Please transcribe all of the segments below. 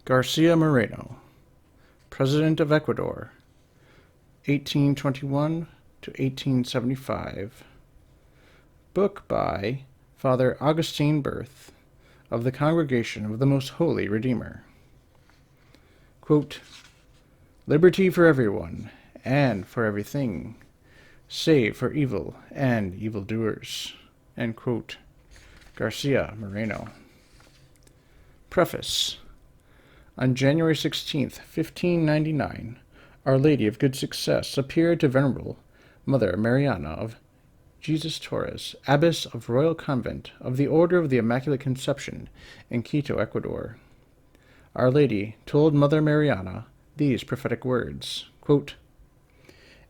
Garcia Moreno, President of Ecuador, 1821 to 1875. Book by Father Augustine Berthe, of the Congregation of the Most Holy Redeemer. Quote, "Liberty for everyone, and for everything, save for evil and evildoers." End quote. Garcia Moreno. Preface. On January 16th, 1599, Our Lady of Good Success appeared to Venerable Mother Mariana of Jesus Torres, Abbess of Royal Convent of the Order of the Immaculate Conception in Quito, Ecuador. Our Lady told Mother Mariana these prophetic words, quote,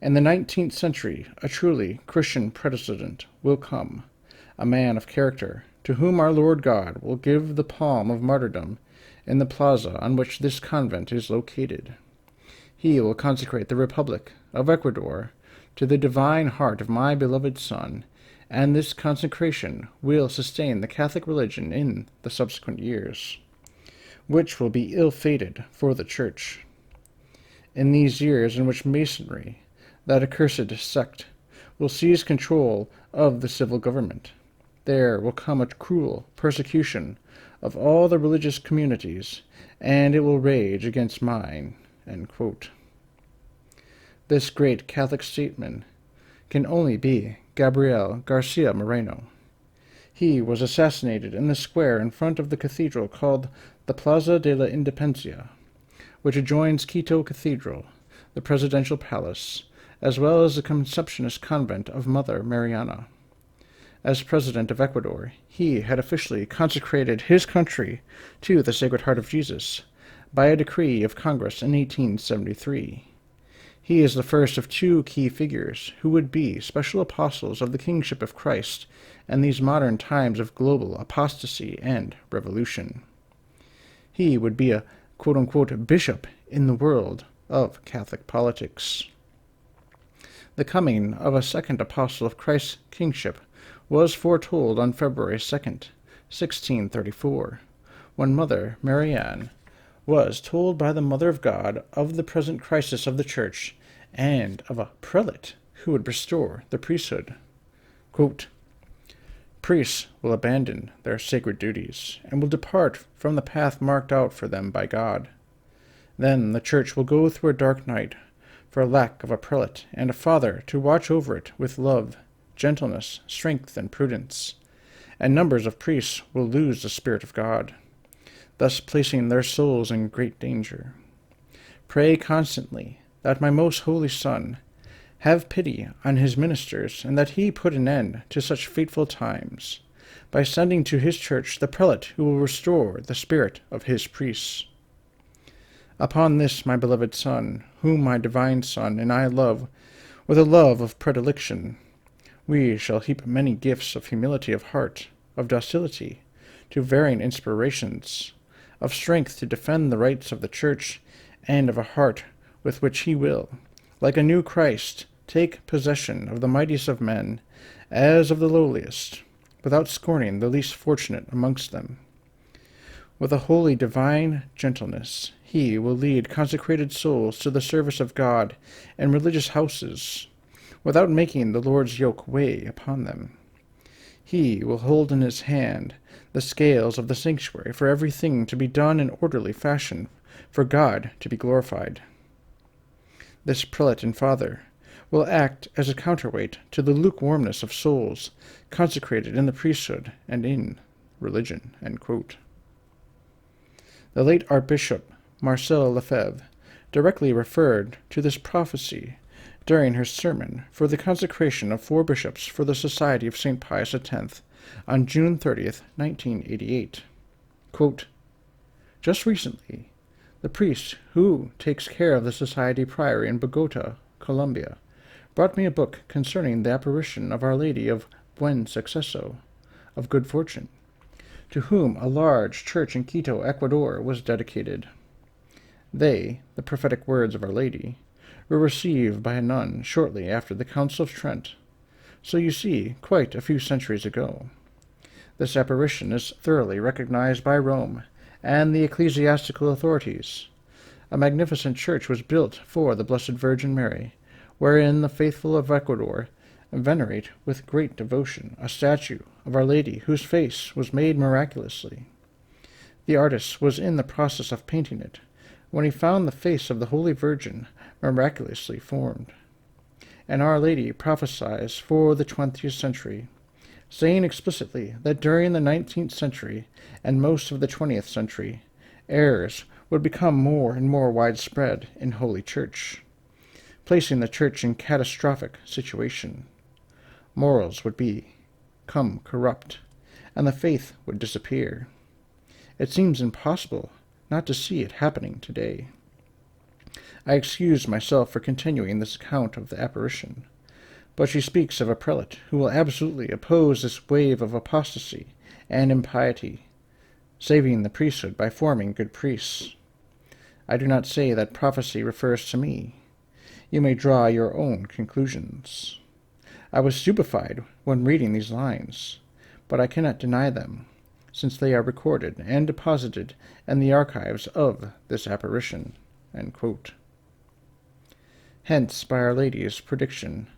"In the 19th century, a truly Christian president will come, a man of character, to whom our Lord God will give the palm of martyrdom in the plaza on which this convent is located. He will consecrate the Republic of Ecuador to the divine heart of my beloved Son, and this consecration will sustain the Catholic religion in the subsequent years, which will be ill-fated for the Church. In these years in which Masonry, that accursed sect, will seize control of the civil government, there will come a cruel persecution of all the religious communities, and it will rage against mine." End quote. This great Catholic statesman can only be Gabriel Garcia Moreno. He was assassinated in the square in front of the cathedral called the Plaza de la Independencia, which adjoins Quito Cathedral, the presidential palace, as well as the Conceptionist convent of Mother Mariana. As President of Ecuador, he had officially consecrated his country to the Sacred Heart of Jesus by a decree of Congress in 1873. He is the first of two key figures who would be special apostles of the kingship of Christ in these modern times of global apostasy and revolution. He would be a quote-unquote bishop in the world of Catholic politics. The coming of a second apostle of Christ's kingship was foretold on February 2nd, 1634, when Mother Marianne was told by the Mother of God of the present crisis of the Church and of a prelate who would restore the priesthood. Quote, "Priests will abandon their sacred duties and will depart from the path marked out for them by God. Then the Church will go through a dark night for lack of a prelate and a father to watch over it with love, gentleness, strength, and prudence, and numbers of priests will lose the Spirit of God, thus placing their souls in great danger. Pray constantly that my most holy Son have pity on his ministers, and that he put an end to such fateful times, by sending to his church the prelate who will restore the spirit of his priests. Upon this my beloved Son, whom my divine Son and I love with a love of predilection, we shall heap many gifts of humility of heart, of docility to varying inspirations, of strength to defend the rights of the Church, and of a heart with which he will, like a new Christ, take possession of the mightiest of men, as of the lowliest, without scorning the least fortunate amongst them. With a holy divine gentleness, he will lead consecrated souls to the service of God in religious houses, without making the Lord's yoke weigh upon them. He will hold in his hand the scales of the sanctuary for everything to be done in orderly fashion, for God to be glorified. This prelate and father will act as a counterweight to the lukewarmness of souls consecrated in the priesthood and in religion." End quote. The late Archbishop Marcel Lefebvre directly referred to this prophecy during her sermon for the consecration of 4 bishops for the Society of St. Pius X on June 30th, 1988. Quote, "Just recently, the priest who takes care of the Society Priory in Bogota, Colombia, brought me a book concerning the apparition of Our Lady of Buen Suceso, of Good Fortune, to whom a large church in Quito, Ecuador, was dedicated. They, the prophetic words of Our Lady, were received by a nun shortly after the Council of Trent, so you see, quite a few centuries ago. This apparition is thoroughly recognized by Rome and the ecclesiastical authorities. A magnificent church was built for the Blessed Virgin Mary, wherein the faithful of Ecuador venerate with great devotion a statue of Our Lady whose face was made miraculously. The artist was in the process of painting it when he found the face of the Holy Virgin miraculously formed. And Our Lady prophesies for the 20th century, saying explicitly that during the 19th century and most of the 20th century, errors would become more and more widespread in Holy Church, placing the Church in catastrophic situation. Morals would become corrupt, and the faith would disappear. It seems impossible not to see it happening today. I excuse myself for continuing this account of the apparition, but she speaks of a prelate who will absolutely oppose this wave of apostasy and impiety, saving the priesthood by forming good priests. I do not say that prophecy refers to me. You may draw your own conclusions. I was stupefied when reading these lines, but I cannot deny them, since they are recorded and deposited in the archives of this apparition." Hence, by Our Lady's prediction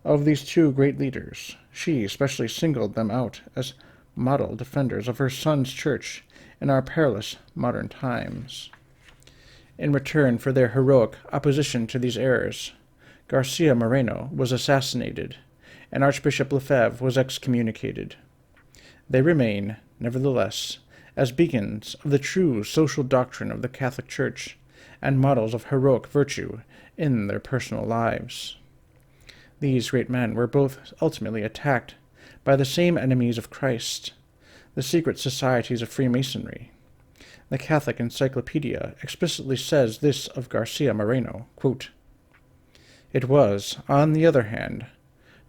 of these two great leaders, she especially singled them out as model defenders of her Son's Church in our perilous modern times. In return for their heroic opposition to these errors, Garcia Moreno was assassinated, and Archbishop Lefebvre was excommunicated. They remain, nevertheless, as beacons of the true social doctrine of the Catholic Church and models of heroic virtue in their personal lives. These great men were both ultimately attacked by the same enemies of Christ, the secret societies of Freemasonry. The Catholic Encyclopedia explicitly says this of Garcia Moreno, quote, "It was, on the other hand,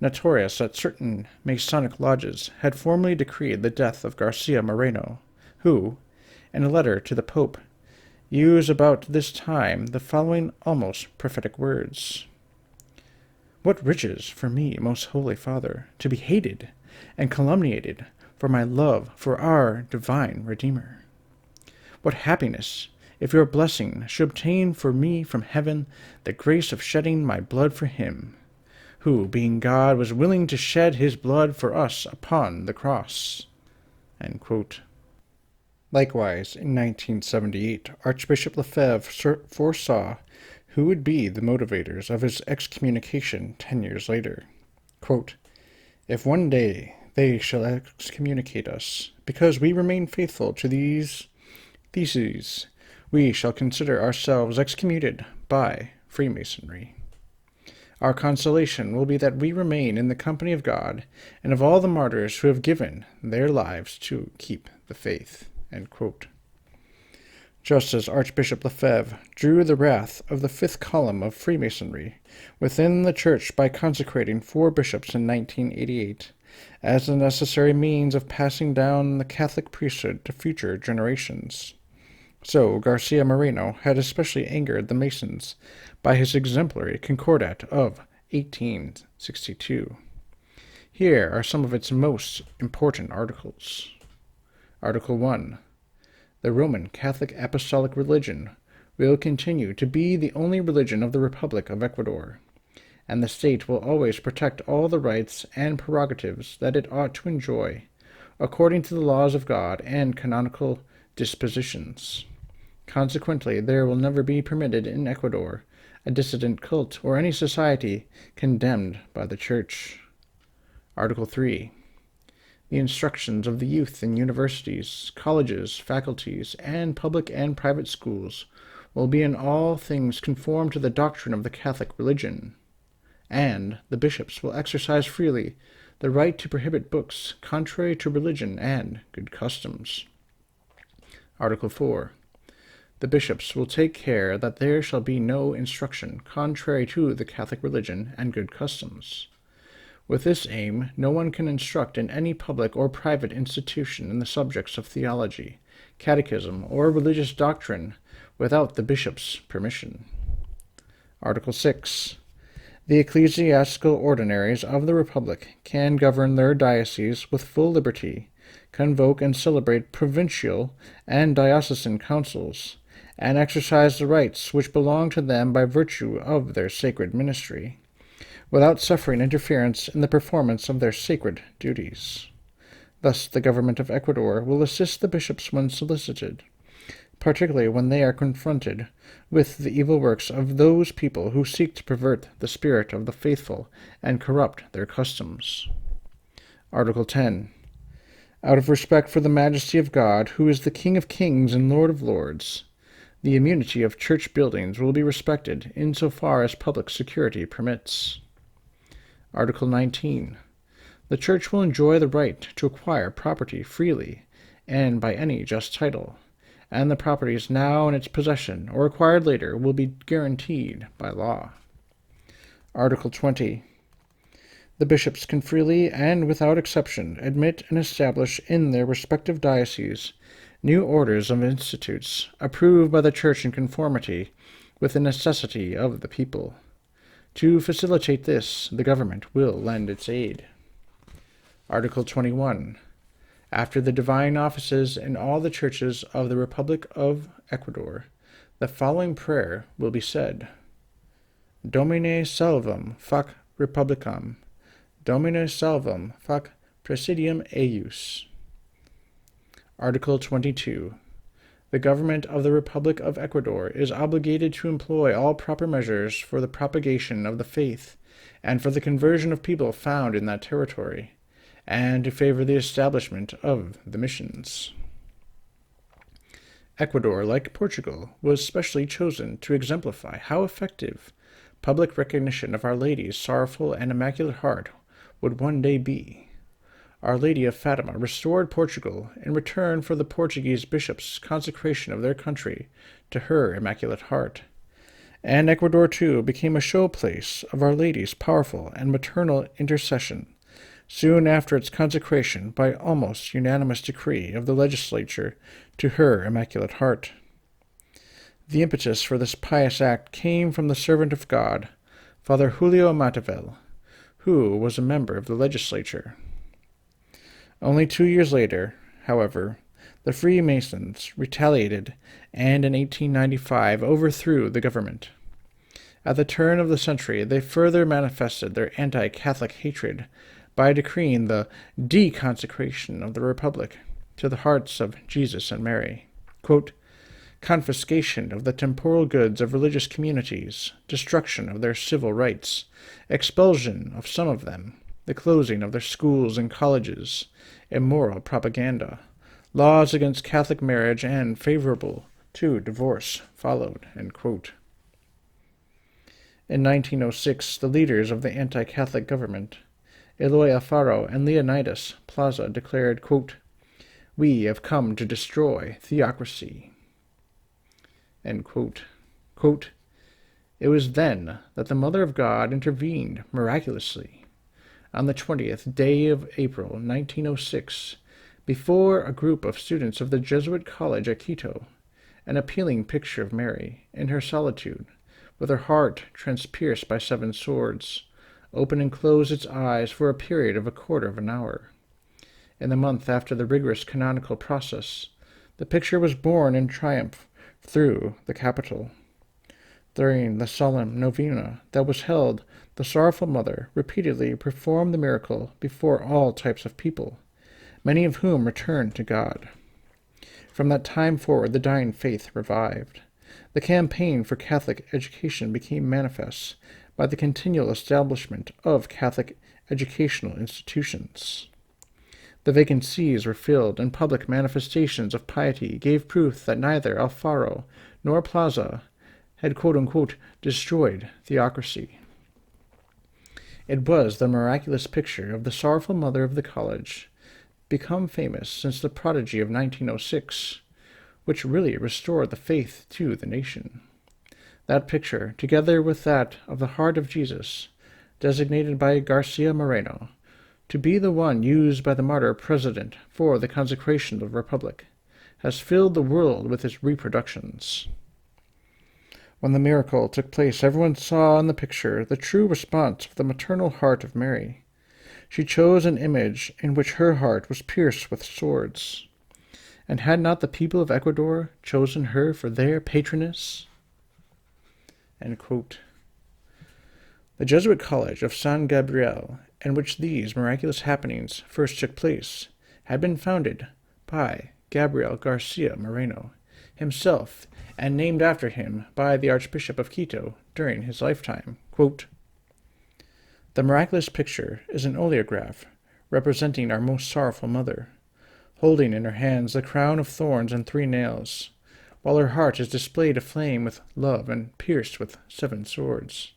notorious that certain Masonic lodges had formally decreed the death of Garcia Moreno, who, in a letter to the Pope, used about this time the following almost prophetic words: 'What riches for me, most Holy Father, to be hated and calumniated for my love for our divine Redeemer! What happiness, if your blessing should obtain for me from heaven the grace of shedding my blood for him, who, being God, was willing to shed his blood for us upon the cross.'" Likewise, in 1978, Archbishop Lefebvre foresaw who would be the motivators of his excommunication 10 years later. Quote, "If one day they shall excommunicate us, because we remain faithful to these theses, we shall consider ourselves excommunicated by Freemasonry. Our consolation will be that we remain in the company of God and of all the martyrs who have given their lives to keep the faith." Just as Archbishop Lefebvre drew the wrath of the fifth column of Freemasonry within the Church by consecrating 4 bishops in 1988 as the necessary means of passing down the Catholic priesthood to future generations, so Garcia Moreno had especially angered the Masons by his exemplary Concordat of 1862. Here are some of its most important articles. Article 1. The Roman Catholic Apostolic religion will continue to be the only religion of the Republic of Ecuador, and the state will always protect all the rights and prerogatives that it ought to enjoy, according to the laws of God and canonical dispositions. Consequently, there will never be permitted in Ecuador a dissident cult or any society condemned by the Church. Article 3. The instructions of the youth in universities, colleges, faculties, and public and private schools will be in all things conform to the doctrine of the Catholic religion, and the bishops will exercise freely the right to prohibit books contrary to religion and good customs. Article 4. The bishops will take care that there shall be no instruction contrary to the Catholic religion and good customs. With this aim, no one can instruct in any public or private institution in the subjects of theology, catechism, or religious doctrine without the bishop's permission. Article 6. The ecclesiastical ordinaries of the Republic can govern their dioceses with full liberty, convoke and celebrate provincial and diocesan councils, and exercise the rights which belong to them by virtue of their sacred ministry, without suffering interference in the performance of their sacred duties. Thus the government of Ecuador will assist the bishops when solicited, particularly when they are confronted with the evil works of those people who seek to pervert the spirit of the faithful and corrupt their customs. Article 10. Out of respect for the majesty of God, who is the King of kings and Lord of lords, the immunity of church buildings will be respected insofar as public security permits. Article 19. The Church will enjoy the right to acquire property freely and by any just title, and the properties now in its possession or acquired later will be guaranteed by law. Article 20. The bishops can freely and without exception admit and establish in their respective dioceses new orders of institutes approved by the Church in conformity with the necessity of the people. To facilitate this, the government will lend its aid. Article 21. After the divine offices in all the churches of the Republic of Ecuador, the following prayer will be said: Domine salvum fac republicam, Domine salvum fac presidium eius. Article 22. The government of the Republic of Ecuador is obligated to employ all proper measures for the propagation of the faith and for the conversion of people found in that territory, and to favor the establishment of the missions. Ecuador, like Portugal, was specially chosen to exemplify how effective public recognition of Our Lady's sorrowful and immaculate heart would one day be. Our Lady of Fatima restored Portugal in return for the Portuguese bishops' consecration of their country to her Immaculate Heart, and Ecuador too became a showplace of Our Lady's powerful and maternal intercession soon after its consecration by almost unanimous decree of the legislature to her Immaculate Heart. The impetus for this pious act came from the servant of God, Father Julio Matavel, who was a member of the legislature. Only 2 years later, however, the Freemasons retaliated and in 1895 overthrew the government. At the turn of the century, they further manifested their anti-Catholic hatred by decreeing the deconsecration of the Republic to the hearts of Jesus and Mary. Quote, confiscation of the temporal goods of religious communities, destruction of their civil rights, expulsion of some of them, the closing of their schools and colleges, immoral propaganda, laws against Catholic marriage and favorable to divorce followed. End quote. In 1906, the leaders of the anti-Catholic government, Eloy Alfaro and Leonidas Plaza, declared, quote, we have come to destroy theocracy. End quote. Quote, it was then that the Mother of God intervened miraculously on the 20th day of April, 1906, before a group of students of the Jesuit college at Quito, an appealing picture of Mary in her solitude, with her heart transpierced by 7 swords, opened and closed its eyes for a period of a quarter of an hour. In the month after the rigorous canonical process, the picture was borne in triumph through the capital. During the solemn novena that was held, the sorrowful mother repeatedly performed the miracle before all types of people, many of whom returned to God. From that time forward, the dying faith revived. The campaign for Catholic education became manifest by the continual establishment of Catholic educational institutions. The vacant sees were filled, and public manifestations of piety gave proof that neither Alfaro nor Plaza had quote-unquote destroyed theocracy. It was the miraculous picture of the sorrowful mother of the college, become famous since the prodigy of 1906, which really restored the faith to the nation. That picture, together with that of the heart of Jesus, designated by Garcia Moreno to be the one used by the martyr president for the consecration of the Republic, has filled the world with its reproductions. When the miracle took place, everyone saw in the picture the true response of the maternal heart of Mary. She chose an image in which her heart was pierced with swords. And had not the people of Ecuador chosen her for their patroness? End quote. The Jesuit College of San Gabriel, in which these miraculous happenings first took place, had been founded by Gabriel Garcia Moreno himself, and named after him by the Archbishop of Quito during his lifetime. Quote, "The miraculous picture is an oleograph representing our most sorrowful mother, holding in her hands the crown of thorns and 3 nails, while her heart is displayed aflame with love and pierced with 7 swords.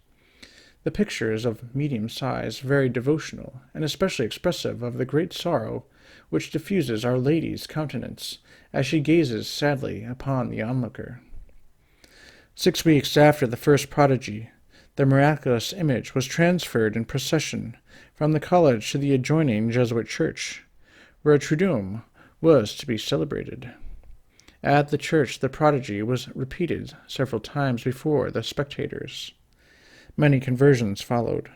The picture is of medium size, very devotional, and especially expressive of the great sorrow which diffuses Our Lady's countenance as she gazes sadly upon the onlooker. 6 weeks after the first prodigy, the miraculous image was transferred in procession from the college to the adjoining Jesuit church, where a Triduum was to be celebrated. At the church the prodigy was repeated several times before the spectators. Many conversions followed.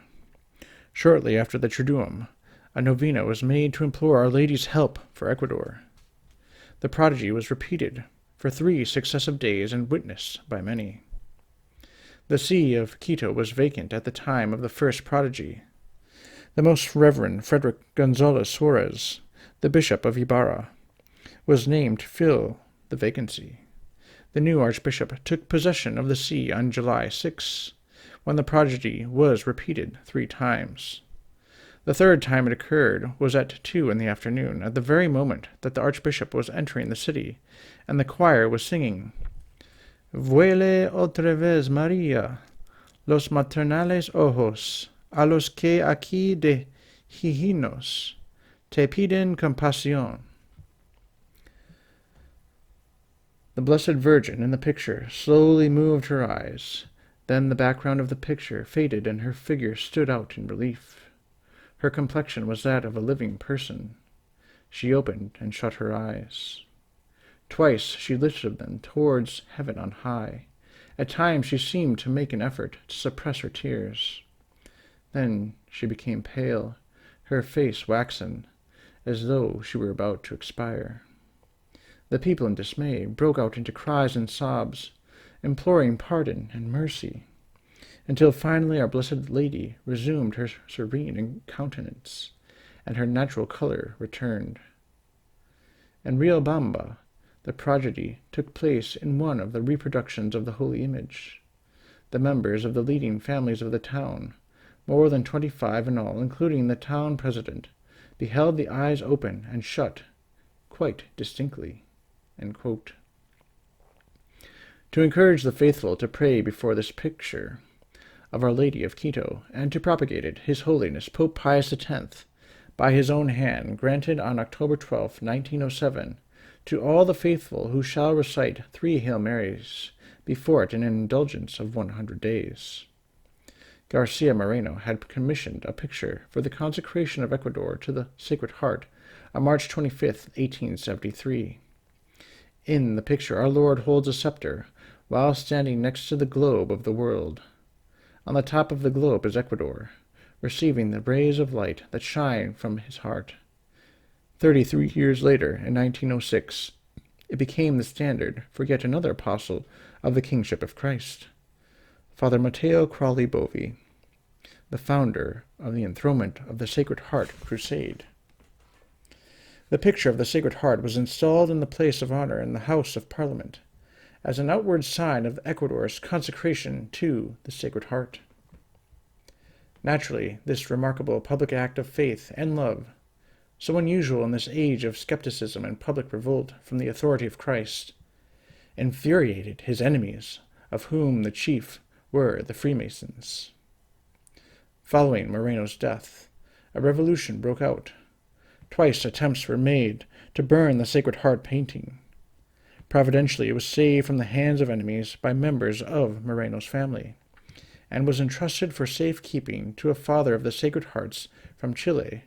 Shortly after the Triduum, a novena was made to implore Our Lady's help for Ecuador. The prodigy was repeated for 3 successive days and witnessed by many. The see of Quito was vacant at the time of the first prodigy. The Most Reverend Frederick Gonzalez Suarez, the Bishop of Ibarra, was named to fill the vacancy. The new archbishop took possession of the see on July 6, when the prodigy was repeated 3 times. The third time it occurred was at 2 in the afternoon, at the very moment that the archbishop was entering the city, and the choir was singing, "Vuele otra vez María, los maternales ojos, a los que aquí de hijinos te piden compasión." The Blessed Virgin in the picture slowly moved her eyes. Then the background of the picture faded and her figure stood out in relief. Her complexion was that of a living person. She opened and shut her eyes. Twice she lifted them towards heaven on high. At times she seemed to make an effort to suppress her tears. Then she became pale, her face waxen, as though she were about to expire. The people in dismay broke out into cries and sobs, imploring pardon and mercy, until finally Our Blessed Lady resumed her serene countenance, and her natural color returned. In Riobamba, the tragedy took place in one of the reproductions of the Holy Image. The members of the leading families of the town, more than 25 in all, including the town president, beheld the eyes open and shut quite distinctly. End quote. To encourage the faithful to pray before this picture of Our Lady of Quito, and to propagate it, His Holiness Pope Pius X, by his own hand, granted on October 12, 1907, to all the faithful who shall recite 3 Hail Marys before it an indulgence of 100 days. Garcia Moreno had commissioned a picture for the consecration of Ecuador to the Sacred Heart on March 25, 1873. In the picture our Lord holds a scepter, while standing next to the globe of the world. On the top of the globe is Ecuador, receiving the rays of light that shine from his heart. 33 years later, in 1906, it became the standard for yet another apostle of the kingship of Christ, Father Mateo Crawley Bovey, the founder of the enthronement of the Sacred Heart Crusade. The picture of the Sacred Heart was installed in the place of honor in the House of Parliament, as an outward sign of Ecuador's consecration to the Sacred Heart. Naturally, this remarkable public act of faith and love, so unusual in this age of skepticism and public revolt from the authority of Christ, infuriated his enemies, of whom the chief were the Freemasons. Following Moreno's death, a revolution broke out. Twice attempts were made to burn the Sacred Heart painting. Providentially, it was saved from the hands of enemies by members of Moreno's family, and was entrusted for safekeeping to a father of the Sacred Hearts from Chile,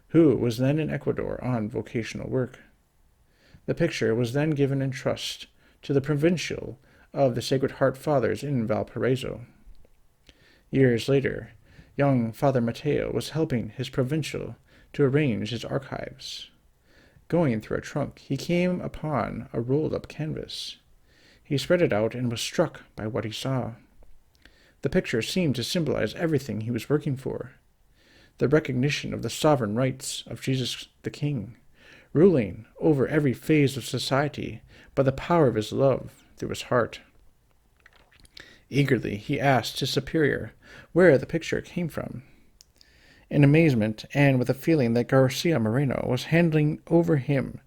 who was then in Ecuador on vocational work. The picture was then given in trust to the Provincial of the Sacred Heart Fathers in Valparaiso. Years later, Young Father Mateo was helping his provincial to arrange his archives. Going through a trunk, he came upon a rolled-up canvas. He spread it out and was struck by what he saw. The picture seemed to symbolize everything he was working for. The recognition of the sovereign rights of Jesus the King, ruling over every phase of society by the power of his love through his heart. Eagerly he asked his superior where the picture came from. In amazement, and with a feeling that Garcia Moreno was handing over him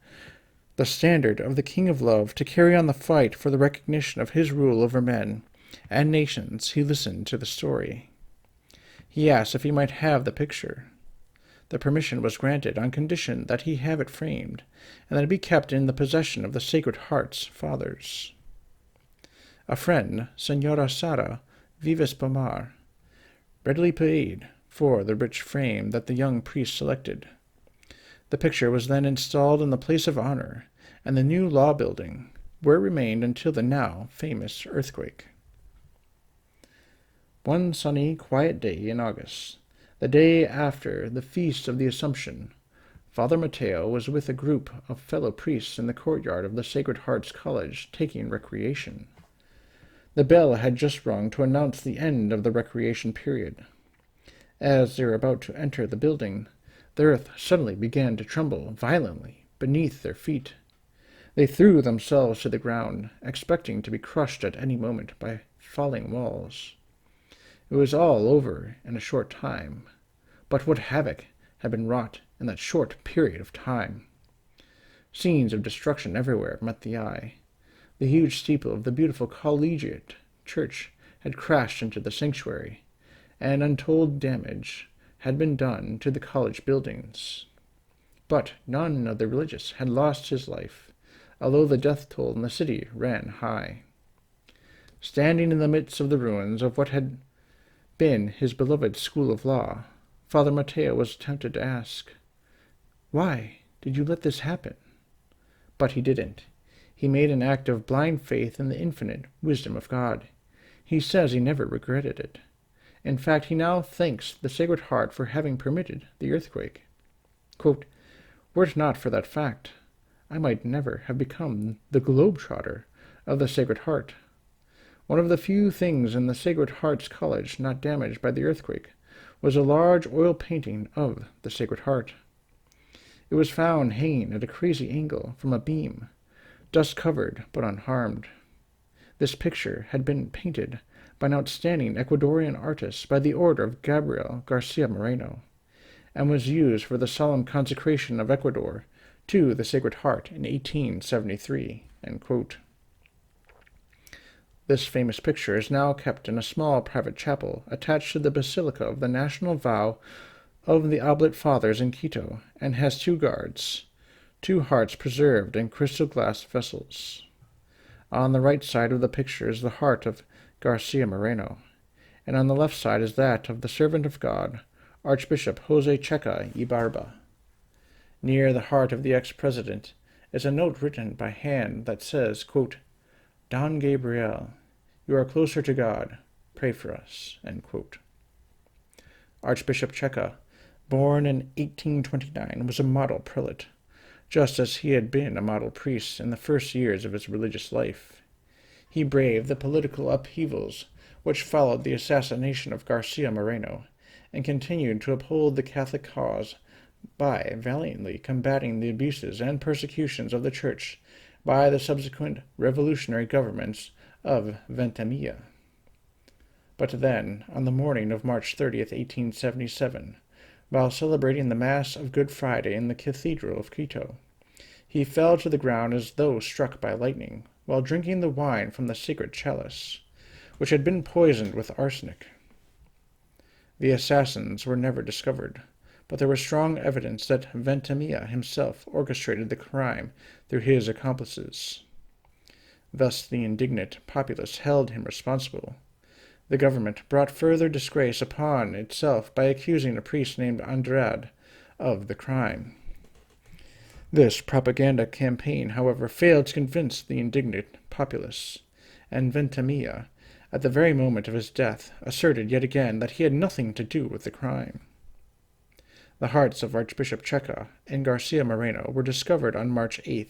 the standard of the King of Love to carry on the fight for the recognition of his rule over men and nations, he listened to the story. He asked if he might have the picture. The permission was granted on condition that he have it framed, and that it be kept in the possession of the Sacred Heart's fathers. A friend, Senora Sara Vives Pomar, readily paid for the rich frame that the young priest selected. The picture was then installed in the place of honor and the new law building, where it remained until the now famous earthquake. One sunny, quiet day in August, the day after the Feast of the Assumption, Father Mateo was with a group of fellow priests in the courtyard of the Sacred Heart's College taking recreation. The bell had just rung to announce the end of the recreation period. As they were about to enter the building, the earth suddenly began to tremble violently beneath their feet. They threw themselves to the ground, expecting to be crushed at any moment by falling walls. It was all over in a short time, but what havoc had been wrought in that short period of time! Scenes of destruction everywhere met the eye. The huge steeple of the beautiful collegiate church had crashed into the sanctuary, and untold damage had been done to the college buildings. But none of the religious had lost his life, although the death toll in the city ran high. Standing in the midst of the ruins of what had been his beloved school of law, Father Mateo was tempted to ask, "Why did you let this happen?" But he didn't. He made an act of blind faith in the infinite wisdom of God. He says he never regretted it. In fact, he now thanks the Sacred Heart for having permitted the earthquake. Quote, "Were it not for that fact, I might never have become the globe-trotter of the Sacred Heart. One of the few things in the Sacred Heart's College not damaged by the earthquake was a large oil painting of the Sacred Heart. It was found hanging at a crazy angle from a beam, dust-covered but unharmed. This picture had been painted by an outstanding Ecuadorian artist by the order of Gabriel Garcia Moreno, and was used for the solemn consecration of Ecuador to the Sacred Heart in 1873. End quote. This famous picture is now kept in a small private chapel attached to the Basilica of the National Vow of the Oblate Fathers in Quito, and has two guards, two hearts preserved in crystal glass vessels. On the right side of the picture is the heart of Garcia Moreno, and on the left side is that of the servant of God, Archbishop Jose Checa Ibarba. Near the heart of the ex-president is a note written by hand that says, quote, "Don Gabriel, you are closer to God. Pray for us." End quote. Archbishop Checa, born in 1829, was a model prelate, just as he had been a model priest in the first years of his religious life. He braved the political upheavals which followed the assassination of Garcia Moreno, and continued to uphold the Catholic cause by valiantly combating the abuses and persecutions of the Church by the subsequent revolutionary governments of Veintimilla. But then, on the morning of March 30th, 1877, while celebrating the Mass of Good Friday in the Cathedral of Quito, he fell to the ground as though struck by lightning, while drinking the wine from the sacred chalice, which had been poisoned with arsenic. The assassins were never discovered, but there was strong evidence that Veintimilla himself orchestrated the crime through his accomplices. Thus the indignant populace held him responsible. The government brought further disgrace upon itself by accusing a priest named Andrade of the crime. This propaganda campaign, however, failed to convince the indignant populace, and Veintimilla, at the very moment of his death, asserted yet again that he had nothing to do with the crime. The hearts of Archbishop Checa and Garcia Moreno were discovered on March 8,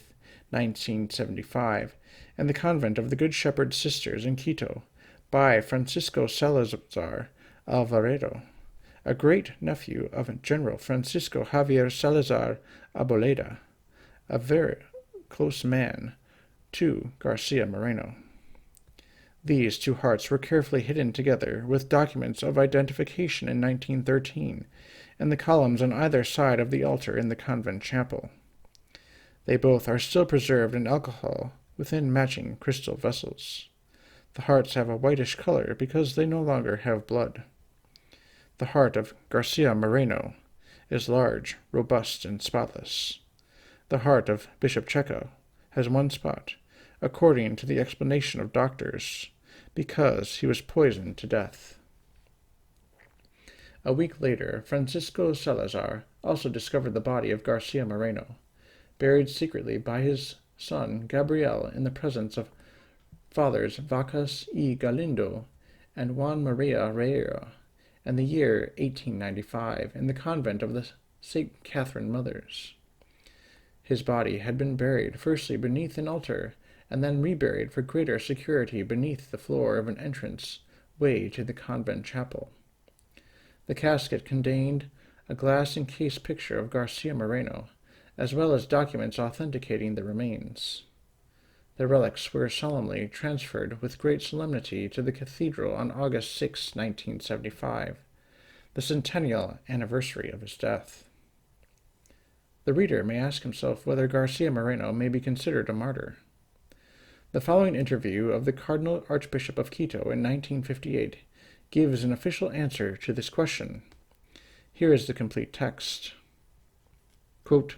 1975, in the convent of the Good Shepherd Sisters in Quito, by Francisco Salazar Alvarado, a great-nephew of General Francisco Javier Salazar Arboleda, a very close man to Garcia Moreno. These two hearts were carefully hidden together with documents of identification in 1913 in the columns on either side of the altar in the convent chapel. They both are still preserved in alcohol within matching crystal vessels. The hearts have a whitish color because they no longer have blood. The heart of Garcia Moreno is large, robust, and spotless. The heart of Bishop Checa has one spot, according to the explanation of doctors, because he was poisoned to death. A week later, Francisco Salazar also discovered the body of Garcia Moreno, buried secretly by his son Gabriel in the presence of Fathers Vacas y Galindo and Juan Maria Reira, in the year 1895 in the convent of the St. Catherine Mothers. His body had been buried firstly beneath an altar, and then reburied for greater security beneath the floor of an entrance way to the convent chapel. The casket contained a glass-encased picture of Garcia Moreno, as well as documents authenticating the remains. The relics were solemnly transferred with great solemnity to the cathedral on August 6, 1975, the centennial anniversary of his death. The reader may ask himself whether Garcia Moreno may be considered a martyr. The following interview of the Cardinal Archbishop of Quito in 1958 gives an official answer to this question. Here is the complete text. Quote,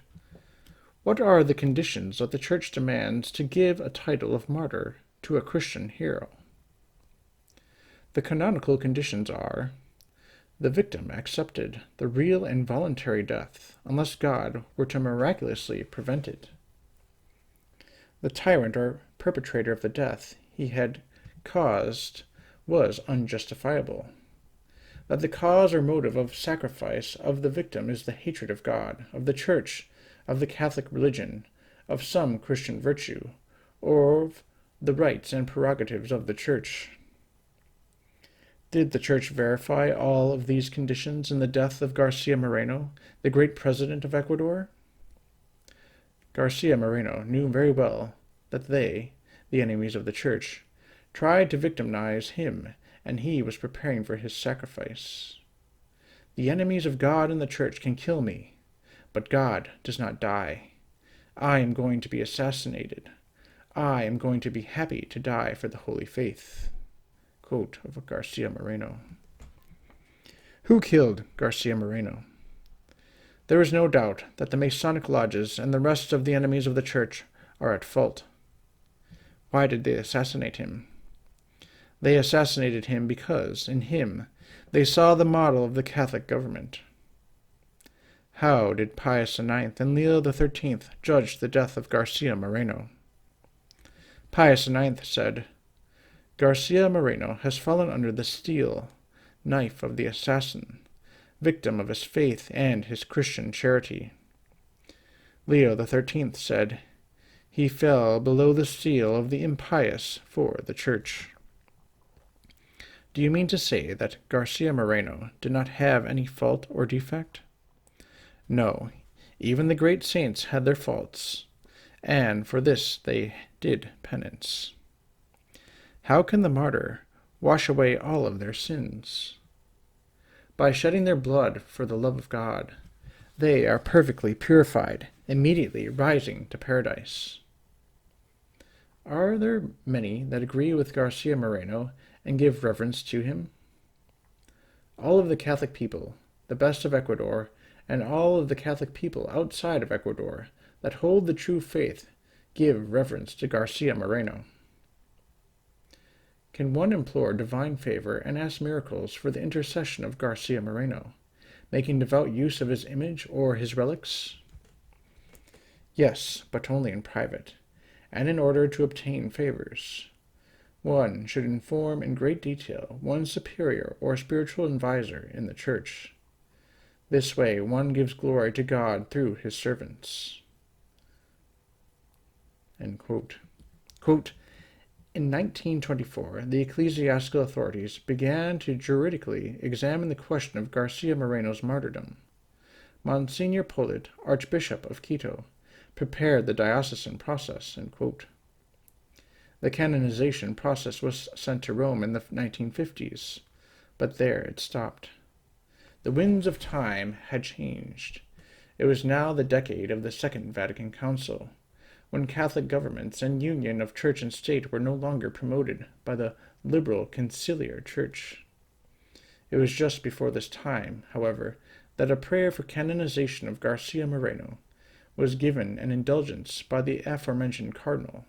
"What are the conditions that the Church demands to give a title of martyr to a Christian hero? The canonical conditions are: the victim accepted the real and voluntary death, unless God were to miraculously prevent it. The tyrant or perpetrator of the death he had caused was unjustifiable. That the cause or motive of sacrifice of the victim is the hatred of God, of the Church, of the Catholic religion, of some Christian virtue, or of the rights and prerogatives of the Church. Did the Church verify all of these conditions in the death of Garcia Moreno, the great president of Ecuador? Garcia Moreno knew very well that they, the enemies of the Church, tried to victimize him, and he was preparing for his sacrifice. The enemies of God and the Church can kill me, but God does not die. I am going to be assassinated. I am going to be happy to die for the Holy Faith." Quote of Garcia Moreno. Who killed Garcia Moreno? There is no doubt that the Masonic lodges and the rest of the enemies of the Church are at fault. Why did they assassinate him? They assassinated him because, in him, they saw the model of the Catholic government. How did Pius IX and Leo XIII judge the death of Garcia Moreno? Pius IX said, "Garcia Moreno has fallen under the steel knife of the assassin, victim of his faith and his Christian charity." Leo XIII said, "He fell below the steel of the impious for the Church." Do you mean to say that Garcia Moreno did not have any fault or defect? No, even the great saints had their faults, and for this they did penance. How can the martyr wash away all of their sins? By shedding their blood for the love of God, they are perfectly purified, immediately rising to paradise. Are there many that agree with Garcia Moreno and give reverence to him? All of the Catholic people, the best of Ecuador, and all of the Catholic people outside of Ecuador that hold the true faith give reverence to Garcia Moreno. Can one implore divine favor and ask miracles for the intercession of Garcia Moreno, making devout use of his image or his relics? Yes, but only in private, and in order to obtain favors. One should inform in great detail one's superior or spiritual advisor in the Church. This way one gives glory to God through his servants." End quote. Quote, "In 1924, the ecclesiastical authorities began to juridically examine the question of Garcia Moreno's martyrdom. Monsignor Polit, Archbishop of Quito, prepared the diocesan process." End quote. The canonization process was sent to Rome in the 1950s, but there it stopped. The winds of time had changed. It was now the decade of the Second Vatican Council, when Catholic governments and union of church and state were no longer promoted by the liberal conciliar church. It was just before this time, however, that a prayer for canonization of Garcia Moreno was given an indulgence by the aforementioned cardinal.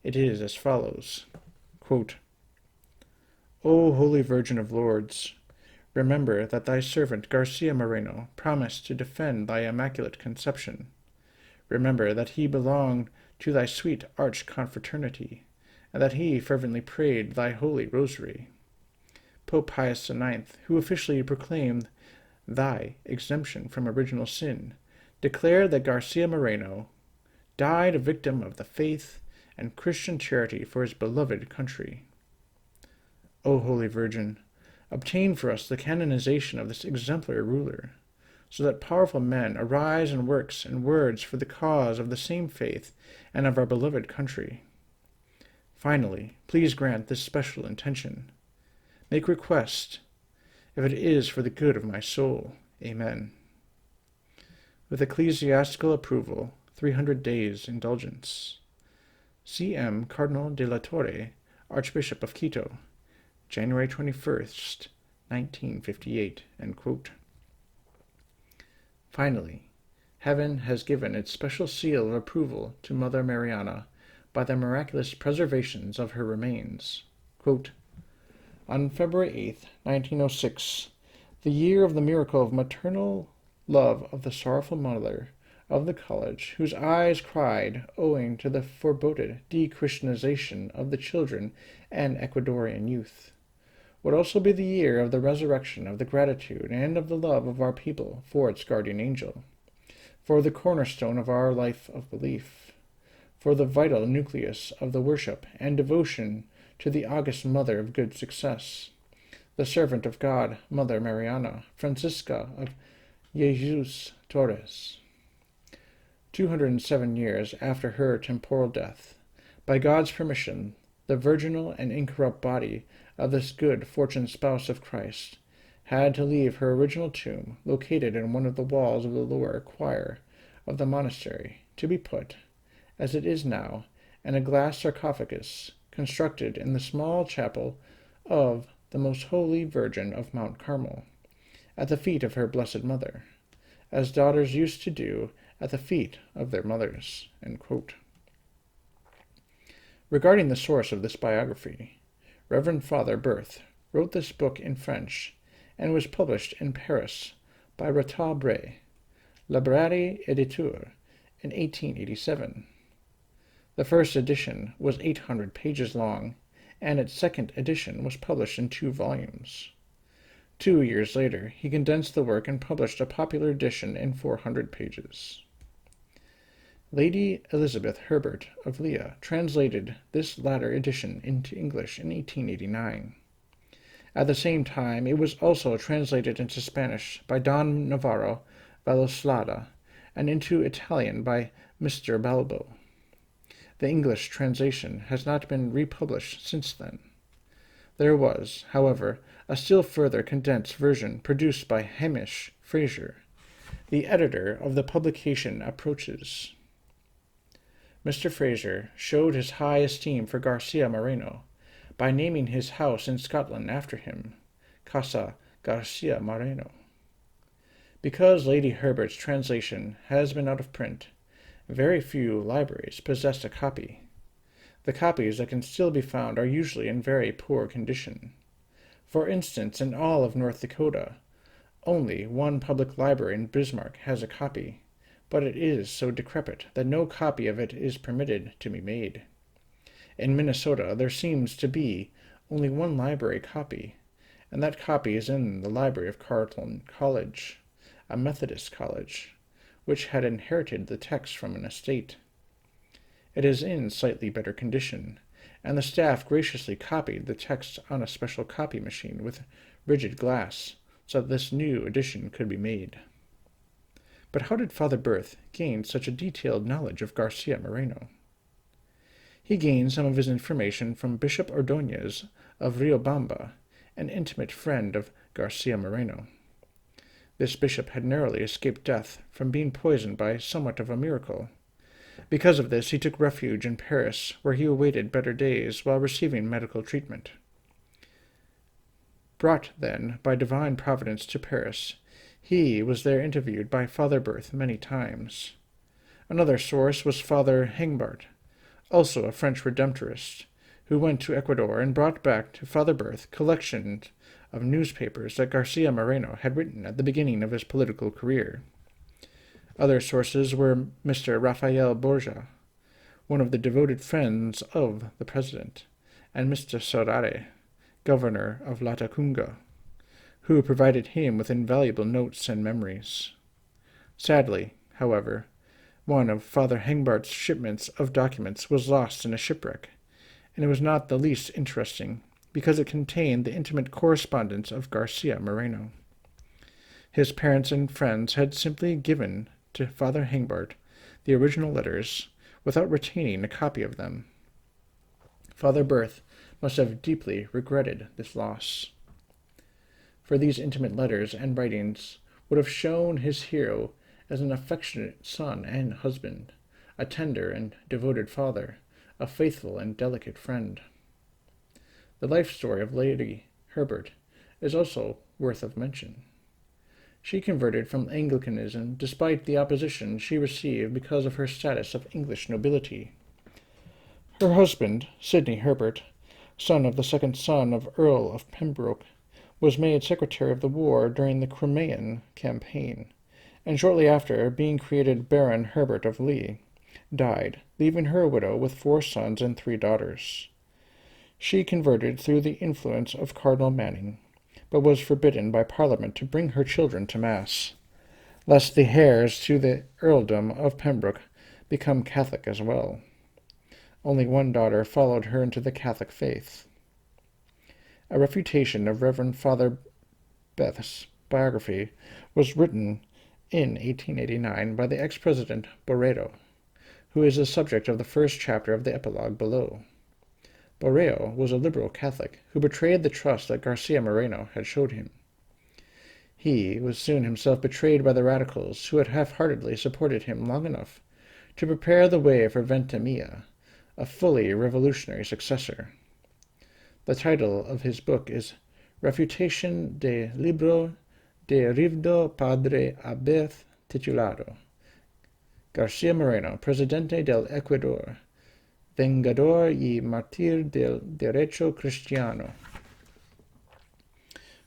It is as follows, quote, "O Holy Virgin of Lourdes, remember that thy servant Garcia Moreno promised to defend thy Immaculate Conception. Remember that he belonged to thy sweet arch-confraternity, and that he fervently prayed thy holy rosary. Pope Pius IX, who officially proclaimed thy exemption from original sin, declared that Garcia Moreno died a victim of the faith and Christian charity for his beloved country. O Holy Virgin, obtain for us the canonization of this exemplary ruler, so that powerful men arise in works and words for the cause of the same faith and of our beloved country. Finally, please grant this special intention. Make request, if it is for the good of my soul. Amen. With ecclesiastical approval, 300 days indulgence. C.M. Cardinal de la Torre, Archbishop of Quito, January 21st, 1958." End quote. Finally, heaven has given its special seal of approval to Mother Mariana by the miraculous preservations of her remains. Quote, "On February 8th, 1906, the year of the miracle of maternal love of the sorrowful mother of the college, whose eyes cried owing to the foreboded de-Christianization of the children and Ecuadorian youth, would also be the year of the resurrection of the gratitude and of the love of our people for its guardian angel, for the cornerstone of our life of belief, for the vital nucleus of the worship and devotion to the august Mother of Good Success, the servant of God, Mother Mariana Francisca of Jesus Torres. 207 years after her temporal death, by God's permission, the virginal and incorrupt body of this good fortune spouse of Christ had to leave her original tomb, located in one of the walls of the lower choir of the monastery, to be put, as it is now, in a glass sarcophagus constructed in the small chapel of the Most Holy Virgin of Mount Carmel, at the feet of her Blessed Mother, as daughters used to do at the feet of their mothers." End quote. Regarding the source of this biography, Reverend Father Berthe wrote this book in French and was published in Paris by Ratabre, Librairie Éditeur, in 1887. The first edition was 800 pages long, and its second edition was published in 2 volumes. 2 years later, he condensed the work and published a popular edition in 400 pages. Lady Elizabeth Herbert of Lea translated this latter edition into English in 1889. At the same time, it was also translated into Spanish by Don Navarro Valoslada and into Italian by Mr. Balbo. The English translation has not been republished since then. There was, however, a still further condensed version produced by Hamish Fraser, the editor of the publication Approaches. Mr. Fraser showed his high esteem for Garcia Moreno by naming his house in Scotland after him, Casa Garcia Moreno. Because Lady Herbert's translation has been out of print, very few libraries possess a copy. The copies that can still be found are usually in very poor condition. For instance, in all of North Dakota, only one public library in Bismarck has a copy, but it is so decrepit that no copy of it is permitted to be made. In Minnesota, there seems to be only one library copy, and that copy is in the library of Carleton College, a Methodist college, which had inherited the text from an estate. It is in slightly better condition, and the staff graciously copied the text on a special copy machine with rigid glass, so that this new edition could be made. But how did Father Berthe gain such a detailed knowledge of Garcia Moreno? He gained some of his information from Bishop Ordonez of Riobamba, an intimate friend of Garcia Moreno. This bishop had narrowly escaped death from being poisoned by somewhat of a miracle. Because of this, he took refuge in Paris, where he awaited better days while receiving medical treatment. Brought, then, by divine providence to Paris, he was there interviewed by Father Berthe many times. Another source was Father Hengbart, also a French Redemptorist, who went to Ecuador and brought back to Father Berthe collections of newspapers that Garcia Moreno had written at the beginning of his political career. Other sources were Mr. Rafael Borja, one of the devoted friends of the president, and Mr. Sorare, governor of Latacunga, who provided him with invaluable notes and memories. Sadly, however, one of Father Hengbart's shipments of documents was lost in a shipwreck, and it was not the least interesting, because it contained the intimate correspondence of Garcia Moreno. His parents and friends had simply given to Father Hengbart the original letters without retaining a copy of them. Father Berthe must have deeply regretted this loss, for these intimate letters and writings would have shown his hero as an affectionate son and husband, a tender and devoted father, a faithful and delicate friend. The life story of Lady Herbert is also worth of mention. She converted from Anglicanism despite the opposition she received because of her status of English nobility. Her husband, Sidney Herbert, son of the second son of Earl of Pembroke, was made Secretary of the War during the Crimean campaign, and shortly after, being created Baron Herbert of Lee, died, leaving her a widow with 4 sons and 3 daughters. She converted through the influence of Cardinal Manning, but was forbidden by Parliament to bring her children to Mass, lest the heirs to the earldom of Pembroke become Catholic as well. Only one daughter followed her into the Catholic faith. A refutation of Reverend Father Berthe's biography was written in 1889 by the ex-president Borrero, who is the subject of the first chapter of the epilogue below. Borrero was a liberal Catholic who betrayed the trust that Garcia Moreno had showed him. He was soon himself betrayed by the radicals who had half-heartedly supported him long enough to prepare the way for Veintimilla, a fully revolutionary successor. The title of his book is Refutation de Libro de Rivdo Padre Abez Titulado, Garcia Moreno, Presidente del Ecuador, Vengador y Martyr del Derecho Cristiano.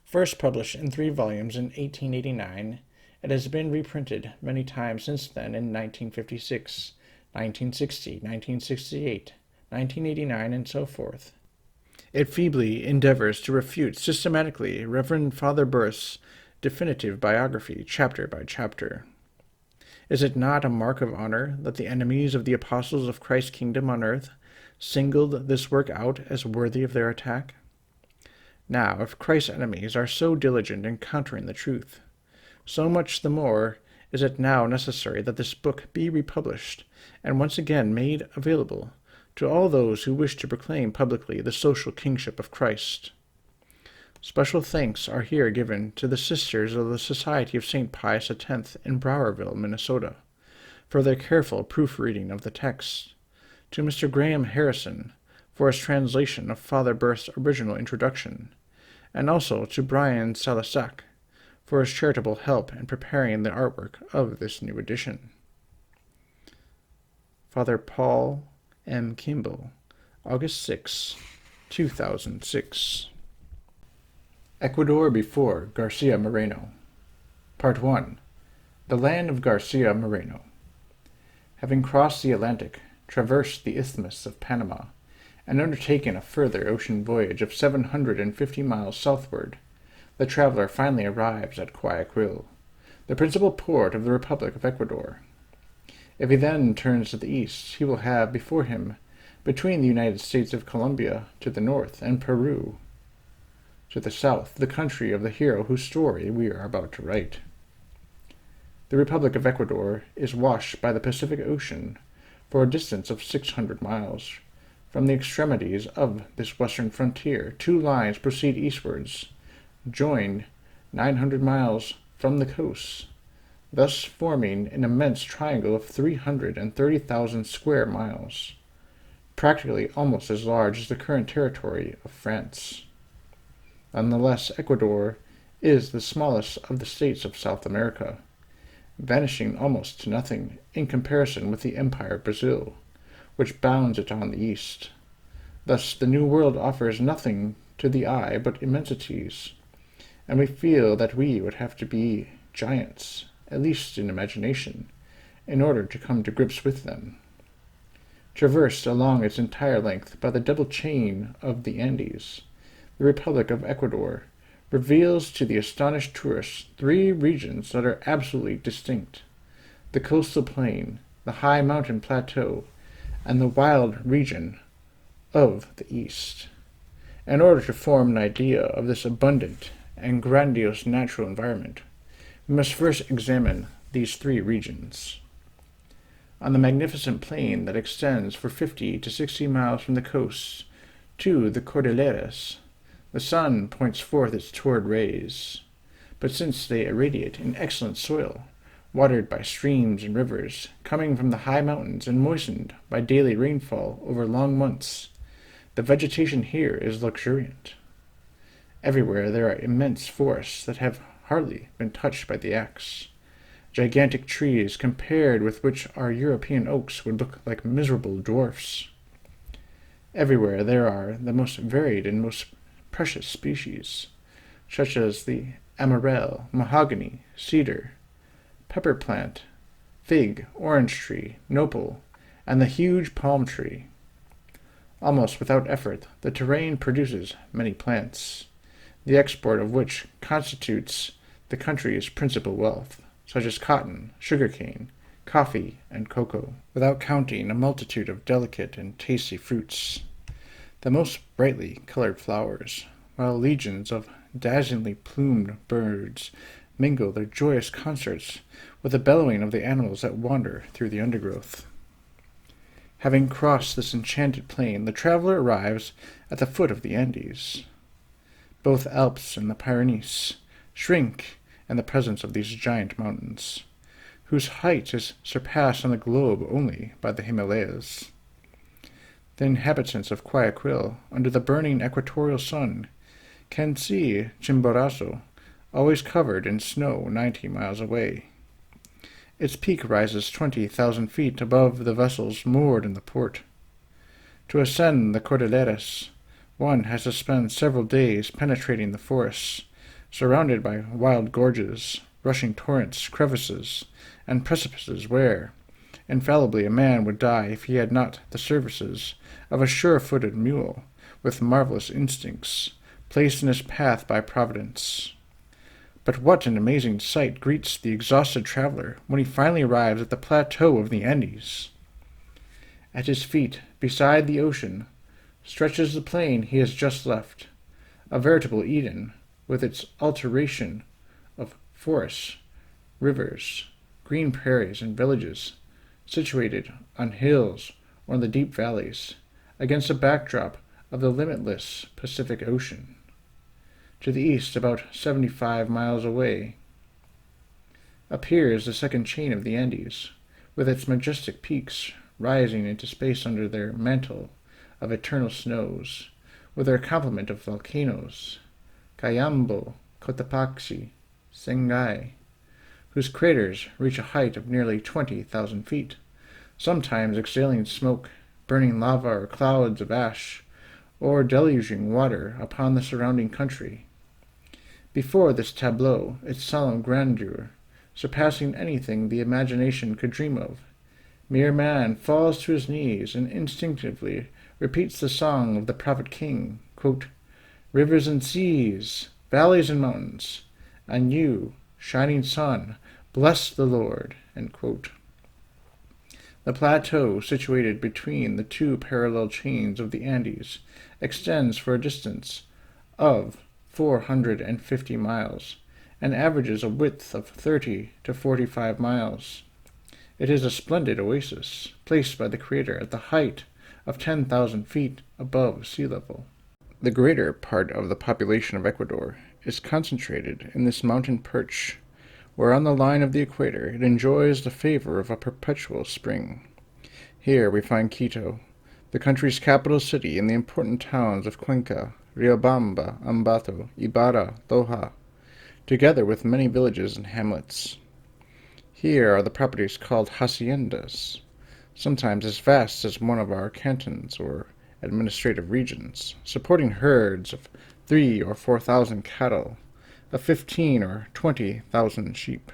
First published in 3 volumes in 1889, it has been reprinted many times since then in 1956, 1960, 1968, 1989, and so forth. It feebly endeavors to refute systematically Reverend Father Berthe's definitive biography, chapter by chapter. Is it not a mark of honor that the enemies of the apostles of Christ's kingdom on earth singled this work out as worthy of their attack? Now, if Christ's enemies are so diligent in countering the truth, so much the more is it now necessary that this book be republished and once again made available to all those who wish to proclaim publicly the social kingship of Christ. Special thanks are here given to the Sisters of the Society of St. Pius X in Browerville, Minnesota, for their careful proofreading of the text, to Mr. Graham Harrison for his translation of Father Berthe's original introduction, and also to Brian Salasak for his charitable help in preparing the artwork of this new edition. Father Paul M. Kimball, August 6, 2006. Ecuador before Garcia Moreno. Part 1. The Land of Garcia Moreno. Having crossed the Atlantic, traversed the Isthmus of Panama, and undertaken a further ocean voyage of 750 miles southward, the traveler finally arrives at Guayaquil, the principal port of the Republic of Ecuador. If he then turns to the east, he will have before him, between the United States of Colombia to the north and Peru to the south, the country of the hero whose story we are about to write. The Republic of Ecuador is washed by the Pacific Ocean for a distance of 600 miles. From the extremities of this western frontier, two lines proceed eastwards, joined 900 miles from the coast, thus forming an immense triangle of 330,000 square miles, practically almost as large as the current territory of France. Nonetheless, Ecuador is the smallest of the states of South America, vanishing almost to nothing in comparison with the Empire of Brazil, which bounds it on the east. Thus the New World offers nothing to the eye but immensities, and we feel that we would have to be giants, at least in imagination, in order to come to grips with them. Traversed along its entire length by the double chain of the Andes, the Republic of Ecuador reveals to the astonished tourist three regions that are absolutely distinct: the coastal plain, the high mountain plateau, and the wild region of the east. In order to form an idea of this abundant and grandiose natural environment, we must first examine these three regions. On the magnificent plain that extends for 50 to 60 miles from the coast to the Cordilleras, the sun points forth its torrid rays, but since they irradiate an excellent soil, watered by streams and rivers, coming from the high mountains and moistened by daily rainfall over long months, the vegetation here is luxuriant. Everywhere there are immense forests that have hardly been touched by the axe, gigantic trees compared with which our European oaks would look like miserable dwarfs. Everywhere there are the most varied and most precious species, such as the amarel, mahogany, cedar, pepper plant, fig, orange tree, nopal, and the huge palm tree. Almost without effort, the terrain produces many plants, the export of which constitutes the country's principal wealth, such as cotton, sugarcane, coffee, and cocoa, without counting a multitude of delicate and tasty fruits, the most brightly colored flowers, while legions of dazzlingly plumed birds mingle their joyous concerts with the bellowing of the animals that wander through the undergrowth. Having crossed this enchanted plain, the traveler arrives at the foot of the Andes. Both Alps and the Pyrenees shrink in the presence of these giant mountains, whose height is surpassed on the globe only by the Himalayas. The inhabitants of Guayaquil, under the burning equatorial sun, can see Chimborazo, always covered in snow 90 miles away. Its peak rises 20,000 feet above the vessels moored in the port. To ascend the Cordilleras, one has to spend several days penetrating the forests, surrounded by wild gorges, rushing torrents, crevices, and precipices where, infallibly, a man would die if he had not the services of a sure-footed mule with marvelous instincts, placed in his path by Providence. But what an amazing sight greets the exhausted traveler when he finally arrives at the plateau of the Andes! At his feet, beside the ocean, stretches the plain he has just left, a veritable Eden, with its alteration of forests, rivers, green prairies, and villages, situated on hills or in the deep valleys, against a backdrop of the limitless Pacific Ocean. To the east, about 75 miles away, appears the second chain of the Andes, with its majestic peaks rising into space under their mantle of eternal snows, with their complement of volcanoes, Cayambo, Cotopaxi, Sengay, whose craters reach a height of nearly 20,000 feet, sometimes exhaling smoke, burning lava or clouds of ash, or deluging water upon the surrounding country. Before this tableau, its solemn grandeur, surpassing anything the imagination could dream of, mere man falls to his knees and instinctively repeats the song of the prophet king, quote, "Rivers and seas, valleys and mountains, and you, shining sun, bless the Lord," end quote. The plateau situated between the two parallel chains of the Andes extends for a distance of 450 miles and averages a width of 30 to 45 miles. It is a splendid oasis, placed by the Creator at the height of 10,000 feet above sea level. The greater part of the population of Ecuador is concentrated in this mountain perch, where on the line of the equator it enjoys the favor of a perpetual spring. Here we find Quito, the country's capital city, and the important towns of Cuenca, Riobamba, Ambato, Ibarra, Loja, together with many villages and hamlets. Here are the properties called haciendas, sometimes as vast as one of our cantons or administrative regions, supporting herds of 3,000 or 4,000 cattle, of 15,000 or 20,000 sheep.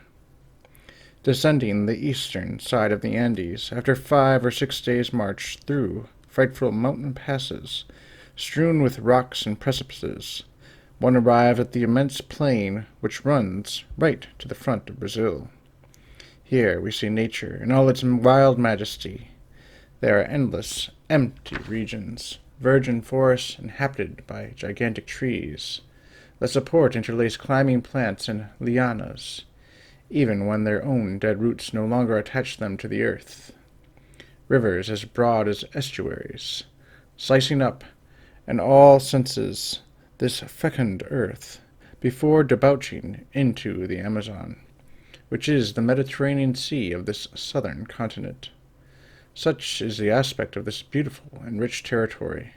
Descending the eastern side of the Andes, after 5 or 6 days' march through frightful mountain passes, strewn with rocks and precipices, one arrives at the immense plain which runs right to the front of Brazil. Here we see nature in all its wild majesty. There are endless, empty regions, virgin forests inhabited by gigantic trees that support interlaced climbing plants and lianas, even when their own dead roots no longer attach them to the earth. Rivers as broad as estuaries, slicing up, in all senses, this fecund earth, before debouching into the Amazon, which is the Mediterranean Sea of this southern continent. Such is the aspect of this beautiful and rich territory,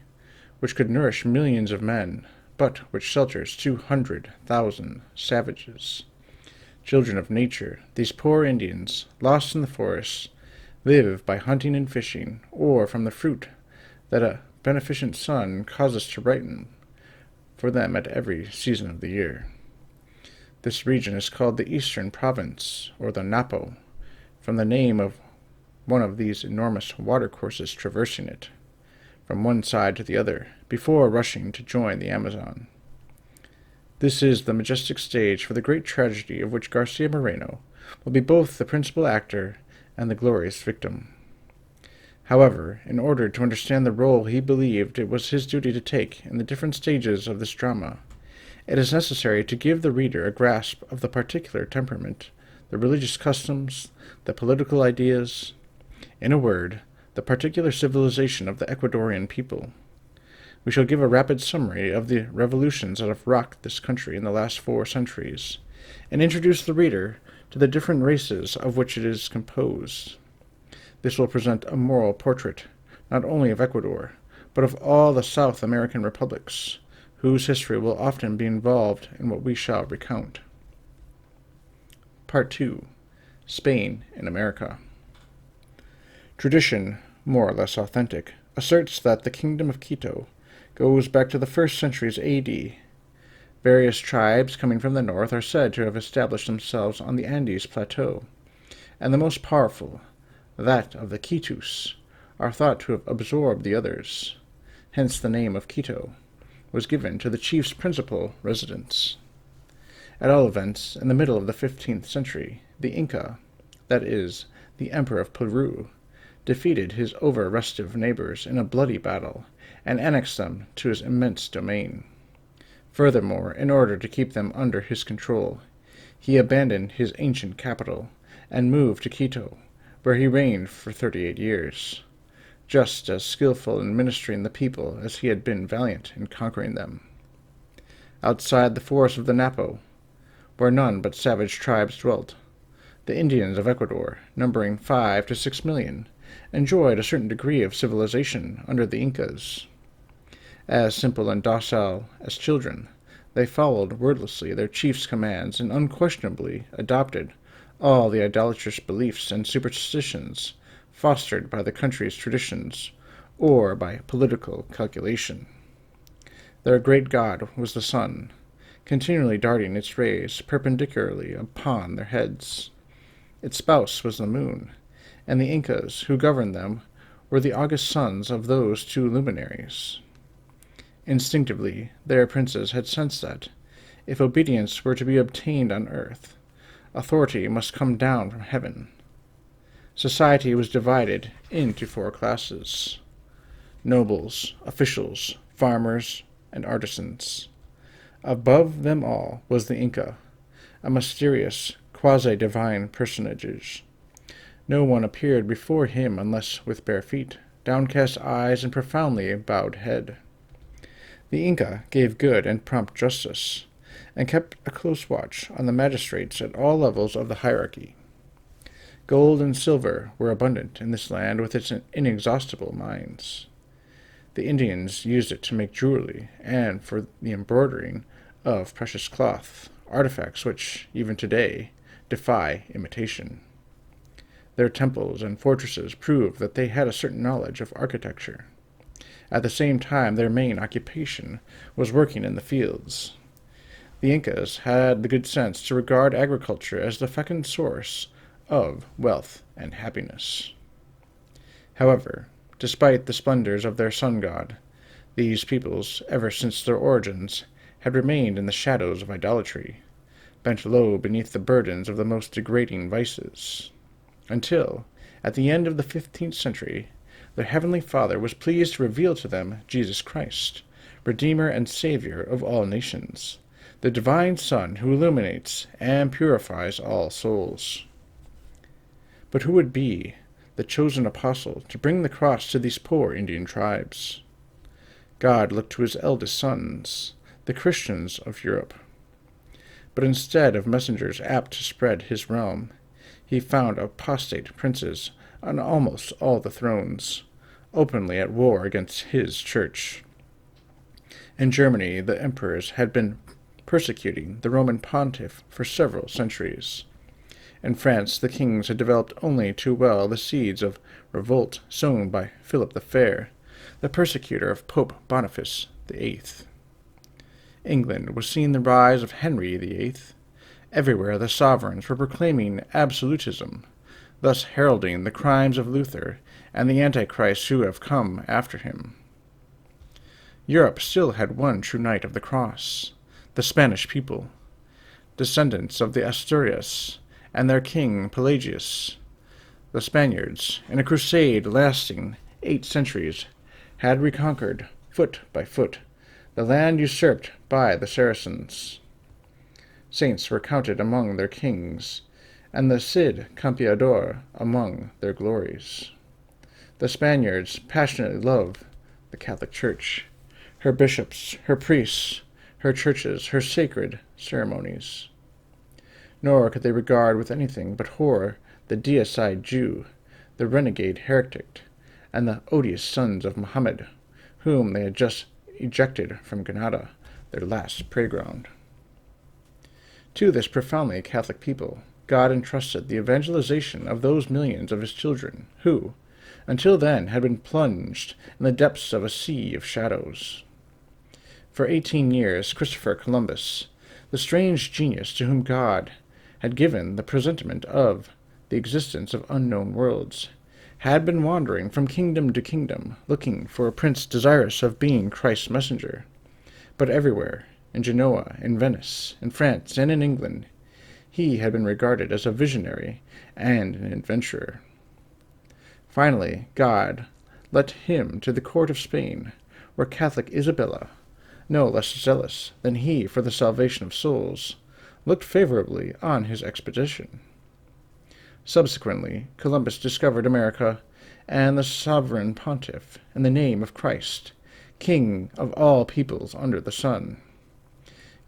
which could nourish millions of men, but which shelters 200,000 savages. Children of nature, these poor Indians, lost in the forests, live by hunting and fishing, or from the fruit that a beneficent sun causes to ripen for them at every season of the year. This region is called the Eastern Province, or the Napo, from the name of one of these enormous watercourses traversing it, from one side to the other, before rushing to join the Amazon. This is the majestic stage for the great tragedy of which Garcia Moreno will be both the principal actor and the glorious victim. However, in order to understand the role he believed it was his duty to take in the different stages of this drama, it is necessary to give the reader a grasp of the particular temperament, the religious customs, the political ideas, in a word, the particular civilization of the Ecuadorian people. We shall give a rapid summary of the revolutions that have rocked this country in the last 4 centuries, and introduce the reader to the different races of which it is composed. This will present a moral portrait, not only of Ecuador, but of all the South American republics, whose history will often be involved in what we shall recount. Part 2. Spain in America. Tradition, more or less authentic, asserts that the Kingdom of Quito goes back to the 1st centuries A.D. Various tribes coming from the north are said to have established themselves on the Andes Plateau, and the most powerful, that of the Quitus, are thought to have absorbed the others. Hence the name of Quito was given to the chief's principal residence. At all events, in the middle of the 15th century, the Inca, that is, the Emperor of Peru, defeated his over-restive neighbors in a bloody battle and annexed them to his immense domain. Furthermore, in order to keep them under his control, he abandoned his ancient capital and moved to Quito, where he reigned for 38 years, just as skillful in administering the people as he had been valiant in conquering them. Outside the forests of the Napo, where none but savage tribes dwelt, the Indians of Ecuador, numbering 5 to 6 million, enjoyed a certain degree of civilization under the Incas. As simple and docile as children, they followed wordlessly their chief's commands and unquestionably adopted all the idolatrous beliefs and superstitions fostered by the country's traditions or by political calculation. Their great god was the sun, continually darting its rays perpendicularly upon their heads. Its spouse was the moon, and the Incas who governed them were the august sons of those two luminaries. Instinctively, their princes had sensed that, if obedience were to be obtained on earth, authority must come down from heaven. Society was divided into four classes: nobles, officials, farmers, and artisans. Above them all was the Inca, a mysterious, quasi-divine personage. No one appeared before him unless with bare feet, downcast eyes, and profoundly bowed head. The Inca gave good and prompt justice, and kept a close watch on the magistrates at all levels of the hierarchy. Gold and silver were abundant in this land with its inexhaustible mines. The Indians used it to make jewelry and for the embroidering of precious cloth, artifacts which, even today, defy imitation. Their temples and fortresses prove that they had a certain knowledge of architecture. At the same time, their main occupation was working in the fields. The Incas had the good sense to regard agriculture as the fecund source of wealth and happiness. However, despite the splendors of their sun god, these peoples, ever since their origins, had remained in the shadows of idolatry, bent low beneath the burdens of the most degrading vices, until, at the end of the 15th century, their heavenly Father was pleased to reveal to them Jesus Christ, Redeemer and Savior of all nations, the divine Son who illuminates and purifies all souls. But who would be the chosen apostle to bring the cross to these poor Indian tribes? God looked to his eldest sons, the Christians of Europe. But instead of messengers apt to spread his realm, he found apostate princes on almost all the thrones, openly at war against his church. In Germany, the emperors had been persecuting the Roman pontiff for several centuries. In France, the kings had developed only too well the seeds of revolt sown by Philip the Fair, the persecutor of Pope Boniface VIII. England was seeing the rise of Henry VIII. Everywhere the sovereigns were proclaiming absolutism, thus heralding the crimes of Luther and the Antichrist who have come after him. Europe still had one true knight of the cross, the Spanish people, descendants of the Asturias and their king Pelagius. The Spaniards, in a crusade lasting 8 centuries, had reconquered, foot by foot, the land usurped by the Saracens. Saints were counted among their kings, and the Cid Campeador among their glories. The Spaniards passionately loved the Catholic Church, her bishops, her priests, her churches, her sacred ceremonies. Nor could they regard with anything but horror the deicide Jew, the renegade heretic, and the odious sons of Mohammed, whom they had just ejected from Granada, their last prey-ground. To this profoundly Catholic people, God entrusted the evangelization of those millions of his children who, until then, had been plunged in the depths of a sea of shadows. For 18 years, Christopher Columbus, the strange genius to whom God had given the presentiment of the existence of unknown worlds, had been wandering from kingdom to kingdom, looking for a prince desirous of being Christ's messenger. But everywhere, in Genoa, in Venice, in France, and in England, he had been regarded as a visionary and an adventurer. Finally, God led him to the court of Spain, where Catholic Isabella, no less zealous than he for the salvation of souls, looked favorably on his expedition. Subsequently, Columbus discovered America and the sovereign pontiff in the name of Christ, King of all peoples under the sun,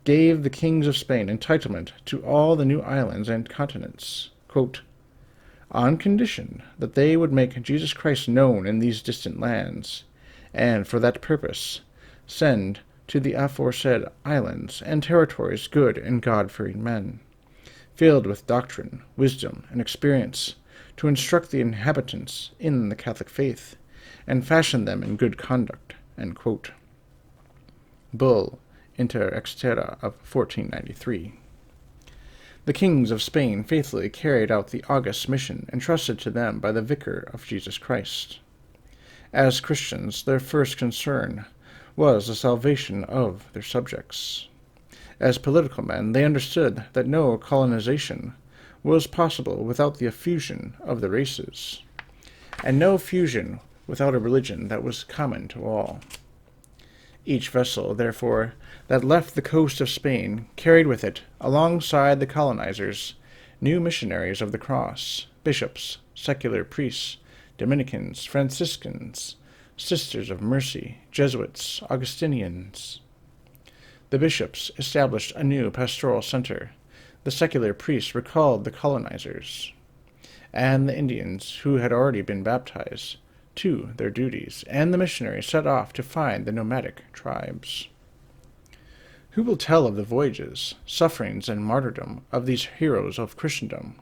gave the kings of Spain entitlement to all the new islands and continents, quote, on condition that they would make Jesus Christ known in these distant lands, and for that purpose send to the aforesaid islands and territories good and God-fearing men, filled with doctrine, wisdom, and experience, to instruct the inhabitants in the Catholic faith, and fashion them in good conduct. End quote. Bull Inter Exterra of 1493. The kings of Spain faithfully carried out the august mission entrusted to them by the Vicar of Jesus Christ. As Christians, their first concern was the salvation of their subjects. As political men, they understood that no colonization was possible without the fusion of the races, and no fusion without a religion that was common to all. Each vessel, therefore, that left the coast of Spain carried with it, alongside the colonizers, new missionaries of the cross, bishops, secular priests, Dominicans, Franciscans, Sisters of Mercy, Jesuits, Augustinians. The bishops established a new pastoral center. The secular priests recalled the colonizers, and the Indians, who had already been baptized, to their duties, and the missionaries set off to find the nomadic tribes. Who will tell of the voyages, sufferings, and martyrdom of these heroes of Christendom,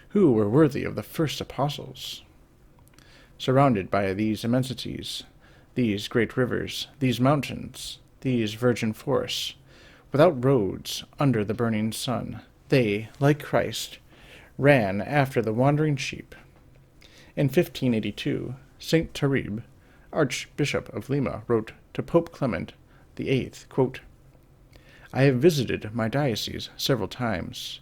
who were worthy of the first apostles? Surrounded by these immensities, these great rivers, these mountains, these virgin forests, without roads under the burning sun, they, like Christ, ran after the wandering sheep. In 1582, St. Tarib, Archbishop of Lima, wrote to Pope Clement VIII, quote, "I have visited my diocese several times.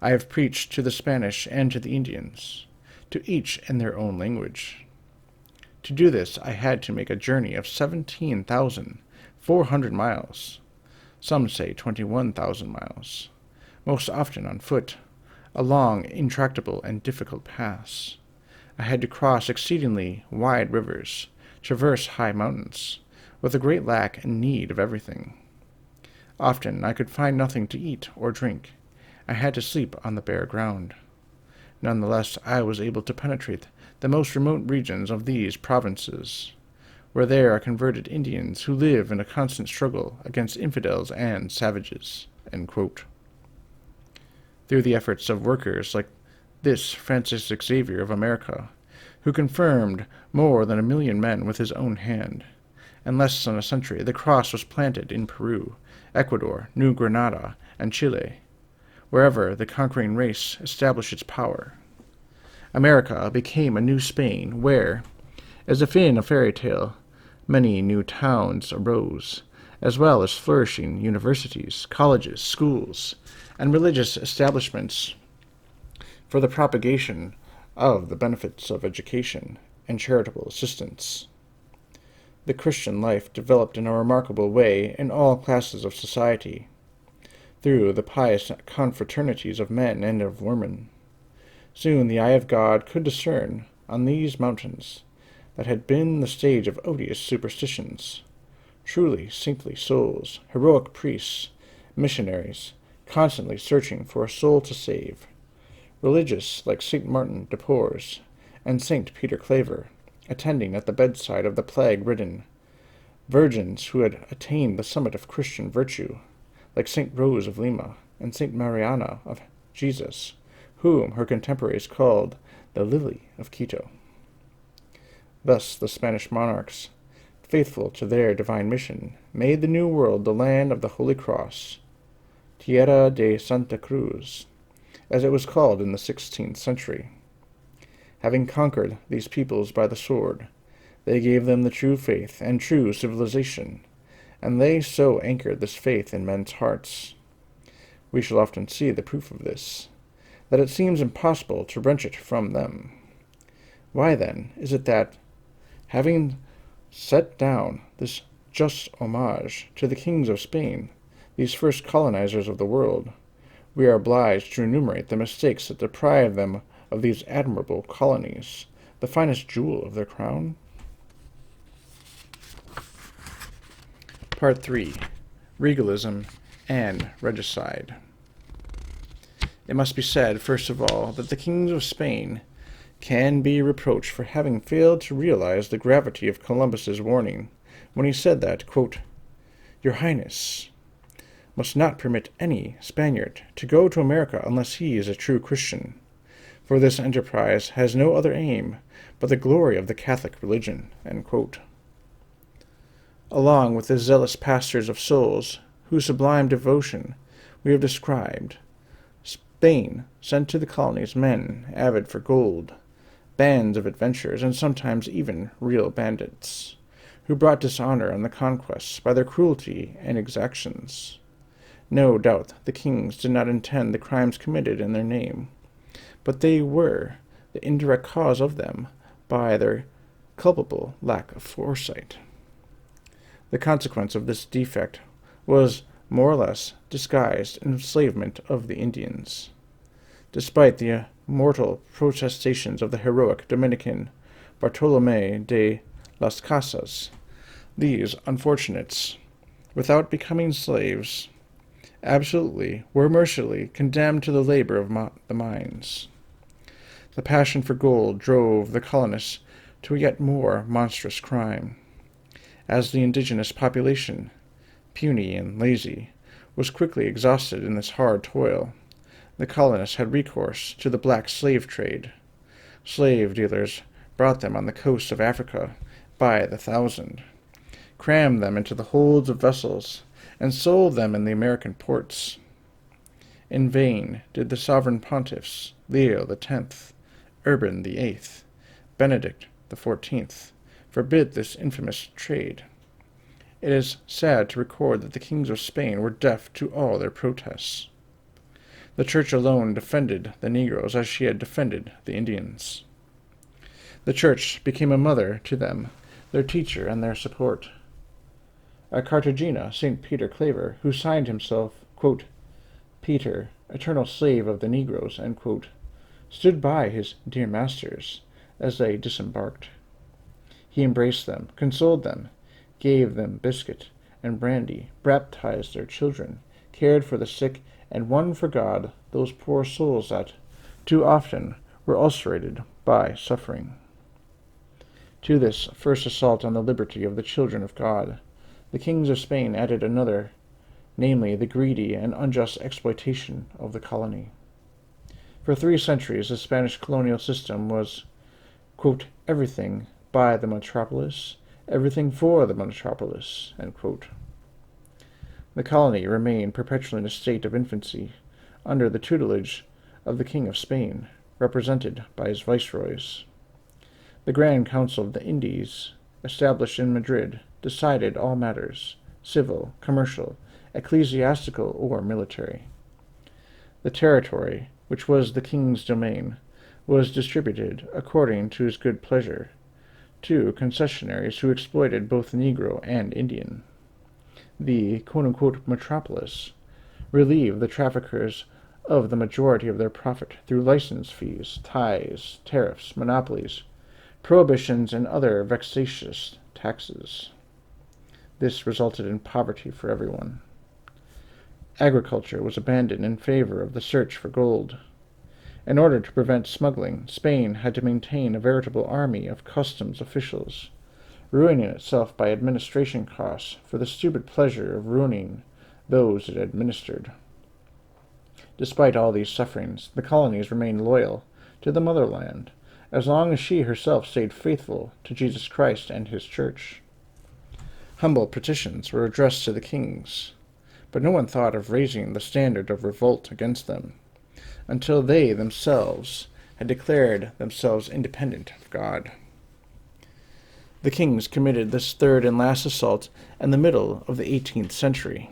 I have preached to the Spanish and to the Indians, to each in their own language. To do this I had to make a journey of 17,400 miles, some say 21,000 miles, most often on foot, along intractable and difficult paths. I had to cross exceedingly wide rivers, traverse high mountains, with a great lack and need of everything. Often I could find nothing to eat or drink. I had to sleep on the bare ground. Nonetheless, I was able to penetrate the most remote regions of these provinces, where there are converted Indians who live in a constant struggle against infidels and savages." End quote. Through the efforts of workers like this Francis Xavier of America, who confirmed more than 1,000,000 men with his own hand, in less than a century the cross was planted in Peru, Ecuador, New Granada, and Chile, wherever the conquering race established its power. America became a new Spain, where, as if in a fairy tale, many new towns arose, as well as flourishing universities, colleges, schools, and religious establishments for the propagation of the benefits of education and charitable assistance. The Christian life developed in a remarkable way in all classes of society, through the pious confraternities of men and of women. Soon the eye of God could discern, on these mountains, that had been the stage of odious superstitions, truly saintly souls, heroic priests, missionaries, constantly searching for a soul to save, religious like St. Martin de Porres and St. Peter Claver, attending at the bedside of the plague-ridden, virgins who had attained the summit of Christian virtue, like St. Rose of Lima and St. Mariana of Jesus, whom her contemporaries called the Lily of Quito. Thus the Spanish monarchs, faithful to their divine mission, made the New World the land of the Holy Cross, Tierra de Santa Cruz, as it was called in the 16th century. Having conquered these peoples by the sword, they gave them the true faith and true civilization, and they so anchored this faith in men's hearts. We shall often see the proof of this, that it seems impossible to wrench it from them. Why, then, is it that, having set down this just homage to the kings of Spain, these first colonizers of the world, we are obliged to enumerate the mistakes that deprive them of these admirable colonies, the finest jewel of their crown? Part 3. Regalism and Regicide. It must be said, first of all, that the kings of Spain can be reproached for having failed to realize the gravity of Columbus's warning when he said that, quote, "Your Highness must not permit any Spaniard to go to America unless he is a true Christian, for this enterprise has no other aim but the glory of the Catholic religion." End quote. Along with the zealous pastors of souls, whose sublime devotion we have described, Spain sent to the colonies men avid for gold, bands of adventurers, and sometimes even real bandits, who brought dishonor on the conquests by their cruelty and exactions. No doubt the kings did not intend the crimes committed in their name, but they were the indirect cause of them by their culpable lack of foresight. The consequence of this defect was more or less disguised enslavement of the Indians. Despite the mortal protestations of the heroic Dominican Bartolomé de las Casas, these unfortunates, without becoming slaves, absolutely were mercilessly condemned to the labor of the mines. The passion for gold drove the colonists to a yet more monstrous crime. As the indigenous population, puny and lazy, was quickly exhausted in this hard toil, the colonists had recourse to the black slave trade. Slave dealers brought them on the coast of Africa by the thousand, crammed them into the holds of vessels, and sold them in the American ports. In vain did the sovereign pontiffs Leo X, Urban VIII, Benedict XIV forbid this infamous trade. It is sad to record that the kings of Spain were deaf to all their protests. The Church alone defended the Negroes as she had defended the Indians. The Church became a mother to them, their teacher and their support. At Cartagena, St. Peter Claver, who signed himself, quote, Peter, eternal slave of the Negroes, quote, stood by his dear masters as they disembarked. He embraced them, consoled them, gave them biscuit and brandy, baptized their children, cared for the sick, and won for God those poor souls that, too often, were ulcerated by suffering. To this first assault on the liberty of the children of God, the kings of Spain added another, namely the greedy and unjust exploitation of the colony. For 3 centuries the Spanish colonial system was, quote, everything by the metropolis, everything for the metropolis, end quote. The colony remained perpetually in a state of infancy, under the tutelage of the King of Spain, represented by his viceroys. The Grand Council of the Indies, established in Madrid, decided all matters, civil, commercial, ecclesiastical, or military. The territory, which was the king's domain, was distributed, according to his good pleasure, to concessionaries who exploited both Negro and Indian. The quote-unquote metropolis relieved the traffickers of the majority of their profit through license fees, tithes, tariffs, monopolies, prohibitions, and other vexatious taxes. This resulted in poverty for everyone. Agriculture was abandoned in favor of the search for gold. In order to prevent smuggling, Spain had to maintain a veritable army of customs officials, ruining itself by administration costs for the stupid pleasure of ruining those it administered. Despite all these sufferings, the colonies remained loyal to the motherland, as long as she herself stayed faithful to Jesus Christ and his church. Humble petitions were addressed to the kings, but no one thought of raising the standard of revolt against them, until they themselves had declared themselves independent of God. The kings committed this third and last assault in the middle of the 18th century,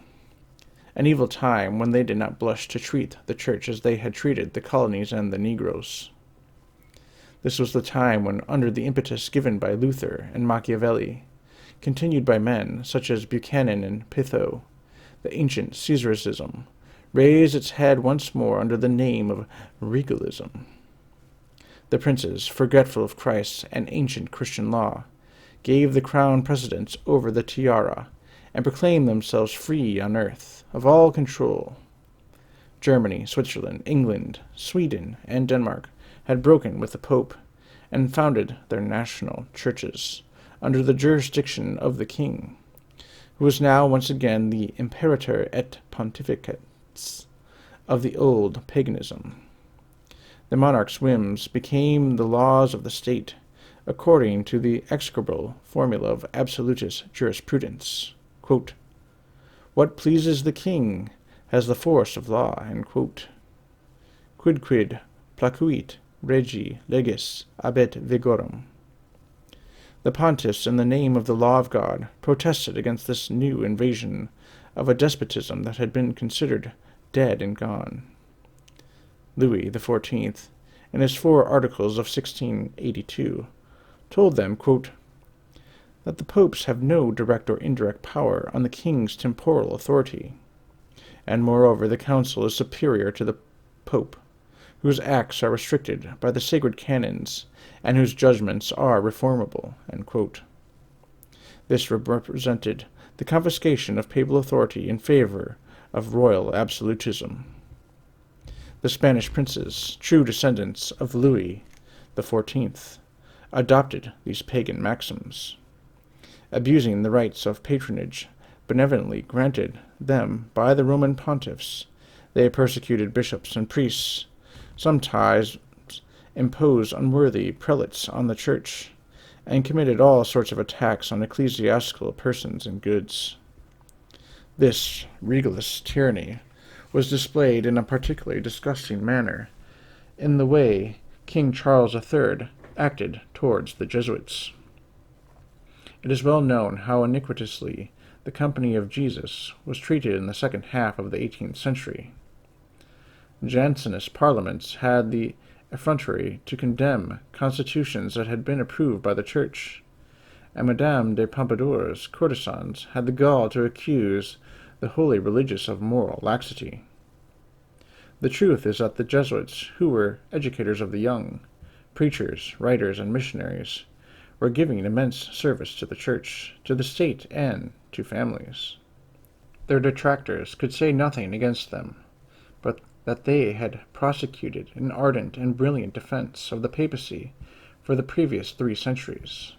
an evil time when they did not blush to treat the church as they had treated the colonies and the Negroes. This was the time when, under the impetus given by Luther and Machiavelli, continued by men such as Buchanan and Pitho, the ancient Caesarism raised its head once more under the name of regalism. The princes, forgetful of Christ and ancient Christian law, gave the crown precedence over the tiara, and proclaimed themselves free on earth of all control. Germany, Switzerland, England, Sweden, and Denmark had broken with the Pope, and founded their national churches under the jurisdiction of the king, who was now once again the imperator et pontificatus of the old paganism. The monarch's whims became the laws of the state, according to the execrable formula of absolutist jurisprudence. Quote, what pleases the king has the force of law, Quidquid placuit regi legis abet vigorum. The pontiffs, in the name of the law of God, protested against this new invasion of a despotism that had been considered dead and gone. Louis XIV, in his 4 Articles of 1682, told them, quote, that the popes have no direct or indirect power on the king's temporal authority, and moreover the council is superior to the pope, whose acts are restricted by the sacred canons, and whose judgments are reformable. End quote. This represented the confiscation of papal authority in favor of royal absolutism. The Spanish princes, true descendants of Louis XIV, adopted these pagan maxims. Abusing the rights of patronage benevolently granted them by the Roman pontiffs, they persecuted bishops and priests, sometimes imposed unworthy prelates on the church, and committed all sorts of attacks on ecclesiastical persons and goods. This regalist tyranny was displayed in a particularly disgusting manner in the way King Charles III acted towards the Jesuits. It is well known how iniquitously the Company of Jesus was treated in the second half of the 18th century. Jansenist parliaments had the effrontery to condemn constitutions that had been approved by the Church, and Madame de Pompadour's courtesans had the gall to accuse the holy religious of moral laxity. The truth is that the Jesuits, who were educators of the young, preachers, writers, and missionaries, were giving immense service to the Church, to the state, and to families. Their detractors could say nothing against them, but that they had prosecuted an ardent and brilliant defense of the papacy for the previous 3 centuries.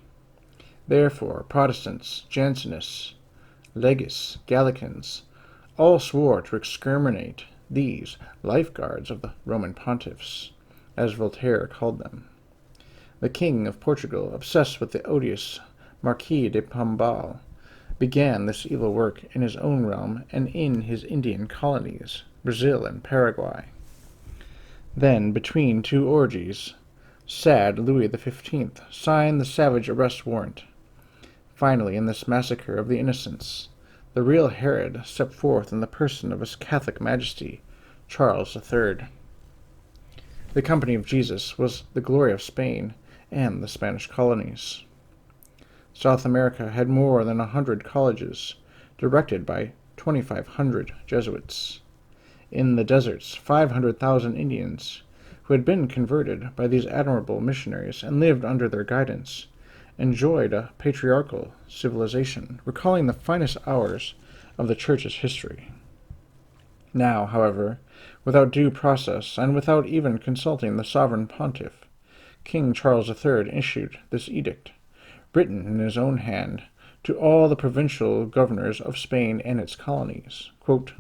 Therefore, Protestants, Jansenists, Legists, Gallicans, all swore to exterminate these lifeguards of the Roman pontiffs, as Voltaire called them. The King of Portugal, obsessed with the odious Marquis de Pombal, began this evil work in his own realm and in his Indian colonies, Brazil and Paraguay. Then, between 2 orgies, sad Louis XV signed the savage arrest warrant. Finally, in this massacre of the innocents, the real Herod stepped forth in the person of His Catholic Majesty, Charles III. The Company of Jesus was the glory of Spain and the Spanish colonies. South America had more than 100 colleges, directed by 2,500 Jesuits. In the deserts, 500,000 Indians, who had been converted by these admirable missionaries and lived under their guidance, enjoyed a patriarchal civilization, recalling the finest hours of the Church's history. Now, however, without due process, and without even consulting the sovereign pontiff, King Charles III issued this edict, written in his own hand, to all the provincial governors of Spain and its colonies. Quote,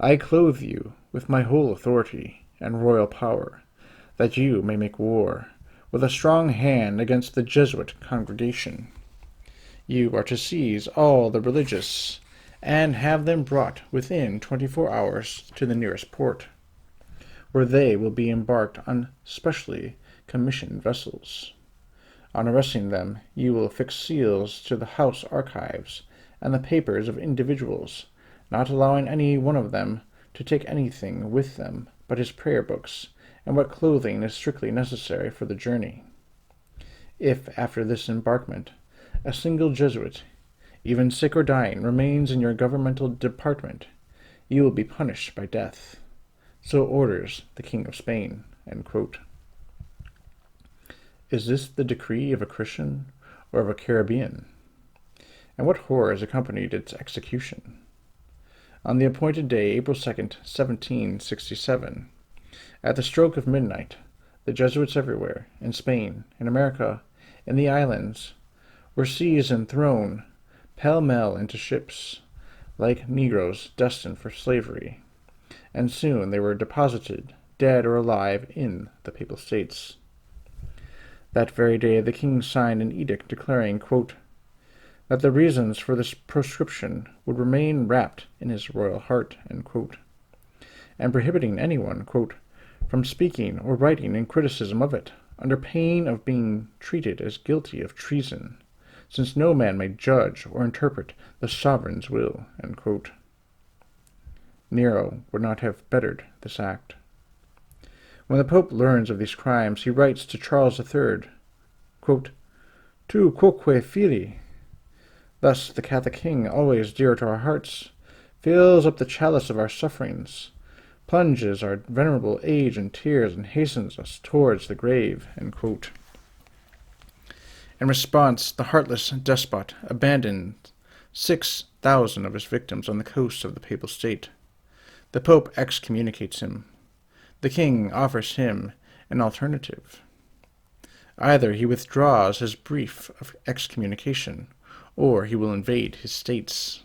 I clothe you with my whole authority and royal power, that you may make war with a strong hand against the Jesuit congregation. You are to seize all the religious and have them brought within 24 hours to the nearest port, where they will be embarked on specially commissioned vessels. On arresting them, you will affix seals to the house archives and the papers of individuals, not allowing any one of them to take anything with them but his prayer books and what clothing is strictly necessary for the journey. If, after this embarkment, a single Jesuit, even sick or dying, remains in your governmental department, you will be punished by death. So orders the King of Spain. End quote. Is this the decree of a Christian or of a Caribbean? And what horrors accompanied its execution? On the appointed day, April 2nd, 1767, at the stroke of midnight, the Jesuits everywhere, in Spain, in America, in the islands, were seized and thrown pell-mell into ships, like Negroes destined for slavery, and soon they were deposited, dead or alive, in the Papal States. That very day the king signed an edict declaring, quote, that the reasons for this proscription would remain wrapped in his royal heart, end quote, and prohibiting anyone, quote, from speaking or writing in criticism of it, under pain of being treated as guilty of treason, since no man may judge or interpret the sovereign's will." Nero would not have bettered this act. When the Pope learns of these crimes, he writes to Charles III, "Tu quoque fili." Thus the Catholic king, always dear to our hearts, fills up the chalice of our sufferings, plunges our venerable age in tears, and hastens us towards the grave." In response, the heartless despot abandoned 6,000 of his victims on the coast of the Papal State. The Pope excommunicates him. The king offers him an alternative. Either he withdraws his brief of excommunication, or he will invade his states.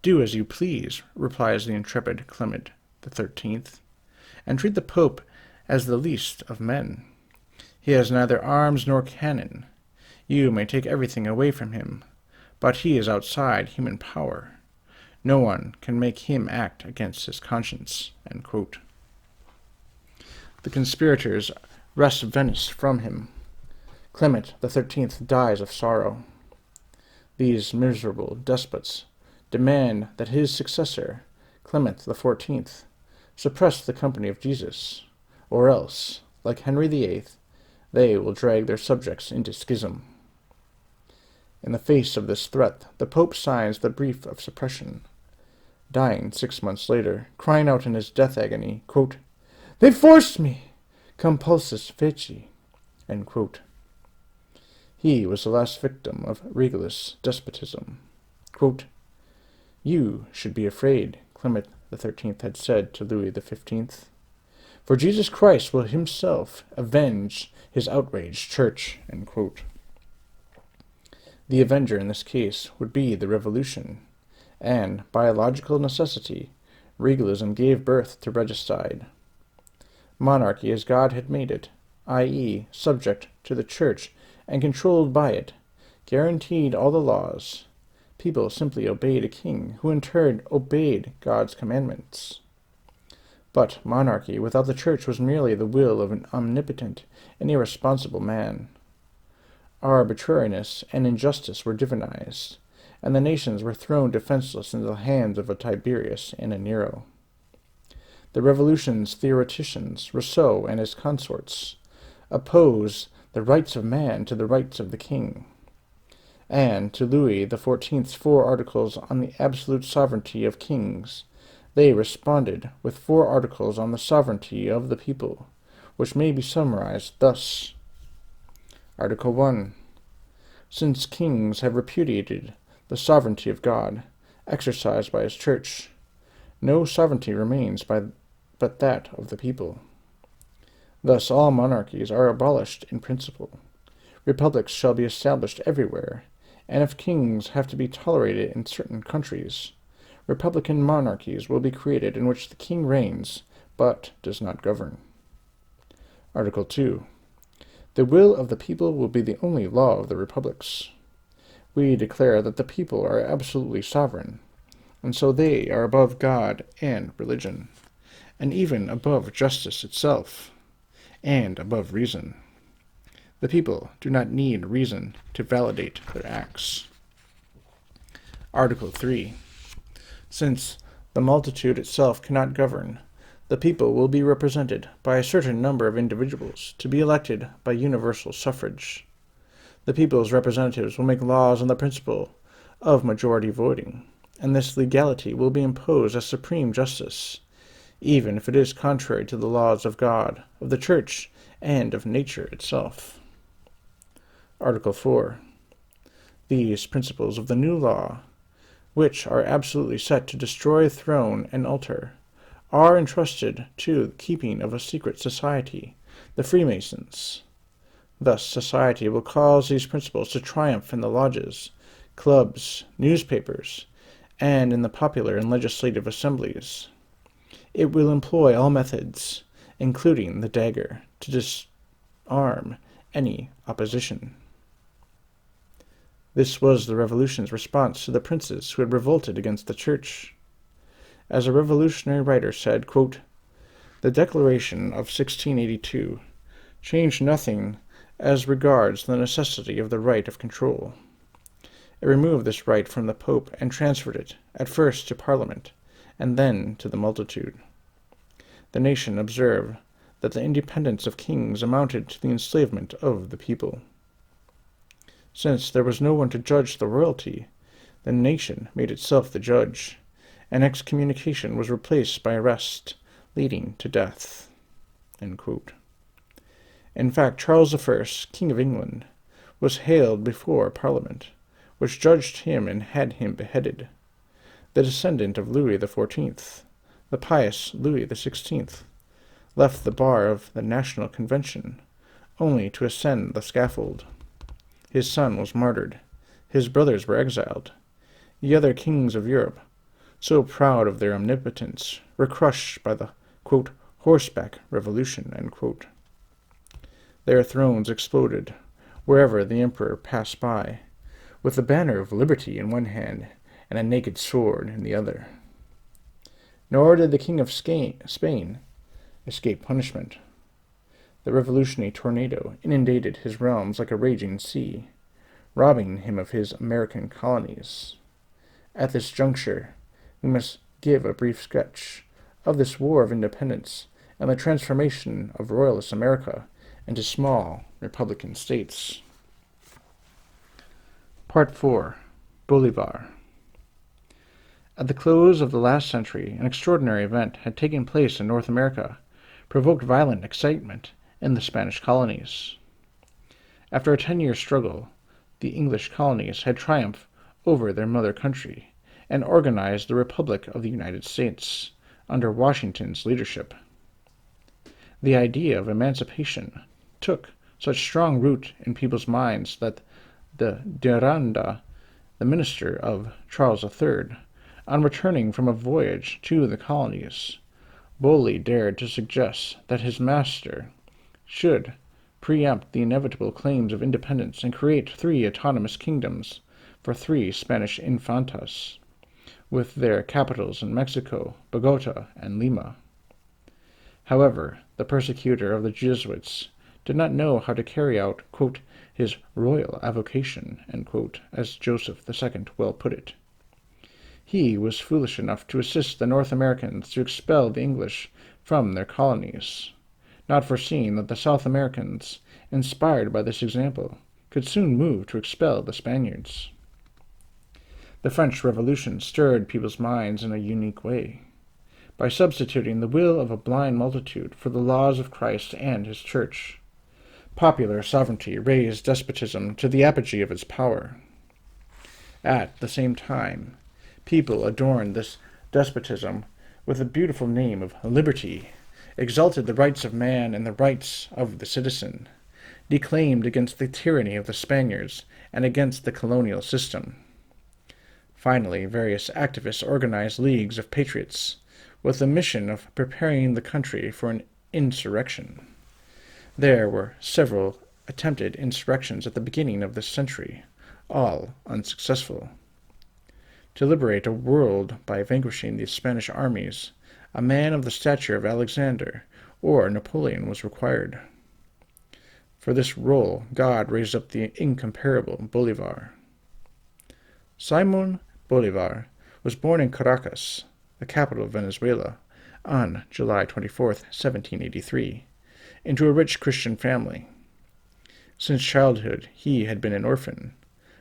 "Do as you please," replies the intrepid Clement XIII, "and treat the Pope as the least of men. He has neither arms nor cannon. You may take everything away from him, but he is outside human power. No one can make him act against his conscience." The conspirators wrest Venice from him. Clement XIII dies of sorrow. These miserable despots demand that his successor, Clement XIV, suppress the company of Jesus, or else, like Henry VIII, they will drag their subjects into schism. In the face of this threat, the Pope signs the brief of suppression, dying 6 months later, crying out in his death agony, "They forced me, compulsus feci." He was the last victim of regalist despotism. "You should be afraid," Clement XIII had said to Louis XV, "for Jesus Christ will himself avenge his outraged church." The avenger in this case would be the Revolution, and, by a logical necessity, regalism gave birth to regicide. Monarchy as God had made it, i.e., subject to the Church and controlled by it, guaranteed all the laws. People simply obeyed a king, who in turn obeyed God's commandments. But monarchy without the Church was merely the will of an omnipotent and irresponsible man. Arbitrariness and injustice were divinized, and the nations were thrown defenseless into the hands of a Tiberius and a Nero. The Revolution's theoreticians, Rousseau and his consorts, opposed the rights of man to the rights of the king, and to Louis XIV's 4 articles on the absolute sovereignty of kings, they responded with 4 articles on the sovereignty of the people, which may be summarized thus. Article 1. Since kings have repudiated the sovereignty of God, exercised by his Church, no sovereignty remains but that of the people. Thus all monarchies are abolished in principle. Republics shall be established everywhere, and if kings have to be tolerated in certain countries, republican monarchies will be created in which the king reigns, but does not govern. Article 2. The will of the people will be the only law of the republics. We declare that the people are absolutely sovereign, and so they are above God and religion, and even above justice itself, and above reason. The people do not need reason to validate their acts. Article 3. Since the multitude itself cannot govern, the people will be represented by a certain number of individuals to be elected by universal suffrage. The people's representatives will make laws on the principle of majority voting, and this legality will be imposed as supreme justice, even if it is contrary to the laws of God, of the Church, and of nature itself. Article 4. These principles of the new law, which are absolutely set to destroy throne and altar, are entrusted to the keeping of a secret society, the Freemasons. Thus society will cause these principles to triumph in the lodges, clubs, newspapers, and in the popular and legislative assemblies. It will employ all methods, including the dagger, to disarm any opposition. This was the Revolution's response to the princes who had revolted against the Church. As a revolutionary writer said, The Declaration of 1682 changed nothing as regards the necessity of the right of control. It removed this right from the Pope and transferred it, at first to Parliament, and then to the multitude. The nation observed that the independence of kings amounted to the enslavement of the people. Since there was no one to judge the royalty, the nation made itself the judge, and excommunication was replaced by arrest, leading to death." In fact, Charles I, King of England, was haled before Parliament, which judged him and had him beheaded. The descendant of Louis XIV, the pious Louis XVI, left the bar of the National Convention, only to ascend the scaffold. His son was martyred. His brothers were exiled. The other kings of Europe, so proud of their omnipotence, were crushed by the, quote, horseback revolution, end quote. Their thrones exploded wherever the emperor passed by, with the banner of liberty in one hand and a naked sword in the other. Nor did the King of Spain escape punishment. The revolutionary tornado inundated his realms like a raging sea, robbing him of his American colonies. At this juncture, we must give a brief sketch of this war of independence and the transformation of royalist America into small republican states. Part 4. Bolivar. At the close of the last century, an extraordinary event had taken place in North America, provoked violent excitement in the Spanish colonies. After a 10-year struggle, the English colonies had triumphed over their mother country and organized the Republic of the United States under Washington's leadership. The idea of emancipation took such strong root in people's minds that the Duranda, the minister of Charles III, on returning from a voyage to the colonies, boldly dared to suggest that his master should preempt the inevitable claims of independence and create 3 autonomous kingdoms for 3 Spanish infantas, with their capitals in Mexico, Bogota, and Lima. However, the persecutor of the Jesuits did not know how to carry out, quote, his royal avocation, end quote, as Joseph II well put it. He was foolish enough to assist the North Americans to expel the English from their colonies, not foreseeing that the South Americans, inspired by this example, could soon move to expel the Spaniards. The French Revolution stirred people's minds in a unique way, by substituting the will of a blind multitude for the laws of Christ and his Church. Popular sovereignty raised despotism to the apogee of its power. At the same time, people adorned this despotism with the beautiful name of liberty, exalted the rights of man and the rights of the citizen, declaimed against the tyranny of the Spaniards and against the colonial system. Finally, various activists organized leagues of patriots with the mission of preparing the country for an insurrection. There were several attempted insurrections at the beginning of this century, all unsuccessful. To liberate a world by vanquishing the Spanish armies, a man of the stature of Alexander or Napoleon was required. For this role, God raised up the incomparable Bolivar. Simon Bolivar was born in Caracas, the capital of Venezuela, on July 24, 1783, into a rich Christian family. Since childhood, he had been an orphan.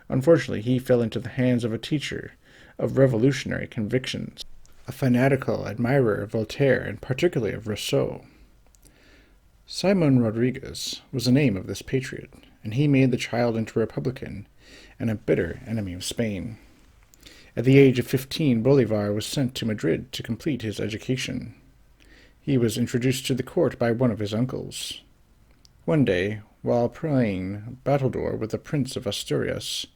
Unfortunately, he fell into the hands of a teacher of revolutionary convictions, a fanatical admirer of Voltaire and particularly of Rousseau. Simon Rodriguez was the name of this patriot, and he made the child into a Republican and a bitter enemy of Spain. At the age of 15, Bolivar was sent to Madrid to complete his education. He was introduced to the court by one of his uncles. One day, while playing battledore with the Prince of Asturias,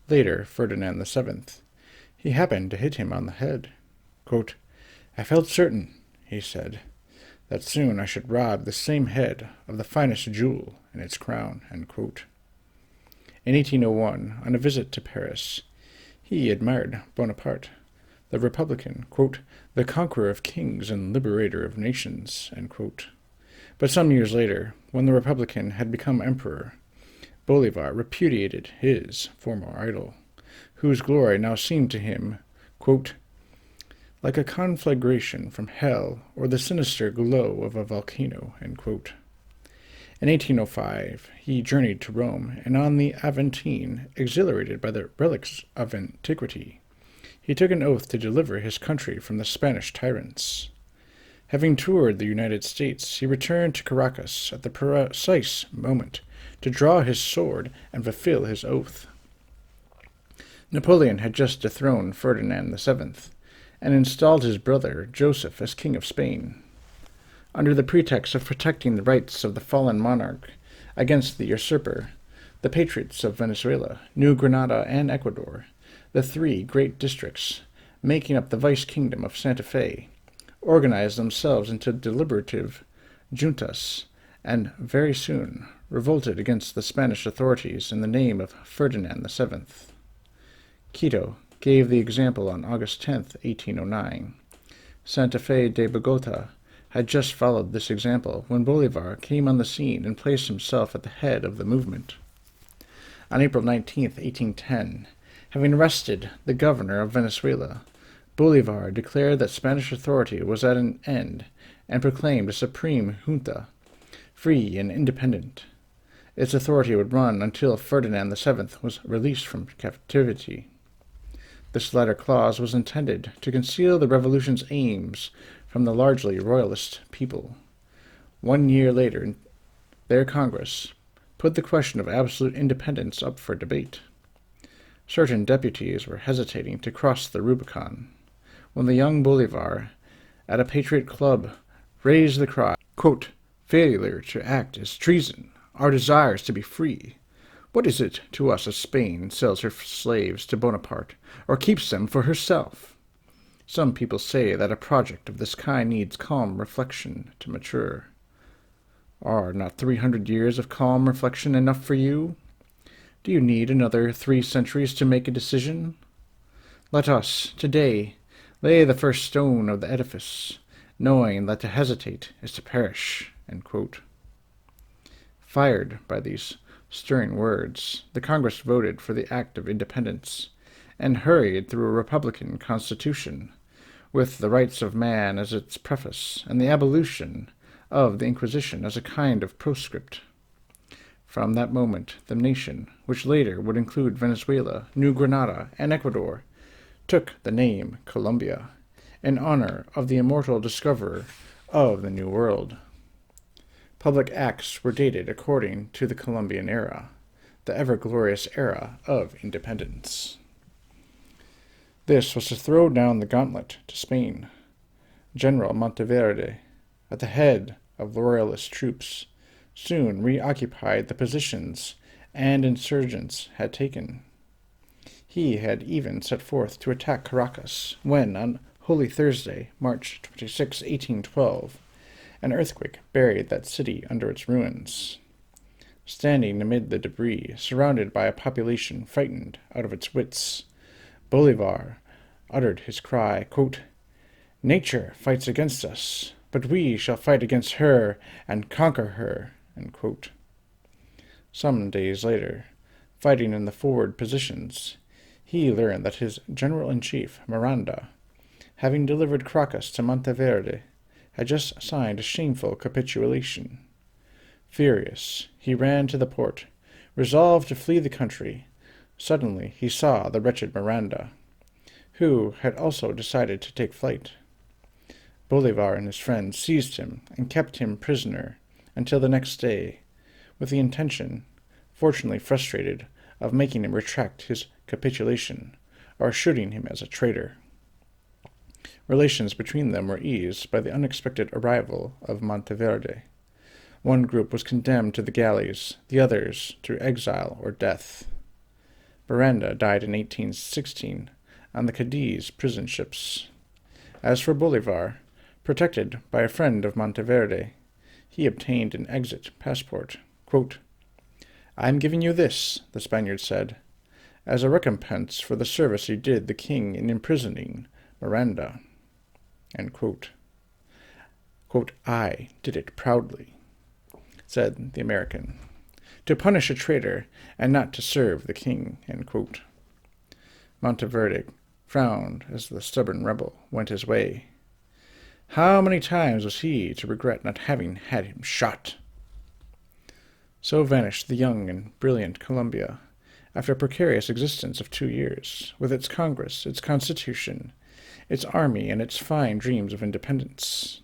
later Ferdinand VII, he happened to hit him on the head. Quote, "I felt certain," he said, "that soon I should rob the same head of the finest jewel in its crown." End quote. In 1801, on a visit to Paris, he admired Bonaparte, the Republican, quote, the conqueror of kings and liberator of nations, end quote. But some years later, when the Republican had become emperor, Bolivar repudiated his former idol, whose glory now seemed to him, quote, like a conflagration from hell or the sinister glow of a volcano, end quote. In 1805, he journeyed to Rome, and on the Aventine, exhilarated by the relics of antiquity, he took an oath to deliver his country from the Spanish tyrants. Having toured the United States, he returned to Caracas at the precise moment to draw his sword and fulfill his oath. Napoleon had just dethroned Ferdinand VII and installed his brother Joseph as King of Spain. Under the pretext of protecting the rights of the fallen monarch against the usurper, the patriots of Venezuela, New Granada, and Ecuador, the three great districts making up the vice-kingdom of Santa Fe, organized themselves into deliberative juntas, and very soon revolted against the Spanish authorities in the name of Ferdinand VII. Quito gave the example on August 10, 1809. Santa Fe de Bogota had just followed this example when Bolivar came on the scene and placed himself at the head of the movement. On April 19, 1810, having arrested the governor of Venezuela, Bolivar declared that Spanish authority was at an end and proclaimed a supreme junta, free and independent. Its authority would run until Ferdinand VII was released from captivity. This latter clause was intended to conceal the revolution's aims from the largely royalist people. 1 year later, their Congress put the question of absolute independence up for debate. Certain deputies were hesitating to cross the Rubicon, when the young Bolivar, at a patriot club, raised the cry, quote, failure to act is treason, our desire is to be free. What is it to us if Spain sells her slaves to Bonaparte, or keeps them for herself? Some people say that a project of this kind needs calm reflection to mature. Are not 300 years of calm reflection enough for you? Do you need another 3 centuries to make a decision? Let us, today, lay the first stone of the edifice, knowing that to hesitate is to perish. End quote. Fired by these stirring words, the Congress voted for the Act of Independence and hurried through a Republican Constitution, with the rights of man as its preface and the abolition of the Inquisition as a kind of proscript. From that moment, the nation, which later would include Venezuela, New Granada, and Ecuador, took the name Colombia, in honor of the immortal discoverer of the New World. Public acts were dated according to the Colombian era, the ever-glorious era of independence. This was to throw down the gauntlet to Spain. General Monteverde, at the head of loyalist troops, soon reoccupied the positions and insurgents had taken. He had even set forth to attack Caracas when, on Holy Thursday, March 26, 1812, an earthquake buried that city under its ruins. Standing amid the debris, surrounded by a population frightened out of its wits, Bolivar uttered his cry, quote, nature fights against us, but we shall fight against her and conquer her. End quote. Some days later, fighting in the forward positions, he learned that his general-in-chief, Miranda, having delivered Caracas to Monteverde, had just signed a shameful capitulation. Furious, he ran to the port, resolved to flee the country. Suddenly he saw the wretched Miranda, who had also decided to take flight. Bolivar and his friends seized him and kept him prisoner until the next day, with the intention, fortunately frustrated, of making him retract his capitulation, or shooting him as a traitor. Relations between them were eased by the unexpected arrival of Monteverde. One group was condemned to the galleys, the others to exile or death. Miranda died in 1816 on the Cadiz prison ships. As for Bolivar, protected by a friend of Monteverde, he obtained an exit passport. Quote, I am giving you this, the Spaniard said, as a recompense for the service you did the king in imprisoning Miranda, end quote. Quote, I did it proudly, said the American, to punish a traitor and not to serve the king, end quote. Monteverde frowned as the stubborn rebel went his way. How many times was he to regret not having had him shot? So vanished the young and brilliant Colombia, after a precarious existence of 2 years, with its Congress, its Constitution, its army, and its fine dreams of independence.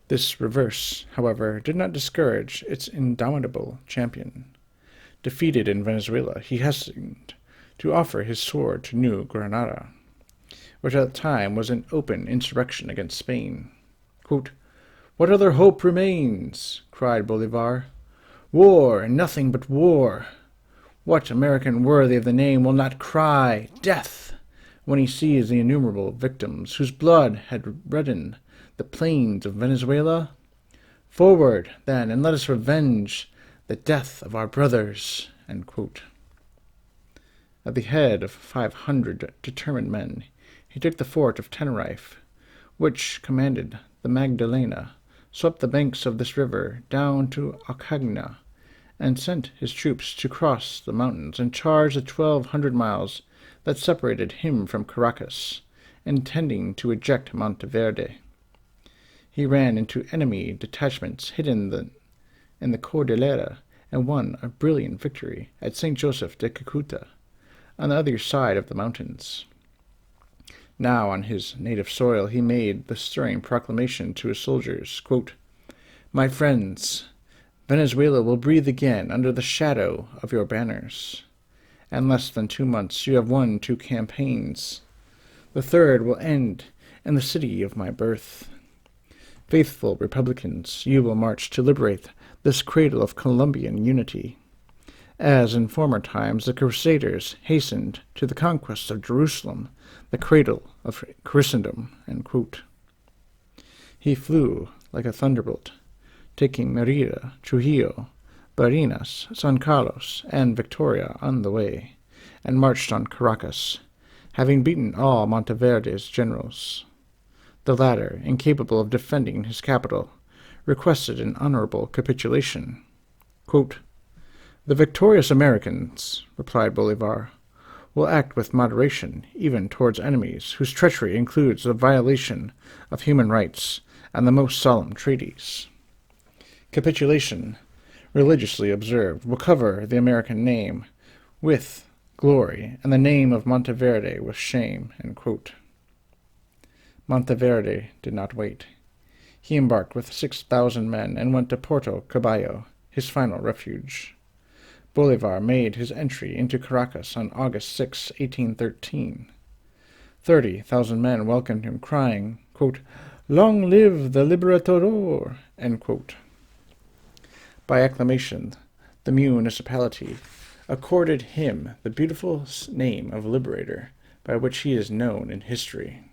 This reverse, however, did not discourage its indomitable champion. Defeated in Venezuela, he hastened to offer his sword to New Granada, which at the time was in open insurrection against Spain. Quote, What other hope remains? Cried Bolivar. War, and nothing but war. What American worthy of the name will not cry, Death, when he sees the innumerable victims whose blood had reddened the plains of Venezuela? Forward, then, and let us revenge the death of our brothers, end quote. At the head of 500 determined men, he took the fort of Tenerife, which commanded the Magdalena, swept the banks of this river down to Ocagna, and sent his troops to cross the mountains and charge the 1,200 miles that separated him from Caracas, intending to eject Monteverde. He ran into enemy detachments hidden in the Cordillera and won a brilliant victory at St. Joseph de Cacuta, on the other side of the mountains. Now on his native soil he made the stirring proclamation to his soldiers, quote, My friends, Venezuela will breathe again under the shadow of your banners. In less than 2 months you have won 2 campaigns. The third will end in the city of my birth. Faithful Republicans, you will march to liberate this cradle of Colombian unity. As in former times the Crusaders hastened to the conquest of Jerusalem, the cradle of Christendom, end quote. He flew like a thunderbolt, taking Merida, Trujillo, Barinas, San Carlos, and Victoria on the way, and marched on Caracas, having beaten all Monteverde's generals. The latter, incapable of defending his capital, requested an honorable capitulation. Quote, The victorious Americans, replied Bolivar, will act with moderation even towards enemies whose treachery includes the violation of human rights and the most solemn treaties. Capitulation, religiously observed, will cover the American name with glory and the name of Monteverde with shame, end quote. Monteverde did not wait. He embarked with 6,000 men and went to Porto Caballo, his final refuge. Bolivar made his entry into Caracas on August 6, 1813. 30,000 men welcomed him, crying, quote, Long live the Libertador, end quote. By acclamation, the municipality accorded him the beautiful name of Liberator, by which he is known in history.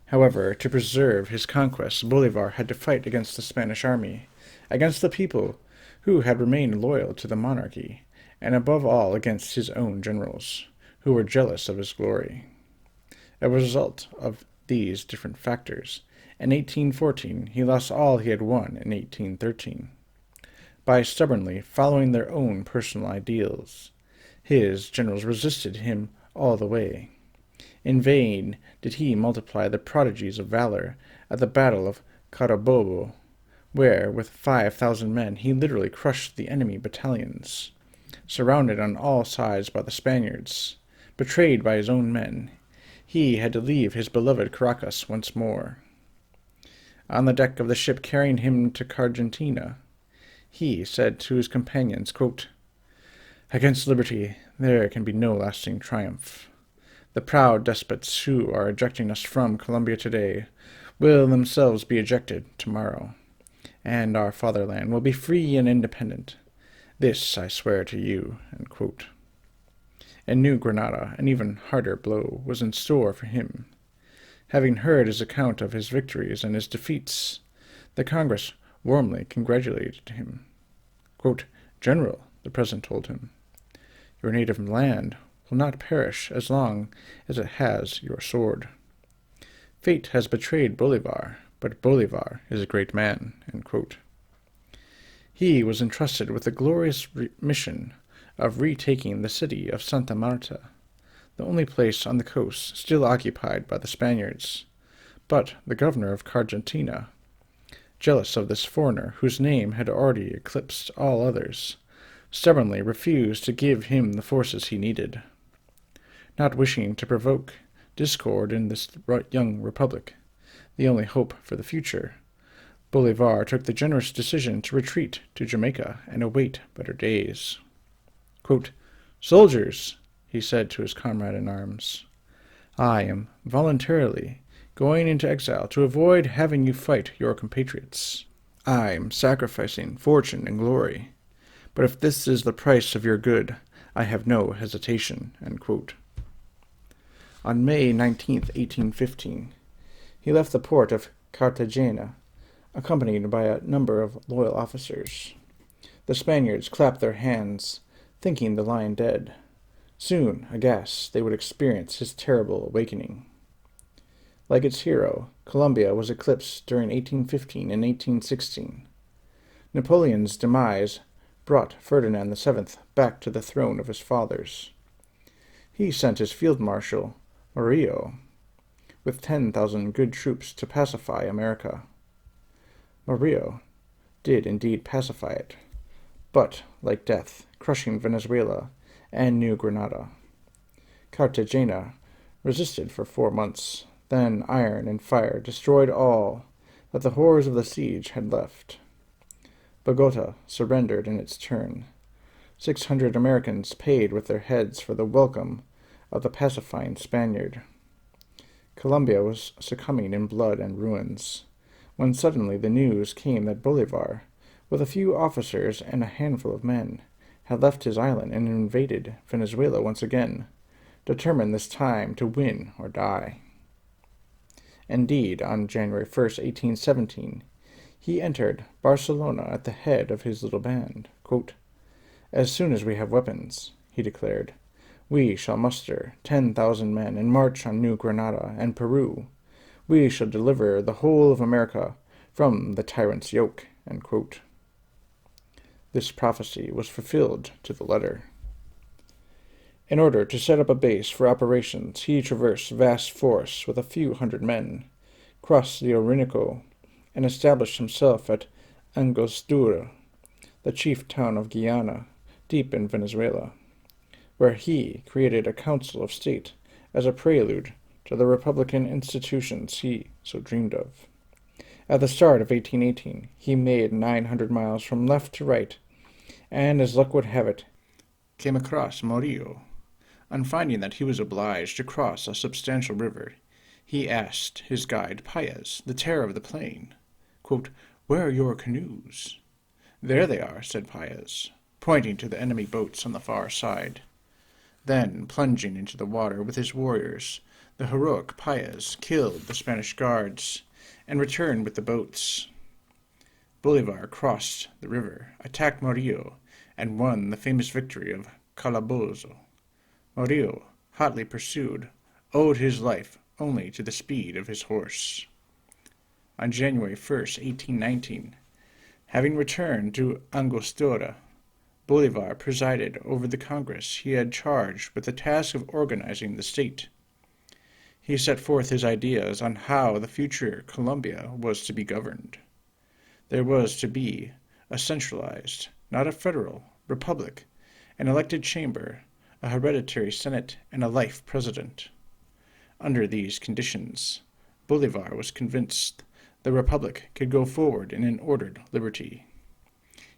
However, to preserve his conquests, Bolivar had to fight against the Spanish army, against the people who had remained loyal to the monarchy, and above all against his own generals, who were jealous of his glory. As a result of these different factors, in 1814 he lost all he had won in 1813. By stubbornly following their own personal ideals, his generals resisted him all the way. In vain did he multiply the prodigies of valor at the Battle of Carabobo, where, with 5,000 men, he literally crushed the enemy battalions. Surrounded on all sides by the Spaniards, betrayed by his own men, he had to leave his beloved Caracas once more. On the deck of the ship carrying him to Cargentina, he said to his companions, quote, Against liberty there can be no lasting triumph. The proud despots who are ejecting us from Colombia today will themselves be ejected tomorrow, and our fatherland will be free and independent. This I swear to you, end quote. In New Granada, an even harder blow was in store for him. Having heard his account of his victories and his defeats, the Congress warmly congratulated him. Quote, General, the President told him, your native land will not perish as long as it has your sword. Fate has betrayed Bolivar, but Bolivar is a great man." End quote. He was entrusted with the glorious mission of retaking the city of Santa Marta, the only place on the coast still occupied by the Spaniards. But the governor of Cargentina, jealous of this foreigner whose name had already eclipsed all others, stubbornly refused to give him the forces he needed. Not wishing to provoke discord in this young republic, the only hope for the future, Bolivar took the generous decision to retreat to Jamaica and await better days. Quote, "Soldiers," he said to his comrade-in-arms, "I am voluntarily going into exile to avoid having you fight your compatriots. I am sacrificing fortune and glory, but if this is the price of your good, I have no hesitation." End quote. On May 19, 1815, he left the port of Cartagena, accompanied by a number of loyal officers. The Spaniards clapped their hands, thinking the lion dead. Soon, aghast, they would experience his terrible awakening. Like its hero, Colombia was eclipsed during 1815 and 1816. Napoleon's demise brought Ferdinand VII back to the throne of his fathers. He sent his field marshal, Murillo, with 10,000 good troops to pacify America. Murillo did indeed pacify it, but, like death, crushing Venezuela and New Granada. Cartagena resisted for 4 months, then iron and fire destroyed all that the horrors of the siege had left. Bogota surrendered in its turn. 600 Americans paid with their heads for the welcome of the pacifying Spaniard. Colombia was succumbing in blood and ruins, when suddenly the news came that Bolivar, with a few officers and a handful of men, had left his island and invaded Venezuela once again, determined this time to win or die. Indeed, on January 1, 1817, he entered Barcelona at the head of his little band. Quote, "As soon as we have weapons," he declared, "we shall muster 10,000 men and march on New Granada and Peru. We shall deliver the whole of America from the tyrant's yoke." End quote. This prophecy was fulfilled to the letter. In order to set up a base for operations, he traversed vast forests with a few hundred men, crossed the Orinoco, and established himself at Angostura, the chief town of Guyana, deep in Venezuela, where he created a council of state as a prelude to the republican institutions he so dreamed of. At the start of 1818, he made 900 miles from left to right, and, as luck would have it, came across Murillo. On finding that he was obliged to cross a substantial river, he asked his guide Paez, the terror of the plain, quote, "Where are your canoes?" "There they are," said Paez, pointing to the enemy boats on the far side. Then, plunging into the water with his warriors, the heroic Paez killed the Spanish guards and returned with the boats. Bolivar crossed the river, attacked Murillo, and won the famous victory of Calabozo. Murillo, hotly pursued, owed his life only to the speed of his horse. On January 1, 1819, having returned to Angostura, Bolivar presided over the Congress he had charged with the task of organizing the state. He set forth his ideas on how the future Colombia was to be governed. There was to be a centralized, not a federal, republic, an elected chamber, a hereditary senate, and a life president. Under these conditions, Bolivar was convinced the republic could go forward in an ordered liberty.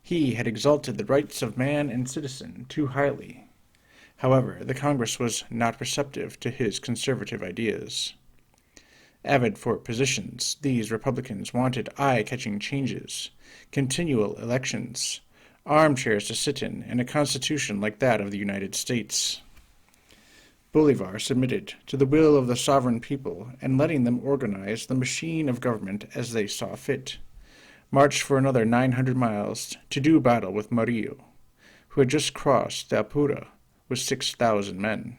He had exalted the rights of man and citizen too highly. However, the Congress was not receptive to his conservative ideas. Avid for positions, these Republicans wanted eye-catching changes, continual elections, armchairs to sit in, and a constitution like that of the United States. Bolivar submitted to the will of the sovereign people and letting them organize the machine of government as they saw fit, marched for another 900 miles to do battle with Murillo, who had just crossed the Apure with 6,000 men.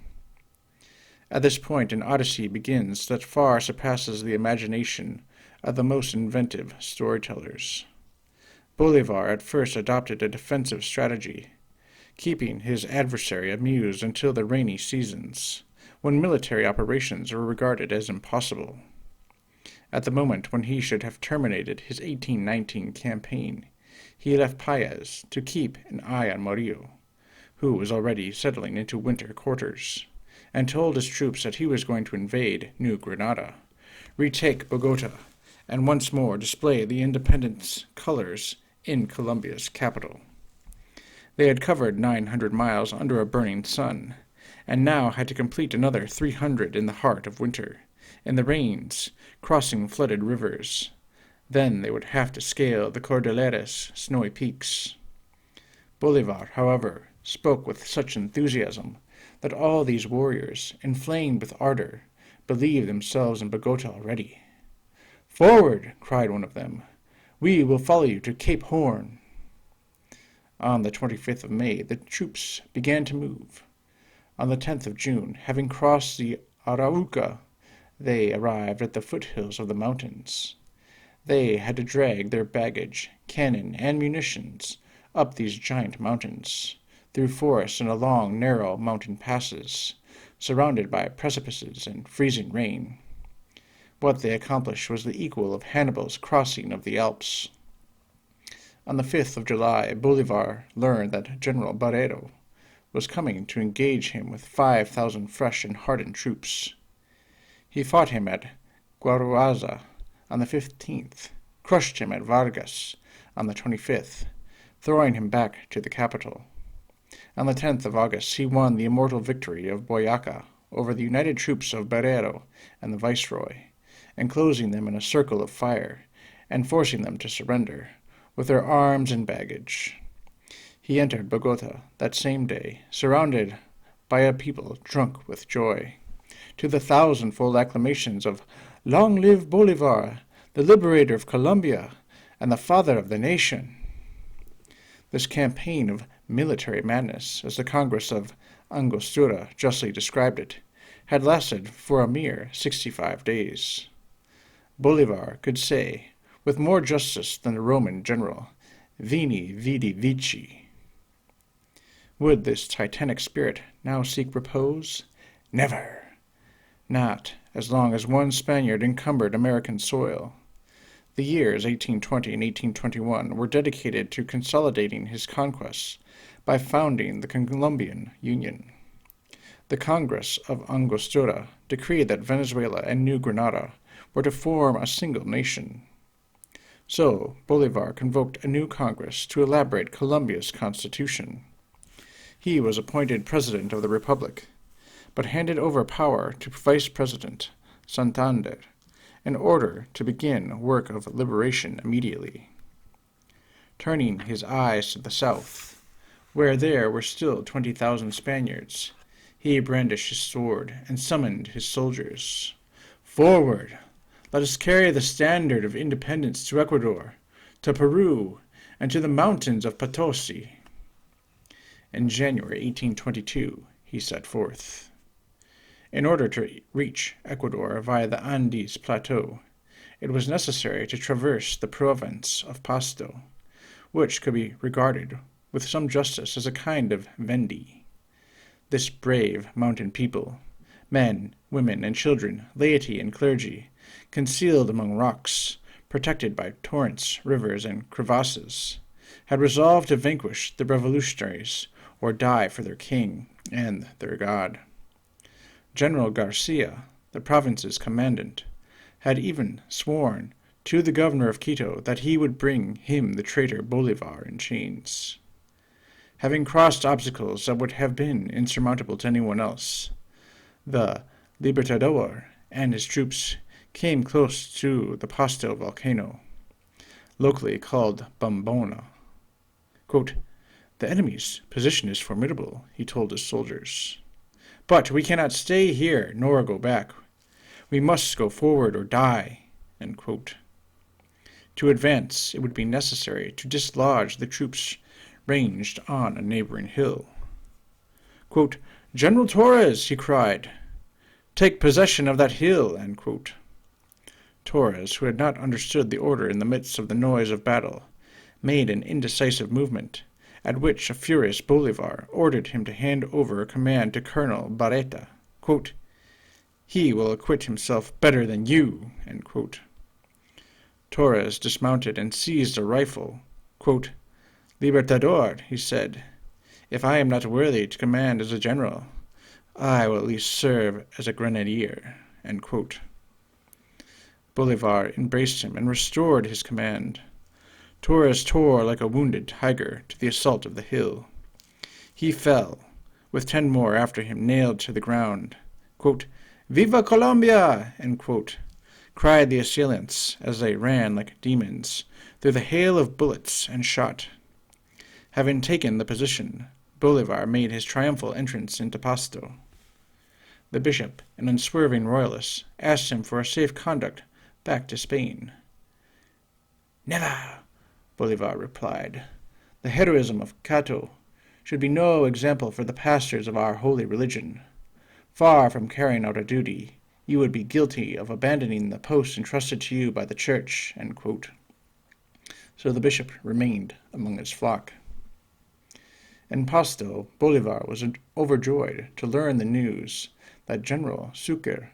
At this point an odyssey begins that far surpasses the imagination of the most inventive storytellers. Bolivar at first adopted a defensive strategy, keeping his adversary amused until the rainy seasons, when military operations were regarded as impossible. At the moment when he should have terminated his 1819 campaign, he left Paez to keep an eye on Murillo, who was already settling into winter quarters, and told his troops that he was going to invade New Granada, retake Bogota, and once more display the independence colors in Colombia's capital. They had covered 900 miles under a burning sun, and now had to complete another 300 in the heart of winter, in the rains, crossing flooded rivers. Then they would have to scale the Cordilleras' snowy peaks. Bolivar, however, spoke with such enthusiasm that all these warriors, inflamed with ardor, believed themselves in Bogota already. "Forward!" cried one of them. "We will follow you to Cape Horn." On the 25th of May, the troops began to move. On the 10th of June, having crossed the Arauca, they arrived at the foothills of the mountains. They had to drag their baggage, cannon, and munitions up these giant mountains, through forests and along narrow mountain passes, surrounded by precipices and freezing rain. What they accomplished was the equal of Hannibal's crossing of the Alps. On the 5th of July, Bolivar learned that General Borrero was coming to engage him with 5,000 fresh and hardened troops. He fought him at Guaruaza on the 15th, crushed him at Vargas on the 25th, throwing him back to the capital. On the 10th of August he won the immortal victory of Boyaca over the united troops of Borrero and the Viceroy, enclosing them in a circle of fire, and forcing them to surrender, with their arms and baggage. He entered Bogota that same day, surrounded by a people drunk with joy, to the thousandfold acclamations of "Long live Bolivar, the liberator of Colombia, and the father of the nation!" This campaign of military madness, as the Congress of Angostura justly described it, had lasted for a mere 65 days. Bolivar could say, with more justice than the Roman general, "Veni, vidi, vici." Would this titanic spirit now seek repose? Never! Not as long as one Spaniard encumbered American soil. The years 1820 and 1821 were dedicated to consolidating his conquests by founding the Colombian Union. The Congress of Angostura decreed that Venezuela and New Granada were to form a single nation. So Bolivar convoked a new Congress to elaborate Colombia's constitution. He was appointed President of the Republic, but handed over power to Vice President Santander in order to begin work of liberation immediately. Turning his eyes to the south, where there were still 20,000 Spaniards, he brandished his sword and summoned his soldiers. "Forward! Let us carry the standard of independence to Ecuador, to Peru, and to the mountains of Potosi." In January 1822 he set forth. In order to reach Ecuador via the Andes Plateau, it was necessary to traverse the province of Pasto, which could be regarded with some justice as a kind of Vendee. This brave mountain people, men, women, and children, laity and clergy, concealed among rocks, protected by torrents, rivers, and crevasses, had resolved to vanquish the revolutionaries or die for their king and their God. General Garcia, the province's commandant, had even sworn to the governor of Quito that he would bring him the traitor Bolivar in chains. Having crossed obstacles that would have been insurmountable to anyone else, the Libertador and his troops came close to the Pasto volcano, locally called Bombona. Quote, "The enemy's position is formidable," he told his soldiers. "But we cannot stay here nor go back. We must go forward or die." End quote. To advance, it would be necessary to dislodge the troops ranged on a neighboring hill. Quote, "General Torres," he cried, Take possession of that hill! Torres, who had not understood the order in the midst of the noise of battle, made an indecisive movement, at which a furious Bolivar ordered him to hand over command to Colonel Berthe. He will acquit himself better than you! Torres dismounted and seized a rifle. Libertador, he said, if I am not worthy to command as a general, I will at least serve as a grenadier. Bolivar embraced him and restored his command. Torres tore like a wounded tiger to the assault of the hill. He fell, with 10 more after him nailed to the ground. Viva Colombia! Cried the assailants as they ran like demons through the hail of bullets and shot. Having taken the position, Bolivar made his triumphal entrance into Pasto. The bishop, an unswerving royalist, asked him for a safe conduct back to Spain. Never, Bolivar replied. The heroism of Cato should be no example for the pastors of our holy religion. Far from carrying out a duty, you would be guilty of abandoning the post entrusted to you by the church. So the bishop remained among his flock. In Pasto, Bolivar was overjoyed to learn the news that General Sucre,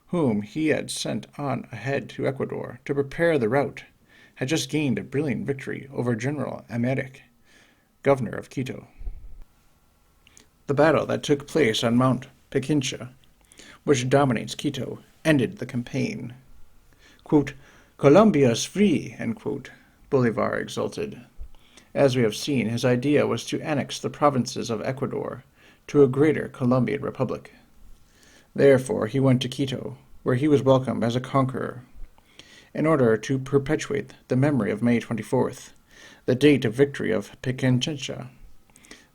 whom he had sent on ahead to Ecuador to prepare the rout, had just gained a brilliant victory over General Americ, governor of Quito. The battle that took place on Mount Pichincha, which dominates Quito, ended the campaign. Colombia is free, Bolivar exulted. As we have seen, his idea was to annex the provinces of Ecuador to a greater Colombian republic. Therefore he went to Quito, where he was welcomed as a conqueror. In order to perpetuate the memory of May 24th, the date of victory of Pichincha,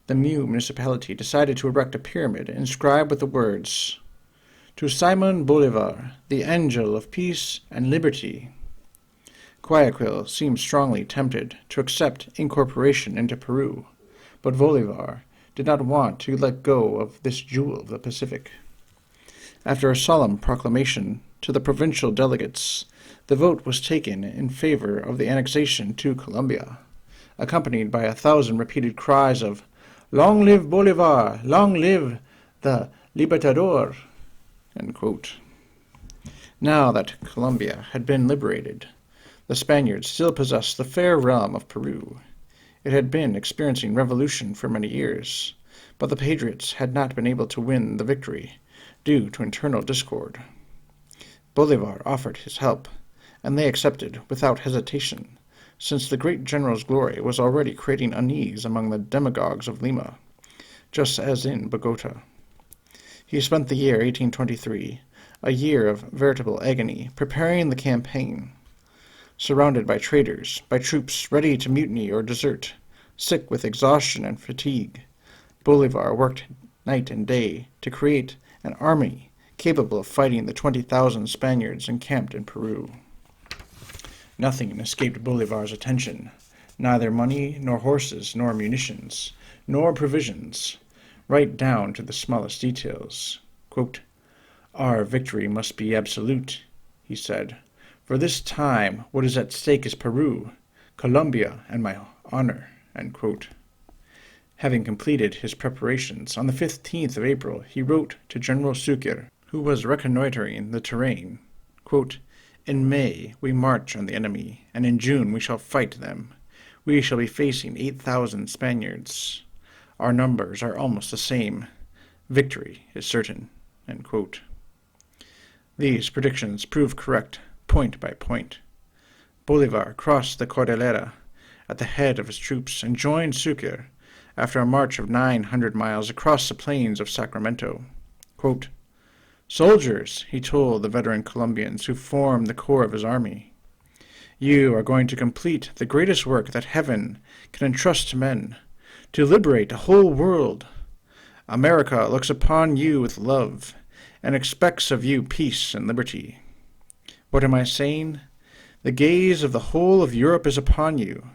the new municipality decided to erect a pyramid inscribed with the words, To Simon Bolivar, the angel of peace and liberty. Guayaquil seemed strongly tempted to accept incorporation into Peru, but Bolivar did not want to let go of this jewel of the Pacific. After a solemn proclamation to the provincial delegates, the vote was taken in favor of the annexation to Colombia, accompanied by 1,000 repeated cries of Long live Bolivar! Long live the Libertador! Now that Colombia had been liberated, the Spaniards still possessed the fair realm of Peru. It had been experiencing revolution for many years, but the patriots had not been able to win the victory due to internal discord. Bolivar offered his help, and they accepted without hesitation, since the great general's glory was already creating unease among the demagogues of Lima, just as in Bogota. He spent the year 1823, a year of veritable agony, preparing the campaign. Surrounded by traitors, by troops ready to mutiny or desert, sick with exhaustion and fatigue, Bolivar worked night and day to create an army capable of fighting the 20,000 Spaniards encamped in Peru. Nothing escaped Bolivar's attention, neither money, nor horses, nor munitions, nor provisions, right down to the smallest details. Our victory must be absolute, he said. For this time what is at stake is Peru, Colombia, and my honor. Having completed his preparations, on the 15th of April he wrote to General Sucre, who was reconnoitering the terrain, In May we march on the enemy, and in June we shall fight them. We shall be facing 8,000 Spaniards. Our numbers are almost the same. Victory is certain. These predictions proved correct, point by point. Bolivar crossed the Cordillera at the head of his troops and joined Sucre after a march of 900 miles across the plains of Sacramento. Soldiers, he told the veteran Colombians who formed the core of his army, you are going to complete the greatest work that heaven can entrust to men, to liberate a whole world. America looks upon you with love and expects of you peace and liberty. What am I saying? The gaze of the whole of Europe is upon you,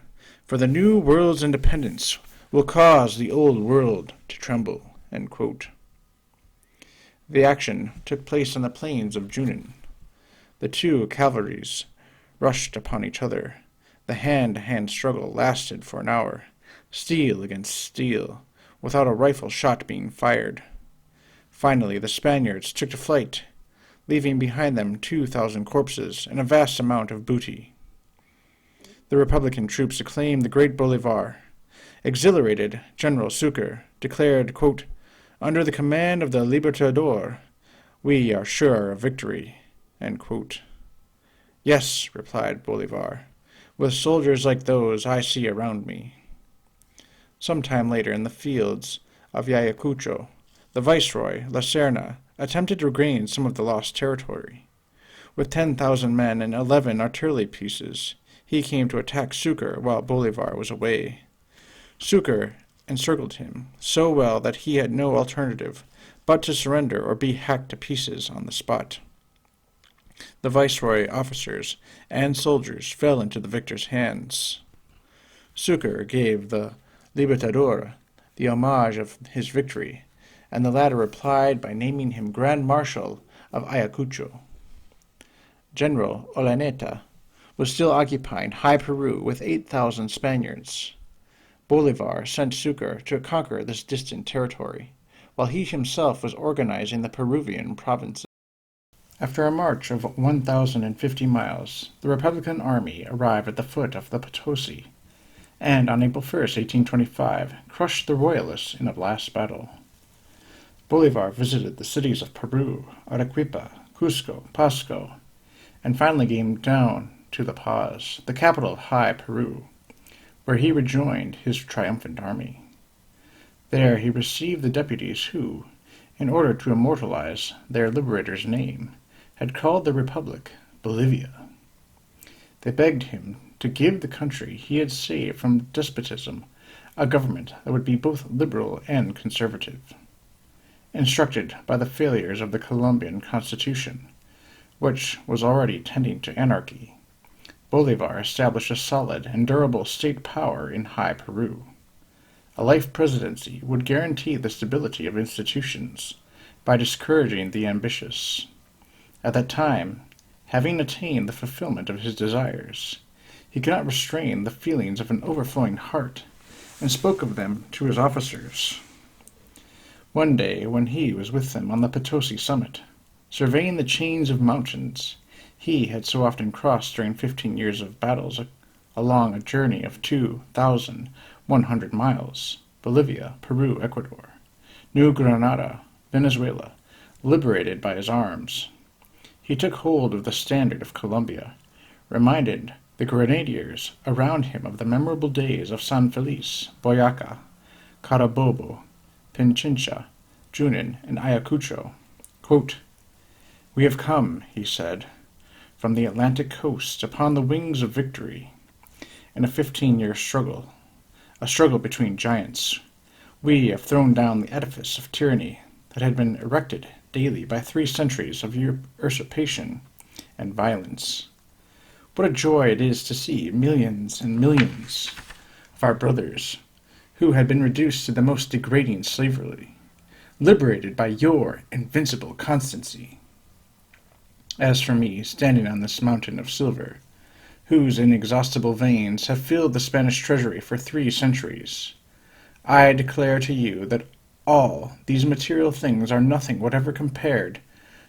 for the new world's independence will cause the old world to tremble. The action took place on the plains of Junin. The two cavalries rushed upon each other. The hand-to-hand struggle lasted for an hour, steel against steel, without a rifle shot being fired. Finally, the Spaniards took to flight, leaving behind them 2,000 corpses and a vast amount of booty. The Republican troops acclaimed the great Bolivar. Exhilarated, General Sucre declared, quote, "Under the command of the Libertador, we are sure of victory." End quote. "Yes," replied Bolivar, "with soldiers like those I see around me." Some time later, in the fields of Ayacucho, the viceroy, La Serna, attempted to regain some of the lost territory. With 10,000 men and 11 artillery pieces, he came to attack Sucre while Bolivar was away. Sucre encircled him so well that he had no alternative but to surrender or be hacked to pieces on the spot. The viceroy officers and soldiers fell into the victor's hands. Sucre gave the Libertador the homage of his victory, and the latter replied by naming him Grand Marshal of Ayacucho. General Olaneta was still occupying High Peru with 8,000 Spaniards. Bolivar sent Sucre to conquer this distant territory, while he himself was organizing the Peruvian provinces. After a march of 1,050 miles, the Republican army arrived at the foot of the Potosi, and on April 1, 1825, crushed the Royalists in a last battle. Bolivar visited the cities of Peru, Arequipa, Cusco, Pasco, and finally came down to La Paz, the capital of High Peru, where he rejoined his triumphant army. There he received the deputies who, in order to immortalize their liberator's name, had called the republic Bolivia. They begged him to give the country he had saved from despotism a government that would be both liberal and conservative. Instructed by the failures of the Colombian constitution, which was already tending to anarchy, Bolivar established a solid and durable state power in High Peru. A life presidency would guarantee the stability of institutions by discouraging the ambitious. At that time, having attained the fulfillment of his desires, he could not restrain the feelings of an overflowing heart, and spoke of them to his officers. One day, when he was with them on the Potosi summit, surveying the chains of mountains he had so often crossed during 15 years of battles along a journey of 2,100 miles, Bolivia, Peru, Ecuador, New Granada, Venezuela, liberated by his arms, he took hold of the standard of Colombia, reminded the grenadiers around him of the memorable days of San Feliz, Boyaca, Carabobo, Pichincha, Junin, and Ayacucho. Quote, "We have come," he said, "from the Atlantic coast upon the wings of victory. In a 15-year struggle, a struggle between giants, we have thrown down the edifice of tyranny that had been erected daily by 3 centuries of usurpation and violence. What a joy it is to see millions and millions of our brothers, who had been reduced to the most degrading slavery, liberated by your invincible constancy. As for me, standing on this mountain of silver, whose inexhaustible veins have filled the Spanish treasury for 3 centuries, I declare to you that all these material things are nothing whatever compared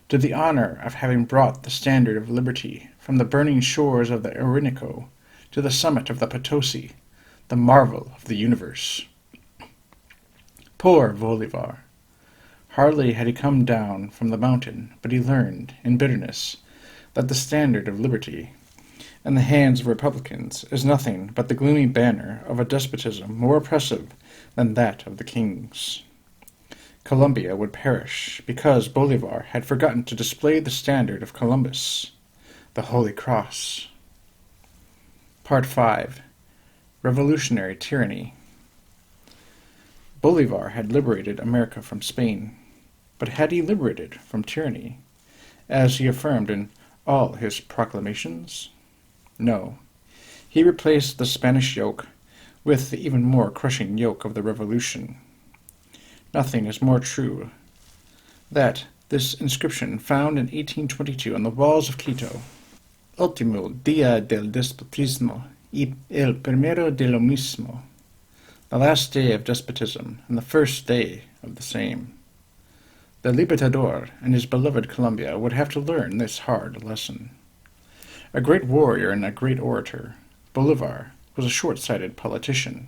to the honor of having brought the standard of liberty from the burning shores of the Orinoco to the summit of the Potosi, the marvel of the universe." Poor Bolivar! Hardly had he come down from the mountain, but he learned, in bitterness, that the standard of liberty in the hands of republicans is nothing but the gloomy banner of a despotism more oppressive than that of the kings. Colombia would perish because Bolivar had forgotten to display the standard of Columbus, the Holy Cross. Part 5. Revolutionary Tyranny. Bolivar had liberated America from Spain, but had he liberated from tyranny, as he affirmed in all his proclamations? No. He replaced the Spanish yoke with the even more crushing yoke of the Revolution. Nothing is more true that This inscription, found in 1822 on the walls of Quito: Ultimo dia del despotismo y el primero de lo mismo. The last day of despotism and the first day of the same. The Libertador and his beloved Colombia would have to learn this hard lesson. A great warrior and a great orator, Bolivar was a short-sighted politician.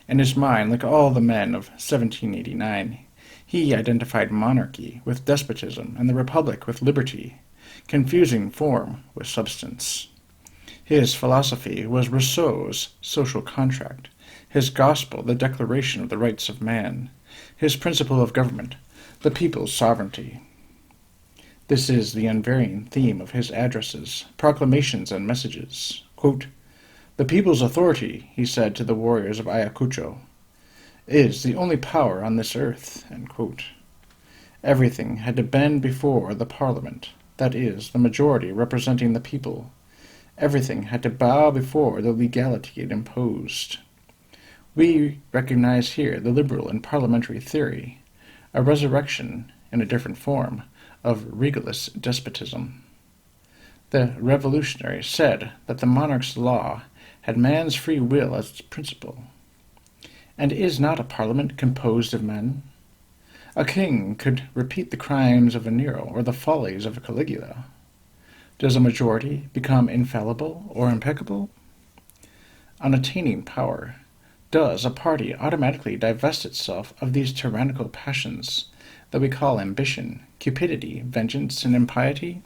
In his mind, like all the men of 1789, he identified monarchy with despotism and the republic with liberty, confusing form with substance. His philosophy was Rousseau's social contract, his gospel the declaration of the rights of man, his principle of government the people's sovereignty. This is the unvarying theme of his addresses, proclamations, and messages. Quote, "The people's authority," he said to the warriors of Ayacucho, "is the only power on this earth." End quote. Everything had to bend before the Parliament, that is, the majority representing the people. Everything had to bow before the legality it imposed. We recognize here the liberal and parliamentary theory, a resurrection, in a different form, of regalist despotism. The revolutionary said that the monarch's law had man's free will as its principle. And is not a parliament composed of men? A king could repeat the crimes of a Nero or the follies of a Caligula. Does a majority become infallible or impeccable? On attaining power, does a party automatically divest itself of these tyrannical passions that we call ambition, cupidity, vengeance, and impiety?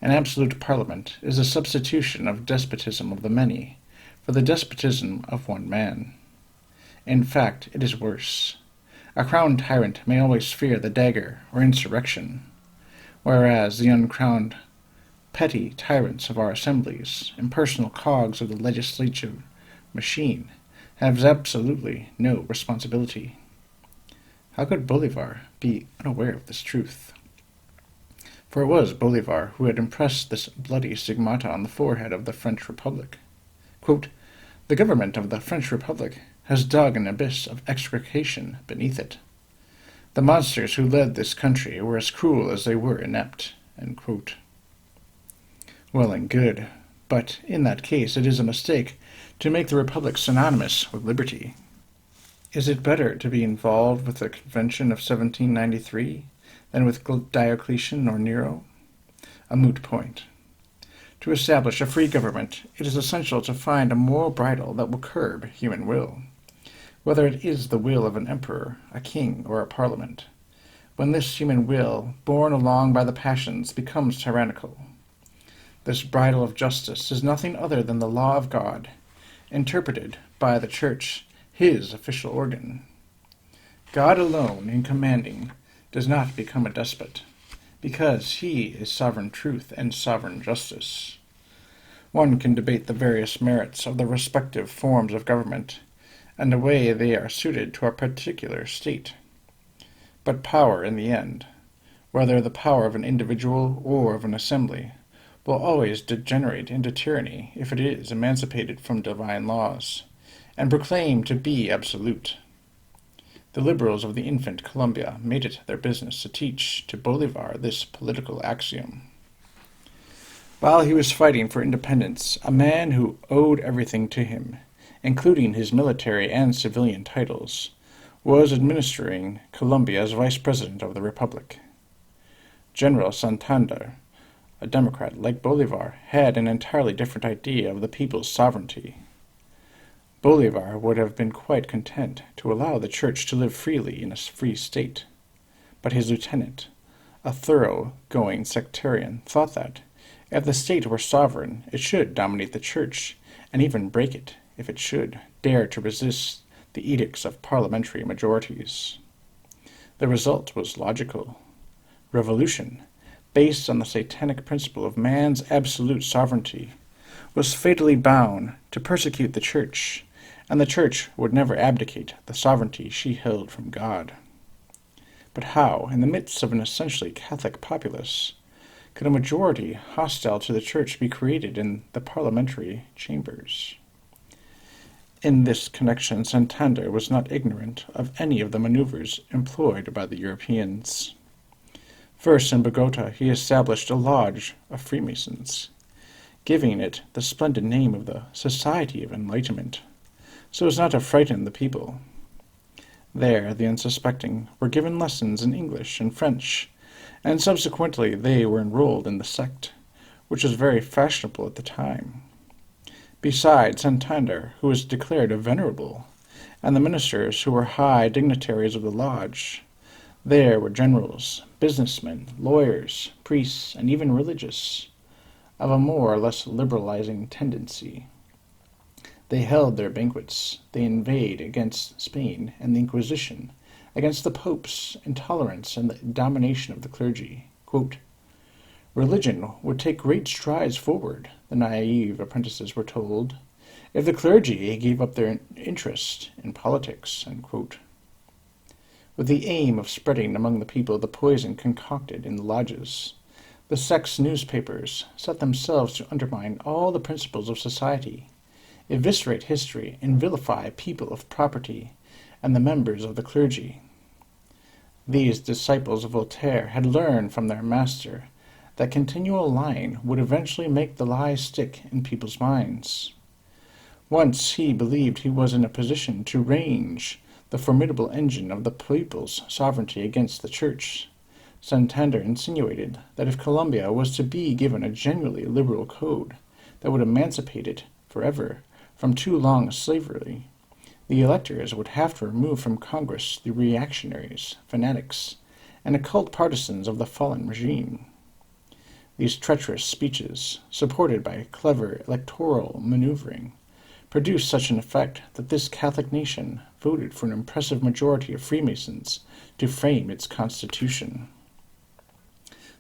An absolute parliament is a substitution of despotism of the many for the despotism of one man. In fact, it is worse. A crowned tyrant may always fear the dagger or insurrection, whereas the uncrowned petty tyrants of our assemblies, impersonal cogs of the legislative machine, have absolutely no responsibility. How could Bolivar be unaware of this truth? For it was Bolivar who had impressed this bloody stigmata on the forehead of the French Republic. Quote, "The government of the French Republic has dug an abyss of execration beneath it. The monsters who led this country were as cruel as they were inept." End quote. Well and good, but in that case it is a mistake to make the Republic synonymous with liberty. Is it better to be involved with the Convention of 1793 than with Diocletian or Nero? A moot point. To establish a free government, it is essential to find a moral bridle that will curb human will, whether it is the will of an emperor, a king, or a parliament, when this human will, borne along by the passions, becomes tyrannical. This bridle of justice is nothing other than the law of God, interpreted by the Church, his official organ. God alone, in commanding, does not become a despot, because he is sovereign truth and sovereign justice. One can debate the various merits of the respective forms of government, and the way they are suited to a particular state. But power, in the end, whether the power of an individual or of an assembly, will always degenerate into tyranny if it is emancipated from divine laws, and proclaimed to be absolute. The liberals of the infant Colombia made it their business to teach to Bolivar this political axiom. While he was fighting for independence, a man who owed everything to him, including his military and civilian titles, was administering Colombia as vice president of the Republic. General Santander, a Democrat like Bolivar, had an entirely different idea of the people's sovereignty. Bolivar would have been quite content to allow the Church to live freely in a free state, but his lieutenant, a thorough-going sectarian, thought that, if the state were sovereign, it should dominate the Church, and even break it, if it should dare to resist the edicts of parliamentary majorities. The result was logical. Revolution, based on the satanic principle of man's absolute sovereignty, was fatally bound to persecute the Church, and the Church would never abdicate the sovereignty she held from God. But how, in the midst of an essentially Catholic populace, could a majority hostile to the Church be created in the parliamentary chambers? In this connection, Santander was not ignorant of any of the maneuvers employed by the Europeans. First, in Bogota, he established a lodge of Freemasons, giving it the splendid name of the Society of Enlightenment, so as not to frighten the people. There, the unsuspecting were given lessons in English and French, and subsequently they were enrolled in the sect, which was very fashionable at the time. Besides Santander, who was declared a venerable, and the ministers who were high dignitaries of the lodge, there were generals, businessmen, lawyers, priests, and even religious, of a more or less liberalizing tendency. They held their banquets, they inveighed against Spain and the Inquisition, against the popes, intolerance, and the domination of the clergy. Quote, "Religion would take great strides forward," the naive apprentices were told, "if the clergy gave up their interest in politics." End quote. With the aim of spreading among the people the poison concocted in the lodges, the sect's newspapers set themselves to undermine all the principles of society, eviscerate history, and vilify people of property and the members of the clergy. These disciples of Voltaire had learned from their master that continual lying would eventually make the lie stick in people's minds. Once he believed he was in a position to range the formidable engine of the people's sovereignty against the Church. Santander insinuated that if Colombia was to be given a genuinely liberal code that would emancipate it forever from too long slavery, the electors would have to remove from Congress the reactionaries, fanatics, and occult partisans of the fallen regime. These treacherous speeches, supported by clever electoral maneuvering, produced such an effect that this Catholic nation voted for an impressive majority of Freemasons to frame its constitution.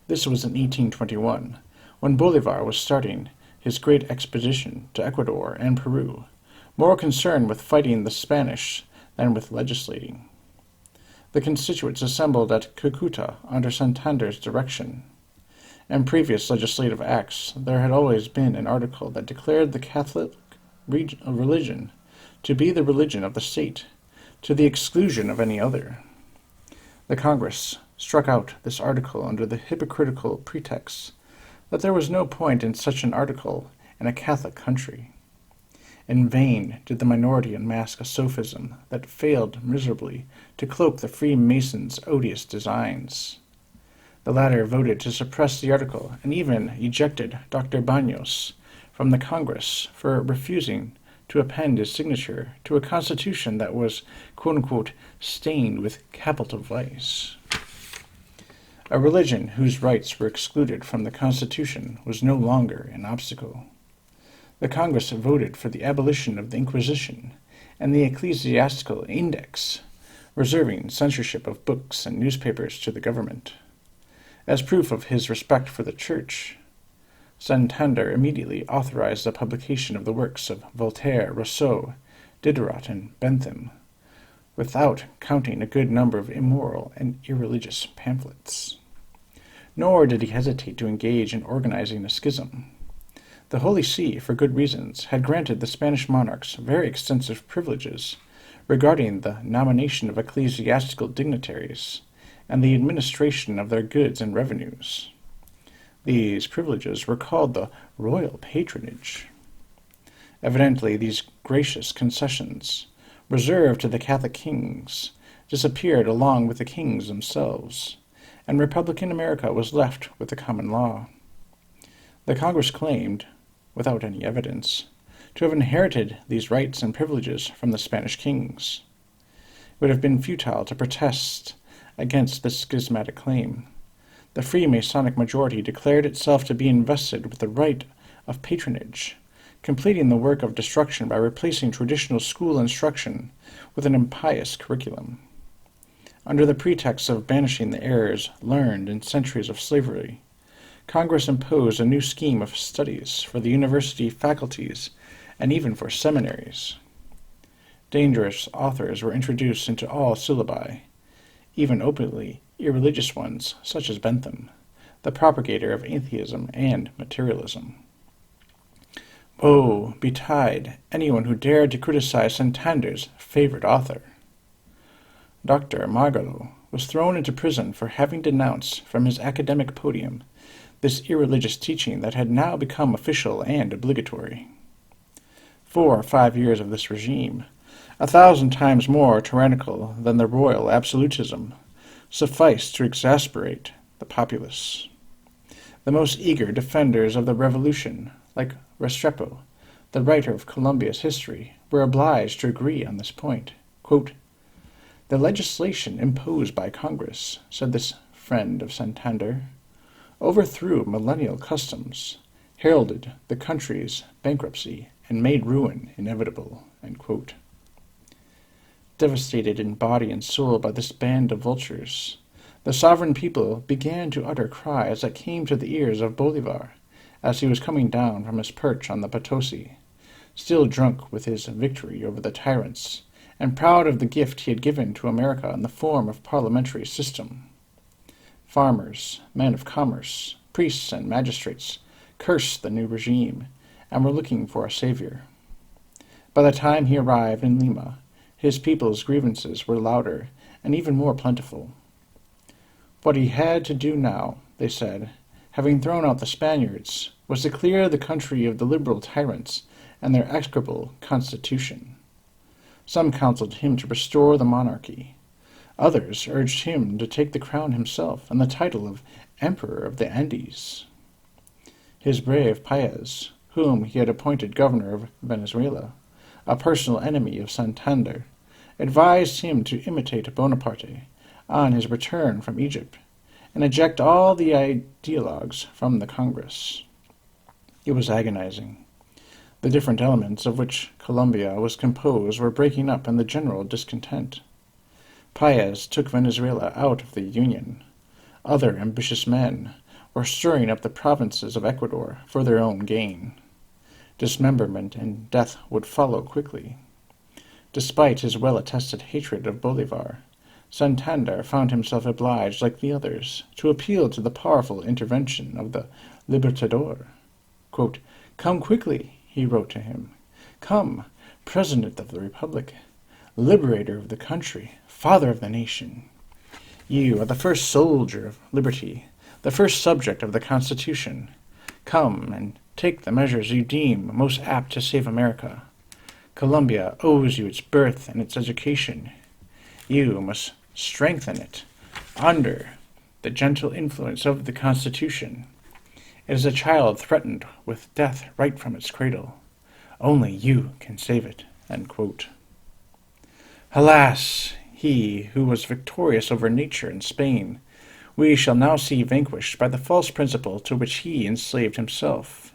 This was in 1821, when Bolivar was starting his great expedition to Ecuador and Peru, more concerned with fighting the Spanish than with legislating. The constituents assembled at Cucuta under Santander's direction. In previous legislative acts, there had always been an article that declared the Catholic religion to be the religion of the state, to the exclusion of any other. The Congress struck out this article under the hypocritical pretext that there was no point in such an article in a Catholic country. In vain did the minority unmask a sophism that failed miserably to cloak the Freemasons' odious designs. The latter voted to suppress the article and even ejected Dr. Baños from the Congress for refusing to append his signature to a constitution that was, quote-unquote, stained with capital vice. A religion whose rights were excluded from the Constitution was no longer an obstacle. The Congress voted for the abolition of the Inquisition and the Ecclesiastical Index, reserving censorship of books and newspapers to the government. As proof of his respect for the Church, Santander immediately authorized the publication of the works of Voltaire, Rousseau, Diderot, and Bentham, without counting a good number of immoral and irreligious pamphlets. Nor did he hesitate to engage in organizing a schism. The Holy See, for good reasons, had granted the Spanish monarchs very extensive privileges regarding the nomination of ecclesiastical dignitaries and the administration of their goods and revenues. These privileges were called the royal patronage. Evidently, these gracious concessions, reserved to the Catholic kings, disappeared along with the kings themselves, and Republican America was left with the common law. The Congress claimed, without any evidence, to have inherited these rights and privileges from the Spanish kings. It would have been futile to protest against this schismatic claim. The Freemasonic majority declared itself to be invested with the right of patronage, completing the work of destruction by replacing traditional school instruction with an impious curriculum. Under the pretext of banishing the errors learned in centuries of slavery, Congress imposed a new scheme of studies for the university faculties and even for seminaries. Dangerous authors were introduced into all syllabi, even openly irreligious ones such as Bentham, the propagator of atheism and materialism. Woe betide anyone who dared to criticize Santander's favorite author. Dr. Margalo was thrown into prison for having denounced from his academic podium this irreligious teaching that had now become official and obligatory. 4 or 5 years of this regime, 1,000 times more tyrannical than the royal absolutism, sufficed to exasperate the populace. The most eager defenders of the revolution, like Restrepo, the writer of Colombia's history, were obliged to agree on this point. Quote, "The legislation imposed by Congress," said this friend of Santander, "overthrew millennial customs, heralded the country's bankruptcy, and made ruin inevitable." End quote. Devastated in body and soul by this band of vultures, the sovereign people began to utter cries that came to the ears of Bolivar as he was coming down from his perch on the Potosi, still drunk with his victory over the tyrants, and proud of the gift he had given to America in the form of parliamentary system. Farmers, men of commerce, priests, and magistrates cursed the new regime and were looking for a savior. By the time he arrived in Lima, his people's grievances were louder and even more plentiful. What he had to do now, they said, having thrown out the Spaniards, was to clear the country of the liberal tyrants and their execrable constitution. Some counseled him to restore the monarchy. Others urged him to take the crown himself and the title of Emperor of the Andes. His brave Paez, whom he had appointed governor of Venezuela, a personal enemy of Santander, advised him to imitate Bonaparte on his return from Egypt and eject all the ideologues from the Congress. It was agonizing. The different elements of which Colombia was composed were breaking up in the general discontent. Paez took Venezuela out of the Union. Other ambitious men were stirring up the provinces of Ecuador for their own gain. Dismemberment and death would follow quickly. Despite his well-attested hatred of Bolivar, Santander found himself obliged, like the others, to appeal to the powerful intervention of the Libertador. Quote, "Come quickly," he wrote to him. "Come, President of the Republic, liberator of the country, father of the nation. You are the first soldier of liberty, the first subject of the Constitution. Come and take the measures you deem most apt to save America. Colombia owes you its birth and its education. You must strengthen it under the gentle influence of the Constitution. It is a child threatened with death right from its cradle. Only you can save it." End quote. Alas, he who was victorious over nature in Spain, we shall now see vanquished by the false principle to which he enslaved himself.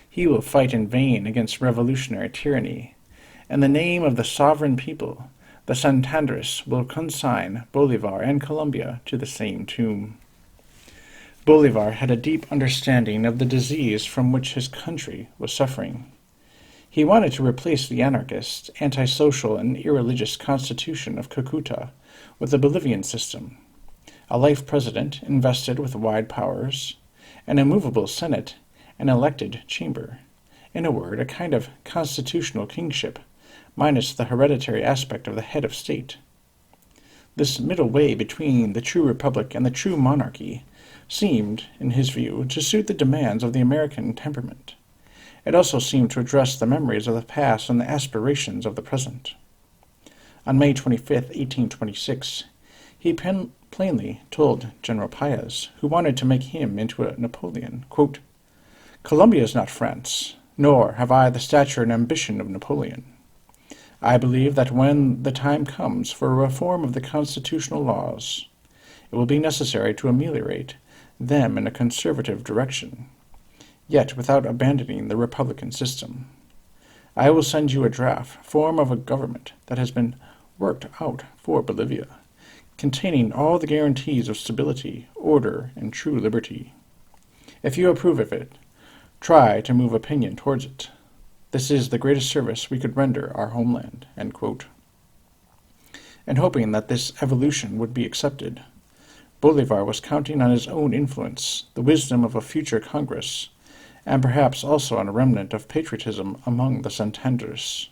He will fight in vain against revolutionary tyranny. In the name of the sovereign people, the Santanderists will consign Bolivar and Colombia to the same tomb. Bolivar had a deep understanding of the disease from which his country was suffering. He wanted to replace the anarchist, antisocial, and irreligious constitution of Cucuta with the Bolivian system, a life president invested with wide powers, an immovable senate, an elected chamber, in a word, a kind of constitutional kingship, minus the hereditary aspect of the head of state. This middle way between the true republic and the true monarchy seemed, in his view, to suit the demands of the American temperament. It also seemed to address the memories of the past and the aspirations of the present. On May 25, 1826, he plainly told General Paez, who wanted to make him into a Napoleon, quote, "Colombia is not France, nor have I the stature and ambition of Napoleon. I believe that when the time comes for a reform of the constitutional laws, it will be necessary to ameliorate them in a conservative direction, yet without abandoning the republican system. I will send you a draft form of a government that has been worked out for Bolivia, containing all the guarantees of stability, order, and true liberty. If you approve of it, try to move opinion towards it. This is the greatest service we could render our homeland." End quote. And hoping that this evolution would be accepted, Bolivar was counting on his own influence, the wisdom of a future Congress, and perhaps also on a remnant of patriotism among the Santanderists.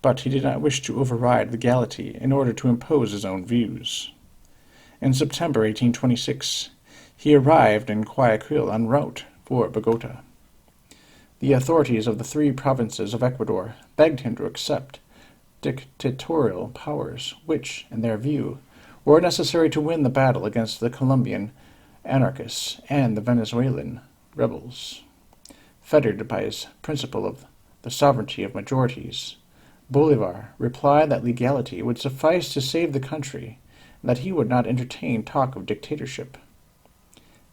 But he did not wish to override legality in order to impose his own views. In September 1826, he arrived in Guayaquil en route for Bogota. The authorities of the 3 provinces of Ecuador begged him to accept dictatorial powers which, in their view, were necessary to win the battle against the Colombian anarchists and the Venezuelan rebels. Fettered by his principle of the sovereignty of majorities, Bolivar replied that legality would suffice to save the country, and that he would not entertain talk of dictatorship.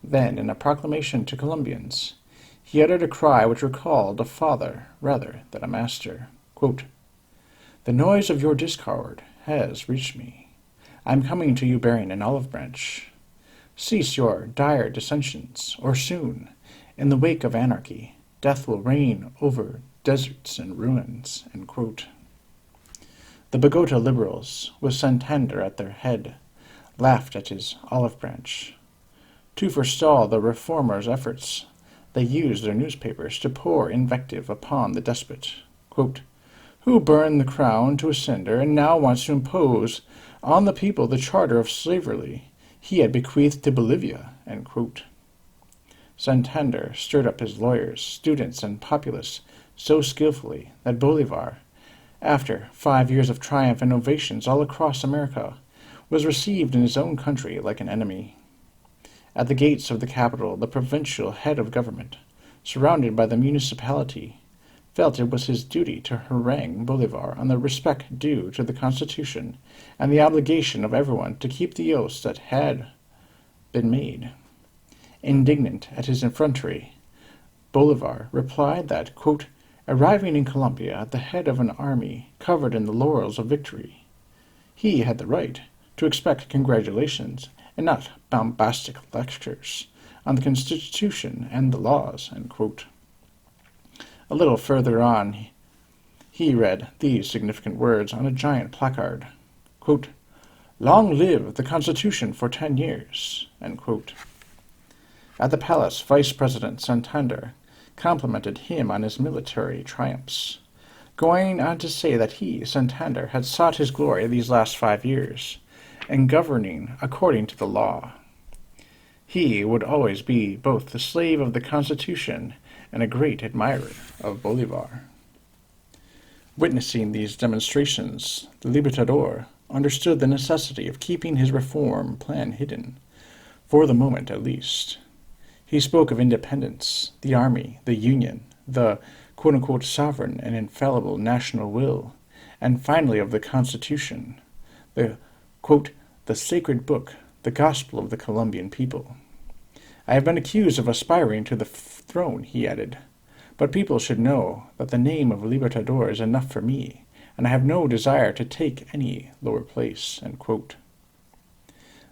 Then, in a proclamation to Colombians, he uttered a cry which recalled a father rather than a master. Quote, "The noise of your discord has reached me. I am coming to you bearing an olive branch. Cease your dire dissensions, or soon, in the wake of anarchy, death will reign over deserts and ruins." End quote. The Bogota liberals, with Santander at their head, laughed at his olive branch. To forestall the reformers' efforts, they used their newspapers to pour invective upon the despot. Quote, "Who burned the crown to a cinder and now wants to impose on the people the charter of slavery he had bequeathed to Bolivia." End quote. Santander stirred up his lawyers, students, and populace so skillfully that Bolivar, after 5 years of triumph and ovations all across America, was received in his own country like an enemy. At the gates of the capital, the provincial head of government, surrounded by the municipality, felt it was his duty to harangue Bolivar on the respect due to the Constitution and the obligation of everyone to keep the oaths that had been made. Indignant at his effrontery, Bolivar replied that, quote, "Arriving in Colombia at the head of an army covered in the laurels of victory, he had the right to expect congratulations and not bombastic lectures on the Constitution and the laws." End quote. A little further on, he read these significant words on a giant placard, quote, "Long live the Constitution for 10 years." End quote. At the palace, Vice President Santander complimented him on his military triumphs, going on to say that he, Santander, had sought his glory these last 5 years, in governing according to the law. He would always be both the slave of the Constitution and a great admirer of Bolivar. Witnessing these demonstrations, the Libertador understood the necessity of keeping his reform plan hidden, for the moment at least. He spoke of independence, the army, the Union, the quote-unquote sovereign and infallible national will, and finally of the Constitution, the quote, "the sacred book, the gospel of the Colombian people. I have been accused of aspiring to the throne," he added, "but people should know that the name of Libertador is enough for me, and I have no desire to take any lower place." End quote.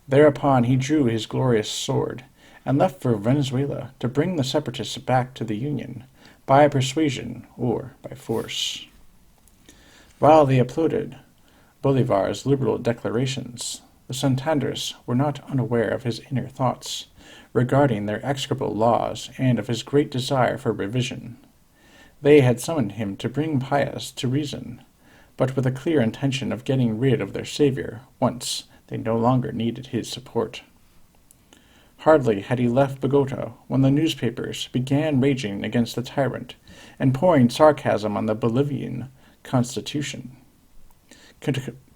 Thereupon he drew his glorious sword and left for Venezuela to bring the separatists back to the Union by persuasion or by force. While they applauded Bolivar's liberal declarations, the Santanders were not unaware of his inner thoughts regarding their execrable laws and of his great desire for revision. They had summoned him to bring Pius to reason, but with a clear intention of getting rid of their savior once they no longer needed his support. Hardly had he left Bogota when the newspapers began raging against the tyrant and pouring sarcasm on the Bolivian Constitution.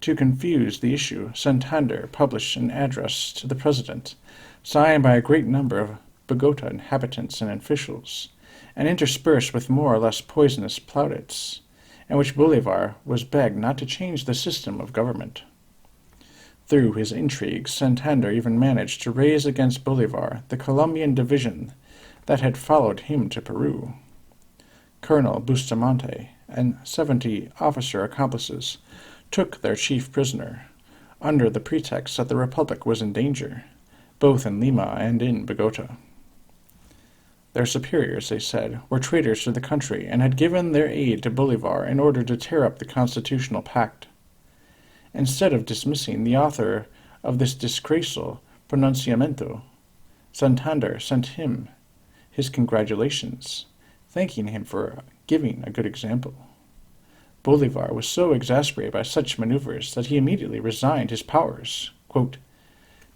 To confuse the issue, Santander published an address to the president, signed by a great number of Bogota inhabitants and officials, and interspersed with more or less poisonous plaudits, in which Bolivar was begged not to change the system of government. Through his intrigues, Santander even managed to raise against Bolivar the Colombian division that had followed him to Peru. Colonel Bustamante and 70 officer accomplices took their chief prisoner, under the pretext that the Republic was in danger, both in Lima and in Bogota. Their superiors, they said, were traitors to the country and had given their aid to Bolivar in order to tear up the constitutional pact. Instead of dismissing the author of this disgraceful pronunciamiento, Santander sent him his congratulations, thanking him for giving a good example. Bolivar was so exasperated by such maneuvers that he immediately resigned his powers. Quote,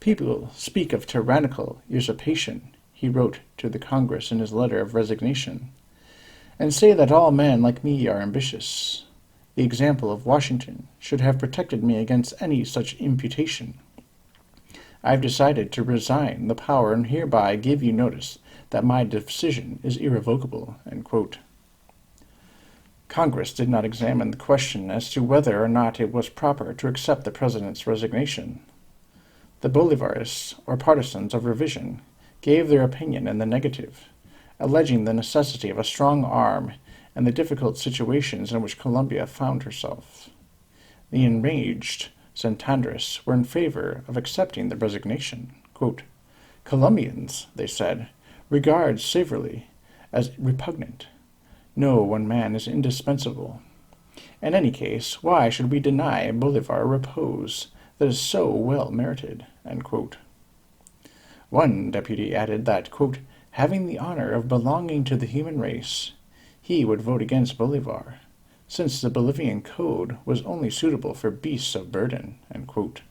People speak of tyrannical usurpation, he wrote to the Congress in his letter of resignation, and say that all men like me are ambitious. The example of Washington should have protected me against any such imputation. I have decided to resign the power and hereby give you notice that my decision is irrevocable." End quote. Congress did not examine the question as to whether or not it was proper to accept the president's resignation. The Bolivarists, or partisans of revision, gave their opinion in the negative, alleging the necessity of a strong arm and the difficult situations in which Colombia found herself. The enraged Santanderists were in favor of accepting the resignation. Quote, "Colombians," they said, "regard slavery as repugnant. No one man is indispensable. In any case, why should we deny Bolivar a repose that is so well merited?" End quote. One deputy added that, quote, "having the honor of belonging to the human race, he would vote against Bolivar, since the Bolivian code was only suitable for beasts of burden." End quote.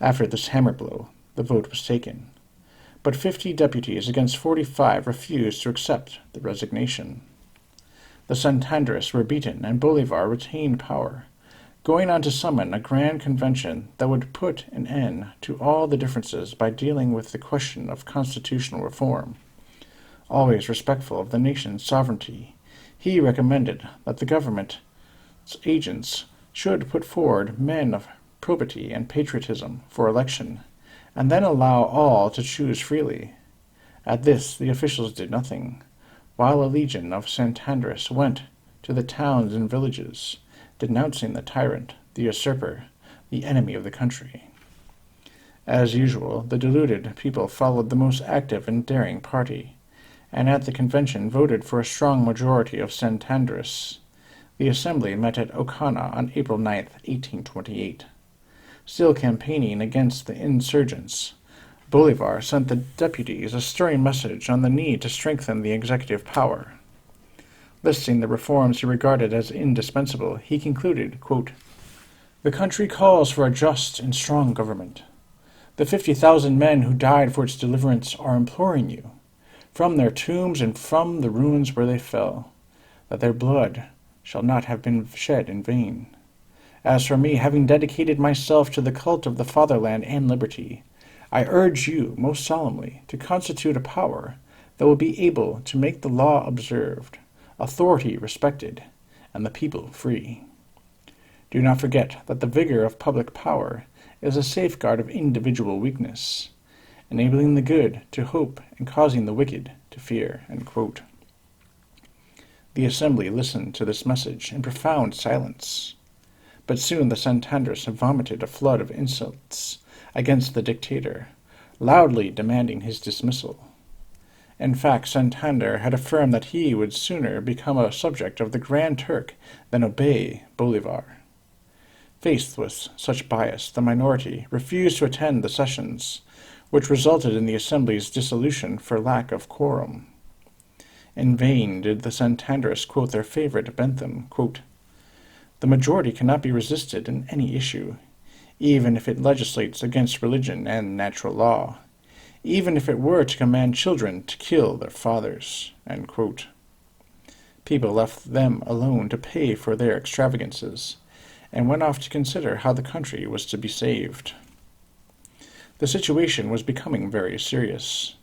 After this hammer blow, the vote was taken, but 50 deputies against 45 refused to accept the resignation. The Santanderists were beaten, and Bolivar retained power, going on to summon a grand convention that would put an end to all the differences by dealing with the question of constitutional reform. Always respectful of the nation's sovereignty, he recommended that the government's agents should put forward men of probity and patriotism for election, and then allow all to choose freely. At this the officials did nothing, while a legion of Santanderists went to the towns and villages, denouncing the tyrant, the usurper, the enemy of the country. As usual, the deluded people followed the most active and daring party, and at the convention voted for a strong majority of Santanderists. The assembly met at Ocana on April 9, 1828. Still campaigning against the insurgents, Bolivar sent the deputies a stirring message on the need to strengthen the executive power. Listing the reforms he regarded as indispensable, he concluded, quote, "The country calls for a just and strong government. The 50,000 men who died for its deliverance are imploring you, from their tombs and from the ruins where they fell, that their blood shall not have been shed in vain. As for me, having dedicated myself to the cult of the fatherland and liberty, I urge you most solemnly to constitute a power that will be able to make the law observed, authority respected, and the people free. Do not forget that the vigor of public power is a safeguard of individual weakness, enabling the good to hope and causing the wicked to fear." End quote. The assembly listened to this message in profound silence, but soon the Santanderists vomited a flood of insults against the dictator, loudly demanding his dismissal. In fact, Santander had affirmed that he would sooner become a subject of the Grand Turk than obey Bolivar. Faced with such bias, the minority refused to attend the sessions, which resulted in the Assembly's dissolution for lack of quorum. In vain did the Santanderists quote their favorite Bentham, quote, "The majority cannot be resisted in any issue, even if it legislates against religion and natural law, even if it were to command children to kill their fathers." End quote. People left them alone to pay for their extravagances, and went off to consider how the country was to be saved. The situation was becoming very serious.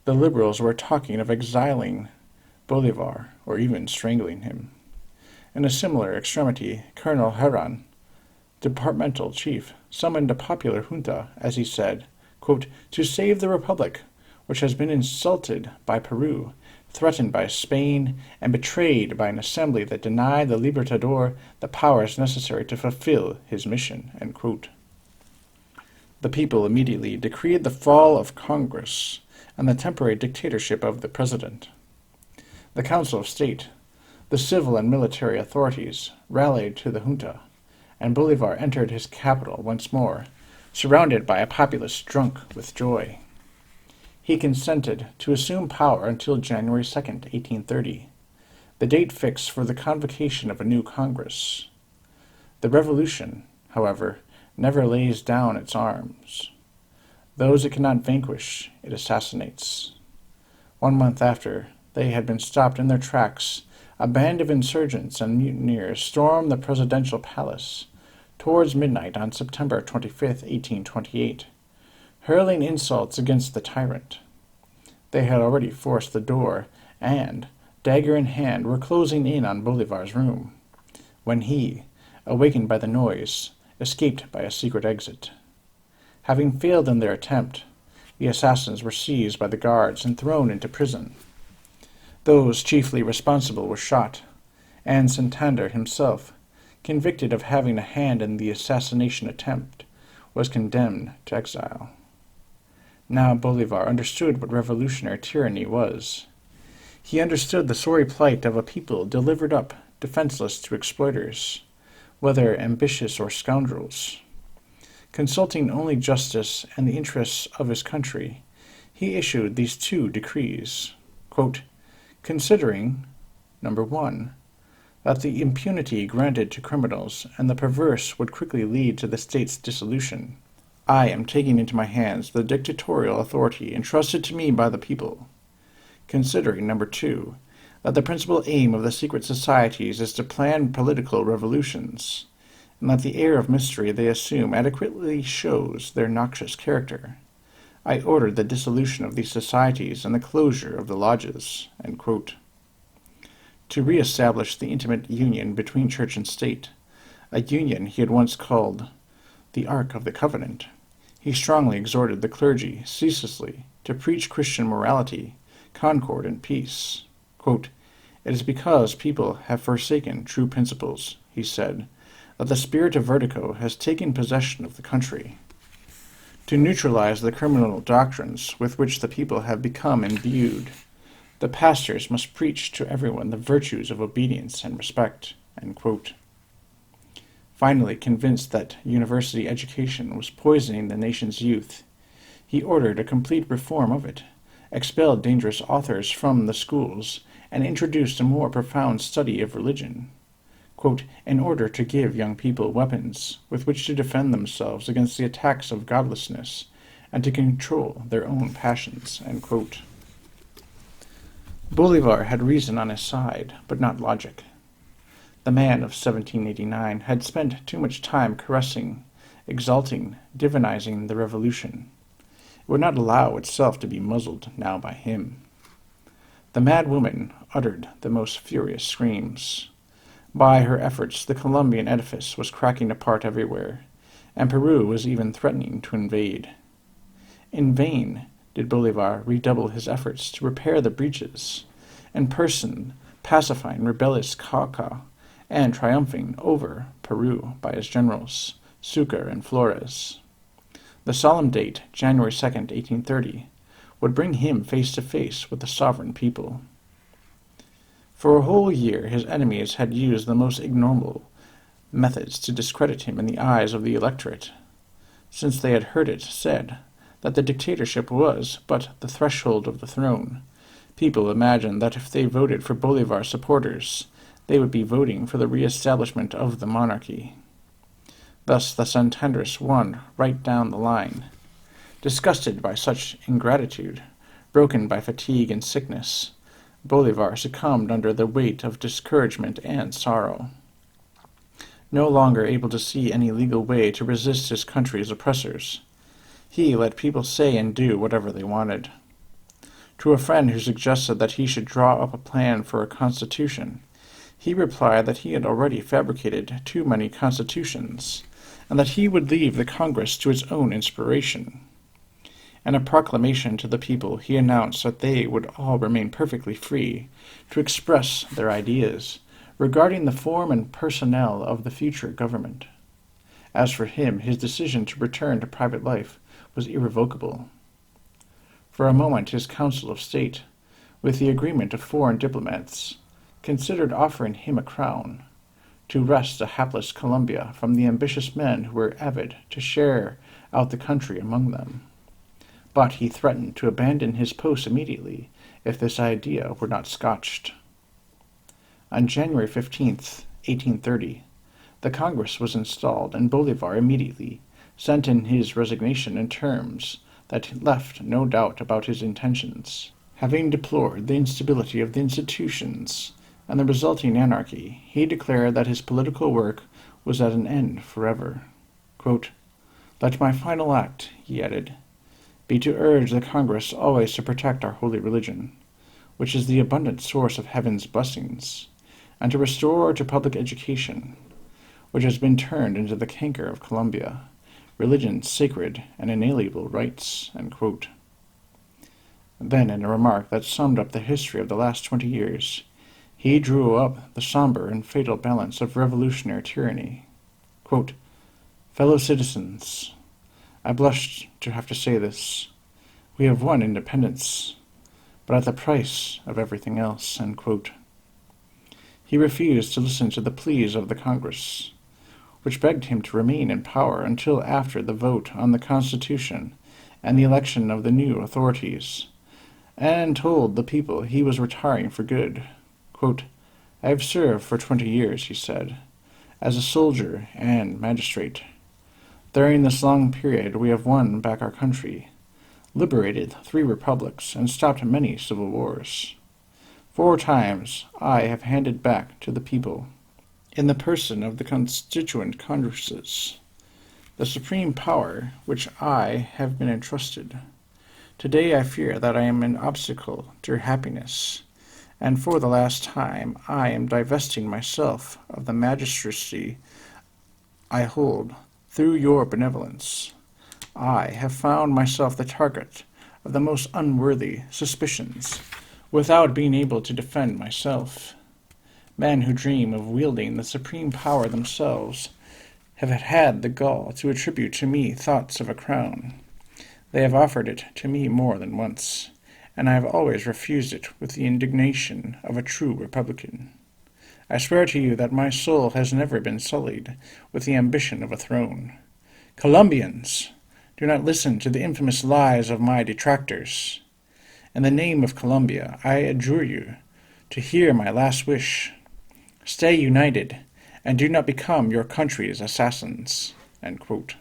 The liberals were talking of exiling Bolivar, or even strangling him. In a similar extremity, Colonel Herran, departmental chief, summoned a popular junta, as he said, quote, "to save the republic, which has been insulted by Peru, threatened by Spain, and betrayed by an assembly that denied the Libertador the powers necessary to fulfill his mission." End quote. The people immediately decreed the fall of Congress and the temporary dictatorship of the president. The Council of State, the civil and military authorities, rallied to the junta, and Bolivar entered his capital once more, surrounded by a populace drunk with joy. He consented to assume power until January 2, 1830, the date fixed for the convocation of a new Congress. The revolution, however, never lays down its arms. Those it cannot vanquish, it assassinates. 1 month after they had been stopped in their tracks, a band of insurgents and mutineers stormed the presidential palace towards midnight on September 25, 1828, hurling insults against the tyrant. They had already forced the door and, dagger in hand, were closing in on Bolivar's room, when he, awakened by the noise, escaped by a secret exit. Having failed in their attempt, the assassins were seized by the guards and thrown into prison. Those chiefly responsible were shot, and Santander himself, convicted of having a hand in the assassination attempt, was condemned to exile. Now Bolivar understood what revolutionary tyranny was. He understood the sorry plight of a people delivered up, defenseless to exploiters, whether ambitious or scoundrels. Consulting only justice and the interests of his country, he issued these 2 decrees, quote, considering, number 1, that the impunity granted to criminals and the perverse would quickly lead to the state's dissolution, I am taking into my hands the dictatorial authority entrusted to me by the people. Considering, number 2, that the principal aim of the secret societies is to plan political revolutions, and that the air of mystery they assume adequately shows their noxious character, I ordered the dissolution of these societies and the closure of the lodges." End quote. To re-establish the intimate union between church and state, a union he had once called the Ark of the Covenant, he strongly exhorted the clergy ceaselessly to preach Christian morality, concord, and peace. Quote, "It is because people have forsaken true principles," he said, "that the spirit of vertigo has taken possession of the country. To neutralize the criminal doctrines with which the people have become imbued, the pastors must preach to everyone the virtues of obedience and respect." End quote. Finally, convinced that university education was poisoning the nation's youth, he ordered a complete reform of it, expelled dangerous authors from the schools, and introduced a more profound study of religion, quote, "in order to give young people weapons with which to defend themselves against the attacks of godlessness and to control their own passions." End quote. Bolivar had reason on his side, but not logic. The man of 1789 had spent too much time caressing, exalting, divinizing the revolution. It would not allow itself to be muzzled now by him. The mad woman uttered the most furious screams. By her efforts, the Colombian edifice was cracking apart everywhere, and Peru was even threatening to invade. In vain did Bolivar redouble his efforts to repair the breaches, in person pacifying rebellious Cauca and triumphing over Peru by his generals, Sucre and Flores. The solemn date, January 2nd, 1830, would bring him face to face with the sovereign people. For a whole year his enemies had used the most ignoble methods to discredit him in the eyes of the electorate. Since they had heard it said that the dictatorship was but the threshold of the throne, people imagined that if they voted for Bolivar's supporters, they would be voting for the re-establishment of the monarchy. Thus the Santanderists won right down the line. Disgusted by such ingratitude, broken by fatigue and sickness, Bolivar succumbed under the weight of discouragement and sorrow. No longer able to see any legal way to resist his country's oppressors, he let people say and do whatever they wanted. To a friend who suggested that he should draw up a plan for a constitution, he replied that he had already fabricated too many constitutions, and that he would leave the Congress to its own inspiration. In a proclamation to the people, he announced that they would all remain perfectly free to express their ideas regarding the form and personnel of the future government. As for him, his decision to return to private life was irrevocable. For a moment his Council of State, with the agreement of foreign diplomats, considered offering him a crown, to wrest a hapless Colombia from the ambitious men who were avid to share out the country among them. But he threatened to abandon his post immediately if this idea were not scotched. On January 15th, 1830, the Congress was installed, and Bolivar immediately sent in his resignation in terms that left no doubt about his intentions. Having deplored the instability of the institutions and the resulting anarchy, he declared that his political work was at an end forever. Quote, "Let my final act," he added, "be to urge the Congress always to protect our holy religion, which is the abundant source of heaven's blessings, and to restore to public education, which has been turned into the canker of Colombia, religion's sacred and inalienable rights." End quote. Then, in a remark that summed up the history of the last 20 years, he drew up the somber and fatal balance of revolutionary tyranny. Quote, "Fellow citizens, I blush to have to say this. We have won independence, but at the price of everything else." End quote. He refused to listen to the pleas of the Congress, which begged him to remain in power until after the vote on the Constitution and the election of the new authorities, and told the people he was retiring for good. Quote, "I have served for 20 years, he said, as a soldier and magistrate. During this long period we have won back our country, liberated 3 republics, and stopped many civil wars. 4 times I have handed back to the people, in the person of the constituent congresses, the supreme power which I have been entrusted. Today I fear that I am an obstacle to your happiness, and for the last time I am divesting myself of the magistracy I hold through your benevolence. I have found myself the target of the most unworthy suspicions, without being able to defend myself. Men who dream of wielding the supreme power themselves have had the gall to attribute to me thoughts of a crown. They have offered it to me more than once, and I have always refused it with the indignation of a true republican. I swear to you that my soul has never been sullied with the ambition of a throne. Colombians, do not listen to the infamous lies of my detractors. In the name of Colombia, I adjure you to hear my last wish. Stay united, and do not become your country's assassins." End quote.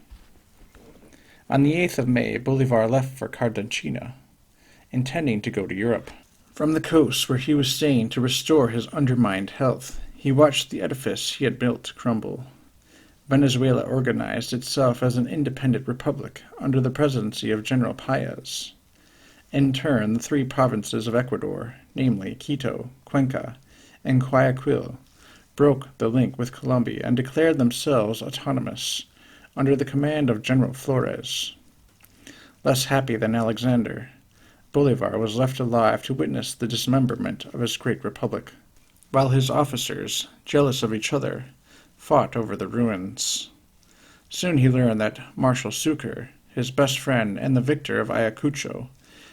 On the 8th of May, Bolivar left for Cartagena, intending to go to Europe. From the coast where he was staying to restore his undermined health, he watched the edifice he had built crumble. Venezuela organized itself as an independent republic under the presidency of General Paez. In turn, the 3 provinces of Ecuador, namely Quito, Cuenca, and Guayaquil, broke the link with Colombia and declared themselves autonomous under the command of General Flores. Less happy than Alexander, Bolivar was left alive to witness the dismemberment of his great republic, while his officers, jealous of each other, fought over the ruins. Soon he learned that Marshal Sucre, his best friend and the victor of Ayacucho,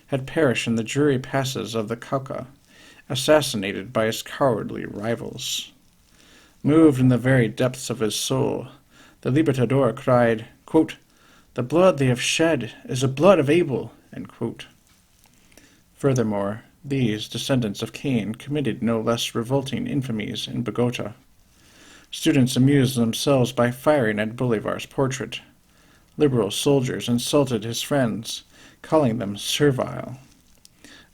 had perished in the dreary passes of the Cauca, assassinated by his cowardly rivals. Moved in the very depths of his soul, the Libertador cried, quote, "The blood they have shed is the blood of Abel." End quote. Furthermore, these descendants of Cain committed no less revolting infamies in Bogota. Students amused themselves by firing at Bolivar's portrait. Liberal soldiers insulted his friends, calling them servile.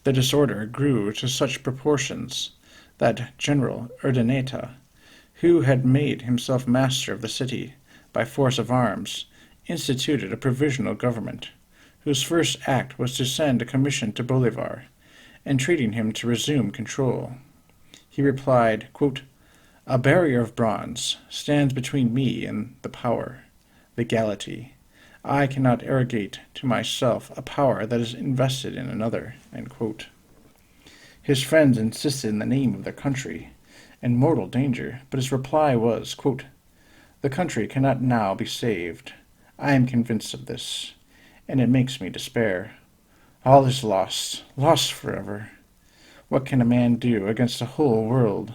The disorder grew to such proportions that General Urdaneta, who had made himself master of the city by force of arms, instituted a provisional government, whose first act was to send a commission to Bolivar, entreating him to resume control. He replied, quote, "A barrier of bronze stands between me and the power, legality. I cannot arrogate to myself a power that is invested in another." End quote. His friends insisted in the name of their country, in mortal danger, but his reply was, quote, "The country cannot now be saved. I am convinced of this, and it makes me despair. All is lost, lost forever. What can a man do against a whole world?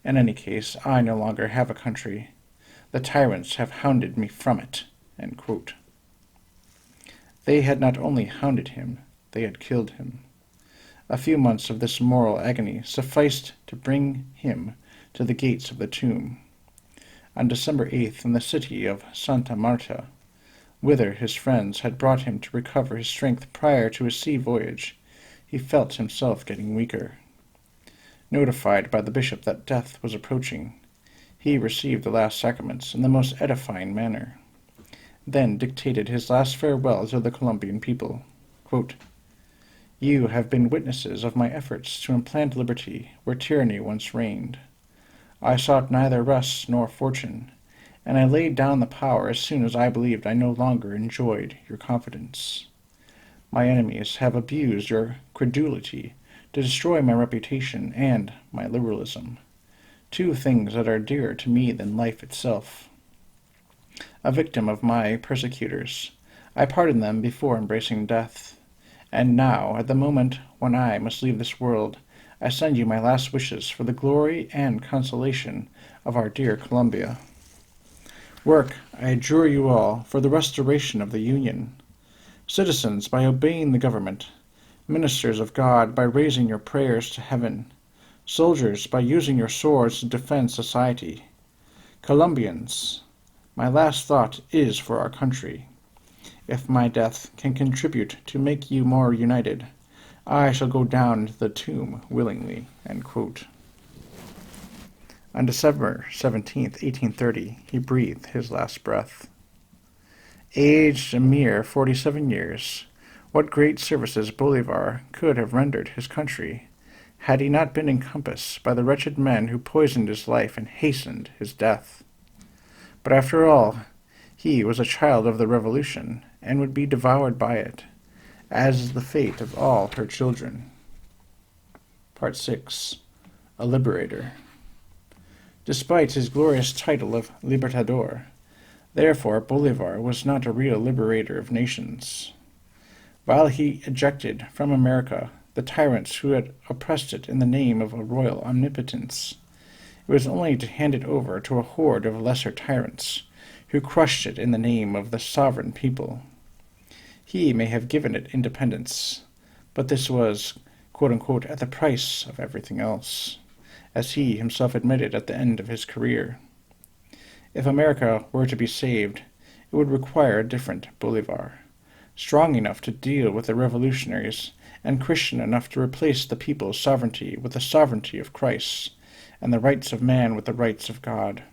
In any case, I no longer have a country. The tyrants have hounded me from it." End quote. They had not only hounded him, they had killed him. A few months of this moral agony sufficed to bring him to the gates of the tomb. On December 8th, in the city of Santa Marta, whither his friends had brought him to recover his strength prior to his sea voyage, he felt himself getting weaker. Notified by the bishop that death was approaching, he received the last sacraments in the most edifying manner, then dictated his last farewell to the Colombian people. Quote, "You have been witnesses of my efforts to implant liberty where tyranny once reigned. I sought neither rest nor fortune, and I laid down the power as soon as I believed I no longer enjoyed your confidence. My enemies have abused your credulity to destroy my reputation and my liberalism, two things that are dearer to me than life itself. A victim of my persecutors, I pardoned them before embracing death, and now, at the moment when I must leave this world, I send you my last wishes for the glory and consolation of our dear Colombia. Work, I adjure you all, for the restoration of the Union. Citizens, by obeying the government. Ministers of God, by raising your prayers to heaven. Soldiers, by using your swords to defend society. Colombians, my last thought is for our country. If my death can contribute to make you more united, I shall go down into the tomb willingly." End quote. On December 17th, 1830, he breathed his last breath. Aged a mere 47 years, what great services Bolivar could have rendered his country had he not been encompassed by the wretched men who poisoned his life and hastened his death. But after all, he was a child of the Revolution and would be devoured by it, as is the fate of all her children. Part 6. A Liberator. Despite his glorious title of Libertador, therefore Bolivar was not a real liberator of nations. While he ejected from America the tyrants who had oppressed it in the name of a royal omnipotence, it was only to hand it over to a horde of lesser tyrants who crushed it in the name of the sovereign people. He may have given it independence, but this was, quote-unquote, at the price of everything else, as he himself admitted at the end of his career. If America were to be saved, it would require a different Bolivar, strong enough to deal with the revolutionaries and Christian enough to replace the people's sovereignty with the sovereignty of Christ, and the rights of man with the rights of God.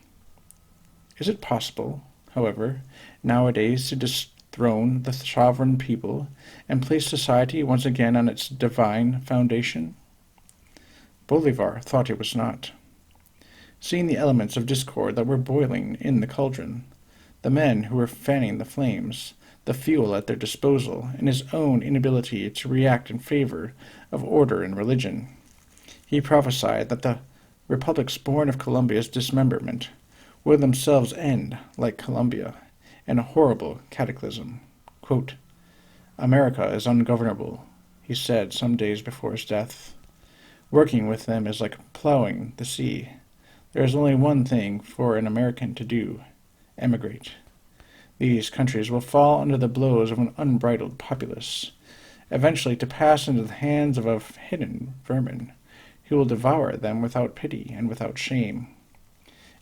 Is it possible, however, nowadays to dethrone the sovereign people and place society once again on its divine foundation? Bolivar thought it was not. Seeing the elements of discord that were boiling in the cauldron, the men who were fanning the flames, the fuel at their disposal, and his own inability to react in favor of order and religion, he prophesied that the republics born of Colombia's dismemberment would themselves end, like Colombia, in a horrible cataclysm. Quote, "America is ungovernable," he said some days before his death. "Working with them is like plowing the sea. There is only one thing for an American to do: emigrate. These countries will fall under the blows of an unbridled populace, eventually to pass into the hands of a hidden vermin, who will devour them without pity and without shame.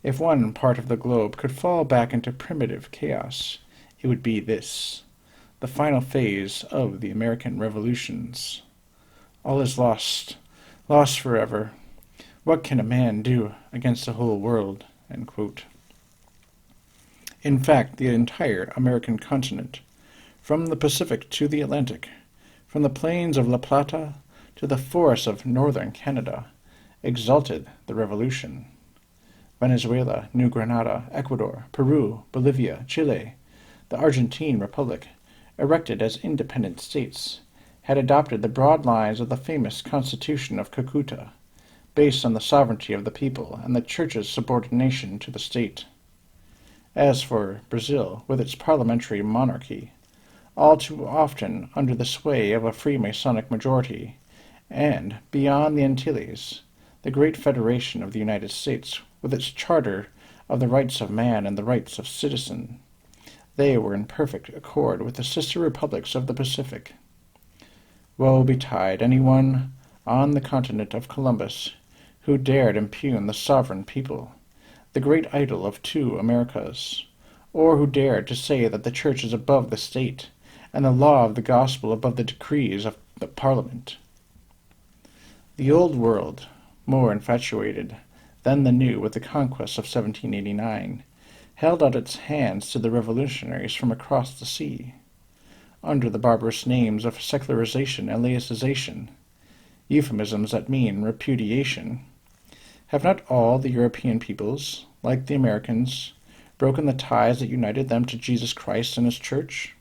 If one part of the globe could fall back into primitive chaos, it would be this, the final phase of the American revolutions. All is lost, lost forever. What can a man do against the whole world?" End quote. In fact, the entire American continent, from the Pacific to the Atlantic, from the plains of La Plata to the forests of northern Canada, exalted the revolution. Venezuela, New Granada, Ecuador, Peru, Bolivia, Chile, the Argentine Republic, erected as independent states, had adopted the broad lines of the famous Constitution of Cucuta, based on the sovereignty of the people and the Church's subordination to the state. As for Brazil, with its parliamentary monarchy, all too often under the sway of a Freemasonic majority, and, beyond the Antilles, the great federation of the United States, with its charter of the rights of man and the rights of citizen, they were in perfect accord with the sister republics of the Pacific. Woe betide anyone on the continent of Columbus who dared impugn the sovereign people, the great idol of two Americas, or who dare to say that the Church is above the state, and the law of the gospel above the decrees of the Parliament. The Old World, more infatuated than the New with the conquest of 1789, held out its hands to the revolutionaries from across the sea, under the barbarous names of secularization and laicization, euphemisms that mean repudiation. Have not all the European peoples, like the Americans, broken the ties that united them to Jesus Christ and his Church?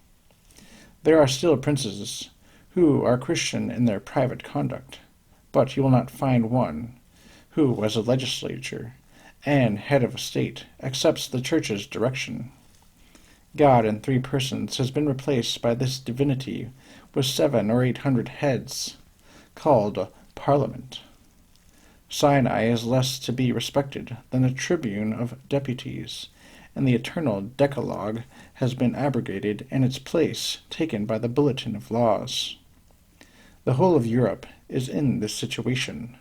There are still princes who are Christian in their private conduct, but you will not find one who, as a legislature and head of a state, accepts the Church's direction. God in 3 persons has been replaced by this divinity with 700 or 800 heads, called a Parliament. Sinai is less to be respected than a tribune of deputies, and the eternal Decalogue has been abrogated and its place taken by the Bulletin of Laws. The whole of Europe is in this situation,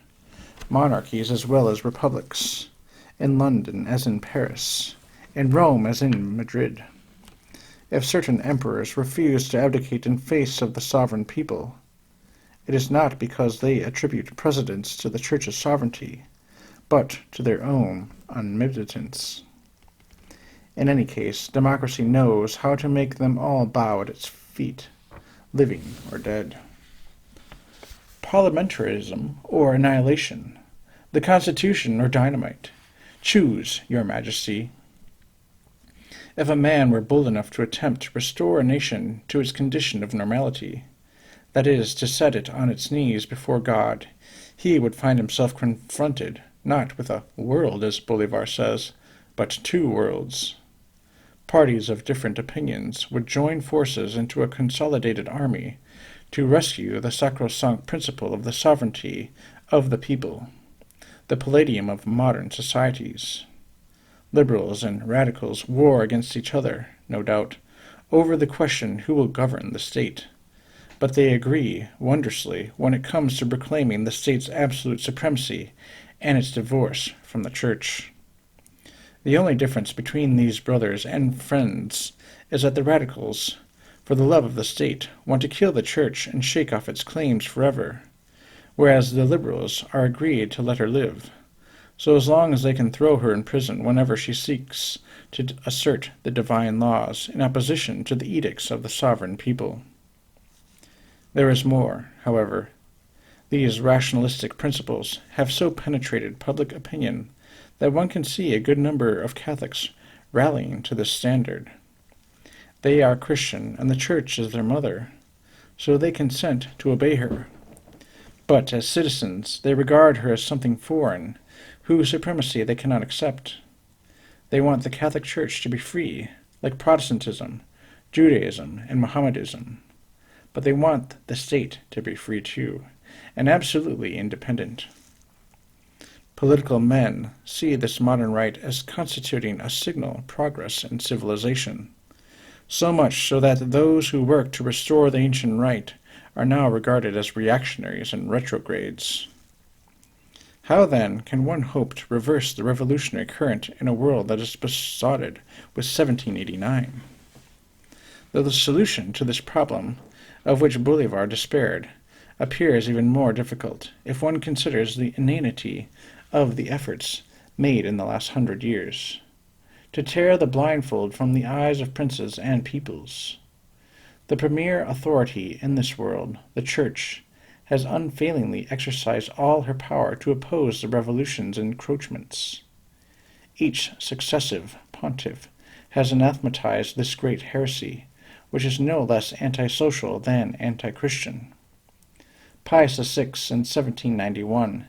monarchies as well as republics, in London as in Paris, in Rome as in Madrid. If certain emperors refuse to abdicate in face of the sovereign people, it is not because they attribute precedence to the Church's sovereignty, but to their own omnipotence. In any case, democracy knows how to make them all bow at its feet, living or dead. Parliamentarism or annihilation, the Constitution or dynamite. Choose, your Majesty. If a man were bold enough to attempt to restore a nation to its condition of normality, that is, to set it on its knees before God, he would find himself confronted, not with a world, as Bolivar says, but 2 worlds. Parties of different opinions would join forces into a consolidated army to rescue the sacrosanct principle of the sovereignty of the people, the palladium of modern societies. Liberals and radicals war against each other, no doubt, over the question who will govern the state, but they agree wondrously when it comes to proclaiming the state's absolute supremacy and its divorce from the Church. The only difference between these brothers and friends is that the radicals, for the love of the state, want to kill the Church and shake off its claims forever, whereas the liberals are agreed to let her live, so as long as they can throw her in prison whenever she seeks to assert the divine laws in opposition to the edicts of the sovereign people. There is more, however. These rationalistic principles have so penetrated public opinion that one can see a good number of Catholics rallying to this standard. They are Christian, and the Church is their mother, so they consent to obey her. But as citizens, they regard her as something foreign, whose supremacy they cannot accept. They want the Catholic Church to be free, like Protestantism, Judaism, and Mohammedanism. But they want the state to be free too, and absolutely independent. Political men see this modern rite as constituting a signal progress in civilization, so much so that those who work to restore the ancient rite are now regarded as reactionaries and retrogrades. How, then, can one hope to reverse the revolutionary current in a world that is besotted with 1789? Though the solution to this problem, of which Bolivar despaired, appears even more difficult if one considers the inanity of the efforts made in the last 100 years to tear the blindfold from the eyes of princes and peoples. The premier authority in this world, the Church, has unfailingly exercised all her power to oppose the revolution's encroachments. Each successive pontiff has anathematized this great heresy, which is no less antisocial than anti-Christian. Pius VI in 1791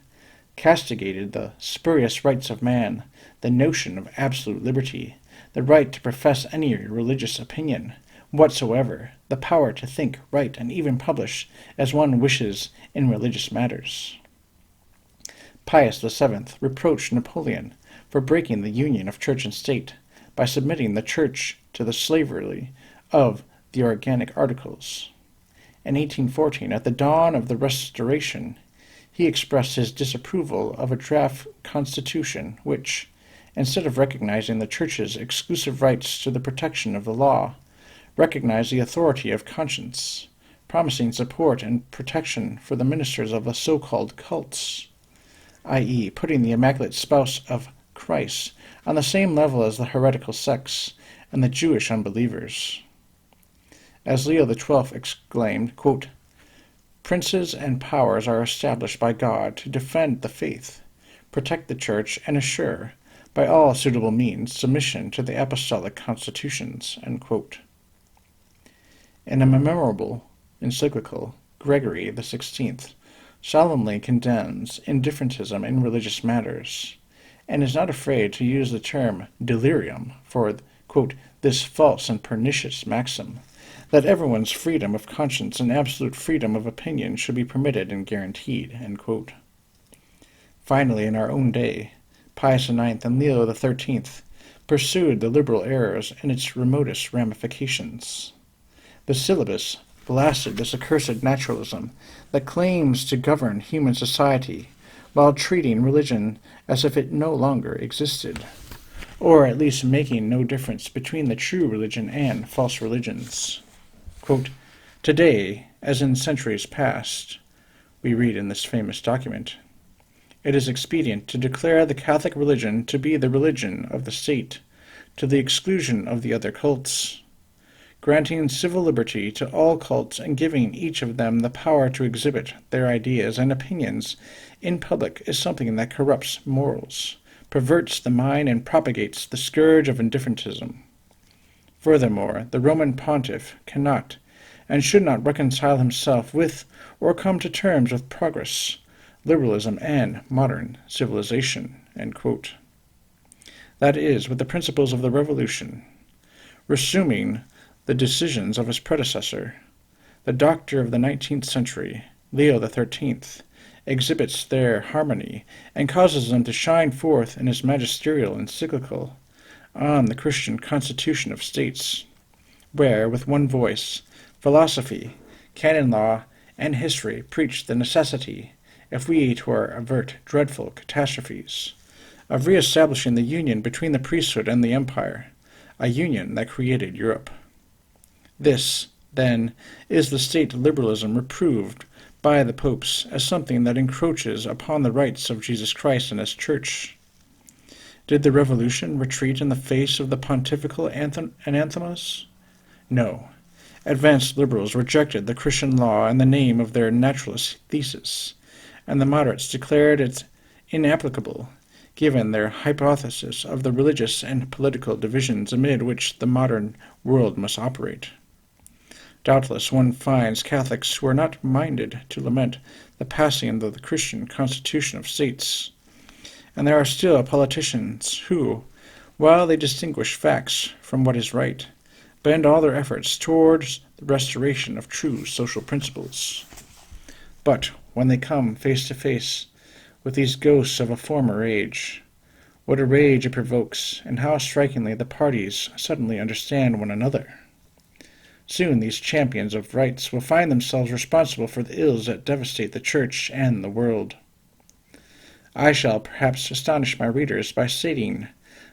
castigated the spurious rights of man, the notion of absolute liberty, the right to profess any religious opinion whatsoever, the power to think, write, and even publish as one wishes in religious matters. Pius VII reproached Napoleon for breaking the union of church and state by submitting the Church to the slavery of the Organic Articles. In 1814, at the dawn of the Restoration, he expressed his disapproval of a draft constitution which, instead of recognizing the Church's exclusive rights to the protection of the law, recognize the authority of conscience, promising support and protection for the ministers of the so-called cults, i.e., putting the Immaculate Spouse of Christ on the same level as the heretical sects and the Jewish unbelievers. As Leo XII exclaimed, quote, "Princes and powers are established by God to defend the faith, protect the Church, and assure, by all suitable means, submission to the apostolic constitutions." End quote. In a memorable encyclical, Gregory XVI solemnly condemns indifferentism in religious matters, and is not afraid to use the term delirium for, quote, "this false and pernicious maxim, that everyone's freedom of conscience and absolute freedom of opinion should be permitted and guaranteed." End quote. Finally, in our own day, Pius IX and Leo XIII pursued the liberal errors in its remotest ramifications. The syllabus blasted this accursed naturalism that claims to govern human society while treating religion as if it no longer existed, or at least making no difference between the true religion and false religions. Quote, "Today, as in centuries past," we read in this famous document, "it is expedient to declare the Catholic religion to be the religion of the state, to the exclusion of the other cults. Granting civil liberty to all cults and giving each of them the power to exhibit their ideas and opinions in public is something that corrupts morals, perverts the mind, and propagates the scourge of indifferentism. Furthermore, the Roman pontiff cannot and should not reconcile himself with or come to terms with progress, liberalism, and modern civilization." End quote. That is, with the principles of the Revolution, resuming the decisions of his predecessor, the doctor of the 19th century, Leo XIII, exhibits their harmony and causes them to shine forth in his magisterial encyclical on the Christian Constitution of States, where, with one voice, philosophy, canon law, and history preach the necessity, if we to avert dreadful catastrophes, of re-establishing the union between the priesthood and the empire, a union that created Europe. This, then, is the state liberalism reproved by the popes as something that encroaches upon the rights of Jesus Christ and his Church. Did the Revolution retreat in the face of the pontifical anathemas? No. Advanced liberals rejected the Christian law in the name of their naturalist thesis, and the moderates declared it inapplicable, given their hypothesis of the religious and political divisions amid which the modern world must operate. Doubtless one finds Catholics who are not minded to lament the passing of the Christian Constitution of States, and there are still politicians who, while they distinguish facts from what is right, bend all their efforts towards the restoration of true social principles. But when they come face to face with these ghosts of a former age, what a rage it provokes, and how strikingly the parties suddenly understand one another. Soon these champions of rights will find themselves responsible for the ills that devastate the Church and the world. I shall perhaps astonish my readers by stating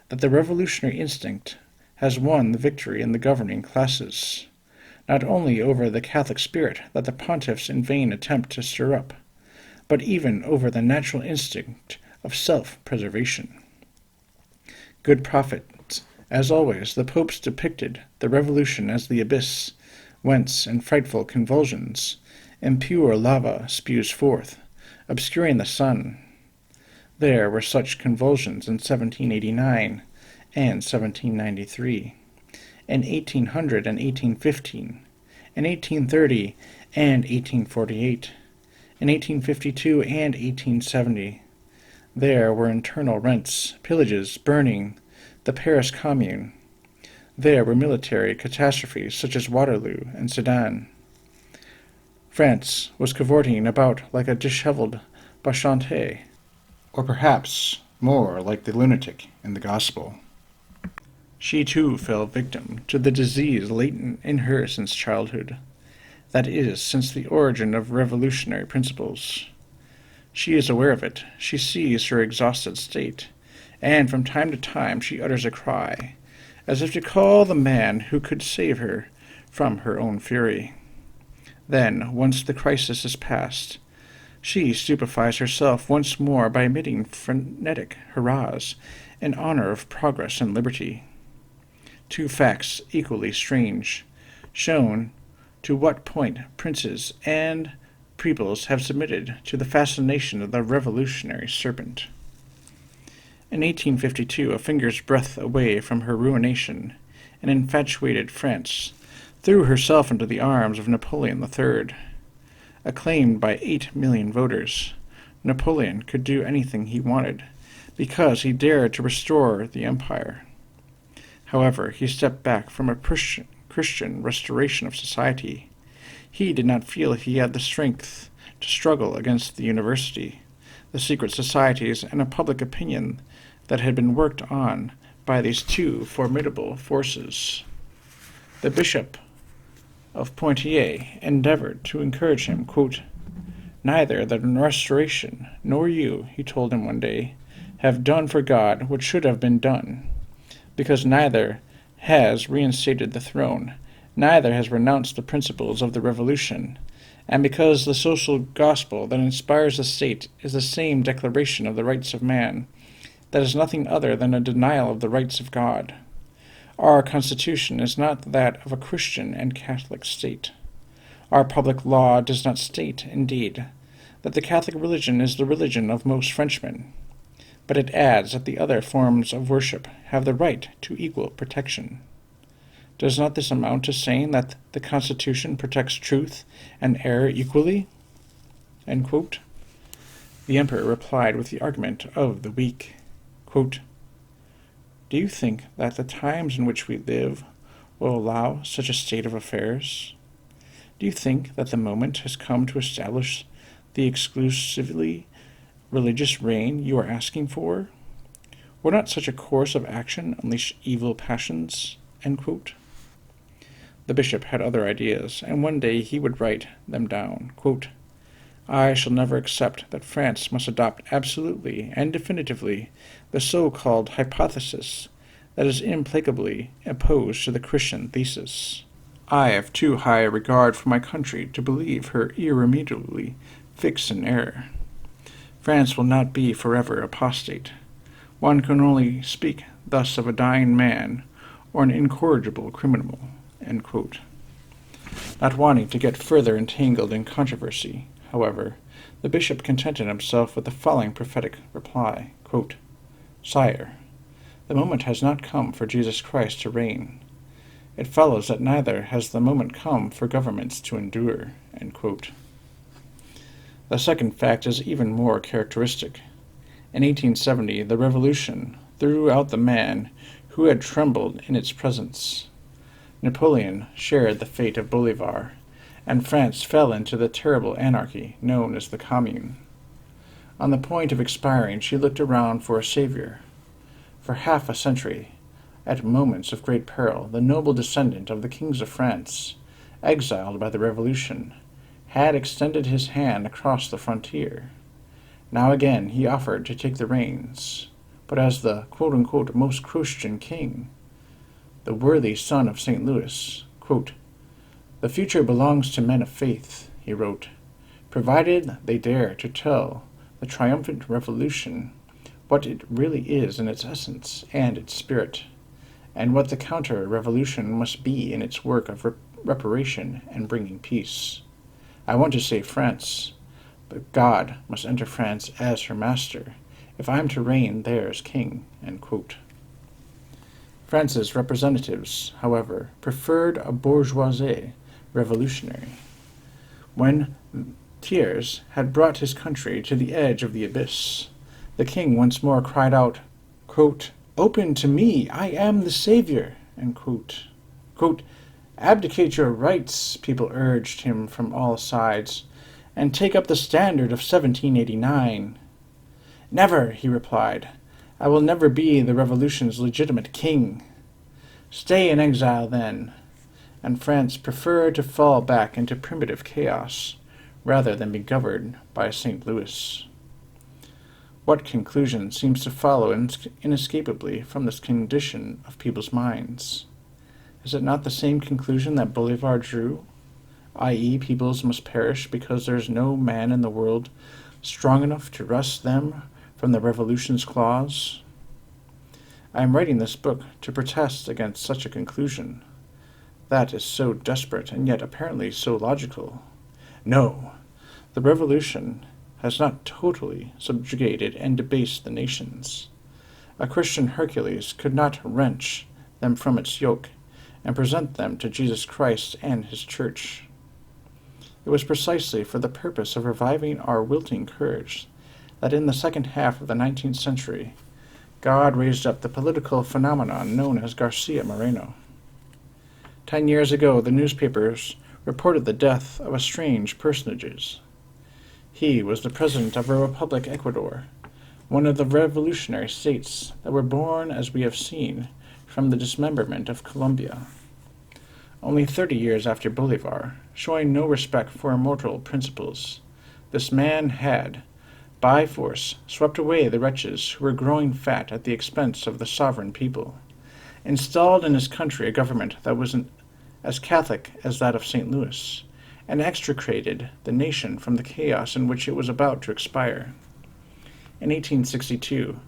that the revolutionary instinct has won the victory in the governing classes, not only over the Catholic spirit that the pontiffs in vain attempt to stir up, but even over the natural instinct of self-preservation. Good prophets, as always, the popes depicted the revolution as the abyss, whence, in frightful convulsions, impure lava spews forth, obscuring the sun. There were such convulsions in 1789 and 1793, in 1800 and 1815, in 1830 and 1848, in 1852 and 1870. There were internal rents, pillages, burning, the Paris Commune. There were military catastrophes such as Waterloo and Sedan. France was cavorting about like a disheveled Bacchante, or perhaps more like the lunatic in the Gospel. She too fell victim to the disease latent in her since childhood, that is, since the origin of revolutionary principles. She is aware of it, she sees her exhausted state, and from time to time she utters a cry, as if to call the man who could save her from her own fury. Then, once the crisis is past, she stupefies herself once more by emitting frenetic hurrahs in honor of progress and liberty. Two facts equally strange, shown to what point princes and peoples have submitted to the fascination of the revolutionary serpent. In 1852, a finger's breadth away from her ruination, an infatuated France threw herself into the arms of Napoleon III. Acclaimed by 8 million voters, Napoleon could do anything he wanted, because he dared to restore the empire. However, he stepped back from a Christian restoration of society. He did not feel he had the strength to struggle against the university, the secret societies, and a public opinion that had been worked on by these two formidable forces. The Bishop of Poitiers endeavored to encourage him, quote, "Neither the Restoration nor you," he told him one day, "have done for God what should have been done, because neither has reinstated the throne, neither has renounced the principles of the revolution, and because the social gospel that inspires the state is the same declaration of the rights of man, that is nothing other than a denial of the rights of God. Our Constitution is not that of a Christian and Catholic state. Our public law does not state, indeed, that the Catholic religion is the religion of most Frenchmen, but it adds that the other forms of worship have the right to equal protection. Does not this amount to saying that the Constitution protects truth and error equally?" End quote. The emperor replied with the argument of the weak, quote, "Do you think that the times in which we live will allow such a state of affairs? Do you think that the moment has come to establish the exclusively religious reign you are asking for? Will not such a course of action unleash evil passions?" End quote. The bishop had other ideas, and one day he would write them down, quote, "I shall never accept that France must adopt absolutely and definitively the so-called hypothesis that is implacably opposed to the Christian thesis. I have too high a regard for my country to believe her irremediably fixed in error. France will not be forever apostate. One can only speak thus of a dying man or an incorrigible criminal." End quote. Not wanting to get further entangled in controversy, however, the bishop contented himself with the following prophetic reply, quote, "Sire, the moment has not come for Jesus Christ to reign. It follows that neither has the moment come for governments to endure." End quote. The second fact is even more characteristic. In 1870, the revolution threw out the man who had trembled in its presence. Napoleon shared the fate of Bolivar, and France fell into the terrible anarchy known as the Commune. On the point of expiring, she looked around for a savior. For half a century, at moments of great peril, the noble descendant of the kings of France, exiled by the Revolution, had extended his hand across the frontier. Now again he offered to take the reins, but as the quote-unquote most Christian king. The worthy son of St. Louis, quote, "The future belongs to men of faith," he wrote, "provided they dare to tell the triumphant revolution what it really is in its essence and its spirit, and what the counter-revolution must be in its work of reparation and bringing peace. I want to save France, but God must enter France as her master, if I am to reign there as king." End quote. France's representatives, however, preferred a bourgeoisie revolutionary. When Thiers had brought his country to the edge of the abyss, the king once more cried out, quote, "Open to me, I am the savior." End quote. Quote, "Abdicate your rights," people urged him from all sides, "and take up the standard of 1789. "Never," he replied. "I will never be the revolution's legitimate king." Stay in exile, then. And France preferred to fall back into primitive chaos rather than be governed by St. Louis. What conclusion seems to follow inescapably from this condition of people's minds? Is it not the same conclusion that Bolivar drew, i.e., peoples must perish because there is no man in the world strong enough to wrest them from the revolution's claws? I am writing this book to protest against such a conclusion. That is so desperate and yet apparently so logical. No, the revolution has not totally subjugated and debased the nations. A Christian Hercules could not wrench them from its yoke and present them to Jesus Christ and his church. It was precisely for the purpose of reviving our wilting courage that in the second half of the 19th century God raised up the political phenomenon known as Garcia Moreno. 10 years ago, the newspapers reported the death of a strange personage. He was the president of a republic, Ecuador, one of the revolutionary states that were born, as we have seen, from the dismemberment of Colombia. Only 30 years after Bolivar, showing no respect for immortal principles, this man had, by force, swept away the wretches who were growing fat at the expense of the sovereign people, installed in his country a government that was as Catholic as that of St. Louis, and extricated the nation from the chaos in which it was about to expire. In 1862,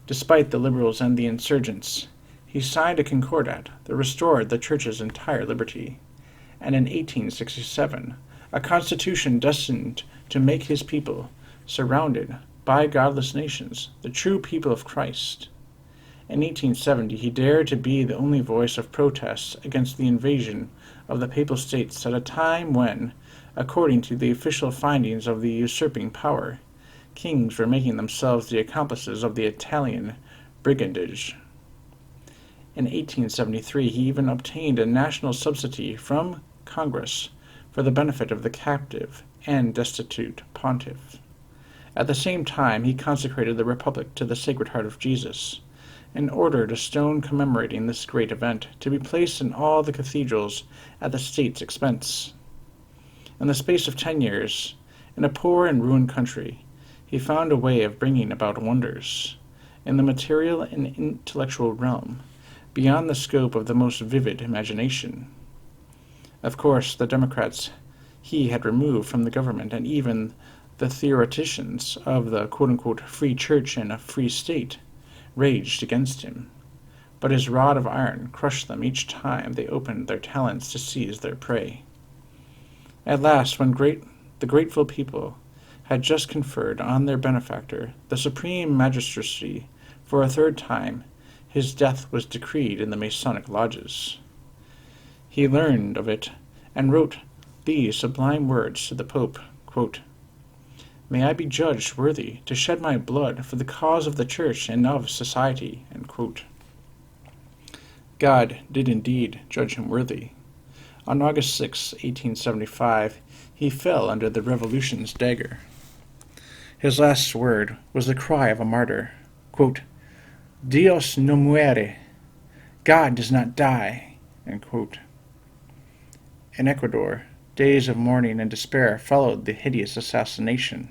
despite the liberals and the insurgents, he signed a Concordat that restored the Church's entire liberty, and in 1867, a constitution destined to make his people, surrounded by godless nations, the true people of Christ. In 1870, he dared to be the only voice of protest against the invasion of the Papal States at a time when, according to the official findings of the usurping power, kings were making themselves the accomplices of the Italian brigandage. In 1873, he even obtained a national subsidy from Congress for the benefit of the captive and destitute pontiff. At the same time, he consecrated the Republic to the Sacred Heart of Jesus, and ordered a stone commemorating this great event to be placed in all the cathedrals at the state's expense. In the space of 10 years, in a poor and ruined country, he found a way of bringing about wonders, in the material and intellectual realm, beyond the scope of the most vivid imagination. Of course, the Democrats he had removed from the government, and even the theoreticians of the quote-unquote free church and a free state, raged against him. But his rod of iron crushed them each time they opened their talons to seize their prey. At last, when the grateful people had just conferred on their benefactor the supreme magistracy for a third time, his death was decreed in the Masonic lodges. He learned of it and wrote these sublime words to the Pope, quote, "May I be judged worthy to shed my blood for the cause of the Church and of society." End quote. God did indeed judge him worthy. On August 6, 1875, he fell under the Revolution's dagger. His last word was the cry of a martyr, quote, "Dios no muere," God does not die. End quote. In Ecuador, days of mourning and despair followed the hideous assassination.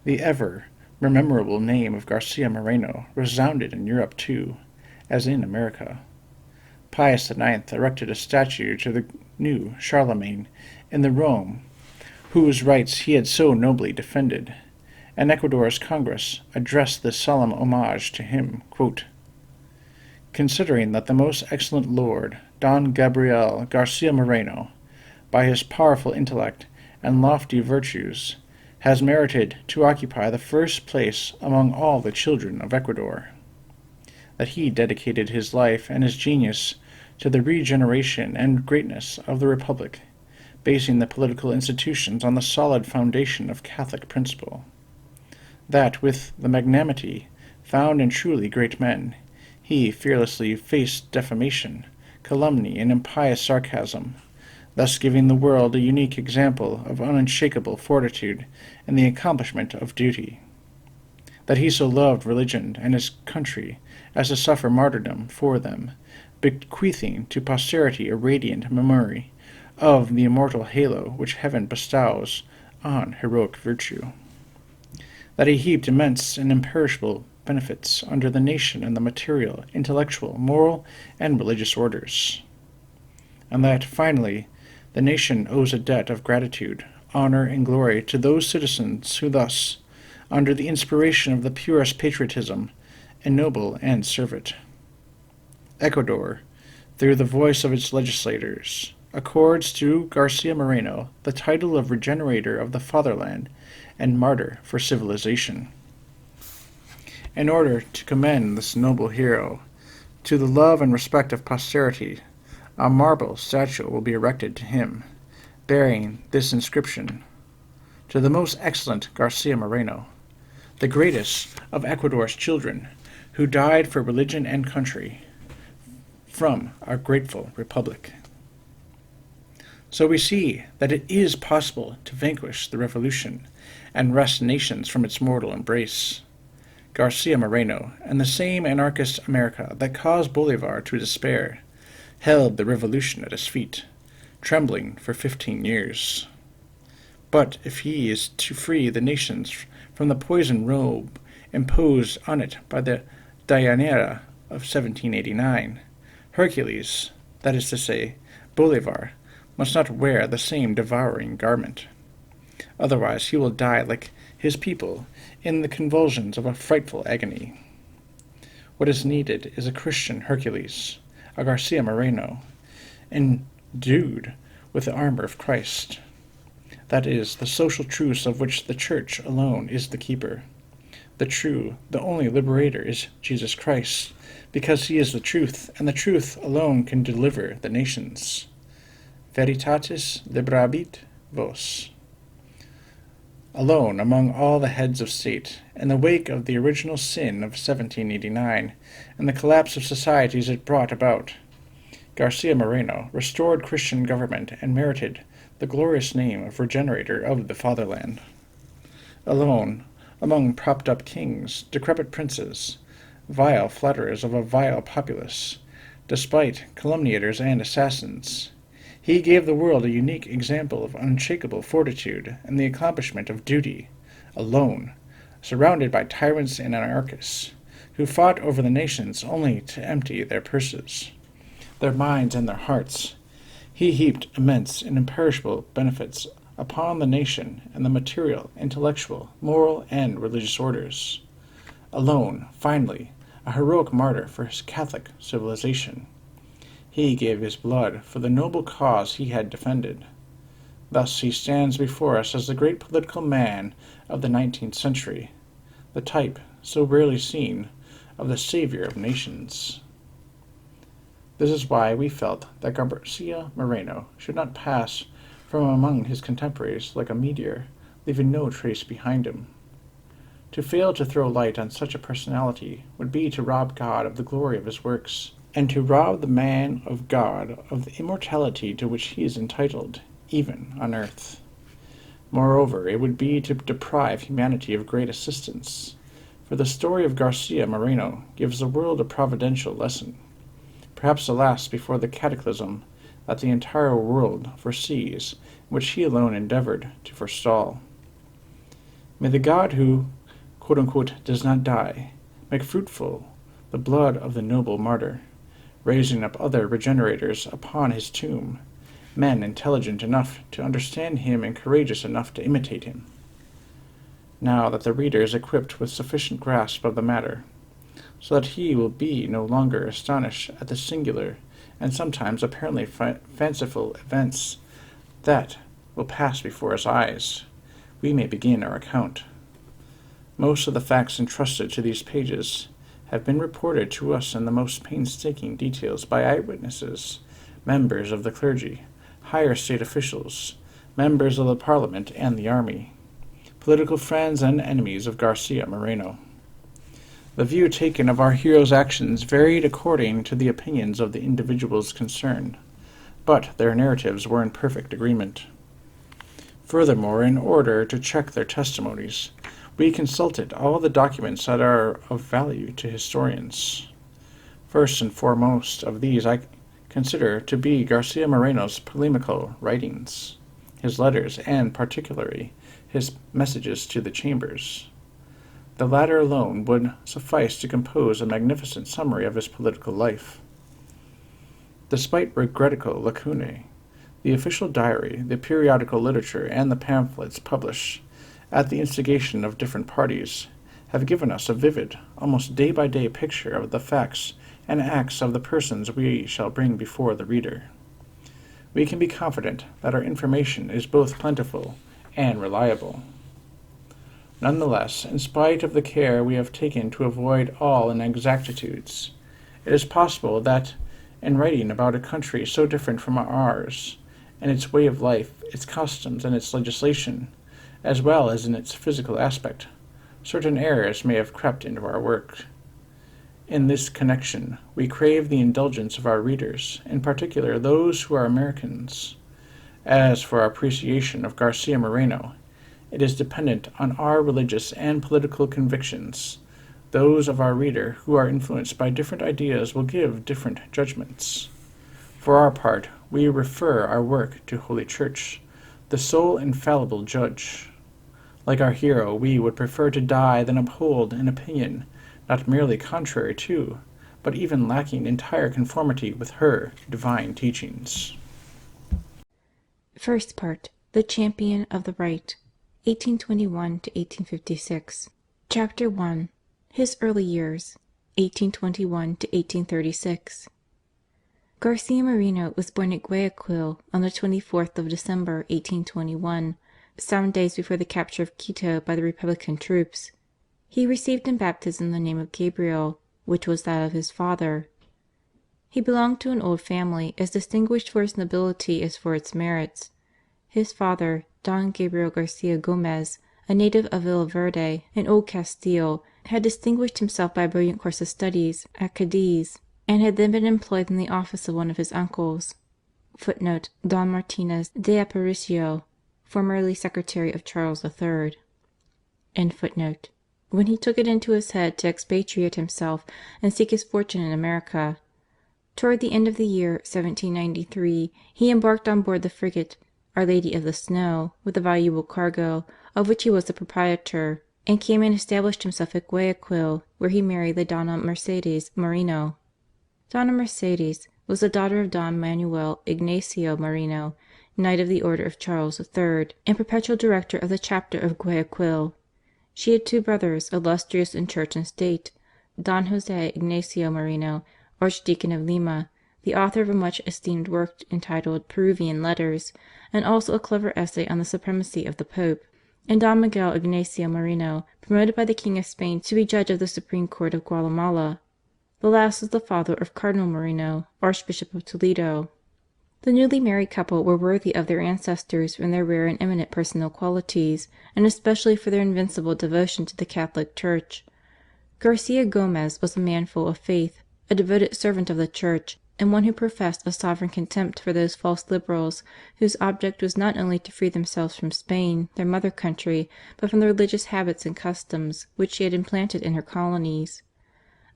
The ever-memorable name of Garcia Moreno resounded in Europe too, as in America. Pius IX erected a statue to the new Charlemagne in the Rome, whose rights he had so nobly defended, and Ecuador's Congress addressed this solemn homage to him, quote, "Considering that the most excellent Lord, Don Gabriel Garcia Moreno, by his powerful intellect and lofty virtues, has merited to occupy the first place among all the children of Ecuador, that he dedicated his life and his genius to the regeneration and greatness of the Republic, basing the political institutions on the solid foundation of Catholic principle, that with the magnanimity found in truly great men, he fearlessly faced defamation, calumny, and impious sarcasm, thus giving the world a unique example of unshakable fortitude in the accomplishment of duty. That he so loved religion and his country as to suffer martyrdom for them, bequeathing to posterity a radiant memory of the immortal halo which heaven bestows on heroic virtue. that he heaped immense and imperishable benefits under the nation and the material, intellectual, moral, and religious orders, and that, finally, the nation owes a debt of gratitude, honor, and glory to those citizens who thus, under the inspiration of the purest patriotism, ennoble and serve it. Ecuador, through the voice of its legislators, accords to Garcia Moreno the title of Regenerator of the Fatherland and Martyr for Civilization. In order to commend this noble hero to the love and respect of posterity, a marble statue will be erected to him, bearing this inscription: "To the most excellent Garcia Moreno, the greatest of Ecuador's children, who died for religion and country, from our grateful republic." So we see that it is possible to vanquish the revolution and wrest nations from its mortal embrace. Garcia Moreno, and the same anarchist America that caused Bolivar to despair, held the revolution at his feet, trembling for 15 years. But if he is to free the nations from the poison robe imposed on it by the Dianera of 1789, Hercules, that is to say, Bolivar, must not wear the same devouring garment. Otherwise he will die like his people in the convulsions of a frightful agony. What is needed is a Christian Hercules, a Garcia Moreno, endued with the armor of Christ. That is, the social truths of which the Church alone is the keeper. The true, the only liberator is Jesus Christ, because he is the truth, and the truth alone can deliver the nations. Veritatis librabit vos. Alone among all the heads of state, in the wake of the original sin of 1789 and the collapse of societies it brought about, Garcia Moreno restored Christian government and merited the glorious name of Regenerator of the Fatherland. Alone among propped-up kings, decrepit princes, vile flatterers of a vile populace, despite calumniators and assassins, he gave the world a unique example of unshakable fortitude and the accomplishment of duty, alone, surrounded by tyrants and anarchists, who fought over the nations only to empty their purses, their minds, and their hearts. He heaped immense and imperishable benefits upon the nation and the material, intellectual, moral, and religious orders. Alone, finally, a heroic martyr for his Catholic civilization. He gave his blood for the noble cause he had defended. Thus he stands before us as the great political man of the 19th century, the type, so rarely seen, of the savior of nations. This is why we felt that Garcia Moreno should not pass from among his contemporaries like a meteor, leaving no trace behind him. To fail to throw light on such a personality would be to rob God of the glory of his works, and to rob the man of God of the immortality to which he is entitled, even on earth. Moreover, it would be to deprive humanity of great assistance, for the story of Garcia Moreno gives the world a providential lesson, perhaps the last before the cataclysm that the entire world foresees, which he alone endeavored to forestall. May the God who, quote-unquote, does not die, make fruitful the blood of the noble martyr, raising up other regenerators upon his tomb, men intelligent enough to understand him and courageous enough to imitate him. Now that the reader is equipped with sufficient grasp of the matter, so that he will be no longer astonished at the singular and sometimes apparently fanciful events that will pass before his eyes, we may begin our account. Most of the facts entrusted to these pages have been reported to us in the most painstaking details by eyewitnesses, members of the clergy, higher state officials, members of the Parliament and the army, political friends and enemies of Garcia Moreno. The view taken of our hero's actions varied according to the opinions of the individuals concerned, but their narratives were in perfect agreement. Furthermore, in order to check their testimonies, we consulted all the documents that are of value to historians. First and foremost of these I consider to be Garcia Moreno's polemical writings, his letters, and particularly his messages to the chambers. The latter alone would suffice to compose a magnificent summary of his political life. Despite regrettable lacunae, the official diary, the periodical literature, and the pamphlets published at the instigation of different parties have given us a vivid, almost day-by-day picture of the facts and acts of the persons we shall bring before the reader. We can be confident that our information is both plentiful and reliable. Nonetheless, in spite of the care we have taken to avoid all inexactitudes, it is possible that, in writing about a country so different from ours, in its way of life, its customs, and its legislation, as well as in its physical aspect, certain errors may have crept into our work. In this connection, we crave the indulgence of our readers, in particular those who are Americans. As for our appreciation of Garcia Moreno, it is dependent on our religious and political convictions. Those of our reader who are influenced by different ideas will give different judgments. For our part, we refer our work to Holy Church, the sole infallible judge. Like our hero, we would prefer to die than uphold an opinion not merely contrary to, but even lacking entire conformity with her divine teachings. First part. The Champion of the Right, 1821 to 1856. Chapter 1. His Early Years, 1821 to 1836. Garcia Moreno was born at Guayaquil on the 24th of December, 1821, some days before the capture of Quito by the Republican troops. He received in baptism the name of Gabriel, which was that of his father. He belonged to an old family, as distinguished for its nobility as for its merits. His father, Don Gabriel Garcia Gomez, a native of Villaverde in Old Castile, had distinguished himself by a brilliant course of studies at Cadiz, and had then been employed in the office of one of his uncles, (Footnote: Don Martinez de Aparicio, formerly secretary of Charles III.) When he took it into his head to expatriate himself and seek his fortune in America. Toward the end of the year 1793 he embarked on board the frigate Our Lady of the Snow with a valuable cargo, of which he was the proprietor, and came and established himself at Guayaquil, where he married the Donna Mercedes Moreno. Donna Mercedes was the daughter of Don Manuel Ignacio Moreno, Knight of the Order of Charles III, and perpetual director of the chapter of Guayaquil. She had two brothers, illustrious in church and state: Don Jose Ignacio Moreno, Archdeacon of Lima, the author of a much esteemed work entitled Peruvian Letters, and also a clever essay on the supremacy of the Pope; and Don Miguel Ignacio Moreno, promoted by the King of Spain to be judge of the Supreme Court of Guatemala. The last was the father of Cardinal Moreno, Archbishop of Toledo. The newly married couple were worthy of their ancestors from their rare and eminent personal qualities, and especially for their invincible devotion to the Catholic Church. Garcia Gomez was a man full of faith, a devoted servant of the Church, and one who professed a sovereign contempt for those false liberals whose object was not only to free themselves from Spain, their mother country, but from the religious habits and customs which she had implanted in her colonies.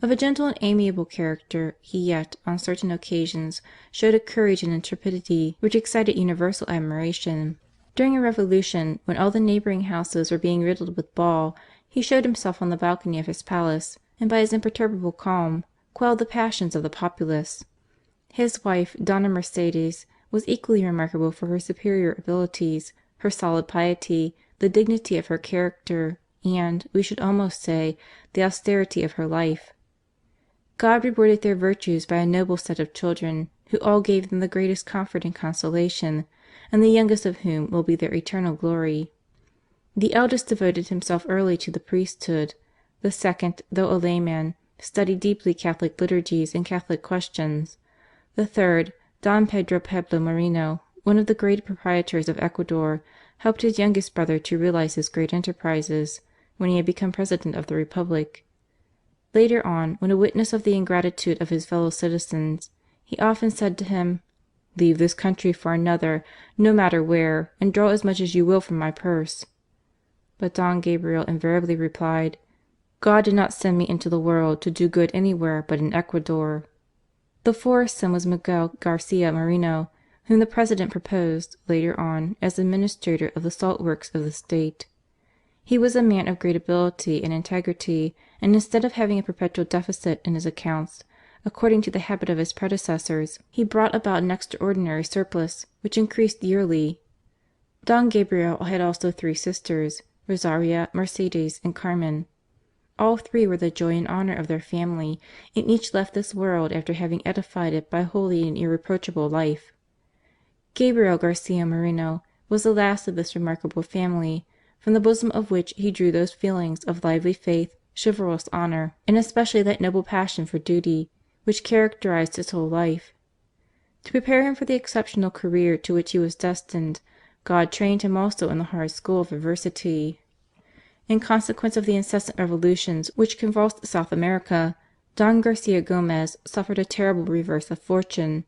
Of a gentle and amiable character, he yet, on certain occasions, showed a courage and intrepidity which excited universal admiration. During a revolution, when all the neighbouring houses were being riddled with ball, he showed himself on the balcony of his palace, and by his imperturbable calm quelled the passions of the populace. His wife, Donna Mercedes, was equally remarkable for her superior abilities, her solid piety, the dignity of her character, and, we should almost say, the austerity of her life. God rewarded their virtues by a noble set of children, who all gave them the greatest comfort and consolation, and the youngest of whom will be their eternal glory. The eldest devoted himself early to the priesthood. The second, though a layman, studied deeply Catholic liturgies and Catholic questions. The third, Don Pedro Pablo Moreno, one of the great proprietors of Ecuador, helped his youngest brother to realize his great enterprises, when he had become President of the Republic. Later on, when a witness of the ingratitude of his fellow citizens, he often said to him: "Leave this country for another, no matter where, and draw as much as you will from my purse." But Don Gabriel invariably replied: "God did not send me into the world to do good anywhere but in Ecuador." The fourth son was Miguel Garcia Moreno, whom the President proposed, later on, as administrator of the salt works of the state. He was a man of great ability and integrity, and instead of having a perpetual deficit in his accounts, according to the habit of his predecessors, he brought about an extraordinary surplus, which increased yearly. Don Gabriel had also 3 sisters, Rosaria, Mercedes, and Carmen. All 3 were the joy and honour of their family, and each left this world after having edified it by a holy and irreproachable life. Gabriel Garcia Moreno was the last of this remarkable family, from the bosom of which he drew those feelings of lively faith, chivalrous honour, and especially that noble passion for duty, which characterized his whole life. To prepare him for the exceptional career to which he was destined, God trained him also in the hard school of adversity. In consequence of the incessant revolutions which convulsed South America, Don Garcia Gomez suffered a terrible reverse of fortune.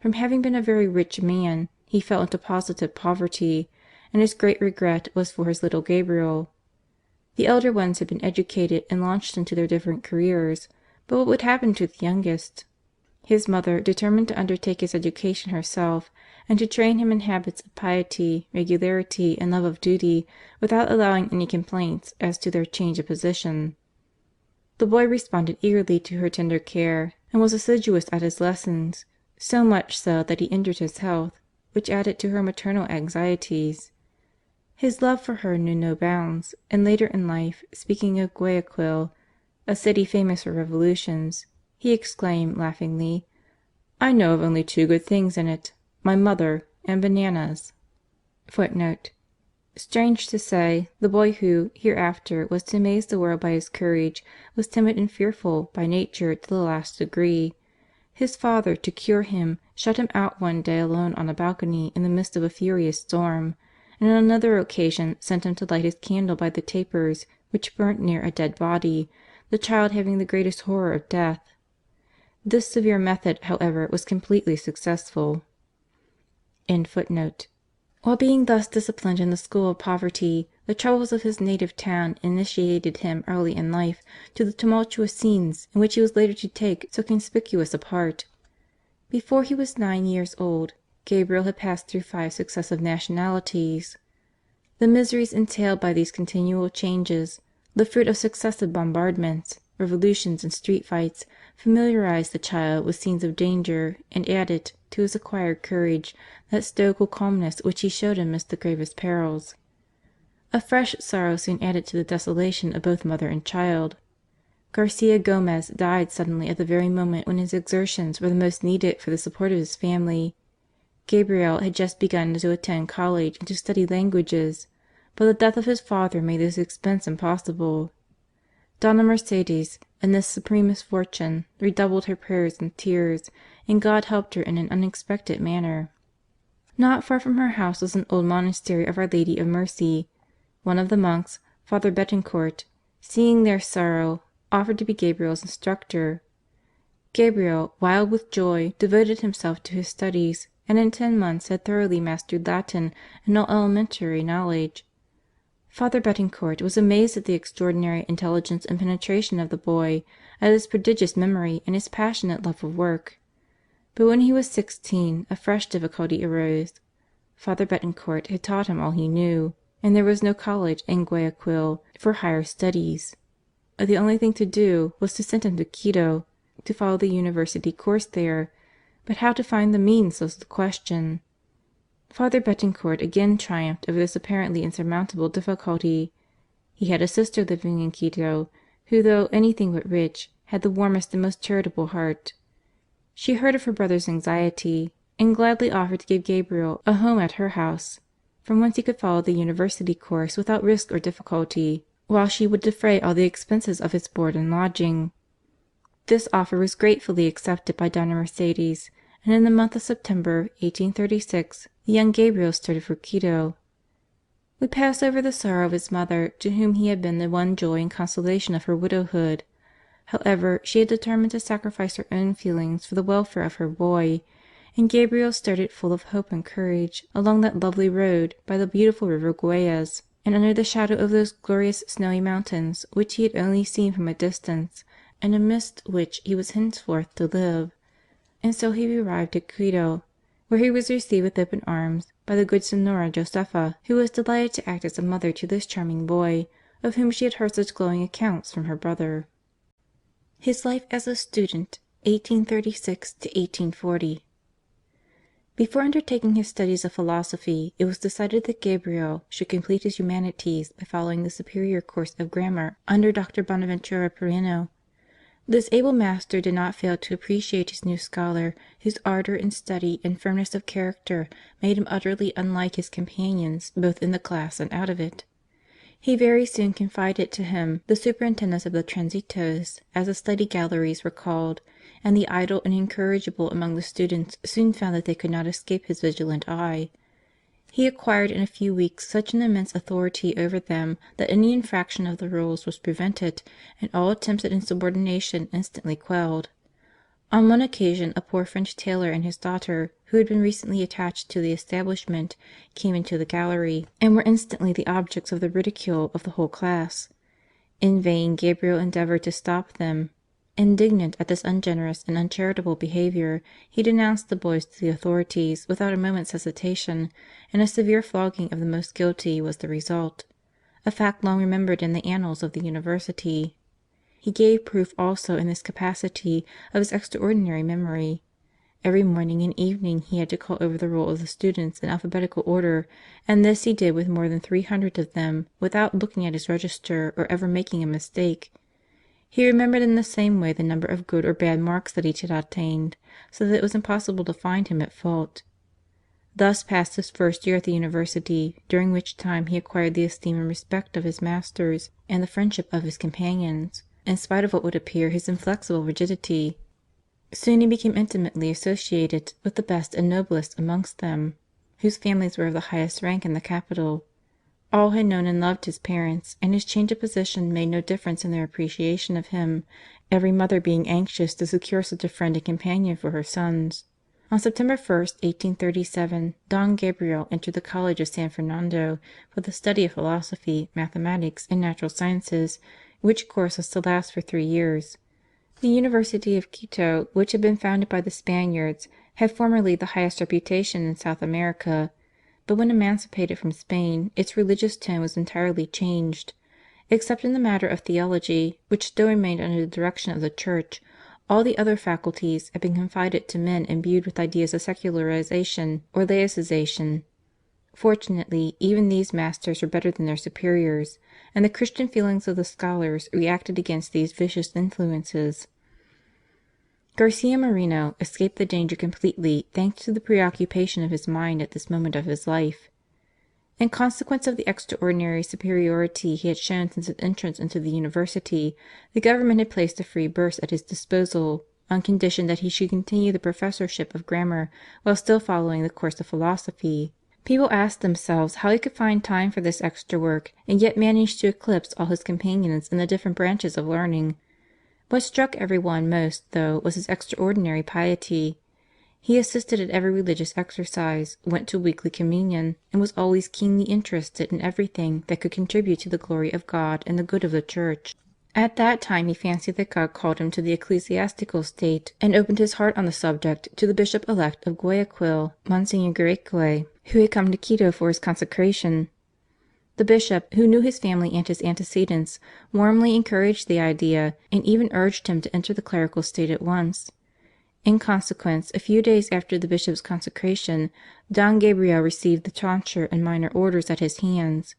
From having been a very rich man, he fell into positive poverty, and his great regret was for his little Gabriel. The elder ones had been educated and launched into their different careers, but what would happen to the youngest? His mother determined to undertake his education herself, and to train him in habits of piety, regularity, and love of duty, without allowing any complaints as to their change of position. The boy responded eagerly to her tender care, and was assiduous at his lessons, so much so that he injured his health, which added to her maternal anxieties. His love for her knew no bounds, and later in life, speaking of Guayaquil, a city famous for revolutions, he exclaimed laughingly: "I know of only 2 good things in it, my mother and bananas." [Footnote: Strange to say, the boy who, hereafter, was to amaze the world by his courage, was timid and fearful by nature to the last degree. His father, to cure him, shut him out one day alone on a balcony in the midst of a furious storm, and on another occasion sent him to light his candle by the tapers which burnt near a dead body, the child having the greatest horror of death. This severe method, however, was completely successful. While being thus disciplined in the school of poverty, the troubles of his native town initiated him early in life to the tumultuous scenes in which he was later to take so conspicuous a part. Before he was 9 years old, Gabriel had passed through 5 successive nationalities. The miseries entailed by these continual changes, the fruit of successive bombardments, revolutions, and street fights, familiarized the child with scenes of danger, and added, to his acquired courage, that stoical calmness which he showed amidst the gravest perils. A fresh sorrow soon added to the desolation of both mother and child. Garcia Gomez died suddenly at the very moment when his exertions were the most needed for the support of his family. Gabriel had just begun to attend college and to study languages, but the death of his father made this expense impossible. Donna Mercedes, in this supreme misfortune, redoubled her prayers and tears, and God helped her in an unexpected manner. Not far from her house was an old monastery of Our Lady of Mercy. One of the monks, Father Betancourt, seeing their sorrow, offered to be Gabriel's instructor. Gabriel, wild with joy, devoted himself to his studies, and in 10 months had thoroughly mastered Latin and all elementary knowledge. Father Betancourt was amazed at the extraordinary intelligence and penetration of the boy, at his prodigious memory and his passionate love of work. But when he was 16 a fresh difficulty arose. Father Betancourt had taught him all he knew, and there was no college in Guayaquil for higher studies. The only thing to do was to send him to Quito to follow the university course there, but how to find the means was the question. Father Betancourt again triumphed over this apparently insurmountable difficulty. He had a sister living in Quito, who, though anything but rich, had the warmest and most charitable heart. She heard of her brother's anxiety, and gladly offered to give Gabriel a home at her house, from whence he could follow the university course without risk or difficulty, while she would defray all the expenses of his board and lodging. This offer was gratefully accepted by Donna Mercedes, and in the month of September, 1836, the young Gabriel started for Quito. We pass over the sorrow of his mother, to whom he had been the one joy and consolation of her widowhood. However, she had determined to sacrifice her own feelings for the welfare of her boy, and Gabriel started full of hope and courage along that lovely road by the beautiful river Guayas, and under the shadow of those glorious snowy mountains which he had only seen from a distance, and amidst which he was henceforth to live. And so he arrived at Quito, where he was received with open arms by by the good Senora Josefa, who was delighted to act as a mother to this charming boy, of whom she had heard such glowing accounts from her brother. His life as a student, 1836 to 1840. Before undertaking his studies of philosophy, it was decided that Gabriel should complete his humanities by following the superior course of grammar under Dr. Bonaventura Moreno. This able master did not fail to appreciate his new scholar, whose ardour in study and firmness of character made him utterly unlike his companions both in the class and out of it. He very soon confided to him the superintendence of the transitos, as the study galleries were called, and the idle and incorrigible among the students soon found that they could not escape his vigilant eye. He acquired in a few weeks such an immense authority over them that any infraction of the rules was prevented, and all attempts at insubordination instantly quelled. On one occasion a poor French tailor and his daughter, who had been recently attached to the establishment, came into the gallery, and were instantly the objects of the ridicule of the whole class. In vain Gabriel endeavoured to stop them. Indignant at this ungenerous and uncharitable behaviour, he denounced the boys to the authorities without a moment's hesitation, and a severe flogging of the most guilty was the result, a fact long remembered in the annals of the University. He gave proof also in this capacity of his extraordinary memory. Every morning and evening he had to call over the roll of the students in alphabetical order, and this he did with more than 300 of them without looking at his register or ever making a mistake. He remembered in the same way the number of good or bad marks that each had obtained, so that it was impossible to find him at fault. Thus passed his first year at the University, during which time he acquired the esteem and respect of his masters and the friendship of his companions, in spite of what would appear his inflexible rigidity. Soon he became intimately associated with the best and noblest amongst them, whose families were of the highest rank in the capital. All had known and loved his parents, and his change of position made no difference in their appreciation of him, every mother being anxious to secure such a friend and companion for her sons. On September 1st, 1837, Don Gabriel entered the College of San Fernando for the study of philosophy, mathematics, and natural sciences, which course was to last for 3 years. The University of Quito, which had been founded by the Spaniards, had formerly the highest reputation in South America, but when emancipated from Spain, its religious tone was entirely changed. Except in the matter of theology, which still remained under the direction of the Church, all the other faculties had been confided to men imbued with ideas of secularization or laicization. Fortunately, even these masters were better than their superiors, and the Christian feelings of the scholars reacted against these vicious influences. Garcia Moreno escaped the danger completely thanks to the preoccupation of his mind at this moment of his life. In consequence of the extraordinary superiority he had shown since his entrance into the University, the Government had placed a free burse at his disposal, on condition that he should continue the professorship of grammar while still following the course of philosophy. People asked themselves how he could find time for this extra work and yet manage to eclipse all his companions in the different branches of learning. What struck every one most, though, was his extraordinary piety. He assisted at every religious exercise, went to weekly communion, and was always keenly interested in everything that could contribute to the glory of God and the good of the Church. At that time he fancied that God called him to the ecclesiastical state, and opened his heart on the subject to the Bishop-elect of Guayaquil, Monsignor Garcia, who had come to Quito for his consecration. The bishop, who knew his family and his antecedents, warmly encouraged the idea, and even urged him to enter the clerical state at once. In consequence, a few days after the bishop's consecration, Don Gabriel received the tonsure and minor orders at his hands.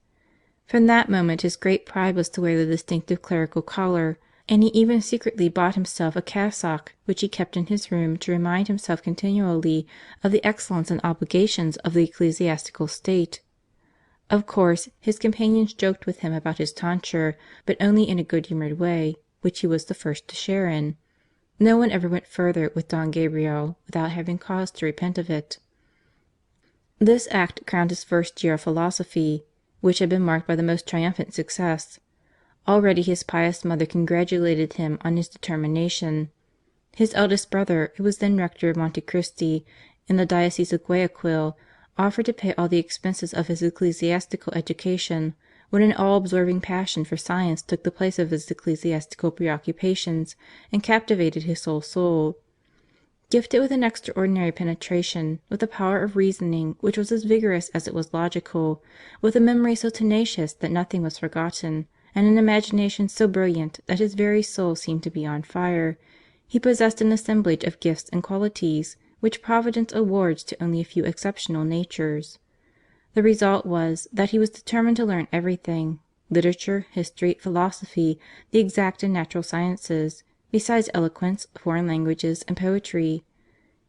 From that moment his great pride was to wear the distinctive clerical collar, and he even secretly bought himself a cassock which he kept in his room to remind himself continually of the excellence and obligations of the ecclesiastical state. Of course, his companions joked with him about his tonsure, but only in a good-humoured way, which he was the first to share in. No one ever went further with Don Gabriel without having cause to repent of it. This act crowned his first year of philosophy, which had been marked by the most triumphant success. Already his pious mother congratulated him on his determination. His eldest brother, who was then rector of Monte Cristi in the diocese of Guayaquil, offered to pay all the expenses of his ecclesiastical education, when an all-absorbing passion for science took the place of his ecclesiastical preoccupations and captivated his whole soul. Gifted with an extraordinary penetration, with a power of reasoning which was as vigorous as it was logical, with a memory so tenacious that nothing was forgotten, and an imagination so brilliant that his very soul seemed to be on fire, he possessed an assemblage of gifts and qualities which Providence awards to only a few exceptional natures. The result was that he was determined to learn everything: literature, history, philosophy, the exact and natural sciences, besides eloquence, foreign languages, and poetry.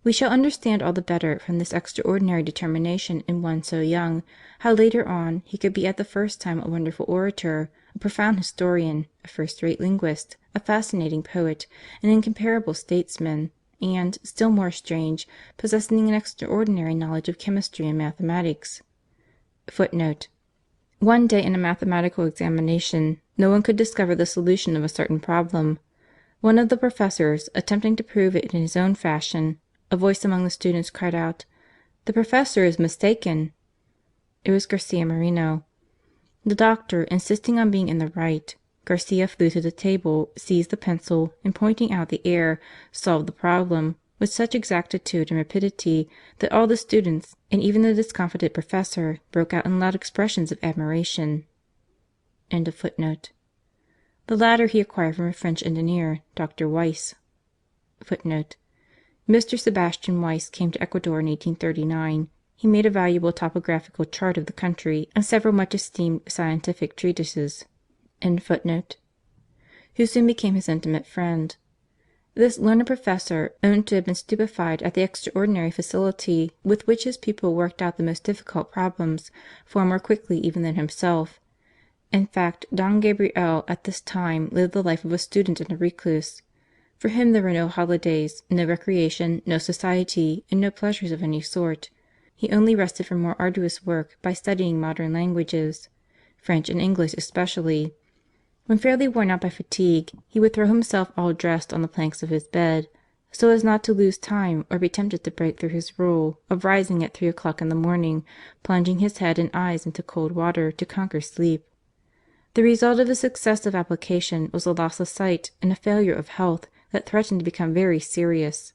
We shall understand all the better from this extraordinary determination in one so young, how later on he could be at the first time a wonderful orator, a profound historian, a first-rate linguist, a fascinating poet, an incomparable statesman, and, still more strange, possessing an extraordinary knowledge of chemistry and mathematics. [Footnote: One day in a mathematical examination no one could discover the solution of a certain problem. One of the professors, attempting to prove it in his own fashion, a voice among the students cried out, "The professor is mistaken." It was Garcia Moreno. The doctor insisting on being in the right, Garcia flew to the table, seized the pencil, and pointing out the error, solved the problem with such exactitude and rapidity that all the students, and even the discomfited professor, broke out in loud expressions of admiration. End of footnote. The latter he acquired from a French engineer, Dr. Weiss. [Footnote: Mr. Sebastian Weiss came to Ecuador in 1839. He made a valuable topographical chart of the country and several much esteemed scientific treatises.] who soon became his intimate friend. This learned professor owned to have been stupefied at the extraordinary facility with which his pupil worked out the most difficult problems, far more quickly even than himself. In fact, Don Gabriel at this time lived the life of a student and a recluse. For him there were no holidays, no recreation, no society, and no pleasures of any sort. He only rested from more arduous work by studying modern languages, French and English especially. When fairly worn out by fatigue, he would throw himself all dressed on the planks of his bed, so as not to lose time or be tempted to break through his rule of rising at 3 o'clock in the morning, plunging his head and eyes into cold water to conquer sleep. The result of his successive application was a loss of sight and a failure of health that threatened to become very serious.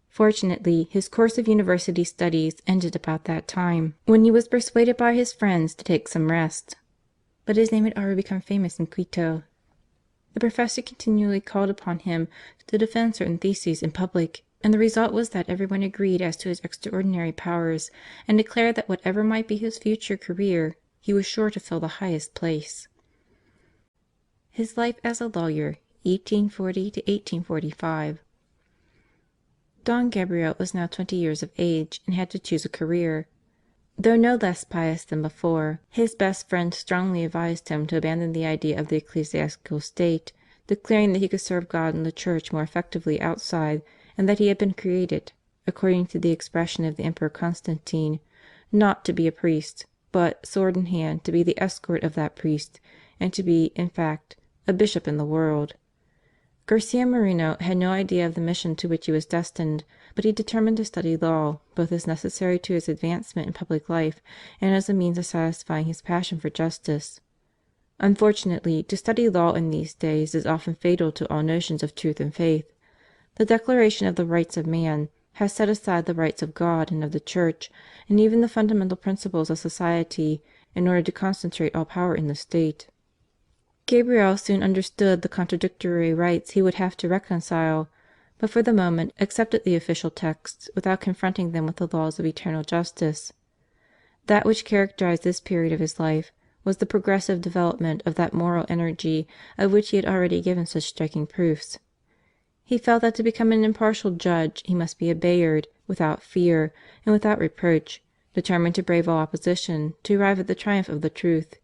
Fortunately, his course of university studies ended about that time, when he was persuaded by his friends to take some rest. But his name had already become famous in Quito. The professor continually called upon him to defend certain theses in public, and the result was that everyone agreed as to his extraordinary powers, and declared that whatever might be his future career, he was sure to fill the highest place. His life as a lawyer, 1840 to 1845. Don Gabriel was now 20 years of age and had to choose a career. Though no less pious than before, his best friend strongly advised him to abandon the idea of the ecclesiastical state, declaring that he could serve God and the Church more effectively outside, and that he had been created, according to the expression of the Emperor Constantine, not to be a priest, but, sword in hand, to be the escort of that priest, and to be, in fact, a bishop in the world. Garcia Moreno had no idea of the mission to which he was destined, but he determined to study law, both as necessary to his advancement in public life and as a means of satisfying his passion for justice. Unfortunately, to study law in these days is often fatal to all notions of truth and faith. The Declaration of the Rights of Man has set aside the rights of God and of the Church, and even the fundamental principles of society, in order to concentrate all power in the state. Gabriel soon understood the contradictory rights he would have to reconcile, but for the moment accepted the official texts without confronting them with the laws of eternal justice. That which characterized this period of his life was the progressive development of that moral energy of which he had already given such striking proofs. He felt that to become an impartial judge he must be a Bayard, without fear and without reproach, determined to brave all opposition to arrive at the triumph of the truth.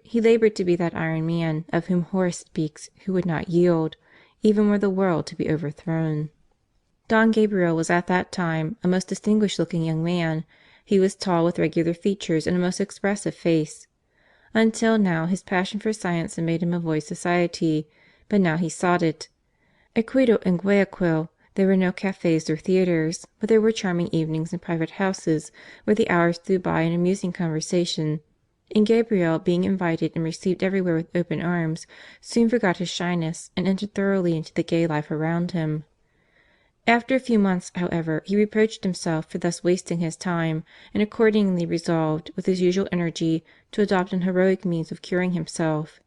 He laboured to be that iron man of whom Horace speaks, who would not yield, even were the world to be overthrown. Don Gabriel was at that time a most distinguished looking young man. He was tall, with regular features and a most expressive face. Until now his passion for science had made him avoid society, but now he sought it. At Quito and Guayaquil there were no cafes or theatres, but there were charming evenings in private houses, where the hours flew by in amusing conversation, and Gabriel, being invited and received everywhere with open arms, soon forgot his shyness and entered thoroughly into the gay life around him. After a few months, however, he reproached himself for thus wasting his time, and accordingly resolved, with his usual energy, to adopt an heroic means of curing himself.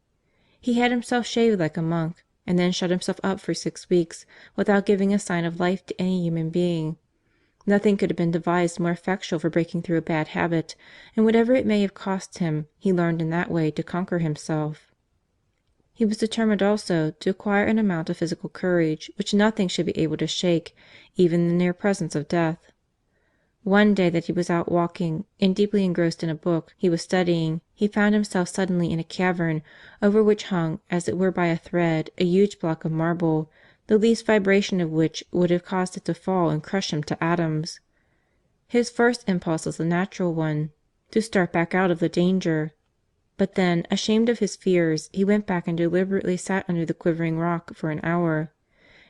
He had himself shaved like a monk, and then shut himself up for 6 weeks without giving a sign of life to any human being. Nothing could have been devised more effectual for breaking through a bad habit, and whatever it may have cost him, he learned in that way to conquer himself. He was determined also to acquire an amount of physical courage which nothing should be able to shake, even in the near presence of death. One day that he was out walking, and deeply engrossed in a book he was studying, he found himself suddenly in a cavern over which hung, as it were by a thread, a huge block of marble, the least vibration of which would have caused it to fall and crush him to atoms. His first impulse was the natural one, to start back out of the danger. But then, ashamed of his fears, he went back and deliberately sat under the quivering rock for an hour.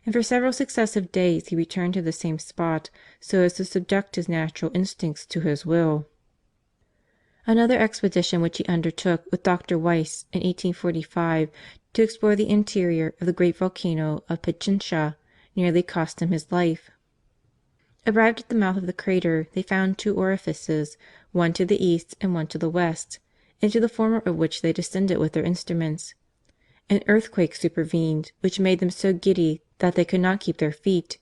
And for several successive days he returned to the same spot, so as to subject his natural instincts to his will. Another expedition which he undertook with Dr. Weiss in 1845 to explore the interior of the great volcano of Pichincha nearly cost him his life. Arrived at the mouth of the crater, they found 2 orifices, one to the east and one to the west, into the former of which they descended with their instruments. An earthquake supervened, which made them so giddy that they could not keep their feet.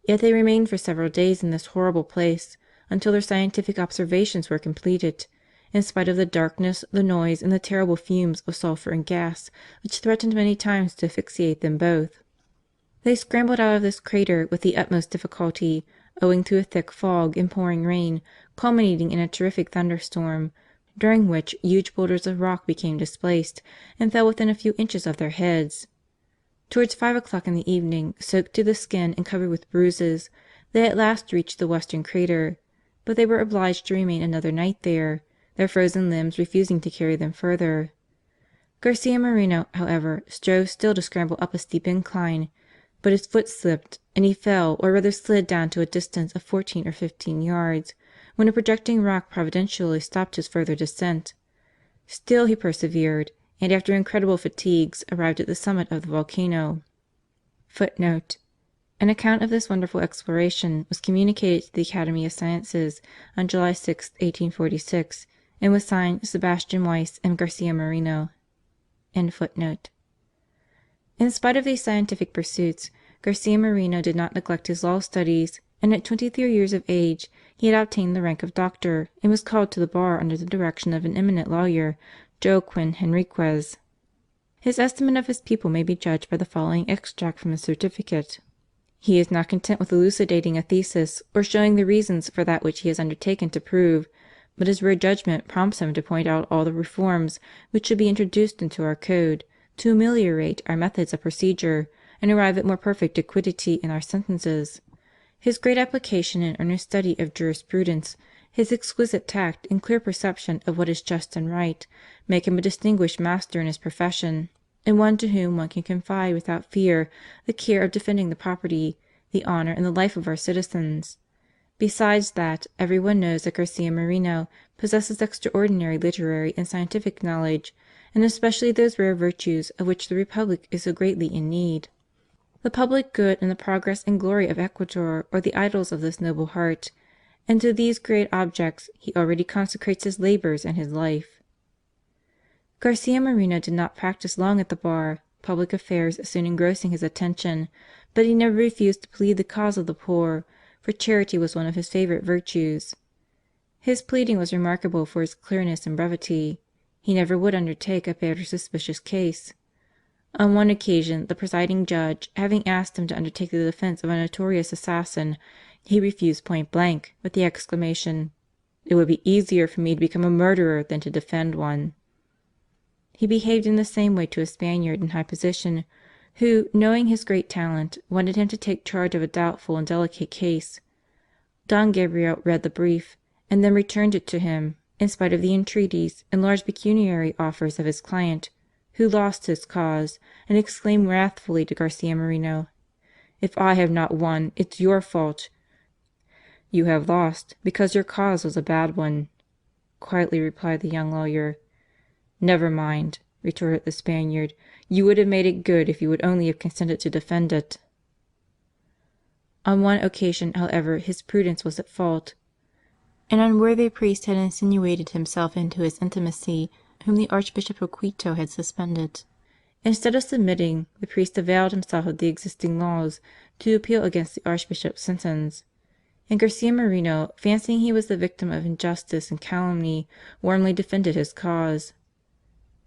Yet they remained for several days in this horrible place, until their scientific observations were completed, in spite of the darkness, the noise, and the terrible fumes of sulphur and gas, which threatened many times to asphyxiate them both. They scrambled out of this crater with the utmost difficulty, owing to a thick fog and pouring rain, culminating in a terrific thunderstorm, during which huge boulders of rock became displaced and fell within a few inches of their heads. Towards 5 o'clock in the evening, soaked to the skin and covered with bruises, they at last reached the western crater, but they were obliged to remain another night there, their frozen limbs refusing to carry them further. Garcia Moreno, however, strove still to scramble up a steep incline, but his foot slipped, and he fell, or rather slid down to a distance of 14 or 15 yards, when a projecting rock providentially stopped his further descent. Still he persevered, and after incredible fatigues arrived at the summit of the volcano. Footnote: an account of this wonderful exploration was communicated to the Academy of Sciences on July 6, 1846, and was signed Sebastian Weiss and Garcia Moreno. In spite of these scientific pursuits, Garcia Moreno did not neglect his law studies, and at 23 years of age he had obtained the rank of doctor, and was called to the bar under the direction of an eminent lawyer, Joaquin Henriquez. His estimate of his pupil may be judged by the following extract from his certificate. He is not content with elucidating a thesis or showing the reasons for that which he has undertaken to prove, but his rare judgment prompts him to point out all the reforms which should be introduced into our code, to ameliorate our methods of procedure, and arrive at more perfect equity in our sentences. His great application and earnest study of jurisprudence, his exquisite tact and clear perception of what is just and right, make him a distinguished master in his profession, and one to whom one can confide without fear the care of defending the property, the honour, and the life of our citizens. Besides that, every one knows that Garcia Moreno possesses extraordinary literary and scientific knowledge, and especially those rare virtues of which the Republic is so greatly in need. The public good and the progress and glory of Ecuador are the idols of this noble heart, and to these great objects he already consecrates his labours and his life. Garcia Moreno did not practise long at the bar, public affairs soon engrossing his attention, but he never refused to plead the cause of the poor, for charity was one of his favourite virtues. His pleading was remarkable for its clearness and brevity. He never would undertake a bad or suspicious case. On one occasion, the presiding judge having asked him to undertake the defence of a notorious assassin, he refused point blank, with the exclamation, "It would be easier for me to become a murderer than to defend one." He behaved in the same way to a Spaniard in high position, who, knowing his great talent, wanted him to take charge of a doubtful and delicate case. Don Gabriel read the brief, and then returned it to him, in spite of the entreaties and large pecuniary offers of his client, who lost his cause, and exclaimed wrathfully to Garcia Moreno, "If I have not won, it's your fault." "You have lost, because your cause was a bad one," quietly replied the young lawyer. "Never mind," retorted the Spaniard. "You would have made it good if you would only have consented to defend it." On one occasion, however, his prudence was at fault. An unworthy priest had insinuated himself into his intimacy, whom the Archbishop of Quito had suspended. Instead of submitting, the priest availed himself of the existing laws to appeal against the Archbishop's sentence, and Garcia Moreno, fancying he was the victim of injustice and calumny, warmly defended his cause.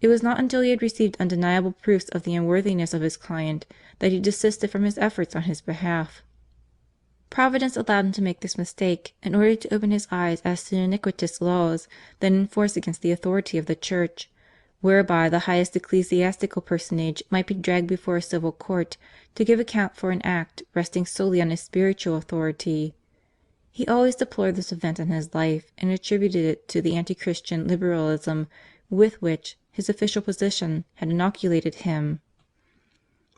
It was not until he had received undeniable proofs of the unworthiness of his client that he desisted from his efforts on his behalf. Providence allowed him to make this mistake in order to open his eyes as to the iniquitous laws then in force against the authority of the Church, whereby the highest ecclesiastical personage might be dragged before a civil court to give account for an act resting solely on his spiritual authority. He always deplored this event in his life and attributed it to the anti-Christian liberalism with which his official position had inoculated him.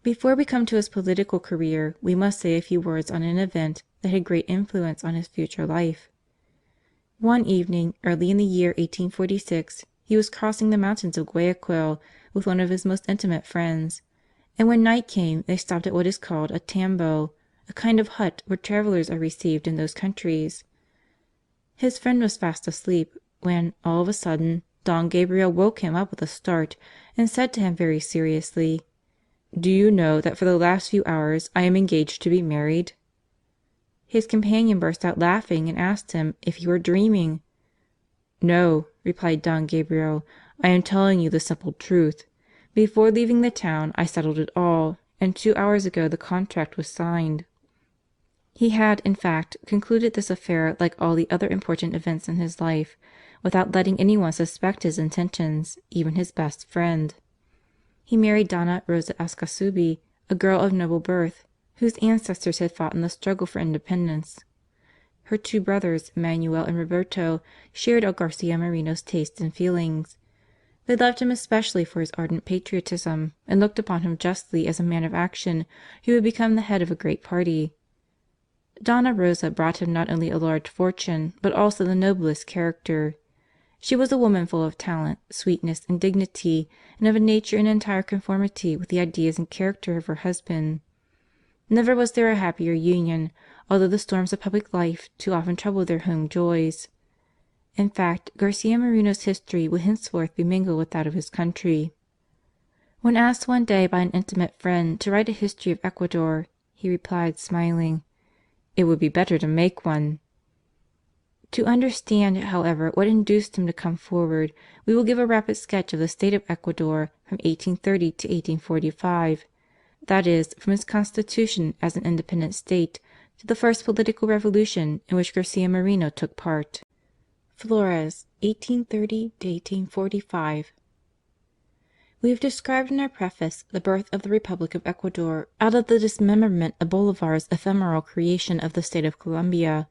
Before we come to his political career, we must say a few words on an event that had great influence on his future life. One evening, early in the year 1846, he was crossing the mountains of Guayaquil with one of his most intimate friends, and when night came they stopped at what is called a tambo, a kind of hut where travellers are received in those countries. His friend was fast asleep, when, all of a sudden, Don Gabriel woke him up with a start, and said to him very seriously: "Do you know that for the last few hours I am engaged to be married?" His companion burst out laughing and asked him if he were dreaming. "No," replied Don Gabriel, "I am telling you the simple truth. Before leaving the town I settled it all, and 2 hours ago the contract was signed." He had, in fact, concluded this affair like all the other important events in his life, without letting any one suspect his intentions, even his best friend. He married Donna Rosa Ascasubi, a girl of noble birth, whose ancestors had fought in the struggle for independence. Her 2 brothers, Manuel and Roberto, shared all Garcia Moreno's tastes and feelings. They loved him especially for his ardent patriotism, and looked upon him justly as a man of action who would become the head of a great party. Donna Rosa brought him not only a large fortune, but also the noblest character. She was a woman full of talent, sweetness, and dignity, and of a nature in entire conformity with the ideas and character of her husband. Never was there a happier union, although the storms of public life too often troubled their home joys. In fact, Garcia Moreno's history would henceforth be mingled with that of his country. When asked one day by an intimate friend to write a history of Ecuador, he replied, smiling: "It would be better to make one." To understand, however, what induced him to come forward, we will give a rapid sketch of the state of Ecuador from 1830 to 1845, that is, from its constitution as an independent state to the first political revolution in which Garcia Moreno took part. Flores, 1830 to 1845. We have described in our preface the birth of the Republic of Ecuador out of the dismemberment of Bolivar's ephemeral creation of the State of Colombia.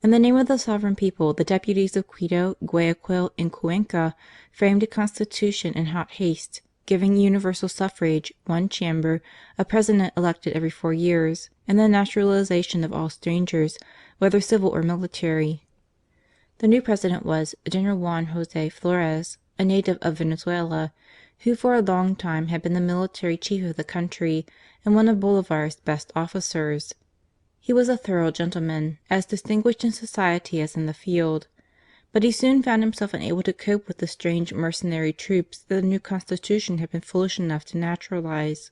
In the name of the sovereign people, the deputies of Quito, Guayaquil, and Cuenca framed a constitution in hot haste, giving universal suffrage, 1 chamber, a president elected every 4 years, and the naturalization of all strangers, whether civil or military. The new president was General Juan José Flores, a native of Venezuela, who for a long time had been the military chief of the country and one of Bolivar's best officers. He was a thorough gentleman, as distinguished in society as in the field, but he soon found himself unable to cope with the strange mercenary troops that the new constitution had been foolish enough to naturalize.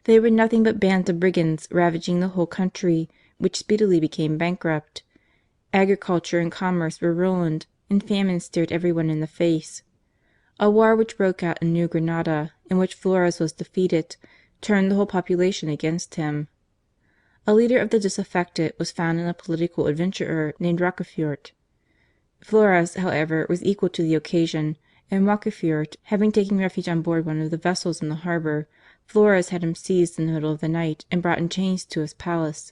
They were nothing but bands of brigands ravaging the whole country, which speedily became bankrupt. Agriculture and commerce were ruined, and famine stared everyone in the face. A war which broke out in New Granada, in which Flores was defeated, turned the whole population against him. A leader of the disaffected was found in a political adventurer named Rocafuerte. Flores, however, was equal to the occasion, and Rocafuerte having taken refuge on board one of the vessels in the harbour, Flores had him seized in the middle of the night and brought in chains to his palace.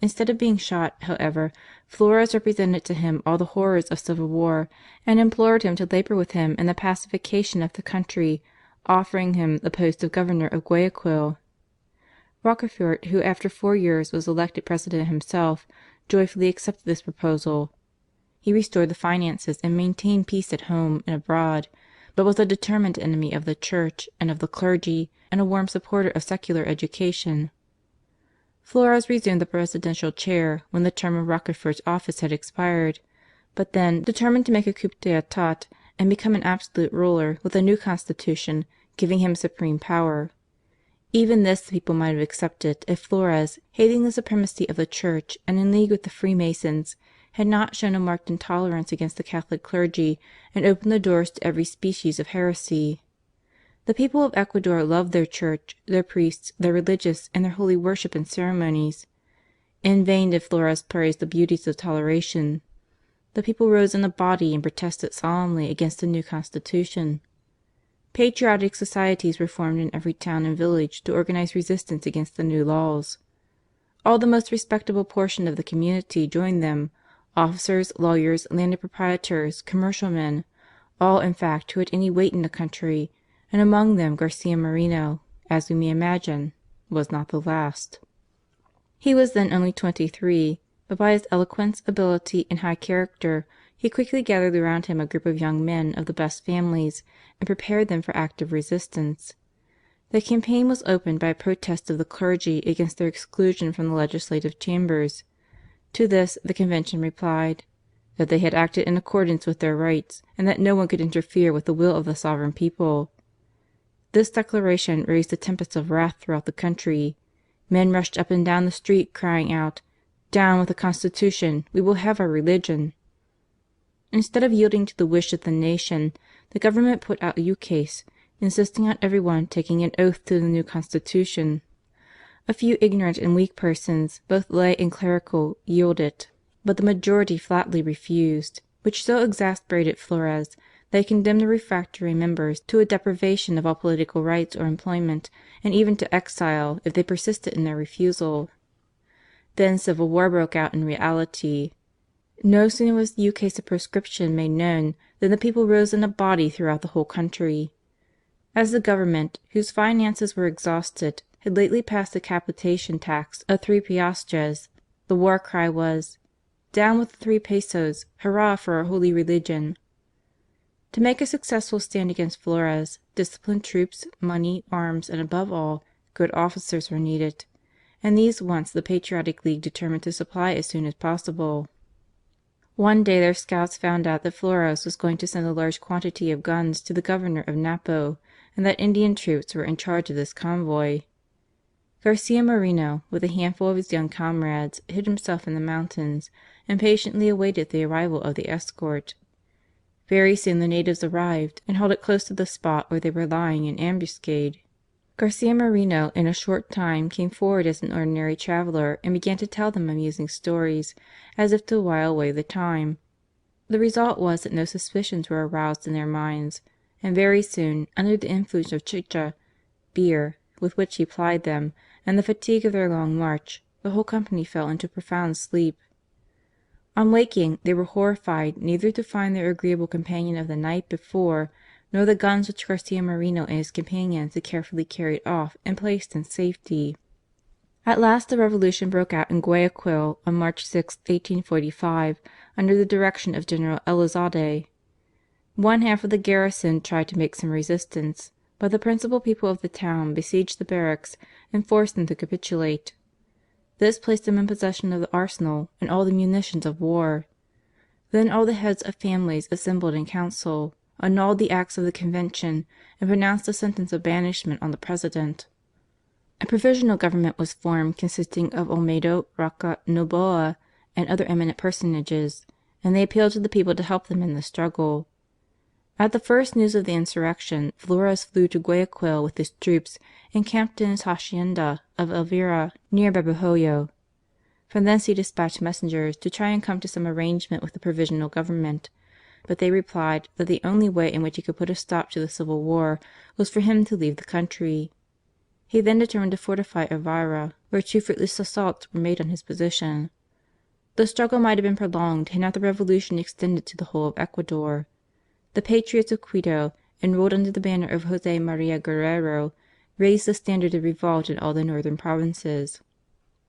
Instead of being shot, however, Flores represented to him all the horrors of civil war, and implored him to labour with him in the pacification of the country, offering him the post of Governor of Guayaquil. Rocafuerte, who after 4 years was elected President himself, joyfully accepted this proposal. He restored the finances and maintained peace at home and abroad, but was a determined enemy of the Church and of the clergy, and a warm supporter of secular education. Flores resumed the presidential chair when the term of Rocafort's office had expired, but then, determined to make a coup d'état and become an absolute ruler with a new constitution giving him supreme power. Even this the people might have accepted if Flores, hating the supremacy of the Church and in league with the Freemasons, had not shown a marked intolerance against the Catholic clergy and opened the doors to every species of heresy. The people of Ecuador loved their Church, their priests, their religious, and their holy worship and ceremonies. In vain did Flores praise the beauties of toleration. The people rose in a body and protested solemnly against the new constitution. Patriotic societies were formed in every town and village to organize resistance against the new laws. All the most respectable portion of the community joined them, officers, lawyers, landed proprietors, commercial men, all in fact who had any weight in the country, and among them Garcia Moreno, as we may imagine, was not the last. He was then only 23, but by his eloquence, ability, and high character he quickly gathered around him a group of young men of the best families and prepared them for active resistance. The campaign was opened by a protest of the clergy against their exclusion from the legislative chambers. To this the Convention replied that they had acted in accordance with their rights and that no one could interfere with the will of the sovereign people. This declaration raised a tempest of wrath throughout the country. Men rushed up and down the street crying out, "Down with the Constitution! We will have our religion!" Instead of yielding to the wish of the nation, the government put out a ukase insisting on everyone taking an oath to the new constitution. A few ignorant and weak persons, both lay and clerical, yielded, but the majority flatly refused, which so exasperated Flores that he condemned the refractory members to a deprivation of all political rights or employment, and even to exile if they persisted in their refusal. Then civil war broke out in reality. No sooner was the ukase of proscription made known than the people rose in a body throughout the whole country. As the government, whose finances were exhausted, had lately passed a capitation tax of 3 piastres, the war cry was, "Down with the 3 pesos! Hurrah for our holy religion!" To make a successful stand against Flores, disciplined troops, money, arms, and above all, good officers were needed, and these wants the Patriotic League determined to supply as soon as possible. One day their scouts found out that Flores was going to send a large quantity of guns to the Governor of Napo, and that Indian troops were in charge of this convoy. Garcia Moreno, with a handful of his young comrades, hid himself in the mountains and patiently awaited the arrival of the escort. Very soon the natives arrived and halted close to the spot where they were lying in ambuscade. Garcia Moreno in a short time came forward as an ordinary traveller and began to tell them amusing stories, as if to while away the time. The result was that no suspicions were aroused in their minds, and very soon, under the influence of chicha, beer, with which he plied them, and the fatigue of their long march, the whole company fell into profound sleep. On waking, they were horrified neither to find their agreeable companion of the night before, nor the guns which Garcia Moreno and his companions had carefully carried off and placed in safety. At last the revolution broke out in Guayaquil on March 6, 1845, under the direction of General Elizalde. One half of the garrison tried to make some resistance, but the principal people of the town besieged the barracks and forced them to capitulate. This placed them in possession of the arsenal and all the munitions of war. Then all the heads of families assembled in council, annulled the acts of the Convention, and pronounced a sentence of banishment on the President. A provisional government was formed consisting of Olmedo, Roca, Noboa, and other eminent personages, and they appealed to the people to help them in the struggle. At the first news of the insurrection, Flores flew to Guayaquil with his troops and camped in his hacienda of Elvira near Babahoyo. From thence he dispatched messengers to try and come to some arrangement with the provisional government, but they replied that the only way in which he could put a stop to the civil war was for him to leave the country. He then determined to fortify Elvira, where 2 fruitless assaults were made on his position. The struggle might have been prolonged had not the revolution extended to the whole of Ecuador. The patriots of Quito, enrolled under the banner of José Maria Guerrero, raised the standard of revolt in all the northern provinces.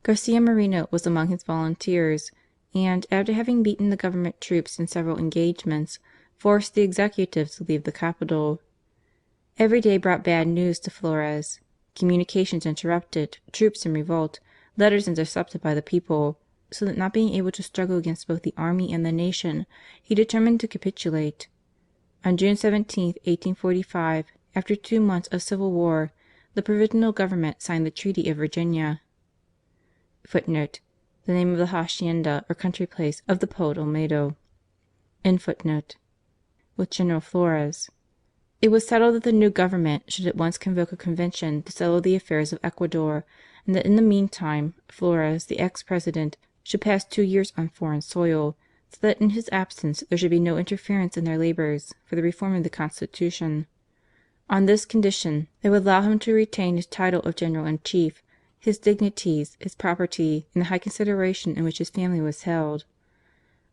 Garcia Moreno was among his volunteers, and, after having beaten the government troops in several engagements, forced the executive to leave the capital. Every day brought bad news to Flores. Communications interrupted, troops in revolt, letters intercepted by the people, so that not being able to struggle against both the army and the nation, he determined to capitulate. On June 17, 1845, after 2 months of civil war, the Provisional Government signed the Treaty of Virginia. [Footnote: The name of the hacienda or country place of the poet Olmedo.] with General Flores. It was settled that the new government should at once convoke a convention to settle the affairs of Ecuador, and that in the meantime Flores, the ex-president, should pass 2 years on foreign soil, so that in his absence there should be no interference in their labours for the reform of the constitution. On this condition they would allow him to retain his title of General in Chief, his dignities, his property, and the high consideration in which his family was held.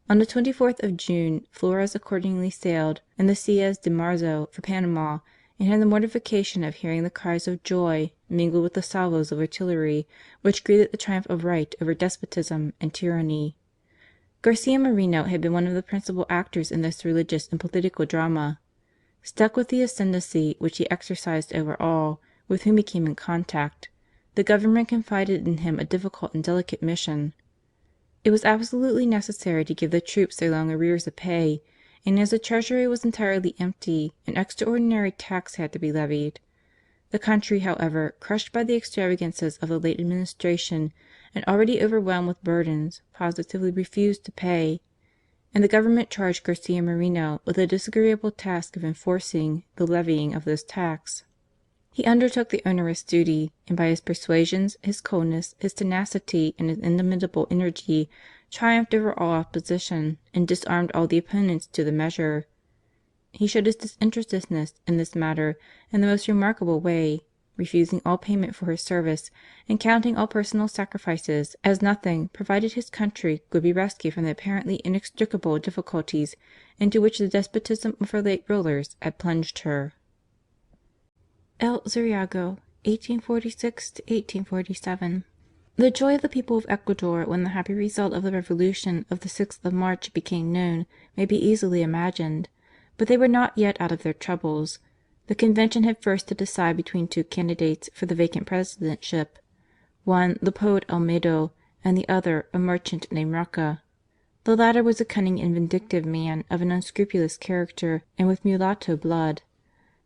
On the 24th of June Flores accordingly sailed in the Ciez de Marzo for Panama, and had the mortification of hearing the cries of joy mingled with the salvos of artillery which greeted the triumph of right over despotism and tyranny. Garcia Moreno had been one of the principal actors in this religious and political drama. Struck with the ascendancy which he exercised over all with whom he came in contact, the government confided in him a difficult and delicate mission. It was absolutely necessary to give the troops their long arrears of pay, and as the treasury was entirely empty, an extraordinary tax had to be levied. The country, however, crushed by the extravagances of the late administration and already overwhelmed with burdens, positively refused to pay, and the government charged Garcia Moreno with the disagreeable task of enforcing the levying of this tax. He undertook the onerous duty, and by his persuasions, his coolness, his tenacity, and his inimitable energy, triumphed over all opposition and disarmed all the opponents to the measure. He showed his disinterestedness in this matter in the most remarkable way, refusing all payment for his service, and counting all personal sacrifices as nothing provided his country could be rescued from the apparently inextricable difficulties into which the despotism of her late rulers had plunged her. El Zuriago, 1846 to 1847. The joy of the people of Ecuador when the happy result of the revolution of the 6th of March became known may be easily imagined, but they were not yet out of their troubles. The Convention had first to decide between 2 candidates for the vacant presidentship, one the poet Olmedo, and the other a merchant named Roca. The latter was a cunning and vindictive man of an unscrupulous character and with mulatto blood.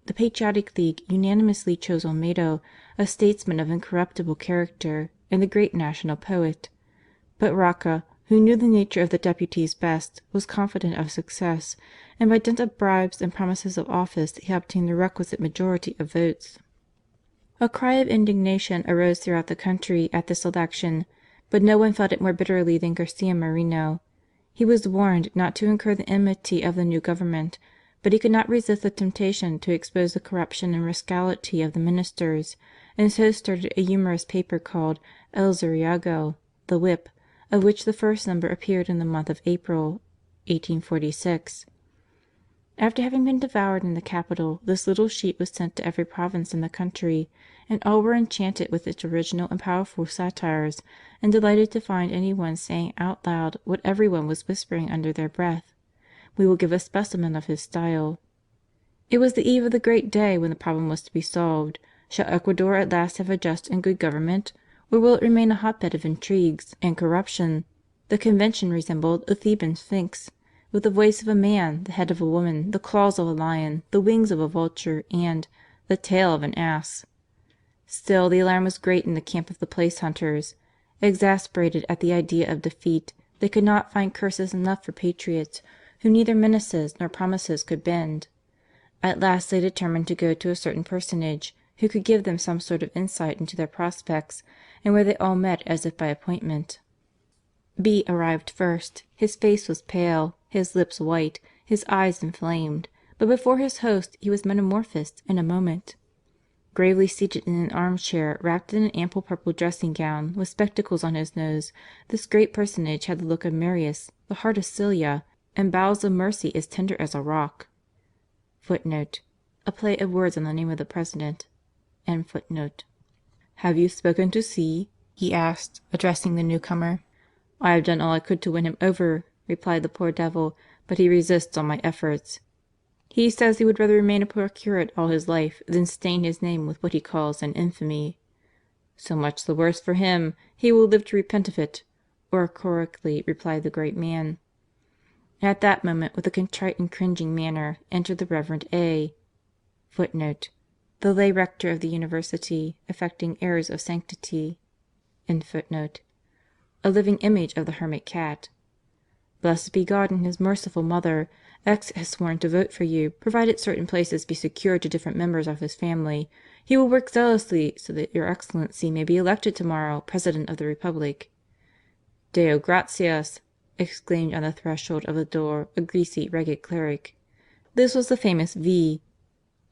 The Patriotic League unanimously chose Olmedo, a statesman of incorruptible character and the great national poet. But Roca, who knew the nature of the deputies best, was confident of success, and by dint of bribes and promises of office he obtained the requisite majority of votes. A cry of indignation arose throughout the country at this election, but no one felt it more bitterly than Garcia Moreno. He was warned not to incur the enmity of the new government, but he could not resist the temptation to expose the corruption and rascality of the ministers, and so started a humorous paper called El Zuriago, the Whip, of which the first number appeared in the month of April, 1846. After having been devoured in the capital, this little sheet was sent to every province in the country, and all were enchanted with its original and powerful satires, and delighted to find any one saying out loud what every one was whispering under their breath. We will give a specimen of his style. It was the eve of the great day when the problem was to be solved. Shall Ecuador at last have a just and good government, or will it remain a hotbed of intrigues and corruption? The Convention resembled a Theban sphinx, with the voice of a man, the head of a woman, the claws of a lion, the wings of a vulture, and the tail of an ass. Still the alarm was great in the camp of the place hunters. Exasperated at the idea of defeat, they could not find curses enough for patriots, whom neither menaces nor promises could bend. At last they determined to go to a certain personage, who could give them some sort of insight into their prospects, and where they all met as if by appointment. B arrived first. His face was pale, his lips white, his eyes inflamed, but before his host he was metamorphosed in a moment. Gravely seated in an armchair, wrapped in an ample purple dressing gown, with spectacles on his nose, this great personage had the look of Marius, the heart of Sylla, and bowels of mercy as tender as a rock. [Footnote: A play of words on the name of the President.] "Have you spoken to C?" he asked, addressing the newcomer. "I have done all I could to win him over," replied the poor devil, "but he resists all my efforts. He says he would rather remain a poor curate all his life than stain his name with what he calls an infamy." "So much the worse for him. He will live to repent of it," oracularly replied the great man. At that moment, with a contrite and cringing manner, entered the Reverend A. [Footnote: The lay rector of the university, effecting airs of sanctity.] A living image of the hermit cat. "Blessed be God and His merciful Mother. X has sworn to vote for you, provided certain places be secured to different members of his family. He will work zealously so that your Excellency may be elected tomorrow President of the Republic." "Deo gratias!" exclaimed on the threshold of the door a greasy, ragged cleric. This was the famous V.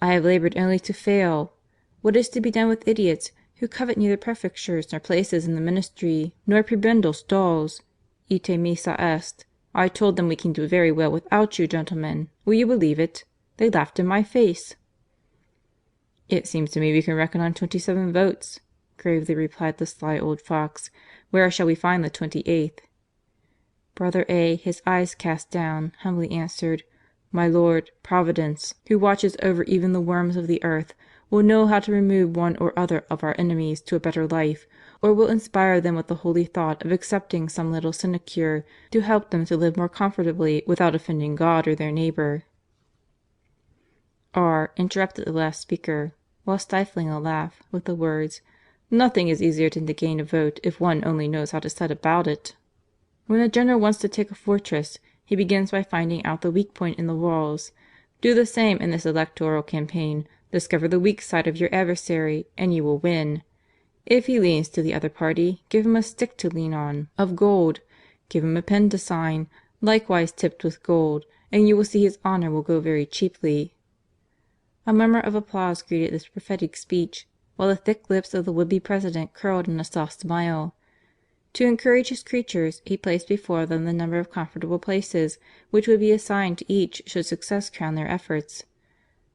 "I have laboured only to fail. What is to be done with idiots who covet neither prefectures nor places in the ministry, nor prebendal stalls? Ite missa est. I told them we can do very well without you, gentlemen. Will you believe it? They laughed in my face." "It seems to me we can reckon on 27 votes," gravely replied the sly old fox. "Where shall we find the 28th?" Brother A., his eyes cast down, humbly answered: "My Lord, Providence, who watches over even the worms of the earth, will know how to remove one or other of our enemies to a better life, or will inspire them with the holy thought of accepting some little sinecure to help them to live more comfortably without offending God or their neighbour." R. interrupted the last speaker, while stifling a laugh, with the words: "Nothing is easier than to gain a vote if one only knows how to set about it. When a general wants to take a fortress, he begins by finding out the weak point in the walls. Do the same in this electoral campaign. Discover the weak side of your adversary, and you will win. If he leans to the other party, give him a stick to lean on, of gold. Give him a pen to sign, likewise tipped with gold, and you will see his honour will go very cheaply." A murmur of applause greeted this prophetic speech, while the thick lips of the would-be President curled in a soft smile. To encourage his creatures, he placed before them the number of comfortable places which would be assigned to each should success crown their efforts.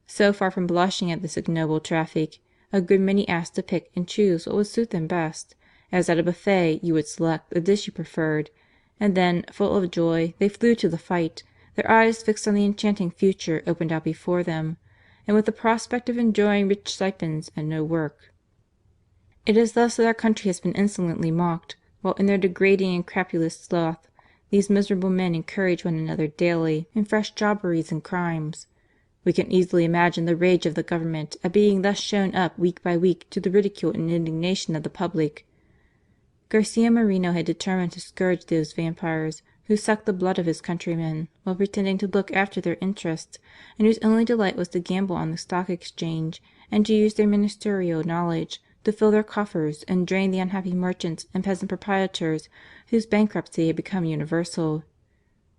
So far from blushing at this ignoble traffic, a good many asked to pick and choose what would suit them best, as at a buffet you would select the dish you preferred, and then, full of joy, they flew to the fight, their eyes fixed on the enchanting future opened out before them, and with the prospect of enjoying rich stipends and no work. It is thus that our country has been insolently mocked, while in their degrading and crapulous sloth these miserable men encourage one another daily in fresh jobberies and crimes. We can easily imagine the rage of the Government at being thus shown up week by week to the ridicule and indignation of the public. Garcia Moreno had determined to scourge those vampires who sucked the blood of his countrymen while pretending to look after their interests, and whose only delight was to gamble on the Stock Exchange and to use their ministerial knowledge to fill their coffers and drain the unhappy merchants and peasant proprietors whose bankruptcy had become universal.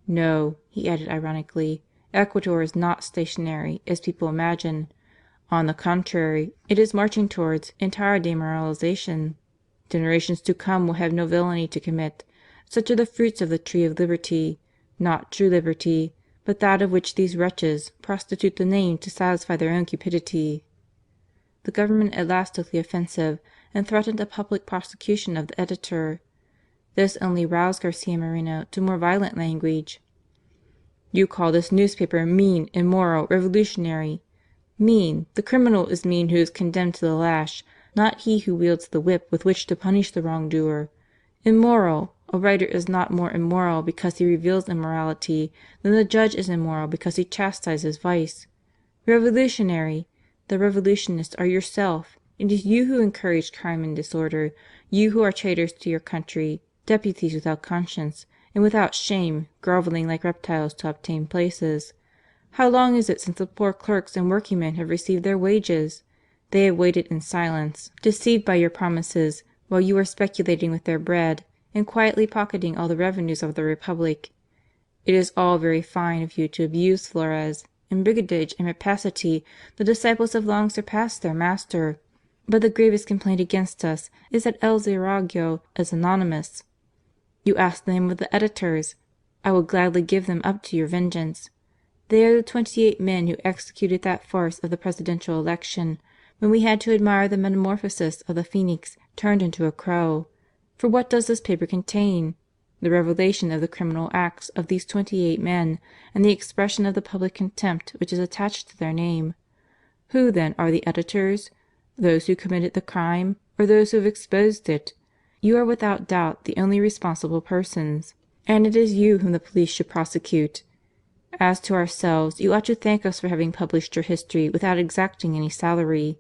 No, he added ironically, Ecuador is not stationary, as people imagine. On the contrary, it is marching towards entire demoralization. Generations to come will have no villainy to commit. Such are the fruits of the tree of liberty, not true liberty, but that of which these wretches prostitute the name to satisfy their own cupidity. The Government at last took the offensive and threatened a public prosecution of the editor. This only roused Garcia Moreno to more violent language. "You call this newspaper mean, immoral, revolutionary. Mean! The criminal is mean who is condemned to the lash, not he who wields the whip with which to punish the wrongdoer. Immoral! A writer is not more immoral because he reveals immorality than the judge is immoral because he chastises vice. Revolutionary! The revolutionists are yourself. It is you who encourage crime and disorder, you who are traitors to your country, deputies without conscience and without shame, grovelling like reptiles to obtain places. How long is it since the poor clerks and workingmen have received their wages? They have waited in silence, deceived by your promises, while you are speculating with their bread, and quietly pocketing all the revenues of the Republic. It is all very fine of you to abuse Flores. In brigandage and rapacity the disciples have long surpassed their master. But the gravest complaint against us is that El Zurriago is anonymous. You ask the name of the editors. I will gladly give them up to your vengeance. They are the 28 men who executed that farce of the presidential election, when we had to admire the metamorphosis of the phoenix turned into a crow. For what does this paper contain? The revelation of the criminal acts of these 28 men, and the expression of the public contempt which is attached to their name. Who then are the editors? Those who committed the crime, or those who have exposed it. You are without doubt the only responsible persons, and it is you whom the police should prosecute. As to ourselves, you ought to thank us for having published your history without exacting any salary."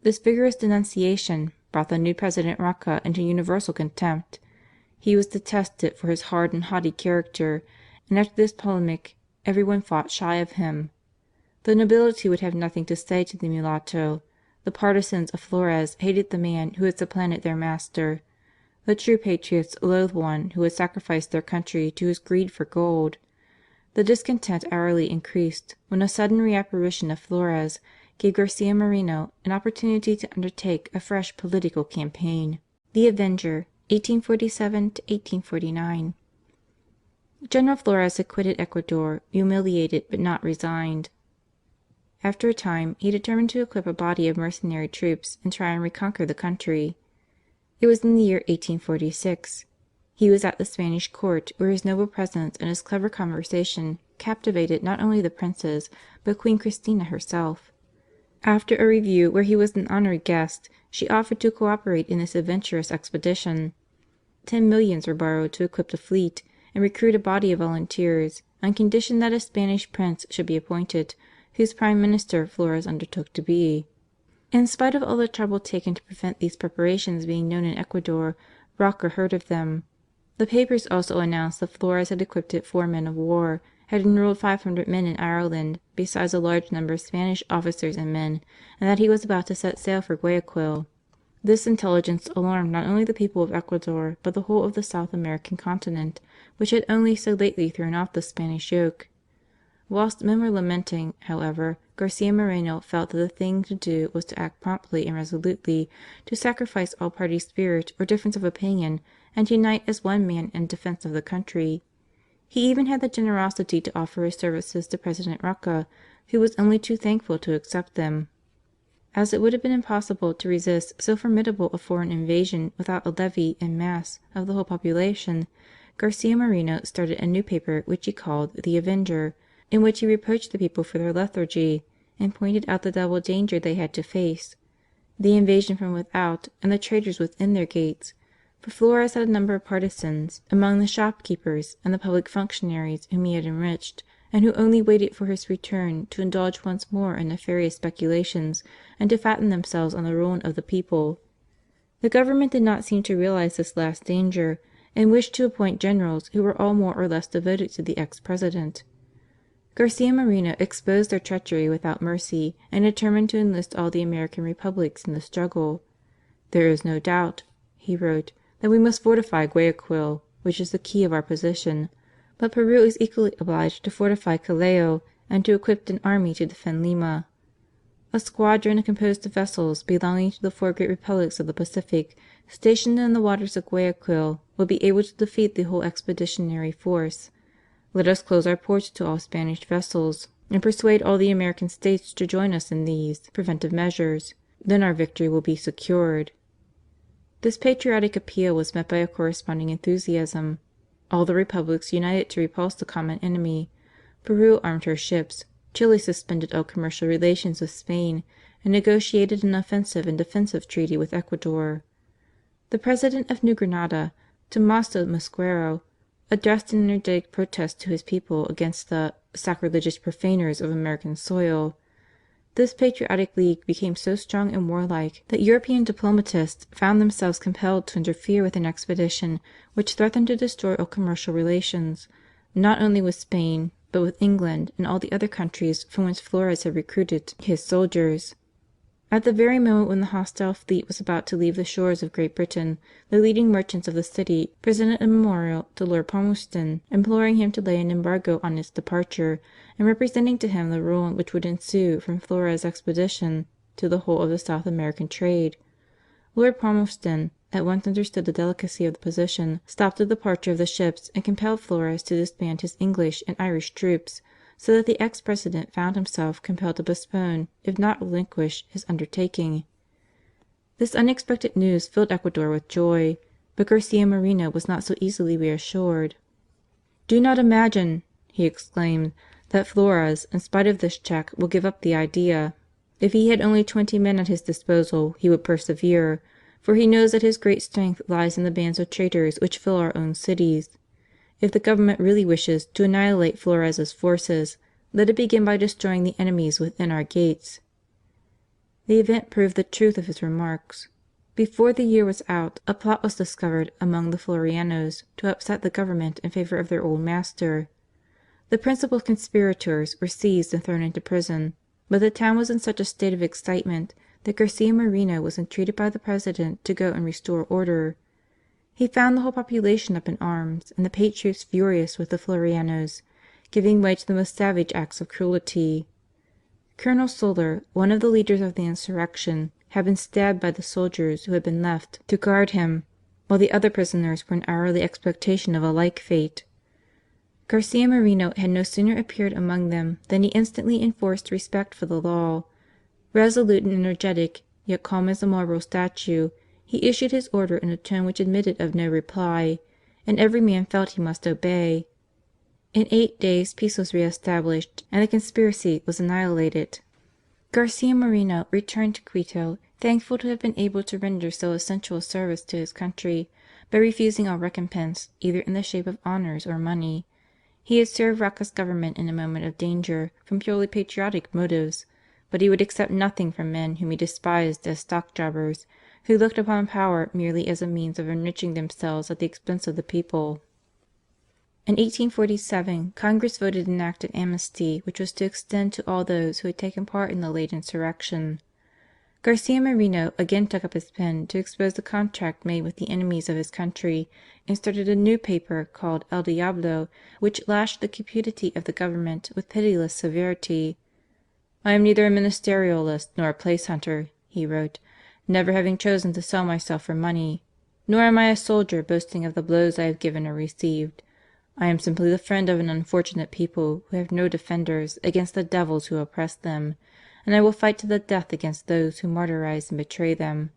This vigorous denunciation brought the new President Roca into universal contempt. He was detested for his hard and haughty character, and after this polemic every one fought shy of him. The nobility would have nothing to say to the mulatto. The partisans of Flores hated the man who had supplanted their master. The true patriots loathed one who had sacrificed their country to his greed for gold. The discontent hourly increased, when a sudden reapparition of Flores gave Garcia Moreno an opportunity to undertake a fresh political campaign. The Avenger, 1847 1849. General Flores had quitted Ecuador, humiliated but not resigned. After a time he determined to equip a body of mercenary troops and try and reconquer the country. It was in the year 1846. He was at the Spanish court, where his noble presence and his clever conversation captivated not only the princes, but Queen Christina herself. After a review where he was an honoured guest, she offered to cooperate in this adventurous expedition. 10 millions were borrowed to equip the fleet and recruit a body of volunteers, on condition that a Spanish prince should be appointed, whose prime minister Flores undertook to be. In spite of all the trouble taken to prevent these preparations being known in Ecuador, Roca heard of them. The papers also announced that Flores had equipped 4 men of war, had enrolled 500 men in Ireland, besides a large number of Spanish officers and men, and that he was about to set sail for Guayaquil. This intelligence alarmed not only the people of Ecuador, but the whole of the South American continent, which had only so lately thrown off the Spanish yoke. Whilst men were lamenting, however, Garcia Moreno felt that the thing to do was to act promptly and resolutely, to sacrifice all party spirit or difference of opinion, and unite as one man in defence of the country. He even had the generosity to offer his services to President Roca, who was only too thankful to accept them. As it would have been impossible to resist so formidable a foreign invasion without a levy en masse of the whole population, Garcia Moreno started a new paper which he called The Avenger, in which he reproached the people for their lethargy, and pointed out the double danger they had to face: the invasion from without and the traitors within their gates. For Flores had a number of partisans among the shopkeepers and the public functionaries whom he had enriched, and who only waited for his return to indulge once more in nefarious speculations and to fatten themselves on the ruin of the people. The Government did not seem to realize this last danger, and wished to appoint generals who were all more or less devoted to the ex-president. Garcia Moreno exposed their treachery without mercy, and determined to enlist all the American republics in the struggle. "There is no doubt," he wrote, "that we must fortify Guayaquil, which is the key of our position. But Peru is equally obliged to fortify Callao and to equip an army to defend Lima. A squadron composed of vessels belonging to the 4 great republics of the Pacific, stationed in the waters of Guayaquil, will be able to defeat the whole expeditionary force. Let us close our ports to all Spanish vessels, and persuade all the American states to join us in these preventive measures. Then our victory will be secured." This patriotic appeal was met by a corresponding enthusiasm. All the republics united to repulse the common enemy. Peru armed her ships, Chile suspended all commercial relations with Spain, and negotiated an offensive and defensive treaty with Ecuador. The President of New Granada, Tommaso Mosquera, addressed an energetic protest to his people against the "sacrilegious profaners of American soil." This patriotic league became so strong and warlike that European diplomatists found themselves compelled to interfere with an expedition which threatened to destroy all commercial relations, not only with Spain, but with England and all the other countries from whence Flores had recruited his soldiers. At the very moment when the hostile fleet was about to leave the shores of Great Britain, the leading merchants of the city presented a memorial to Lord Palmerston, imploring him to lay an embargo on its departure, and representing to him the ruin which would ensue from Flores' expedition to the whole of the South American trade. Lord Palmerston at once understood the delicacy of the position, stopped the departure of the ships, and compelled Flores to disband his English and Irish troops, so that the ex-president found himself compelled to postpone, if not relinquish, his undertaking. This unexpected news filled Ecuador with joy, but Garcia Moreno was not so easily reassured. "Do not imagine," he exclaimed, "that Flores, in spite of this check, will give up the idea. If he had only 20 men at his disposal he would persevere. for he knows that his great strength lies in the bands of traitors which fill our own cities. If the Government really wishes to annihilate Flores's forces, let it begin by destroying the enemies within our gates." The event proved the truth of his remarks. Before the year was out, a plot was discovered among the Florianos to upset the Government in favour of their old master. The principal conspirators were seized and thrown into prison, but the town was in such a state of excitement that Garcia Moreno was entreated by the President to go and restore order. He found the whole population up in arms, and the patriots furious with the Florianos, giving way to the most savage acts of cruelty. Colonel Soler, one of the leaders of the insurrection, had been stabbed by the soldiers who had been left to guard him, while the other prisoners were in hourly expectation of a like fate. Garcia Moreno had no sooner appeared among them than he instantly enforced respect for the law. Resolute and energetic, yet calm as a marble statue, he issued his order in a tone which admitted of no reply, and every man felt he must obey. In 8 days peace was re-established, and the conspiracy was annihilated. Garcia Moreno returned to Quito, thankful to have been able to render so essential a service to his country, by refusing all recompense, either in the shape of honours or money. He had served Roca's government in a moment of danger from purely patriotic motives, but he would accept nothing from men whom he despised as stock jobbers, who looked upon power merely as a means of enriching themselves at the expense of the people. In 1847 Congress voted an act of amnesty which was to extend to all those who had taken part in the late insurrection. Garcia Moreno again took up his pen to expose the contract made with the enemies of his country, and started a new paper called El Diablo, which lashed the cupidity of the Government with pitiless severity. "I am neither a ministerialist nor a place hunter," he wrote, "never having chosen to sell myself for money. Nor am I a soldier boasting of the blows I have given or received. I am simply the friend of an unfortunate people who have no defenders against the devils who oppress them, and I will fight to the death against those who martyrize and betray them."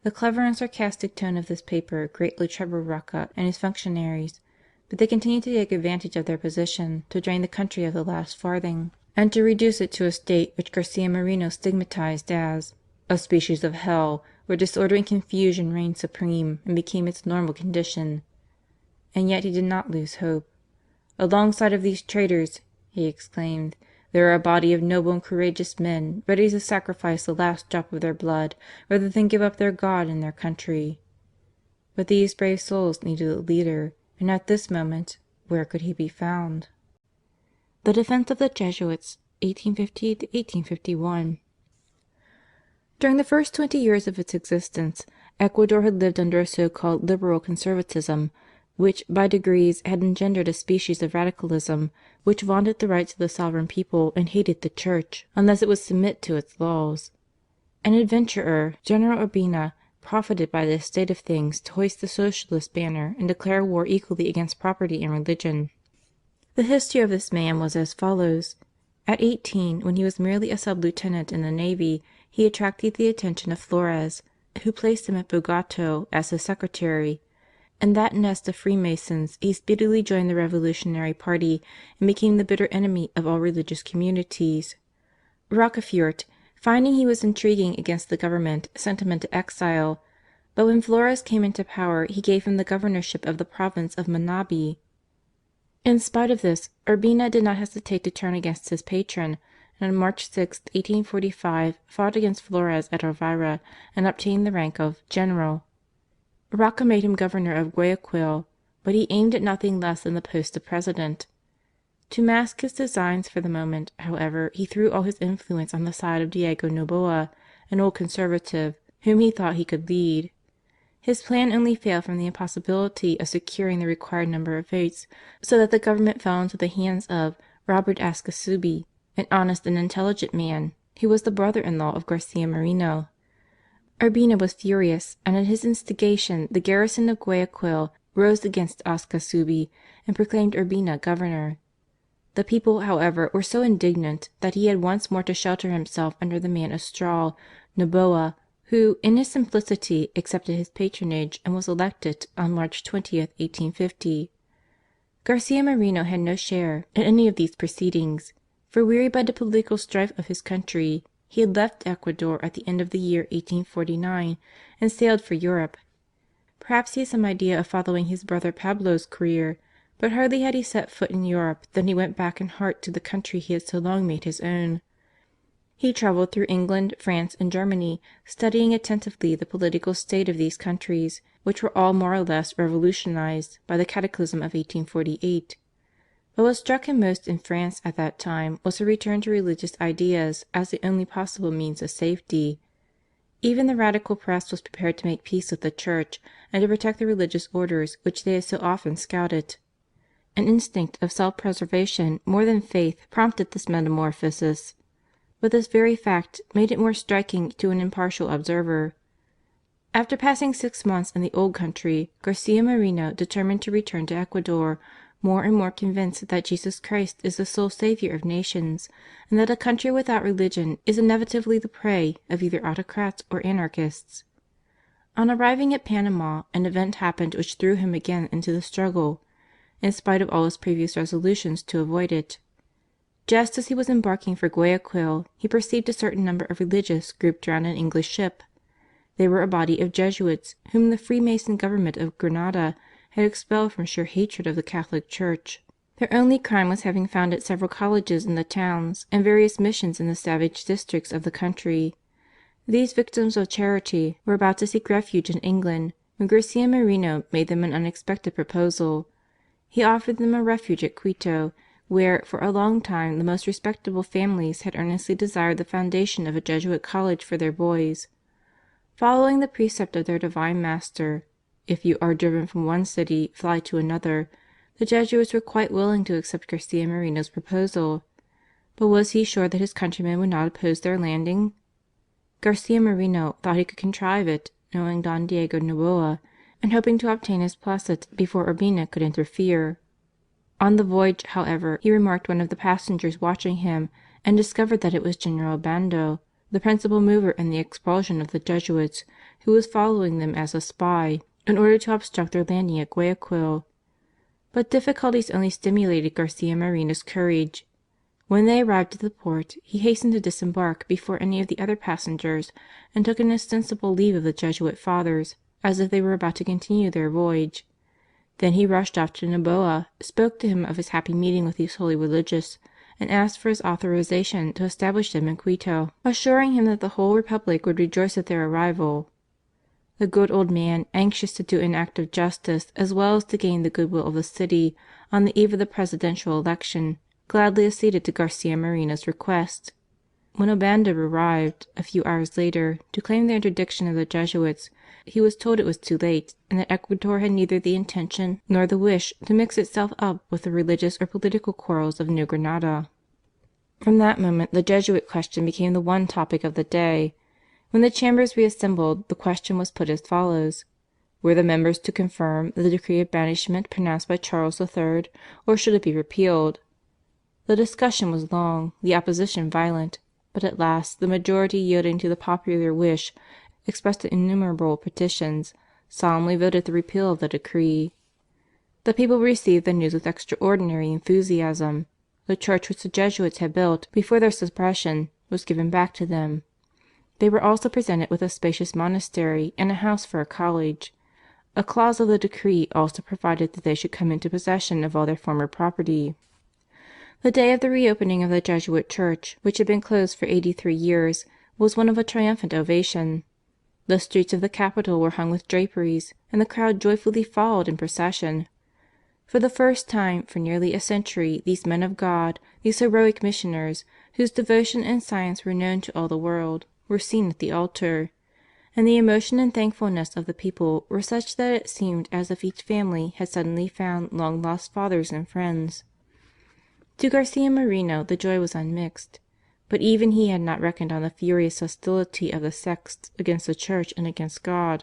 The clever and sarcastic tone of this paper greatly troubled Roca and his functionaries, but they continued to take advantage of their position to drain the country of the last farthing, and to reduce it to a state which Garcia Moreno stigmatized as "a species of hell, where disorder and confusion reigned supreme and became its normal condition." And yet he did not lose hope. "Alongside of these traitors," he exclaimed, "there are a body of noble and courageous men ready to sacrifice the last drop of their blood rather than give up their God and their country." But these brave souls needed a leader, and at this moment, where could he be found? The defense of the Jesuits, 1850 to 1851. During the first 20 years of its existence, Ecuador had lived under a so-called liberal conservatism, which by degrees had engendered a species of radicalism which vaunted the rights of the sovereign people and hated the Church unless it would submit to its laws. An adventurer, General Urbina, profited by this state of things to hoist the Socialist banner and declare war equally against property and religion. The history of this man was as follows. At 18, when he was merely a sub-lieutenant in the Navy, he attracted the attention of Flores, who placed him at Bogotá as his secretary. In that nest of Freemasons he speedily joined the revolutionary party and became the bitter enemy of all religious communities. Rocafuerte, finding he was intriguing against the Government, sent him into exile, but when Flores came into power he gave him the governorship of the province of Manabi. In spite of this, Urbina did not hesitate to turn against his patron, and on March 6, 1845, fought against Flores at Elvira and obtained the rank of general. Roca made him governor of Guayaquil, but he aimed at nothing less than the post of president. To mask his designs for the moment, however, he threw all his influence on the side of Diego Noboa, an old conservative, whom he thought he could lead. His plan only failed from the impossibility of securing the required number of votes, so that the Government fell into the hands of Robert Ascasubi, an honest and intelligent man, who was the brother-in-law of Garcia Moreno. Urbina was furious, and at his instigation the garrison of Guayaquil rose against Ascasubi and proclaimed Urbina governor. The people, however, were so indignant that he had once more to shelter himself under the man of straw, Noboa, who in his simplicity accepted his patronage and was elected on March 20th, 1850. Garcia Moreno had no share in any of these proceedings, for wearied by the political strife of his country, he had left Ecuador at the end of the year 1849, and sailed for Europe. Perhaps he had some idea of following his brother Pablo's career, but hardly had he set foot in Europe than he went back in heart to the country he had so long made his own. He travelled through England, France, and Germany, studying attentively the political state of these countries, which were all more or less revolutionized by the cataclysm of 1848. But what struck him most in France at that time was her return to religious ideas as the only possible means of safety. Even the Radical press was prepared to make peace with the Church and to protect the religious orders which they had so often scouted. An instinct of self-preservation more than faith prompted this metamorphosis, but this very fact made it more striking to an impartial observer. After passing 6 months in the old country, Garcia Moreno determined to return to Ecuador, more and more convinced that Jesus Christ is the sole Saviour of nations, and that a country without religion is inevitably the prey of either autocrats or anarchists. On arriving at Panama, an event happened which threw him again into the struggle, in spite of all his previous resolutions to avoid it. Just as he was embarking for Guayaquil, he perceived a certain number of religious grouped round an English ship. They were a body of Jesuits whom the Freemason government of Granada had expelled from sheer hatred of the Catholic Church. Their only crime was having founded several colleges in the towns and various missions in the savage districts of the country. These victims of charity were about to seek refuge in England when Garcia Moreno made them an unexpected proposal. He offered them a refuge at Quito, where for a long time the most respectable families had earnestly desired the foundation of a Jesuit college for their boys. Following the precept of their Divine Master, "If you are driven from one city, fly to another," the Jesuits were quite willing to accept Garcia Moreno's proposal. But was he sure that his countrymen would not oppose their landing? Garcia Moreno thought he could contrive it, knowing Don Diego Noboa, and hoping to obtain his placet before Urbina could interfere. On the voyage, however, he remarked one of the passengers watching him, and discovered that it was General Obando, the principal mover in the expulsion of the Jesuits, who was following them as a spy, in order to obstruct their landing at Guayaquil. But difficulties only stimulated Garcia Moreno's courage. When they arrived at the port, he hastened to disembark before any of the other passengers, and took an ostensible leave of the Jesuit fathers, as if they were about to continue their voyage. Then he rushed off to Noboa, spoke to him of his happy meeting with these holy religious, and asked for his authorization to establish them in Quito, assuring him that the whole Republic would rejoice at their arrival. The good old man, anxious to do an act of justice as well as to gain the goodwill of the city on the eve of the presidential election, gladly acceded to Garcia Moreno's request. When Obando arrived, a few hours later, to claim the interdiction of the Jesuits, he was told it was too late, and that Ecuador had neither the intention nor the wish to mix itself up with the religious or political quarrels of New Granada. From that moment the Jesuit question became the one topic of the day. When the Chambers reassembled, the question was put as follows: were the members to confirm the decree of banishment pronounced by Charles III, or should it be repealed? The discussion was long, the opposition violent, but at last the majority, yielding to the popular wish expressed in innumerable petitions, solemnly voted the repeal of the decree. The people received the news with extraordinary enthusiasm. The church which the Jesuits had built before their suppression was given back to them. They were also presented with a spacious monastery and a house for a college. A clause of the decree also provided that they should come into possession of all their former property. The day of the reopening of the Jesuit church, which had been closed for 83 years, was one of a triumphant ovation. The streets of the capital were hung with draperies, and the crowd joyfully followed in procession. For the first time for nearly a century these men of God, these heroic missioners, whose devotion and science were known to all the world, were seen at the altar, and the emotion and thankfulness of the people were such that it seemed as if each family had suddenly found long-lost fathers and friends. To Garcia Moreno the joy was unmixed, but even he had not reckoned on the furious hostility of the sects against the Church and against God.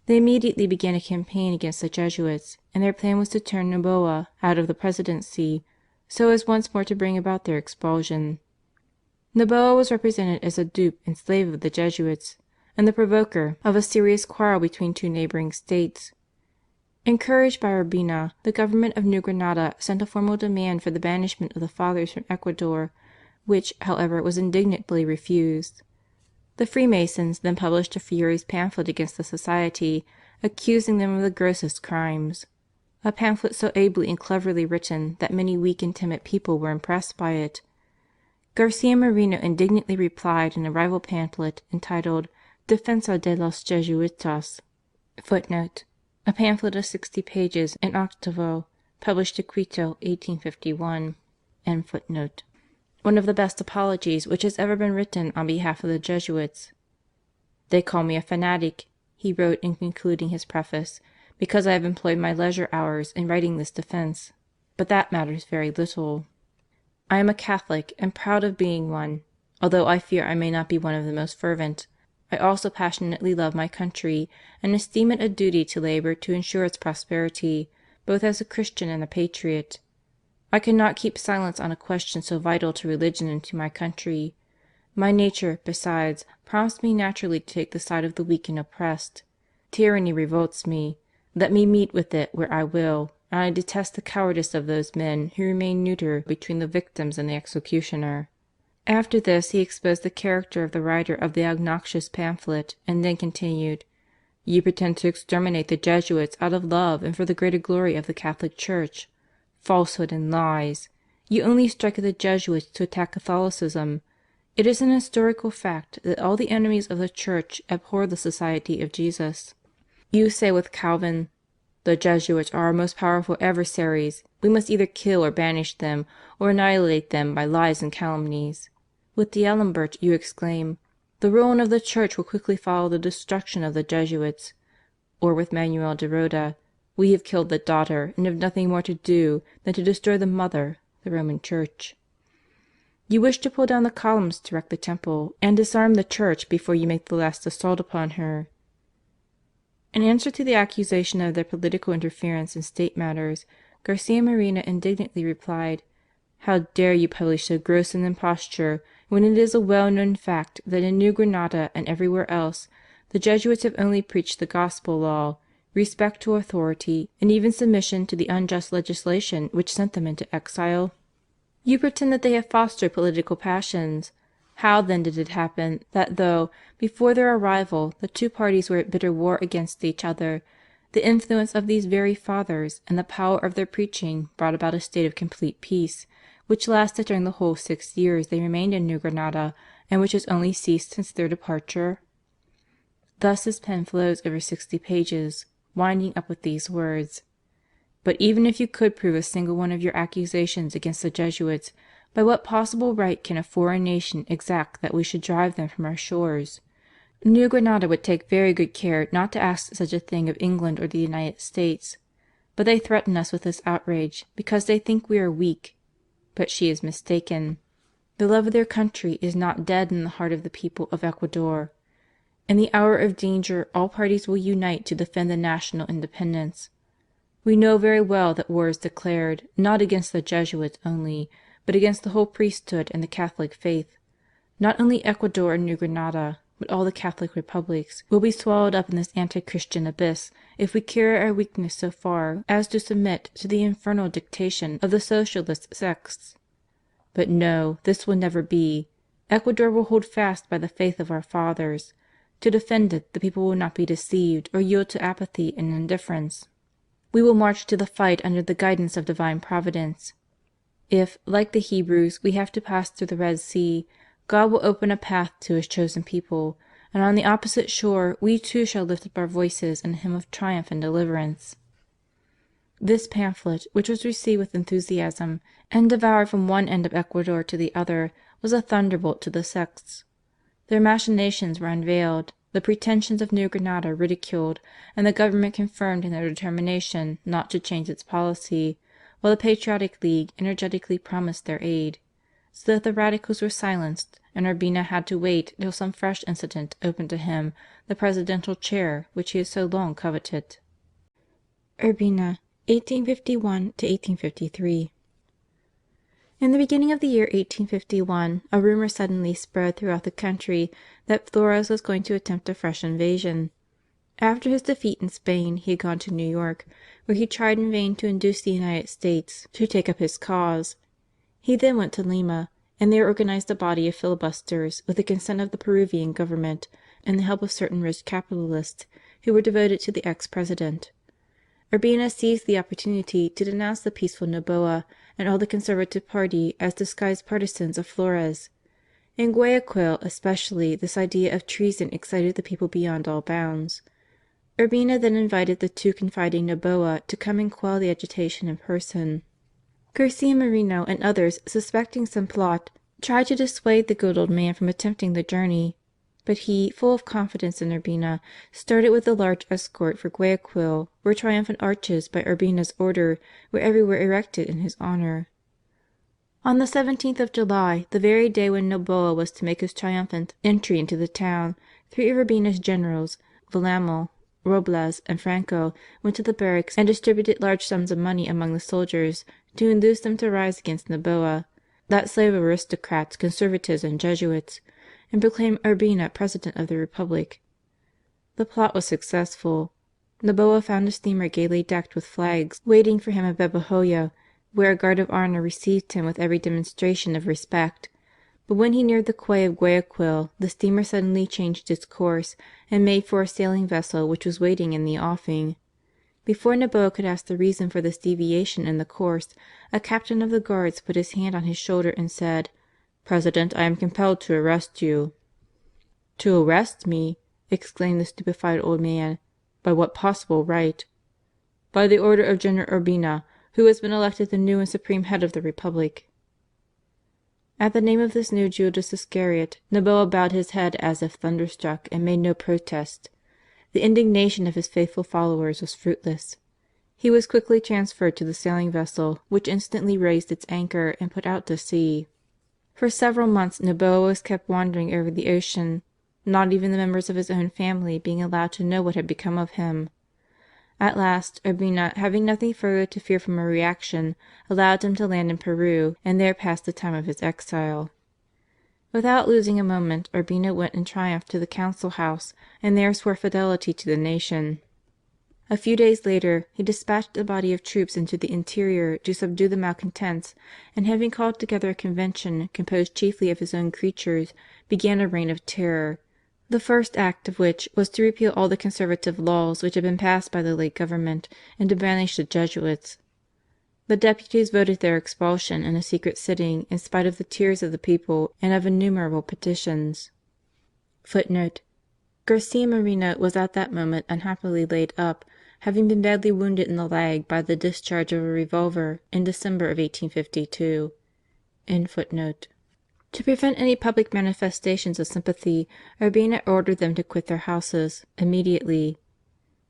They immediately began a campaign against the Jesuits, and their plan was to turn Noboa out of the presidency, so as once more to bring about their expulsion. Noboa was represented as a dupe and slave of the Jesuits, and the provoker of a serious quarrel between two neighbouring states. Encouraged by Urbina, the government of New Granada sent a formal demand for the banishment of the Fathers from Ecuador, which, however, was indignantly refused. The Freemasons then published a furious pamphlet against the society, accusing them of the grossest crimes, a pamphlet so ably and cleverly written that many weak and timid people were impressed by it. Garcia Moreno indignantly replied in a rival pamphlet entitled Defensa de los Jesuitas, (Footnote: A pamphlet of 60 pages in octavo, published at Quito, 1851.) One of the best apologies which has ever been written on behalf of the Jesuits. "They call me a fanatic," he wrote in concluding his preface, "because I have employed my leisure hours in writing this defence, but that matters very little. I am a Catholic and proud of being one, although I fear I may not be one of the most fervent. I also passionately love my country and esteem it a duty to labour to ensure its prosperity, both as a Christian and a patriot. I cannot keep silence on a question so vital to religion and to my country. My nature, besides, prompts me naturally to take the side of the weak and oppressed. Tyranny revolts me. Let me meet with it where I will, and I detest the cowardice of those men who remain neuter between the victims and the executioner." After this he exposed the character of the writer of the obnoxious pamphlet, and then continued: "You pretend to exterminate the Jesuits out of love and for the greater glory of the Catholic Church. Falsehood and lies! You only strike at the Jesuits to attack Catholicism. It is an historical fact that all the enemies of the Church abhor the Society of Jesus. You say with Calvin, 'The Jesuits are our most powerful adversaries. We must either kill or banish them, or annihilate them by lies and calumnies.' With D'Alembert you exclaim, 'The ruin of the Church will quickly follow the destruction of the Jesuits.' Or with Manuel de Roda, 'We have killed the daughter, and have nothing more to do than to destroy the mother, the Roman Church.' You wish to pull down the columns to wreck the Temple, and disarm the Church before you make the last assault upon her." In answer to the accusation of their political interference in state matters, Garcia Moreno indignantly replied: "How dare you publish so gross an imposture, when it is a well-known fact that in New Granada and everywhere else the Jesuits have only preached the Gospel law, respect to authority, and even submission to the unjust legislation which sent them into exile? You pretend that they have fostered political passions. How then did it happen that though, before their arrival, the two parties were at bitter war against each other, the influence of these very fathers and the power of their preaching brought about a state of complete peace, which lasted during the whole 6 years they remained in New Granada, and which has only ceased since their departure?" Thus his pen flows over 60 pages, winding up with these words: "But even if you could prove a single one of your accusations against the Jesuits, by what possible right can a foreign nation exact that we should drive them from our shores? New Granada would take very good care not to ask such a thing of England or the United States. But they threaten us with this outrage because they think we are weak. But she is mistaken. The love of their country is not dead in the heart of the people of Ecuador. In the hour of danger all parties will unite to defend the national independence. We know very well that war is declared, not against the Jesuits only, but against the whole priesthood and the Catholic faith. Not only Ecuador and New Granada, but all the Catholic republics, will be swallowed up in this anti-Christian abyss if we carry our weakness so far as to submit to the infernal dictation of the socialist sects. But no, this will never be. Ecuador will hold fast by the faith of our fathers. To defend it, the people will not be deceived or yield to apathy and indifference. We will march to the fight under the guidance of divine Providence. If, like the Hebrews, we have to pass through the Red Sea, God will open a path to His chosen people, and on the opposite shore we too shall lift up our voices in a hymn of triumph and deliverance." This pamphlet, which was received with enthusiasm and devoured from one end of Ecuador to the other, was a thunderbolt to the sects. Their machinations were unveiled, the pretensions of New Granada ridiculed, and the Government confirmed in their determination not to change its policy, while the Patriotic League energetically promised their aid, so that the Radicals were silenced, and Urbina had to wait till some fresh incident opened to him the presidential chair which he had so long coveted. Urbina, 1851 1853. In the beginning of the year 1851, a rumour suddenly spread throughout the country that Flores was going to attempt a fresh invasion. After his defeat in Spain he had gone to New York, where he tried in vain to induce the United States to take up his cause. He then went to Lima, and there organized a body of filibusters with the consent of the Peruvian government and the help of certain rich capitalists who were devoted to the ex-president. Urbina seized the opportunity to denounce the peaceful Noboa and all the conservative party as disguised partisans of Flores. In Guayaquil especially this idea of treason excited the people beyond all bounds. Urbina then invited the too confiding Noboa to come and quell the agitation in person. Garcia Moreno and others, suspecting some plot, tried to dissuade the good old man from attempting the journey, but he, full of confidence in Urbina, started with a large escort for Guayaquil, where triumphant arches by Urbina's order were everywhere erected in his honour. On the 17th of July, the very day when Noboa was to make his triumphant entry into the town, 3 of Urbina's generals, Villamil, Robles, and Franco, went to the barracks and distributed large sums of money among the soldiers to induce them to rise against Noboa, that slave of aristocrats, conservatives, and Jesuits, and proclaim Urbina President of the Republic. The plot was successful. Noboa found a steamer gaily decked with flags waiting for him at Babahoyo, where a guard of honour received him with every demonstration of respect. But when he neared the quay of Guayaquil, the steamer suddenly changed its course and made for a sailing vessel which was waiting in the offing. Before Noboa could ask the reason for this deviation in the course, a captain of the guards put his hand on his shoulder and said, "President, I am compelled to arrest you." "To arrest me!" exclaimed the stupefied old man. "By what possible right?" "By the order of General Urbina, who has been elected the new and supreme head of the Republic." At the name of this new Judas Iscariot, Noboa bowed his head as if thunderstruck and made no protest. The indignation of his faithful followers was fruitless. He was quickly transferred to the sailing vessel, which instantly raised its anchor and put out to sea. For several months Noboa was kept wandering over the ocean, not even the members of his own family being allowed to know what had become of him. At last, Urbina, having nothing further to fear from a reaction, allowed him to land in Peru and there pass the time of his exile. Without losing a moment, Urbina went in triumph to the Council House and there swore fidelity to the nation. A few days later, he dispatched a body of troops into the interior to subdue the malcontents, and having called together a convention composed chiefly of his own creatures, began a reign of terror, the first act of which was to repeal all the conservative laws which had been passed by the late government and to banish the Jesuits. The deputies voted their expulsion in a secret sitting in spite of the tears of the people and of innumerable petitions. [Footnote: Garcia Moreno was at that moment unhappily laid up, having been badly wounded in the leg by the discharge of a revolver in December of 1852. To prevent any public manifestations of sympathy, Urbina ordered them to quit their houses immediately.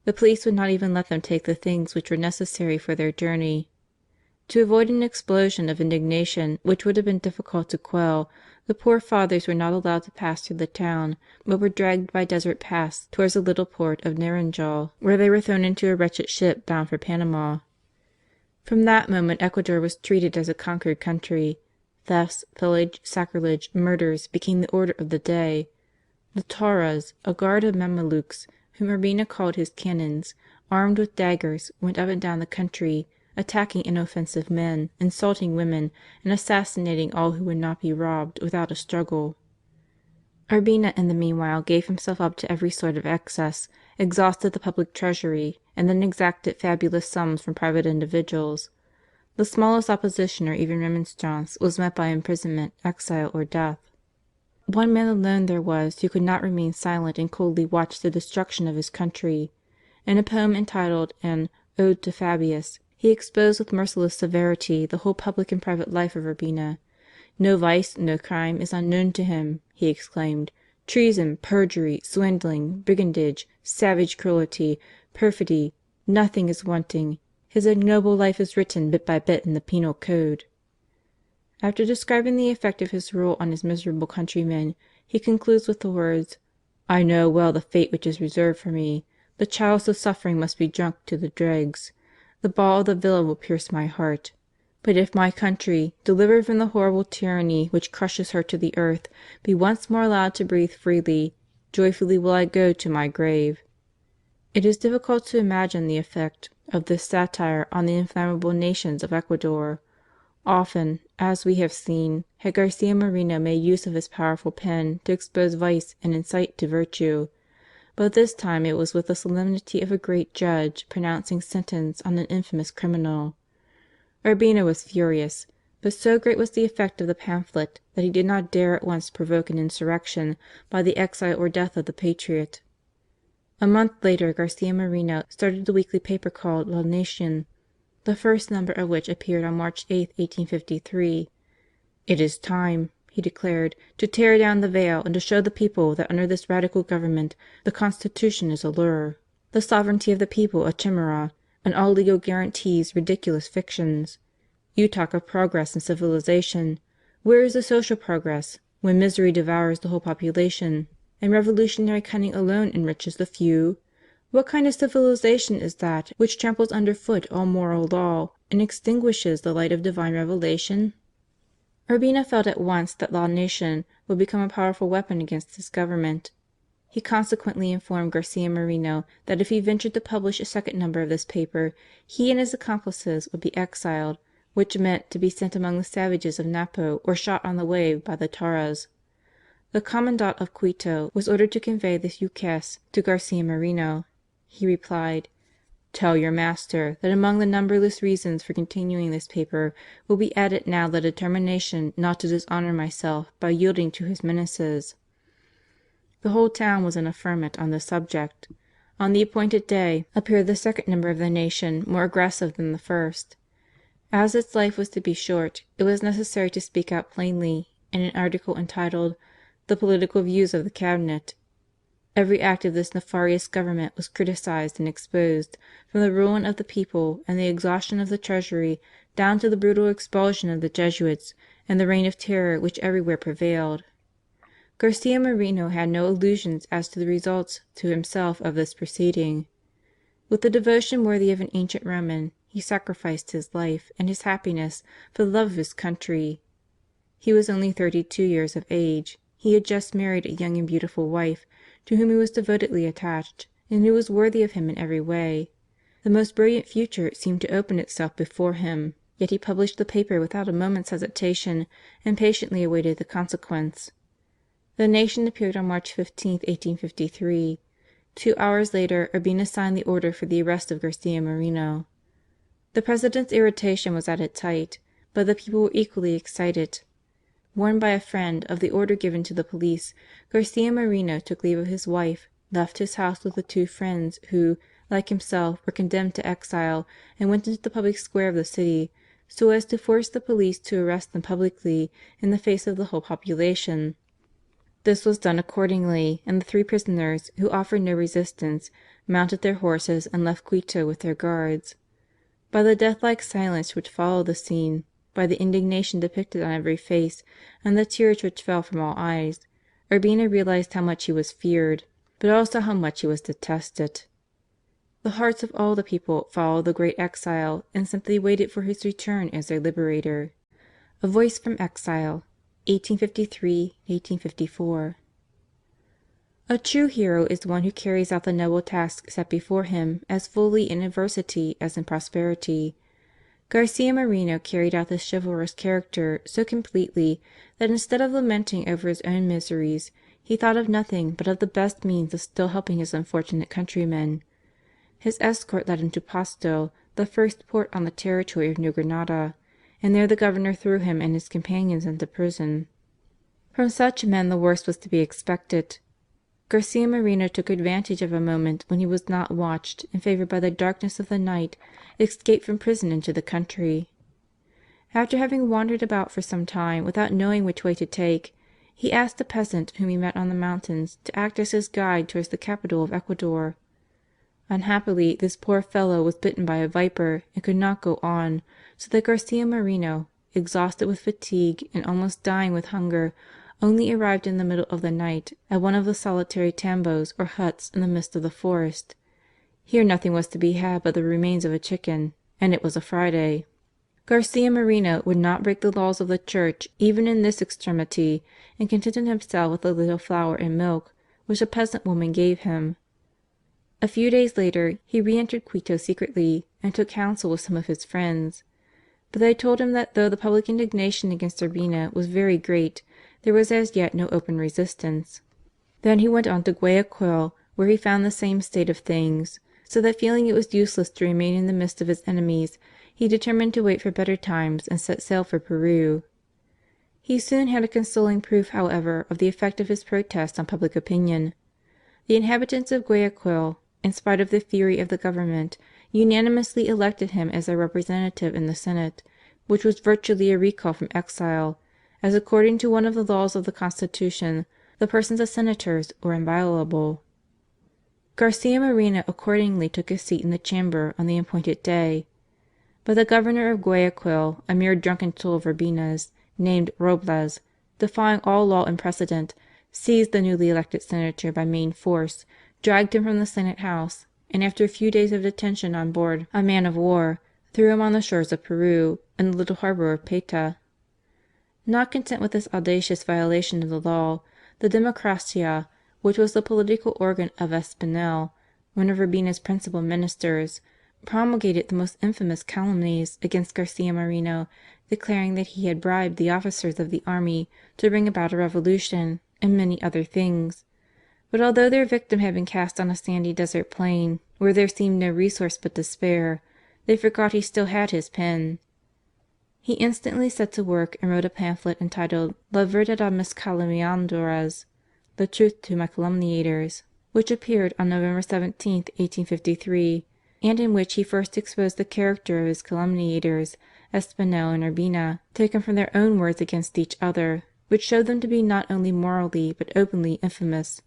The police would not even let them take the things which were necessary for their journey. To avoid an explosion of indignation which would have been difficult to quell, the poor Fathers were not allowed to pass through the town, but were dragged by desert paths towards the little port of Naranjal, where they were thrown into a wretched ship bound for Panama. From that moment Ecuador was treated as a conquered country. Thefts, pillage, sacrilege, murders became the order of the day. The Tauras, a guard of Mamelukes, whom Urbina called his canons, armed with daggers, went up and down the country, attacking inoffensive men, insulting women, and assassinating all who would not be robbed without a struggle. Urbina in the meanwhile gave himself up to every sort of excess, exhausted the public treasury, and then exacted fabulous sums from private individuals. The smallest opposition or even remonstrance was met by imprisonment, exile, or death. One man alone there was who could not remain silent and coldly watch the destruction of his country. In a poem entitled An Ode to Fabius, he exposed with merciless severity the whole public and private life of Urbina. "No vice, no crime is unknown to him," he exclaimed. "Treason, perjury, swindling, brigandage, savage cruelty, perfidy, nothing is wanting. His ignoble life is written bit by bit in the penal code." After describing the effect of his rule on his miserable countrymen, he concludes with the words, "I know well the fate which is reserved for me. The chalice of suffering must be drunk to the dregs. The ball of the villain will pierce my heart. But if my country, delivered from the horrible tyranny which crushes her to the earth, be once more allowed to breathe freely, joyfully will I go to my grave." It is difficult to imagine the effect of this satire on the inflammable nations of Ecuador. Often, as we have seen, had Garcia Moreno made use of his powerful pen to expose vice and incite to virtue, but this time it was with the solemnity of a great judge pronouncing sentence on an infamous criminal. Urbina was furious, but so great was the effect of the pamphlet that he did not dare at once provoke an insurrection by the exile or death of the patriot. A month later Garcia Moreno started a weekly paper called La Nacion, the first number of which appeared on March 8, 1853. "It is time," he declared, "to tear down the veil and to show the people that under this radical government the Constitution is a lure, the sovereignty of the people a chimera, and all legal guarantees ridiculous fictions. You talk of progress and civilization. Where is the social progress, when misery devours the whole population, and revolutionary cunning alone enriches the few? What kind of civilization is that which tramples underfoot all moral law and extinguishes the light of divine revelation?" Urbina felt at once that La Nacion would become a powerful weapon against his government. He consequently informed Garcia Moreno that if he ventured to publish a second number of this paper, he and his accomplices would be exiled, which meant to be sent among the savages of Napo or shot on the way by the Tauras. The commandant of Quito was ordered to convey this ukase to Garcia Moreno. He replied: "Tell your master that among the numberless reasons for continuing this paper will be added now the determination not to dishonour myself by yielding to his menaces." The whole town was in a ferment on this subject. On the appointed day appeared the second number of the Nation, more aggressive than the first. As its life was to be short, it was necessary to speak out plainly in an article entitled "The Political Views of the Cabinet." Every act of this nefarious government was criticised and exposed, from the ruin of the people and the exhaustion of the treasury down to the brutal expulsion of the Jesuits and the reign of terror which everywhere prevailed. Garcia Moreno had no illusions as to the results to himself of this proceeding. With a devotion worthy of an ancient Roman, he sacrificed his life and his happiness for the love of his country. He was only 32 years of age. He had just married a young and beautiful wife, to whom he was devotedly attached, and who was worthy of him in every way. The most brilliant future seemed to open itself before him, yet he published the paper without a moment's hesitation and patiently awaited the consequence. The Nation appeared on March 15, 1853. 2 hours later Urbina signed the order for the arrest of Garcia Moreno. The President's irritation was at its height, but the people were equally excited. Warned by a friend of the order given to the police, Garcia Moreno took leave of his wife, left his house with the two friends who, like himself, were condemned to exile, and went into the public square of the city, so as to force the police to arrest them publicly in the face of the whole population. This was done accordingly, and the three prisoners, who offered no resistance, mounted their horses and left Quito with their guards. By the deathlike silence which followed the scene, by the indignation depicted on every face, and the tears which fell from all eyes, Urbina realized how much he was feared, but also how much he was detested. The hearts of all the people followed the great exile and simply waited for his return as their liberator. A Voice from Exile, 1853-1854. A true hero is one who carries out the noble task set before him as fully in adversity as in prosperity. Garcia Moreno carried out this chivalrous character so completely that instead of lamenting over his own miseries, he thought of nothing but of the best means of still helping his unfortunate countrymen. His escort led him to Pasto, the first port on the territory of New Granada, and there the Governor threw him and his companions into prison. From such men the worst was to be expected. Garcia Moreno took advantage of a moment when he was not watched, and favoured by the darkness of the night, escaped from prison into the country. After having wandered about for some time without knowing which way to take, he asked a peasant whom he met on the mountains to act as his guide towards the capital of Ecuador. Unhappily this poor fellow was bitten by a viper and could not go on, so that Garcia Moreno, exhausted with fatigue and almost dying with hunger, only arrived in the middle of the night at one of the solitary tambos or huts in the midst of the forest. Here nothing was to be had but the remains of a chicken, and it was a Friday. Garcia Moreno would not break the laws of the Church even in this extremity, and contented himself with a little flour and milk, which a peasant woman gave him. A few days later he re-entered Quito secretly, and took counsel with some of his friends. but they told him that though the public indignation against Urbina was very great, there was as yet no open resistance. Then he went on to Guayaquil, where he found the same state of things, so that feeling it was useless to remain in the midst of his enemies, he determined to wait for better times and set sail for Peru. He soon had a consoling proof, however, of the effect of his protest on public opinion. The inhabitants of Guayaquil, in spite of the fury of the government, unanimously elected him as their representative in the Senate, which was virtually a recall from exile, as according to one of the laws of the Constitution, the persons of senators were inviolable. Garcia Moreno accordingly took his seat in the chamber on the appointed day. But the governor of Guayaquil, a mere drunken tool of Urbina's, named Robles, defying all law and precedent, seized the newly elected senator by main force, dragged him from the Senate house, and after a few days of detention on board a man of war, threw him on the shores of Peru, in the little harbour of Payta. Not content with this audacious violation of the law, the Democracia, which was the political organ of Espinel, one of Urbina's principal ministers, promulgated the most infamous calumnies against Garcia Moreno, declaring that he had bribed the officers of the army to bring about a revolution, and many other things. But although their victim had been cast on a sandy desert plain, where there seemed no resource but despair, they forgot he still had his pen. He instantly set to work and wrote a pamphlet entitled La Verdad a mis calumniadores, The Truth to my Calumniators, which appeared on November 17, 1853, and in which he first exposed the character of his calumniators, Espinel and Urbina, taken from their own words against each other, which showed them to be not only morally but openly infamous.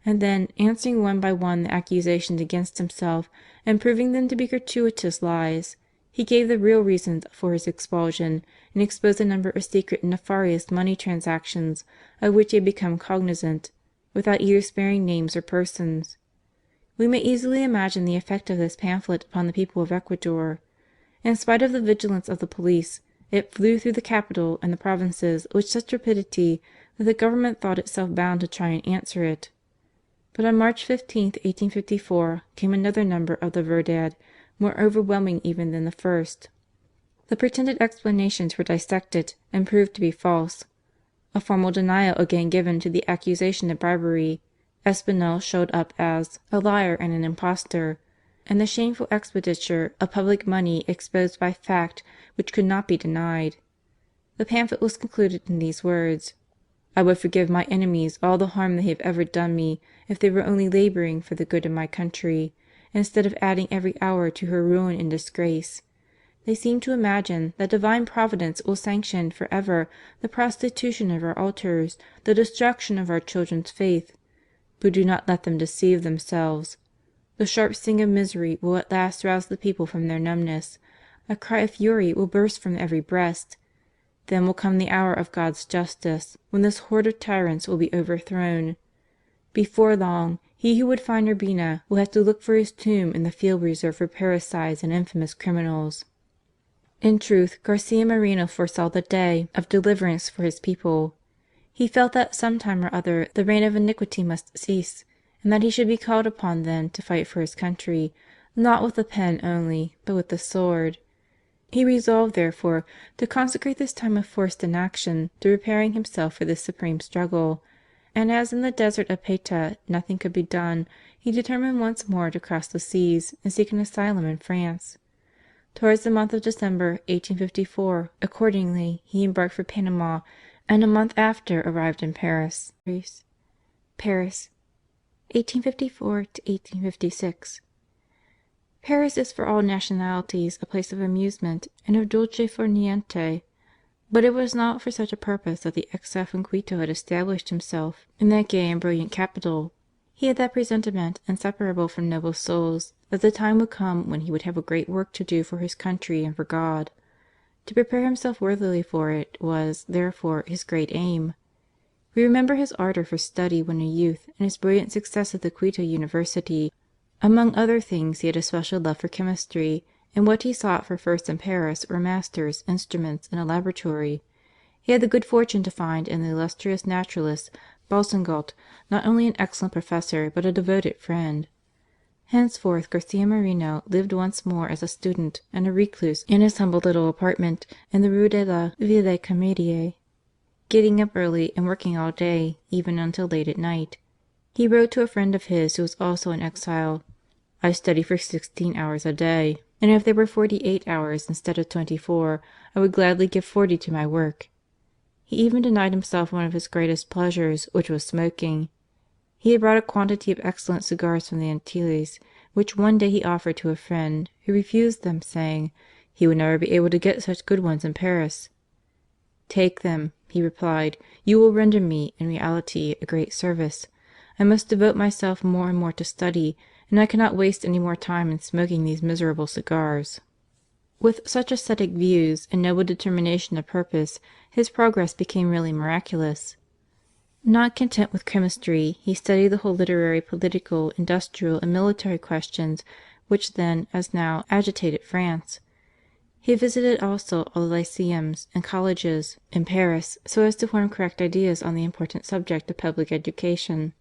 And then, answering one by one the accusations against himself, and proving them to be gratuitous lies, he gave the real reasons for his expulsion, and exposed a number of secret and nefarious money transactions of which he had become cognizant, without either sparing names or persons. We may easily imagine the effect of this pamphlet upon the people of Ecuador. In spite of the vigilance of the police, it flew through the capital and the provinces with such rapidity that the government thought itself bound to try and answer it. But on March 15, 1854, came another number of the Verdad, more overwhelming even than the first. The pretended explanations were dissected and proved to be false. A formal denial again given to the accusation of bribery. Espinel showed up as a liar and an impostor, and the shameful expenditure of public money exposed by fact which could not be denied. The pamphlet was concluded in these words: "I would forgive my enemies all the harm they have ever done me if they were only labouring for the good of my country, instead of adding every hour to her ruin and disgrace. They seem to imagine that Divine Providence will sanction for ever the prostitution of our altars, the destruction of our children's faith. But do not let them deceive themselves. The sharp sting of misery will at last rouse the people from their numbness. A cry of fury will burst from every breast. Then will come the hour of God's justice, when this horde of tyrants will be overthrown. Before long, he who would find Urbina will have to look for his tomb in the field reserved for parricides and infamous criminals." In truth, Garcia Moreno foresaw the day of deliverance for his people. He felt that some time or other the reign of iniquity must cease, and that he should be called upon then to fight for his country, not with the pen only, but with the sword. He resolved, therefore, to consecrate this time of forced inaction to preparing himself for this supreme struggle, and as in the desert of Payta nothing could be done, he determined once more to cross the seas and seek an asylum in France. Towards the month of December, 1854, accordingly, he embarked for Panama, and a month after arrived in Paris. Paris, 1854 to 1856. Paris is for all nationalities a place of amusement and of dolce far niente, but it was not for such a purpose that the exile from Quito had established himself in that gay and brilliant capital. He had that presentiment, inseparable from noble souls, that the time would come when he would have a great work to do for his country and for God. To prepare himself worthily for it was, therefore, his great aim. We remember his ardour for study when a youth and his brilliant success at the Quito University. Among other things he had a special love for chemistry, and what he sought for first in Paris were masters, instruments, and a laboratory. He had the good fortune to find in the illustrious naturalist Boussingault not only an excellent professor but a devoted friend. Henceforth Garcia Moreno lived once more as a student and a recluse in his humble little apartment in the Rue de la Vieille Comédie, getting up early and working all day, even until late at night. He wrote to a friend of his who was also in exile: "I study for 16 hours a day, and if there were 48 hours instead of 24, I would gladly give 40 to my work." He even denied himself one of his greatest pleasures, which was smoking. He had brought a quantity of excellent cigars from the Antilles, which one day he offered to a friend, who refused them, saying he would never be able to get such good ones in Paris. "Take them," he replied; "you will render me, in reality, a great service. I must devote myself more and more to study, and I cannot waste any more time in smoking these miserable cigars." With such ascetic views and noble determination of purpose, his progress became really miraculous. Not content with chemistry, he studied the whole literary, political, industrial, and military questions which then, as now, agitated France. He visited also all the lyceums and colleges in Paris, so as to form correct ideas on the important subject of public education.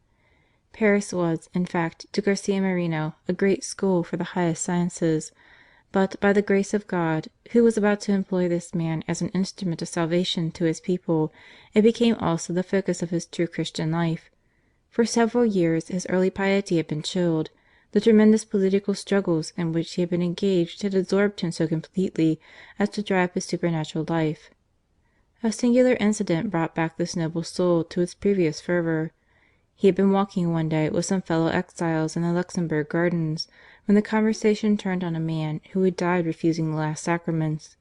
Paris was, in fact, to Garcia Moreno a great school for the highest sciences, but, by the grace of God, who was about to employ this man as an instrument of salvation to his people, it became also the focus of his true Christian life. For several years his early piety had been chilled. The tremendous political struggles in which he had been engaged had absorbed him so completely as to dry up his supernatural life. A singular incident brought back this noble soul to its previous fervour. He had been walking one day with some fellow exiles in the Luxembourg Gardens, when the conversation turned on a man who had died refusing the last sacraments.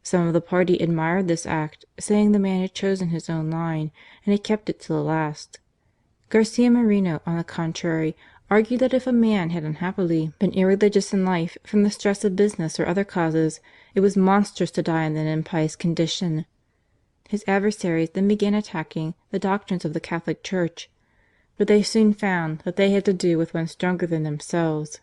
Some of the party admired this act, saying the man had chosen his own line and had kept it to the last. Garcia Moreno, on the contrary, argued that if a man had unhappily been irreligious in life from the stress of business or other causes, it was monstrous to die in an impious condition. His adversaries then began attacking the doctrines of the Catholic Church, but they soon found that they had to do with one stronger than themselves.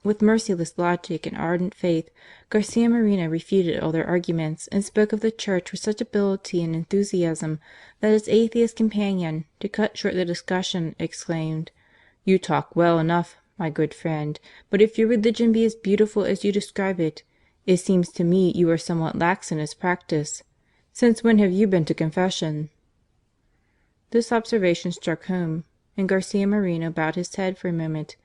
With merciless logic and ardent faith, Garcia Moreno refuted all their arguments and spoke of the Church with such ability and enthusiasm that his atheist companion, to cut short the discussion, exclaimed: "You talk well enough, my good friend, but if your religion be as beautiful as you describe it, it seems to me you are somewhat lax in its practice. Since when have you been to confession?" This observation struck home, and Garcia Moreno bowed his head for a moment.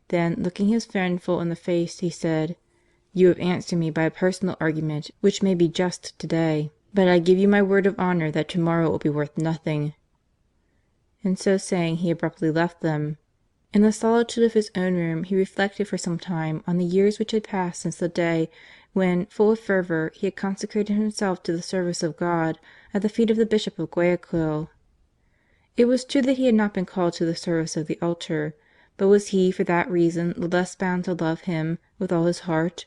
Then, looking his friend full in the face, he said: "You have answered me by a personal argument which may be just today, but I give you my word of honour that tomorrow it will be worth nothing." And so saying he abruptly left them. In the solitude of his own room he reflected for some time on the years which had passed since the day when, full of fervour, he had consecrated himself to the service of God at the feet of the Bishop of Guayaquil. It was true that he had not been called to the service of the altar, but was he for that reason the less bound to love Him with all his heart?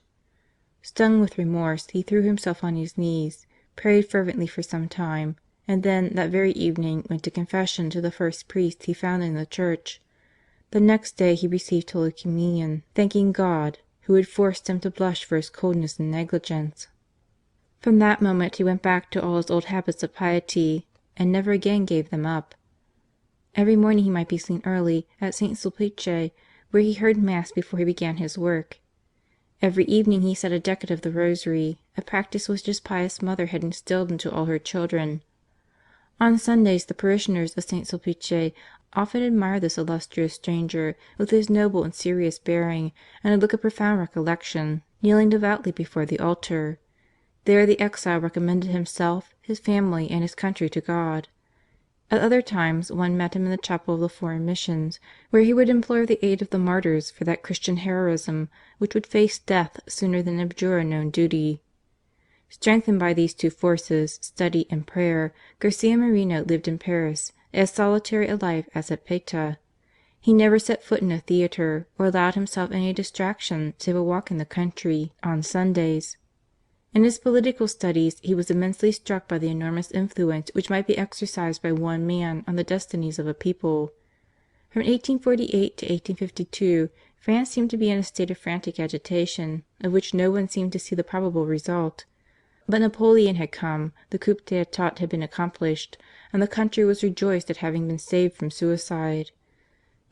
Stung with remorse, he threw himself on his knees, prayed fervently for some time, and then that very evening went to confession to the first priest he found in the church. The next day he received Holy Communion, thanking God, who had forced him to blush for his coldness and negligence. From that moment he went back to all his old habits of piety, and never again gave them up. Every morning he might be seen early at St. Sulpice, where he heard Mass before he began his work. Every evening he said a decade of the Rosary, a practice which his pious mother had instilled into all her children. On Sundays the parishioners of St. Sulpice often admired this illustrious stranger, with his noble and serious bearing and a look of profound recollection, kneeling devoutly before the altar. There the exile recommended himself, his family, and his country to God. At other times one met him in the chapel of the Foreign Missions, where he would implore the aid of the martyrs for that Christian heroism which would face death sooner than abjure a known duty. Strengthened by these two forces, study and prayer, Garcia Moreno lived in Paris as solitary a life as at Payta. He never set foot in a theatre, or allowed himself any distraction save a walk in the country on Sundays. In his political studies he was immensely struck by the enormous influence which might be exercised by one man on the destinies of a people. From 1848 to 1852 France seemed to be in a state of frantic agitation, of which no one seemed to see the probable result. But Napoleon had come, the coup d'état had been accomplished, and the country was rejoiced at having been saved from suicide.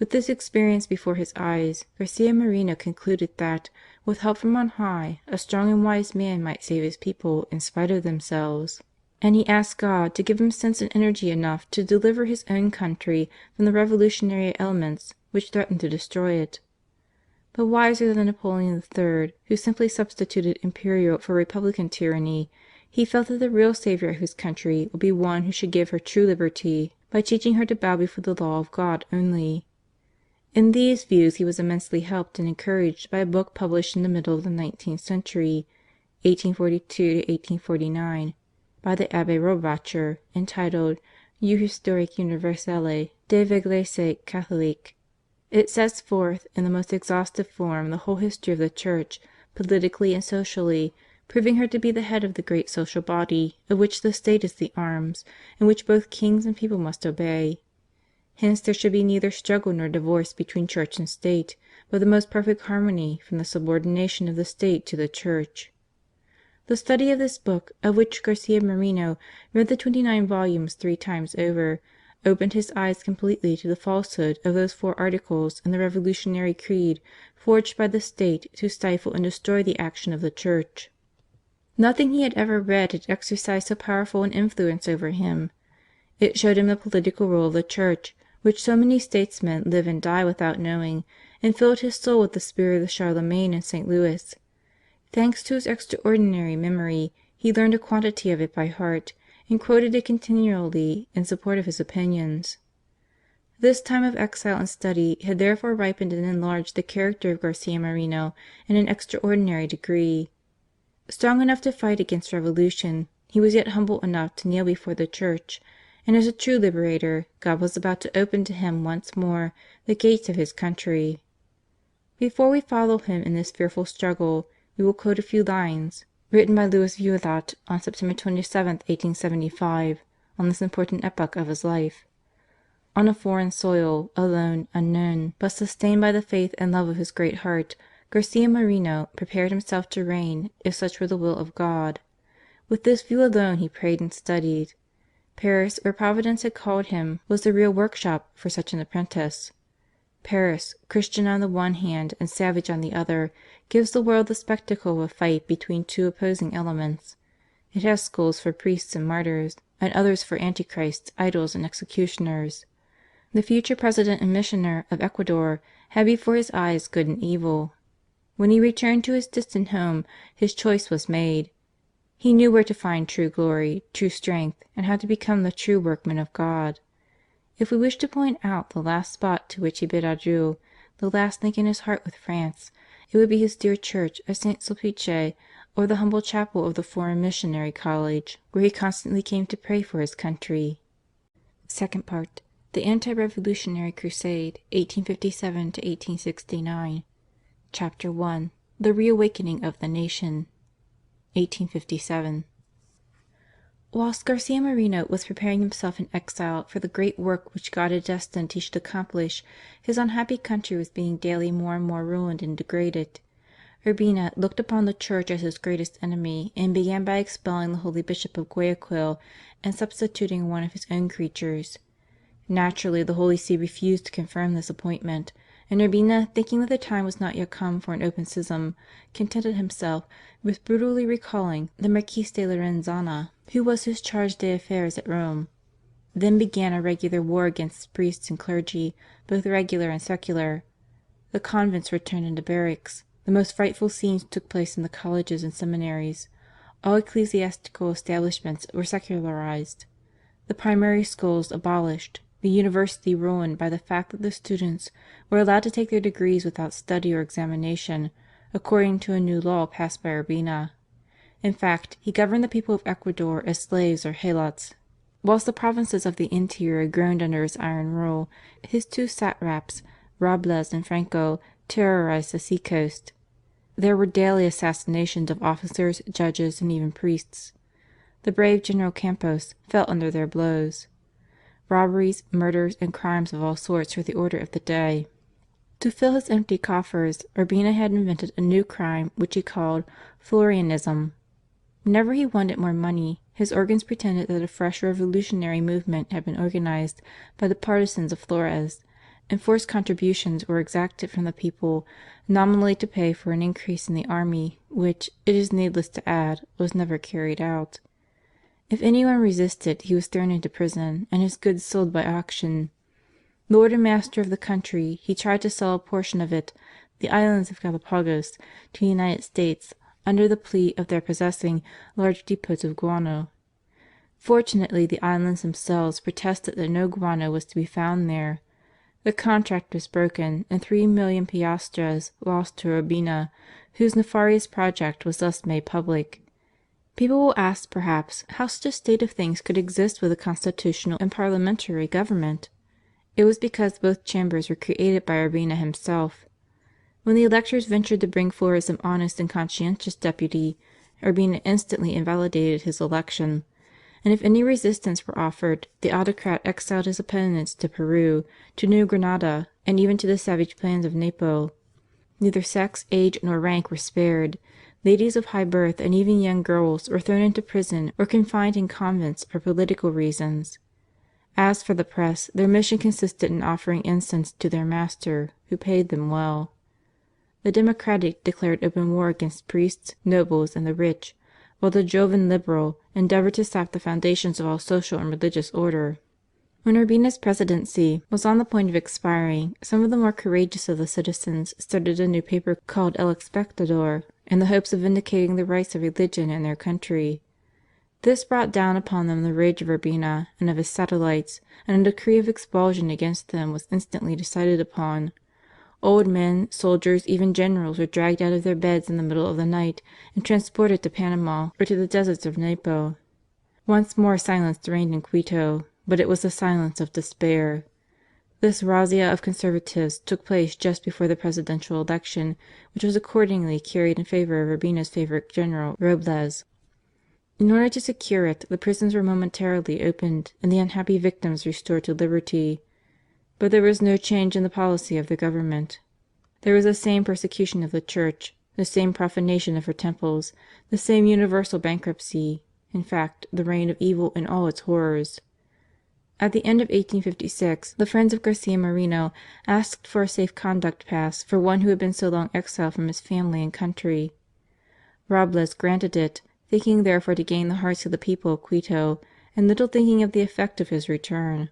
With this experience before his eyes, Garcia Moreno concluded that, with help from on high, a strong and wise man might save his people in spite of themselves, and he asked God to give him sense and energy enough to deliver his own country from the revolutionary elements which threatened to destroy it. But wiser than Napoleon III, who simply substituted imperial for republican tyranny, he felt that the real saviour of his country would be one who should give her true liberty by teaching her to bow before the law of God only. In these views he was immensely helped and encouraged by a book published in the middle of the 19th century (1842 1849) by the Abbé Rohrbacher, entitled U Historique Universelle de l'Église catholique. It sets forth in the most exhaustive form the whole history of the Church, politically and socially, proving her to be the head of the great social body of which the State is the arms, and which both kings and people must obey. Hence there should be neither struggle nor divorce between Church and State, but the most perfect harmony from the subordination of the State to the Church. The study of this book, of which Garcia Moreno read the 29 volumes 3 times over, opened his eyes completely to the falsehood of those 4 articles in the revolutionary creed forged by the State to stifle and destroy the action of the Church. Nothing he had ever read had exercised so powerful an influence over him. It showed him the political rule of the Church, which so many statesmen live and die without knowing, and filled his soul with the spirit of Charlemagne and St. Louis. Thanks to his extraordinary memory, he learned a quantity of it by heart, and quoted it continually in support of his opinions. This time of exile and study had therefore ripened and enlarged the character of Garcia Moreno in an extraordinary degree. Strong enough to fight against revolution, he was yet humble enough to kneel before the Church, and as a true liberator, God was about to open to him once more the gates of his country. Before we follow him in this fearful struggle, we will quote a few lines written by Louis Vuillet on September 27, 1875, on this important epoch of his life. On a foreign soil, alone, unknown, but sustained by the faith and love of his great heart, Garcia Moreno prepared himself to reign if such were the will of God. With this view alone he prayed and studied. Paris, where Providence had called him, was the real workshop for such an apprentice. Paris, Christian on the one hand and savage on the other, gives the world the spectacle of a fight between 2 opposing elements. It has schools for priests and martyrs, and others for antichrists, idols, and executioners. The future President and Missioner of Ecuador had before his eyes good and evil. When he returned to his distant home, his choice was made. He knew where to find true glory, true strength, and how to become the true workman of God. If we wish to point out the last spot to which he bid adieu, the last link in his heart with France, it would be his dear church of St. Sulpice, or the humble chapel of the Foreign Missionary College, where he constantly came to pray for his country. Second part. The Anti-Revolutionary Crusade, 1857 to 1869. Chapter 1. The Reawakening of the Nation. 1857. Whilst Garcia Moreno was preparing himself in exile for the great work which God had destined he should accomplish, his unhappy country was being daily more and more ruined and degraded. Urbina looked upon the Church as his greatest enemy, and began by expelling the holy Bishop of Guayaquil and substituting one of his own creatures. Naturally the Holy See refused to confirm this appointment, and Urbina, thinking that the time was not yet come for an open schism, contented himself with brutally recalling the Marquis de Lorenzana, who was his charge d'affaires at Rome. Then began a regular war against priests and clergy, both regular and secular. The convents were turned into barracks. The most frightful scenes took place in the colleges and seminaries. All ecclesiastical establishments were secularized. The primary schools abolished. The university ruined by the fact that the students were allowed to take their degrees without study or examination, according to a new law passed by Urbina. In fact, he governed the people of Ecuador as slaves or helots. Whilst the provinces of the interior groaned under his iron rule, his 2 satraps, Robles and Franco, terrorized the seacoast. There were daily assassinations of officers, judges, and even priests. The brave General Campos fell under their blows. Robberies, murders, and crimes of all sorts were the order of the day. To fill his empty coffers, Urbina had invented a new crime which he called Florianism. Whenever he wanted more money, his organs pretended that a fresh revolutionary movement had been organized by the partisans of Flores, and forced contributions were exacted from the people, nominally to pay for an increase in the army, which, it is needless to add, was never carried out. If any one resisted he was thrown into prison and his goods sold by auction. Lord and master of the country, he tried to sell a portion of it, the islands of Galapagos, to the United States, under the plea of their possessing large depots of guano. Fortunately the islands themselves protested that no guano was to be found there. The contract was broken, and 3,000,000 piastres lost to Urbina, whose nefarious project was thus made public. People will ask perhaps how such a state of things could exist with a constitutional and parliamentary government. It was because both chambers were created by Urbina himself. When the electors ventured to bring forward some honest and conscientious deputy, Urbina instantly invalidated his election, and if any resistance were offered, the autocrat exiled his opponents to Peru, to New Granada, and even to the savage plains of Napo. Neither sex, age, nor rank were spared. Ladies of high birth and even young girls were thrown into prison or confined in convents for political reasons. As for the press, their mission consisted in offering incense to their master, who paid them well. The Democratic declared open war against priests, nobles, and the rich, while the Joven Liberal endeavoured to sap the foundations of all social and religious order. When Urbina's presidency was on the point of expiring, some of the more courageous of the citizens started a new paper called El Espectador, in the hopes of vindicating the rights of religion in their country. This brought down upon them the rage of Urbina and of his satellites, and a decree of expulsion against them was instantly decided upon. Old men, soldiers, even generals were dragged out of their beds in the middle of the night and transported to Panama or to the deserts of Napo. Once more silence reigned in Quito, but it was the silence of despair. This razzia of conservatives took place just before the presidential election, which was accordingly carried in favour of Urbina's favourite general, Robles. In order to secure it, the prisons were momentarily opened and the unhappy victims restored to liberty. But there was no change in the policy of the government. There was the same persecution of the Church, the same profanation of her temples, the same universal bankruptcy, in fact, the reign of evil in all its horrors. At the end of 1856 the friends of Garcia Moreno asked for a safe conduct pass for one who had been so long exiled from his family and country. Robles granted it, thinking therefore to gain the hearts of the people of Quito, and little thinking of the effect of his return.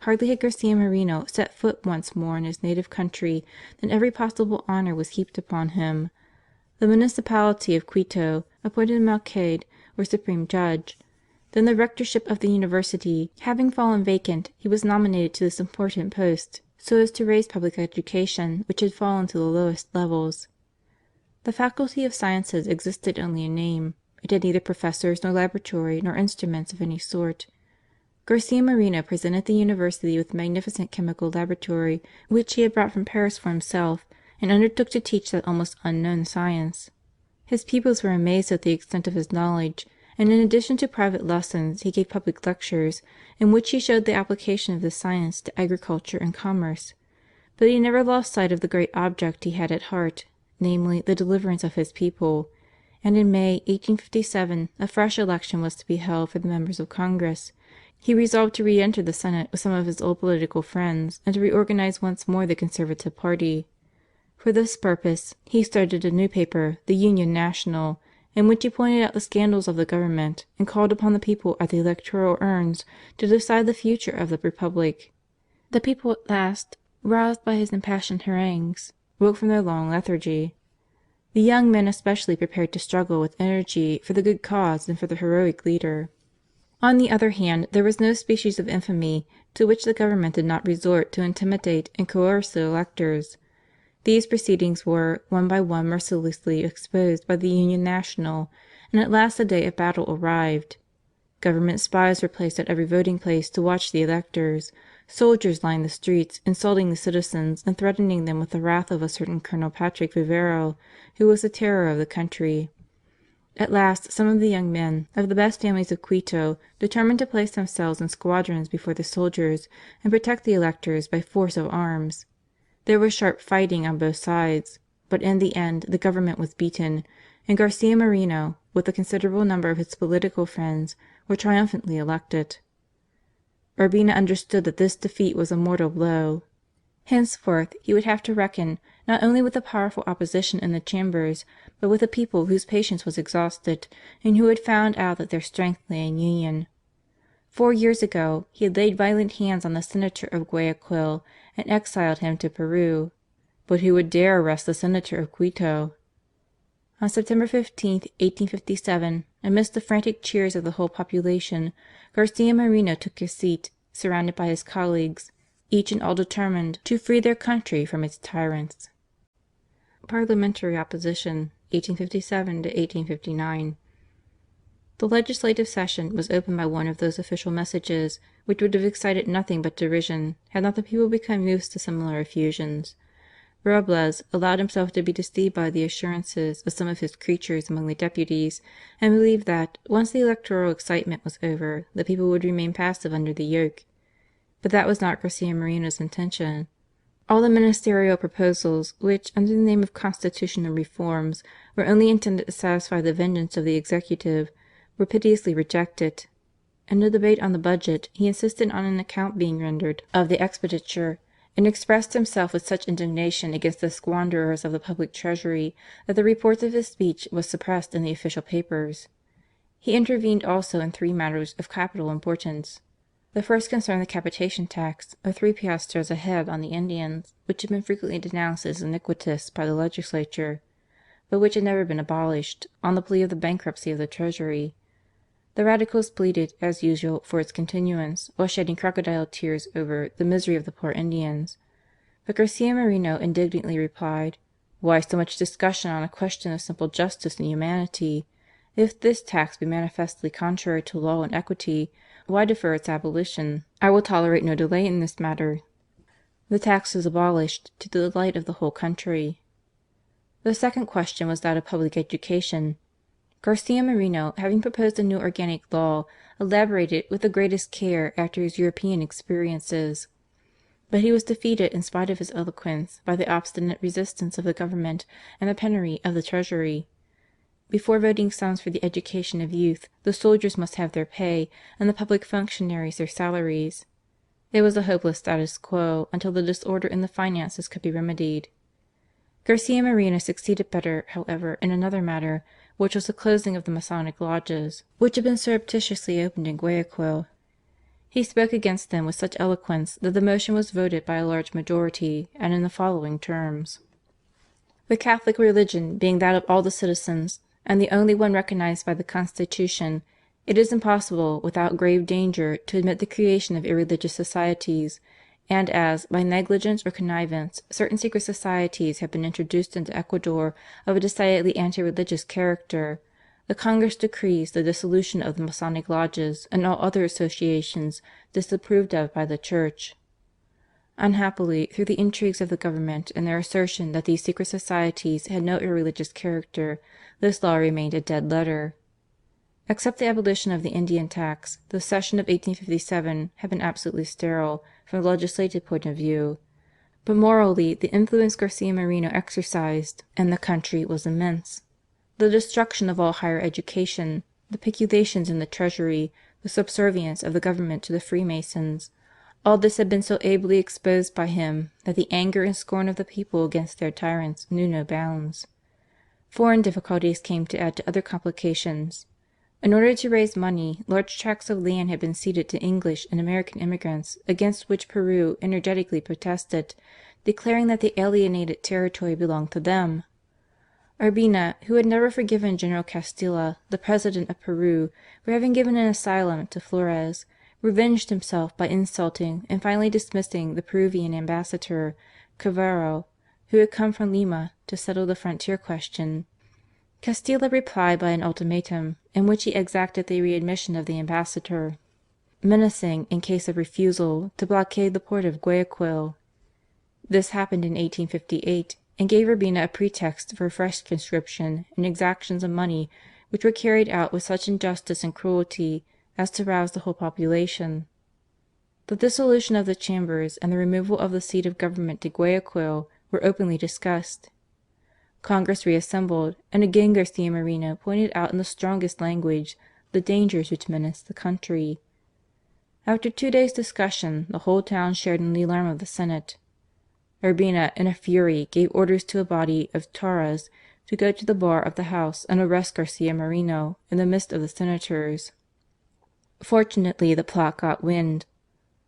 Hardly had Garcia Moreno set foot once more in his native country than every possible honour was heaped upon him. The municipality of Quito appointed him alcaide or supreme judge. Then the rectorship of the university having fallen vacant, he was nominated to this important post, so as to raise public education, which had fallen to the lowest levels. The Faculty of Sciences existed only in name. It had neither professors nor laboratory nor instruments of any sort. Garcia Moreno presented the university with a magnificent chemical laboratory, which he had brought from Paris for himself, and undertook to teach that almost unknown science. His pupils were amazed at the extent of his knowledge, and in addition to private lessons he gave public lectures, in which he showed the application of this science to agriculture and commerce. But he never lost sight of the great object he had at heart, namely the deliverance of his people, and in May 1857 a fresh election was to be held for the members of Congress. He resolved to re-enter the Senate with some of his old political friends and to reorganize once more the Conservative Party. For this purpose he started a new paper, the Union National, in which he pointed out the scandals of the government and called upon the people at the electoral urns to decide the future of the Republic. The people at last, roused by his impassioned harangues, woke from their long lethargy. The young men especially prepared to struggle with energy for the good cause and for the heroic leader. On the other hand, there was no species of infamy to which the government did not resort to intimidate and coerce the electors. These proceedings were, one by one, mercilessly exposed by the Union National, and at last the day of battle arrived. Government spies were placed at every voting place to watch the electors. Soldiers lined the streets, insulting the citizens and threatening them with the wrath of a certain Colonel Patrick Vivero, who was the terror of the country. At last some of the young men of the best families of Quito determined to place themselves in squadrons before the soldiers and protect the electors by force of arms. There was sharp fighting on both sides, but in the end the government was beaten, and Garcia Moreno, with a considerable number of his political friends, were triumphantly elected. Urbina understood that this defeat was a mortal blow. Henceforth he would have to reckon not only with the powerful opposition in the Chambers, but with a people whose patience was exhausted and who had found out that their strength lay in union. 4 years ago he had laid violent hands on the Senator of Guayaquil and exiled him to Peru. But who would dare arrest the Senator of Quito? On September 15, 1857, amidst the frantic cheers of the whole population, Garcia Moreno took his seat, surrounded by his colleagues, each and all determined to free their country from its tyrants. Parliamentary Opposition, 1857 1859. The legislative session was opened by one of those official messages which would have excited nothing but derision had not the people become used to similar effusions. Robles allowed himself to be deceived by the assurances of some of his creatures among the deputies, and believed that, once the electoral excitement was over, the people would remain passive under the yoke. But that was not Garcia Moreno's intention. All the ministerial proposals, which, under the name of constitutional reforms, were only intended to satisfy the vengeance of the executive, were pitilessly rejected. In the debate on the budget he insisted on an account being rendered of the expenditure, and expressed himself with such indignation against the squanderers of the public treasury that the report of his speech was suppressed in the official papers. He intervened also in 3 matters of capital importance. The first concerned the capitation tax of 3 piastres a head on the Indians, which had been frequently denounced as iniquitous by the legislature, but which had never been abolished, on the plea of the bankruptcy of the treasury. The Radicals pleaded, as usual, for its continuance, while shedding crocodile tears over the misery of the poor Indians. But Garcia Moreno indignantly replied: "Why so much discussion on a question of simple justice and humanity? If this tax be manifestly contrary to law and equity, why defer its abolition? I will tolerate no delay in this matter." The tax was abolished, to the delight of the whole country. The second question was that of public education. Garcia Moreno, having proposed a new organic law, elaborated with the greatest care after his European experiences. But he was defeated in spite of his eloquence by the obstinate resistance of the government and the penury of the treasury. Before voting sums for the education of youth, the soldiers must have their pay and the public functionaries their salaries. It was a hopeless status quo until the disorder in the finances could be remedied. Garcia Moreno succeeded better, however, in another matter, which was the closing of the Masonic lodges, which had been surreptitiously opened in Guayaquil. He spoke against them with such eloquence that the motion was voted by a large majority, and in the following terms: "The Catholic religion being that of all the citizens, and the only one recognized by the Constitution, it is impossible, without grave danger, to admit the creation of irreligious societies, and as, by negligence or connivance, certain secret societies have been introduced into Ecuador of a decidedly anti-religious character, the Congress decrees the dissolution of the Masonic lodges and all other associations disapproved of by the Church." Unhappily, through the intrigues of the government and their assertion that these secret societies had no irreligious character, this law remained a dead letter. Except the abolition of the Indian tax, the session of 1857 had been absolutely sterile from a legislative point of view. But morally the influence Garcia Moreno exercised in the country was immense. The destruction of all higher education, the peculations in the treasury, the subservience of the government to the Freemasons, all this had been so ably exposed by him that the anger and scorn of the people against their tyrants knew no bounds. Foreign difficulties came to add to other complications. In order to raise money, large tracts of land had been ceded to English and American immigrants, against which Peru energetically protested, declaring that the alienated territory belonged to them. Urbina, who had never forgiven General Castilla, the President of Peru, for having given an asylum to Flores, revenged himself by insulting and finally dismissing the Peruvian ambassador, Cavero, who had come from Lima to settle the frontier question. Castilla replied by an ultimatum in which he exacted the readmission of the ambassador, menacing, in case of refusal, to blockade the port of Guayaquil. This happened in 1858, and gave Urbina a pretext for a fresh conscription and exactions of money which were carried out with such injustice and cruelty as to rouse the whole population. The dissolution of the Chambers and the removal of the seat of government to Guayaquil were openly discussed. Congress reassembled, and again Garcia Moreno pointed out in the strongest language the dangers which menaced the country. After 2 days' discussion, the whole town shared in the alarm of the Senate. Urbina, in a fury, gave orders to a body of Tauras to go to the bar of the House and arrest Garcia Moreno in the midst of the senators. Fortunately the plot got wind.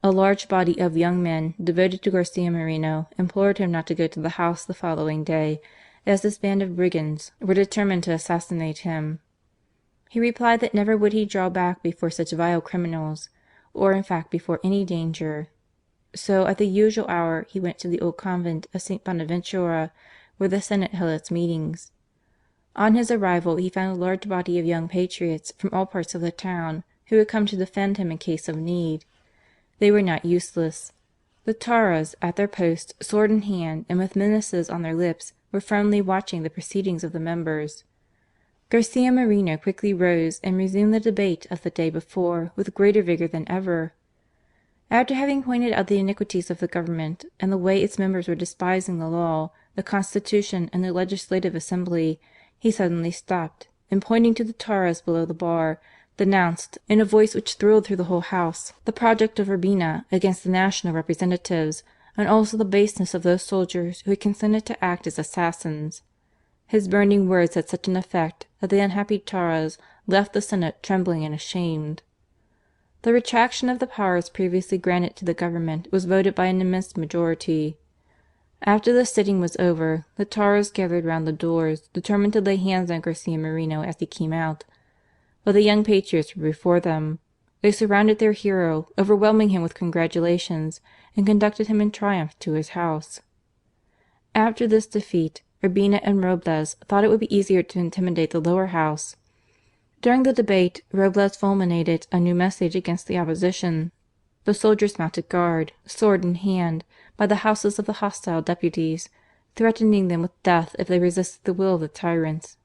A large body of young men devoted to Garcia Moreno implored him not to go to the House the following day, as this band of brigands were determined to assassinate him. He replied that never would he draw back before such vile criminals, or in fact before any danger. So at the usual hour he went to the old convent of St. Bonaventura, where the Senate held its meetings. On his arrival he found a large body of young patriots from all parts of the town who had come to defend him in case of need. They were not useless. The Tauras, at their post, sword in hand and with menaces on their lips, were firmly watching the proceedings of the members. Garcia Moreno quickly rose and resumed the debate of the day before with greater vigour than ever. After having pointed out the iniquities of the government and the way its members were despising the law, the Constitution and the Legislative Assembly, he suddenly stopped, and pointing to the Tauras below the bar, denounced, in a voice which thrilled through the whole House, the project of Urbina against the national representatives, and also the baseness of those soldiers who had consented to act as assassins. His burning words had such an effect that the unhappy Tauras left the Senate trembling and ashamed. The retraction of the powers previously granted to the government was voted by an immense majority. After the sitting was over, the Tauras gathered round the doors, determined to lay hands on Garcia Moreno as he came out. But the young patriots were before them. They surrounded their hero, overwhelming him with congratulations, and conducted him in triumph to his house. After this defeat, Urbina and Robles thought it would be easier to intimidate the lower house. During the debate, Robles fulminated a new message against the opposition. The soldiers mounted guard, sword in hand, by the houses of the hostile deputies, threatening them with death if they resisted the will of the tyrants.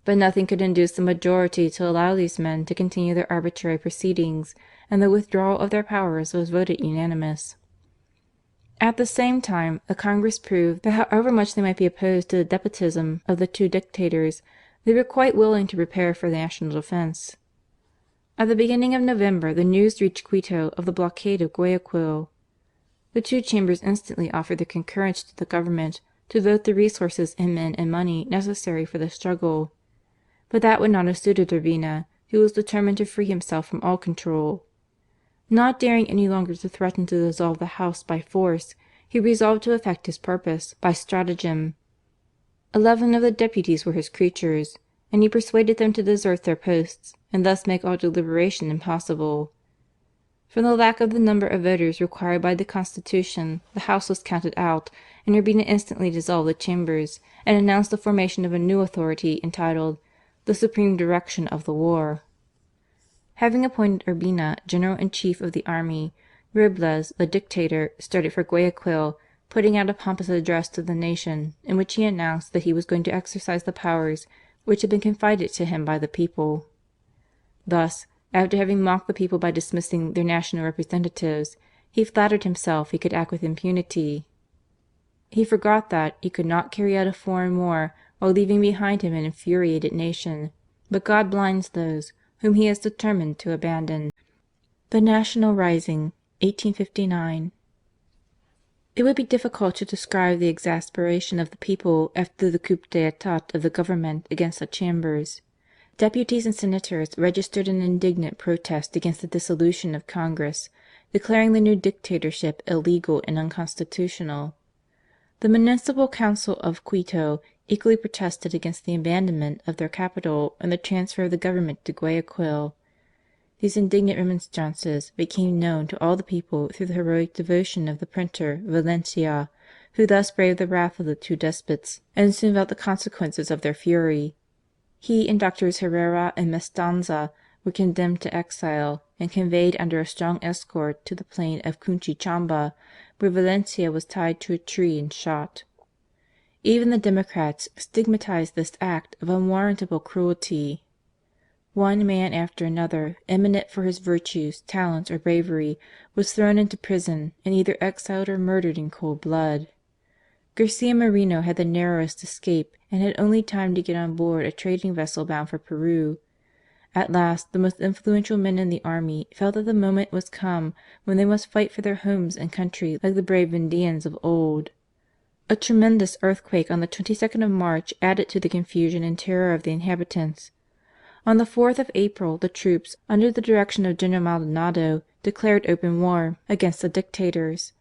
But nothing could induce the majority to allow these men to continue their arbitrary proceedings, and the withdrawal of their powers was voted unanimous. At the same time, the Congress proved that however much they might be opposed to the despotism of the two dictators, they were quite willing to prepare for national defence. At the beginning of November the news reached Quito of the blockade of Guayaquil. The two chambers instantly offered their concurrence to the government to vote the resources in men and money necessary for the struggle. But that would not have suited Urbina, who was determined to free himself from all control. Not daring any longer to threaten to dissolve the House by force, he resolved to effect his purpose by stratagem. 11 of the deputies were his creatures, and he persuaded them to desert their posts, and thus make all deliberation impossible. From the lack of the number of voters required by the Constitution, the House was counted out, and Urbina instantly dissolved the Chambers, and announced the formation of a new authority entitled the Supreme Direction of the War. Having appointed Urbina General-in-Chief of the Army, Robles, the dictator, started for Guayaquil, putting out a pompous address to the nation, in which he announced that he was going to exercise the powers which had been confided to him by the people. Thus, after having mocked the people by dismissing their national representatives, he flattered himself he could act with impunity. He forgot that he could not carry out a foreign war while leaving behind him an infuriated nation, but God blinds those whom He has determined to abandon. The National Rising, 1859. It would be difficult to describe the exasperation of the people after the coup d'état of the government against the Chambers. Deputies and senators registered an indignant protest against the dissolution of Congress, declaring the new dictatorship illegal and unconstitutional. The Municipal Council of Quito equally protested against the abandonment of their capital and the transfer of the government to Guayaquil. These indignant remonstrances became known to all the people through the heroic devotion of the printer Valencia, who thus braved the wrath of the two despots and soon felt the consequences of their fury. He and Doctors Herrera and Mestanza were condemned to exile and conveyed under a strong escort to the plain of Cunchichamba, where Valencia was tied to a tree and shot. Even the Democrats stigmatized this act of unwarrantable cruelty. One man after another, eminent for his virtues, talents, or bravery, was thrown into prison and either exiled or murdered in cold blood. Garcia Moreno had the narrowest escape and had only time to get on board a trading vessel bound for Peru. At last the most influential men in the army felt that the moment was come when they must fight for their homes and country like the brave Vendeans of old. A tremendous earthquake on the 22nd of March added to the confusion and terror of the inhabitants. On the 4th of April the troops, under the direction of General Maldonado, declared open war against the dictators.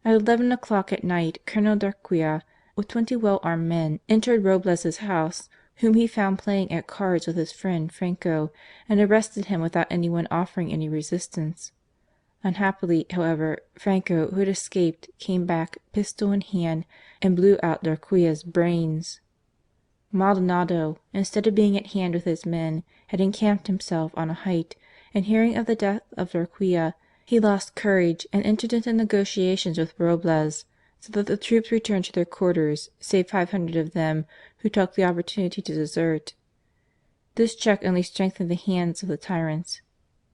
At 11 o'clock at night Colonel Darquea, with 20 well armed men, entered Robles's house, whom he found playing at cards with his friend Franco, and arrested him without anyone offering any resistance. Unhappily, however, Franco, who had escaped, came back, pistol in hand, and blew out Darquea's brains. Maldonado, instead of being at hand with his men, had encamped himself on a height, and hearing of the death of Darquea, he lost courage and entered into negotiations with Robles, so that the troops returned to their quarters, save 500 of them, who took the opportunity to desert. This check only strengthened the hands of the tyrants.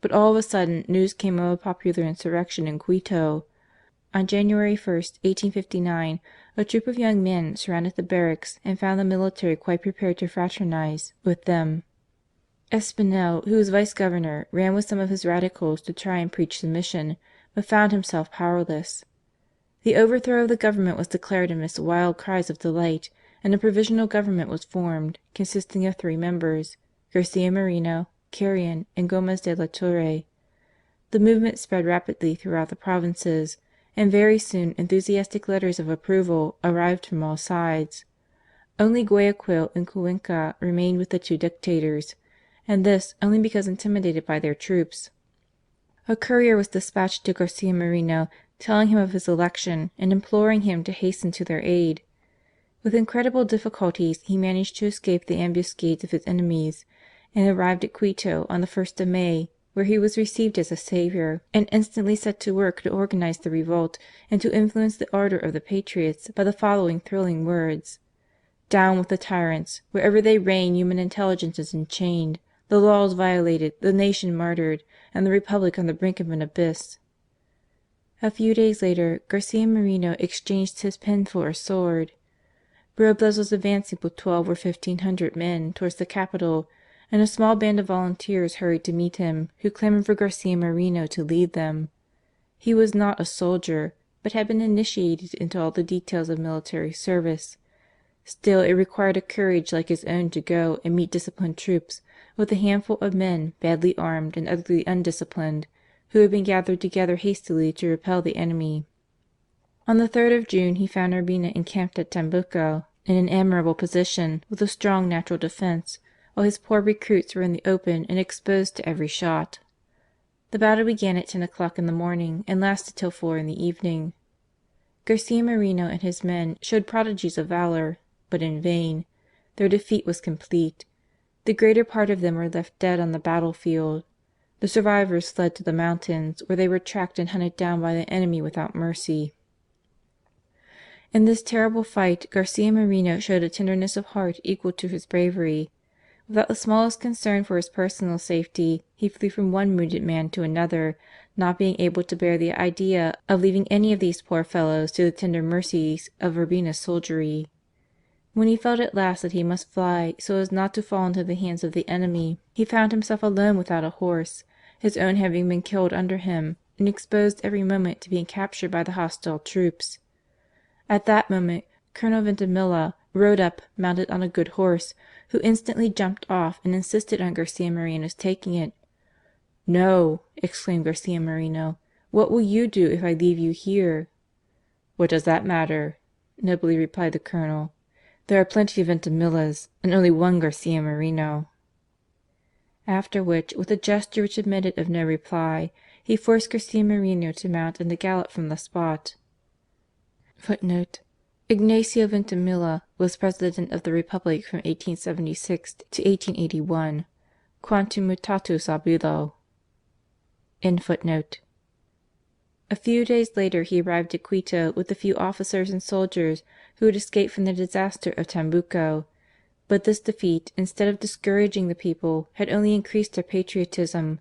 But all of a sudden news came of a popular insurrection in Quito. On January 1st, 1859, a troop of young men surrounded the barracks and found the military quite prepared to fraternize with them. Espinel, who was vice-governor, ran with some of his radicals to try and preach submission, but found himself powerless. The overthrow of the government was declared amidst wild cries of delight, and a provisional government was formed, consisting of 3 members, Garcia Moreno, Carrion, and Gomez de la Torre. The movement spread rapidly throughout the provinces, and very soon enthusiastic letters of approval arrived from all sides. Only Guayaquil and Cuenca remained with the 2 dictators, and this only because intimidated by their troops. A courier was dispatched to Garcia Moreno telling him of his election and imploring him to hasten to their aid. With incredible difficulties he managed to escape the ambuscades of his enemies, and arrived at Quito on the 1st of May, where he was received as a saviour, and instantly set to work to organize the revolt and to influence the ardour of the patriots by the following thrilling words: "Down with the tyrants! Wherever they reign human intelligence is enchained, the laws violated, the nation martyred, and the Republic on the brink of an abyss." A few days later Garcia Moreno exchanged his pen for a sword. Robles was advancing with 12 or 1500 men towards the capital, and a small band of volunteers hurried to meet him, who clamoured for Garcia Moreno to lead them. He was not a soldier, but had been initiated into all the details of military service. Still it required a courage like his own to go and meet disciplined troops with a handful of men badly armed and utterly undisciplined, who had been gathered together hastily to repel the enemy. On the 3rd of June he found Urbina encamped at Tambuco in an admirable position with a strong natural defence, while his poor recruits were in the open and exposed to every shot. The battle began at 10 o'clock in the morning and lasted till 4 in the evening. Garcia Moreno and his men showed prodigies of valour, but in vain. Their defeat was complete. The greater part of them were left dead on the battlefield. The survivors fled to the mountains, where they were tracked and hunted down by the enemy without mercy. In this terrible fight Garcia Moreno showed a tenderness of heart equal to his bravery. Without the smallest concern for his personal safety, he flew from one wounded man to another, not being able to bear the idea of leaving any of these poor fellows to the tender mercies of Urbina's soldiery. When he felt at last that he must fly so as not to fall into the hands of the enemy, he found himself alone without a horse, his own having been killed under him, and exposed every moment to being captured by the hostile troops. At that moment Colonel Veintimilla rode up, mounted on a good horse, who instantly jumped off and insisted on Garcia Moreno's taking it. "No," exclaimed Garcia Moreno, "what will you do if I leave you here?" "What does that matter?" nobly replied the Colonel. "There are plenty of Veintimillas, and only one Garcia Moreno." After which, with a gesture which admitted of no reply, he forced Garcia Moreno to mount and to gallop from the spot. Ignacio Veintimilla was President of the Republic from 1876 to 1881. Quantum mutatus ab illo. A few days later he arrived at Quito with a few officers and soldiers who had escaped from the disaster of Tambuco. But this defeat, instead of discouraging the people, had only increased their patriotism.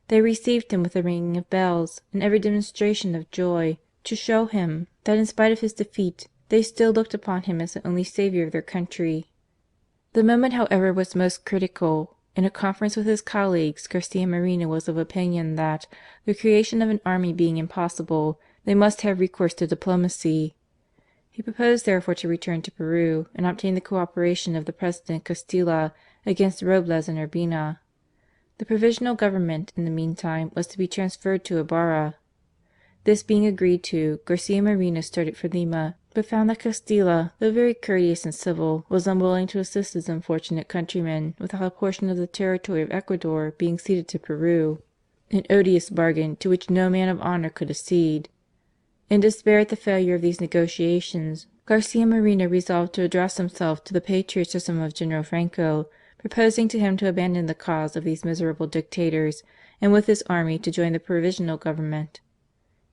They received him with a ringing of bells and every demonstration of joy, to show him that in spite of his defeat they still looked upon him as the only saviour of their country. The moment, however, was most critical. In a conference with his colleagues, Garcia Moreno was of opinion that, the creation of an army being impossible, they must have recourse to diplomacy. He proposed therefore to return to Peru and obtain the cooperation of the President Castilla against Robles and Urbina. The Provisional Government in the meantime was to be transferred to Ibarra. This being agreed to, Garcia Moreno started for Lima, but found that Castilla, though very courteous and civil, was unwilling to assist his unfortunate countrymen without a portion of the territory of Ecuador being ceded to Peru, an odious bargain to which no man of honour could accede. In despair at the failure of these negotiations, Garcia Moreno resolved to address himself to the patriotism of General Franco, proposing to him to abandon the cause of these miserable dictators, and with his army to join the Provisional Government.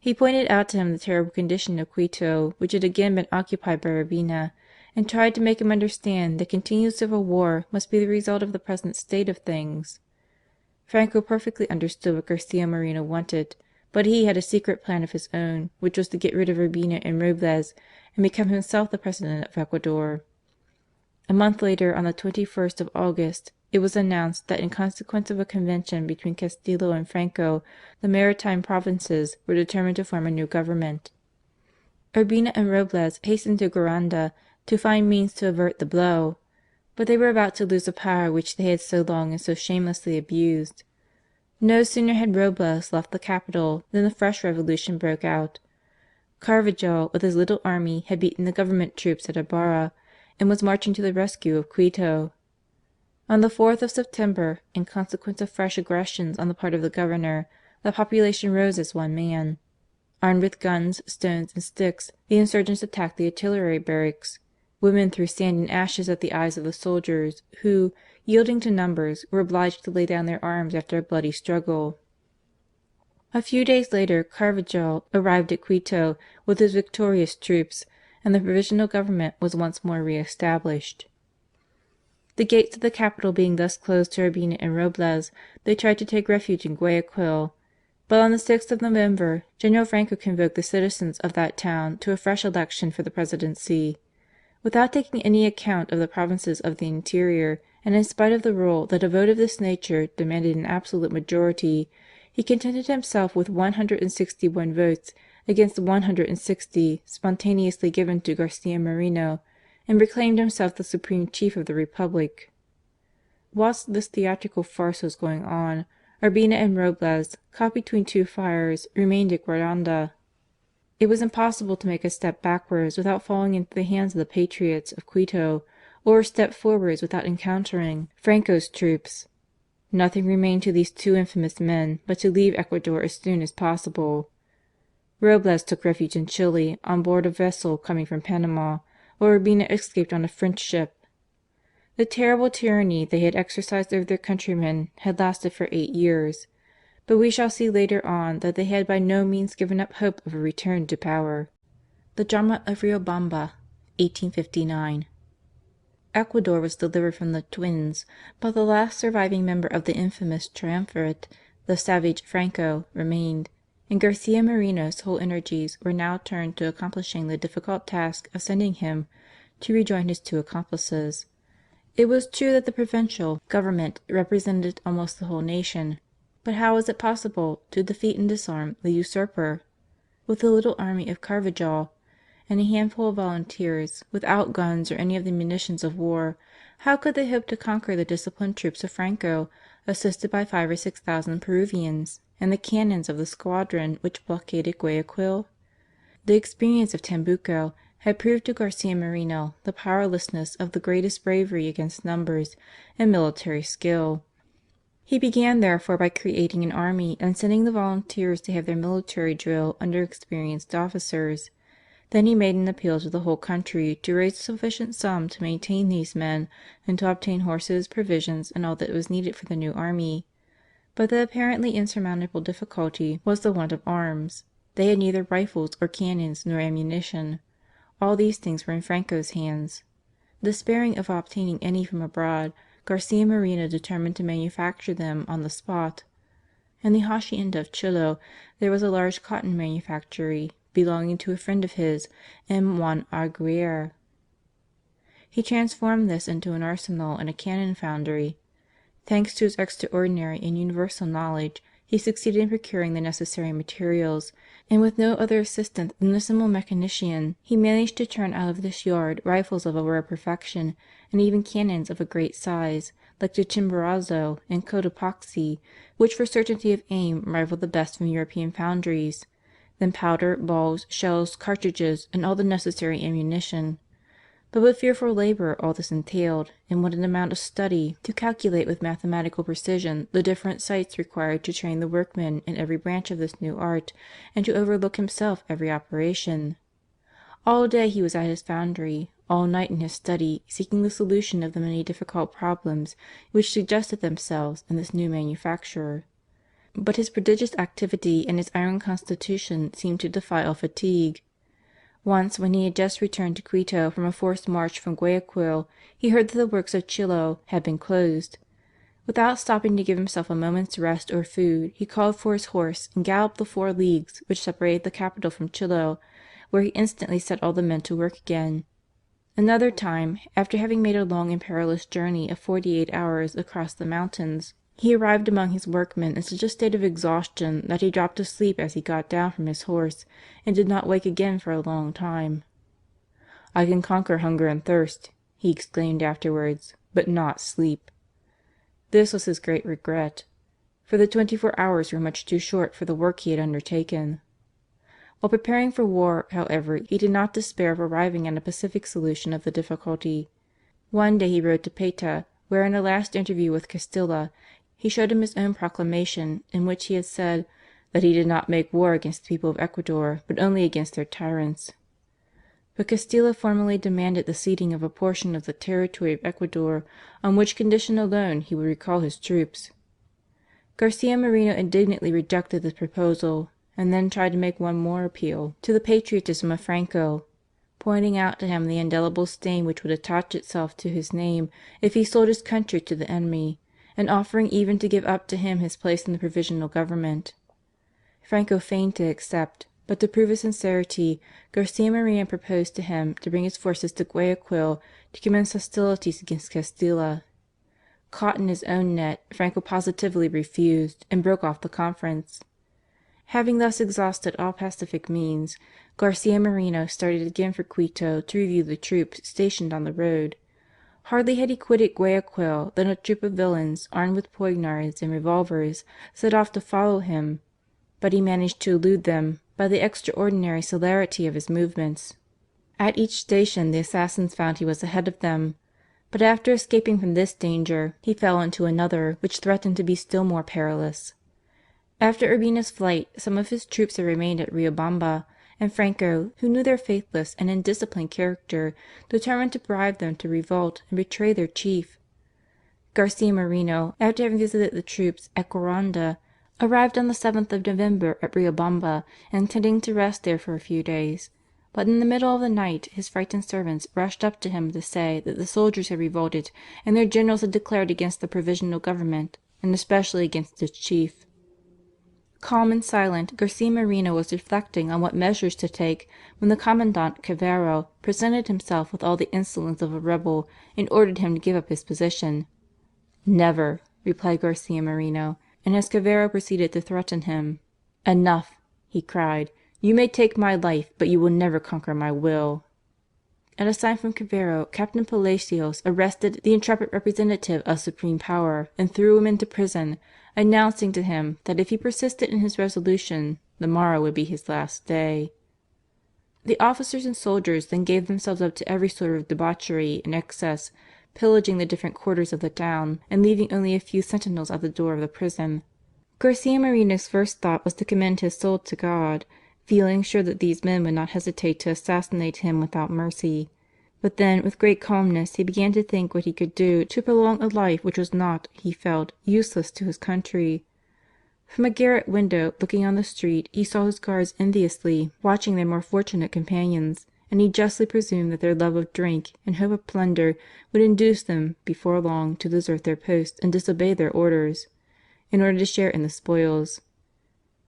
He pointed out to him the terrible condition of Quito, which had again been occupied by Urbina, and tried to make him understand that continued civil war must be the result of the present state of things. Franco perfectly understood what Garcia Moreno wanted, but he had a secret plan of his own, which was to get rid of Urbina and Robles and become himself the President of Ecuador. A month later, on the 21st of August, it was announced that in consequence of a convention between Castillo and Franco, the maritime provinces were determined to form a new government. Urbina and Robles hastened to Guaranda to find means to avert the blow, but they were about to lose a power which they had so long and so shamelessly abused. No sooner had Robles left the capital than a fresh revolution broke out. Carvajal with his little army had beaten the government troops at Ibarra, and was marching to the rescue of Quito. On the 4th of September, in consequence of fresh aggressions on the part of the governor, the population rose as one man. Armed with guns, stones and sticks, the insurgents attacked the artillery barracks. Women threw sand and ashes at the eyes of the soldiers, who, yielding to numbers, were obliged to lay down their arms after a bloody struggle. A few days later Carvajal arrived at Quito with his victorious troops, and the Provisional Government was once more re-established. The gates of the capital being thus closed to Urbina and Robles, they tried to take refuge in Guayaquil, but on the 6th of November, General Franco convoked the citizens of that town to a fresh election for the presidency. Without taking any account of the provinces of the interior, and in spite of the rule that a vote of this nature demanded an absolute majority, he contented himself with 161 votes against 160 spontaneously given to Garcia Moreno, and proclaimed himself the supreme chief of the Republic. Whilst this theatrical farce was going on, Urbina and Robles, caught between two fires, remained at Guaranda. It was impossible to make a step backwards without falling into the hands of the patriots of Quito, or a step forwards without encountering Franco's troops. Nothing remained to these two infamous men but to leave Ecuador as soon as possible. Robles took refuge in Chile on board a vessel coming from Panama, while Urbina escaped on a French ship. The terrible tyranny they had exercised over their countrymen had lasted for 8 years, but we shall see later on that they had by no means given up hope of a return to power. The Drama of Riobamba, 1859. Ecuador was delivered from the twins, but the last surviving member of the infamous triumvirate, the savage Franco, remained, and Garcia Moreno's whole energies were now turned to accomplishing the difficult task of sending him to rejoin his two accomplices. It was true that the provincial government represented almost the whole nation, but how was it possible to defeat and disarm the usurper? With the little army of Carvajal and a handful of volunteers, without guns or any of the munitions of war, how could they hope to conquer the disciplined troops of Franco, assisted by 5,000 or 6,000 Peruvians, and the cannons of the squadron which blockaded Guayaquil? The experience of Tambucco had proved to Garcia Moreno the powerlessness of the greatest bravery against numbers and military skill. He began therefore by creating an army and sending the volunteers to have their military drill under experienced officers. Then he made an appeal to the whole country to raise a sufficient sum to maintain these men and to obtain horses, provisions, and all that was needed for the new army. But the apparently insurmountable difficulty was the want of arms. They had neither rifles or cannons nor ammunition. All these things were in Franco's hands. Despairing of obtaining any from abroad, Garcia Moreno determined to manufacture them on the spot. In the hacienda of Chillo there was a large cotton manufactory belonging to a friend of his, M. Juan Arguer. He transformed this into an arsenal and a cannon foundry. Thanks to his extraordinary and universal knowledge, he succeeded in procuring the necessary materials, and with no other assistant than a simple mechanician he managed to turn out of this yard rifles of a rare perfection and even cannons of a great size, like the Chimborazo and Cotopaxi, which for certainty of aim rivalled the best from European foundries, then powder, balls, shells, cartridges, and all the necessary ammunition. But what fearful labour all this entailed, and what an amount of study to calculate with mathematical precision the different sites required to train the workmen in every branch of this new art, and to overlook himself every operation. All day he was at his foundry, all night in his study, seeking the solution of the many difficult problems which suggested themselves in this new manufacture. But his prodigious activity and his iron constitution seemed to defy all fatigue. Once, when he had just returned to Quito from a forced march from Guayaquil, he heard that the works of Chillo had been closed. Without stopping to give himself a moment's rest or food, he called for his horse and galloped the 4 leagues which separated the capital from Chillo, where he instantly set all the men to work again. Another time, after having made a long and perilous journey of 48 hours across the mountains, he arrived among his workmen in such a state of exhaustion that he dropped asleep as he got down from his horse, and did not wake again for a long time. "I can conquer hunger and thirst," he exclaimed afterwards, "but not sleep." This was his great regret, for the 24 hours were much too short for the work he had undertaken. While preparing for war, however, he did not despair of arriving at a pacific solution of the difficulty. One day he rode to Payta, where in a last interview with Castilla he showed him his own proclamation, in which he had said that he did not make war against the people of Ecuador, but only against their tyrants. But Castilla formally demanded the ceding of a portion of the territory of Ecuador, on which condition alone he would recall his troops. Garcia Moreno indignantly rejected this proposal, and then tried to make one more appeal to the patriotism of Franco, pointing out to him the indelible stain which would attach itself to his name if he sold his country to the enemy, and offering even to give up to him his place in the Provisional Government. Franco feigned to accept, but to prove his sincerity, Garcia Moreno proposed to him to bring his forces to Guayaquil to commence hostilities against Castilla. Caught in his own net, Franco positively refused, and broke off the conference. Having thus exhausted all pacific means, Garcia Moreno started again for Quito to review the troops stationed on the road. Hardly had he quitted Guayaquil than a troop of villains armed with poignards and revolvers set off to follow him, but he managed to elude them by the extraordinary celerity of his movements. At each station the assassins found he was ahead of them, but after escaping from this danger he fell into another which threatened to be still more perilous. After Urbina's flight some of his troops had remained at Riobamba, and Franco, who knew their faithless and indisciplined character, determined to bribe them to revolt and betray their chief. Garcia Moreno, after having visited the troops at Concordat, arrived on the 7th of November at Riobamba, intending to rest there for a few days. But in the middle of the night his frightened servants rushed up to him to say that the soldiers had revolted and their generals had declared against the Provisional Government, and especially against its chief. Calm and silent, Garcia Moreno was reflecting on what measures to take when the Commandant Cavero presented himself with all the insolence of a rebel and ordered him to give up his position. "Never," replied Garcia Moreno, and as Cavero proceeded to threaten him, "Enough," he cried, "you may take my life, but you will never conquer my will." At a sign from Cavero, Captain Palacios arrested the intrepid representative of supreme power and threw him into prison, announcing to him that if he persisted in his resolution, the morrow would be his last day. The officers and soldiers then gave themselves up to every sort of debauchery and excess, pillaging the different quarters of the town, and leaving only a few sentinels at the door of the prison. Garcia Moreno's first thought was to commend his soul to God, feeling sure that these men would not hesitate to assassinate him without mercy. But then, with great calmness, he began to think what he could do to prolong a life which was not, he felt, useless to his country. From a garret window looking on the street he saw his guards enviously watching their more fortunate companions, and he justly presumed that their love of drink and hope of plunder would induce them before long to desert their posts and disobey their orders, in order to share in the spoils.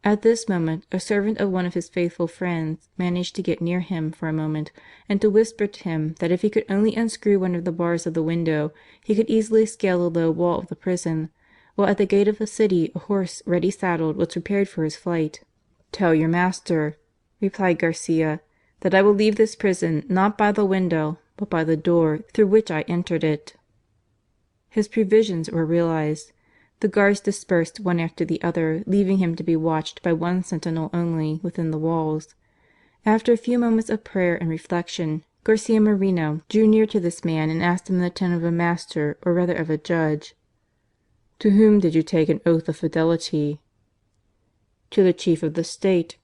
At this moment a servant of one of his faithful friends managed to get near him for a moment and to whisper to him that if he could only unscrew one of the bars of the window he could easily scale the low wall of the prison, while at the gate of the city a horse ready saddled was prepared for his flight. "Tell your master," replied Garcia, "that I will leave this prison not by the window, but by the door through which I entered it." His previsions were realized. The guards dispersed one after the other, leaving him to be watched by one sentinel only within the walls. After a few moments of prayer and reflection, Garcia Moreno drew near to this man and asked him in the tone of a master, or rather of a judge: "To whom did you take an oath of fidelity?" "To the chief of the state,"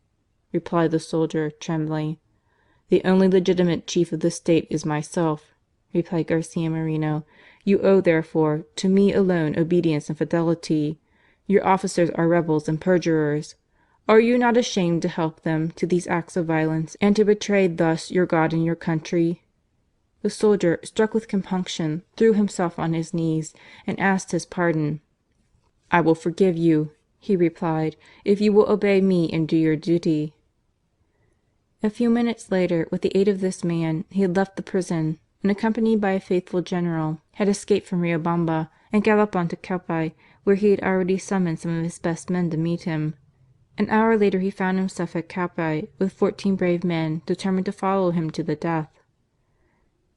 replied the soldier, trembling. "The only legitimate chief of the state is myself," replied Garcia Moreno. "You owe, therefore, to me alone obedience and fidelity. Your officers are rebels and perjurers. Are you not ashamed to help them to these acts of violence and to betray thus your God and your country?" The soldier, struck with compunction, threw himself on his knees and asked his pardon. "I will forgive you," he replied, "if you will obey me and do your duty." A few minutes later, with the aid of this man, he had left the prison, and accompanied by a faithful general, had escaped from Riobamba and galloped on to Calpe, where he had already summoned some of his best men to meet him. An hour later he found himself at Calpe with 14 brave men determined to follow him to the death.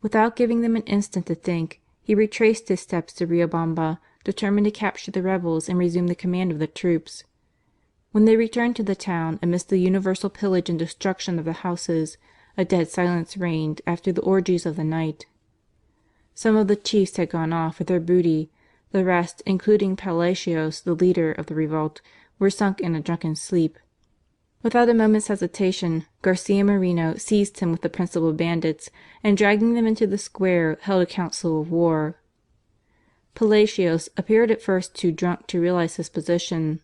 Without giving them an instant to think, he retraced his steps to Riobamba, determined to capture the rebels and resume the command of the troops. When they returned to the town, amidst the universal pillage and destruction of the houses, a dead silence reigned after the orgies of the night. Some of the chiefs had gone off with their booty; the rest, including Palacios, the leader of the revolt, were sunk in a drunken sleep. Without a moment's hesitation, Garcia Moreno seized him with the principal bandits, and dragging them into the square, held a council of war. Palacios appeared at first too drunk to realize his position.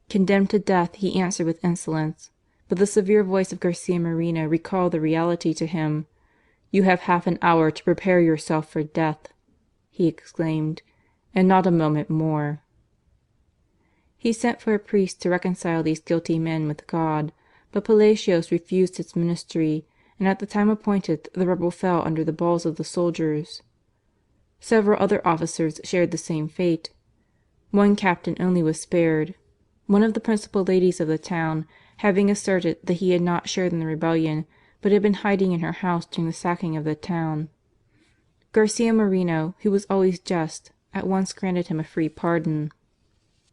Condemned to death, he answered with insolence, but the severe voice of Garcia Moreno recalled the reality to him. "You have half an hour to prepare yourself for death," he exclaimed, "and not a moment more." He sent for a priest to reconcile these guilty men with God, but Palacios refused his ministry, and at the time appointed the rebel fell under the balls of the soldiers. Several other officers shared the same fate. One captain only was spared. One of the principal ladies of the town, having asserted that he had not shared in the rebellion, but had been hiding in her house during the sacking of the town. Garcia Moreno, who was always just, at once granted him a free pardon.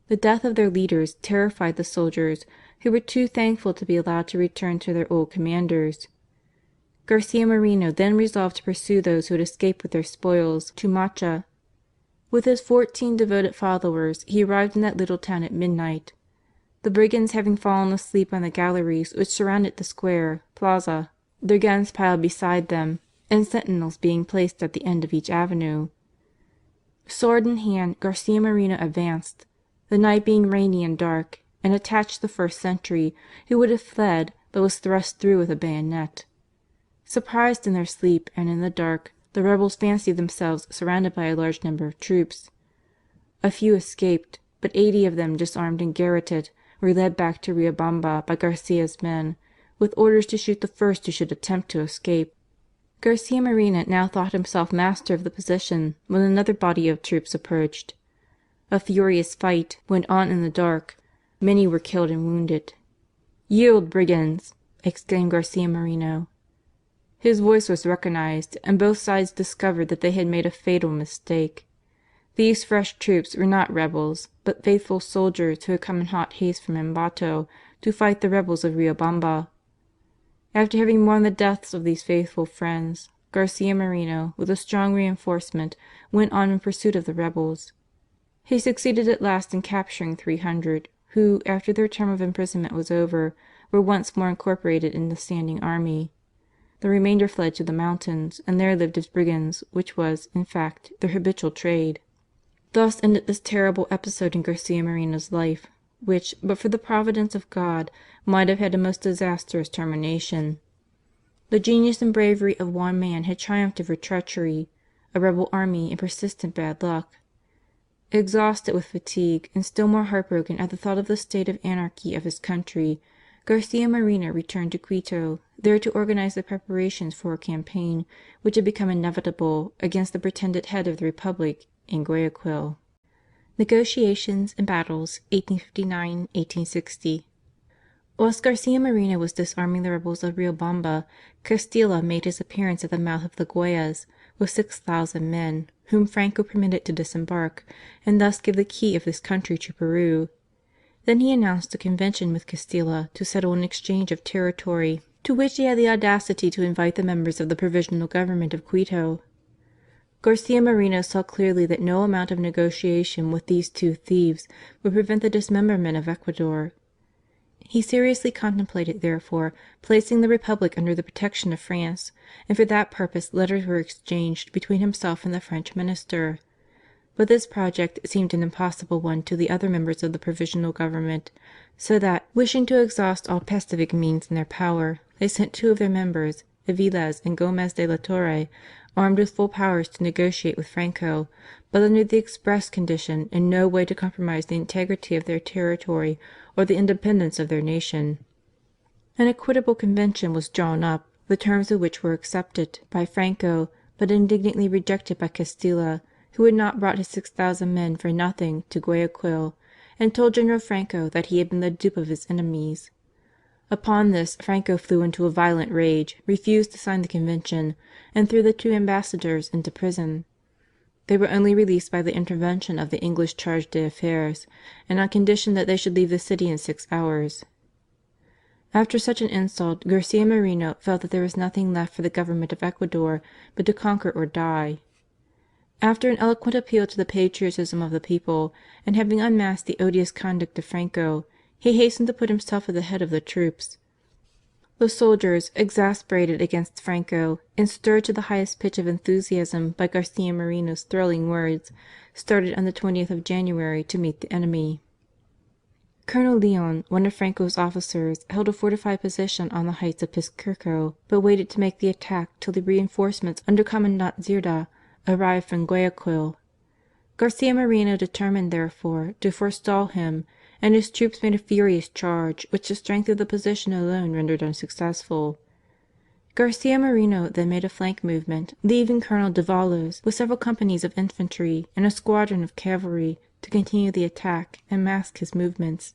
The death of their leaders terrified the soldiers, who were too thankful to be allowed to return to their old commanders. Garcia Moreno then resolved to pursue those who had escaped with their spoils to Macha. With his 14 devoted followers he arrived in that little town at midnight. The brigands having fallen asleep on the galleries which surrounded the square plaza, their guns piled beside them, and sentinels being placed at the end of each avenue. Sword in hand, Garcia Moreno advanced, the night being rainy and dark, and attacked the first sentry, who would have fled but was thrust through with a bayonet. Surprised in their sleep and in the dark, the rebels fancied themselves surrounded by a large number of troops. A few escaped, but 80 of them, disarmed and garrotted, were led back to Riobamba by Garcia's men, with orders to shoot the first who should attempt to escape. Garcia Moreno now thought himself master of the position when another body of troops approached. A furious fight went on in the dark. Many were killed and wounded. "Yield, brigands!" exclaimed Garcia Moreno. His voice was recognized, and both sides discovered that they had made a fatal mistake. These fresh troops were not rebels, but faithful soldiers who had come in hot haste from Ambato to fight the rebels of Riobamba. After having mourned the deaths of these faithful friends, Garcia Moreno, with a strong reinforcement, went on in pursuit of the rebels. He succeeded at last in capturing 300, who, after their term of imprisonment was over, were once more incorporated in the standing army. The remainder fled to the mountains, and there lived as brigands, which was, in fact, their habitual trade. Thus ended this terrible episode in Garcia Moreno's life, which, but for the providence of God, might have had a most disastrous termination. The genius and bravery of one man had triumphed over treachery, a rebel army, and persistent bad luck. Exhausted with fatigue, and still more heartbroken at the thought of the state of anarchy of his country, Garcia Moreno returned to Quito, there to organize the preparations for a campaign which had become inevitable against the pretended head of the Republic in Guayaquil. Negotiations and Battles, 1859–1860. Whilst Garcia Moreno was disarming the rebels of Riobamba, Castilla made his appearance at the mouth of the Guayas with 6,000 men, whom Franco permitted to disembark, and thus give the key of this country to Peru. Then he announced a convention with Castilla to settle an exchange of territory, to which he had the audacity to invite the members of the Provisional Government of Quito. Garcia Moreno saw clearly that no amount of negotiation with these two thieves would prevent the dismemberment of Ecuador. He seriously contemplated, therefore, placing the Republic under the protection of France, and for that purpose letters were exchanged between himself and the French Minister. But this project seemed an impossible one to the other members of the Provisional Government, so that, wishing to exhaust all pacific means in their power, they sent two of their members, Aviles and Gomez de la Torre, armed with full powers to negotiate with Franco, but under the express condition in no way to compromise the integrity of their territory or the independence of their nation. An equitable convention was drawn up, the terms of which were accepted by Franco, but indignantly rejected by Castilla, who had not brought his 6,000 men for nothing to Guayaquil, and told General Franco that he had been the dupe of his enemies. Upon this Franco flew into a violent rage, refused to sign the convention, and threw the two ambassadors into prison. They were only released by the intervention of the English charge d'affaires, and on condition that they should leave the city in 6 hours. After such an insult, Garcia Moreno felt that there was nothing left for the government of Ecuador but to conquer or die. After an eloquent appeal to the patriotism of the people, and having unmasked the odious conduct of Franco, he hastened to put himself at the head of the troops. The soldiers, exasperated against Franco and stirred to the highest pitch of enthusiasm by Garcia Moreno's thrilling words, started on the 20th of January to meet the enemy. Colonel Leon, one of Franco's officers, held a fortified position on the heights of Piscurco, but waited to make the attack till the reinforcements under Commandant Zirda arrived from Guayaquil. Garcia Moreno determined, therefore, to forestall him, and his troops made a furious charge, which the strength of the position alone rendered unsuccessful. Garcia Moreno then made a flank movement, leaving Colonel D'Avalos with several companies of infantry and a squadron of cavalry to continue the attack and mask his movements.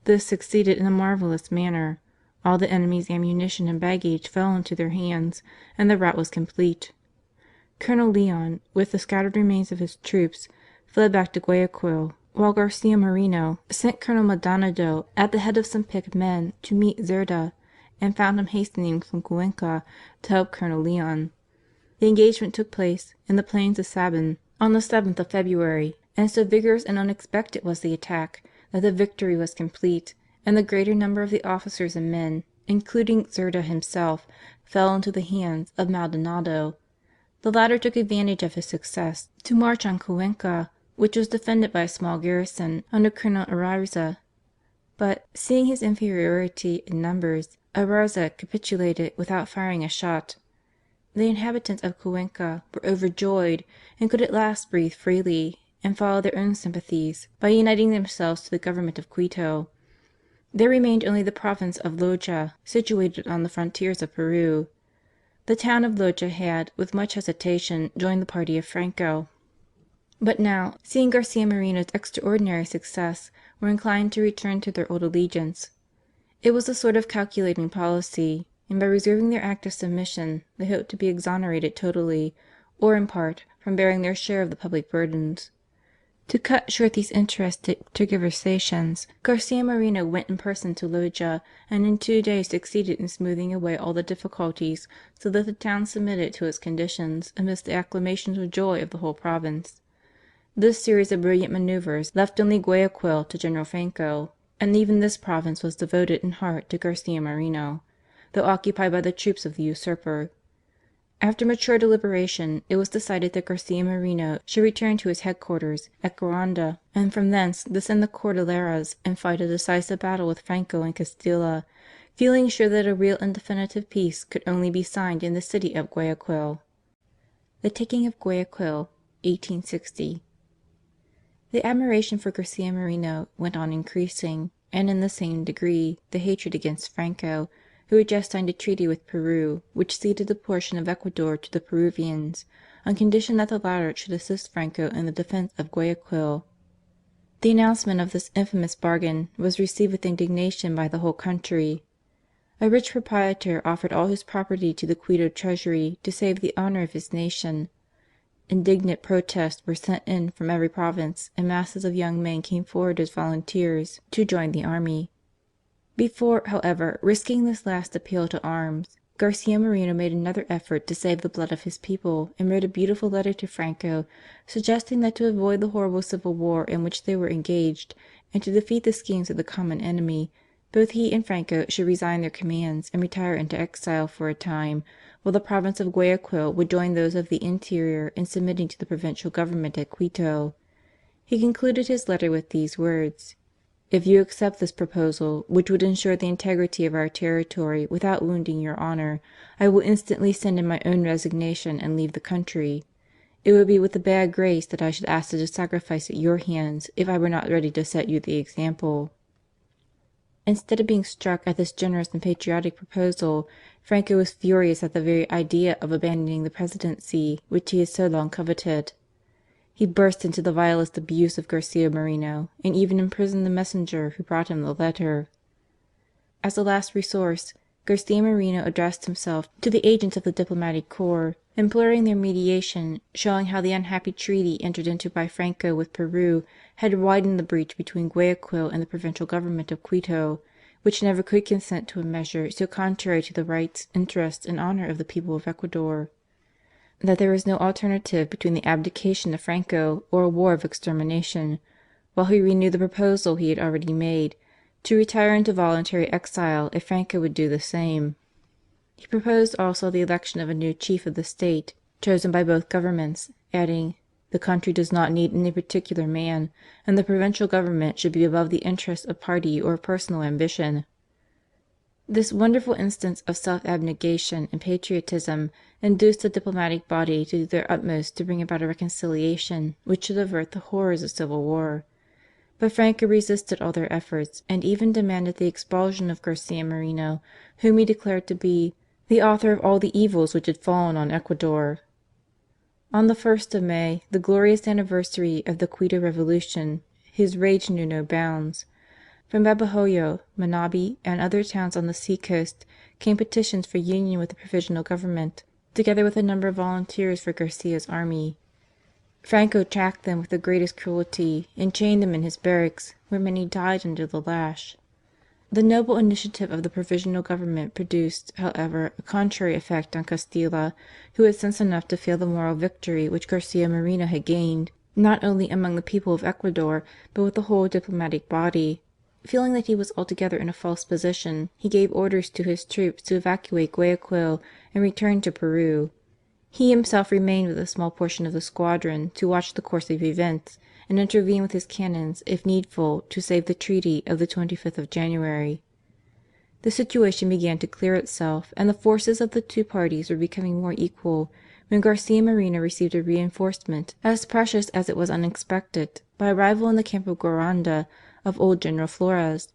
This succeeded in a marvellous manner. All the enemy's ammunition and baggage fell into their hands, and the rout was complete. Colonel Leon, with the scattered remains of his troops, fled back to Guayaquil, while Garcia Moreno sent Colonel Maldonado at the head of some picked men to meet Zerda, and found him hastening from Cuenca to help Colonel Leon. The engagement took place in the plains of Sabin on the 7th of February, and so vigorous and unexpected was the attack that the victory was complete, and the greater number of the officers and men, including Zerda himself, fell into the hands of Maldonado. The latter took advantage of his success to march on Cuenca, which was defended by a small garrison under Colonel Ayarza. But, seeing his inferiority in numbers, Ayarza capitulated without firing a shot. The inhabitants of Cuenca were overjoyed and could at last breathe freely, and follow their own sympathies by uniting themselves to the government of Quito. There remained only the province of Loja, situated on the frontiers of Peru. The town of Loja had, with much hesitation, joined the party of Franco, but now, seeing Garcia Moreno's extraordinary success, were inclined to return to their old allegiance. It was a sort of calculating policy, and by reserving their act of submission they hoped to be exonerated totally, or in part, from bearing their share of the public burdens. To cut short these interested tergiversations, Garcia Moreno went in person to Loja, and in 2 days succeeded in smoothing away all the difficulties, so that the town submitted to its conditions amidst the acclamations of joy of the whole province. This series of brilliant manoeuvres left only Guayaquil to General Franco, and even this province was devoted in heart to Garcia Moreno, though occupied by the troops of the usurper. After mature deliberation, it was decided that Garcia Moreno should return to his headquarters at Guaranda, and from thence descend the Cordilleras and fight a decisive battle with Franco and Castilla, feeling sure that a real and definitive peace could only be signed in the city of Guayaquil. The Taking of Guayaquil, 1860. The admiration for Garcia Moreno went on increasing, and in the same degree the hatred against Franco, who had just signed a treaty with Peru which ceded a portion of Ecuador to the Peruvians, on condition that the latter should assist Franco in the defence of Guayaquil. The announcement of this infamous bargain was received with indignation by the whole country. A rich proprietor offered all his property to the Quito treasury to save the honour of his nation. Indignant protests were sent in from every province, and masses of young men came forward as volunteers to join the army. Before, however, risking this last appeal to arms, Garcia Moreno made another effort to save the blood of his people, and wrote a beautiful letter to Franco, suggesting that to avoid the horrible civil war in which they were engaged, and to defeat the schemes of the common enemy, both he and Franco should resign their commands and retire into exile for a time, while the province of Guayaquil would join those of the interior in submitting to the provincial government at Quito. He concluded his letter with these words: "If you accept this proposal, which would ensure the integrity of our territory without wounding your honour, I will instantly send in my own resignation and leave the country. It would be with a bad grace that I should ask such a sacrifice at your hands if I were not ready to set you the example." Instead of being struck at this generous and patriotic proposal, Franco was furious at the very idea of abandoning the presidency which he had so long coveted. He burst into the vilest abuse of Garcia Moreno, and even imprisoned the messenger who brought him the letter. As a last resource, Garcia Moreno addressed himself to the agents of the diplomatic corps, imploring their mediation, showing how the unhappy treaty entered into by Franco with Peru had widened the breach between Guayaquil and the provincial government of Quito, which never could consent to a measure so contrary to the rights, interests, and honour of the people of Ecuador; that there was no alternative between the abdication of Franco or a war of extermination, while he renewed the proposal he had already made, to retire into voluntary exile if Franco would do the same. He proposed also the election of a new chief of the state, chosen by both governments, adding: "The country does not need any particular man, and the provincial government should be above the interests of party or of personal ambition." This wonderful instance of self-abnegation and patriotism induced the diplomatic body to do their utmost to bring about a reconciliation which should avert the horrors of civil war. But Franco resisted all their efforts, and even demanded the expulsion of Garcia Moreno, whom he declared to be "the author of all the evils which had fallen on Ecuador." On the 1st of May, the glorious anniversary of the Quito Revolution, his rage knew no bounds. From Babahoyo, Manabi, and other towns on the sea coast came petitions for union with the Provisional Government, together with a number of volunteers for Garcia's army. Franco tracked them with the greatest cruelty, and chained them in his barracks, where many died under the lash. The noble initiative of the Provisional Government produced, however, a contrary effect on Castilla, who had sense enough to feel the moral victory which Garcia Moreno had gained, not only among the people of Ecuador, but with the whole diplomatic body. Feeling that he was altogether in a false position, he gave orders to his troops to evacuate Guayaquil and return to Peru. He himself remained with a small portion of the squadron to watch the course of events, and intervene with his cannons, if needful, to save the treaty of the 25th of January. The situation began to clear itself, and the forces of the two parties were becoming more equal, when Garcia Moreno received a reinforcement, as precious as it was unexpected, by arrival in the camp of Guaranda of old General Flores.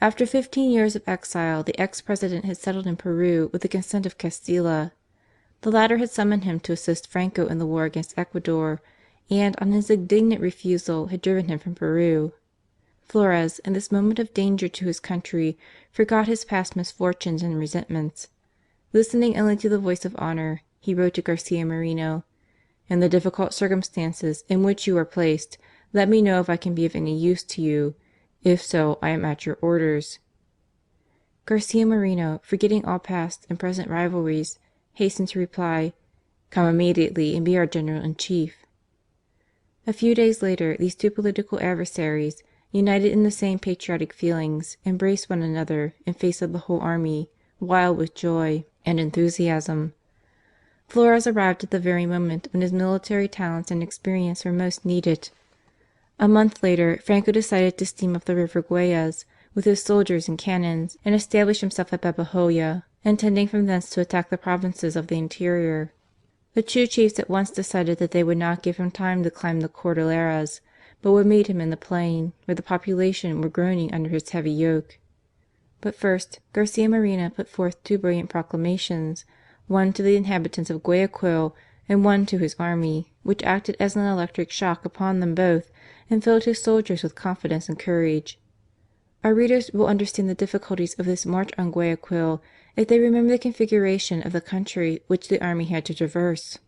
After 15 years of exile, the ex-president had settled in Peru with the consent of Castilla. The latter had summoned him to assist Franco in the war against Ecuador, and on his indignant refusal had driven him from Peru. Flores, in this moment of danger to his country, forgot his past misfortunes and resentments. Listening only to the voice of honour, he wrote to Garcia Moreno: "In the difficult circumstances in which you are placed, let me know if I can be of any use to you. If so, I am at your orders." Garcia Moreno, forgetting all past and present rivalries, hastened to reply: "Come immediately and be our General-in-Chief." A few days later, these two political adversaries, united in the same patriotic feelings, embraced one another in face of the whole army, wild with joy and enthusiasm. Flores arrived at the very moment when his military talents and experience were most needed. A month later, Franco decided to steam up the river Guayas with his soldiers and cannons, and establish himself at Babahoyo, intending from thence to attack the provinces of the interior. The two chiefs at once decided that they would not give him time to climb the Cordilleras, but would meet him in the plain, where the population were groaning under his heavy yoke. But first, Garcia Moreno put forth two brilliant proclamations, one to the inhabitants of Guayaquil, and one to his army, which acted as an electric shock upon them both and filled his soldiers with confidence and courage. Our readers will understand the difficulties of this march on Guayaquil if they remember the configuration of the country which the army had to traverse.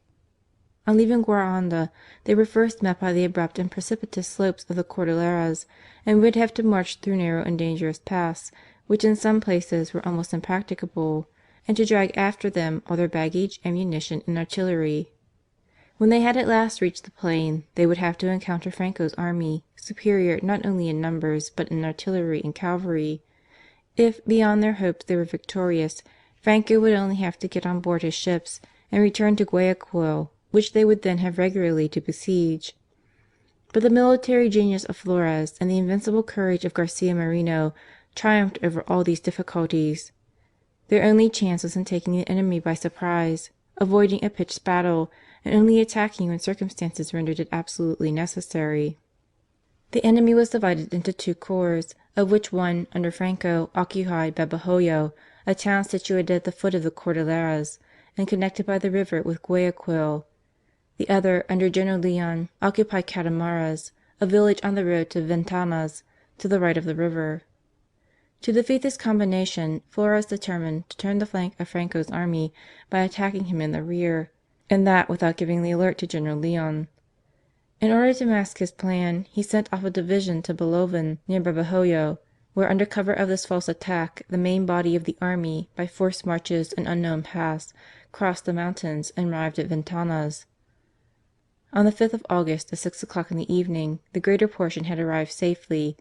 On leaving Guaranda, they were first met by the abrupt and precipitous slopes of the Cordilleras, and would have to march through narrow and dangerous paths, which in some places were almost impracticable, and to drag after them all their baggage, ammunition, and artillery. When they had at last reached the plain, they would have to encounter Franco's army, superior not only in numbers but in artillery and cavalry. If, beyond their hopes, they were victorious, Franco would only have to get on board his ships and return to Guayaquil, which they would then have regularly to besiege. But the military genius of Flores and the invincible courage of Garcia Moreno triumphed over all these difficulties. Their only chance was in taking the enemy by surprise, avoiding a pitched battle, and only attacking when circumstances rendered it absolutely necessary. The enemy was divided into two corps, of which one, under Franco, occupied Babahoyo, a town situated at the foot of the Cordilleras and connected by the river with Guayaquil. The other, under General Leon, occupied Catamaras, a village on the road to Ventanas, to the right of the river. To defeat this combination, Flores determined to turn the flank of Franco's army by attacking him in the rear, and that without giving the alert to General Leon. In order to mask his plan, he sent off a division to Bolovan, near Babahoyo, where under cover of this false attack the main body of the army, by forced marches and unknown paths, crossed the mountains and arrived at Ventanas. On the 5th of August at 6 o'clock in the evening the greater portion had arrived safely,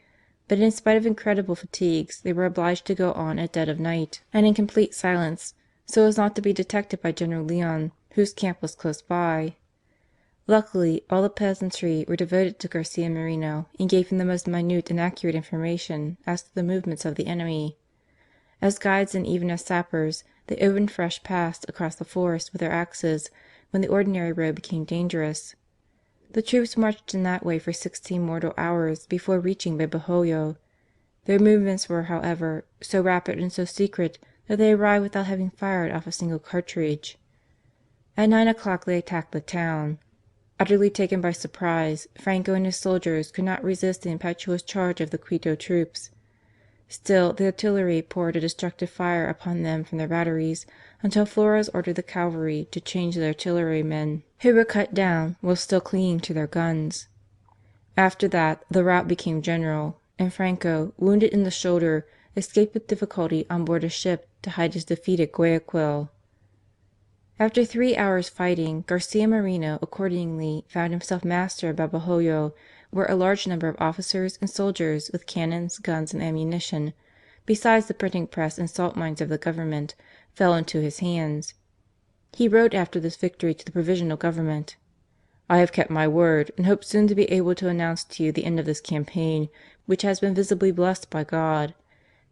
but in spite of incredible fatigues they were obliged to go on at dead of night and in complete silence, so as not to be detected by General Leon, whose camp was close by. Luckily, all the peasantry were devoted to Garcia Moreno and gave him the most minute and accurate information as to the movements of the enemy. As guides and even as sappers, they opened fresh paths across the forest with their axes when the ordinary road became dangerous. The troops marched in that way for 16 mortal hours before reaching Babahoyo. Their movements were, however, so rapid and so secret that they arrived without having fired off a single cartridge. At 9 o'clock they attacked the town. Utterly taken by surprise, Franco and his soldiers could not resist the impetuous charge of the Quito troops. Still, the artillery poured a destructive fire upon them from their batteries, until Flores ordered the cavalry to change the artillerymen, who were cut down while still clinging to their guns. After that, the rout became general, and Franco, wounded in the shoulder, escaped with difficulty on board a ship to hide his defeat at Guayaquil. After 3 hours' fighting, Garcia Moreno accordingly found himself master of Babahoyo, where a large number of officers and soldiers with cannons, guns and ammunition, besides the printing press and salt mines of the government, fell into his hands. He wrote after this victory to the Provisional Government: "I have kept my word, and hope soon to be able to announce to you the end of this campaign, which has been visibly blessed by God."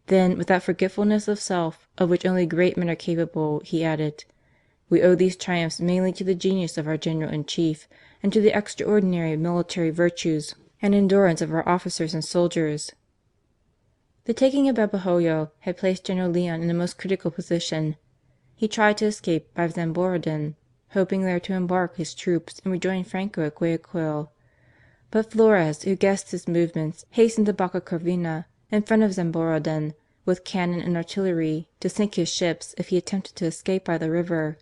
Then, with that forgetfulness of self of which only great men are capable, he added: "We owe these triumphs mainly to the genius of our General in Chief, and to the extraordinary military virtues and endurance of our officers and soldiers." The taking of Babahoyo had placed General Leon in a most critical position. He tried to escape by Zamboroddon, hoping there to embark his troops and rejoin Franco at Guayaquil. But Flores, who guessed his movements, hastened to Boccacorvina, in front of Zamboroddon, with cannon and artillery, to sink his ships if he attempted to escape by the river.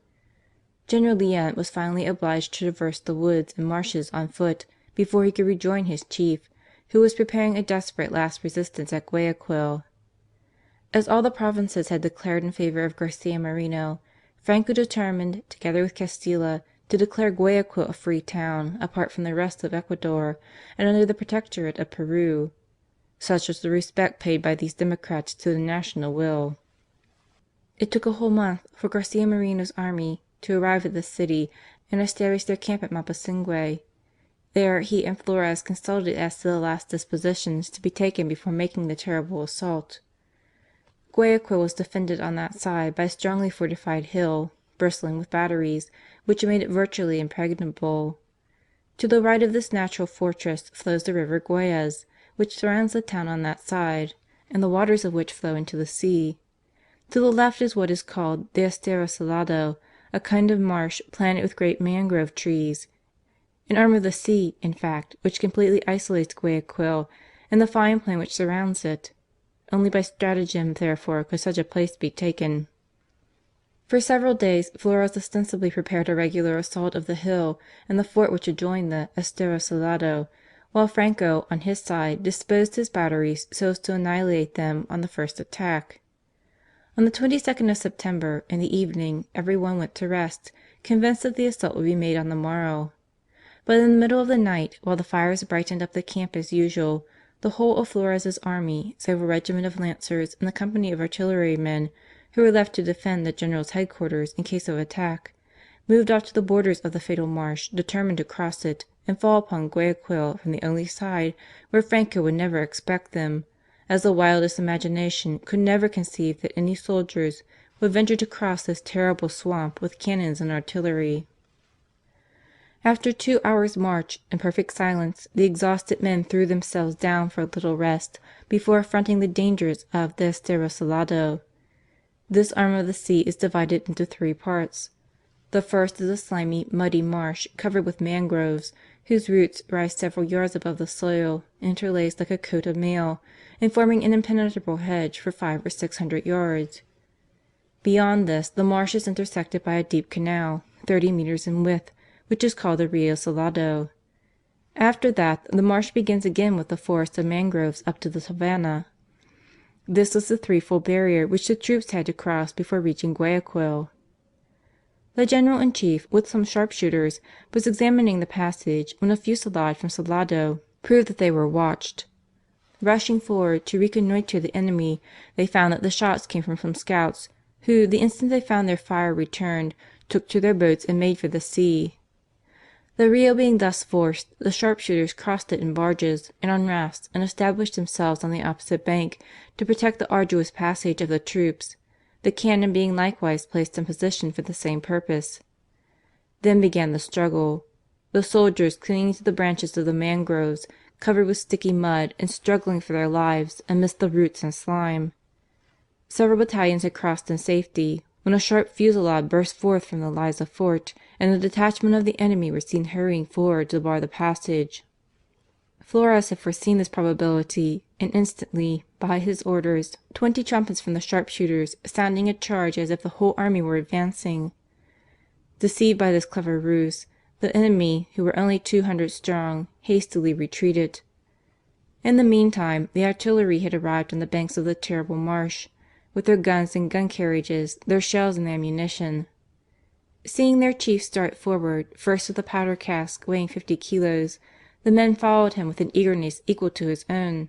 General Leon was finally obliged to traverse the woods and marshes on foot before he could rejoin his chief, who was preparing a desperate last resistance at Guayaquil. As all the provinces had declared in favour of Garcia Moreno, Franco determined, together with Castilla, to declare Guayaquil a free town, apart from the rest of Ecuador, and under the protectorate of Peru. Such was the respect paid by these democrats to the national will. It took a whole month for Garcia Moreno's army to arrive at the city and establish their camp at Mapasingue. There he and Flores consulted as to the last dispositions to be taken before making the terrible assault. Guayaquil was defended on that side by a strongly fortified hill, bristling with batteries, which made it virtually impregnable. To the right of this natural fortress flows the river Guayas, which surrounds the town on that side, and the waters of which flow into the sea. To the left is what is called the Estero Salado, a kind of marsh planted with great mangrove trees, an arm of the sea, in fact, which completely isolates Guayaquil and the fine plain which surrounds it. Only by stratagem, therefore, could such a place be taken. For several days Flores ostensibly prepared a regular assault of the hill and the fort which adjoined the Estero Salado, while Franco, on his side, disposed his batteries so as to annihilate them on the first attack. On the 22nd of September, in the evening, every one went to rest, convinced that the assault would be made on the morrow. But in the middle of the night, while the fires brightened up the camp as usual, the whole of Flores's army, save a regiment of lancers and a company of artillerymen, who were left to defend the General's headquarters in case of attack, moved off to the borders of the fatal marsh, determined to cross it and fall upon Guayaquil from the only side where Franco would never expect them, as the wildest imagination could never conceive that any soldiers would venture to cross this terrible swamp with cannons and artillery. After 2 hours' march, in perfect silence, the exhausted men threw themselves down for a little rest before affronting the dangers of the Estero Salado. This arm of the sea is divided into 3 parts. The first is a slimy, muddy marsh covered with mangroves, whose roots rise several yards above the soil, interlaced like a coat of mail, and forming an impenetrable hedge for 500 or 600 yards. Beyond this, the marsh is intersected by a deep canal, 30 meters in width, which is called the Rio Salado. After that, the marsh begins again with the forest of mangroves up to the savannah. This was the threefold barrier which the troops had to cross before reaching Guayaquil. The General-in-Chief, with some sharpshooters, was examining the passage when a fusillade from Salado proved that they were watched. Rushing forward to reconnoitre the enemy, they found that the shots came from some scouts, who, the instant they found their fire returned, took to their boats and made for the sea. The Rio being thus forced, the sharpshooters crossed it in barges and on rafts and established themselves on the opposite bank to protect the arduous passage of the troops, the cannon being likewise placed in position for the same purpose. Then began the struggle. The soldiers, clinging to the branches of the mangroves, covered with sticky mud and struggling for their lives amidst the roots and slime. Several battalions had crossed in safety, when a sharp fusillade burst forth from the Liza fort, and a detachment of the enemy were seen hurrying forward to bar the passage. Flores had foreseen this probability, and instantly, by his orders, 20 trumpets from the sharpshooters sounding a charge as if the whole army were advancing. Deceived by this clever ruse, the enemy, who were only 200 strong, hastily retreated. In the meantime, the artillery had arrived on the banks of the terrible marsh, with their guns and gun carriages, their shells and ammunition. Seeing their chief start forward, first with a powder cask weighing 50 kilos, the men followed him with an eagerness equal to his own.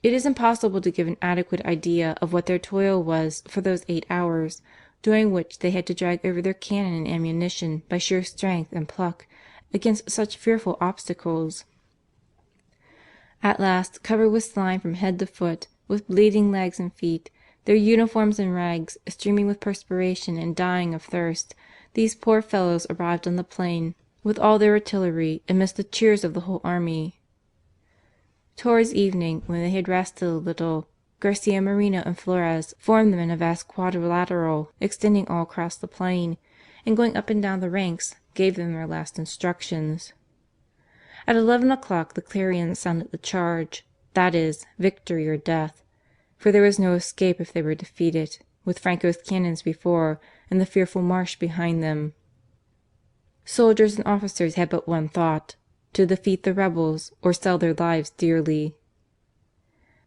It is impossible to give an adequate idea of what their toil was for those 8 hours, during which they had to drag over their cannon and ammunition by sheer strength and pluck against such fearful obstacles. At last, covered with slime from head to foot, with bleeding legs and feet, their uniforms and rags streaming with perspiration and dying of thirst, these poor fellows arrived on the plain with all their artillery amidst the cheers of the whole army. Towards evening, when they had rested a little, Garcia Moreno and Flores formed them in a vast quadrilateral extending all across the plain, and going up and down the ranks, gave them their last instructions. At 11 o'clock the Clarion sounded the charge, that is, victory or death, for there was no escape if they were defeated, with Franco's cannons before and the fearful marsh behind them. Soldiers and officers had but one thought, to defeat the rebels or sell their lives dearly.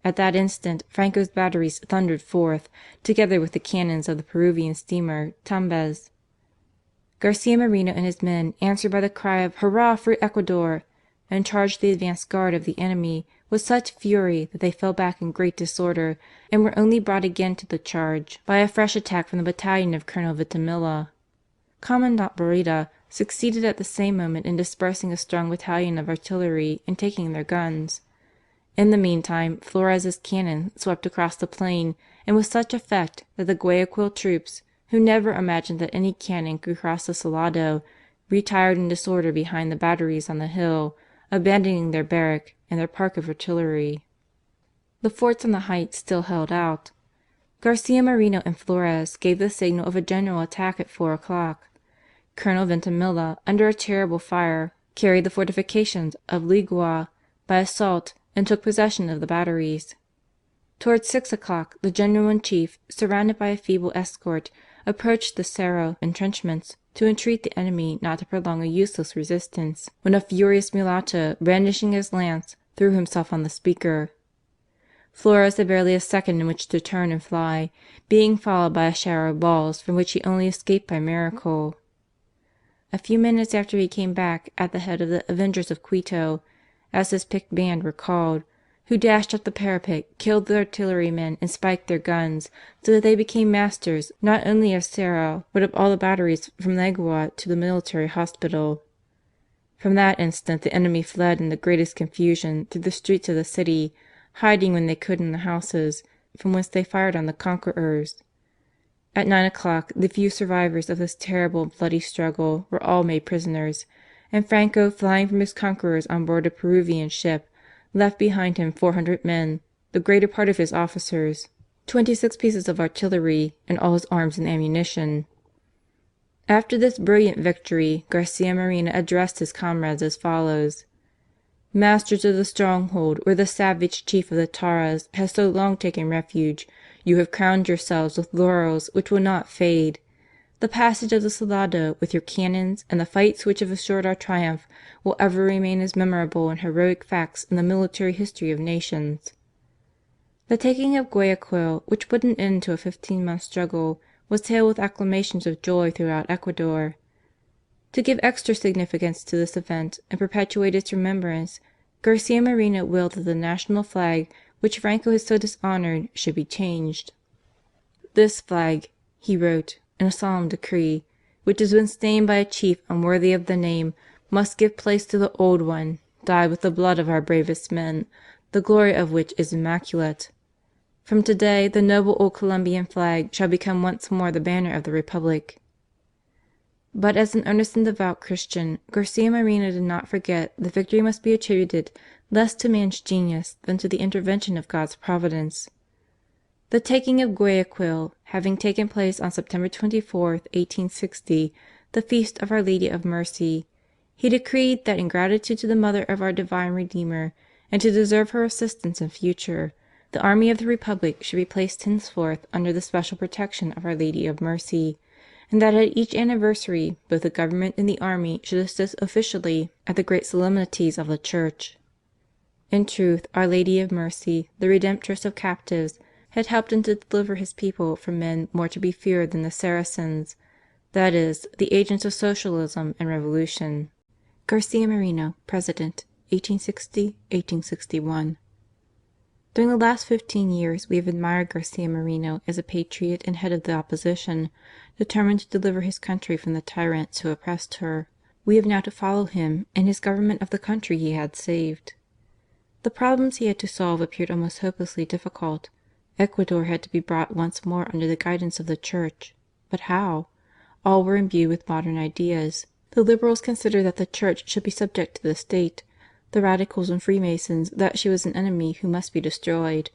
At that instant Franco's batteries thundered forth, together with the cannons of the Peruvian steamer Tumbez. Garcia Moreno and his men answered by the cry of "Hurrah for Ecuador!" and charged the advanced guard of the enemy with such fury that they fell back in great disorder, and were only brought again to the charge by a fresh attack from the battalion of Colonel Veintimilla. Commandant Berthe succeeded at the same moment in dispersing a strong battalion of artillery and taking their guns. In the meantime, Flores's cannon swept across the plain, and with such effect that the Guayaquil troops, who never imagined that any cannon could cross the Salado, retired in disorder behind the batteries on the hill, abandoning their barrack and their park of artillery. The forts on the heights still held out. Garcia Moreno and Flores gave the signal of a general attack at 4 o'clock. Colonel Veintimilla, under a terrible fire, carried the fortifications of Ligua by assault and took possession of the batteries. Towards 6 o'clock the General-in-Chief, surrounded by a feeble escort, approached the Cerro entrenchments to entreat the enemy not to prolong a useless resistance, when a furious mulatto, brandishing his lance, threw himself on the speaker. Flores had barely a second in which to turn and fly, being followed by a shower of balls from which he only escaped by miracle. A few minutes after he came back at the head of the Avengers of Quito, as his picked band were called, who dashed up the parapet, killed the artillerymen and spiked their guns, so that they became masters not only of Cerro, but of all the batteries from Legua to the military hospital. From that instant the enemy fled in the greatest confusion through the streets of the city, hiding when they could in the houses, from whence they fired on the conquerors. At 9 o'clock the few survivors of this terrible and bloody struggle were all made prisoners, and Franco, flying from his conquerors on board a Peruvian ship, left behind him 400 men, the greater part of his officers, 26 pieces of artillery, and all his arms and ammunition. After this brilliant victory, Garcia Moreno addressed his comrades as follows: "Masters of the stronghold where the savage chief of the Taras has so long taken refuge, you have crowned yourselves with laurels which will not fade. The passage of the Salado with your cannons and the fights which have assured our triumph will ever remain as memorable and heroic facts in the military history of nations." The taking of Guayaquil, which put an end to a 15-month struggle, was hailed with acclamations of joy throughout Ecuador. To give extra significance to this event and perpetuate its remembrance, Garcia Moreno willed that the national flag, which Franco had so dishonoured, should be changed. "This flag," he wrote in a solemn decree, "which has been stained by a chief unworthy of the name, must give place to the old one, dyed with the blood of our bravest men, the glory of which is immaculate. From today the noble old Colombian flag shall become once more the banner of the Republic." But as an earnest and devout Christian, Garcia Moreno did not forget that victory must be attributed less to man's genius than to the intervention of God's providence. The taking of Guayaquil having taken place on September 24, 1860, the feast of Our Lady of Mercy, he decreed that in gratitude to the Mother of our Divine Redeemer, and to deserve her assistance in future, the army of the Republic should be placed henceforth under the special protection of Our Lady of Mercy, and that at each anniversary both the government and the army should assist officially at the great solemnities of the Church. In truth, Our Lady of Mercy, the Redemptress of captives, had helped him to deliver his people from men more to be feared than the Saracens, that is, the agents of socialism and revolution. Garcia Moreno, President, 1860-1861. During the last 15 years we have admired Garcia Moreno as a patriot and head of the opposition, determined to deliver his country from the tyrants who oppressed her. We have now to follow him in his government of the country he had saved. The problems he had to solve appeared almost hopelessly difficult. Ecuador had to be brought once more under the guidance of the Church. But how? All were imbued with modern ideas. The Liberals considered that the Church should be subject to the State, the Radicals and Freemasons that she was an enemy who must be destroyed.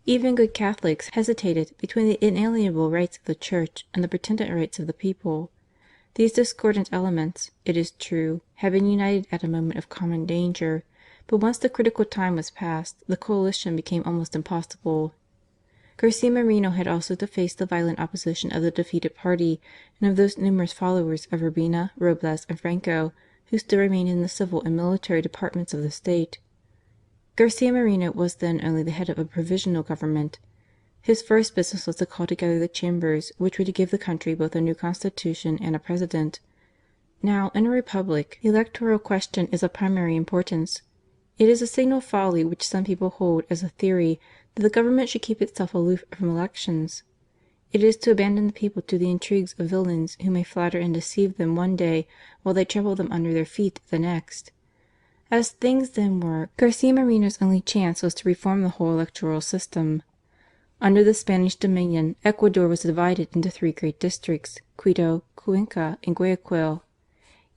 Even good Catholics hesitated between the inalienable rights of the Church and the pretended rights of the people. These discordant elements, it is true, had been united at a moment of common danger, but once the critical time was past, the coalition became almost impossible. Garcia Moreno had also to face the violent opposition of the defeated party and of those numerous followers of Urbina, Robles, and Franco, who still remained in the civil and military departments of the state. Garcia Moreno was then only the head of a provisional government. His first business was to call together the Chambers which were to give the country both a new constitution and a president. Now, in a republic, the electoral question is of primary importance. It is a signal folly which some people hold as a theory that the government should keep itself aloof from elections. It is to abandon the people to the intrigues of villains who may flatter and deceive them one day while they trample them under their feet the next. As things then were, Garcia Moreno's only chance was to reform the whole electoral system. Under the Spanish dominion, Ecuador was divided into 3 great districts, Quito, Cuenca, and Guayaquil.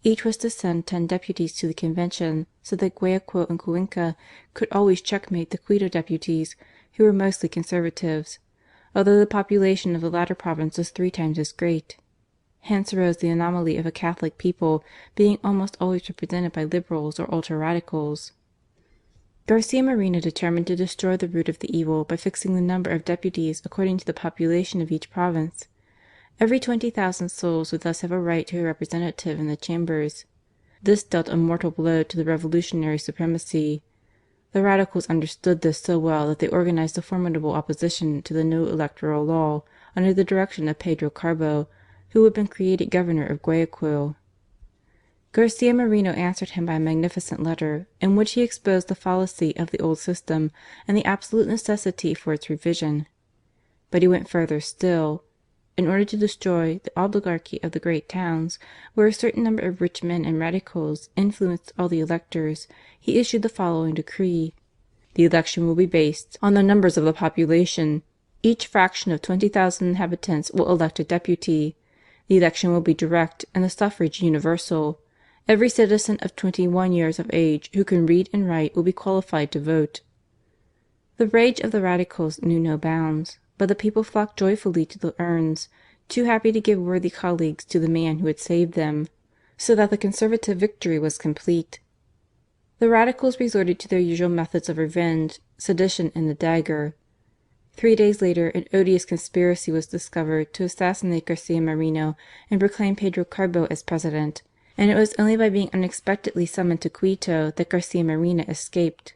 Each was to send 10 deputies to the Convention, so that Guayaquil and Cuenca could always checkmate the Quito deputies, who were mostly Conservatives. although the population of the latter province was 3 times as great. Hence arose the anomaly of a Catholic people being almost always represented by Liberals or ultra-radicals. Garcia Moreno determined to destroy the root of the evil by fixing the number of deputies according to the population of each province. Every 20,000 souls would thus have a right to a representative in the Chambers. This dealt a mortal blow to the revolutionary supremacy. The Radicals understood this so well that they organized a formidable opposition to the new electoral law under the direction of Pedro Carbo, who had been created governor of Guayaquil. Garcia Moreno answered him by a magnificent letter, in which he exposed the fallacy of the old system and the absolute necessity for its revision. But he went further still. In order to destroy the oligarchy of the great towns, where a certain number of rich men and radicals influenced all the electors, he issued the following decree: "The election will be based on the numbers of the population. Each fraction of 20,000 inhabitants will elect a deputy. The election will be direct and the suffrage universal. Every citizen of 21 years of age who can read and write will be qualified to vote." The rage of the Radicals knew no bounds, but the people flocked joyfully to the urns, too happy to give worthy colleagues to the man who had saved them, so that the Conservative victory was complete. The Radicals resorted to their usual methods of revenge, sedition and the dagger. 3 days later an odious conspiracy was discovered to assassinate Garcia Moreno and proclaim Pedro Carbo as President, and it was only by being unexpectedly summoned to Quito that Garcia Moreno escaped.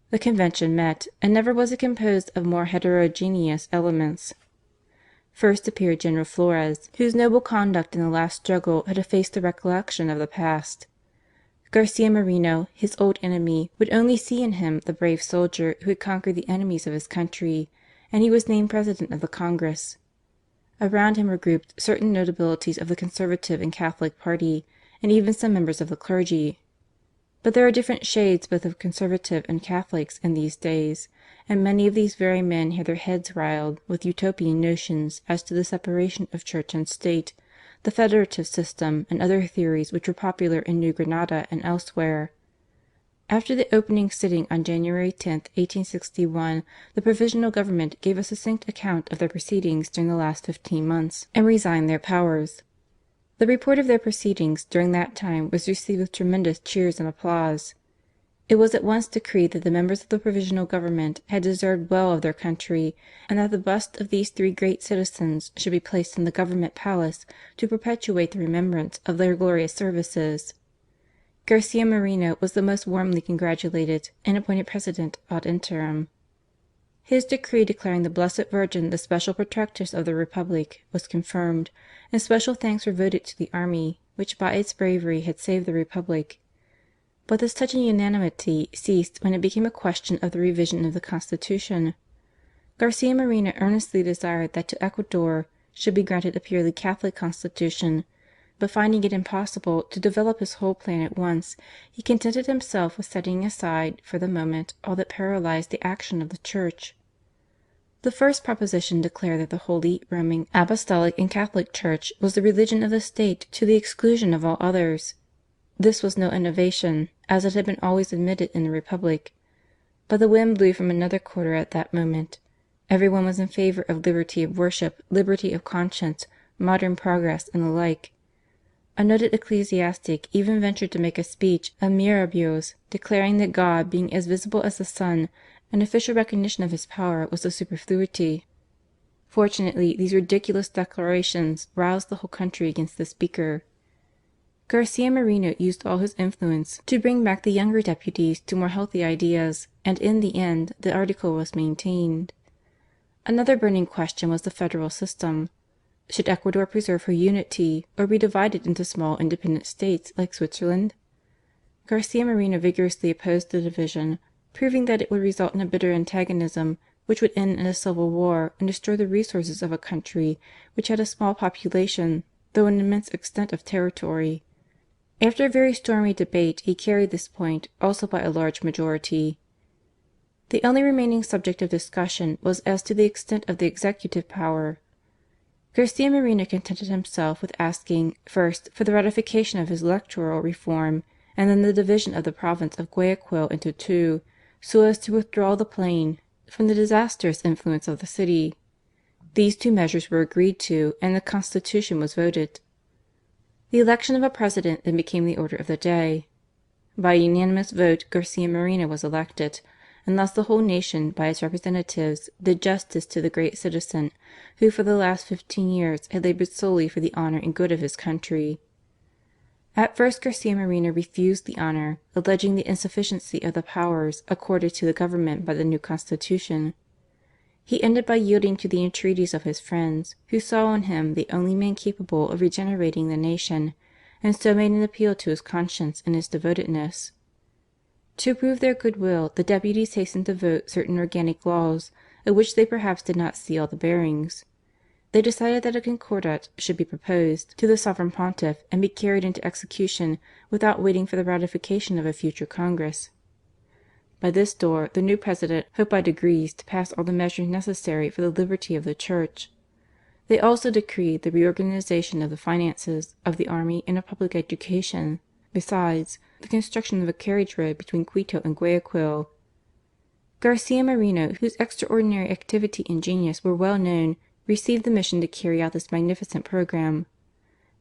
The Convention met, and never was it composed of more heterogeneous elements. First appeared General Flores, whose noble conduct in the last struggle had effaced the recollection of the past. Garcia Moreno, his old enemy, would only see in him the brave soldier who had conquered the enemies of his country, and he was named President of the Congress. Around him were grouped certain notabilities of the Conservative and Catholic party, and even some members of the clergy. But there are different shades both of Conservative and Catholics in these days, and many of these very men had their heads riled with utopian notions as to the separation of Church and State, the federative system, and other theories which were popular in New Granada and elsewhere. After the opening sitting on January 10, 1861, the Provisional Government gave a succinct account of their proceedings during the last 15 months, and resigned their powers. The report of their proceedings during that time was received with tremendous cheers and applause. It was at once decreed that the members of the Provisional Government had deserved well of their country, and that the bust of these 3 great citizens should be placed in the Government Palace to perpetuate the remembrance of their glorious services. Garcia Moreno was the most warmly congratulated and appointed President ad interim. His decree declaring the Blessed Virgin the special protectress of the Republic was confirmed, and special thanks were voted to the army, which by its bravery had saved the Republic. But this touching unanimity ceased when it became a question of the revision of the Constitution. Garcia Moreno earnestly desired that to Ecuador should be granted a purely Catholic constitution, but finding it impossible to develop his whole plan at once, he contented himself with setting aside for the moment all that paralysed the action of the Church. The first proposition declared that the Holy, Roman, Apostolic and Catholic Church was the religion of the State to the exclusion of all others. This was no innovation, as it had been always admitted in the Republic. But the wind blew from another quarter at that moment. Every one was in favour of liberty of worship, liberty of conscience, modern progress, and the like. A noted ecclesiastic even ventured to make a speech of Mirabeau's, declaring that God being as visible as the sun, an official recognition of His power was a superfluity. Fortunately, these ridiculous declarations roused the whole country against the speaker. Garcia Moreno used all his influence to bring back the younger deputies to more healthy ideas, and in the end the article was maintained. Another burning question was the federal system. Should Ecuador preserve her unity, or be divided into small independent states like Switzerland? Garcia Moreno vigorously opposed the division, proving that it would result in a bitter antagonism which would end in a civil war and destroy the resources of a country which had a small population, though an immense extent of territory. After a very stormy debate he carried this point also by a large majority. The only remaining subject of discussion was as to the extent of the executive power. Garcia Moreno contented himself with asking, first, for the ratification of his electoral reform, and then the division of the province of Guayaquil into 2, so as to withdraw the plain from the disastrous influence of the city. These two measures were agreed to, and the Constitution was voted. The election of a President then became the order of the day. By a unanimous vote Garcia Moreno was elected, and thus the whole nation by its representatives did justice to the great citizen who for the last 15 years had laboured solely for the honour and good of his country. At first Garcia Moreno refused the honour, alleging the insufficiency of the powers accorded to the government by the new Constitution. He ended by yielding to the entreaties of his friends, who saw in him the only man capable of regenerating the nation, and so made an appeal to his conscience and his devotedness. To prove their goodwill, the deputies hastened to vote certain organic laws, of which they perhaps did not see all the bearings. They decided that a Concordat should be proposed to the Sovereign Pontiff and be carried into execution without waiting for the ratification of a future Congress. By this door the new President hoped by degrees to pass all the measures necessary for the liberty of the Church. They also decreed the reorganization of the finances, of the army and of public education, besides the construction of a carriage road between Quito and Guayaquil. Garcia Moreno, whose extraordinary activity and genius were well known, received the mission to carry out this magnificent programme.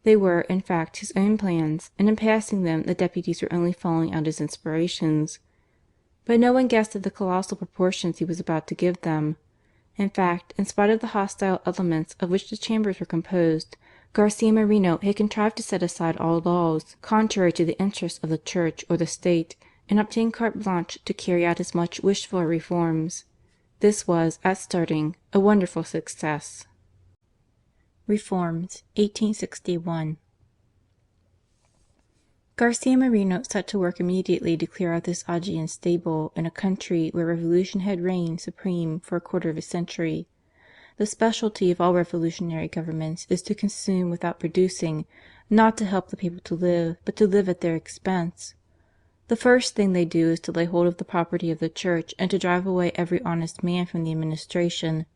They were, in fact, his own plans, and in passing them the deputies were only following out his inspirations. But no one guessed at the colossal proportions he was about to give them. In fact, in spite of the hostile elements of which the chambers were composed, Garcia Moreno had contrived to set aside all laws contrary to the interests of the Church or the State, and obtain carte blanche to carry out his much wished for reforms. This was, at starting, a wonderful success. Reforms, 1861. Garcia Moreno set to work immediately to clear out this Augean stable in a country where revolution had reigned supreme for a quarter of a century. The specialty of all revolutionary governments is to consume without producing, not to help the people to live, but to live at their expense. The first thing they do is to lay hold of the property of the Church and to drive away every honest man from the administration.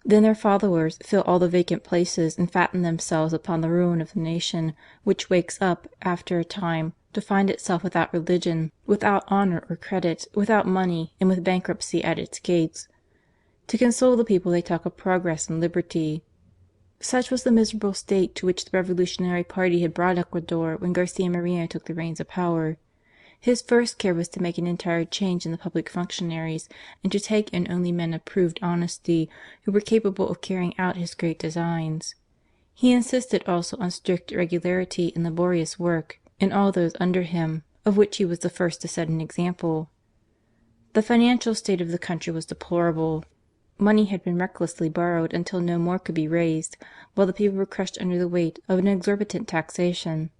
Then their followers fill all the vacant places and fatten themselves upon the ruin of the nation, which wakes up, after a time, to find itself without religion, without honour or credit, without money, and with bankruptcy at its gates. To console the people they talk of progress and liberty. Such was the miserable state to which the revolutionary party had brought Ecuador when Garcia Moreno took the reins of power. His first care was to make an entire change in the public functionaries and to take in only men of proved honesty who were capable of carrying out his great designs. He insisted also on strict regularity in laborious work in all those under him, of which he was the first to set an example. The financial state of the country was deplorable. Money had been recklessly borrowed until no more could be raised, while the people were crushed under the weight of an exorbitant taxation.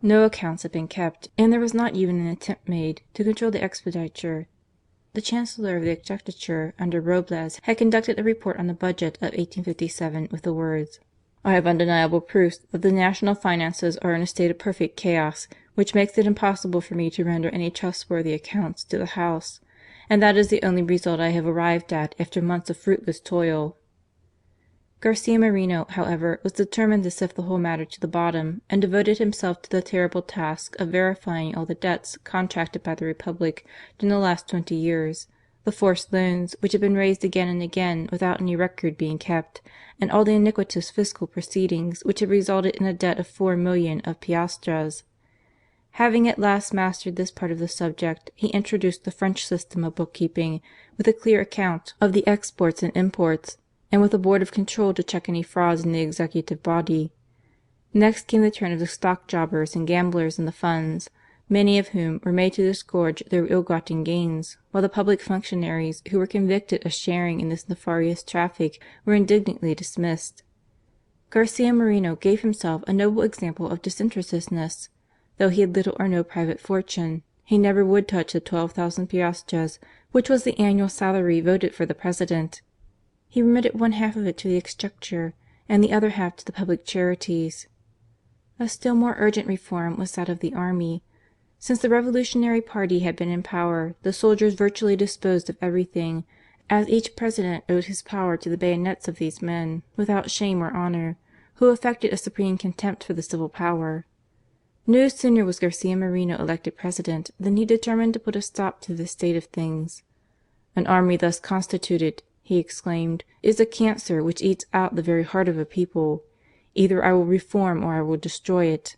No accounts had been kept, and there was not even an attempt made to control the expenditure. The Chancellor of the Exchequer under Robles had conducted a report on the budget of 1857 with the words: "I have undeniable proofs that the national finances are in a state of perfect chaos, which makes it impossible for me to render any trustworthy accounts to the House, and that is the only result I have arrived at after months of fruitless toil." Garcia Moreno, however, was determined to sift the whole matter to the bottom, and devoted himself to the terrible task of verifying all the debts contracted by the Republic during the last 20 years, the forced loans which had been raised again and again without any record being kept, and all the iniquitous fiscal proceedings which had resulted in a debt of 4 millions of piastres. Having at last mastered this part of the subject, he introduced the French system of bookkeeping, with a clear account of the exports and imports, and with a board of control to check any frauds in the executive body. Next came the turn of the stock jobbers and gamblers in the funds, many of whom were made to disgorge their ill-gotten gains, while the public functionaries who were convicted of sharing in this nefarious traffic were indignantly dismissed. Garcia Moreno gave himself a noble example of disinterestedness. Though he had little or no private fortune, he never would touch the 12,000 piastres, which was the annual salary voted for the President. He remitted one half of it to the Exchequer, and the other half to the public charities. A still more urgent reform was that of the army. Since the revolutionary party had been in power, the soldiers virtually disposed of everything, as each President owed his power to the bayonets of these men, without shame or honour, who affected a supreme contempt for the civil power. No sooner was Garcia Moreno elected President than he determined to put a stop to this state of things. An army thus constituted, he exclaimed, "is a cancer which eats out the very heart of a people. Either I will reform or I will destroy it."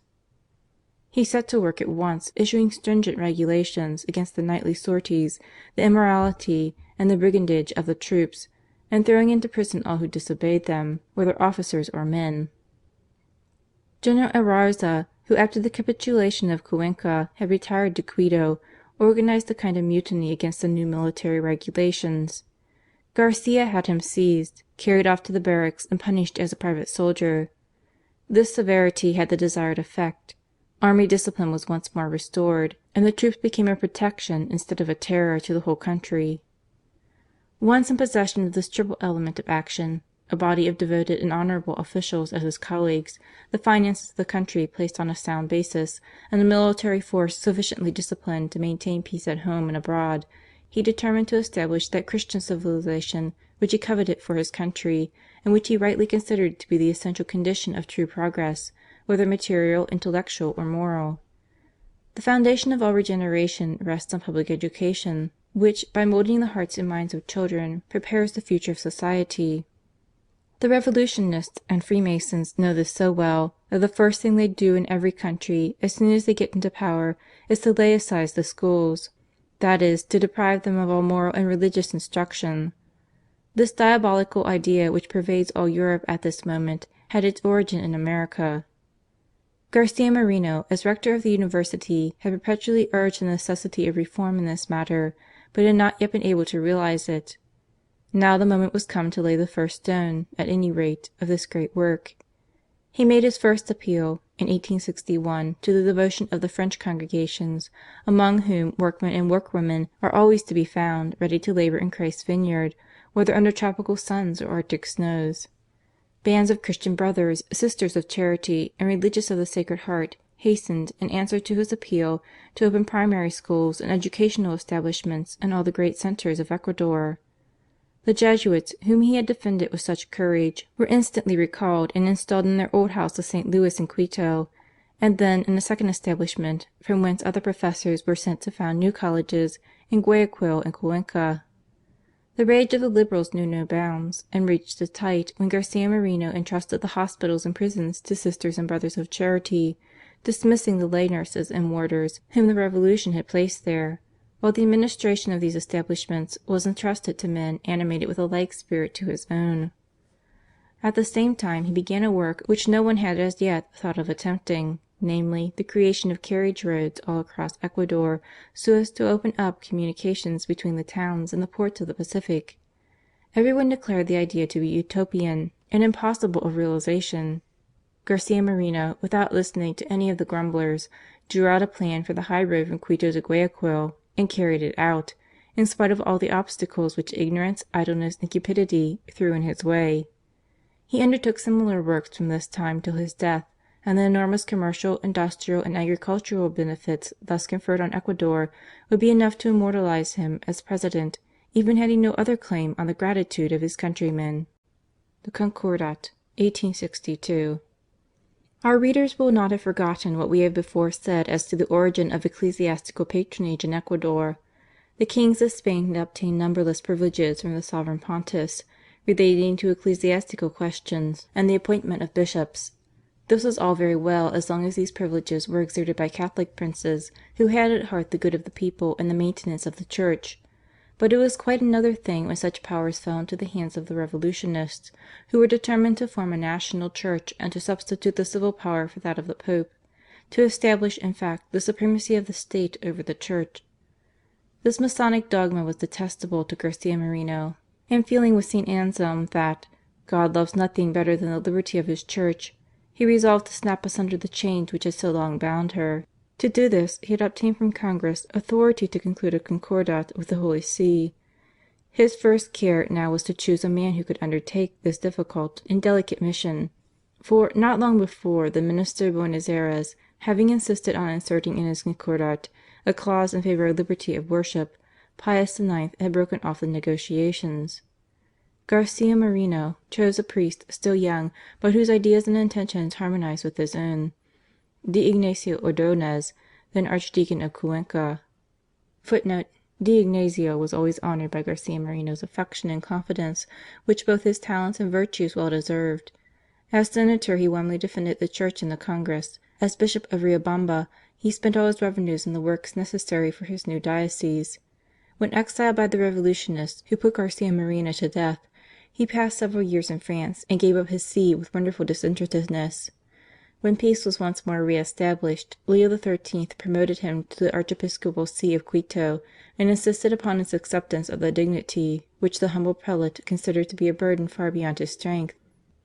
He set to work at once, issuing stringent regulations against the nightly sorties, the immorality, and the brigandage of the troops, and throwing into prison all who disobeyed them, whether officers or men. General Ayarza, who after the capitulation of Cuenca had retired to Quito, organized a kind of mutiny against the new military regulations. Garcia had him seized, carried off to the barracks, and punished as a private soldier. This severity had the desired effect. Army discipline was once more restored, and the troops became a protection instead of a terror to the whole country. Once in possession of this triple element of action, a body of devoted and honourable officials as his colleagues, the finances of the country placed on a sound basis, and a military force sufficiently disciplined to maintain peace at home and abroad, he determined to establish that Christian civilization which he coveted for his country, and which he rightly considered to be the essential condition of true progress, whether material, intellectual, or moral. The foundation of all regeneration rests on public education, which, by moulding the hearts and minds of children, prepares the future of society. The Revolutionists and Freemasons know this so well that the first thing they do in every country as soon as they get into power is to laicise the schools, that is, to deprive them of all moral and religious instruction. This diabolical idea which pervades all Europe at this moment had its origin in America. Garcia Moreno, as rector of the university, had perpetually urged the necessity of reform in this matter, but had not yet been able to realize it. Now the moment was come to lay the first stone, at any rate, of this great work. He made his first appeal, in 1861, to the devotion of the French congregations, among whom workmen and workwomen are always to be found ready to labour in Christ's vineyard, whether under tropical suns or Arctic snows. Bands of Christian brothers, sisters of charity, and religious of the Sacred Heart hastened, in answer to his appeal, to open primary schools and educational establishments in all the great centres of Ecuador. The Jesuits, whom he had defended with such courage, were instantly recalled and installed in their old house of St. Louis in Quito, and then in a second establishment, from whence other professors were sent to found new colleges in Guayaquil and Cuenca. The rage of the Liberals knew no bounds, and reached its height when Garcia Moreno entrusted the hospitals and prisons to Sisters and Brothers of Charity, dismissing the lay nurses and warders whom the Revolution had placed there, while the administration of these establishments was entrusted to men animated with a like spirit to his own. At the same time he began a work which no one had as yet thought of attempting, namely, the creation of carriage roads all across Ecuador, so as to open up communications between the towns and the ports of the Pacific. Everyone declared the idea to be utopian and impossible of realization. Garcia Moreno, without listening to any of the grumblers, drew out a plan for the high road from Quito to Guayaquil, and carried it out, in spite of all the obstacles which ignorance, idleness, and cupidity threw in his way. He undertook similar works from this time till his death, and the enormous commercial, industrial, and agricultural benefits thus conferred on Ecuador would be enough to immortalize him as President, even had he no other claim on the gratitude of his countrymen. The Concordat, 1862. Our readers will not have forgotten what we have before said as to the origin of ecclesiastical patronage in Ecuador. The kings of Spain had obtained numberless privileges from the sovereign pontiffs, relating to ecclesiastical questions and the appointment of bishops. This was all very well as long as these privileges were exerted by Catholic princes who had at heart the good of the people and the maintenance of the Church. But it was quite another thing when such powers fell into the hands of the Revolutionists, who were determined to form a national Church and to substitute the civil power for that of the Pope, to establish in fact the supremacy of the State over the Church. This Masonic dogma was detestable to Garcia Moreno, and feeling with St. Anselm that "God loves nothing better than the liberty of His Church," he resolved to snap asunder the chains which had so long bound her. To do this he had obtained from Congress authority to conclude a Concordat with the Holy See. His first care now was to choose a man who could undertake this difficult and delicate mission, for not long before the minister Buenos Aires, having insisted on inserting in his Concordat a clause in favour of liberty of worship, Pius IX had broken off the negotiations. Garcia Moreno chose a priest still young, but whose ideas and intentions harmonized with his own, D. Ignacio Ordonez, then Archdeacon of Cuenca. D. Ignazio was always honoured by Garcia Moreno's affection and confidence, which both his talents and virtues well deserved. As senator he warmly defended the Church in the Congress. As Bishop of Riobamba he spent all his revenues in the works necessary for his new diocese. When exiled by the revolutionists who put Garcia Moreno to death, he passed several years in France and gave up his see with wonderful disinterestedness. When peace was once more re-established, Leo XIII promoted him to the archiepiscopal see of Quito and insisted upon his acceptance of the dignity, which the humble prelate considered to be a burden far beyond his strength.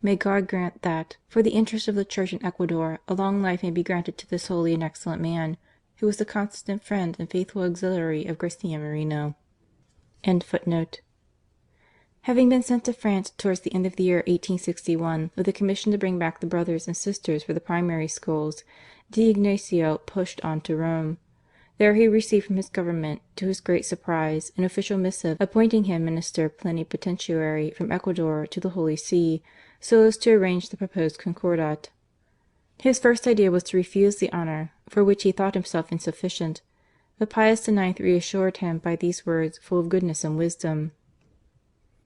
May God grant that, for the interest of the Church in Ecuador, a long life may be granted to this holy and excellent man, who was the constant friend and faithful auxiliary of Garcia Moreno. Having been sent to France towards the end of the year 1861 with a commission to bring back the brothers and sisters for the primary schools, D. Ignazio pushed on to Rome. There he received from his government, to his great surprise, an official missive appointing him minister plenipotentiary from Ecuador to the Holy See, so as to arrange the proposed Concordat. His first idea was to refuse the honour, for which he thought himself insufficient, but Pius IX reassured him by these words full of goodness and wisdom: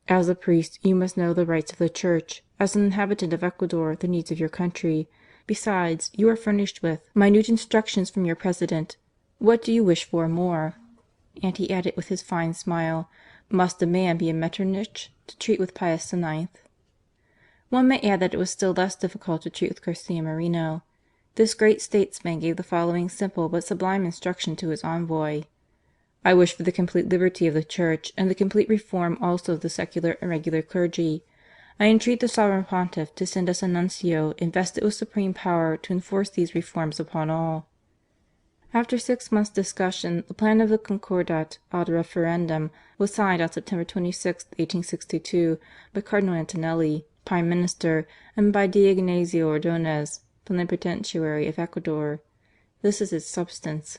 "As a priest you must know the rights of the Church, as an inhabitant of Ecuador the needs of your country. Besides, you are furnished with minute instructions from your President. What do you wish for more?" And he added with his fine smile: "Must a man be a Metternich to treat with Pius IX?" One may add that it was still less difficult to treat with Garcia Moreno. This great statesman gave the following simple but sublime instruction to his envoy: "I wish for the complete liberty of the Church and the complete reform also of the secular and regular clergy. I entreat the Sovereign Pontiff to send us a nuncio invested with supreme power to enforce these reforms upon all." After 6 months' discussion, the plan of the Concordat ad referendum was signed on September 26, 1862, by Cardinal Antonelli, Prime Minister, and by D. Ignazio Ordonez, Plenipotentiary of Ecuador. This is its substance: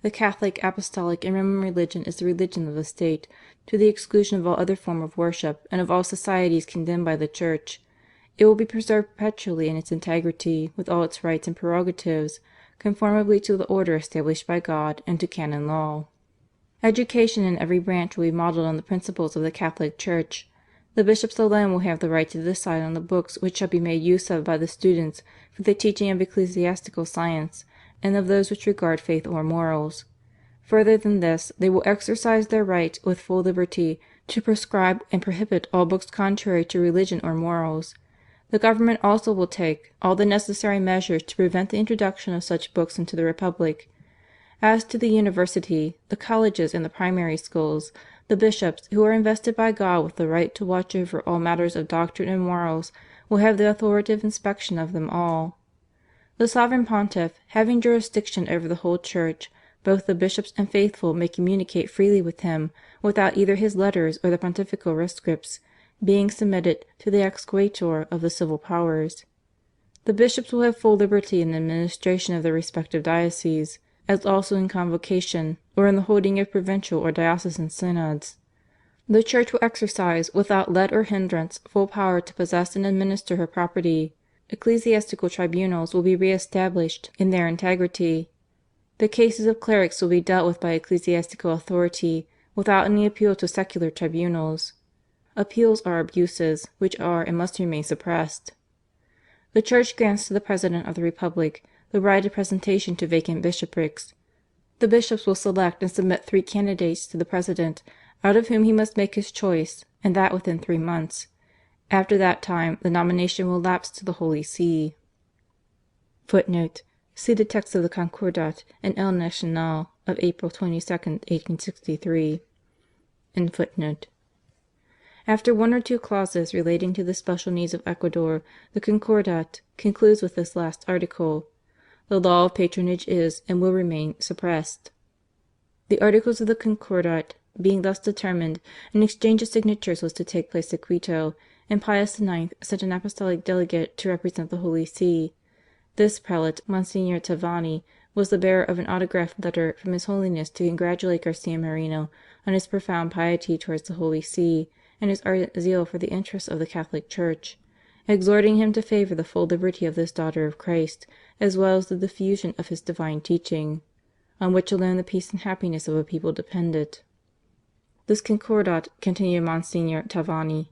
"The Catholic, Apostolic, and Roman religion is the religion of the State, to the exclusion of all other form of worship and of all societies condemned by the Church. It will be preserved perpetually in its integrity, with all its rights and prerogatives, conformably to the order established by God and to canon law. Education in every branch will be modelled on the principles of the Catholic Church. The bishops alone will have the right to decide on the books which shall be made use of by the students for the teaching of ecclesiastical science, and of those which regard faith or morals. Further than this, they will exercise their right with full liberty to prescribe and prohibit all books contrary to religion or morals. The government also will take all the necessary measures to prevent the introduction of such books into the Republic. As to the university, the colleges and the primary schools, the bishops, who are invested by God with the right to watch over all matters of doctrine and morals, will have the authoritative inspection of them all. The Sovereign Pontiff, having jurisdiction over the whole Church, both the bishops and faithful may communicate freely with him without either his letters or the pontifical rescripts being submitted to the exequatur of the civil powers. The bishops will have full liberty in the administration of their respective dioceses, as also in convocation or in the holding of provincial or diocesan synods. The Church will exercise without let or hindrance full power to possess and administer her property. Ecclesiastical tribunals will be re-established in their integrity. The cases of clerics will be dealt with by ecclesiastical authority without any appeal to secular tribunals. Appeals are abuses, which are and must remain suppressed. The Church grants to the President of the Republic the right of presentation to vacant bishoprics. The bishops will select and submit 3 candidates to the President, out of whom he must make his choice, and that within 3 months. After that time, the nomination will lapse to the Holy See. [Footnote: See the text of the Concordat in El Nacional of April 22, 1863.] After 1 or 2 clauses relating to the special needs of Ecuador, the Concordat concludes with this last article: "The law of patronage is and will remain suppressed." The articles of the Concordat being thus determined, an exchange of signatures was to take place at Quito, and Pius IX sent an apostolic delegate to represent the Holy See. This prelate, Monsignor Tavani, was the bearer of an autographed letter from His Holiness to congratulate Garcia Moreno on his profound piety towards the Holy See and his ardent zeal for the interests of the Catholic Church, exhorting him to favour the full liberty of this daughter of Christ, as well as the diffusion of His divine teaching. on which alone the peace and happiness of a people depended. This Concordat, continued Monsignor Tavani,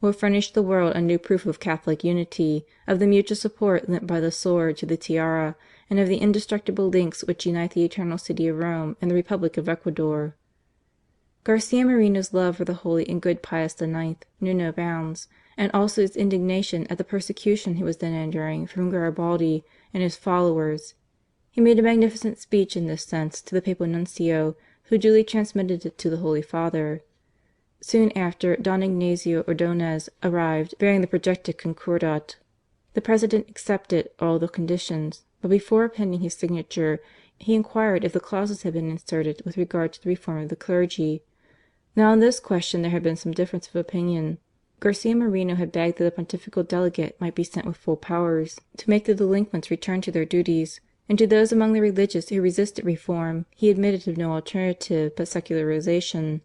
will furnish the world a new proof of Catholic unity, of the mutual support lent by the sword to the tiara, and of the indestructible links which unite the Eternal City of Rome and the Republic of Ecuador. Garcia Moreno's love for the holy and good Pius IX. Knew no bounds, and also his indignation at the persecution he was then enduring from Garibaldi and his followers. He made a magnificent speech in this sense to the Papal Nuncio, who duly transmitted it to the Holy Father. Soon after, Don Ignacio Ordonez arrived bearing the projected Concordat. The President accepted all the conditions, but before appending his signature he inquired if the clauses had been inserted with regard to the reform of the clergy. Now on this question there had been some difference of opinion. Garcia Moreno had begged that a pontifical delegate might be sent with full powers to make the delinquents return to their duties, and to those among the religious who resisted reform he admitted of no alternative but secularization.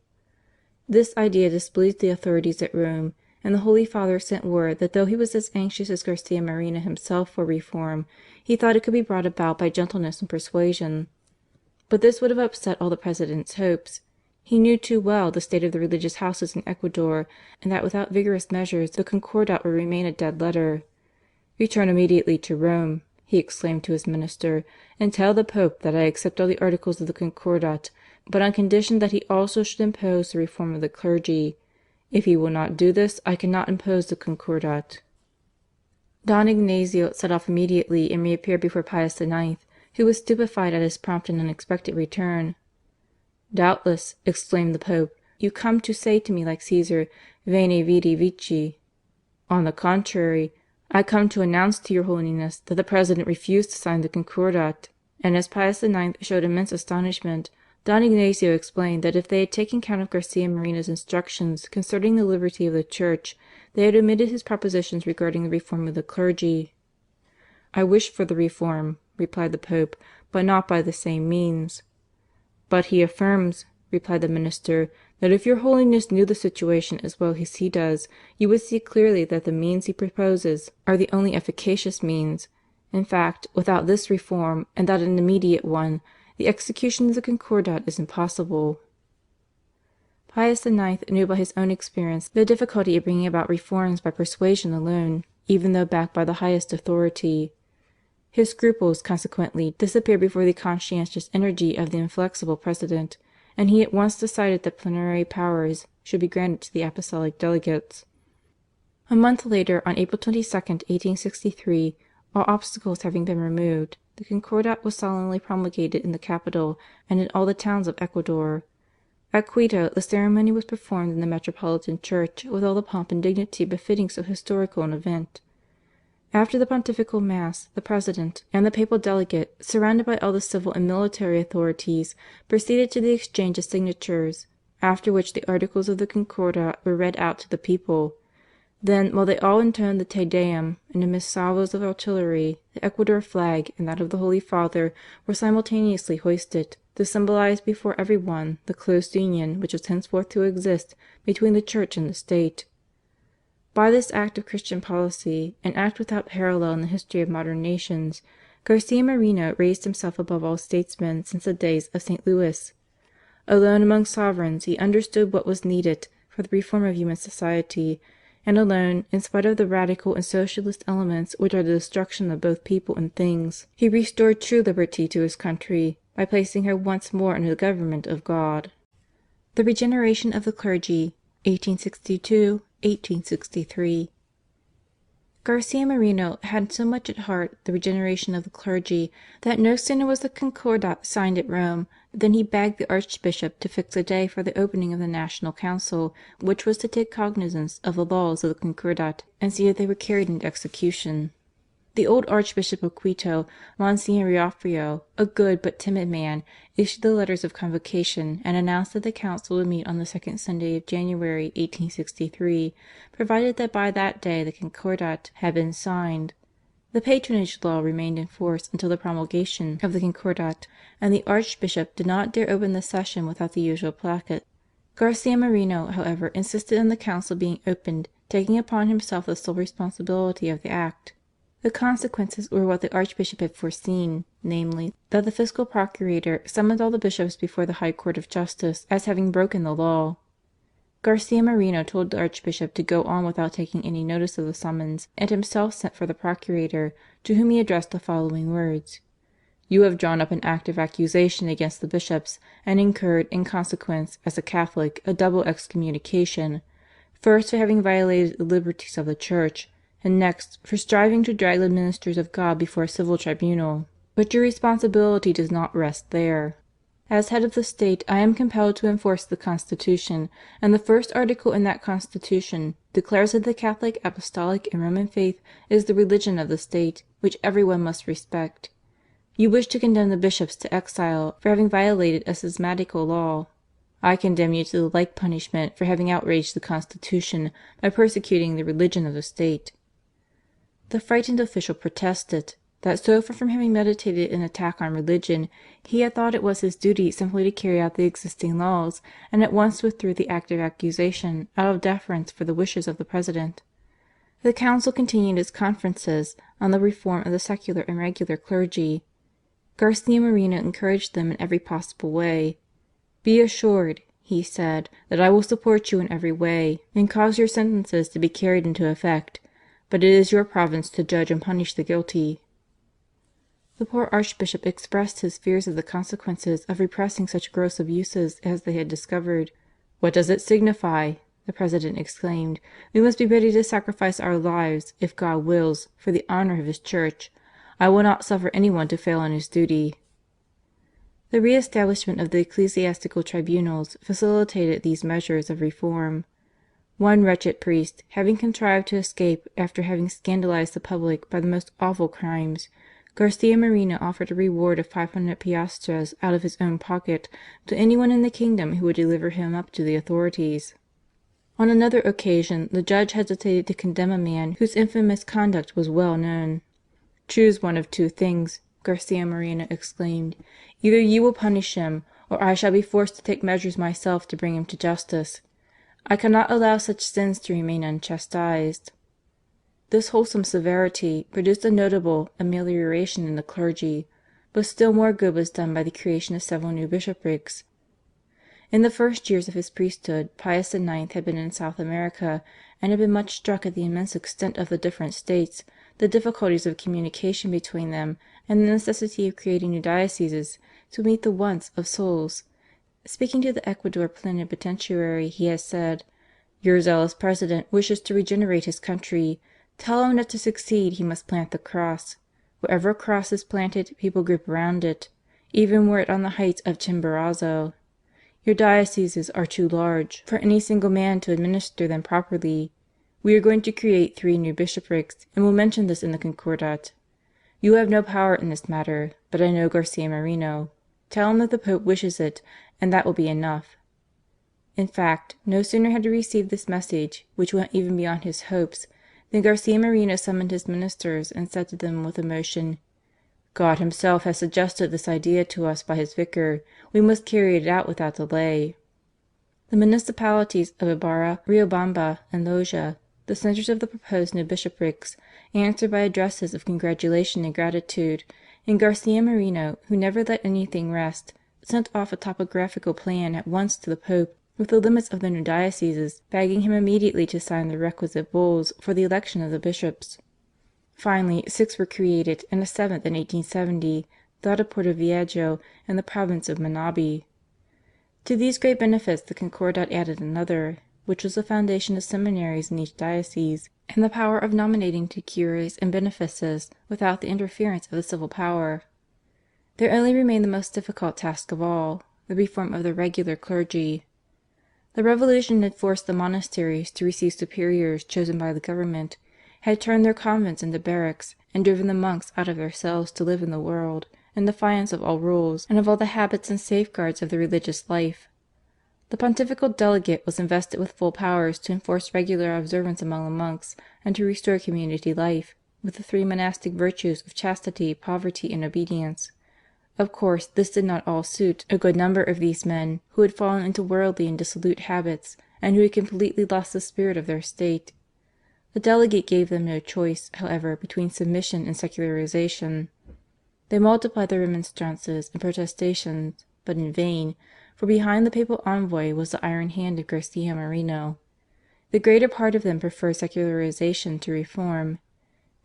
This idea displeased the authorities at Rome, and the Holy Father sent word that though he was as anxious as Garcia Moreno himself for reform, he thought it could be brought about by gentleness and persuasion. But this would have upset all the President's hopes. He knew too well the state of the religious houses in Ecuador, and that without vigorous measures the Concordat would remain a dead letter. "Return immediately to Rome," he exclaimed to his minister, "and tell the Pope that I accept all the articles of the Concordat, but on condition that he also should impose the reform of the clergy. If he will not do this, I cannot impose the Concordat." Don Ignacio set off immediately and reappeared before Pius IX., who was stupefied at his prompt and unexpected return. "Doubtless," exclaimed the Pope, "you come to say to me like Caesar, Veni vidi vici. On the contrary, I come to announce to your Holiness that the President refused to sign the Concordat." And as Pius IX. Showed immense astonishment, Don Ignacio explained that if they had taken count of Garcia Moreno's instructions concerning the liberty of the Church, they had omitted his propositions regarding the reform of the clergy. "I wish for the reform," replied the Pope, "but not by the same means." "But he affirms," replied the minister, "that if your Holiness knew the situation as well as he does, you would see clearly that the means he proposes are the only efficacious means. In fact, without this reform, and that an immediate one, the execution of the Concordat is impossible." Pius IX. Knew by his own experience the difficulty of bringing about reforms by persuasion alone, even though backed by the highest authority. His scruples, consequently, disappeared before the conscientious energy of the inflexible President, and he at once decided that plenary powers should be granted to the apostolic delegates. A month later, on April 22nd, 1863, all obstacles having been removed, the Concordat was solemnly promulgated in the capital and in all the towns of Ecuador. At Quito the ceremony was performed in the Metropolitan Church with all the pomp and dignity befitting so historical an event. After the pontifical Mass, the President and the papal delegate, surrounded by all the civil and military authorities, proceeded to the exchange of signatures, after which the articles of the Concordat were read out to the people. Then, while they all intoned the Te Deum, and amidst salvos of artillery, the Ecuador flag and that of the Holy Father were simultaneously hoisted, to symbolize before every one the close union which was henceforth to exist between the Church and the State. By this act of Christian policy, an act without parallel in the history of modern nations, Garcia Moreno raised himself above all statesmen since the days of St. Louis. Alone among sovereigns he understood what was needed for the reform of human society, and alone, in spite of the radical and socialist elements which are the destruction of both people and things, he restored true liberty to his country by placing her once more under the government of God. The Regeneration of the Clergy, 1862-1863. Garcia Moreno had so much at heart the regeneration of the clergy that no sooner was the Concordat signed at Rome than he begged the Archbishop to fix a day for the opening of the National Council, which was to take cognizance of the laws of the Concordat and see that they were carried into execution. The old Archbishop of Quito, Monsignor Riofrio, a good but timid man, issued the letters of convocation and announced that the council would meet on the second Sunday of January 1863, provided that by that day the Concordat had been signed. The patronage law remained in force until the promulgation of the Concordat, and the Archbishop did not dare open the session without the usual placket. Garcia Moreno, however, insisted on the council being opened, taking upon himself the sole responsibility of the act. The consequences were what the Archbishop had foreseen. namely, that the fiscal procurator summoned all the bishops before the High Court of Justice as having broken the law. Garcia Moreno told the Archbishop to go on without taking any notice of the summons, and himself sent for the procurator, to whom he addressed the following words: "You have drawn up an act of accusation against the bishops, and incurred, in consequence, as a Catholic, a double excommunication, first for having violated the liberties of the Church, and next for striving to drag the ministers of God before a civil tribunal. But your responsibility does not rest there. As head of the state, I am compelled to enforce the Constitution, and the first article in that Constitution declares that the Catholic, Apostolic, and Roman faith is the religion of the state, which everyone must respect. You wish to condemn the bishops to exile for having violated a schismatical law. I condemn you to the like punishment for having outraged the Constitution by persecuting the religion of the state." The frightened official protested that so far from having meditated an attack on religion, he had thought it was his duty simply to carry out the existing laws, and at once withdrew the act of accusation out of deference for the wishes of the President. The Council continued its conferences on the reform of the secular and regular clergy. Garcia Moreno encouraged them in every possible way. "Be assured," he said, "that I will support you in every way, and cause your sentences to be carried into effect, but it is your province to judge and punish the guilty." The poor Archbishop expressed his fears of the consequences of repressing such gross abuses as they had discovered. "What does it signify?" the President exclaimed. "We must be ready to sacrifice our lives, if God wills, for the honour of His Church. I will not suffer any one to fail in his duty." The re-establishment of the ecclesiastical tribunals facilitated these measures of reform. One wretched priest, having contrived to escape after having scandalized the public by the most awful crimes, Garcia Moreno offered a reward of 500 piastres out of his own pocket to anyone in the kingdom who would deliver him up to the authorities. On another occasion the judge hesitated to condemn a man whose infamous conduct was well known. "Choose one of two things," Garcia Moreno exclaimed. "Either you will punish him, or I shall be forced to take measures myself to bring him to justice. I cannot allow such sins to remain unchastised." This wholesome severity produced a notable amelioration in the clergy, but still more good was done by the creation of several new bishoprics. In the first years of his priesthood Pius IX had been in South America and had been much struck at the immense extent of the different states, the difficulties of communication between them, and the necessity of creating new dioceses to meet the wants of souls. Speaking to the Ecuador plenipotentiary, he has said: "Your zealous President wishes to regenerate his country. Tell him that to succeed he must plant the cross. Wherever a cross is planted, people group around it, even were it on the heights of Chimborazo. Your dioceses are too large for any single man to administer them properly. We are going to create 3 new bishoprics, and will mention this in the Concordat. You have no power in this matter, but I know Garcia Moreno. Tell him that the Pope wishes it, and that will be enough." In fact, no sooner had he received this message, which went even beyond his hopes, than Garcia Moreno summoned his ministers and said to them with emotion: "God Himself has suggested this idea to us by His Vicar. We must carry it out without delay." The municipalities of Ibarra, Riobamba, and Loja, the centres of the proposed new bishoprics, answered by addresses of congratulation and gratitude, and Garcia Moreno, who never let anything rest, sent off a topographical plan at once to the Pope with the limits of the new dioceses, begging him immediately to sign the requisite bulls for the election of the bishops. Finally 6 were created, and a 7th in 1870, that of Porto Viejo in the province of Manabi. To these great benefits the Concordat added another, which was the foundation of seminaries in each diocese, and the power of nominating to cures and benefices without the interference of the civil power. There only remained the most difficult task of all, the reform of the regular clergy. The Revolution had forced the monasteries to receive superiors chosen by the government, had turned their convents into barracks, and driven the monks out of their cells to live in the world, in defiance of all rules and of all the habits and safeguards of the religious life. The pontifical delegate was invested with full powers to enforce regular observance among the monks and to restore community life, with the 3 monastic virtues of chastity, poverty, and obedience. Of course, this did not all suit a good number of these men, who had fallen into worldly and dissolute habits, and who had completely lost the spirit of their state. The delegate gave them no choice, however, between submission and secularization. They multiplied their remonstrances and protestations, but in vain, for behind the papal envoy was the iron hand of Garcia Moreno. The greater part of them preferred secularization to reform.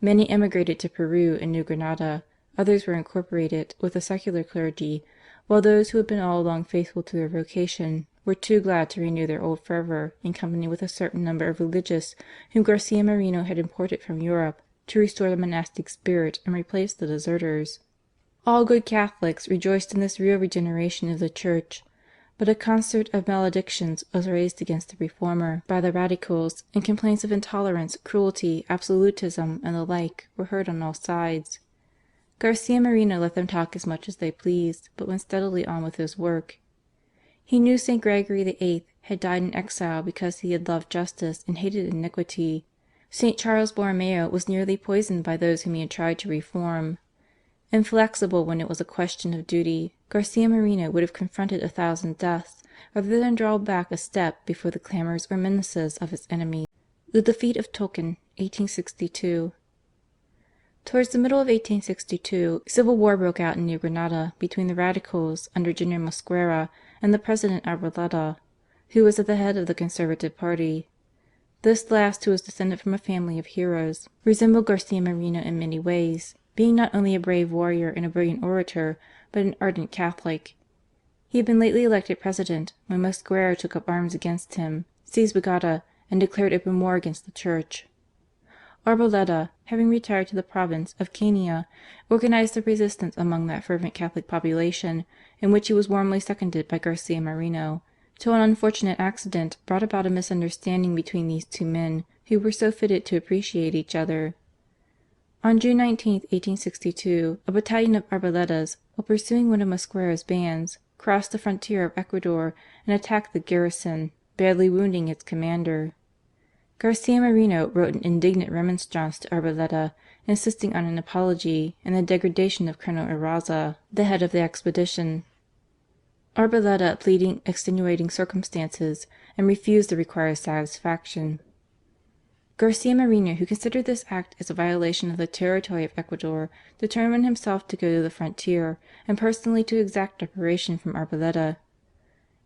Many emigrated to Peru and New Granada, others were incorporated with the secular clergy, while those who had been all along faithful to their vocation were too glad to renew their old fervour in company with a certain number of religious whom Garcia Moreno had imported from Europe to restore the monastic spirit and replace the deserters. All good Catholics rejoiced in this real regeneration of the Church, but a concert of maledictions was raised against the reformer by the Radicals, and complaints of intolerance, cruelty, absolutism, and the like were heard on all sides. Garcia Moreno let them talk as much as they pleased, but went steadily on with his work. He knew St. Gregory VIII. Had died in exile because he had loved justice and hated iniquity. St. Charles Borromeo was nearly poisoned by those whom he had tried to reform. Inflexible when it was a question of duty, Garcia Moreno would have confronted 1,000 deaths rather than draw back a step before the clamours or menaces of his enemies. The Defeat of Tulcan, 1862. Towards the middle of 1862, civil war broke out in New Granada between the Radicals under General Mosquera and the President Arboleda, who was at the head of the Conservative party. This last, who was descended from a family of heroes, resembled Garcia Moreno in many ways, being not only a brave warrior and a brilliant orator, but an ardent Catholic. He had been lately elected President when Mosquera took up arms against him, seized Bogota, and declared open war against the Church. Arboleda, having retired to the province of Cania, organized a resistance among that fervent Catholic population, in which he was warmly seconded by Garcia Moreno, till an unfortunate accident brought about a misunderstanding between these two men who were so fitted to appreciate each other. On June 19, 1862, a battalion of Arboledas, while pursuing one of Mosquera's bands, crossed the frontier of Ecuador and attacked the garrison, badly wounding its commander. Garcia Moreno wrote an indignant remonstrance to Arboleda, insisting on an apology and the degradation of Colonel Eraza, the head of the expedition. Arboleda pleading extenuating circumstances and refused the required satisfaction. Garcia Moreno, who considered this act as a violation of the territory of Ecuador, determined himself to go to the frontier and personally to exact reparation from Arboleda.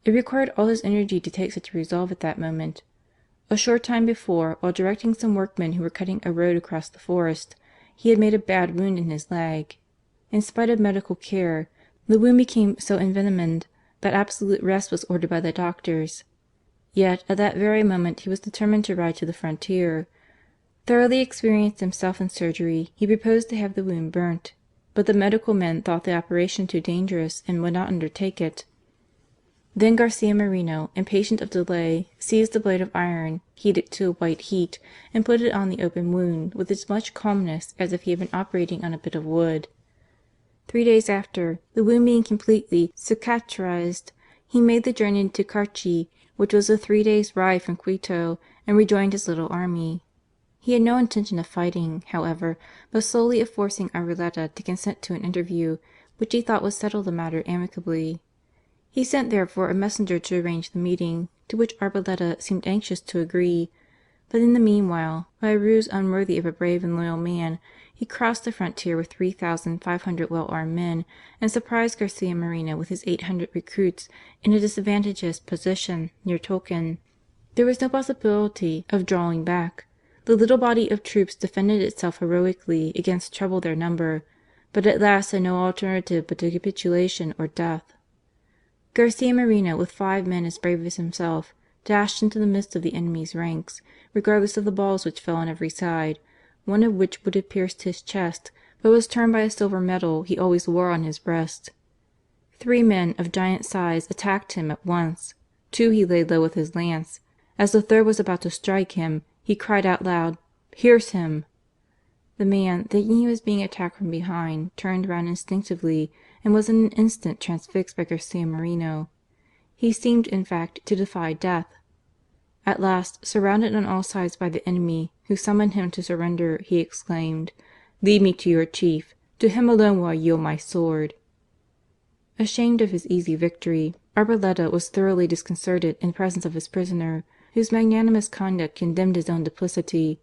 It required all his energy to take such a resolve at that moment. A short time before, while directing some workmen who were cutting a road across the forest, he had made a bad wound in his leg. In spite of medical care, the wound became so envenomed that absolute rest was ordered by the doctors. Yet at that very moment he was determined to ride to the frontier. Thoroughly experienced himself in surgery, he proposed to have the wound burnt, but the medical men thought the operation too dangerous and would not undertake it. Then Garcia Moreno, impatient of delay, seized a blade of iron, heated it to a white heat, and put it on the open wound with as much calmness as if he had been operating on a bit of wood. 3 days after, the wound being completely cicatrized, he made the journey to Carchi, which was a 3 days' ride from Quito, and rejoined his little army. He had no intention of fighting, however, but solely of forcing Arboleda to consent to an interview, which he thought would settle the matter amicably. He sent therefore a messenger to arrange the meeting, to which Arboleda seemed anxious to agree, but in the meanwhile, by a ruse unworthy of a brave and loyal man, he crossed the frontier with 3,500 well-armed men, and surprised Garcia Moreno with his 800 recruits in a disadvantageous position near Tulcan. There was no possibility of drawing back. The little body of troops defended itself heroically against treble their number, but at last had no alternative but to capitulation or death. Garcia Moreno, with 5 men as brave as himself, dashed into the midst of the enemy's ranks, regardless of the balls which fell on every side, one of which would have pierced his chest, but was turned by a silver medal he always wore on his breast. 3 men of giant size attacked him at once. 2 he laid low with his lance. As the third was about to strike him, he cried out loud, "Pierce him!" The man, thinking he was being attacked from behind, turned round instinctively, and was in an instant transfixed by Garcia Moreno. He seemed, in fact, to defy death. At last, surrounded on all sides by the enemy, who summoned him to surrender, he exclaimed, "Lead me to your chief. To him alone will I yield my sword." Ashamed of his easy victory, Arboleda was thoroughly disconcerted in presence of his prisoner, whose magnanimous conduct condemned his own duplicity.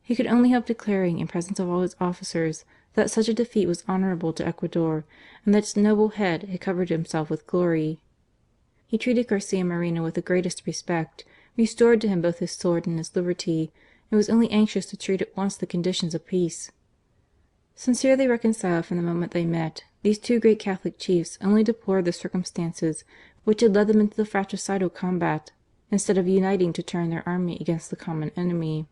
He could only help declaring in presence of all his officers that such a defeat was honourable to Ecuador, and that its noble head had covered himself with glory. He treated Garcia Moreno with the greatest respect, restored to him both his sword and his liberty, and was only anxious to treat at once the conditions of peace. Sincerely reconciled from the moment they met, these two great Catholic chiefs only deplored the circumstances which had led them into the fratricidal combat, instead of uniting to turn their army against the common enemy.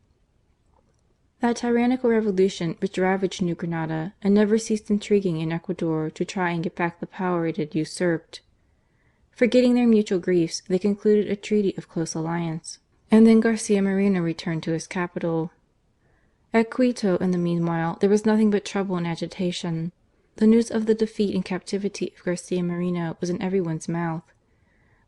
That tyrannical revolution which ravaged New Granada and never ceased intriguing in Ecuador to try and get back the power it had usurped. Forgetting their mutual griefs, they concluded a treaty of close alliance, and then Garcia Moreno returned to his capital. At Quito, in the meanwhile, there was nothing but trouble and agitation. The news of the defeat and captivity of Garcia Moreno was in everyone's mouth.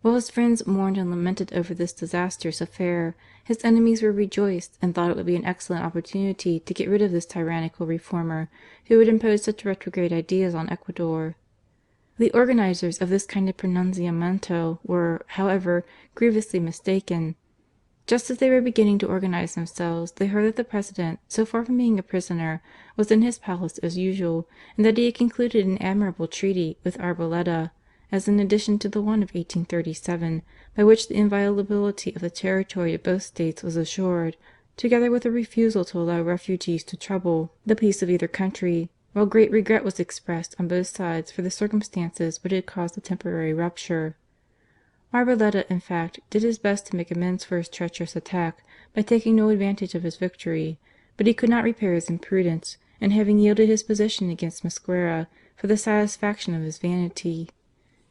While his friends mourned and lamented over this disastrous affair, his enemies were rejoiced and thought it would be an excellent opportunity to get rid of this tyrannical reformer who had imposed such retrograde ideas on Ecuador. The organizers of this kind of pronunciamiento were, however, grievously mistaken. Just as they were beginning to organize themselves, they heard that the President, so far from being a prisoner, was in his palace as usual, and that he had concluded an admirable treaty with Arboleda, as an addition to the one of 1837, by which the inviolability of the territory of both states was assured, together with a refusal to allow refugees to trouble the peace of either country, while great regret was expressed on both sides for the circumstances which had caused the temporary rupture. Arboleda, in fact, did his best to make amends for his treacherous attack by taking no advantage of his victory, but he could not repair his imprudence, and having yielded his position against Mosquera for the satisfaction of his vanity,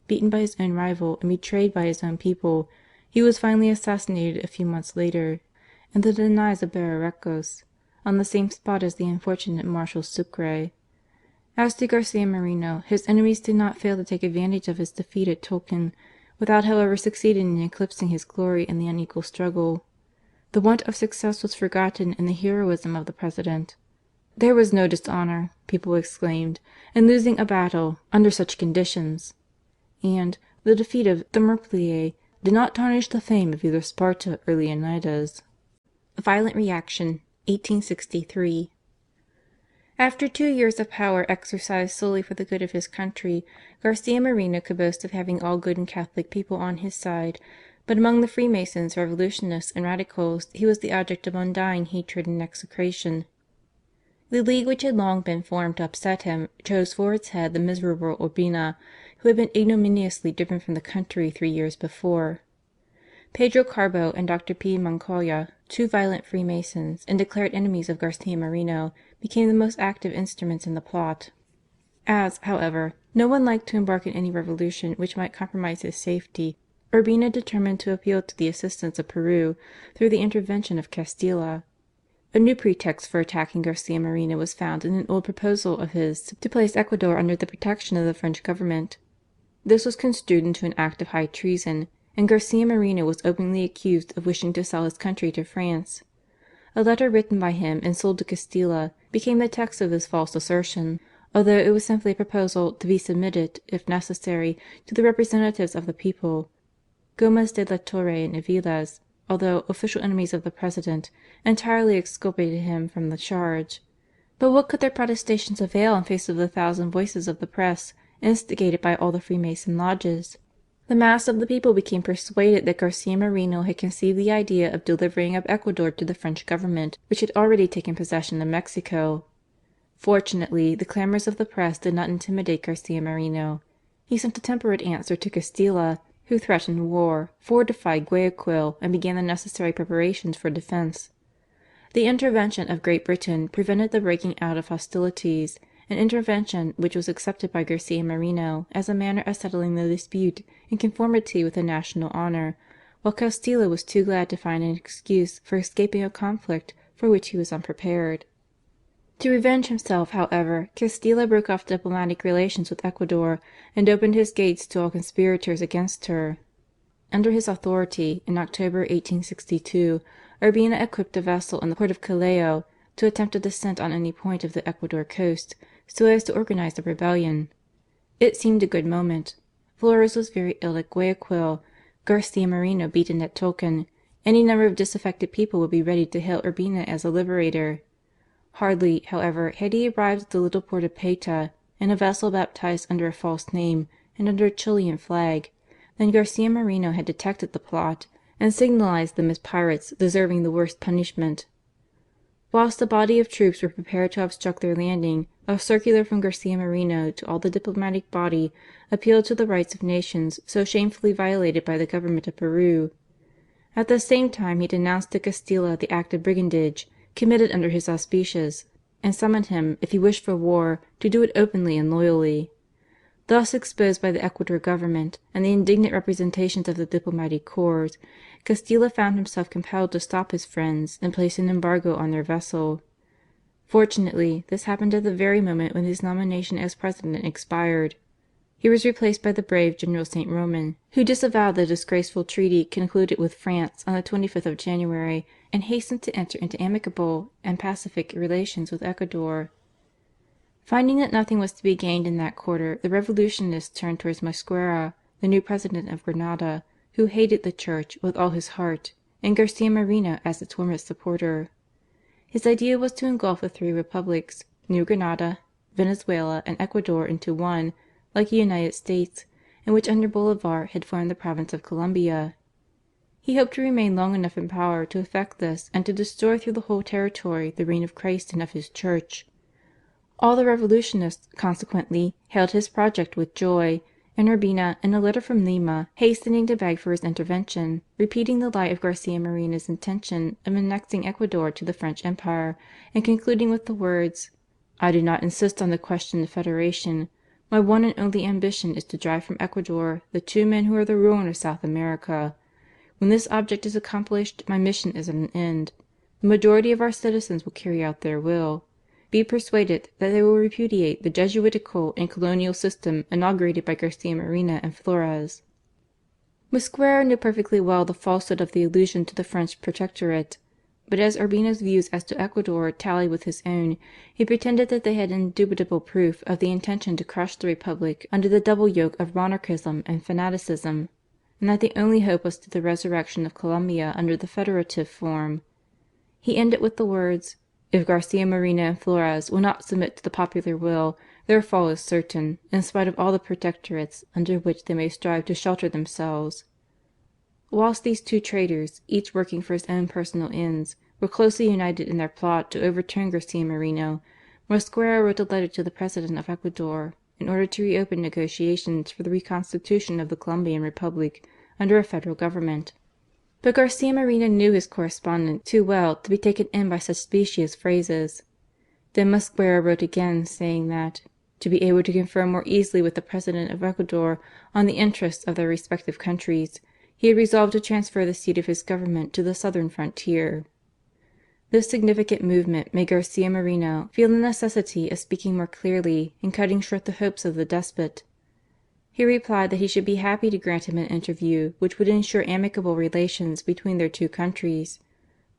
beaten by his own rival and betrayed by his own people, he was finally assassinated a few months later in the Denais of Berricos, on the same spot as the unfortunate Marshal Sucre. As to Garcia Moreno, his enemies did not fail to take advantage of his defeat at Tulcan, without however succeeding in eclipsing his glory in the unequal struggle. The want of success was forgotten in the heroism of the President. There was no dishonour, people exclaimed, in losing a battle under such conditions, and the defeat of Dumerplier did not tarnish the fame of either Sparta or Leonidas. Violent reaction, 1863. After 2 years of power exercised solely for the good of his country, Garcia Moreno could boast of having all good and Catholic people on his side, but among the Freemasons, revolutionists and radicals he was the object of undying hatred and execration. The league which had long been formed to upset him chose for its head the miserable Urbina, who had been ignominiously driven from the country 3 years before. Pedro Carbo and Dr. P. Moncayo, two violent Freemasons and declared enemies of Garcia Moreno, became the most active instruments in the plot. As, however, no one liked to embark in any revolution which might compromise his safety, Urbina determined to appeal to the assistance of Peru through the intervention of Castilla. A new pretext for attacking Garcia Moreno was found in an old proposal of his to place Ecuador under the protection of the French government. This was construed into an act of high treason, and Garcia Moreno was openly accused of wishing to sell his country to France. A letter written by him and sold to Castilla became the text of this false assertion, although it was simply a proposal to be submitted, if necessary, to the representatives of the people. Gomez de la Torre and Aviles, although official enemies of the President, entirely exculpated him from the charge. But what could their protestations avail in face of the 1,000 voices of the press, instigated by all the Freemason lodges? The mass of the people became persuaded that Garcia Moreno had conceived the idea of delivering up Ecuador to the French government, which had already taken possession of Mexico. Fortunately, the clamours of the press did not intimidate Garcia Moreno. He sent a temperate answer to Castilla, who threatened war, fortified Guayaquil, and began the necessary preparations for defence. The intervention of Great Britain prevented the breaking out of hostilities, an intervention which was accepted by Garcia Moreno as a manner of settling the dispute in conformity with the national honour, while Castilla was too glad to find an excuse for escaping a conflict for which he was unprepared. To revenge himself, however, Castilla broke off diplomatic relations with Ecuador and opened his gates to all conspirators against her. Under his authority, in October 1862, Urbina equipped a vessel in the port of Callao to attempt a descent on any point of the Ecuador coast, so as to organize a rebellion. It seemed a good moment. Flores was very ill at Guayaquil, Garcia Moreno beaten at Tulcan. Any number of disaffected people would be ready to hail Urbina as a liberator. Hardly, however, had he arrived at the little port of Payta, in a vessel baptized under a false name and under a Chilean flag, than Garcia Moreno had detected the plot and signalised them as pirates deserving the worst punishment. Whilst a body of troops were prepared to obstruct their landing, a circular from Garcia Moreno to all the diplomatic body appealed to the rights of nations so shamefully violated by the government of Peru. At the same time he denounced to Castilla the act of brigandage committed under his auspices, and summoned him, if he wished for war, to do it openly and loyally. Thus exposed by the Ecuador government and the indignant representations of the diplomatic corps, Castilla found himself compelled to stop his friends and place an embargo on their vessel. Fortunately this happened at the very moment when his nomination as President expired. He was replaced by the brave General St. Roman, who disavowed the disgraceful treaty concluded with France on the 25th of January and hastened to enter into amicable and pacific relations with Ecuador. Finding that nothing was to be gained in that quarter, the revolutionists turned towards Mosquera, the new President of Granada, who hated the Church with all his heart, and Garcia Moreno as its warmest supporter. His idea was to engulf the three republics, New Granada, Venezuela, and Ecuador into one, like the United States, and which under Bolivar had formed the province of Colombia. He hoped to remain long enough in power to effect this and to destroy through the whole territory the reign of Christ and of His Church. All the revolutionists, consequently, hailed his project with joy, and Urbina, in a letter from Lima, hastening to beg for his intervention, repeating the lie of Garcia Moreno's intention of annexing Ecuador to the French Empire, and concluding with the words: "I do not insist on the question of federation. My one and only ambition is to drive from Ecuador the two men who are the ruin of South America. When this object is accomplished, my mission is at an end. The majority of our citizens will carry out their will. Be persuaded that they will repudiate the Jesuitical and colonial system inaugurated by Garcia Moreno and Flores." Mosquera knew perfectly well the falsehood of the allusion to the French protectorate, but as Urbina's views as to Ecuador tallied with his own, he pretended that they had indubitable proof of the intention to crush the Republic under the double yoke of monarchism and fanaticism, and that the only hope was to the resurrection of Colombia under the federative form. He ended with the words: "If Garcia Moreno and Flores will not submit to the popular will, their fall is certain, in spite of all the protectorates under which they may strive to shelter themselves." Whilst these two traitors, each working for his own personal ends, were closely united in their plot to overturn Garcia Moreno, Mosquera wrote a letter to the President of Ecuador in order to reopen negotiations for the reconstitution of the Colombian Republic under a federal government. But Garcia Moreno knew his correspondent too well to be taken in by such specious phrases. Then Mosquera wrote again, saying that, to be able to confer more easily with the President of Ecuador on the interests of their respective countries, he had resolved to transfer the seat of his government to the southern frontier. This significant movement made Garcia Moreno feel the necessity of speaking more clearly and cutting short the hopes of the despot. He replied that he should be happy to grant him an interview which would ensure amicable relations between their two countries.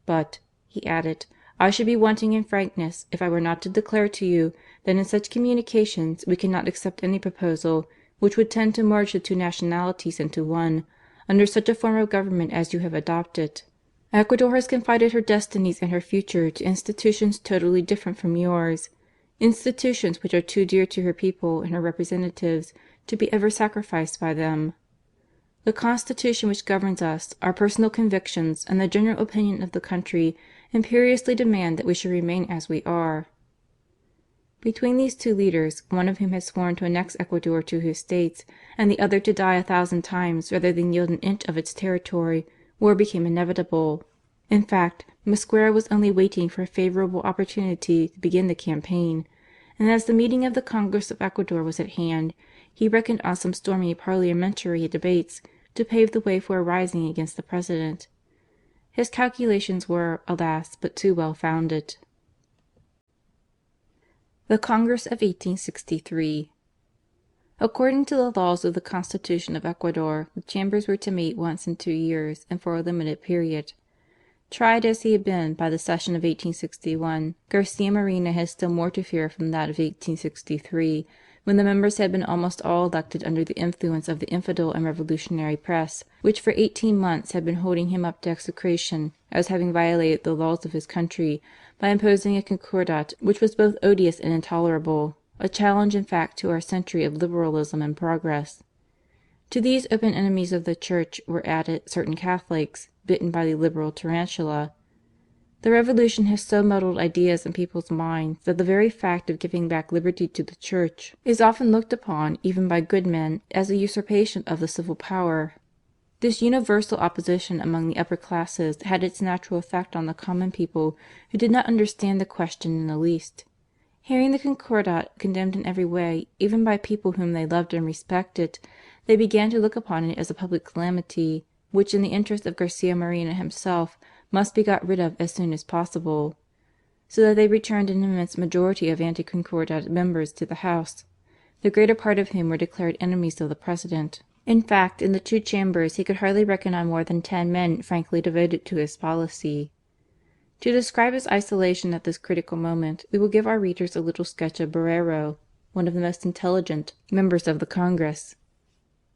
"But," he added, "I should be wanting in frankness if I were not to declare to you that in such communications we cannot accept any proposal which would tend to merge the two nationalities into one, under such a form of government as you have adopted. Ecuador has confided her destinies and her future to institutions totally different from yours, institutions which are too dear to her people and her representatives to be ever sacrificed by them. The Constitution which governs us, our personal convictions, and the general opinion of the country imperiously demand that we should remain as we are." Between these two leaders, one of whom had sworn to annex Ecuador to his States, and the other to die 1,000 times rather than yield an inch of its territory, war became inevitable. In fact, Mosquera was only waiting for a favourable opportunity to begin the campaign, and as the meeting of the Congress of Ecuador was at hand, he reckoned on some stormy parliamentary debates to pave the way for a rising against the President. His calculations were, alas, but too well founded. The Congress of 1863. According to the laws of the Constitution of Ecuador, the Chambers were to meet once in 2 years and for a limited period. Tried as he had been by the session of 1861, Garcia Moreno had still more to fear from that of 1863, when the members had been almost all elected under the influence of the infidel and revolutionary press, which for 18 months had been holding him up to execration as having violated the laws of his country by imposing a Concordat which was both odious and intolerable, a challenge in fact to our century of liberalism and progress. To these open enemies of the Church were added certain Catholics, bitten by the liberal tarantula. The Revolution has so muddled ideas in people's minds that the very fact of giving back liberty to the Church is often looked upon even by good men as a usurpation of the civil power. This universal opposition among the upper classes had its natural effect on the common people who did not understand the question in the least. Hearing the Concordat condemned in every way, even by people whom they loved and respected, they began to look upon it as a public calamity, which in the interest of Garcia Moreno himself must be got rid of as soon as possible, so that they returned an immense majority of anti-Concordat members to the House, the greater part of whom were declared enemies of the President. In fact, in the two chambers he could hardly reckon on more than 10 men frankly devoted to his policy. To describe his isolation at this critical moment, we will give our readers a little sketch of Borrero, one of the most intelligent members of the Congress.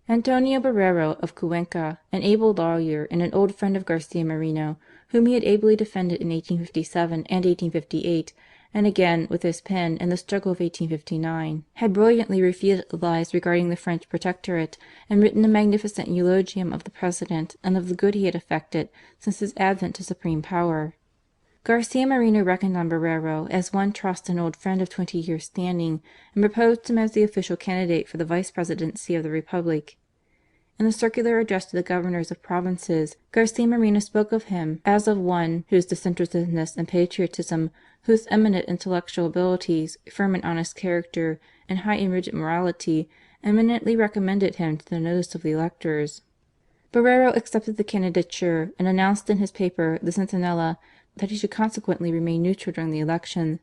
Antonio Borrero of Cuenca, an able lawyer and an old friend of Garcia Moreno, whom he had ably defended in 1857 and 1858, and again with his pen in the struggle of 1859, had brilliantly refuted the lies regarding the French protectorate and written a magnificent eulogium of the President and of the good he had effected since his advent to supreme power. Garcia Moreno reckoned on Borrero as one trusted and old friend of 20 years' standing, and proposed him as the official candidate for the vice presidency of the Republic. In the circular addressed to the governors of provinces, Garcia Moreno spoke of him as of one whose disinterestedness and patriotism, whose eminent intellectual abilities, firm and honest character, and high and rigid morality, eminently recommended him to the notice of the electors. Borrero accepted the candidature and announced in his paper, the Centinela, that he should consequently remain neutral during the election.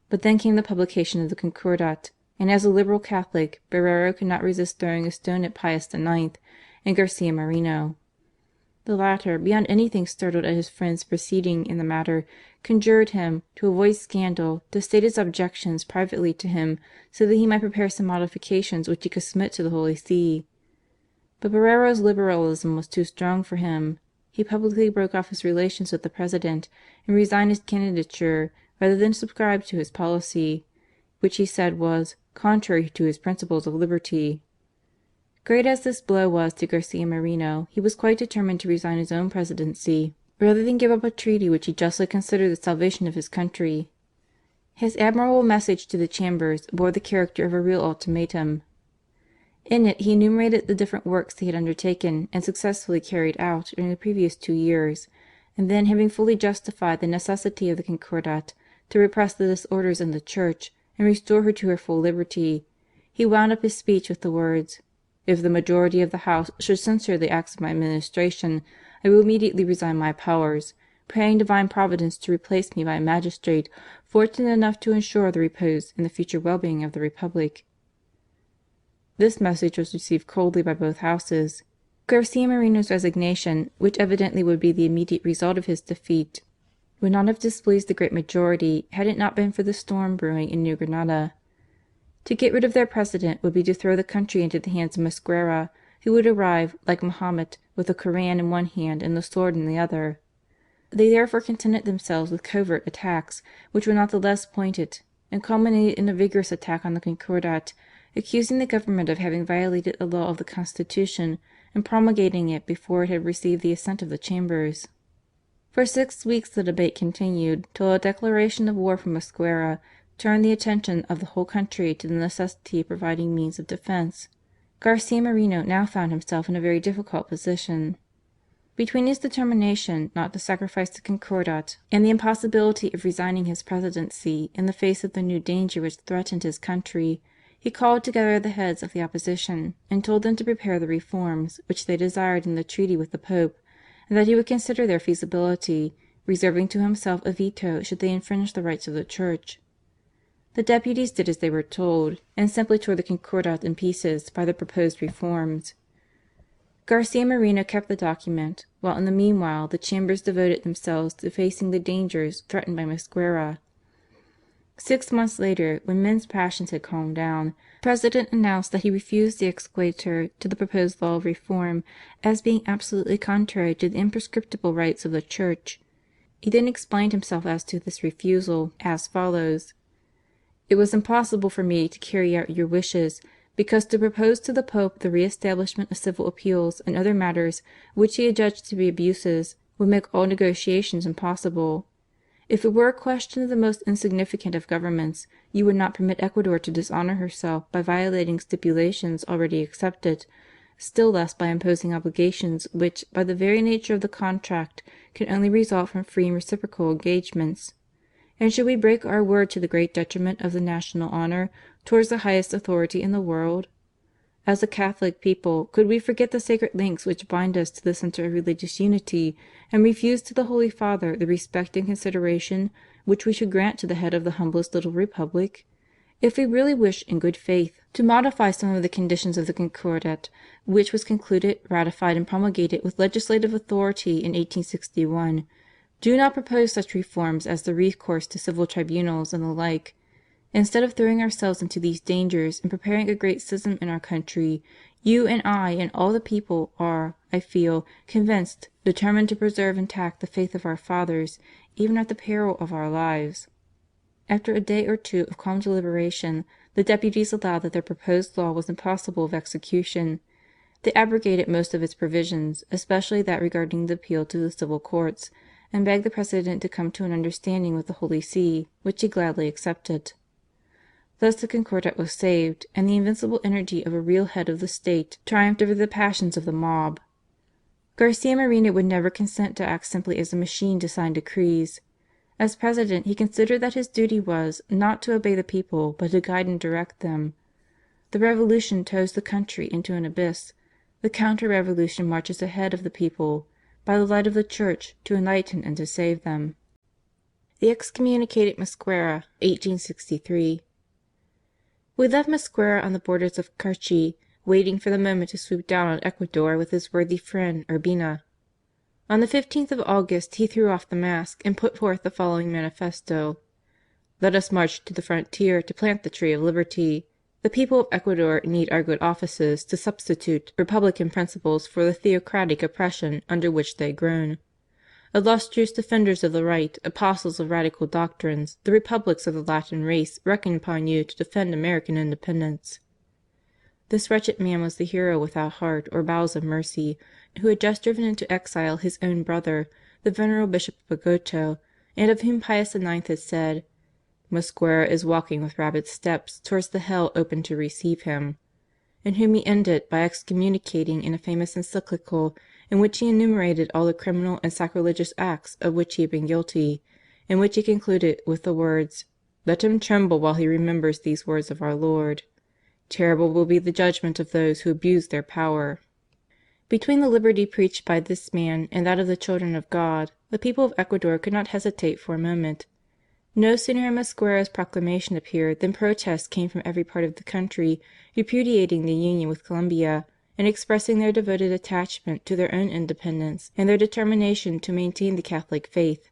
But then came the publication of the Concordat, and as a liberal Catholic, Borrero could not resist throwing a stone at Pius IX and Garcia Moreno. The latter, beyond anything startled at his friend's proceeding in the matter, conjured him, to avoid scandal, to state his objections privately to him, so that he might prepare some modifications which he could submit to the Holy See. But Borrero's liberalism was too strong for him. He publicly broke off his relations with the President and resigned his candidature rather than subscribe to his policy, which he said was contrary to his principles of liberty. Great as this blow was to Garcia Moreno, he was quite determined to resign his own presidency rather than give up a treaty which he justly considered the salvation of his country. His admirable message to the Chambers bore the character of a real ultimatum. In it he enumerated the different works he had undertaken and successfully carried out during the previous 2 years, and then, having fully justified the necessity of the Concordat to repress the disorders in the Church and restore her to her full liberty, he wound up his speech with the words: "If the majority of the House should censure the acts of my administration, I will immediately resign my powers, praying Divine Providence to replace me by a magistrate fortunate enough to ensure the repose and the future well-being of the Republic." This message was received coldly by both Houses. Garcia Moreno's resignation, which evidently would be the immediate result of his defeat, would not have displeased the great majority had it not been for the storm brewing in New Granada. To get rid of their President would be to throw the country into the hands of Mosquera, who would arrive, like Mahomet, with the Koran in one hand and the sword in the other. They therefore contented themselves with covert attacks, which were not the less pointed, and culminated in a vigorous attack on the Concordat, accusing the government of having violated a law of the Constitution and promulgating it before it had received the assent of the Chambers. For 6 weeks the debate continued, till a declaration of war from Mosquera turned the attention of the whole country to the necessity of providing means of defence. Garcia Moreno now found himself in a very difficult position. Between his determination not to sacrifice the Concordat and the impossibility of resigning his presidency in the face of the new danger which threatened his country, he called together the heads of the opposition and told them to prepare the reforms which they desired in the treaty with the Pope, and that he would consider their feasibility, reserving to himself a veto should they infringe the rights of the Church. The deputies did as they were told, and simply tore the Concordat in pieces by the proposed reforms. Garcia Moreno kept the document, while in the meanwhile the Chambers devoted themselves to facing the dangers threatened by Mosquera. 6 months later, when men's passions had calmed down, the President announced that he refused the Exequatur to the proposed law of reform as being absolutely contrary to the imprescriptible rights of the Church. He then explained himself as to this refusal as follows: "It was impossible for me to carry out your wishes, because to propose to the Pope the re-establishment of civil appeals and other matters which he adjudged to be abuses would make all negotiations impossible. If it were a question of the most insignificant of governments, you would not permit Ecuador to dishonour herself by violating stipulations already accepted, still less by imposing obligations which, by the very nature of the contract, can only result from free and reciprocal engagements. And should we break our word to the great detriment of the national honour towards the highest authority in the world? As a Catholic people, could we forget the sacred links which bind us to the centre of religious unity, and refuse to the Holy Father the respect and consideration which we should grant to the head of the humblest little republic? If we really wish in good faith to modify some of the conditions of the Concordat, which was concluded, ratified and promulgated with legislative authority in 1861, do not propose such reforms as the recourse to civil tribunals and the like. Instead of throwing ourselves into these dangers and preparing a great schism in our country, you and I and all the people are, I feel, convinced, determined to preserve intact the faith of our fathers, even at the peril of our lives." After a day or two of calm deliberation, the deputies allowed that their proposed law was impossible of execution. They abrogated most of its provisions, especially that regarding the appeal to the civil courts, and begged the President to come to an understanding with the Holy See, which he gladly accepted. Thus the Concordat was saved, and the invincible energy of a real head of the state triumphed over the passions of the mob. Garcia Moreno would never consent to act simply as a machine to sign decrees. As President he considered that his duty was, not to obey the people, but to guide and direct them. The Revolution tows the country into an abyss. The counter-revolution marches ahead of the people, by the light of the Church, to enlighten and to save them. The Excommunicated Mosquera, 1863. We left Mosquera on the borders of Carchi, waiting for the moment to swoop down on Ecuador with his worthy friend Urbina. On the 15th of August he threw off the mask and put forth the following manifesto: "Let us march to the frontier to plant the tree of liberty. The people of Ecuador need our good offices to substitute republican principles for the theocratic oppression under which they groan. Illustrious defenders of the right, apostles of radical doctrines, the republics of the Latin race reckon upon you to defend American independence." This wretched man was the hero without heart or bowels of mercy, who had just driven into exile his own brother, the venerable Bishop of Bogota, and of whom Pius IX had said: "Mosquera is walking with rapid steps towards the hell open to receive him," and whom he ended by excommunicating in a famous encyclical in which he enumerated all the criminal and sacrilegious acts of which he had been guilty, and which he concluded with the words: "Let him tremble while he remembers these words of our Lord. Terrible will be the judgment of those who abuse their power." Between the liberty preached by this man and that of the children of God, the people of Ecuador could not hesitate for a moment. No sooner had Mosquera's proclamation appeared than protests came from every part of the country repudiating the union with Colombia, and expressing their devoted attachment to their own independence and their determination to maintain the Catholic faith.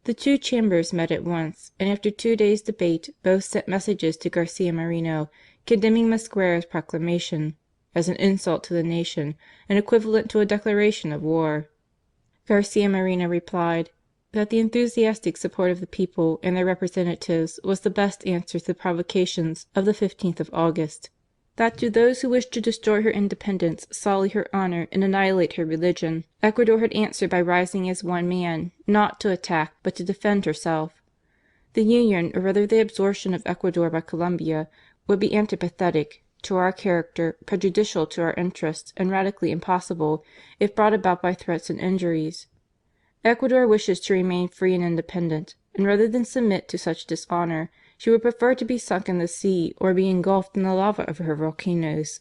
The two chambers met at once, and after 2 days' debate both sent messages to Garcia Moreno condemning Mosquera's proclamation as an insult to the nation and equivalent to a declaration of war. Garcia Moreno replied that the enthusiastic support of the people and their representatives was the best answer to the provocations of the 15th of August; that to those who wished to destroy her independence, sully her honour and annihilate her religion, Ecuador had answered by rising as one man, not to attack but to defend herself. The union, or rather the absorption of Ecuador by Colombia, would be antipathetic to our character, prejudicial to our interests, and radically impossible if brought about by threats and injuries. Ecuador wishes to remain free and independent, and rather than submit to such dishonour, she would prefer to be sunk in the sea or be engulfed in the lava of her volcanoes.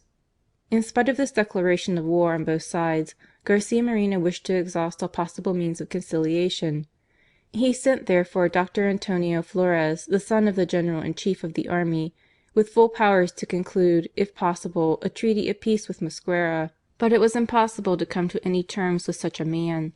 In spite of this declaration of war on both sides, Garcia Moreno wished to exhaust all possible means of conciliation. He sent therefore Dr. Antonio Flores, the son of the General in Chief of the army, with full powers to conclude, if possible, a treaty of peace with Mosquera. But it was impossible to come to any terms with such a man.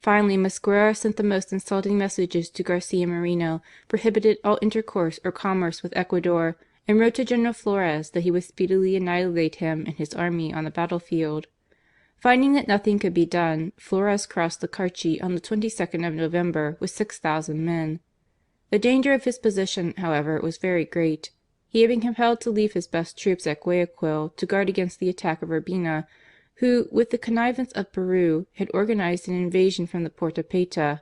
Finally, Mosquera sent the most insulting messages to Garcia Moreno, prohibited all intercourse or commerce with Ecuador, and wrote to General Flores that he would speedily annihilate him and his army on the battlefield. Finding that nothing could be done, Flores crossed the Carchi on the 22nd of November with 6,000 men. The danger of his position, however, was very great. He had been compelled to leave his best troops at Guayaquil to guard against the attack of Urbina, who, with the connivance of Peru, had organized an invasion from the Porta Peta.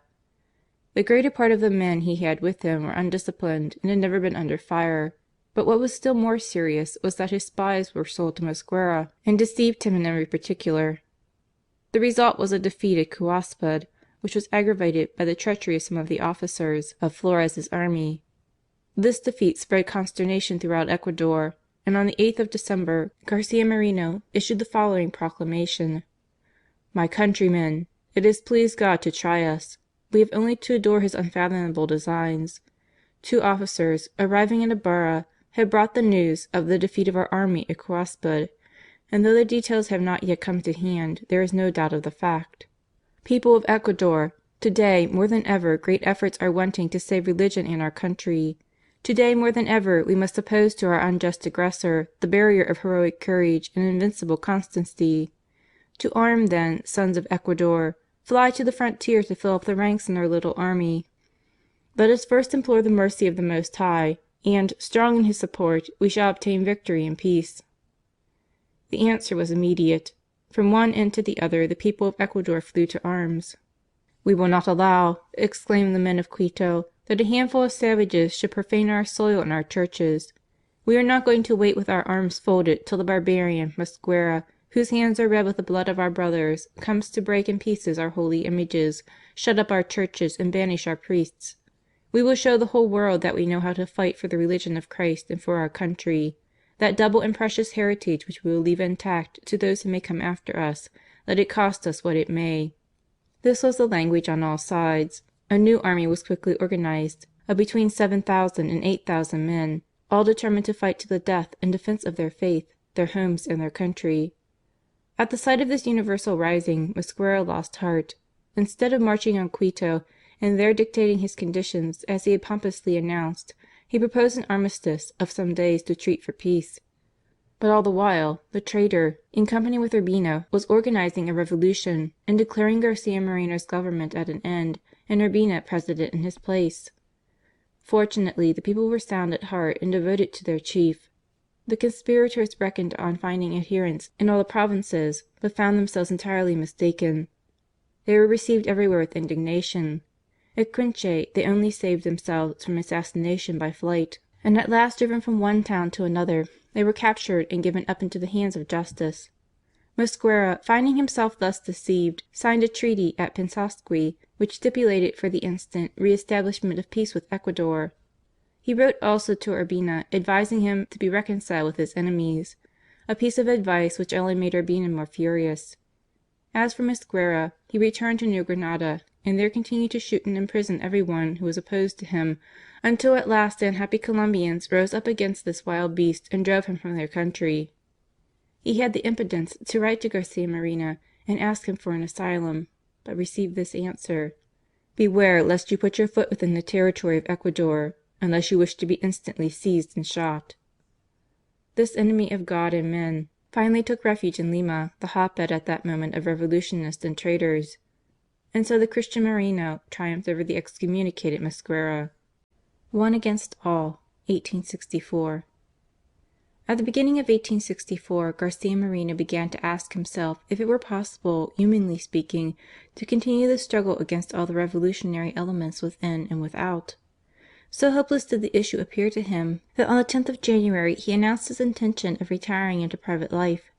The greater part of the men he had with him were undisciplined and had never been under fire. But what was still more serious was that his spies were sold to Mosquera and deceived him in every particular. The result was a defeat at Cuaspud, which was aggravated by the treachery of some of the officers of Flores's army. This defeat spread consternation throughout Ecuador, and on the 8th of December Garcia Moreno issued the following proclamation: "My countrymen, it has pleased God to try us. We have only to adore His unfathomable designs. 2 officers, arriving at Ibarra, had brought the news of the defeat of our army at Cuaspud, and though the details have not yet come to hand, there is no doubt of the fact. People of Ecuador, today more than ever great efforts are wanting to save religion and our country. Today more than ever we must oppose to our unjust aggressor the barrier of heroic courage and invincible constancy. To arm then, sons of Ecuador, fly to the frontier to fill up the ranks in our little army. Let us first implore the mercy of the Most High, and, strong in His support, we shall obtain victory and peace." The answer was immediate. From one end to the other the people of Ecuador flew to arms. "We will not allow," exclaimed the men of Quito, "that a handful of savages should profane our soil and our churches. We are not going to wait with our arms folded till the barbarian Mosquera, whose hands are red with the blood of our brothers, comes to break in pieces our holy images, shut up our churches, and banish our priests. We will show the whole world that we know how to fight for the religion of Christ and for our country, that double and precious heritage which we will leave intact to those who may come after us, let it cost us what it may." This was the language on all sides. A new army was quickly organized, of between 7,000 and 8,000 men, all determined to fight to the death in defence of their faith, their homes, and their country. At the sight of this universal rising, Mosquera lost heart. Instead of marching on Quito, and there dictating his conditions as he had pompously announced, he proposed an armistice of some days to treat for peace. But all the while, the traitor, in company with Urbina, was organizing a revolution and declaring Garcia Moreno's government at an end, and Urbina President in his place. Fortunately, the people were sound at heart and devoted to their chief. The conspirators reckoned on finding adherents in all the provinces, but found themselves entirely mistaken. They were received everywhere with indignation. At Quinche they only saved themselves from assassination by flight, and at last driven from one town to another, they were captured and given up into the hands of justice. Mosquera, finding himself thus deceived, signed a treaty at Pinsasqui, which stipulated for the instant re-establishment of peace with Ecuador. He wrote also to Urbina advising him to be reconciled with his enemies, a piece of advice which only made Urbina more furious. As for Mosquera, he returned to New Granada, and there continued to shoot and imprison everyone who was opposed to him, until at last the unhappy Colombians rose up against this wild beast and drove him from their country. He had the impudence to write to Garcia Moreno and ask him for an asylum, but received this answer: "Beware lest you put your foot within the territory of Ecuador, unless you wish to be instantly seized and shot." This enemy of God and men finally took refuge in Lima, the hotbed at that moment of revolutionists and traitors. And so the Christian Moreno triumphed over the excommunicated Mosquera. One against all, 1864. At the beginning of 1864, Garcia Moreno began to ask himself if it were possible, humanly speaking, to continue the struggle against all the revolutionary elements within and without. So hopeless did the issue appear to him that on the 10th of January he announced his intention of retiring into private life.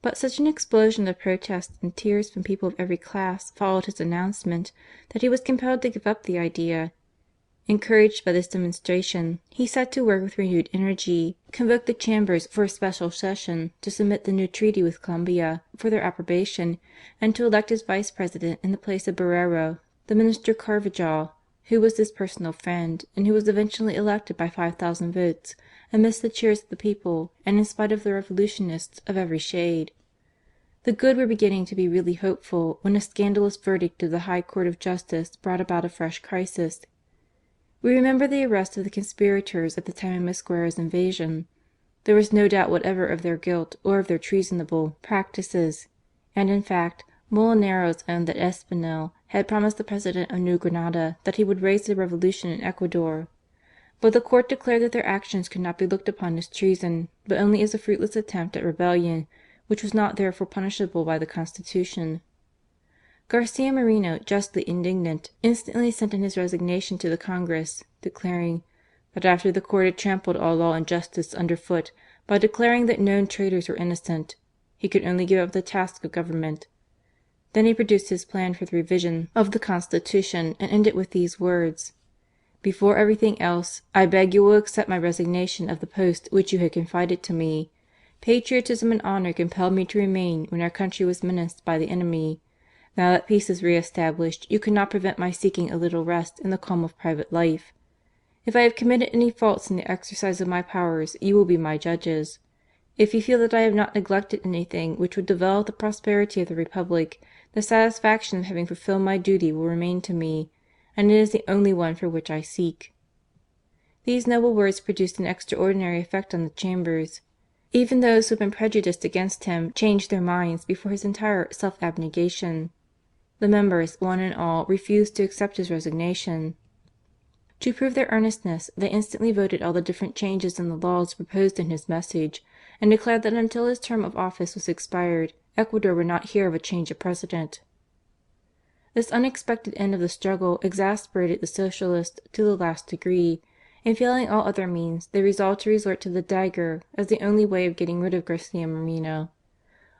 But such an explosion of protests and tears from people of every class followed his announcement that he was compelled to give up the idea. Encouraged by this demonstration, he set to work with renewed energy, convoked the Chambers for a special session to submit the new treaty with Colombia for their approbation, and to elect as Vice President in the place of Borrero, the Minister Carvajal, who was his personal friend, and who was eventually elected by 5,000 votes, amidst the cheers of the people, and in spite of the revolutionists of every shade. The good were beginning to be really hopeful when a scandalous verdict of the High Court of Justice brought about a fresh crisis. We remember the arrest of the conspirators at the time of Mosquera's invasion. There was no doubt whatever of their guilt or of their treasonable practices, and in fact Molineros owned that Espinel had promised the President of New Granada that he would raise the revolution in Ecuador. But the court declared that their actions could not be looked upon as treason, but only as a fruitless attempt at rebellion, which was not therefore punishable by the Constitution. Garcia Moreno, justly indignant, instantly sent in his resignation to the Congress, declaring that after the court had trampled all law and justice under foot by declaring that known traitors were innocent, he could only give up the task of government. Then he produced his plan for the revision of the Constitution and ended with these words: "Before everything else, I beg you will accept my resignation of the post which you had confided to me. Patriotism and honour compelled me to remain when our country was menaced by the enemy. Now that peace is re-established, you cannot prevent my seeking a little rest in the calm of private life. If I have committed any faults in the exercise of my powers, you will be my judges. If you feel that I have not neglected anything which would develop the prosperity of the Republic, the satisfaction of having fulfilled my duty will remain to me, and it is the only one for which I seek." These noble words produced an extraordinary effect on the Chambers. Even those who had been prejudiced against him changed their minds before his entire self-abnegation. The members, one and all, refused to accept his resignation. To prove their earnestness, they instantly voted all the different changes in the laws proposed in his message, and declared that until his term of office was expired, Ecuador would not hear of a change of president. This unexpected end of the struggle exasperated the Socialists to the last degree, and failing all other means, they resolved to resort to the dagger as the only way of getting rid of Garcia Moreno.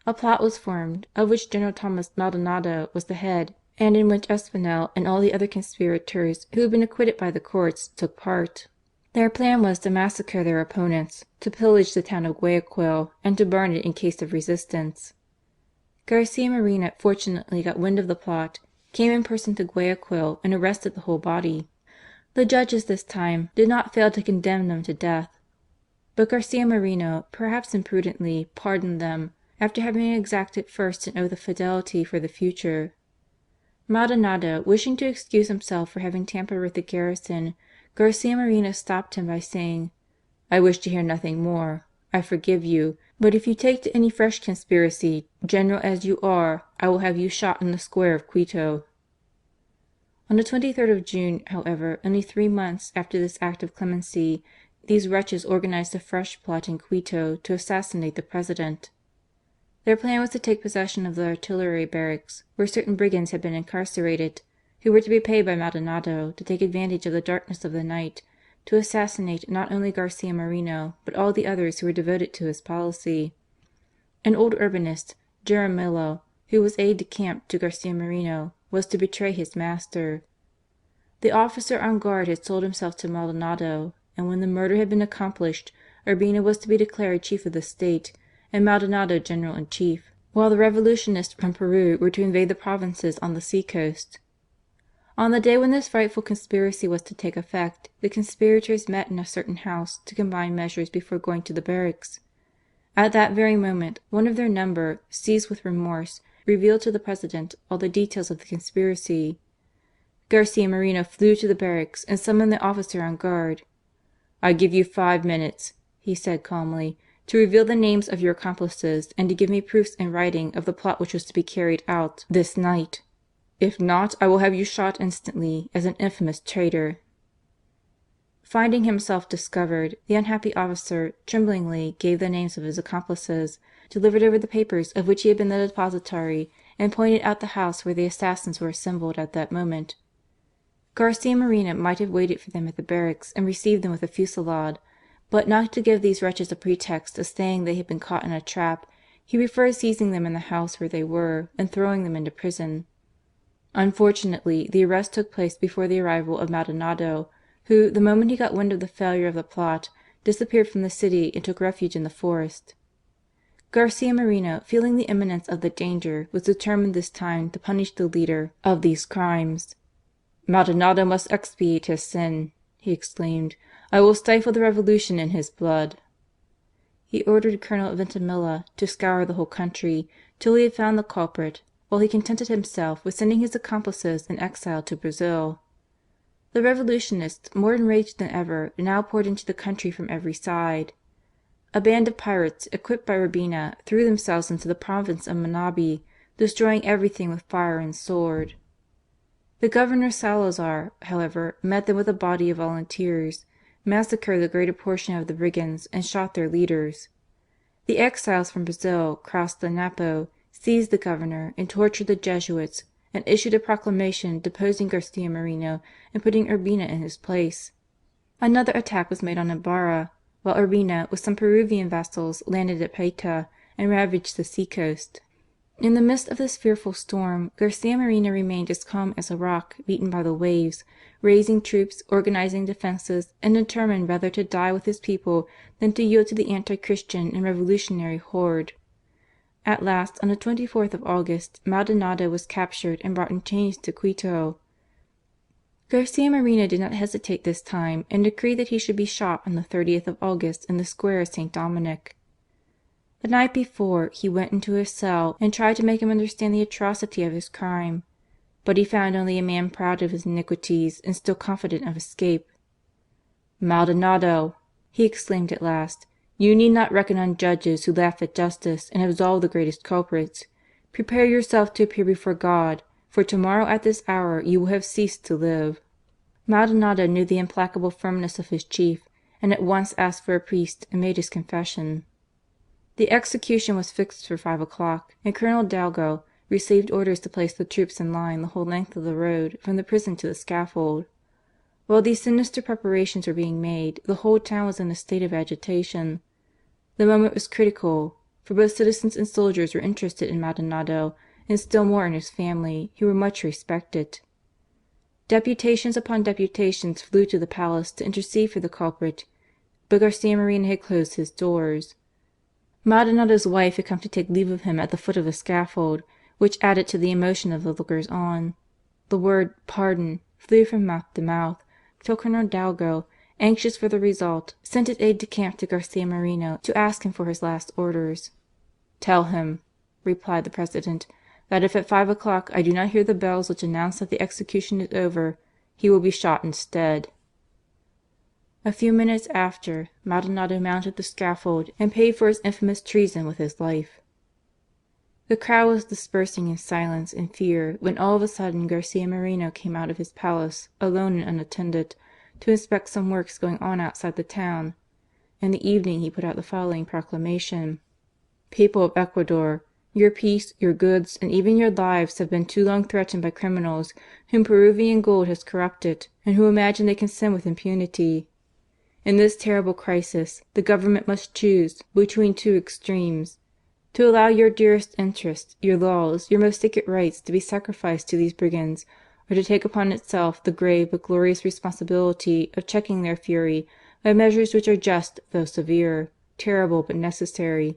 A plot was formed, of which General Thomas Maldonado was the head, and in which Espinel and all the other conspirators who had been acquitted by the courts took part. Their plan was to massacre their opponents, to pillage the town of Guayaquil, and to burn it in case of resistance. Garcia Moreno fortunately got wind of the plot, came in person to Guayaquil, and arrested the whole body. The judges this time did not fail to condemn them to death, but Garcia Moreno, perhaps imprudently, pardoned them, after having exacted first an oath of fidelity for the future. Maldonado, wishing to excuse himself for having tampered with the garrison, Garcia Moreno stopped him by saying: "I wish to hear nothing more. I forgive you, but if you take to any fresh conspiracy, general as you are, I will have you shot in the square of Quito." On the 23rd of June, however, only 3 months after this act of clemency, these wretches organized a fresh plot in Quito to assassinate the President. Their plan was to take possession of the artillery barracks, where certain brigands had been incarcerated, who were to be paid by Maldonado to take advantage of the darkness of the night to assassinate not only Garcia Moreno, but all the others who were devoted to his policy. An old Urbinist, Jaramillo, who was aide-de-camp to Garcia Moreno, was to betray his master. The officer on guard had sold himself to Maldonado, and when the murder had been accomplished, Urbina was to be declared chief of the state, and Maldonado general-in-chief, while the revolutionists from Peru were to invade the provinces on the sea coast. On the day when this frightful conspiracy was to take effect, the conspirators met in a certain house to combine measures before going to the barracks. At that very moment, one of their number, seized with remorse, revealed to the President all the details of the conspiracy. Garcia Moreno flew to the barracks and summoned the officer on guard. "I give you 5 minutes," he said calmly, "to reveal the names of your accomplices and to give me proofs in writing of the plot which was to be carried out this night. If not, I will have you shot instantly as an infamous traitor." Finding himself discovered, the unhappy officer tremblingly gave the names of his accomplices, delivered over the papers of which he had been the depositary, and pointed out the house where the assassins were assembled at that moment. Garcia Moreno might have waited for them at the barracks and received them with a fusillade, but not to give these wretches a pretext of saying they had been caught in a trap, he preferred seizing them in the house where they were and throwing them into prison. Unfortunately, the arrest took place before the arrival of Maldonado, who, the moment he got wind of the failure of the plot, disappeared from the city and took refuge in the forest. Garcia Moreno, feeling the imminence of the danger, was determined this time to punish the leader of these crimes. "Maldonado must expiate his sin," he exclaimed. "I will stifle the revolution in his blood." He ordered Colonel Veintimilla to scour the whole country, till he had found the culprit, while he contented himself with sending his accomplices in exile to Brazil. The revolutionists, more enraged than ever, now poured into the country from every side. A band of pirates, equipped by Urbina, threw themselves into the province of Manabi, destroying everything with fire and sword. The Governor Salazar, however, met them with a body of volunteers, massacred the greater portion of the brigands, and shot their leaders. The exiles from Brazil crossed the Napo, seized the governor, and tortured the Jesuits, and issued a proclamation deposing Garcia Moreno and putting Urbina in his place. Another attack was made on Ibarra, while Urbina with some Peruvian vassals landed at Paita and ravaged the seacoast. In the midst of this fearful storm, Garcia Moreno remained as calm as a rock beaten by the waves, raising troops, organizing defences, and determined rather to die with his people than to yield to the anti-Christian and revolutionary horde. At last, on the 24th of August, Maldonado was captured and brought in chains to Quito. Garcia Moreno did not hesitate this time, and decreed that he should be shot on the 30th of August in the square of St. Dominic. The night before, he went into his cell and tried to make him understand the atrocity of his crime, but he found only a man proud of his iniquities and still confident of escape. "Maldonado," he exclaimed at last, "you need not reckon on judges who laugh at justice and absolve the greatest culprits. Prepare yourself to appear before God, for tomorrow at this hour you will have ceased to live." Maldonado knew the implacable firmness of his chief, and at once asked for a priest and made his confession. The execution was fixed for 5 o'clock, and Colonel Dalgo received orders to place the troops in line the whole length of the road from the prison to the scaffold. While these sinister preparations were being made, the whole town was in a state of agitation. The moment was critical, for both citizens and soldiers were interested in Maldonado, and still more in his family, who were much respected. Deputations upon deputations flew to the palace to intercede for the culprit, but Garcia Moreno had closed his doors. Maldonado's wife had come to take leave of him at the foot of the scaffold, which added to the emotion of the lookers on. The word "pardon" flew from mouth to mouth, till Colonel Dalgo, anxious for the result, sent his aide de camp to Garcia Moreno to ask him for his last orders. "Tell him," replied the President, "that if at 5 o'clock I do not hear the bells which announce that the execution is over, he will be shot instead." A few minutes after, Maldonado mounted the scaffold and paid for his infamous treason with his life. The crowd was dispersing in silence and fear when all of a sudden Garcia Moreno came out of his palace, alone and unattended, to inspect some works going on outside the town. In the evening he put out the following proclamation: "People of Ecuador, your peace, your goods, and even your lives have been too long threatened by criminals whom Peruvian gold has corrupted and who imagine they can sin with impunity. In this terrible crisis, the government must choose between two extremes: to allow your dearest interests, your laws, your most sacred rights to be sacrificed to these brigands, or to take upon itself the grave but glorious responsibility of checking their fury by measures which are just though severe, terrible but necessary.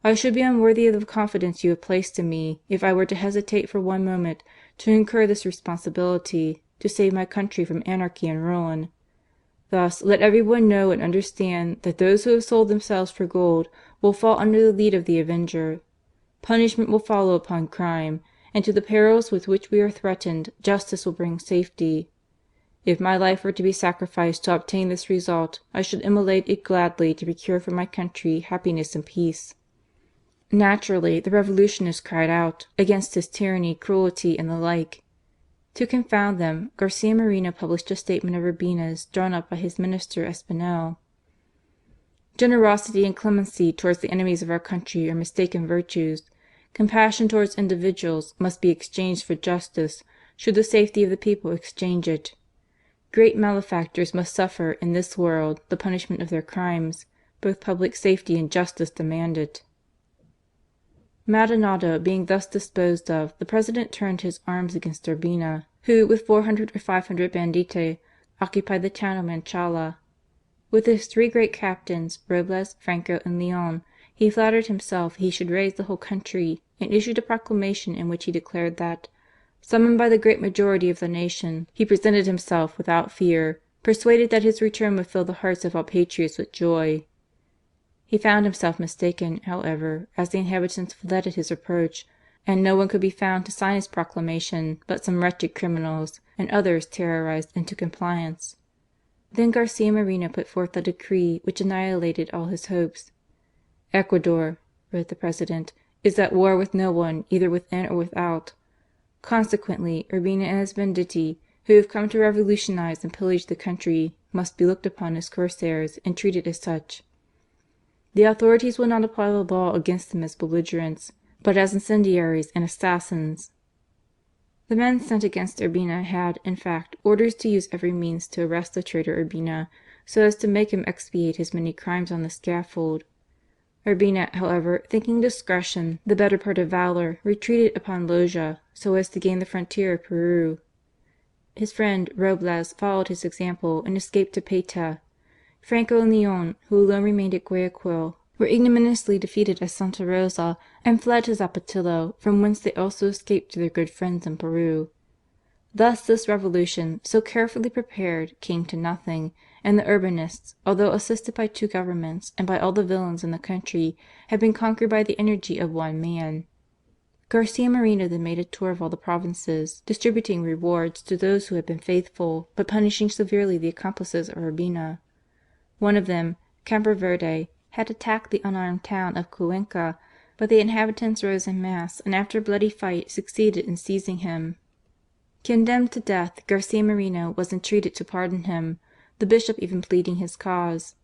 I should be unworthy of the confidence you have placed in me if I were to hesitate for one moment to incur this responsibility to save my country from anarchy and ruin. Thus let everyone know and understand that those who have sold themselves for gold will fall under the lead of the Avenger. Punishment will follow upon crime, and to the perils with which we are threatened, justice will bring safety. If my life were to be sacrificed to obtain this result, I should immolate it gladly to procure for my country happiness and peace." Naturally, the revolutionists cried out against his tyranny, cruelty, and the like. To confound them, Garcia Moreno published a statement of Urbina's drawn up by his minister Espinel. "Generosity and clemency towards the enemies of our country are mistaken virtues. Compassion towards individuals must be exchanged for justice, should the safety of the people exchange it. Great malefactors must suffer in this world the punishment of their crimes. Both public safety and justice demand it." Maldonado being thus disposed of, the President turned his arms against Urbina, who with 400 or 500 banditti occupied the town of Manchala. With his 3 great captains, Robles, Franco, and Leon, he flattered himself he should raise the whole country, and issued a proclamation in which he declared that, summoned by the great majority of the nation, he presented himself without fear, persuaded that his return would fill the hearts of all patriots with joy. He found himself mistaken, however, as the inhabitants fled at his approach, and no one could be found to sign his proclamation but some wretched criminals, and others terrorized into compliance. Then Garcia Moreno put forth a decree which annihilated all his hopes. "Ecuador," wrote the President, "is at war with no one, either within or without. Consequently, Urbina and his banditti, who have come to revolutionize and pillage the country, must be looked upon as corsairs and treated as such. The authorities will not apply the law against them as belligerents, but as incendiaries and assassins." The men sent against Urbina had, in fact, orders to use every means to arrest the traitor Urbina, so as to make him expiate his many crimes on the scaffold. Urbina, however, thinking discretion the better part of valour, retreated upon Loja so as to gain the frontier of Peru. His friend Robles followed his example and escaped to Payta. Franco and Leon, who alone remained at Guayaquil, were ignominiously defeated at Santa Rosa and fled to Zapatillo, from whence they also escaped to their good friends in Peru. Thus this revolution, so carefully prepared, came to nothing, and the Urbinists, although assisted by two governments and by all the villains in the country, had been conquered by the energy of one man. Garcia Moreno then made a tour of all the provinces, distributing rewards to those who had been faithful, but punishing severely the accomplices of Urbina. One of them, Verde, had attacked the unarmed town of Cuenca, but the inhabitants rose en masse and after a bloody fight succeeded in seizing him. Condemned to death, Garcia Moreno was entreated to pardon him, the Bishop even pleading his cause.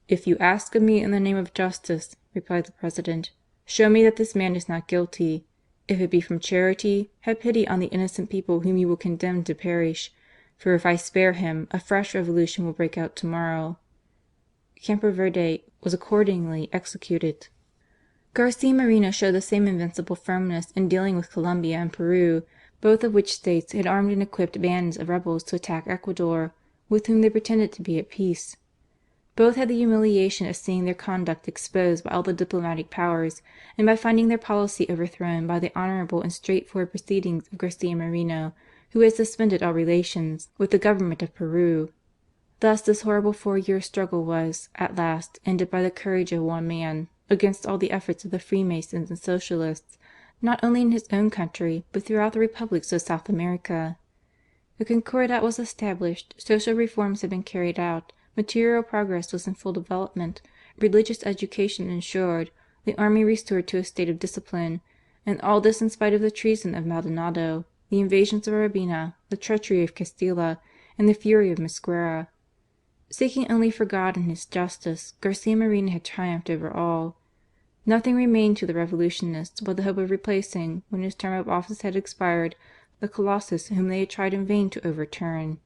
"If you ask of me in the name of justice," replied the President, "show me that this man is not guilty. If it be from charity, have pity on the innocent people whom you will condemn to perish, for if I spare him, a fresh revolution will break out tomorrow." Verde was accordingly executed. Garcia Moreno showed the same invincible firmness in dealing with Colombia and Peru, both of which states had armed and equipped bands of rebels to attack Ecuador, with whom they pretended to be at peace. Both had the humiliation of seeing their conduct exposed by all the diplomatic powers, and by finding their policy overthrown by the honourable and straightforward proceedings of Garcia Moreno, who had suspended all relations with the government of Peru. Thus this horrible 4-year struggle was, at last, ended by the courage of one man, against all the efforts of the Freemasons and Socialists, not only in his own country, but throughout the republics of South America. The Concordat was established, social reforms had been carried out, material progress was in full development, religious education ensured, the army restored to a state of discipline, and all this in spite of the treason of Maldonado, the invasions of Urbina, the treachery of Castilla, and the fury of Mosquera. Seeking only for God and His justice, Garcia Moreno had triumphed over all. Nothing remained to the revolutionists but the hope of replacing, when his term of office had expired, the Colossus whom they had tried in vain to overturn.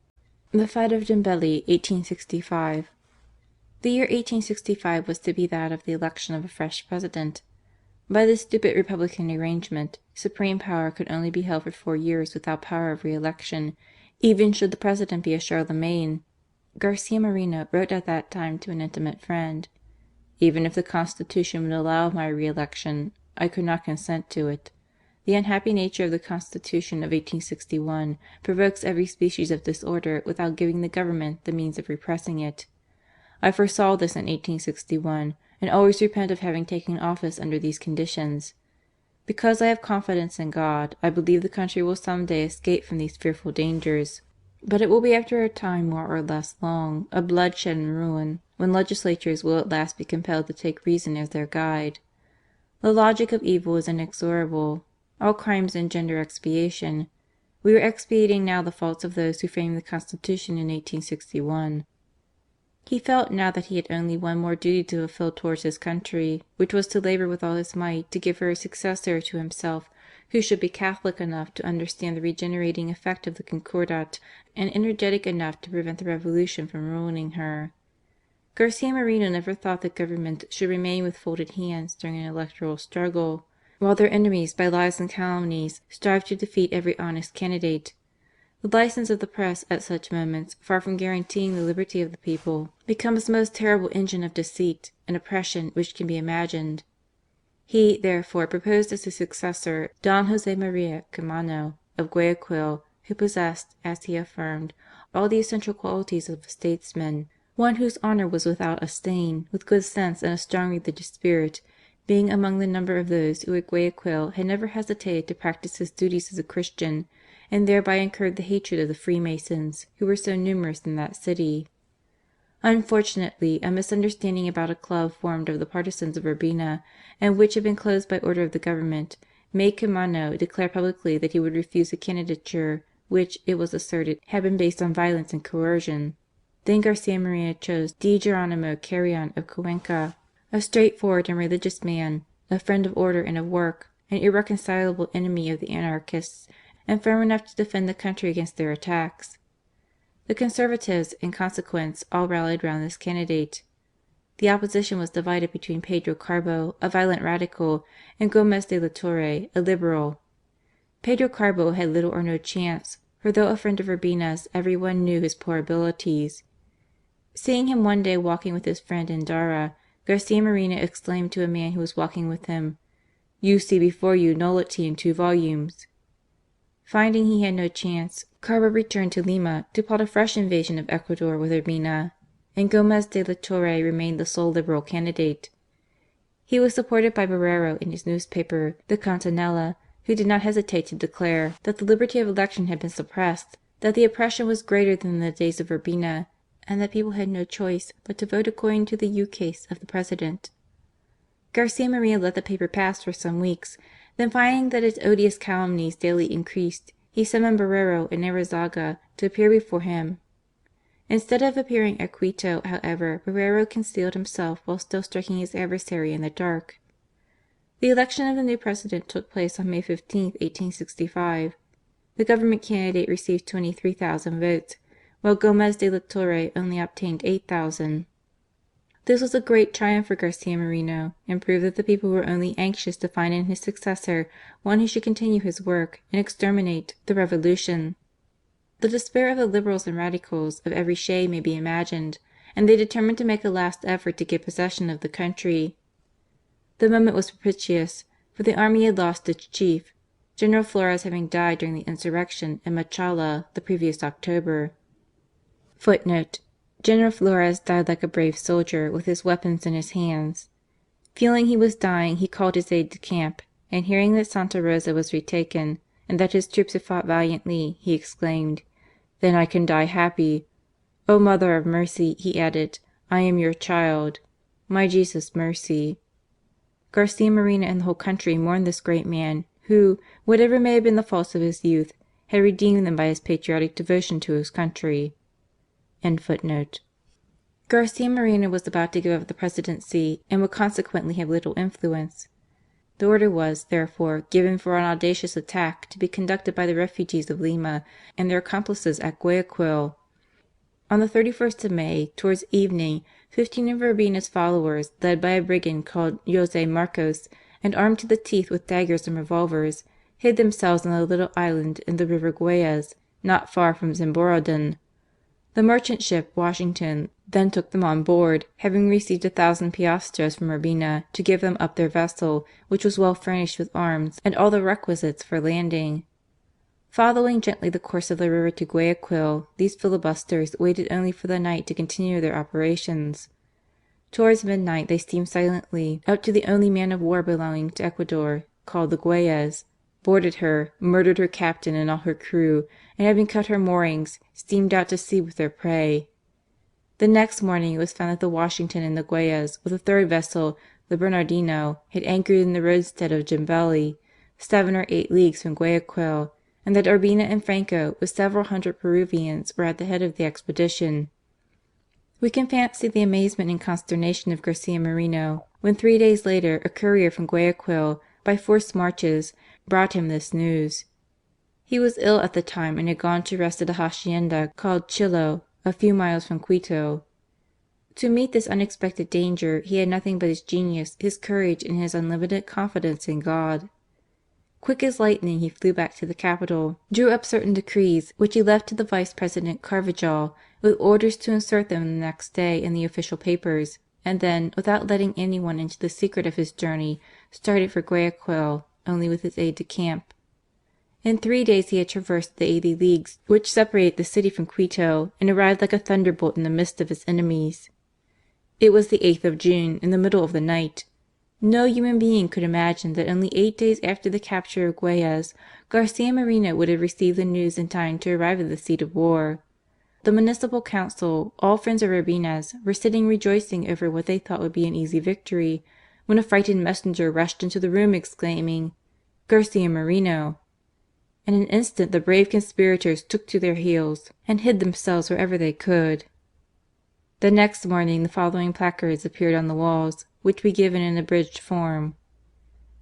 The Fight of Jambeli, 1865. The year 1865 was to be that of the election of a fresh President. By this stupid republican arrangement, supreme power could only be held for 4 years without power of re-election, even should the President be a Charlemagne. Garcia Moreno wrote at that time to an intimate friend: "Even if the Constitution would allow of my re-election, I could not consent to it. The unhappy nature of the Constitution of 1861 provokes every species of disorder without giving the Government the means of repressing it. I foresaw this in 1861, and always repent of having taken office under these conditions. Because I have confidence in God, I believe the country will some day escape from these fearful dangers. But it will be after a time more or less long, of bloodshed and ruin, when legislatures will at last be compelled to take reason as their guide. The logic of evil is inexorable. All crimes engender expiation. We are expiating now the faults of those who framed the Constitution in 1861. He felt now that he had only one more duty to fulfil towards his country, which was to labour with all his might to give her a successor to himself, who should be Catholic enough to understand the regenerating effect of the Concordat, and energetic enough to prevent the revolution from ruining her. Garcia Moreno never thought that government should remain with folded hands during an electoral struggle, while their enemies by lies and calumnies strive to defeat every honest candidate. The license of the press at such moments, far from guaranteeing the liberty of the people, becomes the most terrible engine of deceit and oppression which can be imagined. He, therefore, proposed as his successor Don Jose Maria Caamano of Guayaquil, who possessed, as he affirmed, all the essential qualities of a statesman, one whose honour was without a stain, with good sense and a strong religious spirit, being among the number of those who at Guayaquil had never hesitated to practise his duties as a Christian, and thereby incurred the hatred of the Freemasons, who were so numerous in that city. Unfortunately, a misunderstanding about a club formed of the partisans of Urbina, and which had been closed by order of the Government, made Caamano declare publicly that he would refuse a candidature which, it was asserted, had been based on violence and coercion. Then Garcia Moreno chose D. Geronimo Carrion of Cuenca, a straightforward and religious man, a friend of order and of work, an irreconcilable enemy of the anarchists, and firm enough to defend the country against their attacks. The Conservatives, in consequence, all rallied round this candidate. The opposition was divided between Pedro Carbo, a violent radical, and Gomez de la Torre, a liberal. Pedro Carbo had little or no chance, for though a friend of Urbina's, every one knew his poor abilities. Seeing him one day walking with his friend in Dara, Garcia Moreno exclaimed to a man who was walking with him, "You see before you nullity in 2 volumes." Finding he had no chance, Carbo returned to Lima to plot a fresh invasion of Ecuador with Urbina, and Gomez de la Torre remained the sole Liberal candidate. He was supported by Borrero in his newspaper, the Centinela, who did not hesitate to declare that the liberty of election had been suppressed, that the oppression was greater than in the days of Urbina, and that people had no choice but to vote according to the ukase of the President. Garcia Moreno let the paper pass for some weeks, then finding that its odious calumnies daily increased, he summoned Borrero and Arizaga to appear before him. Instead of appearing at Quito, however, Borrero concealed himself while still striking his adversary in the dark. The election of the new President took place on May 15, 1865. The Government candidate received 23,000 votes, while Gomez de la Torre only obtained 8,000. This was a great triumph for Garcia Moreno, and proved that the people were only anxious to find in his successor one who should continue his work and exterminate the Revolution. The despair of the Liberals and Radicals of every shade may be imagined, and they determined to make a last effort to get possession of the country. The moment was propitious, for the army had lost its chief, General Flores having died during the insurrection at Machala the previous October. *. General Flores died like a brave soldier with his weapons in his hands. Feeling he was dying, he called his aide-de-camp, and hearing that Santa Rosa was retaken, and that his troops had fought valiantly, he exclaimed, "Then I can die happy. O Mother of Mercy," he added, "I am your child. My Jesus, mercy." Garcia Moreno and the whole country mourned this great man, who, whatever may have been the faults of his youth, had redeemed them by his patriotic devotion to his country. Garcia Moreno was about to give up the presidency, and would consequently have little influence. The order was, therefore, given for an audacious attack to be conducted by the refugees of Lima and their accomplices at Guayaquil. On the 31st of May, towards evening, 15 of Urbina's followers, led by a brigand called Jose Marcos, and armed to the teeth with daggers and revolvers, hid themselves on a little island in the river Guayas, not far from Zimborodon. The merchant ship Washington then took them on board, having received 1,000 piastres from Urbina to give them up their vessel, which was well furnished with arms and all the requisites for landing. Following gently the course of the river to Guayaquil, these filibusters waited only for the night to continue their operations. Towards midnight they steamed silently up to the only man of war belonging to Ecuador, called the Guayas, boarded her, murdered her captain and all her crew, and having cut her moorings, steamed out to sea with their prey. The next morning it was found that the Washington and the Guayas, with a third vessel, the Bernardino, had anchored in the roadstead of Jambeli, 7 or 8 leagues from Guayaquil, and that Urbina and Franco, with several hundred Peruvians, were at the head of the expedition. We can fancy the amazement and consternation of Garcia Moreno, when 3 days later a courier from Guayaquil, by forced marches, brought him this news. He was ill at the time and had gone to rest at a hacienda called Chillo, a few miles from Quito. To meet this unexpected danger he had nothing but his genius, his courage, and his unlimited confidence in God. Quick as lightning he flew back to the capital, drew up certain decrees, which he left to the Vice President Carvajal, with orders to insert them the next day in the official papers, and then, without letting anyone into the secret of his journey, started for Guayaquil, only with his aide-de-camp. In 3 days he had traversed the 80 leagues which separate the city from Quito, and arrived like a thunderbolt in the midst of his enemies. It was the 8th of June, in the middle of the night. No human being could imagine that only 8 days after the capture of Guayas, Garcia Moreno would have received the news in time to arrive at the seat of war. The Municipal Council, all friends of Urbina's, were sitting rejoicing over what they thought would be an easy victory, when a frightened messenger rushed into the room exclaiming, "Garcia Moreno!" In an instant the brave conspirators took to their heels and hid themselves wherever they could. The next morning the following placards appeared on the walls, which we give in an abridged form.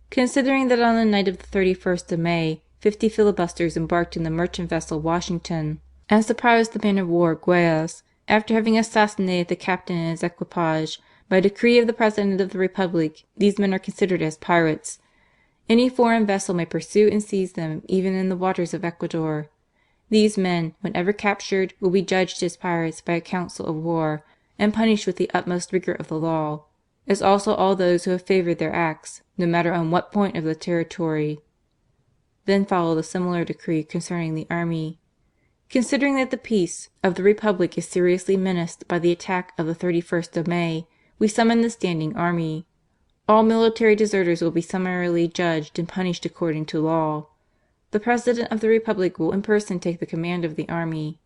Considering that on the night of the 31st of May, 50 filibusters embarked in the merchant vessel Washington and surprised the man of war Guayas, after having assassinated the captain and his equipage, by decree of the President of the Republic, these men are considered as pirates. Any foreign vessel may pursue and seize them even in the waters of Ecuador. These men, whenever captured, will be judged as pirates by a council of war, and punished with the utmost rigour of the law, as also all those who have favoured their acts, no matter on what point of the territory. Then followed a similar decree concerning the army. Considering that the peace of the Republic is seriously menaced by the attack of the 31st of May, we summon the standing army. All military deserters will be summarily judged and punished according to law. The President of the Republic will in person take the command of the army.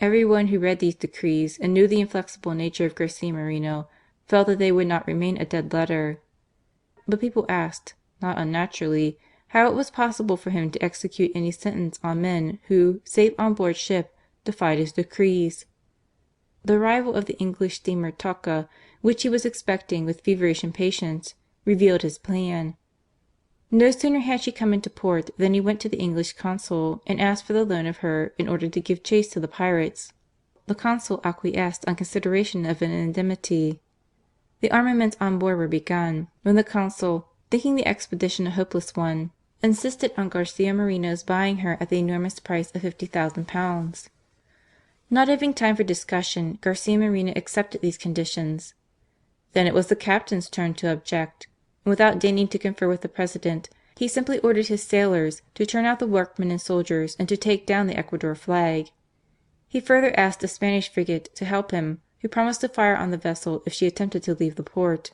Every one who read these decrees and knew the inflexible nature of Garcia Moreno felt that they would not remain a dead letter. But people asked, not unnaturally, how it was possible for him to execute any sentence on men who, safe on board ship, defied his decrees. The arrival of the English steamer Tulcan, which he was expecting with feverish impatience, revealed his plan. No sooner had she come into port than he went to the English consul and asked for the loan of her in order to give chase to the pirates. The consul acquiesced on consideration of an indemnity. The armaments on board were begun, when the consul, thinking the expedition a hopeless one, insisted on Garcia Moreno's buying her at the enormous price of £50,000. Not having time for discussion, Garcia Moreno accepted these conditions. Then it was the captain's turn to object, and without deigning to confer with the President, he simply ordered his sailors to turn out the workmen and soldiers and to take down the Ecuador flag. He further asked a Spanish frigate to help him, who promised to fire on the vessel if she attempted to leave the port.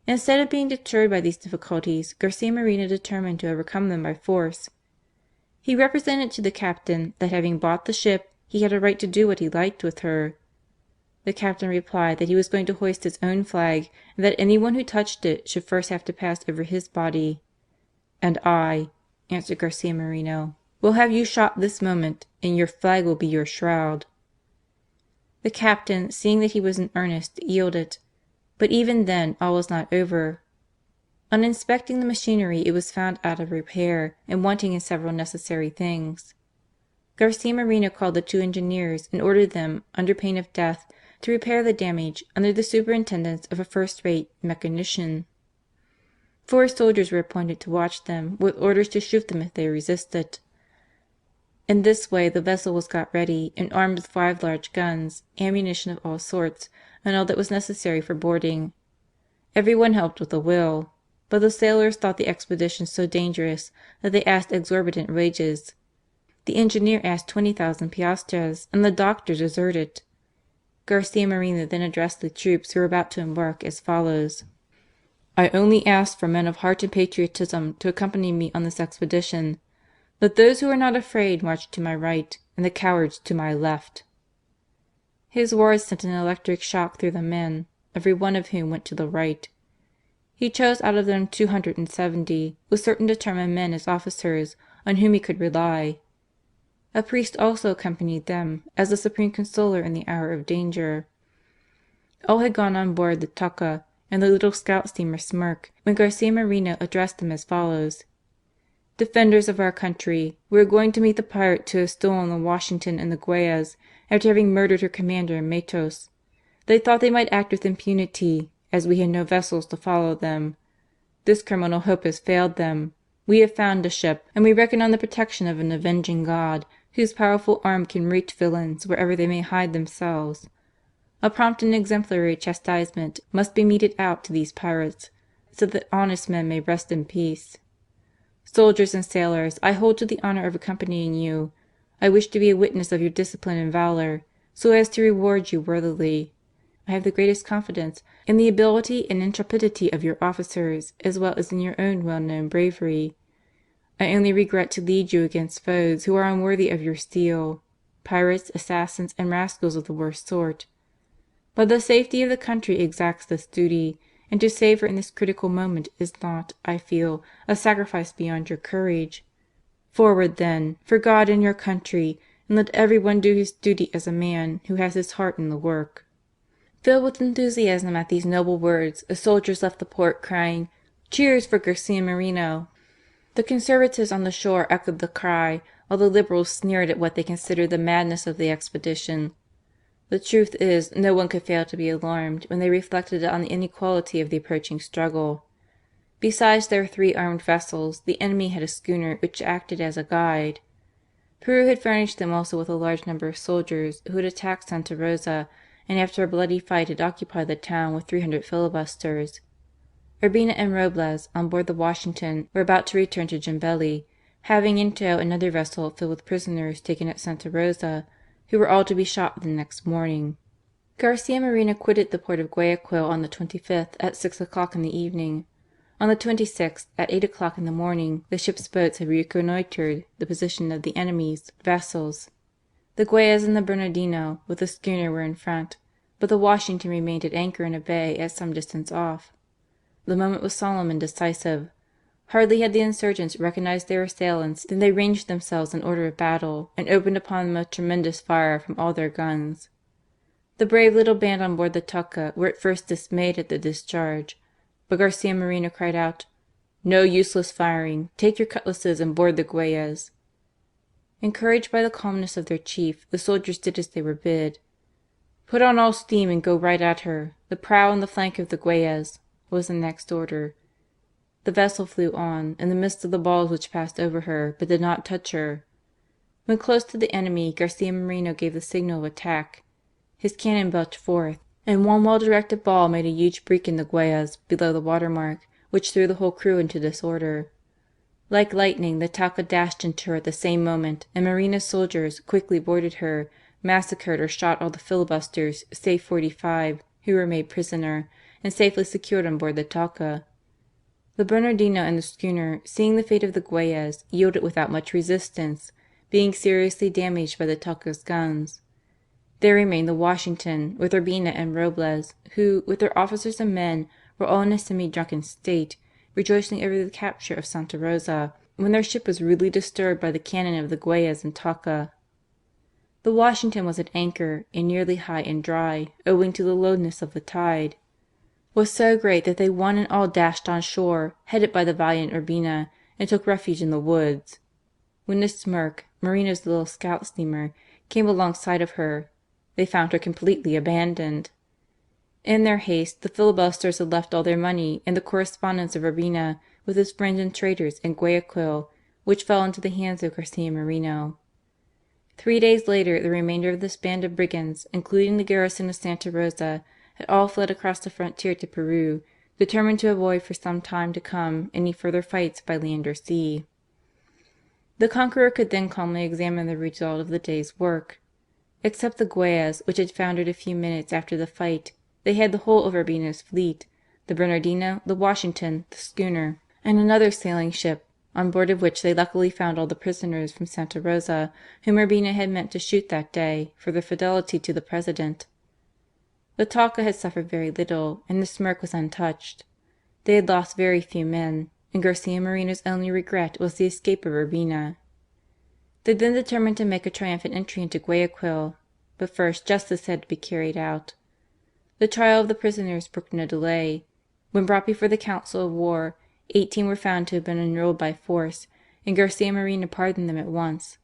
Instead of being deterred by these difficulties, Garcia Moreno determined to overcome them by force. He represented to the captain that having bought the ship, he had a right to do what he liked with her. The captain replied that he was going to hoist his own flag, and that anyone who touched it should first have to pass over his body. "And I," answered Garcia Moreno, "will have you shot this moment, and your flag will be your shroud." The captain, seeing that he was in earnest, yielded. But even then all was not over. On inspecting the machinery, it was found out of repair and wanting in several necessary things. Garcia Moreno called the 2 engineers and ordered them, under pain of death, to repair the damage under the superintendence of a first-rate mechanician. 4 soldiers were appointed to watch them, with orders to shoot them if they resisted. In this way the vessel was got ready and armed with 5 large guns, ammunition of all sorts, and all that was necessary for boarding. Every one helped with a will, but the sailors thought the expedition so dangerous that they asked exorbitant wages. The engineer asked 20,000 piastres, and the doctor deserted. Garcia Moreno then addressed the troops who were about to embark as follows: "I only ask for men of heart and patriotism to accompany me on this expedition. Let those who are not afraid march to my right, and the cowards to my left." His words sent an electric shock through the men, every one of whom went to the right. He chose out of them 270, with certain determined men as officers, on whom he could rely. A priest also accompanied them, as the supreme consoler in the hour of danger. All had gone on board the Tulcan and the little scout steamer Smyrk, when Garcia Moreno addressed them as follows: "Defenders of our country, we are going to meet the pirates who have stolen the Washington and the Guayas, after having murdered her commander in Matos. They thought they might act with impunity, as we had no vessels to follow them. This criminal hope has failed them. We have found a ship, and we reckon on the protection of an avenging God, whose powerful arm can reach villains wherever they may hide themselves. A prompt and exemplary chastisement must be meted out to these pirates, so that honest men may rest in peace. Soldiers and sailors, I hold to the honour of accompanying you. I wish to be a witness of your discipline and valour, so as to reward you worthily. I have the greatest confidence in the ability and intrepidity of your officers, as well as in your own well-known bravery. I only regret to lead you against foes who are unworthy of your steel, pirates, assassins, and rascals of the worst sort. But the safety of the country exacts this duty, and to save her in this critical moment is not, I feel, a sacrifice beyond your courage. Forward then, for God and your country, and let every one do his duty as a man who has his heart in the work." Filled with enthusiasm at these noble words, the soldiers left the port crying, "Cheers for Garcia Moreno!" The Conservatives on the shore echoed the cry, while the Liberals sneered at what they considered the madness of the expedition. The truth is, no one could fail to be alarmed when they reflected on the inequality of the approaching struggle. Besides their 3 armed vessels, the enemy had a schooner which acted as a guide. Peru had furnished them also with a large number of soldiers who had attacked Santa Rosa, and after a bloody fight had occupied the town with 300 filibusters. Urbina and Robles, on board the Washington, were about to return to Jambeli, having in tow another vessel filled with prisoners taken at Santa Rosa, who were all to be shot the next morning. Garcia Moreno quitted the port of Guayaquil on the 25th at 6 o'clock in the evening. On the 26th, at 8 o'clock in the morning, the ship's boats had reconnoitred the position of the enemy's vessels. The Guayas and the Bernardino with the schooner were in front, but the Washington remained at anchor in a bay at some distance off. The moment was solemn and decisive. Hardly had the insurgents recognized their assailants than they ranged themselves in order of battle, and opened upon them a tremendous fire from all their guns. The brave little band on board the Tulcan were at first dismayed at the discharge, but Garcia Moreno cried out, "No useless firing, take your cutlasses and board the Guayas." Encouraged by the calmness of their chief, the soldiers did as they were bid. "Put on all steam and go right at her, the prow in the flank of the Guayas," was the next order. The vessel flew on, in the midst of the balls which passed over her, but did not touch her. When close to the enemy, Garcia Moreno gave the signal of attack. His cannon belched forth, and one well-directed ball made a huge breach in the Guayas below the watermark, which threw the whole crew into disorder. Like lightning, the Tulcan dashed into her at the same moment, and Moreno's soldiers quickly boarded her, massacred or shot all the filibusters save 45, who were made prisoner, and safely secured on board the Tulcan. The Bernardino and the schooner, seeing the fate of the Guayas, yielded without much resistance, being seriously damaged by the Tulcan's guns. There remained the Washington, with Urbina and Robles, who, with their officers and men, were all in a semi-drunken state, rejoicing over the capture of Santa Rosa, when their ship was rudely disturbed by the cannon of the Guayas and Tulcan. The Washington was at anchor, and nearly high and dry, owing to the lowness of the tide, was so great that they one and all dashed on shore, headed by the valiant Urbina, and took refuge in the woods. When the Smirk, Moreno's little scout steamer, came alongside of her, they found her completely abandoned. In their haste, the filibusters had left all their money and the correspondence of Urbina with his friends and traitors in Guayaquil, which fell into the hands of Garcia Moreno. 3 days later, the remainder of this band of brigands, including the garrison of Santa Rosa, had all fled across the frontier to Peru, determined to avoid for some time to come any further fights by land or sea. The conqueror could then calmly examine the result of the day's work. Except the Guayas, which had foundered a few minutes after the fight, they had the whole of Urbina's fleet, the Bernardino, the Washington, the schooner, and another sailing ship, on board of which they luckily found all the prisoners from Santa Rosa, whom Urbina had meant to shoot that day for their fidelity to the President. The Tulcan had suffered very little, and the Smirk was untouched. They had lost very few men, and Garcia Moreno's only regret was the escape of Urbina. They then determined to make a triumphant entry into Guayaquil, but first justice had to be carried out. The trial of the prisoners brooked no delay. When brought before the Council of War, 18 were found to have been enrolled by force, and Garcia Moreno pardoned them at once.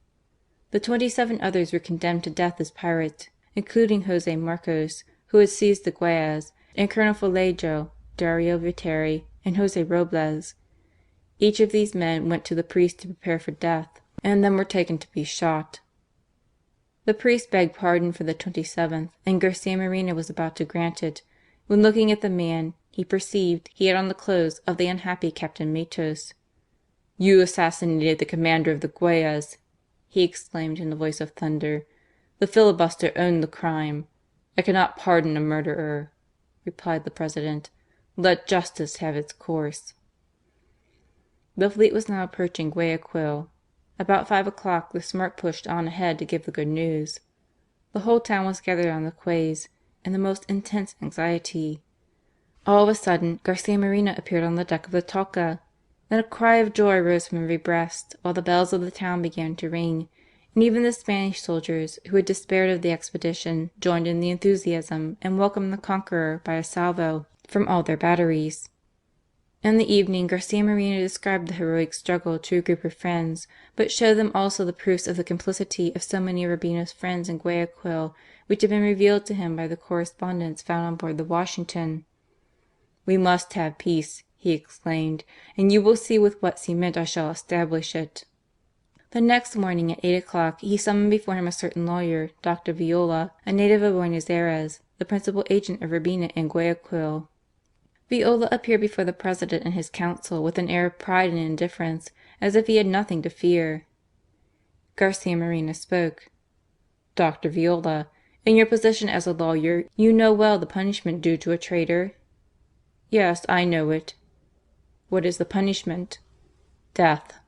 The 27 others were condemned to death as pirates, including José Marcos, who had seized the Guayas, and Colonel Vallejo, Gabriel Viteri, and José Robles. Each of these men went to the priest to prepare for death, and then were taken to be shot. The priest begged pardon for the 27th, and Garcia Moreno was about to grant it, when looking at the man, he perceived he had on the clothes of the unhappy Captain Matos. "You assassinated the commander of the Guayas," he exclaimed in a voice of thunder. "The filibuster owned the crime. I cannot pardon a murderer," replied the President. "Let justice have its course." The fleet was now approaching Guayaquil. About 5 o'clock the Smyrk pushed on ahead to give the good news. The whole town was gathered on the quays in the most intense anxiety. All of a sudden Garcia Moreno appeared on the deck of the Talca. Then a cry of joy rose from every breast, while the bells of the town began to ring, and even the Spanish soldiers, who had despaired of the expedition, joined in the enthusiasm and welcomed the conqueror by a salvo from all their batteries. In the evening Garcia Moreno described the heroic struggle to a group of friends, but showed them also the proofs of the complicity of so many of Urbina's friends in Guayaquil, which had been revealed to him by the correspondence found on board the Washington. "We must have peace," he exclaimed, "and you will see with what cement I shall establish it." The next morning at 8 o'clock he summoned before him a certain lawyer, Dr. Viola, a native of Buenos Aires, the principal agent of Urbina in Guayaquil. Viola appeared before the President and his council with an air of pride and indifference, as if he had nothing to fear. Garcia Moreno spoke. "Dr. Viola, in your position as a lawyer, you know well the punishment due to a traitor?" "Yes, I know it." "What is the punishment?" "Death."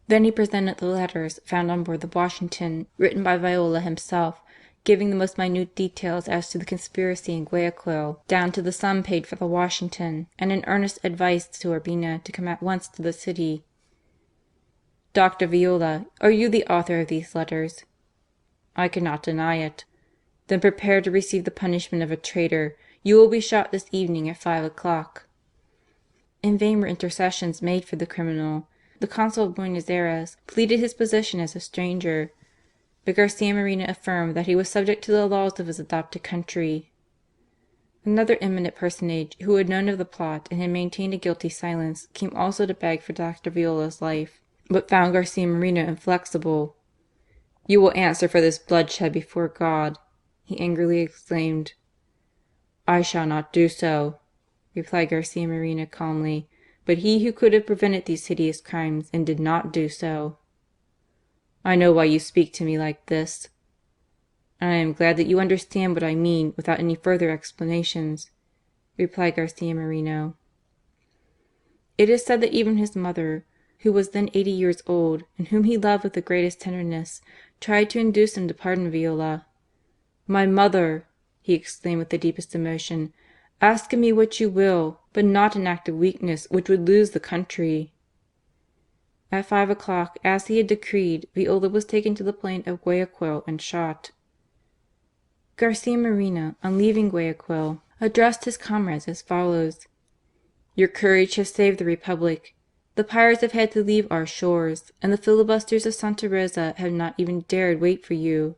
Then he presented the letters found on board the Washington, written by Viola himself, giving the most minute details as to the conspiracy in Guayaquil, down to the sum paid for the Washington, and an earnest advice to Urbina to come at once to the city. "Dr. Viola, are you the author of these letters?" "I cannot deny it." "Then prepare to receive the punishment of a traitor. You will be shot this evening at 5 o'clock." In vain were intercessions made for the criminal. The Consul of Buenos Aires pleaded his position as a stranger, but Garcia Moreno affirmed that he was subject to the laws of his adopted country. Another eminent personage who had known of the plot and had maintained a guilty silence came also to beg for Dr. Viola's life, but found Garcia Moreno inflexible. "You will answer for this bloodshed before God," he angrily exclaimed. "I shall not do so," replied Garcia Moreno calmly, "but he who could have prevented these hideous crimes and did not do so." "I know why you speak to me like this." "And I am glad that you understand what I mean without any further explanations," replied Garcia Moreno. It is said that even his mother, who was then 80 years old, and whom he loved with the greatest tenderness, tried to induce him to pardon Viola. "My mother!" he exclaimed with the deepest emotion, "ask of me what you will, but not an act of weakness which would lose the country." At 5 o'clock, as he had decreed, Viola was taken to the plain of Guayaquil and shot. Garcia Moreno, on leaving Guayaquil, addressed his comrades as follows: "Your courage has saved the Republic. The pirates have had to leave our shores, and the filibusters of Santa Rosa have not even dared wait for you.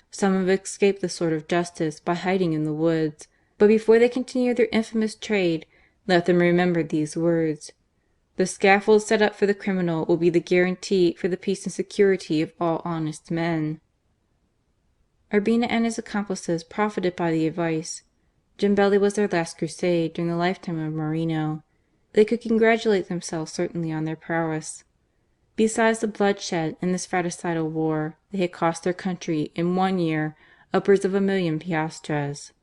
Some have escaped the sword of justice by hiding in the woods. But before they continue their infamous trade, let them remember these words: the scaffold set up for the criminal will be the guarantee for the peace and security of all honest men." Urbina and his accomplices profited by the advice. Jambeli was their last crusade during the lifetime of Moreno. They could congratulate themselves certainly on their prowess. Besides the bloodshed in this fratricidal war, they had cost their country in 1 year upwards of 1,000,000 piastres.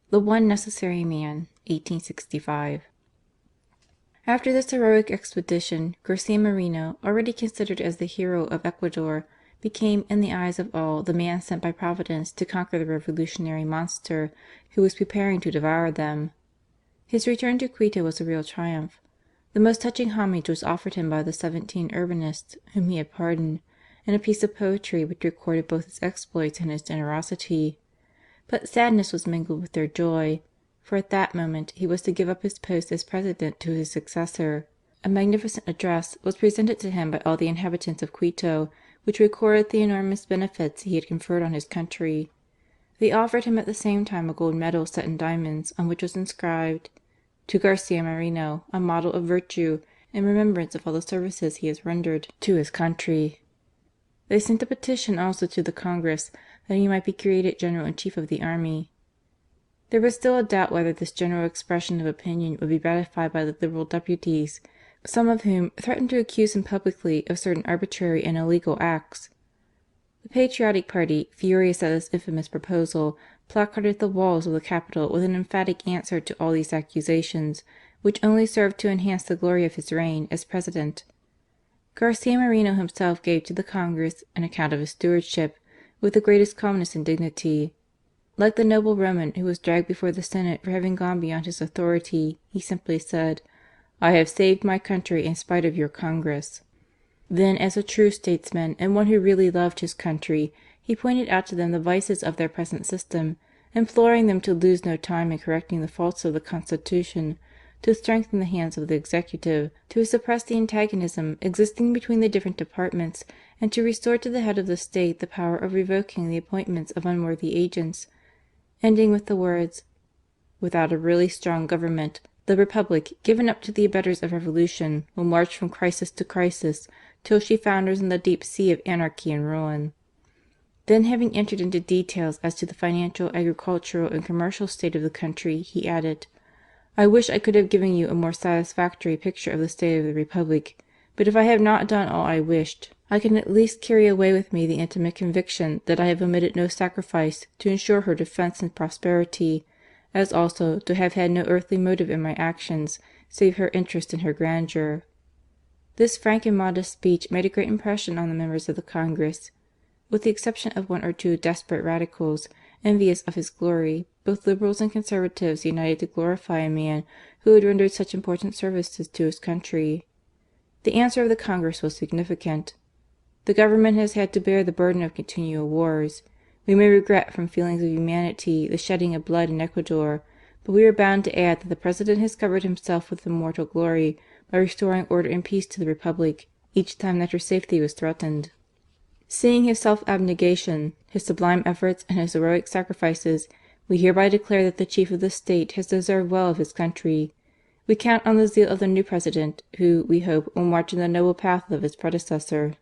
The One Necessary Man, 1865. After this heroic expedition, Garcia Moreno, already considered as the hero of Ecuador, became, in the eyes of all, the man sent by Providence to conquer the revolutionary monster who was preparing to devour them. His return to Quito was a real triumph. The most touching homage was offered him by the 17 Urbinists whom he had pardoned, in a piece of poetry which recorded both his exploits and his generosity. But sadness was mingled with their joy, for at that moment he was to give up his post as President to his successor. A magnificent address was presented to him by all the inhabitants of Quito, which recorded the enormous benefits he had conferred on his country. They offered him at the same time a gold medal set in diamonds, on which was inscribed: "To Garcia Moreno, a model of virtue, in remembrance of all the services he has rendered to his country." They sent a petition also to the Congress that he might be created General-in-Chief of the army. There was still a doubt whether this general expression of opinion would be ratified by the Liberal deputies, some of whom threatened to accuse him publicly of certain arbitrary and illegal acts. The patriotic party, furious at this infamous proposal, placarded the walls of the capital with an emphatic answer to all these accusations, which only served to enhance the glory of his reign as president. Garcia Moreno himself gave to the Congress an account of his stewardship with the greatest calmness and dignity. Like the noble Roman who was dragged before the Senate for having gone beyond his authority, he simply said, "I have saved my country in spite of your Congress." Then, as a true statesman and one who really loved his country, he pointed out to them the vices of their present system, imploring them to lose no time in correcting the faults of the Constitution, to strengthen the hands of the executive, to suppress the antagonism existing between the different departments, and to restore to the head of the state the power of revoking the appointments of unworthy agents, ending with the words, "Without a really strong government, the Republic, given up to the abettors of revolution, will march from crisis to crisis till she founders in the deep sea of anarchy and ruin." Then, having entered into details as to the financial, agricultural, and commercial state of the country, he added, "I wish I could have given you a more satisfactory picture of the state of the Republic, but if I have not done all I wished, I can at least carry away with me the intimate conviction that I have omitted no sacrifice to ensure her defence and prosperity, as also to have had no earthly motive in my actions save her interest and her grandeur." This frank and modest speech made a great impression on the members of the Congress. With the exception of one or two desperate radicals, envious of his glory, both Liberals and Conservatives united to glorify a man who had rendered such important services to his country. The answer of the Congress was significant. "The Government has had to bear the burden of continual wars. We may regret from feelings of humanity the shedding of blood in Ecuador, but we are bound to add that the President has covered himself with immortal glory by restoring order and peace to the Republic each time that her safety was threatened. Seeing his self-abnegation, his sublime efforts, and his heroic sacrifices, we hereby declare that the Chief of the State has deserved well of his country. We count on the zeal of the new President, who, we hope, will march in the noble path of his predecessor."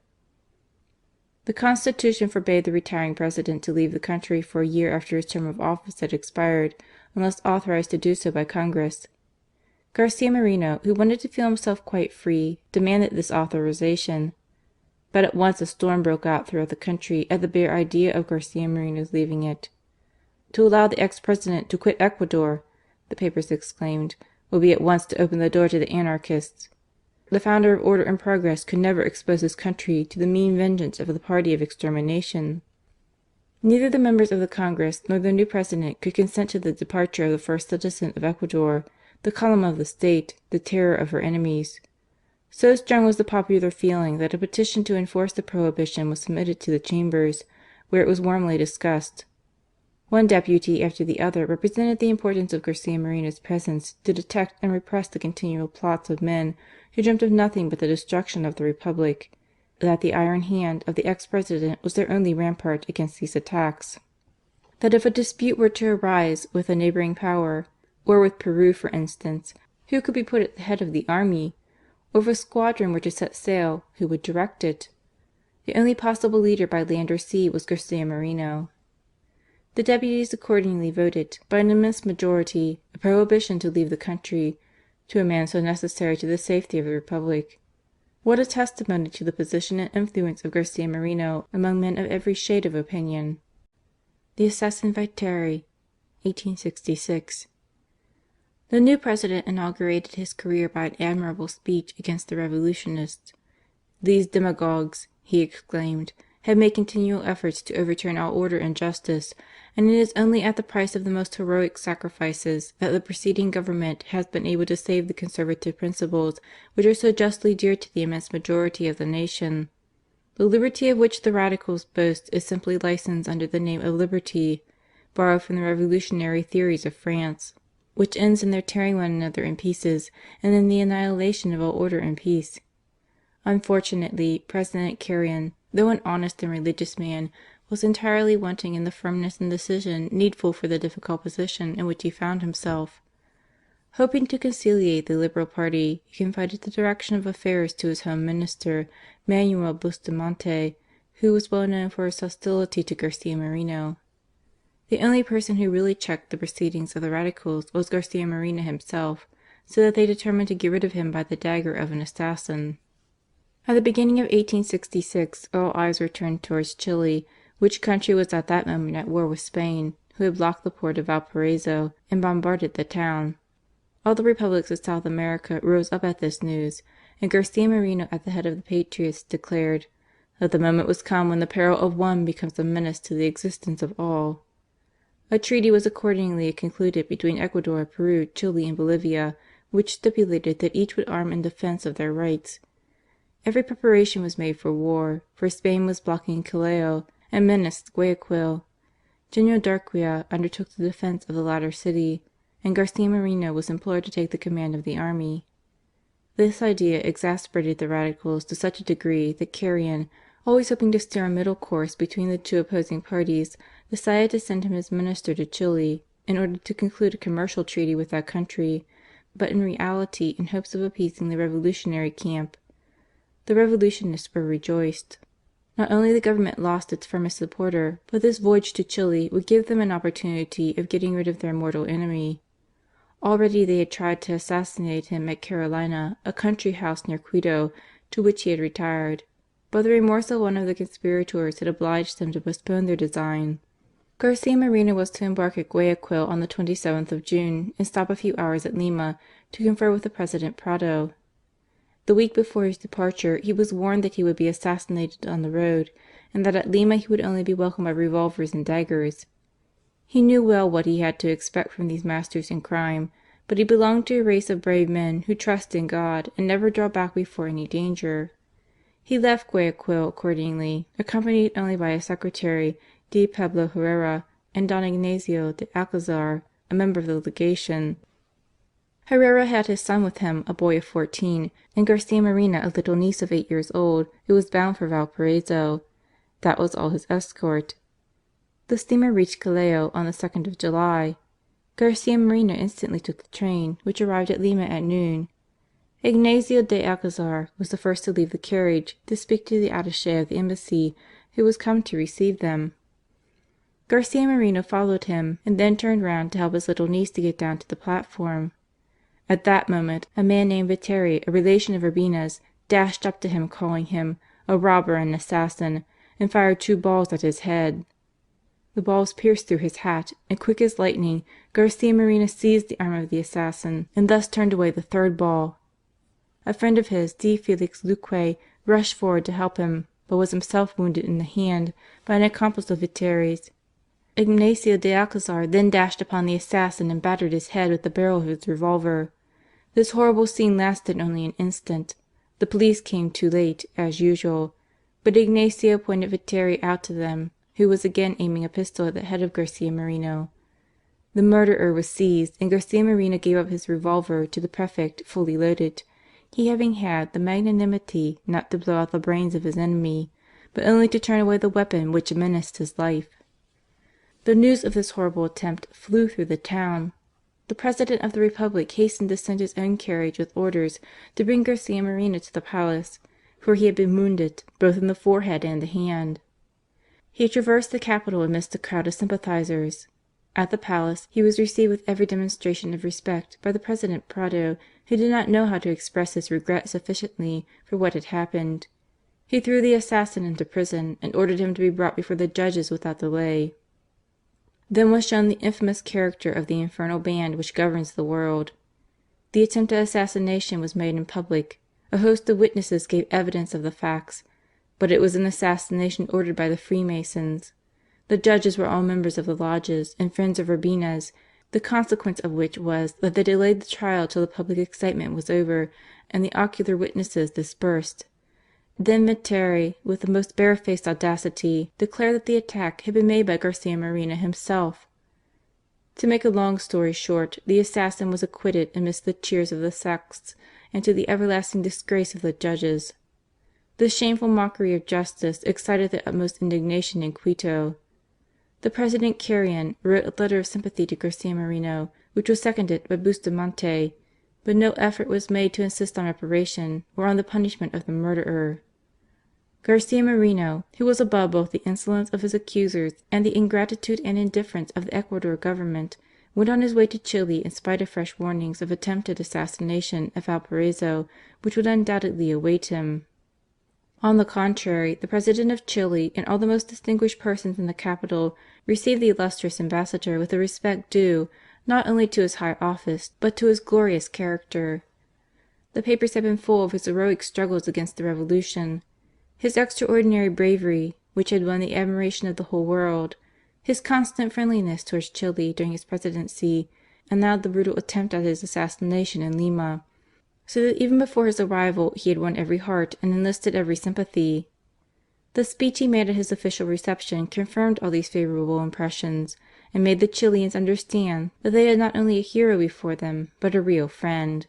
The Constitution forbade the retiring President to leave the country for a year after his term of office had expired, unless authorized to do so by Congress. Garcia Moreno, who wanted to feel himself quite free, demanded this authorization. But at once a storm broke out throughout the country at the bare idea of Garcia Moreno's leaving it. "To allow the ex-president to quit Ecuador," the papers exclaimed, "would be at once to open the door to the anarchists. The founder of order and progress could never expose his country to the mean vengeance of the party of extermination." Neither the members of the Congress nor the new President could consent to the departure of the first citizen of Ecuador, the column of the state, the terror of her enemies. So strong was the popular feeling that a petition to enforce the prohibition was submitted to the Chambers, where it was warmly discussed. One deputy after the other represented the importance of Garcia Moreno's presence to detect and repress the continual plots of men who dreamt of nothing but the destruction of the Republic, that the iron hand of the ex-president was their only rampart against these attacks, that if a dispute were to arise with a neighbouring power, or with Peru for instance, who could be put at the head of the army? Or if a squadron were to set sail, who would direct it? The only possible leader by land or sea was Garcia Moreno. The deputies accordingly voted, by an immense majority, a prohibition to leave the country to a man so necessary to the safety of the Republic. What a testimony to the position and influence of Garcia Moreno among men of every shade of opinion. The Assassin Viteri, 1866. The new President inaugurated his career by an admirable speech against the revolutionists. "These demagogues," he exclaimed, "have made continual efforts to overturn all order and justice, and it is only at the price of the most heroic sacrifices that the preceding Government has been able to save the conservative principles which are so justly dear to the immense majority of the nation. The liberty of which the Radicals boast is simply licensed under the name of liberty, borrowed from the revolutionary theories of France, which ends in their tearing one another in pieces and in the annihilation of all order and peace. Unfortunately, President Carrion, though an honest and religious man, was entirely wanting in the firmness and decision needful for the difficult position in which he found himself. Hoping to conciliate the Liberal party, he confided the direction of affairs to his Home Minister, Manuel Bustamante, who was well known for his hostility to Garcia Moreno. The only person who really checked the proceedings of the Radicals was Garcia Moreno himself, so that they determined to get rid of him by the dagger of an assassin. At the beginning of 1866 all eyes were turned towards Chile, which country was at that moment at war with Spain, who had blocked the port of Valparaiso and bombarded the town. All the republics of South America rose up at this news, and Garcia Moreno at the head of the patriots declared that the moment was come when the peril of one becomes a menace to the existence of all. A treaty was accordingly concluded between Ecuador, Peru, Chile, and Bolivia, which stipulated that each would arm in defence of their rights. Every preparation was made for war, for Spain was blocking Callao and menaced Guayaquil. General Darquea undertook the defence of the latter city, and Garcia Moreno was implored to take the command of the army. This idea exasperated the Radicals to such a degree that Carrion, always hoping to steer a middle course between the two opposing parties, decided to send him as minister to Chile, in order to conclude a commercial treaty with that country, but in reality in hopes of appeasing the revolutionary camp. The revolutionists were rejoiced. Not only the government lost its firmest supporter, but this voyage to Chile would give them an opportunity of getting rid of their mortal enemy. Already they had tried to assassinate him at Carolina, a country house near Quito, to which he had retired, but the remorse of one of the conspirators had obliged them to postpone their design. Garcia Moreno was to embark at Guayaquil on the 27th of June and stop a few hours at Lima to confer with the President Prado. The week before his departure he was warned that he would be assassinated on the road, and that at Lima he would only be welcomed by revolvers and daggers. He knew well what he had to expect from these masters in crime, but he belonged to a race of brave men who trust in God and never draw back before any danger. He left Guayaquil accordingly, accompanied only by his secretary, D. Pablo Herrera, and Don Ignacio de Alcazar, a member of the legation. Herrera had his son with him, a boy of 14, and Garcia Moreno, a little niece of 8 years old, who was bound for Valparaiso. That was all his escort. The steamer reached Callao on the 2nd of July. Garcia Moreno instantly took the train, which arrived at Lima at noon. Ignacio de Alcazar was the first to leave the carriage to speak to the attaché of the embassy, who was come to receive them. Garcia Moreno followed him, and then turned round to help his little niece to get down to the platform. At that moment a man named Viteri, a relation of Urbina's, dashed up to him calling him a robber and assassin, and fired 2 balls at his head. The balls pierced through his hat, and quick as lightning Garcia Moreno seized the arm of the assassin, and thus turned away the 3rd ball. A friend of his, D. Felix Luque, rushed forward to help him, but was himself wounded in the hand by an accomplice of Viteri's. Ignacio de Alcazar then dashed upon the assassin and battered his head with the barrel of his revolver. This horrible scene lasted only an instant. The police came too late, as usual, but Ignacio pointed Viteri out to them, who was again aiming a pistol at the head of Garcia Moreno. The murderer was seized, and Garcia Moreno gave up his revolver to the prefect fully loaded, he having had the magnanimity not to blow out the brains of his enemy, but only to turn away the weapon which menaced his life. The news of this horrible attempt flew through the town. The President of the Republic hastened to send his own carriage with orders to bring Garcia Moreno to the palace, for he had been wounded both in the forehead and the hand. He traversed the capital amidst a crowd of sympathizers. At the palace he was received with every demonstration of respect by the President Prado, who did not know how to express his regret sufficiently for what had happened. He threw the assassin into prison and ordered him to be brought before the judges without delay. Then was shown the infamous character of the infernal band which governs the world. The attempt at assassination was made in public. A host of witnesses gave evidence of the facts, but it was an assassination ordered by the Freemasons. The judges were all members of the lodges and friends of Urbina's, the consequence of which was that they delayed the trial till the public excitement was over and the ocular witnesses dispersed. Then Viteri, with the most barefaced audacity, declared that the attack had been made by Garcia Moreno himself. To make a long story short, the assassin was acquitted amidst the cheers of the sects and to the everlasting disgrace of the judges. This shameful mockery of justice excited the utmost indignation in Quito. The President Carrion wrote a letter of sympathy to Garcia Moreno, which was seconded by Bustamante, but no effort was made to insist on reparation or on the punishment of the murderer. Garcia Moreno, who was above both the insolence of his accusers and the ingratitude and indifference of the Ecuador government, went on his way to Chile in spite of fresh warnings of attempted assassination at Valparaiso, which would undoubtedly await him. On the contrary, the President of Chile and all the most distinguished persons in the capital received the illustrious ambassador with the respect due not only to his high office but to his glorious character. The papers had been full of his heroic struggles against the Revolution, his extraordinary bravery, which had won the admiration of the whole world, his constant friendliness towards Chile during his presidency, and now the brutal attempt at his assassination in Lima, so that even before his arrival he had won every heart and enlisted every sympathy. The speech he made at his official reception confirmed all these favourable impressions, and made the Chileans understand that they had not only a hero before them, but a real friend.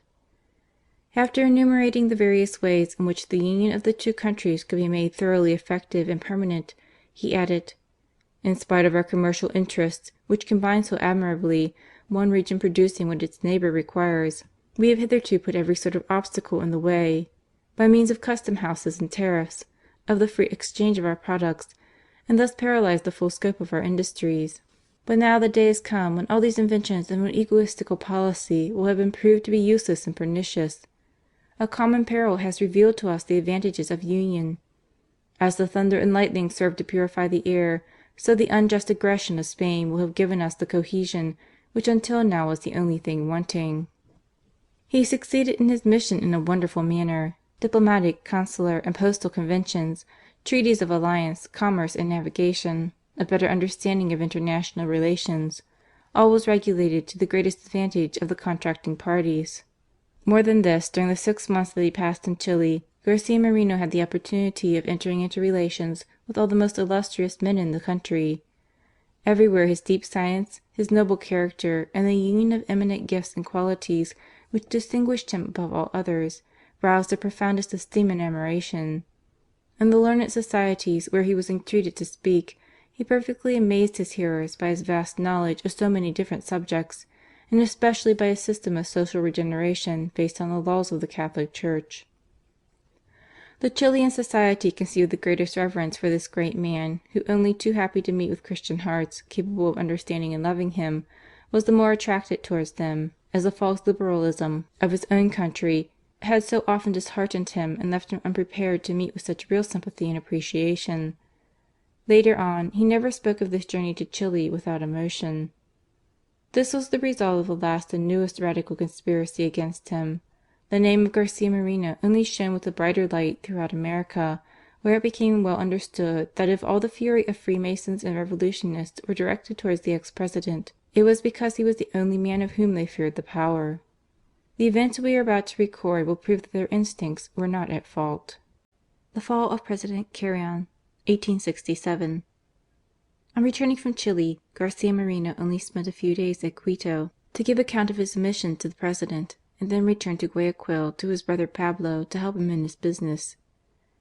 After enumerating the various ways in which the union of the two countries could be made thoroughly effective and permanent, he added: "In spite of our commercial interests, which combine so admirably, one region producing what its neighbour requires, we have hitherto put every sort of obstacle in the way, by means of custom houses and tariffs, of the free exchange of our products, and thus paralysed the full scope of our industries. But now the day is come when all these inventions of an egoistical policy will have been proved to be useless and pernicious. A common peril has revealed to us the advantages of union. As the thunder and lightning serve to purify the air, so the unjust aggression of Spain will have given us the cohesion which until now was the only thing wanting." He succeeded in his mission in a wonderful manner. Diplomatic, consular, and postal conventions, treaties of alliance, commerce and navigation, a better understanding of international relations, all was regulated to the greatest advantage of the contracting parties. More than this, during the 6 months that he passed in Chile, Garcia Moreno had the opportunity of entering into relations with all the most illustrious men in the country. Everywhere his deep science, his noble character, and the union of eminent gifts and qualities which distinguished him above all others, roused the profoundest esteem and admiration. In the learned societies where he was entreated to speak, he perfectly amazed his hearers by his vast knowledge of so many different subjects, and especially by his system of social regeneration based on the laws of the Catholic Church. The Chilean society conceived the greatest reverence for this great man, who, only too happy to meet with Christian hearts capable of understanding and loving him, was the more attracted towards them, as the false liberalism of his own country had so often disheartened him and left him unprepared to meet with such real sympathy and appreciation. Later on, he never spoke of this journey to Chile without emotion. This was the result of the last and newest radical conspiracy against him. The name of Garcia Moreno only shone with a brighter light throughout America, where it became well understood that if all the fury of Freemasons and Revolutionists were directed towards the ex-president, it was because he was the only man of whom they feared the power. The events we are about to record will prove that their instincts were not at fault. The fall of President Carrion, 1867. On returning from Chile, Garcia Moreno only spent a few days at Quito to give account of his mission to the President, and then returned to Guayaquil to his brother Pablo to help him in his business.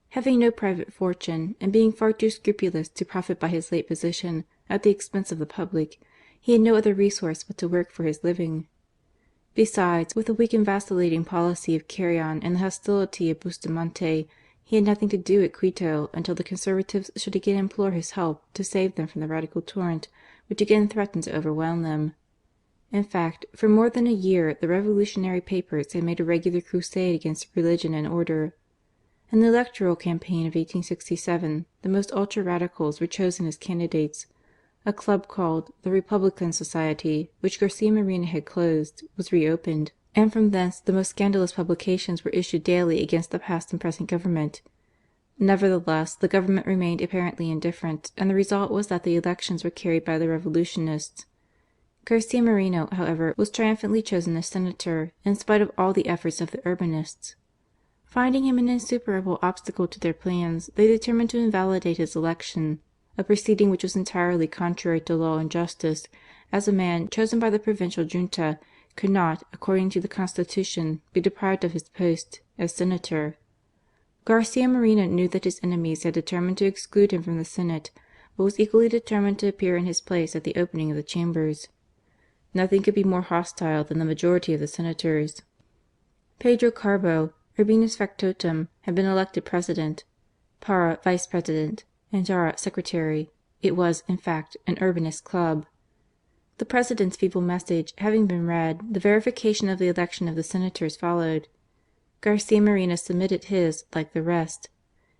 Having no private fortune, and being far too scrupulous to profit by his late position at the expense of the public, he had no other resource but to work for his living. Besides, with the weak and vacillating policy of Carrion and the hostility of Bustamante, he had nothing to do at Quito until the Conservatives should again implore his help to save them from the Radical torrent which again threatened to overwhelm them. In fact, for more than a year the revolutionary papers had made a regular crusade against religion and order. In the electoral campaign of 1867, the most ultra-radicals were chosen as candidates. A club called the Republican Society, which Garcia Moreno had closed, was reopened, and from thence the most scandalous publications were issued daily against the past and present government. Nevertheless, the government remained apparently indifferent, and the result was that the elections were carried by the revolutionists. Garcia Moreno, however, was triumphantly chosen as senator, in spite of all the efforts of the Urbinists. Finding him an insuperable obstacle to their plans, they determined to invalidate his election, a proceeding which was entirely contrary to law and justice, as a man chosen by the provincial junta could not, according to the Constitution, be deprived of his post as senator. Garcia Moreno knew that his enemies had determined to exclude him from the Senate, but was equally determined to appear in his place at the opening of the Chambers. Nothing could be more hostile than the majority of the senators. Pedro Carbo, Urbina's factotum, had been elected president, Parra vice president, and Jara secretary. It was, in fact, an Urbinist club. The President's feeble message having been read, the verification of the election of the Senators followed. Garcia Moreno submitted his, like the rest.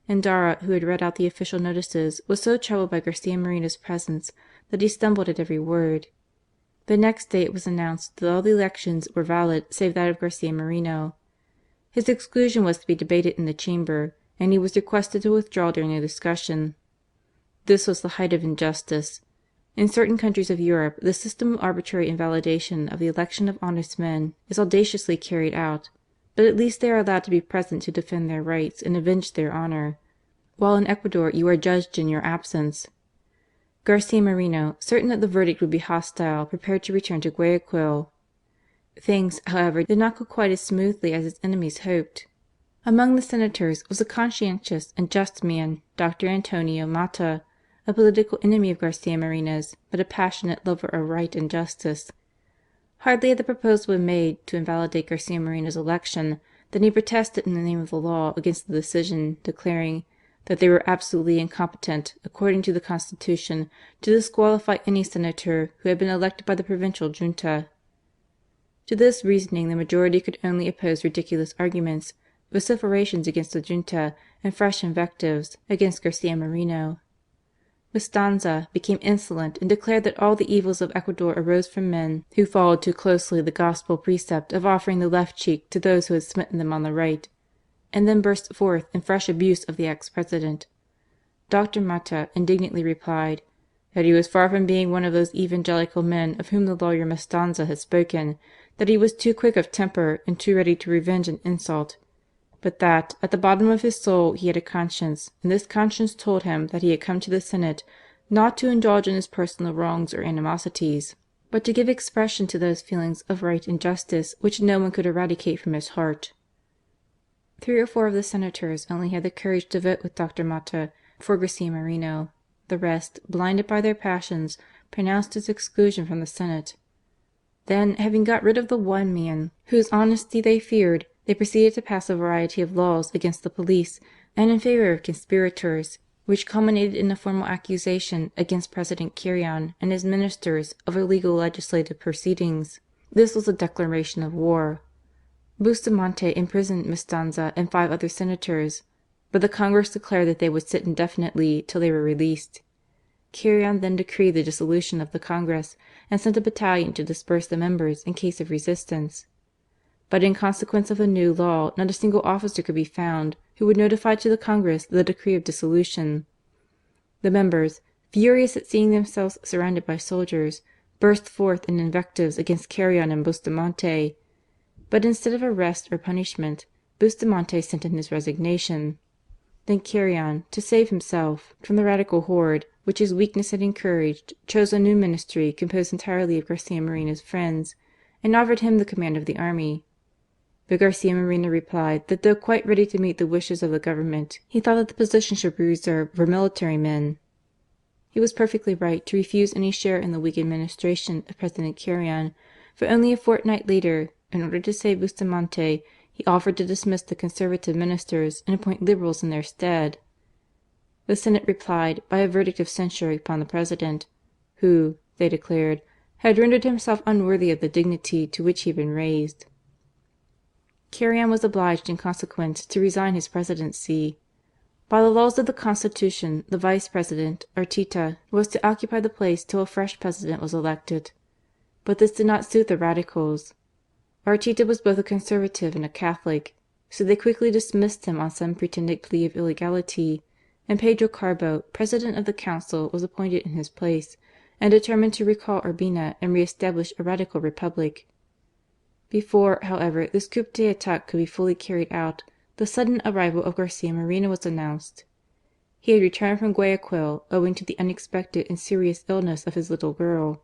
Endara, who had read out the official notices, was so troubled by Garcia Moreno's presence that he stumbled at every word. The next day it was announced that all the elections were valid save that of Garcia Moreno. His exclusion was to be debated in the Chamber, and he was requested to withdraw during the discussion. This was the height of injustice. In certain countries of Europe, the system of arbitrary invalidation of the election of honest men is audaciously carried out, but at least they are allowed to be present to defend their rights and avenge their honour, while in Ecuador you are judged in your absence. Garcia Moreno, certain that the verdict would be hostile, prepared to return to Guayaquil. Things, however, did not go quite as smoothly as his enemies hoped. Among the Senators was a conscientious and just man, Dr. Antonio Mata, a political enemy of Garcia Moreno's, but a passionate lover of right and justice. Hardly had the proposal been made to invalidate Garcia Moreno's election than he protested in the name of the law against the decision, declaring that they were absolutely incompetent, according to the Constitution, to disqualify any senator who had been elected by the provincial junta. To this reasoning the majority could only oppose ridiculous arguments, vociferations against the junta, and fresh invectives against Garcia Moreno. Mestanza became insolent and declared that all the evils of Ecuador arose from men who followed too closely the gospel precept of offering the left cheek to those who had smitten them on the right, and then burst forth in fresh abuse of the ex-president. Dr. Mata indignantly replied that he was far from being one of those evangelical men of whom the lawyer Mestanza had spoken, that he was too quick of temper and too ready to revenge an insult, but that at the bottom of his soul he had a conscience, and this conscience told him that he had come to the Senate not to indulge in his personal wrongs or animosities, but to give expression to those feelings of right and justice which no one could eradicate from his heart. 3 or 4 of the Senators only had the courage to vote with Dr. Mata for Garcia Moreno. The rest, blinded by their passions, pronounced his exclusion from the Senate. Then, having got rid of the one man whose honesty they feared, they proceeded to pass a variety of laws against the police and in favour of conspirators, which culminated in a formal accusation against President Carrion and his ministers of illegal legislative proceedings. This was a declaration of war. Bustamante imprisoned Mestanza and 5 other senators, but the Congress declared that they would sit indefinitely till they were released. Carrion then decreed the dissolution of the Congress and sent a battalion to disperse the members in case of resistance. But in consequence of the new law, not a single officer could be found who would notify to the Congress the decree of dissolution. The members, furious at seeing themselves surrounded by soldiers, burst forth in invectives against Carrion and Bustamante. But instead of arrest or punishment, Bustamante sent in his resignation. Then Carrion, to save himself from the radical horde which his weakness had encouraged, chose a new ministry composed entirely of Garcia Moreno's friends, and offered him the command of the army. But Garcia Moreno replied that though quite ready to meet the wishes of the government, he thought that the position should be reserved for military men. He was perfectly right to refuse any share in the weak administration of President Carrion, for only a fortnight later, in order to save Bustamante, he offered to dismiss the conservative ministers and appoint Liberals in their stead. The Senate replied by a verdict of censure upon the President, who, they declared, had rendered himself unworthy of the dignity to which he had been raised. Carrion was obliged in consequence to resign his presidency. By the laws of the Constitution, the Vice President, Arteta, was to occupy the place till a fresh President was elected. But this did not suit the Radicals. Arteta was both a Conservative and a Catholic, so they quickly dismissed him on some pretended plea of illegality, and Pedro Carbo, President of the Council, was appointed in his place, and determined to recall Urbina and re-establish a Radical Republic. Before, however, this coup d'état could be fully carried out, the sudden arrival of Garcia Moreno was announced. He had returned from Guayaquil owing to the unexpected and serious illness of his little girl.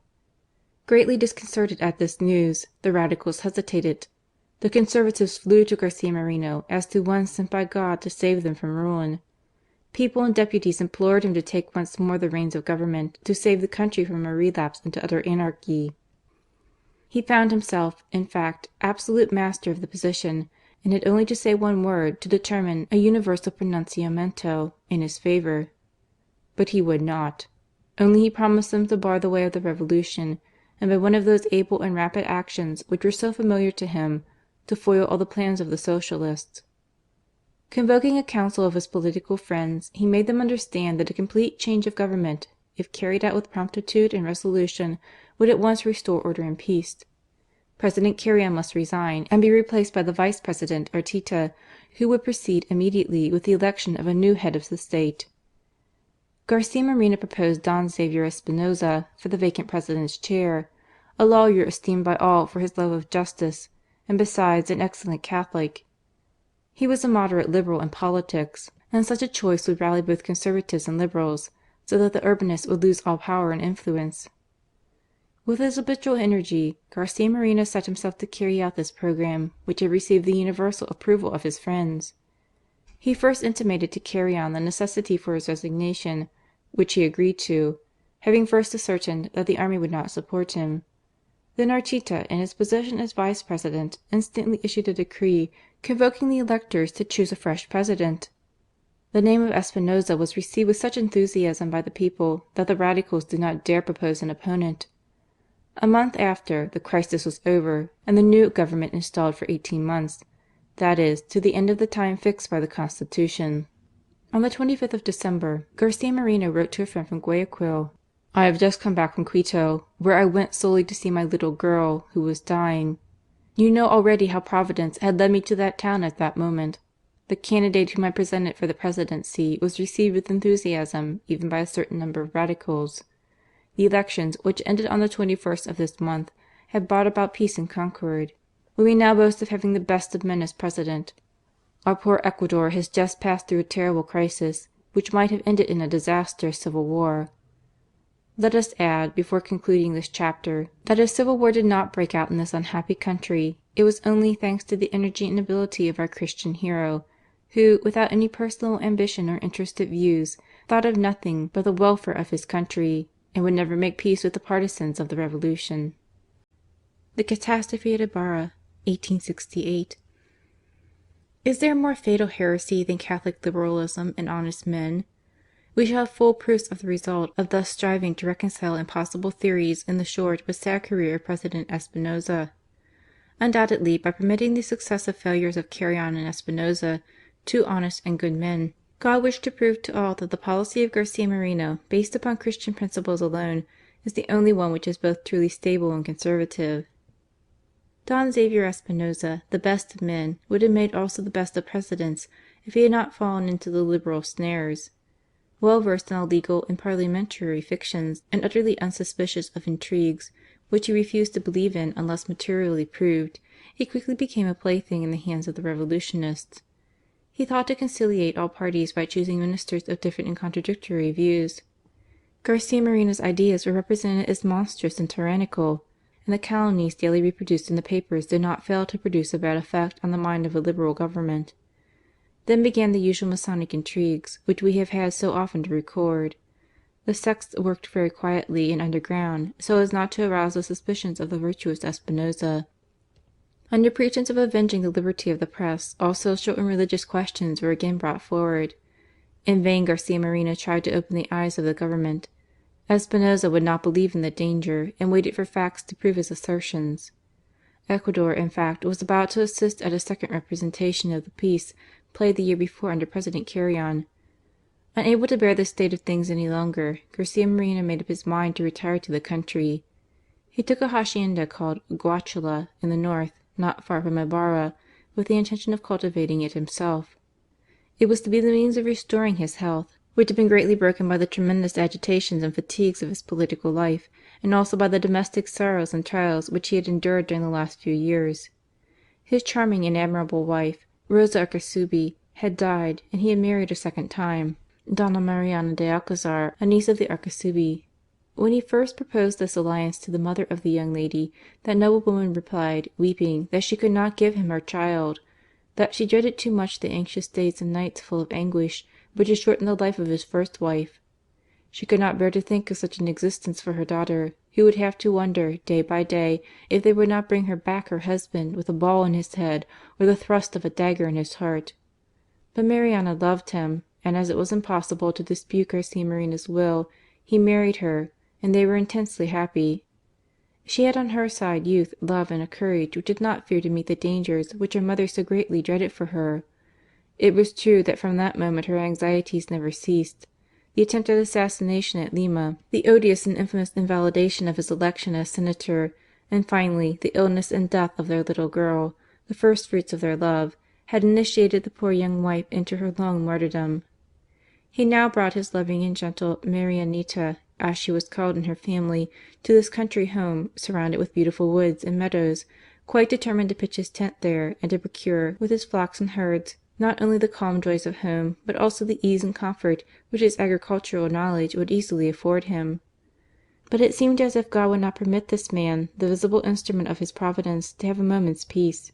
Greatly disconcerted at this news, the Radicals hesitated. The Conservatives flew to Garcia Moreno as to one sent by God to save them from ruin. People and deputies implored him to take once more the reins of government to save the country from a relapse into utter anarchy. He found himself, in fact, absolute master of the position, and had only to say one word to determine a universal pronunciamento in his favour. But he would not. Only he promised them to bar the way of the revolution, and by one of those able and rapid actions which were so familiar to him, to foil all the plans of the Socialists. Convoking a council of his political friends, he made them understand that a complete change of government, if carried out with promptitude and resolution, would at once restore order and peace. President Carrion must resign and be replaced by the Vice President Arteta, who would proceed immediately with the election of a new head of the state. Garcia Moreno proposed Don Xavier Espinoza for the vacant president's chair, a lawyer esteemed by all for his love of justice, and besides an excellent Catholic. He was a moderate Liberal in politics, and such a choice would rally both Conservatives and Liberals, so that the Urbinists would lose all power and influence. With his habitual energy, Garcia Moreno set himself to carry out this programme, which had received the universal approval of his friends. He first intimated to Carrion the necessity for his resignation, which he agreed to, having first ascertained that the army would not support him. Then Arteta, in his position as Vice President, instantly issued a decree convoking the electors to choose a fresh President. The name of Espinoza was received with such enthusiasm by the people that the Radicals did not dare propose an opponent. A month after, the crisis was over, and the new government installed for 18 months, that is, to the end of the time fixed by the Constitution. On the 25th of December, Garcia Moreno wrote to a friend from Guayaquil: "I have just come back from Quito, where I went solely to see my little girl, who was dying. You know already how Providence had led me to that town at that moment. The candidate whom I presented for the presidency was received with enthusiasm even by a certain number of Radicals. The elections, which ended on the 21st of this month, have brought about peace and concord. We may now boast of having the best of men as President. Our poor Ecuador has just passed through a terrible crisis, which might have ended in a disastrous civil war. Let us add, before concluding this chapter, that if civil war did not break out in this unhappy country, it was only thanks to the energy and ability of our Christian hero, who, without any personal ambition or interested views, thought of nothing but the welfare of his country, and would never make peace with the partisans of the Revolution." The Catastrophe at Ibarra, 1868. Is there a more fatal heresy than Catholic liberalism in honest men? We shall have full proofs of the result of thus striving to reconcile impossible theories in the short but sad career of President Espinoza. Undoubtedly, by permitting the successive failures of Carrion and Espinoza, two honest and good men, God wished to prove to all that the policy of Garcia Moreno, based upon Christian principles alone, is the only one which is both truly stable and conservative. Don Xavier Espinoza, the best of men, would have made also the best of presidents if he had not fallen into the Liberal snares. Well versed in all legal and parliamentary fictions, and utterly unsuspicious of intrigues, which he refused to believe in unless materially proved, he quickly became a plaything in the hands of the revolutionists. He thought to conciliate all parties by choosing ministers of different and contradictory views. Garcia Moreno's ideas were represented as monstrous and tyrannical, and the calumnies daily reproduced in the papers did not fail to produce a bad effect on the mind of a liberal government. Then began the usual Masonic intrigues, which we have had so often to record. The sects worked very quietly and underground, so as not to arouse the suspicions of the virtuous Espinoza. Under pretence of avenging the liberty of the press, all social and religious questions were again brought forward. In vain Garcia Moreno tried to open the eyes of the government. Espinoza would not believe in the danger, and waited for facts to prove his assertions. Ecuador, in fact, was about to assist at a second representation of the piece played the year before under President Carrion. Unable to bear this state of things any longer, Garcia Moreno made up his mind to retire to the country. He took a hacienda called Guachala in the north, not far from Ibarra, with the intention of cultivating it himself. It was to be the means of restoring his health, which had been greatly broken by the tremendous agitations and fatigues of his political life, and also by the domestic sorrows and trials which he had endured during the last few years. His charming and admirable wife, Rosa Arcasubi, had died, and he had married a second time, Donna Mariana de Alcazar, a niece of the Arcasubi. When he first proposed this alliance to the mother of the young lady, that noble woman replied, weeping, that she could not give him her child, that she dreaded too much the anxious days and nights full of anguish which had shortened the life of his first wife. She could not bear to think of such an existence for her daughter, who would have to wonder, day by day, if they would not bring her back her husband with a ball in his head or the thrust of a dagger in his heart. But Mariana loved him, and as it was impossible to dispute Garcia Moreno's will, he married her, and they were intensely happy. She had on her side youth, love, and a courage which did not fear to meet the dangers which her mother so greatly dreaded for her. It was true that from that moment her anxieties never ceased. The attempt at assassination at Lima, the odious and infamous invalidation of his election as senator, and finally the illness and death of their little girl, the first fruits of their love, had initiated the poor young wife into her long martyrdom. He now brought his loving and gentle Marianita, as she was called in her family, to this country home, surrounded with beautiful woods and meadows, quite determined to pitch his tent there and to procure, with his flocks and herds, not only the calm joys of home, but also the ease and comfort which his agricultural knowledge would easily afford him. But it seemed as if God would not permit this man, the visible instrument of His providence, to have a moment's peace.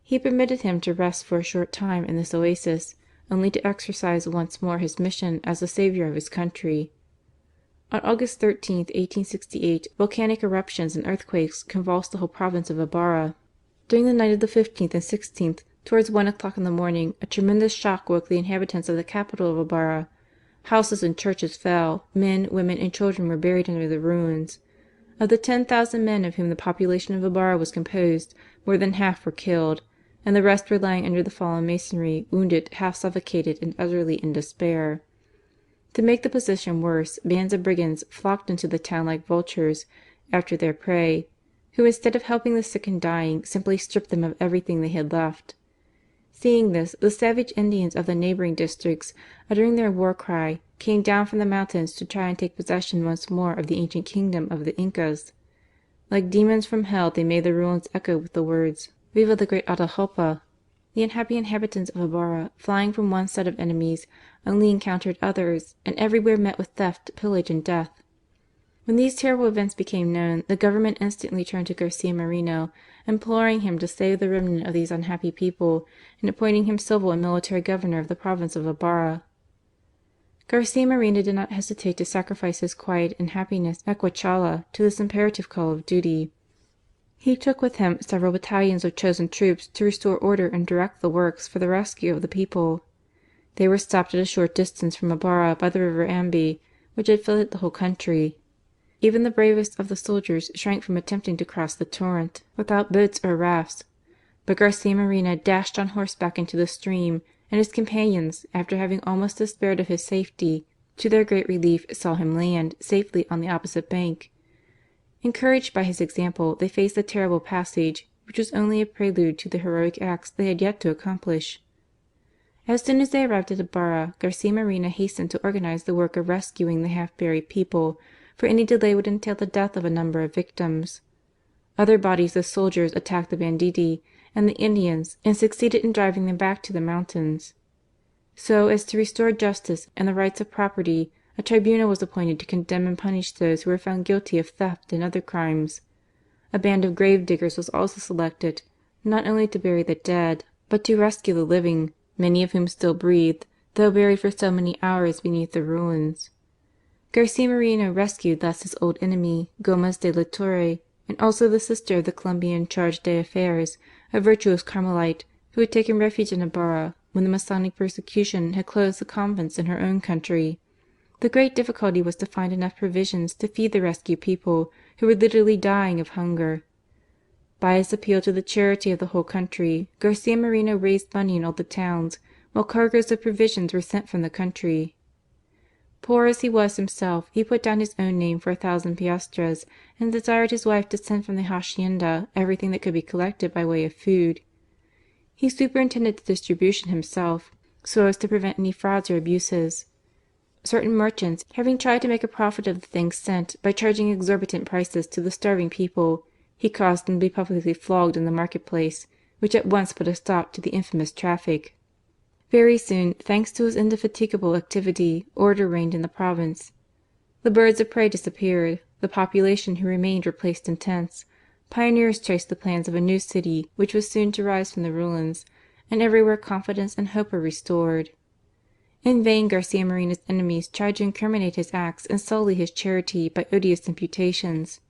He permitted him to rest for a short time in this oasis, only to exercise once more his mission as the saviour of his country. On August 13, 1868, volcanic eruptions and earthquakes convulsed the whole province of Ibarra. During the night of the 15th and 16th, towards 1 o'clock in the morning, a tremendous shock woke the inhabitants of the capital of Ibarra. Houses and churches fell, men, women, and children were buried under the ruins. Of the 10,000 men of whom the population of Ibarra was composed, more than half were killed, and the rest were lying under the fallen masonry, wounded, half suffocated, and utterly in despair. To make the position worse, bands of brigands flocked into the town like vultures after their prey, who instead of helping the sick and dying, simply stripped them of everything they had left. Seeing this, the savage Indians of the neighbouring districts, uttering their war cry, came down from the mountains to try and take possession once more of the ancient kingdom of the Incas. Like demons from hell they made the ruins echo with the words, "Viva the great Atahualpa!" The unhappy inhabitants of Ibarra, flying from one set of enemies, only encountered others, and everywhere met with theft, pillage, and death. When these terrible events became known, the Government instantly turned to Garcia Moreno, imploring him to save the remnant of these unhappy people, and appointing him civil and military governor of the province of Ibarra. Garcia Moreno did not hesitate to sacrifice his quiet and happiness at Guachala to this imperative call of duty. He took with him several battalions of chosen troops to restore order and direct the works for the rescue of the people. They were stopped at a short distance from Ibarra by the river Ambi, which had flooded the whole country. Even the bravest of the soldiers shrank from attempting to cross the torrent without boats or rafts. But Garcia Moreno dashed on horseback into the stream, and his companions, after having almost despaired of his safety, to their great relief saw him land safely on the opposite bank. Encouraged by his example, they faced the terrible passage, which was only a prelude to the heroic acts they had yet to accomplish. As soon as they arrived at Ibarra, Garcia Moreno hastened to organize the work of rescuing the half-buried people, for any delay would entail the death of a number of victims. Other bodies of soldiers attacked the banditti and the Indians and succeeded in driving them back to the mountains. So as to restore justice and the rights of property, a tribunal was appointed to condemn and punish those who were found guilty of theft and other crimes. A band of grave diggers was also selected, not only to bury the dead, but to rescue the living, many of whom still breathed, though buried for so many hours beneath the ruins. Garcia Moreno rescued thus his old enemy, Gomez de la Torre, and also the sister of the Colombian charge d'affaires, a virtuous Carmelite, who had taken refuge in Ibarra when the Masonic persecution had closed the convents in her own country. The great difficulty was to find enough provisions to feed the rescued people, who were literally dying of hunger. By his appeal to the charity of the whole country, Garcia Moreno raised money in all the towns, while cargoes of provisions were sent from the country. Poor as he was himself, he put down his own name for 1,000 piastres, and desired his wife to send from the hacienda everything that could be collected by way of food. He superintended the distribution himself, so as to prevent any frauds or abuses. Certain merchants, having tried to make a profit of the things sent by charging exorbitant prices to the starving people, he caused them to be publicly flogged in the marketplace, which at once put a stop to the infamous traffic. Very soon, thanks to his indefatigable activity, order reigned in the province. The birds of prey disappeared, the population who remained were placed in tents, pioneers traced the plans of a new city which was soon to rise from the ruins, and everywhere confidence and hope were restored. In vain Garcia Moreno's enemies tried to incriminate his acts and sully his charity by odious imputations.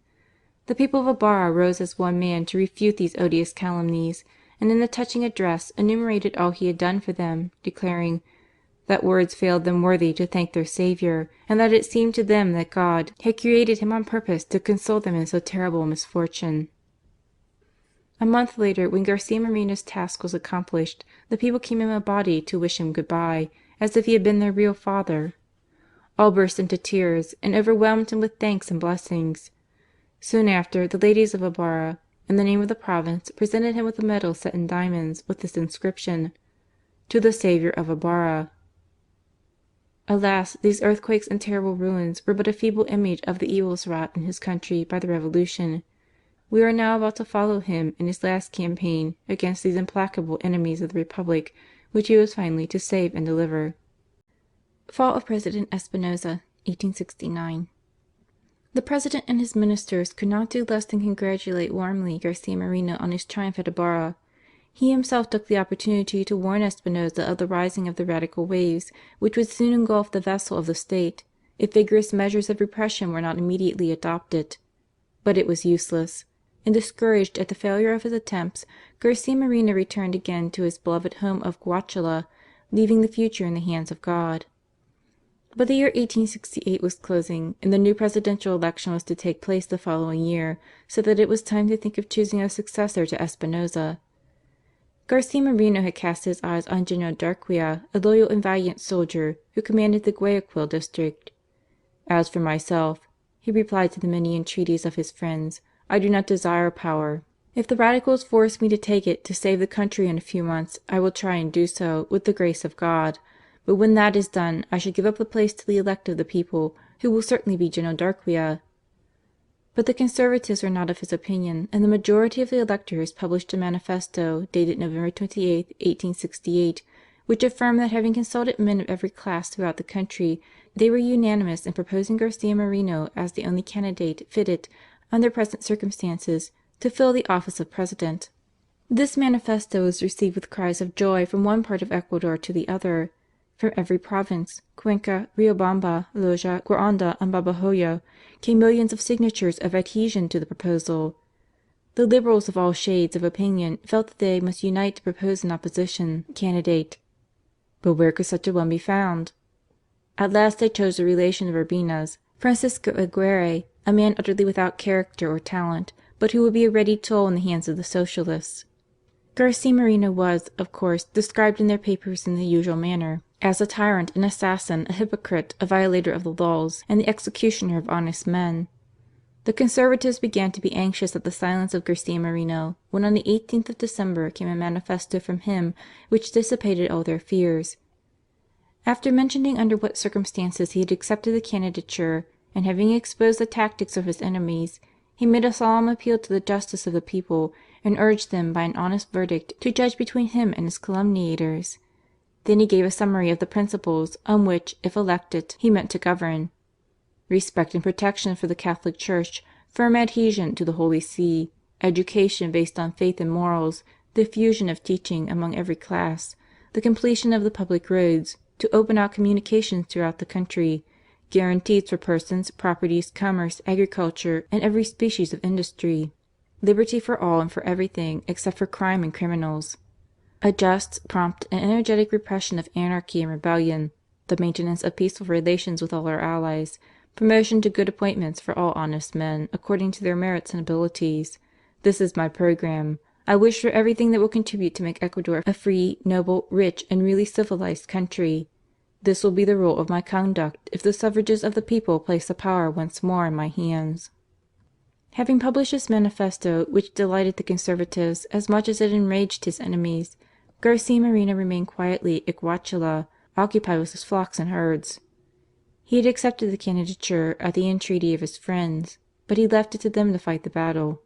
The people of Ibarra rose as one man to refute these odious calumnies, and in a touching address enumerated all he had done for them, declaring, that words failed them worthy to thank their Saviour, and that it seemed to them that God had created him on purpose to console them in so terrible a misfortune. A month later, when Garcia Moreno's task was accomplished, the people came in a body to wish him good-bye, as if he had been their real father. All burst into tears, and overwhelmed him with thanks and blessings. Soon after, the ladies of Ibarra, in the name of the province, presented him with a medal set in diamonds with this inscription: "To the Saviour of Ibarra." Alas, these earthquakes and terrible ruins were but a feeble image of the evils wrought in his country by the Revolution. We are now about to follow him in his last campaign against these implacable enemies of the Republic which he was finally to save and deliver. Fall of President Espinosa, 1869. The President and his ministers could not do less than congratulate warmly Garcia Moreno on his triumph at Ibarra. He himself took the opportunity to warn Espinosa of the rising of the radical waves which would soon engulf the vessel of the state, if vigorous measures of repression were not immediately adopted. But it was useless, and discouraged at the failure of his attempts, Garcia Moreno returned again to his beloved home of Guayaquil, leaving the future in the hands of God. But the year 1868 was closing, and the new presidential election was to take place the following year, so that it was time to think of choosing a successor to Espinosa. Garcia Moreno had cast his eyes on General Darquea, a loyal and valiant soldier who commanded the Guayaquil district. "As for myself," he replied to the many entreaties of his friends, "I do not desire power. If the Radicals force me to take it to save the country in a few months, I will try and do so, with the grace of God. But when that is done, I should give up the place to the elect of the people, who will certainly be General Darquea." But the Conservatives were not of his opinion, and the majority of the electors published a manifesto dated November 28, 1868, which affirmed that having consulted men of every class throughout the country, they were unanimous in proposing Garcia Moreno as the only candidate fitted, under present circumstances, to fill the office of President. This manifesto was received with cries of joy from one part of Ecuador to the other. From every province, Cuenca, Riobamba, Loja, Guaranda, and Babahoyo, came millions of signatures of adhesion to the proposal. The Liberals of all shades of opinion felt that they must unite to propose an opposition candidate. But where could such a one be found? At last they chose a relation of Urbina's, Francisco Aguirre, a man utterly without character or talent, but who would be a ready tool in the hands of the Socialists. Garcia Moreno was, of course, described in their papers in the usual manner, as a tyrant, an assassin, a hypocrite, a violator of the laws, and the executioner of honest men. The Conservatives began to be anxious at the silence of Garcia Moreno, when on the 18th of December came a manifesto from him which dissipated all their fears. After mentioning under what circumstances he had accepted the candidature, and having exposed the tactics of his enemies, he made a solemn appeal to the justice of the people, and urged them by an honest verdict to judge between him and his calumniators. Then he gave a summary of the principles on which, if elected, he meant to govern: respect and protection for the Catholic Church, firm adhesion to the Holy See, education based on faith and morals, diffusion of teaching among every class, the completion of the public roads, to open out communications throughout the country, guarantees for persons, properties, commerce, agriculture, and every species of industry, liberty for all and for everything except for crime and criminals, a just, prompt, and energetic repression of anarchy and rebellion, the maintenance of peaceful relations with all our allies, promotion to good appointments for all honest men according to their merits and abilities. This is my programme. I wish for everything that will contribute to make Ecuador a free, noble, rich, and really civilized country. This will be the rule of my conduct if the suffrages of the people place the power once more in my hands." Having published this manifesto, which delighted the Conservatives as much as it enraged his enemies, Garcia Moreno remained quietly at Guayaquil, occupied with his flocks and herds. He had accepted the candidature at the entreaty of his friends, but he left it to them to fight the battle.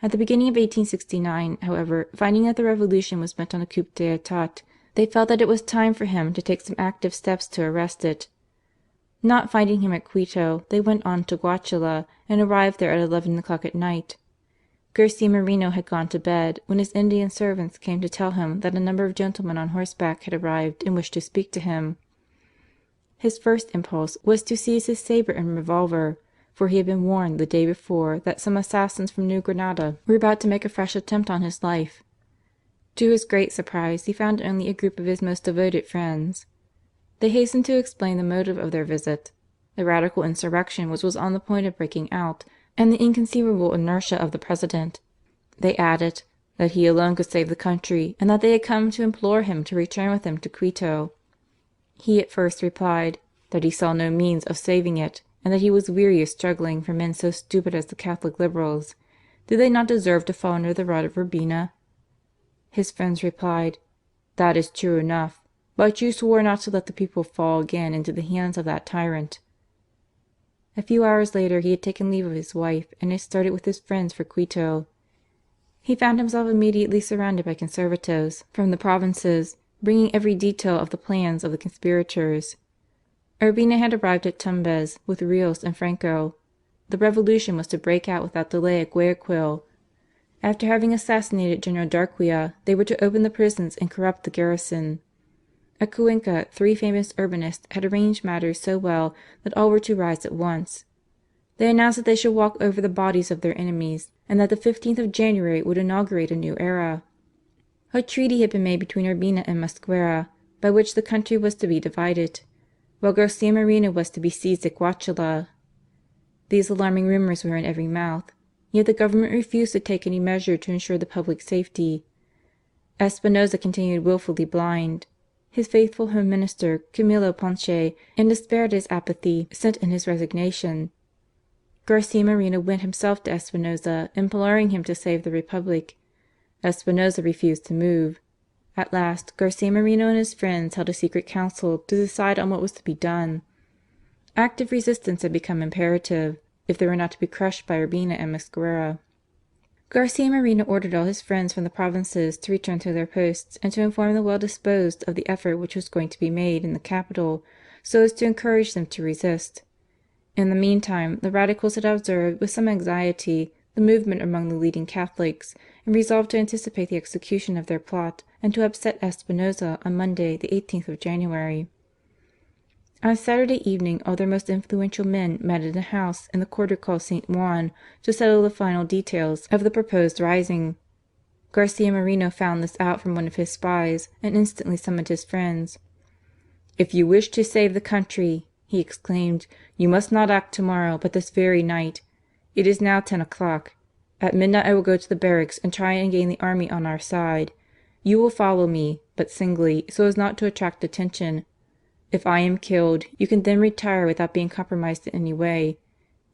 At the beginning of 1869, however, finding that the revolution was bent on a coup d'état, they felt that it was time for him to take some active steps to arrest it. Not finding him at Quito, they went on to Guayaquil and arrived there at 11 o'clock at night. Garcia Moreno had gone to bed when his Indian servants came to tell him that a number of gentlemen on horseback had arrived and wished to speak to him. His first impulse was to seize his sabre and revolver, for he had been warned the day before that some assassins from New Granada were about to make a fresh attempt on his life. To his great surprise, he found only a group of his most devoted friends. They hastened to explain the motive of their visit, the radical insurrection which was on the point of breaking out, and the inconceivable inertia of the President. They added that he alone could save the country, and that they had come to implore him to return with them to Quito. He at first replied that he saw no means of saving it, and that he was weary of struggling for men so stupid as the Catholic Liberals. Did they not deserve to fall under the rod of Urbina? His friends replied, "That is true enough, but you swore not to let the people fall again into the hands of that tyrant." A few hours later he had taken leave of his wife and had started with his friends for Quito. He found himself immediately surrounded by conservatives from the provinces, bringing every detail of the plans of the conspirators. Urbina had arrived at Tumbez with Rios and Franco. The revolution was to break out without delay at Guayaquil. After having assassinated General Darquea, they were to open the prisons and corrupt the garrison. At Cuenca, 3 famous Urbinists had arranged matters so well that all were to rise at once. They announced that they should walk over the bodies of their enemies, and that the 15th of January would inaugurate a new era. A treaty had been made between Urbina and Mosquera, by which the country was to be divided, while Garcia Moreno was to be seized at Guachala. These alarming rumours were in every mouth, yet the government refused to take any measure to ensure the public safety. Espinosa continued wilfully blind. His faithful Home Minister, Camilo Ponce, in despair at his apathy, sent in his resignation. Garcia Moreno went himself to Espinosa, imploring him to save the Republic. Espinosa refused to move. At last, Garcia Moreno and his friends held a secret council to decide on what was to be done. Active resistance had become imperative, if they were not to be crushed by Urbina and Mosquera. Garcia Moreno ordered all his friends from the provinces to return to their posts and to inform the well-disposed of the effort which was going to be made in the capital, so as to encourage them to resist. In the meantime, the Radicals had observed with some anxiety the movement among the leading Catholics, and resolved to anticipate the execution of their plot and to upset Espinosa on Monday, the 18th of January. On Saturday evening all their most influential men met in a house in the quarter called St. Juan to settle the final details of the proposed rising. Garcia Moreno found this out from one of his spies, and instantly summoned his friends. "If you wish to save the country," he exclaimed, "you must not act tomorrow, but this very night. It is now 10 o'clock. At midnight I will go to the barracks and try and gain the army on our side. You will follow me, but singly, so as not to attract attention. If I am killed, you can then retire without being compromised in any way.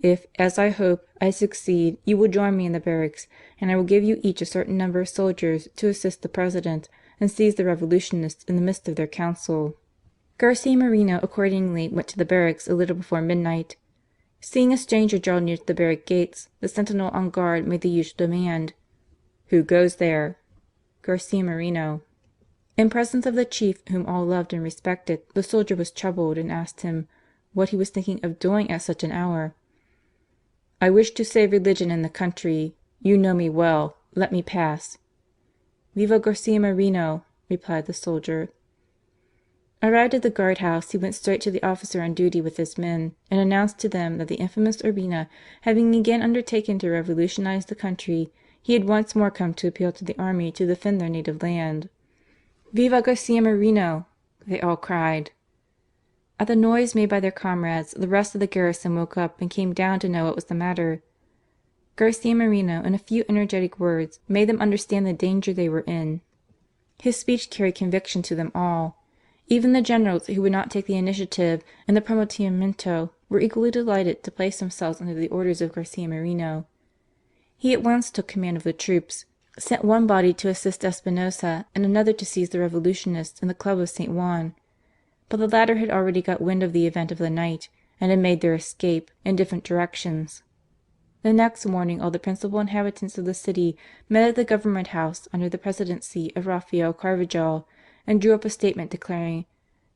If, as I hope, I succeed, you will join me in the barracks, and I will give you each a certain number of soldiers to assist the President and seize the revolutionists in the midst of their council." Garcia Moreno accordingly went to the barracks a little before midnight. Seeing a stranger draw near to the barrack gates, the sentinel on guard made the usual demand. "Who goes there?" "Garcia Moreno." In presence of the chief whom all loved and respected, the soldier was troubled and asked him what he was thinking of doing at such an hour. "I wish to save religion and the country. You know me well. Let me pass." "Viva Garcia Moreno," replied the soldier. Arrived at the guard house, he went straight to the officer on duty with his men, and announced to them that the infamous Urbina, having again undertaken to revolutionize the country, he had once more come to appeal to the army to defend their native land. "Viva Garcia Moreno!" they all cried. At the noise made by their comrades, the rest of the garrison woke up and came down to know what was the matter. Garcia Moreno, in a few energetic words, made them understand the danger they were in. His speech carried conviction to them all. Even the generals who would not take the initiative in the pronunciamiento were equally delighted to place themselves under the orders of Garcia Moreno. He at once took command of the troops, sent one body to assist Espinosa and another to seize the revolutionists in the club of St. Juan. But the latter had already got wind of the event of the night and had made their escape in different directions. The next morning all the principal inhabitants of the city met at the Government House under the presidency of Rafael Carvajal, and drew up a statement declaring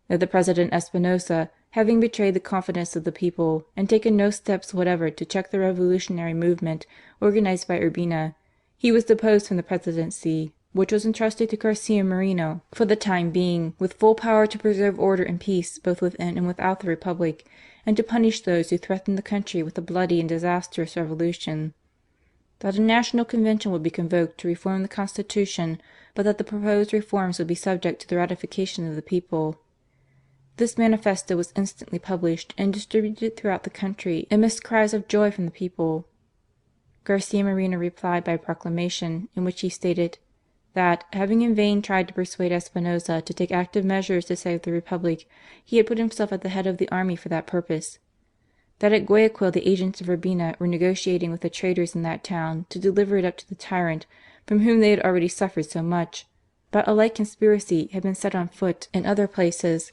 that the President Espinosa, having betrayed the confidence of the people and taken no steps whatever to check the revolutionary movement organized by Urbina, he was deposed from the presidency, which was entrusted to Garcia Moreno for the time being, with full power to preserve order and peace both within and without the Republic, and to punish those who threatened the country with a bloody and disastrous revolution. That a National Convention would be convoked to reform the Constitution, but that the proposed reforms would be subject to the ratification of the people. This manifesto was instantly published and distributed throughout the country amidst cries of joy from the people. Garcia Moreno replied by a proclamation in which he stated that, having in vain tried to persuade Espinosa to take active measures to save the Republic, he had put himself at the head of the army for that purpose; that at Guayaquil the agents of Urbina were negotiating with the traitors in that town to deliver it up to the tyrant from whom they had already suffered so much; that a like conspiracy had been set on foot in other places;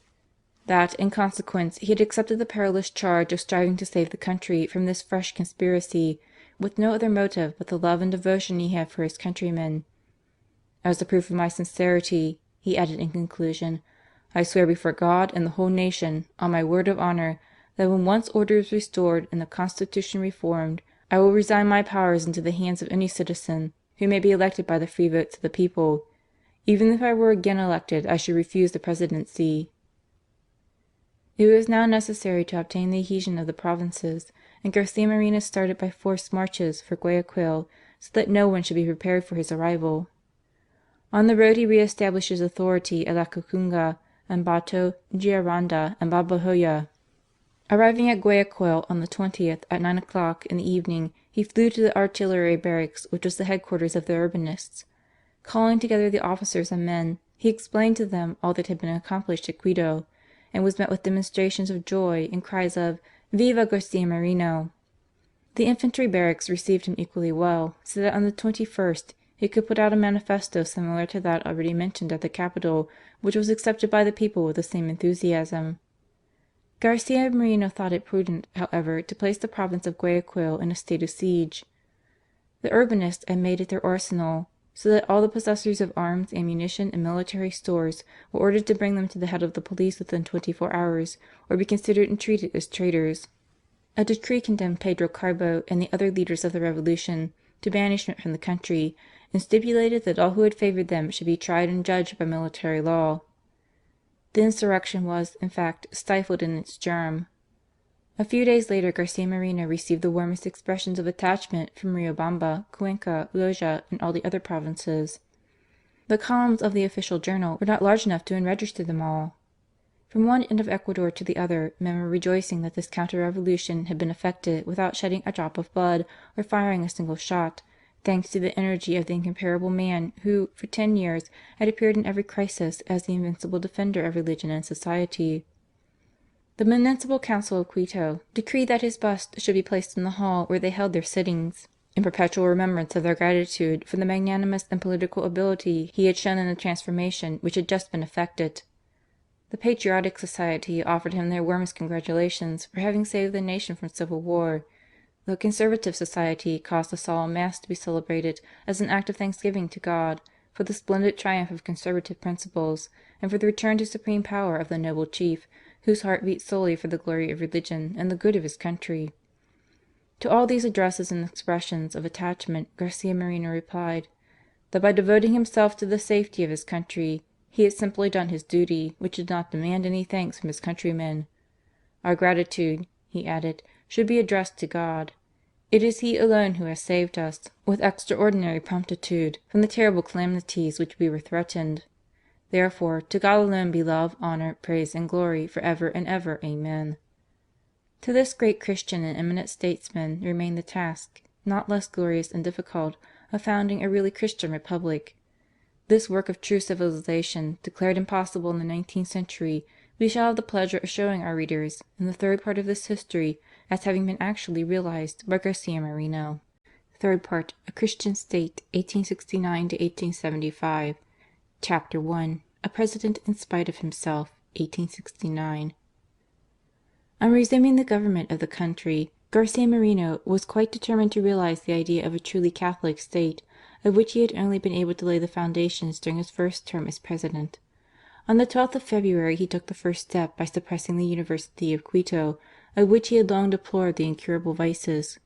that, in consequence, he had accepted the perilous charge of striving to save the country from this fresh conspiracy, with no other motive but the love and devotion he had for his countrymen. "As a proof of my sincerity," he added in conclusion, "I swear before God and the whole nation, on my word of honour, that when once order is restored and the Constitution reformed, I will resign my powers into the hands of any citizen who may be elected by the free votes of the people. Even if I were again elected, I should refuse the presidency." It was now necessary to obtain the adhesion of the provinces, and Garcia Moreno started by forced marches for Guayaquil, so that no one should be prepared for his arrival. On the road he re-established his authority at La Cocunga, Ambato, Giaranda, and Babahoyo. Arriving at Guayaquil on the 20th at 9 o'clock in the evening, he flew to the artillery barracks, which was the headquarters of the Urbinists. Calling together the officers and men, he explained to them all that had been accomplished at Quito, and was met with demonstrations of joy and cries of "Viva Garcia Moreno!" The infantry barracks received him equally well, so that on the 21st he could put out a manifesto similar to that already mentioned at the capital, which was accepted by the people with the same enthusiasm. Garcia Moreno thought it prudent, however, to place the province of Guayaquil in a state of siege. The Urbinists had made it their arsenal, so that all the possessors of arms, ammunition, and military stores were ordered to bring them to the head of the police within 24 hours, or be considered and treated as traitors. A decree condemned Pedro Carbo and the other leaders of the revolution to banishment from the country, and stipulated that all who had favoured them should be tried and judged by military law. The insurrection was, in fact, stifled in its germ. A few days later Garcia Moreno received the warmest expressions of attachment from Riobamba, Cuenca, Loja, and all the other provinces. The columns of the official journal were not large enough to enregister them all. From one end of Ecuador to the other, men were rejoicing that this counter-revolution had been effected without shedding a drop of blood or firing a single shot, thanks to the energy of the incomparable man who, for 10 years, had appeared in every crisis as the invincible defender of religion and society. The Municipal Council of Quito decreed that his bust should be placed in the hall where they held their sittings, in perpetual remembrance of their gratitude for the magnanimous and political ability he had shown in the transformation which had just been effected. The Patriotic Society offered him their warmest congratulations for having saved the nation from civil war. The Conservative Society caused a solemn Mass to be celebrated as an act of thanksgiving to God for the splendid triumph of conservative principles, and for the return to supreme power of the noble chief, whose heart beat solely for the glory of religion and the good of his country. To all these addresses and expressions of attachment Garcia Moreno replied that by devoting himself to the safety of his country, he had simply done his duty, which did not demand any thanks from his countrymen. "Our gratitude," he added, "should be addressed to God. It is He alone who has saved us, with extraordinary promptitude, from the terrible calamities which we were threatened. Therefore, to God alone be love, honour, praise, and glory for ever and ever. Amen." To this great Christian and eminent statesman remained the task, not less glorious and difficult, of founding a really Christian Republic. This work of true civilization, declared impossible in the 19th century, we shall have the pleasure of showing our readers in the third part of this history as having been actually realized by Garcia Moreno. Third part, A Christian State, 1869 to 1875. Chapter 1. A President in Spite of Himself, 1869. On resuming the government of the country, Garcia Moreno was quite determined to realize the idea of a truly Catholic state, of which he had only been able to lay the foundations during his first term as President. On the 12th of February he took the first step by suppressing the University of Quito, of which he had long deplored the incurable vices.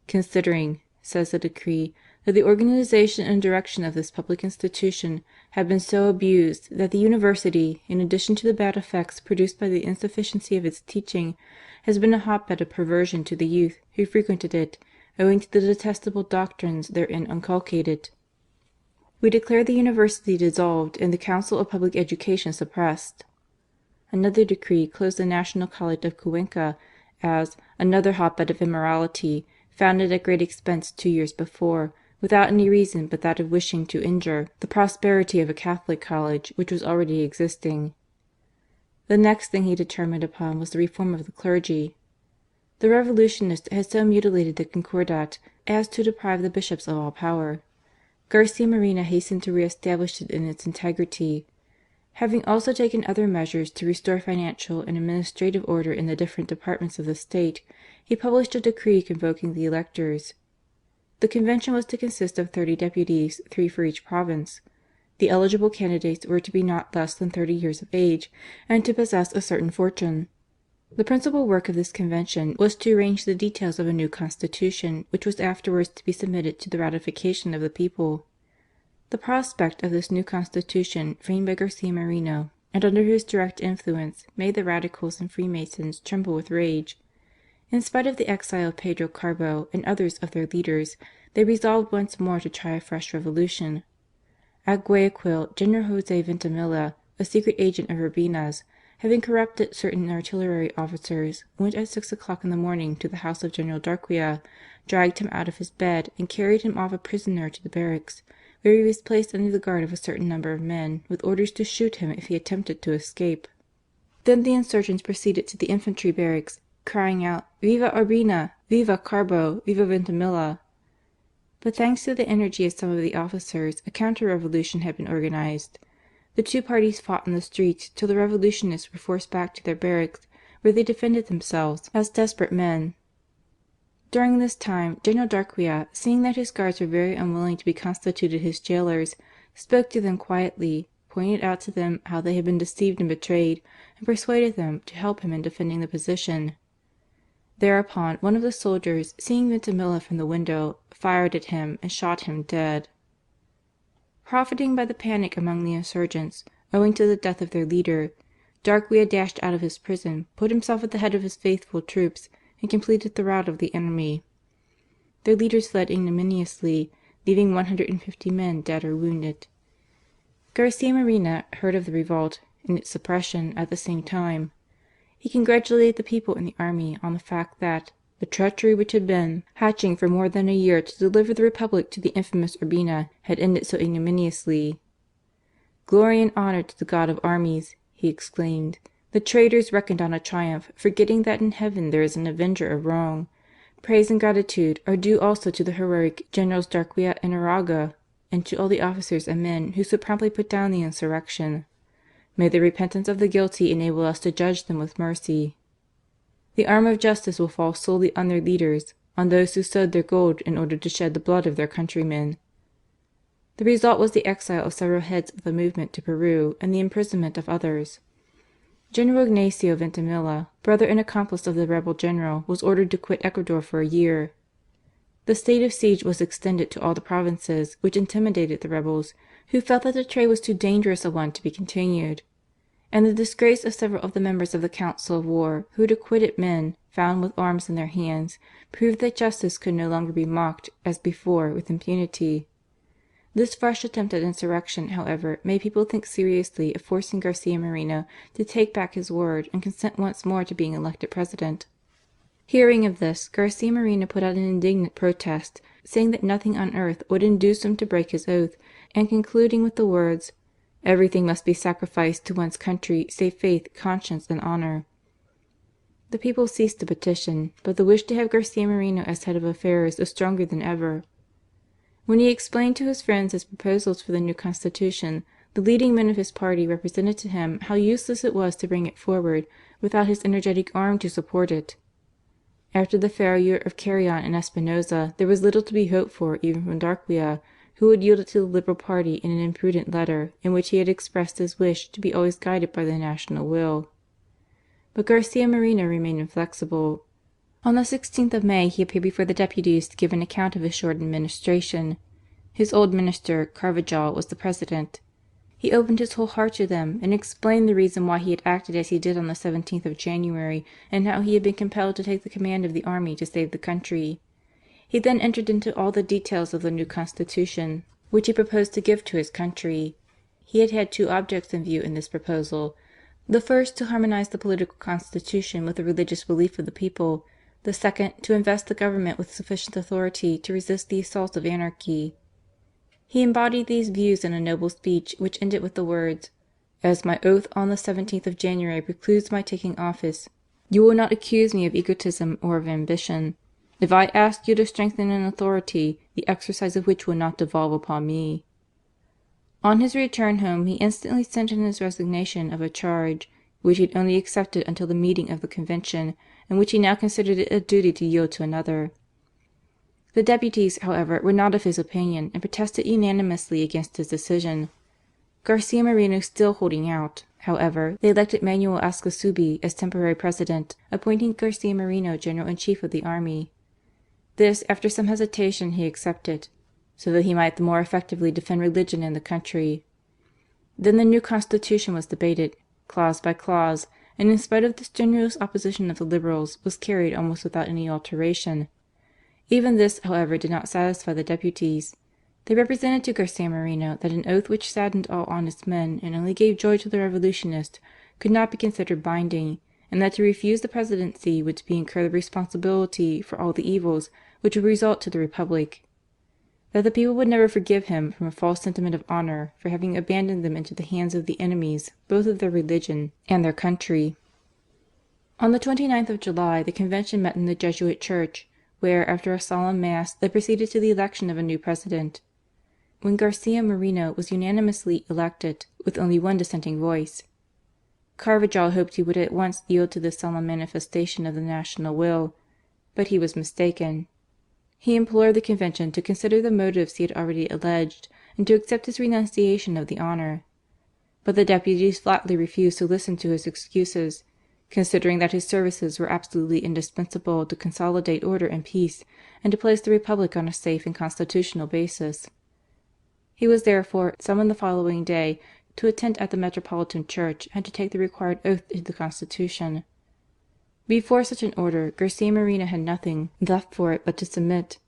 "Considering," says the decree, "that the organization and direction of this public institution have been so abused that the University, in addition to the bad effects produced by the insufficiency of its teaching, has been a hotbed of perversion to the youth who frequented it, owing to the detestable doctrines therein inculcated, we declare the University dissolved and the Council of Public Education suppressed." Another decree closed the National College of Cuenca as "another hotbed of immorality, founded at great expense 2 years before, without any reason but that of wishing to injure the prosperity of a Catholic college which was already existing." The next thing he determined upon was the reform of the clergy. The revolutionists had so mutilated the Concordat as to deprive the bishops of all power. Garcia Moreno hastened to re-establish it in its integrity. Having also taken other measures to restore financial and administrative order in the different departments of the state, he published a decree convoking the electors. The convention was to consist of 30 deputies, 3 for each province. The eligible candidates were to be not less than 30 years of age and to possess a certain fortune. The principal work of this convention was to arrange the details of a new constitution, which was afterwards to be submitted to the ratification of the people. The prospect of this new constitution, framed by Garcia Moreno and under his direct influence, made the Radicals and Freemasons tremble with rage. In spite of the exile of Pedro Carbo and others of their leaders, they resolved once more to try a fresh revolution. At Guayaquil, General José Veintimilla, a secret agent of Urbina's, having corrupted certain artillery officers, went at 6 o'clock in the morning to the house of General Darquea, dragged him out of his bed, and carried him off a prisoner to the barracks, where he was placed under the guard of a certain number of men, with orders to shoot him if he attempted to escape. Then the insurgents proceeded to the infantry barracks, crying out, "Viva Urbina! Viva Carbo! Viva Veintimilla!" But thanks to the energy of some of the officers, a counter-revolution had been organized. The two parties fought in the streets till the revolutionists were forced back to their barracks, where they defended themselves as desperate men. During this time, General Darquea, seeing that his guards were very unwilling to be constituted his jailers, spoke to them quietly, pointed out to them how they had been deceived and betrayed, and persuaded them to help him in defending the position. Thereupon one of the soldiers, seeing Veintimilla from the window, fired at him and shot him dead. Profiting by the panic among the insurgents, owing to the death of their leader, Darquea dashed out of his prison, put himself at the head of his faithful troops, and completed the rout of the enemy. Their leaders fled ignominiously, leaving 150 men dead or wounded. Garcia Moreno heard of the revolt and its suppression at the same time. He congratulated the people and the army on the fact that "the treachery which had been hatching for more than a year to deliver the Republic to the infamous Urbina had ended so ignominiously." "Glory and honour to the God of armies," he exclaimed. "The traitors reckoned on a triumph, forgetting that in heaven there is an Avenger of wrong. Praise and gratitude are due also to the heroic Generals Darquea and Uraga, and to all the officers and men who so promptly put down the insurrection. May the repentance of the guilty enable us to judge them with mercy. The arm of justice will fall solely on their leaders, on those who sowed their gold in order to shed the blood of their countrymen." The result was the exile of several heads of the movement to Peru and the imprisonment of others. General Ignacio Veintimilla, brother and accomplice of the rebel general, was ordered to quit Ecuador for a year. The state of siege was extended to all the provinces, which intimidated the rebels, who felt that the trade was too dangerous a one to be continued. And the disgrace of several of the members of the Council of War, who had acquitted men found with arms in their hands, proved that justice could no longer be mocked, as before, with impunity. This fresh attempt at insurrection, however, made people think seriously of forcing Garcia Moreno to take back his word and consent once more to being elected President. Hearing of this, Garcia Moreno put out an indignant protest, saying that nothing on earth would induce him to break his oath, and concluding with the words, "Everything must be sacrificed to one's country save faith, conscience, and honour." The people ceased to petition, but the wish to have Garcia Moreno as head of affairs was stronger than ever. When he explained to his friends his proposals for the new constitution, the leading men of his party represented to him how useless it was to bring it forward without his energetic arm to support it. After the failure of Carrion and Espinoza, there was little to be hoped for even from Darquea, who had yielded to the Liberal party in an imprudent letter in which he had expressed his wish to be always guided by the national will. But Garcia Moreno remained inflexible. On the 16th of May he appeared before the deputies to give an account of his short administration. His old minister, Carvajal, was the president. He opened his whole heart to them and explained the reason why he had acted as he did on the 17th of January, and how he had been compelled to take the command of the army to save the country. He then entered into all the details of the new constitution, which he proposed to give to his country. He had had two objects in view in this proposal. The first, to harmonize the political constitution with the religious belief of the people; the second, to invest the government with sufficient authority to resist the assaults of anarchy. He embodied these views in a noble speech which ended with the words: "As my oath on the 17th of January precludes my taking office, you will not accuse me of egotism or of ambition, if I ask you to strengthen an authority the exercise of which will not devolve upon me." On his return home he instantly sent in his resignation of a charge, which he had only accepted until the meeting of the Convention, and which he now considered it a duty to yield to another. The deputies, however, were not of his opinion, and protested unanimously against his decision. Garcia Moreno still holding out, however, they elected Manuel Ascasubi as temporary president, appointing Garcia Moreno general-in-chief of the army. This, after some hesitation, he accepted, so that he might the more effectively defend religion in the country. Then the new constitution was debated, clause by clause, and in spite of the strenuous opposition of the Liberals, was carried almost without any alteration. Even this, however, did not satisfy the deputies. They represented to Garcia Moreno that an oath which saddened all honest men and only gave joy to the revolutionists could not be considered binding, and that to refuse the presidency would be incur the responsibility for all the evils which would result to the Republic; that the people would never forgive him from a false sentiment of honour for having abandoned them into the hands of the enemies both of their religion and their country. On the 29th of July the Convention met in the Jesuit church, where, after a solemn Mass, they proceeded to the election of a new president, when Garcia Moreno was unanimously elected, with only one dissenting voice. Carvajal hoped he would at once yield to this solemn manifestation of the national will, but he was mistaken. He implored the Convention to consider the motives he had already alleged, and to accept his renunciation of the honour. But the deputies flatly refused to listen to his excuses, considering that his services were absolutely indispensable to consolidate order and peace, and to place the Republic on a safe and constitutional basis. He was therefore summoned the following day to attend at the Metropolitan Church and to take the required oath to the Constitution. Before such an order, Garcia Moreno had nothing left for it but to submit.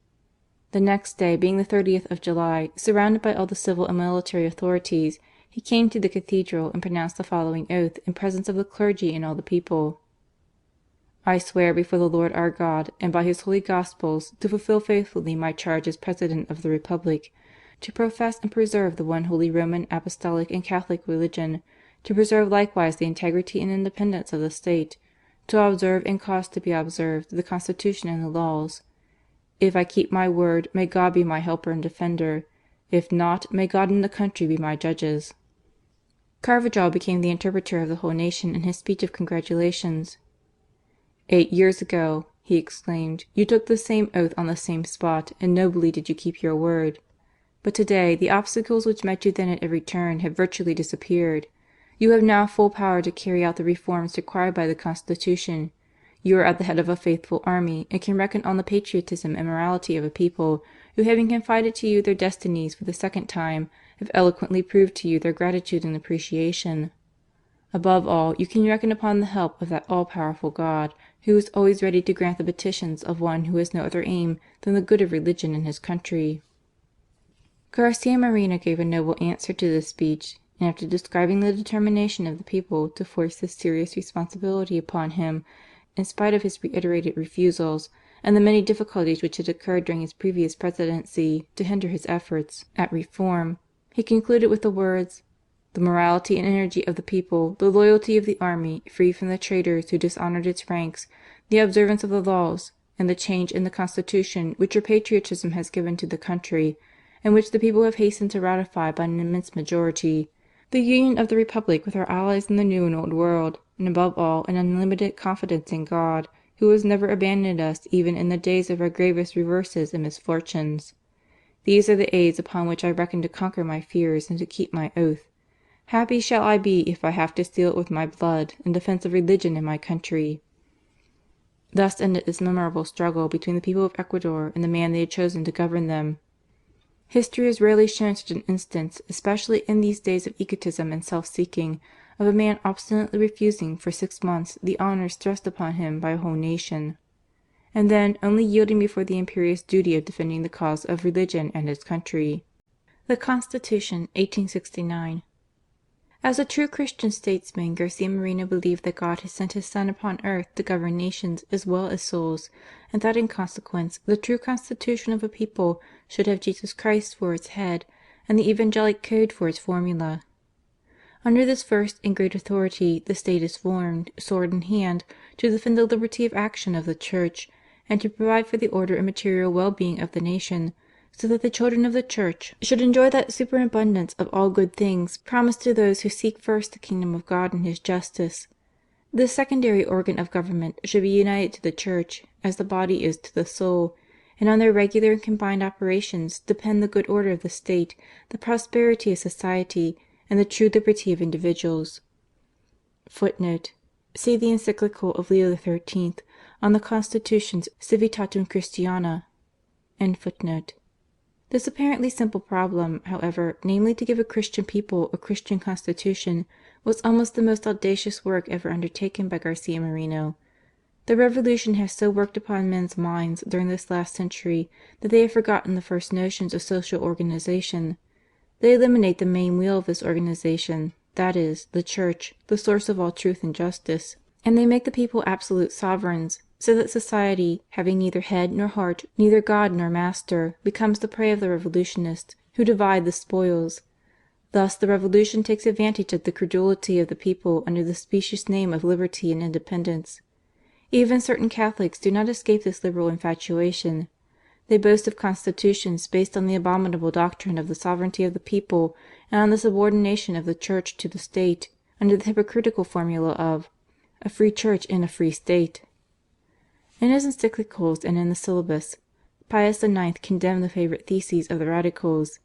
The next day, being the 30th of July, surrounded by all the civil and military authorities, he came to the cathedral and pronounced the following oath in presence of the clergy and all the people: "I swear before the Lord our God and by His holy Gospels to fulfil faithfully my charge as President of the Republic, to profess and preserve the one holy Roman, Apostolic and Catholic religion, to preserve likewise the integrity and independence of the State, to observe and cause to be observed the Constitution and the laws. If I keep my word, may God be my helper and defender. If not, may God and the country be my judges." Carvajal became the interpreter of the whole nation in his speech of congratulations. "8 years ago," he exclaimed, "you took the same oath on the same spot, and nobly did you keep your word. But today the obstacles which met you then at every turn have virtually disappeared. You have now full power to carry out the reforms required by the Constitution. You are at the head of a faithful army, and can reckon on the patriotism and morality of a people who, having confided to you their destinies for the second time, have eloquently proved to you their gratitude and appreciation. Above all, you can reckon upon the help of that all-powerful God, who is always ready to grant the petitions of one who has no other aim than the good of religion and his country." Garcia Moreno gave a noble answer to this speech, and after describing the determination of the people to force this serious responsibility upon him, in spite of his reiterated refusals, and the many difficulties which had occurred during his previous presidency to hinder his efforts at reform, he concluded with the words: "The morality and energy of the people, the loyalty of the army, free from the traitors who dishonoured its ranks, the observance of the laws, and the change in the Constitution which your patriotism has given to the country, and which the people have hastened to ratify by an immense majority, the union of the Republic with our allies in the New and Old World, and above all an unlimited confidence in God, who has never abandoned us even in the days of our gravest reverses and misfortunes. These are the aids upon which I reckon to conquer my fears and to keep my oath. Happy shall I be if I have to seal it with my blood in defence of religion and my country." Thus ended this memorable struggle between the people of Ecuador and the man they had chosen to govern them. History has rarely shown such an instance, especially in these days of egotism and self-seeking, of a man obstinately refusing for 6 months the honours thrust upon him by a whole nation, and then only yielding before the imperious duty of defending the cause of religion and his country. The Constitution, 1869. As a true Christian statesman, Garcia Moreno believed that God had sent His Son upon earth to govern nations as well as souls, and that in consequence the true constitution of a people should have Jesus Christ for its head and the evangelic code for its formula. Under this first and great authority the State is formed, sword in hand, to defend the liberty of action of the Church, and to provide for the order and material well-being of the nation, so that the children of the Church should enjoy that superabundance of all good things promised to those who seek first the kingdom of God and His justice. This secondary organ of government should be united to the Church, as the body is to the soul, and on their regular and combined operations depend the good order of the State, the prosperity of society, and the true liberty of individuals. [Footnote: See the encyclical of Leo XIII on the Constitution's Civitatem Christiana. End footnote. This apparently simple problem, however, namely to give a Christian people a Christian constitution, was almost the most audacious work ever undertaken by Garcia Moreno. The Revolution has so worked upon men's minds during this last century that they have forgotten the first notions of social organization. They eliminate the main wheel of this organization, that is, the Church, the source of all truth and justice, and they make the people absolute sovereigns, so that society, having neither head nor heart, neither God nor master, becomes the prey of the revolutionists, who divide the spoils. Thus the Revolution takes advantage of the credulity of the people under the specious name of liberty and independence. Even certain Catholics do not escape this liberal infatuation. They boast of constitutions based on the abominable doctrine of the sovereignty of the people and on the subordination of the Church to the State, under the hypocritical formula of "a free Church in a free State." In his encyclicals and in the syllabus, Pius IX condemned the favourite theses of the Radicals: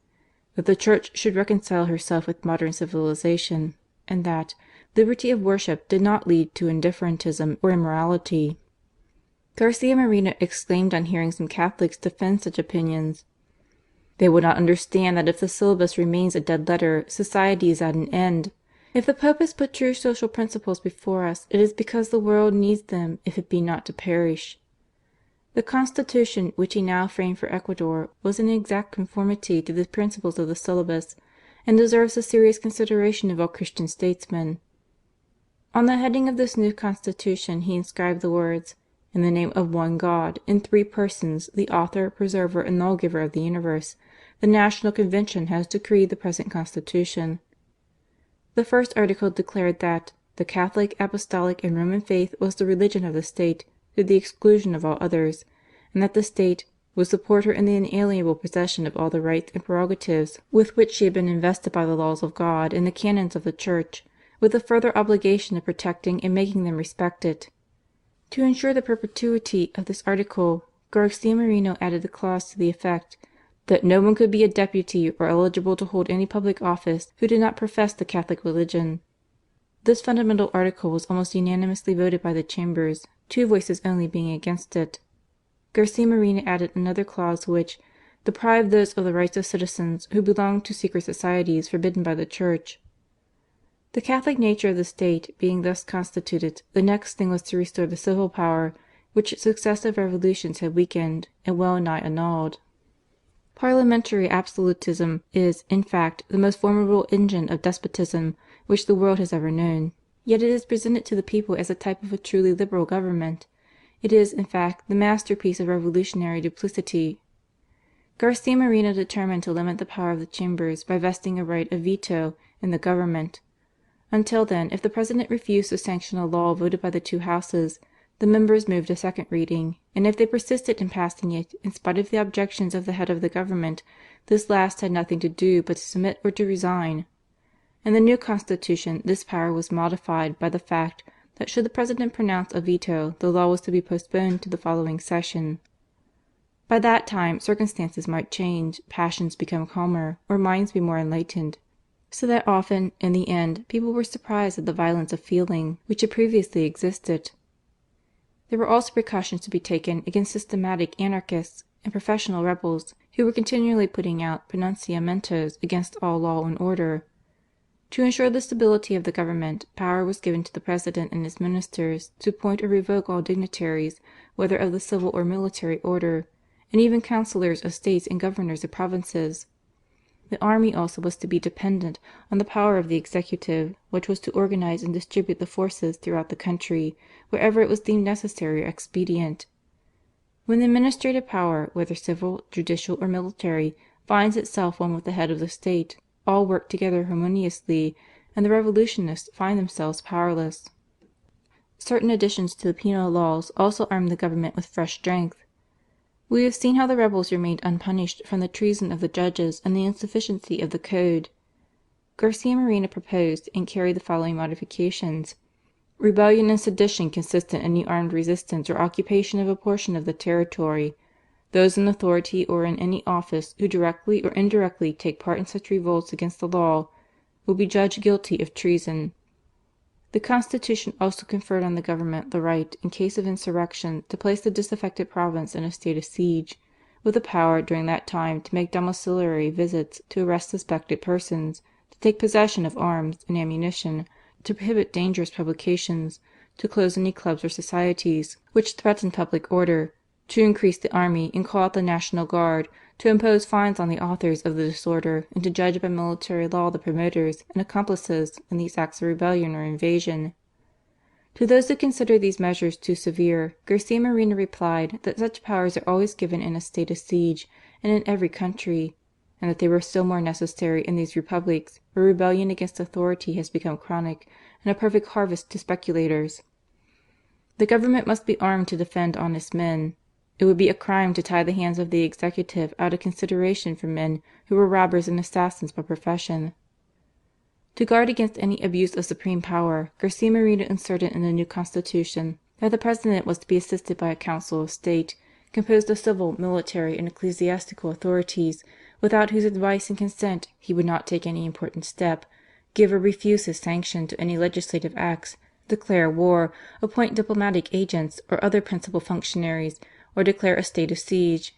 that the Church should reconcile herself with modern civilization, and that liberty of worship did not lead to indifferentism or immorality. Garcia Moreno exclaimed on hearing some Catholics defend such opinions: "They will not understand that if the syllabus remains a dead letter, society is at an end. If the Pope has put true social principles before us, it is because the world needs them if it be not to perish." The constitution which he now framed for Ecuador was in exact conformity to the principles of the syllabus, and deserves the serious consideration of all Christian statesmen. On the heading of this new constitution he inscribed the words: "In the name of one God, in three persons, the author, preserver, and lawgiver of the universe, the National Convention has decreed the present constitution." The first article declared that "the Catholic, Apostolic, and Roman faith was the religion of the State, to the exclusion of all others, and that the State would support her in the inalienable possession of all the rights and prerogatives with which she had been invested by the laws of God and the canons of the Church, with the further obligation of protecting and making them respected." To ensure the perpetuity of this article, Garcia Moreno added a clause to the effect that no one could be a deputy or eligible to hold any public office who did not profess the Catholic religion. This fundamental article was almost unanimously voted by the Chambers, 2 voices only being against it. Garcia Moreno added another clause which deprived those of the rights of citizens who belonged to secret societies forbidden by the Church. The Catholic nature of the State being thus constituted, the next thing was to restore the civil power, which successive revolutions had weakened and well nigh annulled. Parliamentary absolutism is, in fact, the most formidable engine of despotism which the world has ever known. Yet it is presented to the people as a type of a truly liberal government. It is, in fact, the masterpiece of revolutionary duplicity. Garcia Moreno determined to limit the power of the Chambers by vesting a right of veto in the government. Until then, if the President refused to sanction a law voted by the 2 houses, the members moved a second reading, and if they persisted in passing it in spite of the objections of the head of the government, this last had nothing to do but to submit or to resign. In the new constitution this power was modified by the fact that should the President pronounce a veto, the law was to be postponed to the following session. By that time circumstances might change, passions become calmer, or minds be more enlightened, so that often, in the end, people were surprised at the violence of feeling which had previously existed. There were also precautions to be taken against systematic anarchists and professional rebels who were continually putting out pronunciamentos against all law and order. To ensure the stability of the government, power was given to the President and his ministers to appoint or revoke all dignitaries, whether of the civil or military order, and even councillors of states and governors of provinces. The army also was to be dependent on the power of the executive, which was to organize and distribute the forces throughout the country, wherever it was deemed necessary or expedient. When the administrative power, whether civil, judicial, or military, finds itself one with the head of the state, all work together harmoniously, and the revolutionists find themselves powerless. Certain additions to the penal laws also armed the government with fresh strength. We have seen how the rebels remained unpunished from the treason of the judges and the insufficiency of the code. Garcia Moreno proposed and carried the following modifications: rebellion and sedition consist in any armed resistance or occupation of a portion of the territory. Those in authority or in any office who directly or indirectly take part in such revolts against the law will be judged guilty of treason. The Constitution also conferred on the government the right, in case of insurrection, to place the disaffected province in a state of siege, with the power during that time to make domiciliary visits, to arrest suspected persons, to take possession of arms and ammunition, to prohibit dangerous publications, to close any clubs or societies which threatened public order, to increase the army and call out the National Guard, to impose fines on the authors of the disorder, and to judge by military law the promoters and accomplices in these acts of rebellion or invasion. To those who consider these measures too severe, Garcia Moreno replied that such powers are always given in a state of siege and in every country, and that they were still more necessary in these republics where rebellion against authority has become chronic and a perfect harvest to speculators. The government must be armed to defend honest men. It would be a crime to tie the hands of the executive out of consideration for men who were robbers and assassins by profession. To guard against any abuse of supreme power, Garcia Moreno inserted in the new Constitution that the President was to be assisted by a Council of State, composed of civil, military, and ecclesiastical authorities, without whose advice and consent he would not take any important step, give or refuse his sanction to any legislative acts, declare war, appoint diplomatic agents or other principal functionaries, or declare a state of siege.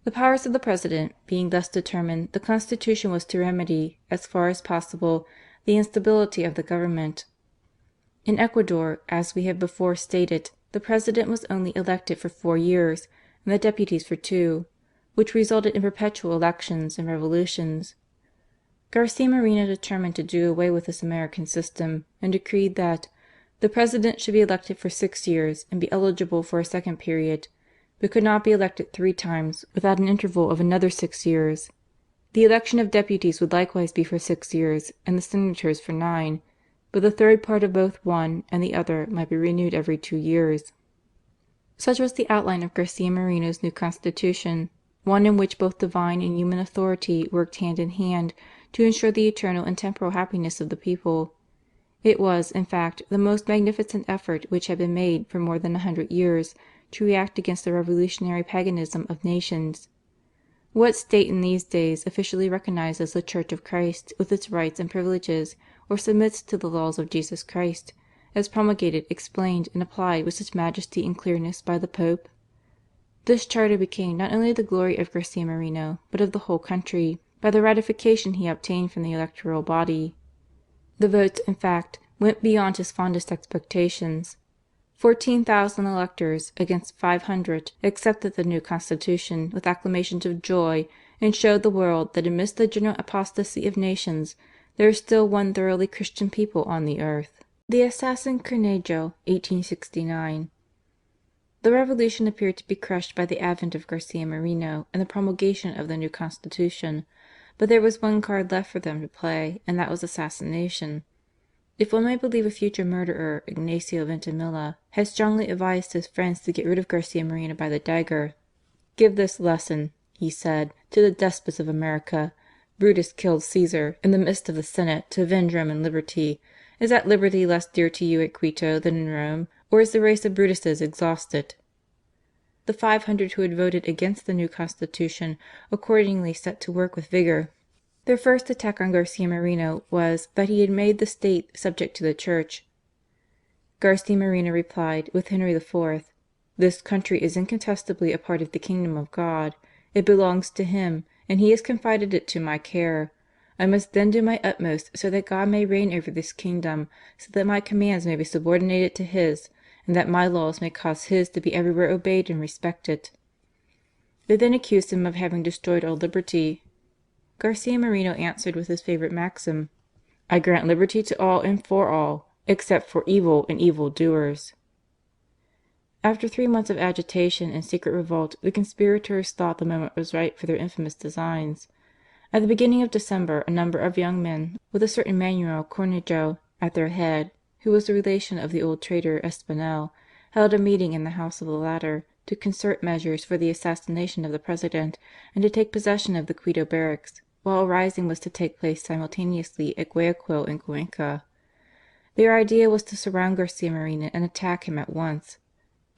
The powers of the President being thus determined, the Constitution was to remedy, as far as possible, the instability of the government. In Ecuador, as we have before stated, the President was only elected for 4 years, and the deputies for 2, which resulted in perpetual elections and revolutions. Garcia Moreno determined to do away with this American system, and decreed that the President should be elected for 6 years and be eligible for a second period, but could not be elected 3 times without an interval of another 6 years. The election of deputies would likewise be for 6 years, and the senators for 9, but the third part of both one and the other might be renewed every 2 years. Such was the outline of Garcia Moreno's new Constitution, one in which both divine and human authority worked hand in hand to ensure the eternal and temporal happiness of the people. It was, in fact, the most magnificent effort which had been made for more than 100 years to react against the revolutionary paganism of nations. What state in these days officially recognizes the Church of Christ with its rights and privileges, or submits to the laws of Jesus Christ, as promulgated, explained, and applied with such majesty and clearness by the Pope? This charter became not only the glory of Garcia Moreno, but of the whole country, by the ratification he obtained from the electoral body. The votes, in fact, went beyond his fondest expectations. 14,000 electors against 500 accepted the new Constitution with acclamations of joy, and showed the world that amidst the general apostasy of nations there is still one thoroughly Christian people on the earth. The Assassin Cornejo, 1869. The revolution appeared to be crushed by the advent of Garcia Moreno and the promulgation of the new Constitution, but there was one card left for them to play, and that was assassination. If one may believe a future murderer, Ignacio Veintimilla had strongly advised his friends to get rid of Garcia Moreno by the dagger. "Give this lesson," he said, "to the despots of America. Brutus killed Caesar in the midst of the Senate to avenge Roman liberty. Is that liberty less dear to you at Quito than in Rome, or is the race of Brutuses exhausted?" The 500 who had voted against the new Constitution accordingly set to work with vigour. Their first attack on Garcia Moreno was that he had made the state subject to the Church. Garcia Moreno replied, with Henry IV, "This country is incontestably a part of the kingdom of God. It belongs to Him, and He has confided it to my care. I must then do my utmost so that God may reign over this kingdom, so that my commands may be subordinated to His, and that my laws may cause His to be everywhere obeyed and respected." They then accused him of having destroyed all liberty. Garcia Moreno answered with his favourite maxim: "I grant liberty to all and for all, except for evil and evil doers." After 3 months of agitation and secret revolt, the conspirators thought the moment was ripe for their infamous designs. At the beginning of December a number of young men, with a certain Manuel Cornejo at their head, who was a relation of the old traitor Espinel, held a meeting in the house of the latter to concert measures for the assassination of the President and to take possession of the Quito barracks, while a rising was to take place simultaneously at Guayaquil and Cuenca. Their idea was to surround Garcia Moreno and attack him at once.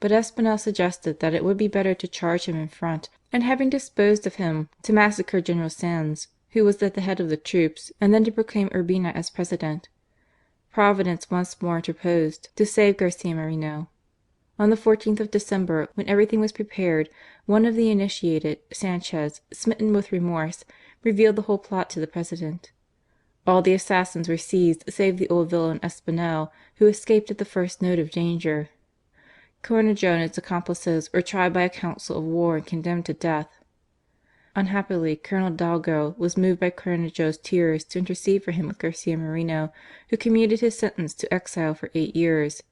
But Espinel suggested that it would be better to charge him in front, and having disposed of him, to massacre General Sanz, who was at the head of the troops, and then to proclaim Urbina as President. Providence once more interposed to save Garcia Moreno. On the 14th of December, when everything was prepared, one of the initiated, Sanchez, smitten with remorse, revealed the whole plot to the President. All the assassins were seized save the old villain Espinel, who escaped at the first note of danger. Cornejo and his accomplices were tried by a council of war and condemned to death. Unhappily, Colonel Dalgo was moved by Cornejo's tears to intercede for him with Garcia Moreno, who commuted his sentence to exile for 8 years.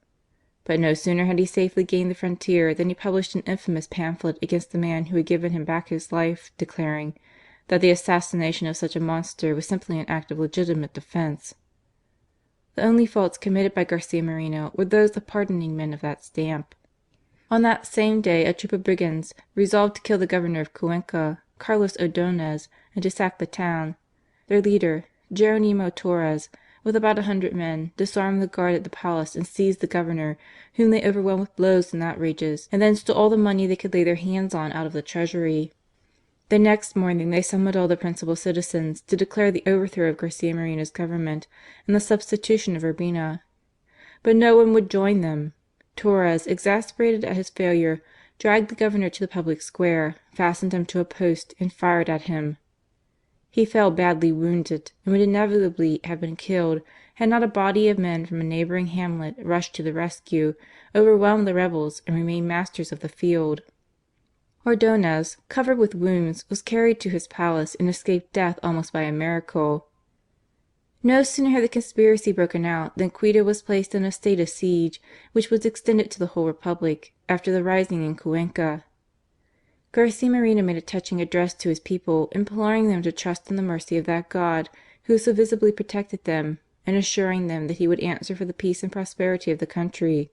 But no sooner had he safely gained the frontier than he published an infamous pamphlet against the man who had given him back his life, declaring that the assassination of such a monster was simply an act of legitimate defence. The only faults committed by Garcia Moreno were those of pardoning men of that stamp. On that same day a troop of brigands resolved to kill the governor of Cuenca, Carlos Ordonez, and to sack the town. Their leader, Geronimo Torres, with about 100 men, disarmed the guard at the palace and seized the governor, whom they overwhelmed with blows and outrages, and then stole all the money they could lay their hands on out of the treasury. The next morning they summoned all the principal citizens to declare the overthrow of Garcia Moreno's government and the substitution of Urbina. But no one would join them. Torres, exasperated at his failure, dragged the governor to the public square, fastened him to a post, and fired at him. He fell badly wounded, and would inevitably have been killed had not a body of men from a neighbouring hamlet rushed to the rescue, overwhelmed the rebels, and remained masters of the field. Ordonez, covered with wounds, was carried to his palace and escaped death almost by a miracle. No sooner had the conspiracy broken out than Quito was placed in a state of siege, which was extended to the whole Republic after the rising in Cuenca. Garcia Moreno made a touching address to his people, imploring them to trust in the mercy of that God who so visibly protected them, and assuring them that he would answer for the peace and prosperity of the country.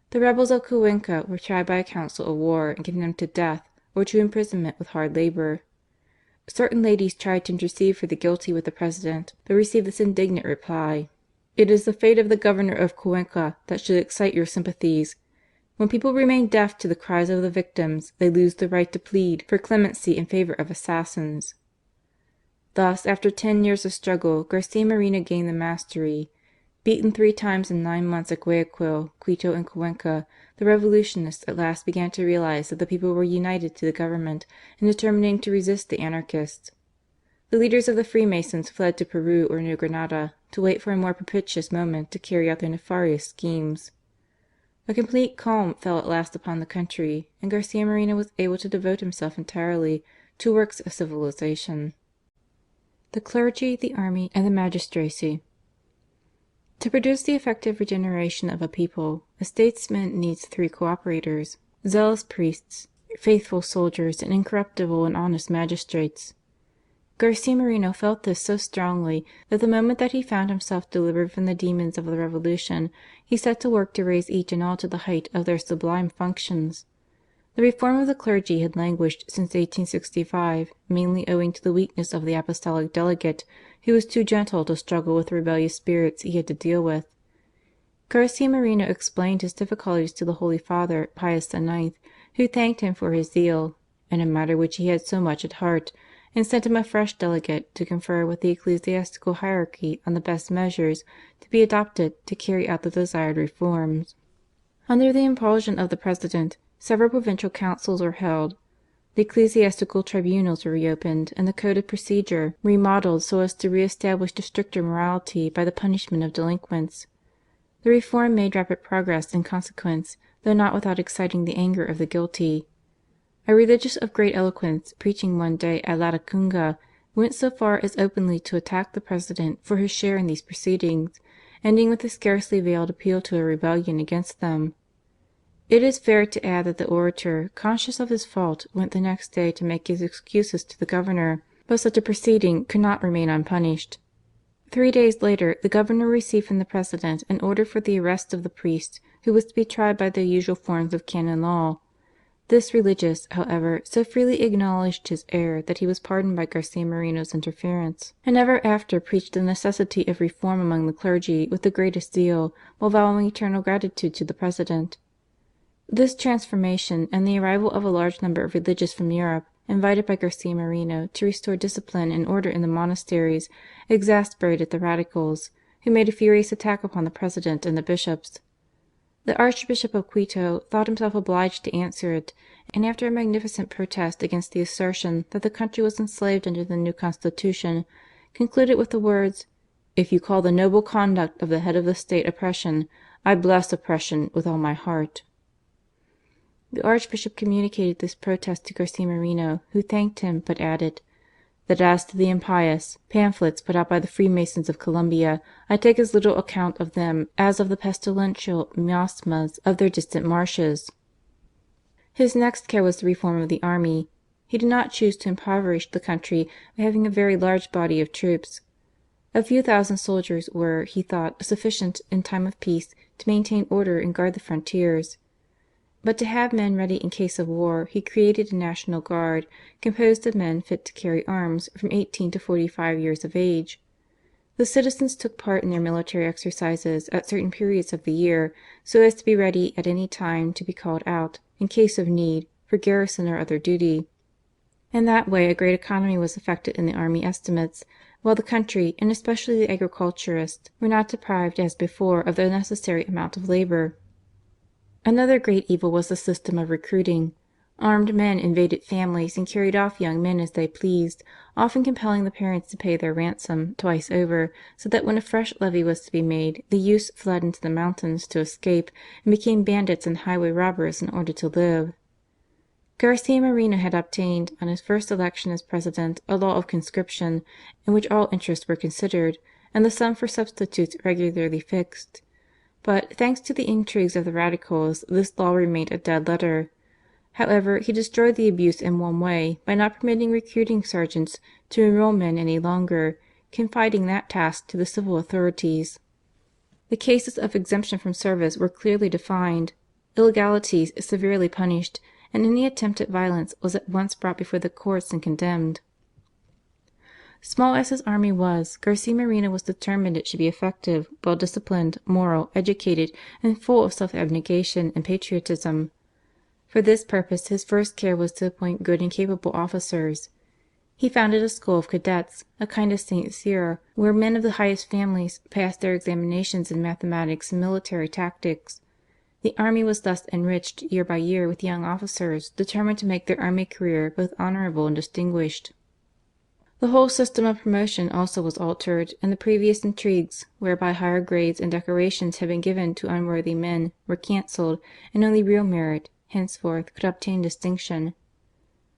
The rebels of Cuenca were tried by a council of war and condemned to death or to imprisonment with hard labour. Certain ladies tried to intercede for the guilty with the President, but received this indignant reply: "It is the fate of the governor of Cuenca that should excite your sympathies. When people remain deaf to the cries of the victims, they lose the right to plead for clemency in favour of assassins." Thus, after 10 years of struggle, Garcia Moreno gained the mastery. Beaten 3 times in 9 months at Guayaquil, Quito and Cuenca, the revolutionists at last began to realize that the people were united to the government in determining to resist the anarchists. The leaders of the Freemasons fled to Peru or New Granada to wait for a more propitious moment to carry out their nefarious schemes. A complete calm fell at last upon the country, and Garcia Moreno was able to devote himself entirely to works of civilization. The clergy, the army, and the magistracy. To produce the effective regeneration of a people, a statesman needs 3 cooperators: zealous priests, faithful soldiers, and incorruptible and honest magistrates. Garcia Moreno felt this so strongly that the moment that he found himself delivered from the demons of the Revolution, he set to work to raise each and all to the height of their sublime functions. The reform of the clergy had languished since 1865, mainly owing to the weakness of the apostolic delegate, who was too gentle to struggle with the rebellious spirits he had to deal with. Garcia Moreno explained his difficulties to the Holy Father, Pius IX, who thanked him for his zeal, in a matter which he had so much at heart, and sent him a fresh delegate to confer with the ecclesiastical hierarchy on the best measures to be adopted to carry out the desired reforms. Under the impulsion of the President, several provincial councils were held. The ecclesiastical tribunals were reopened and the code of procedure remodelled so as to re-establish a stricter morality by the punishment of delinquents. The reform made rapid progress in consequence, though not without exciting the anger of the guilty. A religious of great eloquence, preaching one day at Latacunga, went so far as openly to attack the President for his share in these proceedings, ending with a scarcely veiled appeal to a rebellion against them. It is fair to add that the orator, conscious of his fault, went the next day to make his excuses to the Governor, but such a proceeding could not remain unpunished. 3 days later the Governor received from the President an order for the arrest of the priest, who was to be tried by the usual forms of canon law. This religious, however, so freely acknowledged his error that he was pardoned by Garcia Moreno's interference, and ever after preached the necessity of reform among the clergy with the greatest zeal, while vowing eternal gratitude to the President. This transformation and the arrival of a large number of religious from Europe, invited by Garcia Moreno to restore discipline and order in the monasteries, exasperated the Radicals, who made a furious attack upon the President and the bishops. The Archbishop of Quito thought himself obliged to answer it, and after a magnificent protest against the assertion that the country was enslaved under the new Constitution, concluded with the words: "If you call the noble conduct of the head of the State oppression, I bless oppression with all my heart." The Archbishop communicated this protest to Garcia Moreno, who thanked him, but added: "That as to the impious pamphlets put out by the Freemasons of Colombia, I take as little account of them as of the pestilential miasmas of their distant marshes." His next care was the reform of the army. He did not choose to impoverish the country by having a very large body of troops. A few thousand soldiers were, he thought, sufficient in time of peace to maintain order and guard the frontiers. But to have men ready in case of war, he created a National Guard, composed of men fit to carry arms from 18 to 45 years of age. The citizens took part in their military exercises at certain periods of the year, so as to be ready at any time to be called out, in case of need, for garrison or other duty. In that way a great economy was effected in the army estimates, while the country, and especially the agriculturists, were not deprived as before of the necessary amount of labour. Another great evil was the system of recruiting. Armed men invaded families and carried off young men as they pleased, often compelling the parents to pay their ransom twice over, so that when a fresh levy was to be made, the youths fled into the mountains to escape and became bandits and highway robbers in order to live. Garcia Moreno had obtained, on his first election as President, a law of conscription, in which all interests were considered, and the sum for substitutes regularly fixed. But, thanks to the intrigues of the Radicals, this law remained a dead letter. However, he destroyed the abuse in one way by not permitting recruiting sergeants to enrol men any longer, confiding that task to the civil authorities. The cases of exemption from service were clearly defined, illegalities severely punished, and any attempt at violence was at once brought before the courts and condemned. Small as his army was, Garcia Moreno was determined it should be effective, well disciplined, moral, educated, and full of self-abnegation and patriotism. For this purpose his first care was to appoint good and capable officers. He founded a school of cadets, a kind of St. Cyr, where men of the highest families passed their examinations in mathematics and military tactics. The army was thus enriched year by year with young officers determined to make their army career both honourable and distinguished. The whole system of promotion also was altered, and the previous intrigues, whereby higher grades and decorations had been given to unworthy men, were cancelled, and only real merit, henceforth, could obtain distinction.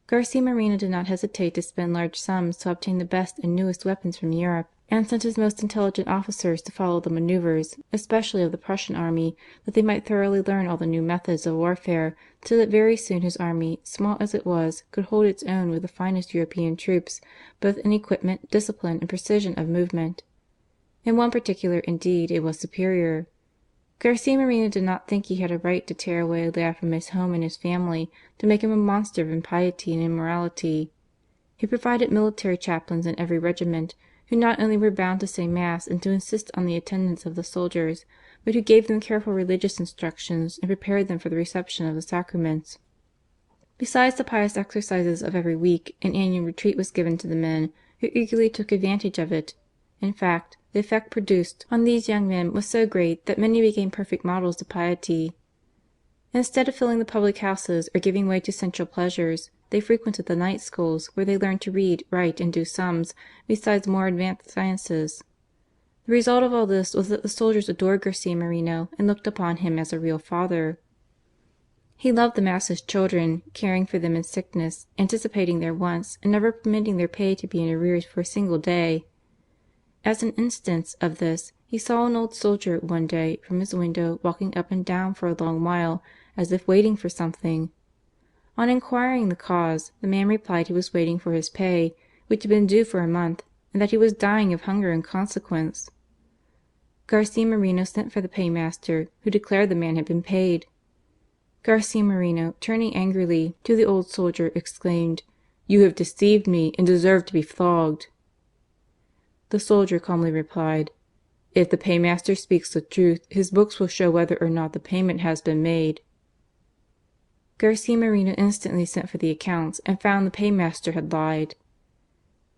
Garcia Moreno did not hesitate to spend large sums to obtain the best and newest weapons from Europe, and sent his most intelligent officers to follow the manoeuvres, especially of the Prussian army, that they might thoroughly learn all the new methods of warfare, so that very soon his army, small as it was, could hold its own with the finest European troops, both in equipment, discipline, and precision of movement. In one particular, indeed, it was superior. Garcia Moreno did not think he had a right to tear away a lad from his home and his family, to make him a monster of impiety and immorality. He provided military chaplains in every regiment, who not only were bound to say Mass and to insist on the attendance of the soldiers, but who gave them careful religious instructions and prepared them for the reception of the sacraments. Besides the pious exercises of every week, an annual retreat was given to the men, who eagerly took advantage of it. In fact, the effect produced on these young men was so great that many became perfect models of piety. Instead of filling the public houses or giving way to sensual pleasures, they frequented the night schools, where they learned to read, write, and do sums, besides more advanced sciences. The result of all this was that the soldiers adored Garcia Moreno and looked upon him as a real father. He loved the Mass's children, caring for them in sickness, anticipating their wants, and never permitting their pay to be in arrears for a single day. As an instance of this, he saw an old soldier one day from his window walking up and down for a long while, as if waiting for something. On inquiring the cause, the man replied he was waiting for his pay, which had been due for a month, and that he was dying of hunger in consequence. Garcia Moreno sent for the paymaster, who declared the man had been paid. Garcia Moreno, turning angrily to the old soldier, exclaimed, "You have deceived me and deserve to be flogged." The soldier calmly replied, "If the paymaster speaks the truth, his books will show whether or not the payment has been made." Garcia Moreno instantly sent for the accounts and found the paymaster had lied.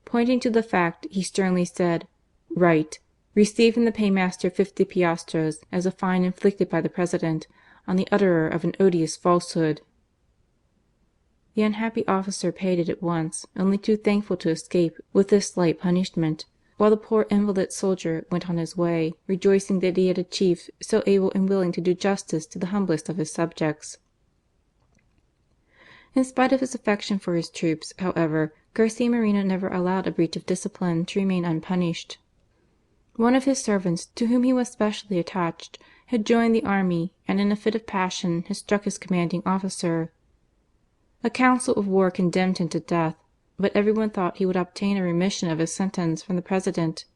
Pointing to the fact, he sternly said, "Write, receive from the paymaster 50 piastres as a fine inflicted by the President on the utterer of an odious falsehood." The unhappy officer paid it at once, only too thankful to escape with this slight punishment, while the poor invalid soldier went on his way, rejoicing that he had a chief so able and willing to do justice to the humblest of his subjects. In spite of his affection for his troops, however, Garcia Moreno never allowed a breach of discipline to remain unpunished. One of his servants, to whom he was specially attached, had joined the army, and in a fit of passion had struck his commanding officer. A council of war condemned him to death, but everyone thought he would obtain a remission of his sentence from the President.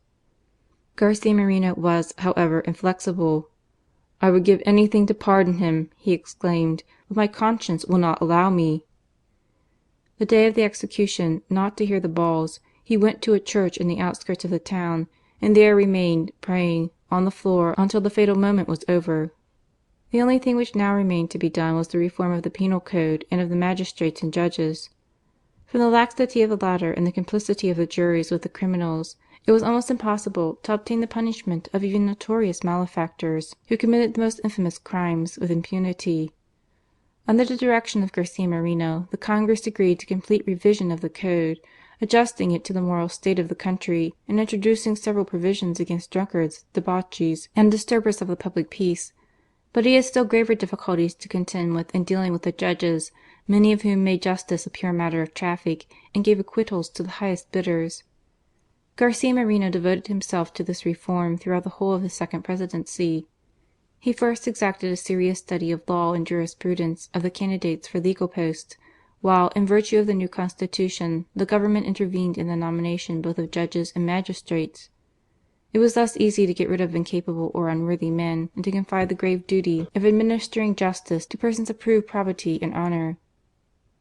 Garcia Moreno was, however, inflexible. "I would give anything to pardon him," he exclaimed, "but my conscience will not allow me." The day of the execution, not to hear the balls, he went to a church in the outskirts of the town, and there remained, praying, on the floor until the fatal moment was over. The only thing which now remained to be done was the reform of the penal code and of the magistrates and judges. From the laxity of the latter and the complicity of the juries with the criminals, it was almost impossible to obtain the punishment of even notorious malefactors who committed the most infamous crimes with impunity. Under the direction of Garcia Moreno, the Congress agreed to complete revision of the code, adjusting it to the moral state of the country, and introducing several provisions against drunkards, debauchees, and disturbers of the public peace. But he had still graver difficulties to contend with in dealing with the judges, many of whom made justice a pure matter of traffic, and gave acquittals to the highest bidders. Garcia Moreno devoted himself to this reform throughout the whole of his second presidency. He first exacted a serious study of law and jurisprudence of the candidates for legal posts, while, in virtue of the new constitution, the Government intervened in the nomination both of judges and magistrates. It was thus easy to get rid of incapable or unworthy men, and to confide the grave duty of administering justice to persons of proved probity and honour.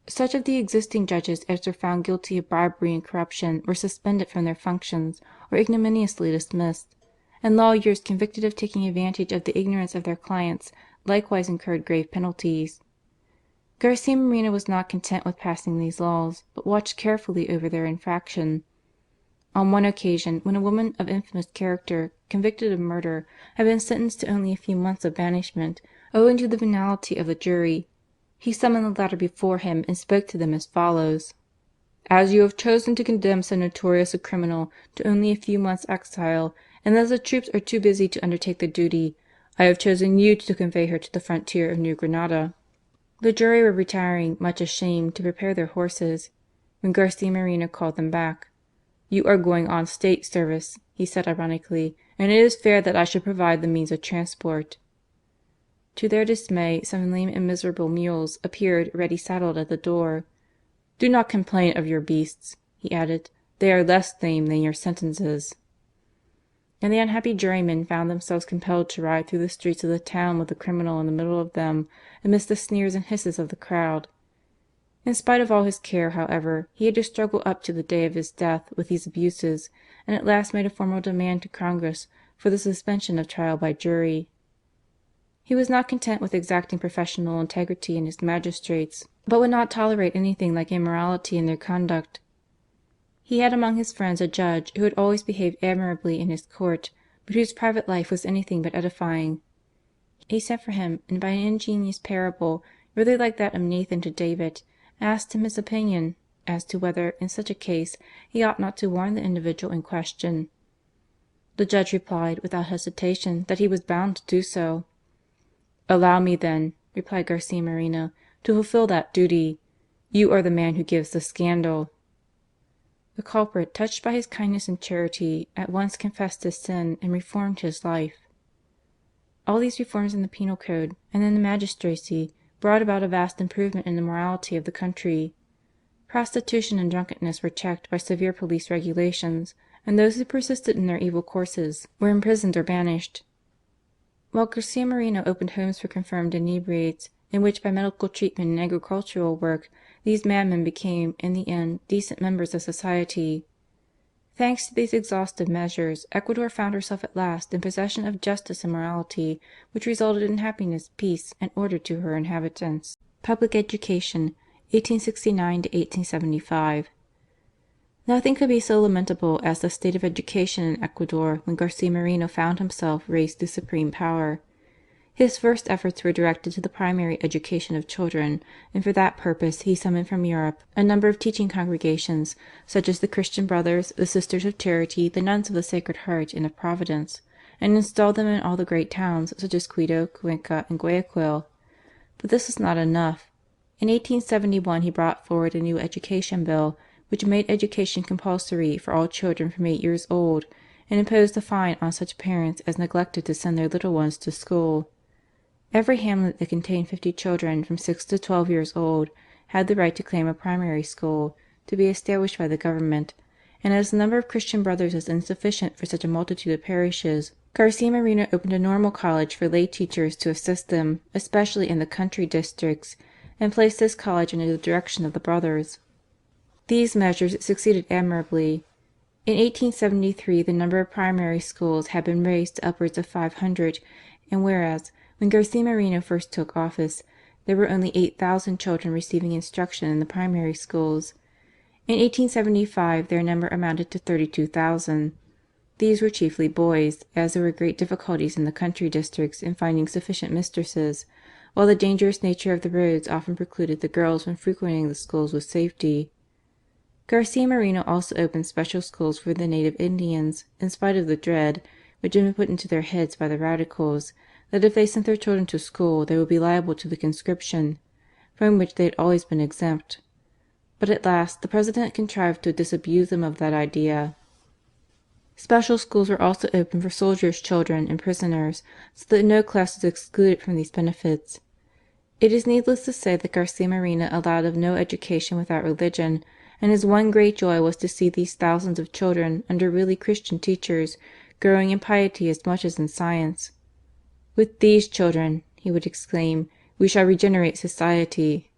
Such of the existing judges as were found guilty of bribery and corruption were suspended from their functions or ignominiously dismissed, and lawyers convicted of taking advantage of the ignorance of their clients likewise incurred grave penalties. Garcia Moreno was not content with passing these laws, but watched carefully over their infraction. On one occasion, when a woman of infamous character, convicted of murder, had been sentenced to only a few months of banishment, owing to the venality of the jury, he summoned the latter before him and spoke to them as follows: "As you have chosen to condemn so notorious a criminal to only a few months' exile, and as the troops are too busy to undertake the duty, I have chosen you to convey her to the frontier of New Granada." The jury were retiring, much ashamed, to prepare their horses, when Garcia Moreno called them back. "You are going on state service," he said ironically, "and it is fair that I should provide the means of transport." To their dismay, some lame and miserable mules appeared ready saddled at the door. "Do not complain of your beasts," he added, "they are less lame than your sentences." And the unhappy jurymen found themselves compelled to ride through the streets of the town with the criminal in the middle of them, amidst the sneers and hisses of the crowd. In spite of all his care, however, he had to struggle up to the day of his death with these abuses, and at last made a formal demand to Congress for the suspension of trial by jury. He was not content with exacting professional integrity in his magistrates, but would not tolerate anything like immorality in their conduct. He had among his friends a judge who had always behaved admirably in his court, but whose private life was anything but edifying. He sent for him, and by an ingenious parable, really like that of Nathan to David, asked him his opinion as to whether, in such a case, he ought not to warn the individual in question. The judge replied without hesitation that he was bound to do so. "Allow me then," replied Garcia Moreno, to fulfill that duty. You are the man who gives the scandal." The culprit, touched by his kindness and charity, at once confessed his sin and reformed his life. All these reforms in the penal code and in the magistracy brought about a vast improvement in the morality of the country. Prostitution and drunkenness were checked by severe police regulations, and those who persisted in their evil courses were imprisoned or banished. While Garcia Moreno opened homes for confirmed inebriates, in which by medical treatment and agricultural work these madmen became, in the end, decent members of society. Thanks to these exhaustive measures, Ecuador found herself at last in possession of justice and morality, which resulted in happiness, peace, and order to her inhabitants. Public education, 1869 to 1875. Nothing could be so lamentable as the state of education in Ecuador when Garcia Moreno found himself raised to supreme power. His first efforts were directed to the primary education of children, and for that purpose he summoned from Europe a number of teaching congregations, such as the Christian Brothers, the Sisters of Charity, the Nuns of the Sacred Heart and of Providence, and installed them in all the great towns, such as Quito, Cuenca, and Guayaquil. But this was not enough. In 1871 he brought forward a new education bill, which made education compulsory for all children from 8 years old, and imposed a fine on such parents as neglected to send their little ones to school. Every hamlet that contained 50 children from 6 to 12 years old had the right to claim a primary school, to be established by the government, and as the number of Christian Brothers was insufficient for such a multitude of parishes, Garcia Moreno opened a normal college for lay teachers to assist them, especially in the country districts, and placed this college under the direction of the Brothers. These measures succeeded admirably. In 1873 the number of primary schools had been raised to upwards of 500, and whereas, when Garcia Moreno first took office, there were only 8,000 children receiving instruction in the primary schools, in 1875 their number amounted to 32,000. These were chiefly boys, as there were great difficulties in the country districts in finding sufficient mistresses, while the dangerous nature of the roads often precluded the girls from frequenting the schools with safety. Garcia Moreno also opened special schools for the native Indians, in spite of the dread, which had been put into their heads by the Radicals, that if they sent their children to school they would be liable to the conscription, from which they had always been exempt. But at last the President contrived to disabuse them of that idea. Special schools were also opened for soldiers' children and prisoners, so that no class was excluded from these benefits. It is needless to say that Garcia Moreno allowed of no education without religion, and his one great joy was to see these thousands of children, under really Christian teachers, growing in piety as much as in science. "With these children," he would exclaim, "we shall regenerate society."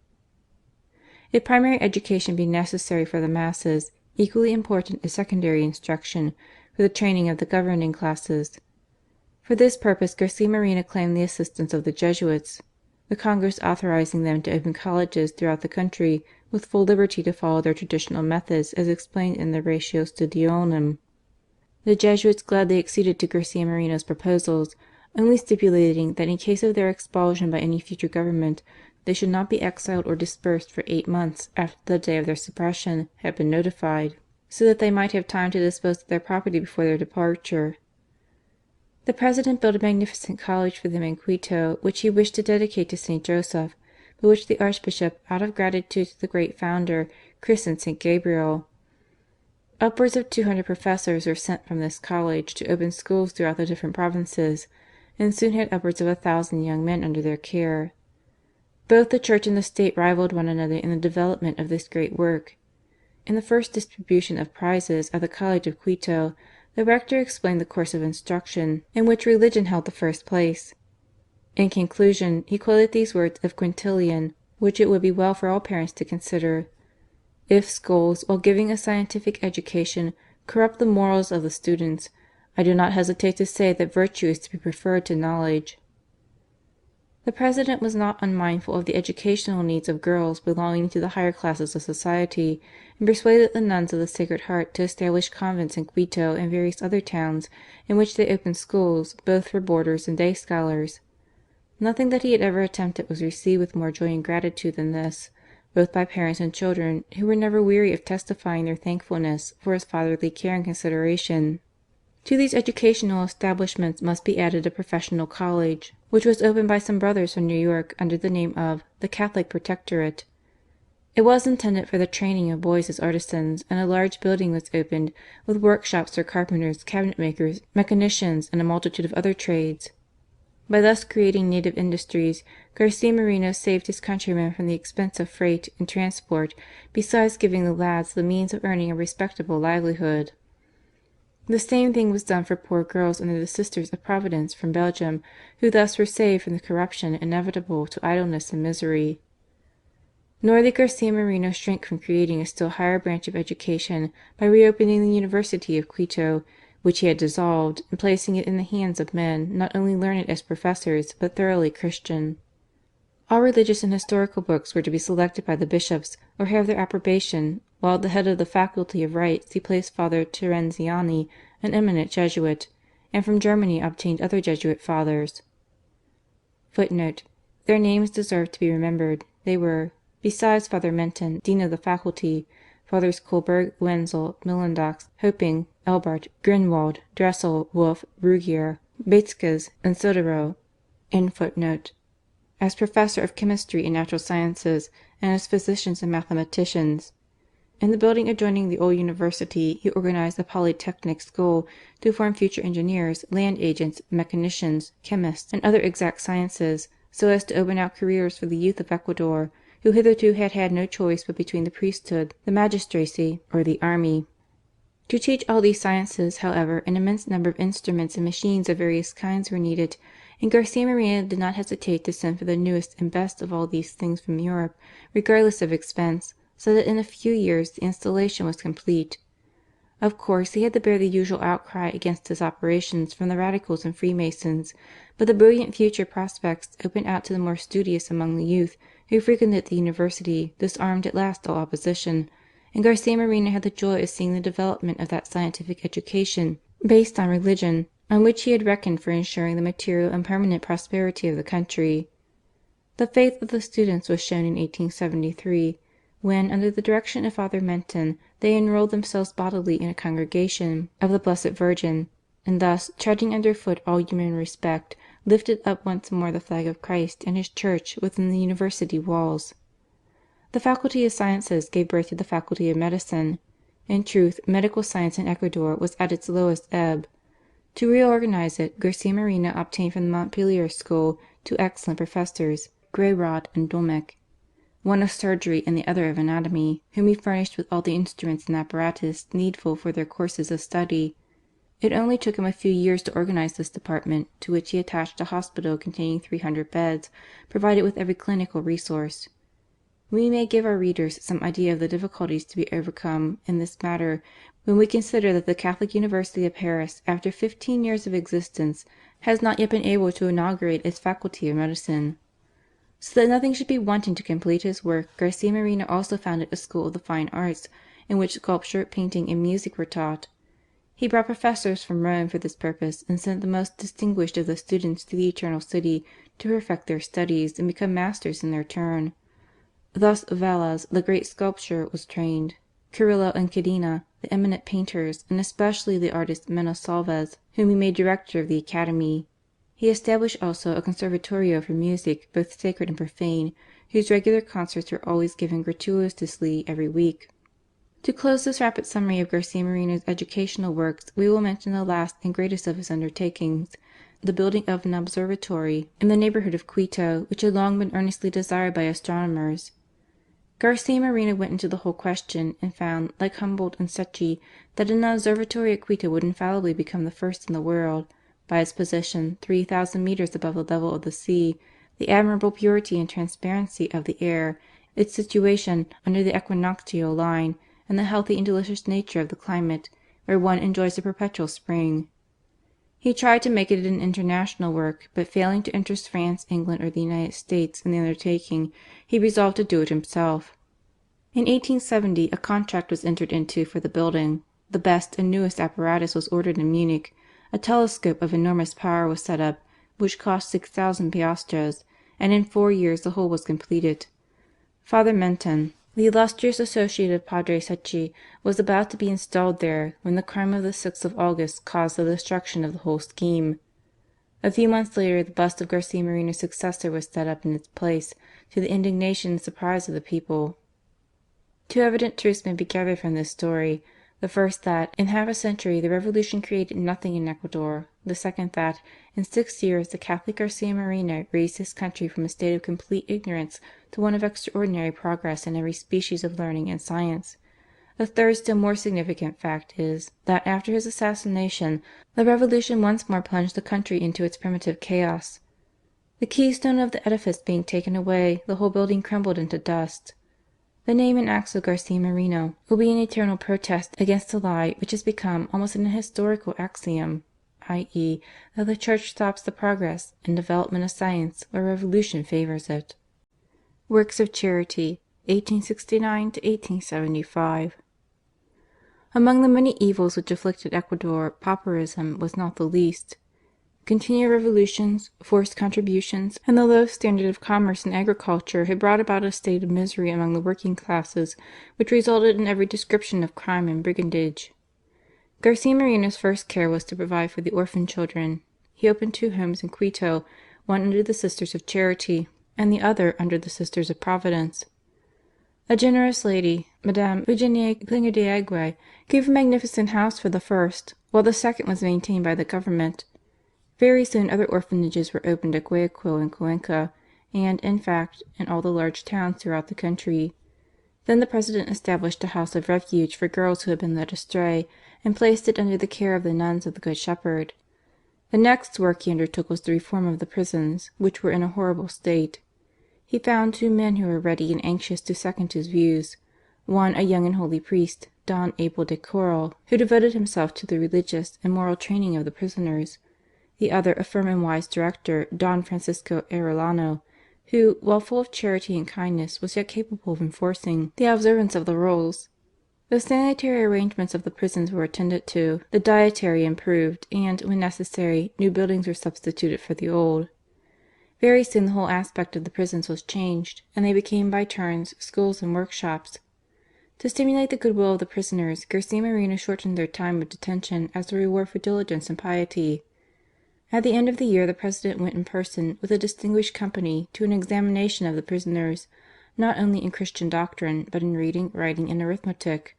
If primary education be necessary for the masses, equally important is secondary instruction for the training of the governing classes. For this purpose Garcia Moreno claimed the assistance of the Jesuits, the Congress authorizing them to open colleges throughout the country with full liberty to follow their traditional methods as explained in the Ratio Studiorum. The Jesuits gladly acceded to Garcia Moreno's proposals, only stipulating that in case of their expulsion by any future government, they should not be exiled or dispersed for 8 months after the day of their suppression had been notified, so that they might have time to dispose of their property before their departure. The President built a magnificent college for them in Quito, which he wished to dedicate to St. Joseph, but which the Archbishop, out of gratitude to the great founder, christened St. Gabriel. Upwards of 200 professors were sent from this college to open schools throughout the different provinces, and soon had upwards of 1,000 young men under their care. Both the Church and the State rivalled one another in the development of this great work. In the first distribution of prizes at the College of Quito, the Rector explained the course of instruction, in which religion held the first place. In conclusion, he quoted these words of Quintilian, which it would be well for all parents to consider: "If schools, while giving a scientific education, corrupt the morals of the students, I do not hesitate to say that virtue is to be preferred to knowledge." The President was not unmindful of the educational needs of girls belonging to the higher classes of society, and persuaded the nuns of the Sacred Heart to establish convents in Quito and various other towns, in which they opened schools both for boarders and day scholars. Nothing that he had ever attempted was received with more joy and gratitude than this, both by parents and children, who were never weary of testifying their thankfulness for his fatherly care and consideration. To these educational establishments must be added a professional college, which was opened by some brothers from New York under the name of the Catholic Protectorate. It was intended for the training of boys as artisans, and a large building was opened with workshops for carpenters, cabinet makers, mechanicians, and a multitude of other trades. By thus creating native industries, Garcia Moreno saved his countrymen from the expense of freight and transport, besides giving the lads the means of earning a respectable livelihood. The same thing was done for poor girls under the Sisters of Providence from Belgium, who thus were saved from the corruption inevitable to idleness and misery. Nor did Garcia Moreno shrink from creating a still higher branch of education by reopening the University of Quito, which he had dissolved, and placing it in the hands of men not only learned as professors, but thoroughly Christian. All religious and historical books were to be selected by the bishops or have their approbation, while at the head of the Faculty of Rites he placed Father Terenziani, an eminent Jesuit, and from Germany obtained other Jesuit fathers. [Footnote: Their names deserve to be remembered. They were, besides Father Menton, Dean of the Faculty, Fathers Kohlberg, Wenzel, Millendox, Hoping, Elbart, Grinwald, Dressel, Wolf, Brugier, Bateskes, and Soderow.] as professor of chemistry and natural sciences, and as physicians and mathematicians. In the building adjoining the old university he organized a polytechnic school to form future engineers, land agents, mechanicians, chemists, and other exact sciences, so as to open out careers for the youth of Ecuador, who hitherto had had no choice but between the priesthood, the magistracy, or the army. To teach all these sciences, however, an immense number of instruments and machines of various kinds were needed, and Garcia Moreno did not hesitate to send for the newest and best of all these things from Europe, regardless of expense, so that in a few years the installation was complete. Of course he had to bear the usual outcry against his operations from the Radicals and Freemasons, but the brilliant future prospects opened out to the more studious among the youth who frequented the university disarmed at last all opposition, and Garcia Moreno had the joy of seeing the development of that scientific education based on religion, on which he had reckoned for ensuring the material and permanent prosperity of the country. The faith of the students was shown in 1873, when, under the direction of Father Menton, they enrolled themselves bodily in a congregation of the Blessed Virgin, and thus, treading underfoot all human respect, lifted up once more the flag of Christ and His Church within the university walls. The Faculty of Sciences gave birth to the Faculty of Medicine. In truth, medical science in Ecuador was at its lowest ebb. To reorganize it, Garcia Moreno obtained from the Montpellier School two excellent professors, Greyrod and Domecq, one of surgery and the other of anatomy, whom he furnished with all the instruments and apparatus needful for their courses of study. It only took him a few years to organize this department, to which he attached a hospital containing 300 beds, provided with every clinical resource. We may give our readers some idea of the difficulties to be overcome in this matter when we consider that the Catholic University of Paris, after 15 years of existence, has not yet been able to inaugurate its Faculty of Medicine. So that nothing should be wanting to complete his work, Garcia Moreno also founded a school of the fine arts, in which sculpture, painting, and music were taught. He brought professors from Rome for this purpose, and sent the most distinguished of the students to the Eternal City to perfect their studies and become masters in their turn. Thus Velaz, the great sculptor, was trained, Carrillo and Cadena, the eminent painters, and especially the artist Mena Salvez, whom he made director of the Academy. He established also a conservatorio for music, both sacred and profane, whose regular concerts were always given gratuitously every week. To close this rapid summary of Garcia Moreno's educational works, we will mention the last and greatest of his undertakings, the building of an observatory in the neighbourhood of Quito, which had long been earnestly desired by astronomers. Garcia Moreno went into the whole question, and found, like Humboldt and Secchi, that an observatory at Quito would infallibly become the first in the world, by its position 3000 meters above the level of the sea, the admirable purity and transparency of the air, its situation under the equinoctial line, and the healthy and delicious nature of the climate, where one enjoys a perpetual spring. He tried to make it an international work, but failing to interest France, England, or the United States in the undertaking, he resolved to do it himself. In 1870 a contract was entered into for the building. The best and newest apparatus was ordered in Munich. A telescope of enormous power was set up, which cost 6,000 piastres, and in 4 years the whole was completed. Father Menton, the illustrious associate of Padre Secchi, was about to be installed there when the crime of the 6th of August caused the destruction of the whole scheme. A few months later the bust of Garcia Moreno's successor was set up in its place, to the indignation and surprise of the people. Two evident truths may be gathered from this story. The first that, in half a century, the Revolution created nothing in Ecuador. The second that, in 6 years, the Catholic Garcia Moreno raised his country from a state of complete ignorance to one of extraordinary progress in every species of learning and science. A third still more significant fact is, that after his assassination, the Revolution once more plunged the country into its primitive chaos. The keystone of the edifice being taken away, the whole building crumbled into dust. The name and acts of Garcia Moreno will be an eternal protest against the lie which has become almost an historical axiom, i.e. that the Church stops the progress and development of science where revolution favours it. Works of Charity, 1869 to 1875. Among the many evils which afflicted Ecuador, pauperism was not the least. Continual revolutions, forced contributions, and the low standard of commerce and agriculture had brought about a state of misery among the working classes which resulted in every description of crime and brigandage. Garcia Moreno's first care was to provide for the orphan children. He opened 2 homes in Quito, one under the Sisters of Charity and the other under the Sisters of Providence. A generous lady, Madame Eugenie Klinger de Aguirre, gave a magnificent house for the first, while the second was maintained by the government. Very soon other orphanages were opened at Guayaquil and Cuenca, and, in fact, in all the large towns throughout the country. Then the President established a house of refuge for girls who had been led astray, and placed it under the care of the nuns of the Good Shepherd. The next work he undertook was the reform of the prisons, which were in a horrible state. He found 2 men who were ready and anxious to second his views. One a young and holy priest, Don Abel de Corral, who devoted himself to the religious and moral training of the prisoners. The other a firm and wise director, Don Francisco Arellano, who, while full of charity and kindness, was yet capable of enforcing the observance of the rules. The sanitary arrangements of the prisons were attended to, the dietary improved, and, when necessary, new buildings were substituted for the old. Very soon the whole aspect of the prisons was changed, and they became by turns schools and workshops. To stimulate the goodwill of the prisoners, Garcia Moreno shortened their time of detention as a reward for diligence and piety. At the end of the year the President went in person with a distinguished company to an examination of the prisoners, not only in Christian doctrine, but in reading, writing, and arithmetic.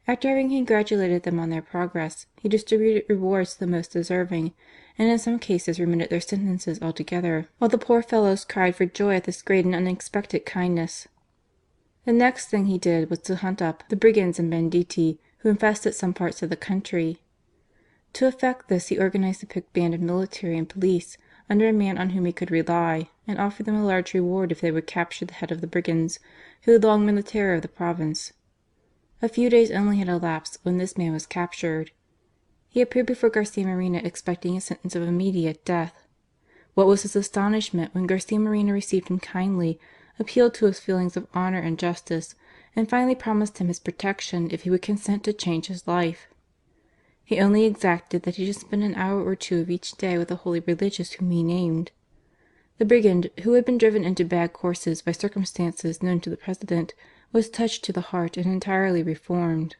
After having congratulated them on their progress, he distributed rewards to the most deserving, and in some cases remitted their sentences altogether, while the poor fellows cried for joy at this great and unexpected kindness. The next thing he did was to hunt up the brigands and banditti who infested some parts of the country. To effect this he organized a picked band of military and police under a man on whom he could rely, and offered them a large reward if they would capture the head of the brigands, who had long been the terror of the province. A few days only had elapsed when this man was captured. He appeared before Garcia Moreno expecting a sentence of immediate death. What was his astonishment when Garcia Moreno received him kindly, appealed to his feelings of honour and justice, and finally promised him his protection if he would consent to change his life. He only exacted that he should spend an hour or 2 of each day with a holy religious whom he named. The brigand, who had been driven into bad courses by circumstances known to the President, was touched to the heart and entirely reformed.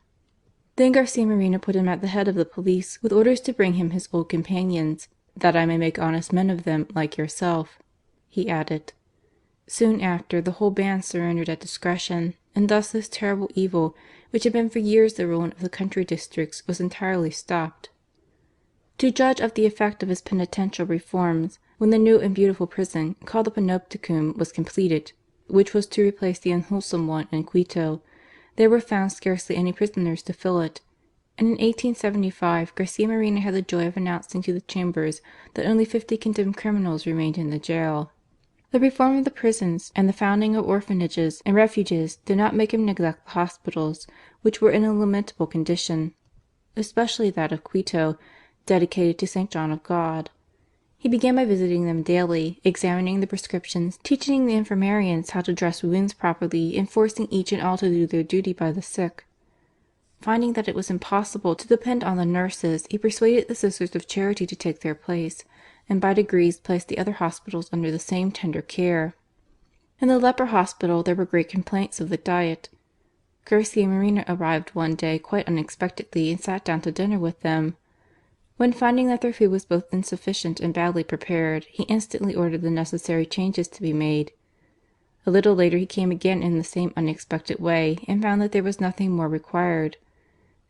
Then Garcia Moreno put him at the head of the police, with orders to bring him his old companions, "that I may make honest men of them like yourself," he added. Soon after, the whole band surrendered at discretion, and thus this terrible evil, which had been for years the ruin of the country districts, was entirely stopped. To judge of the effect of his penitential reforms, when the new and beautiful prison, called the Panopticum, was completed, which was to replace the unwholesome one in Quito, there were found scarcely any prisoners to fill it, and in 1875 Garcia Moreno had the joy of announcing to the Chambers that only 50 condemned criminals remained in the jail. The reform of the prisons and the founding of orphanages and refuges did not make him neglect the hospitals, which were in a lamentable condition, especially that of Quito, dedicated to St. John of God. He began by visiting them daily, examining the prescriptions, teaching the infirmarians how to dress wounds properly, and forcing each and all to do their duty by the sick. Finding that it was impossible to depend on the nurses, he persuaded the Sisters of Charity to take their place, and by degrees placed the other hospitals under the same tender care. In the leper hospital there were great complaints of the diet. Garcia Moreno arrived one day quite unexpectedly and sat down to dinner with them. When finding that their food was both insufficient and badly prepared, he instantly ordered the necessary changes to be made. A little later he came again in the same unexpected way and found that there was nothing more required.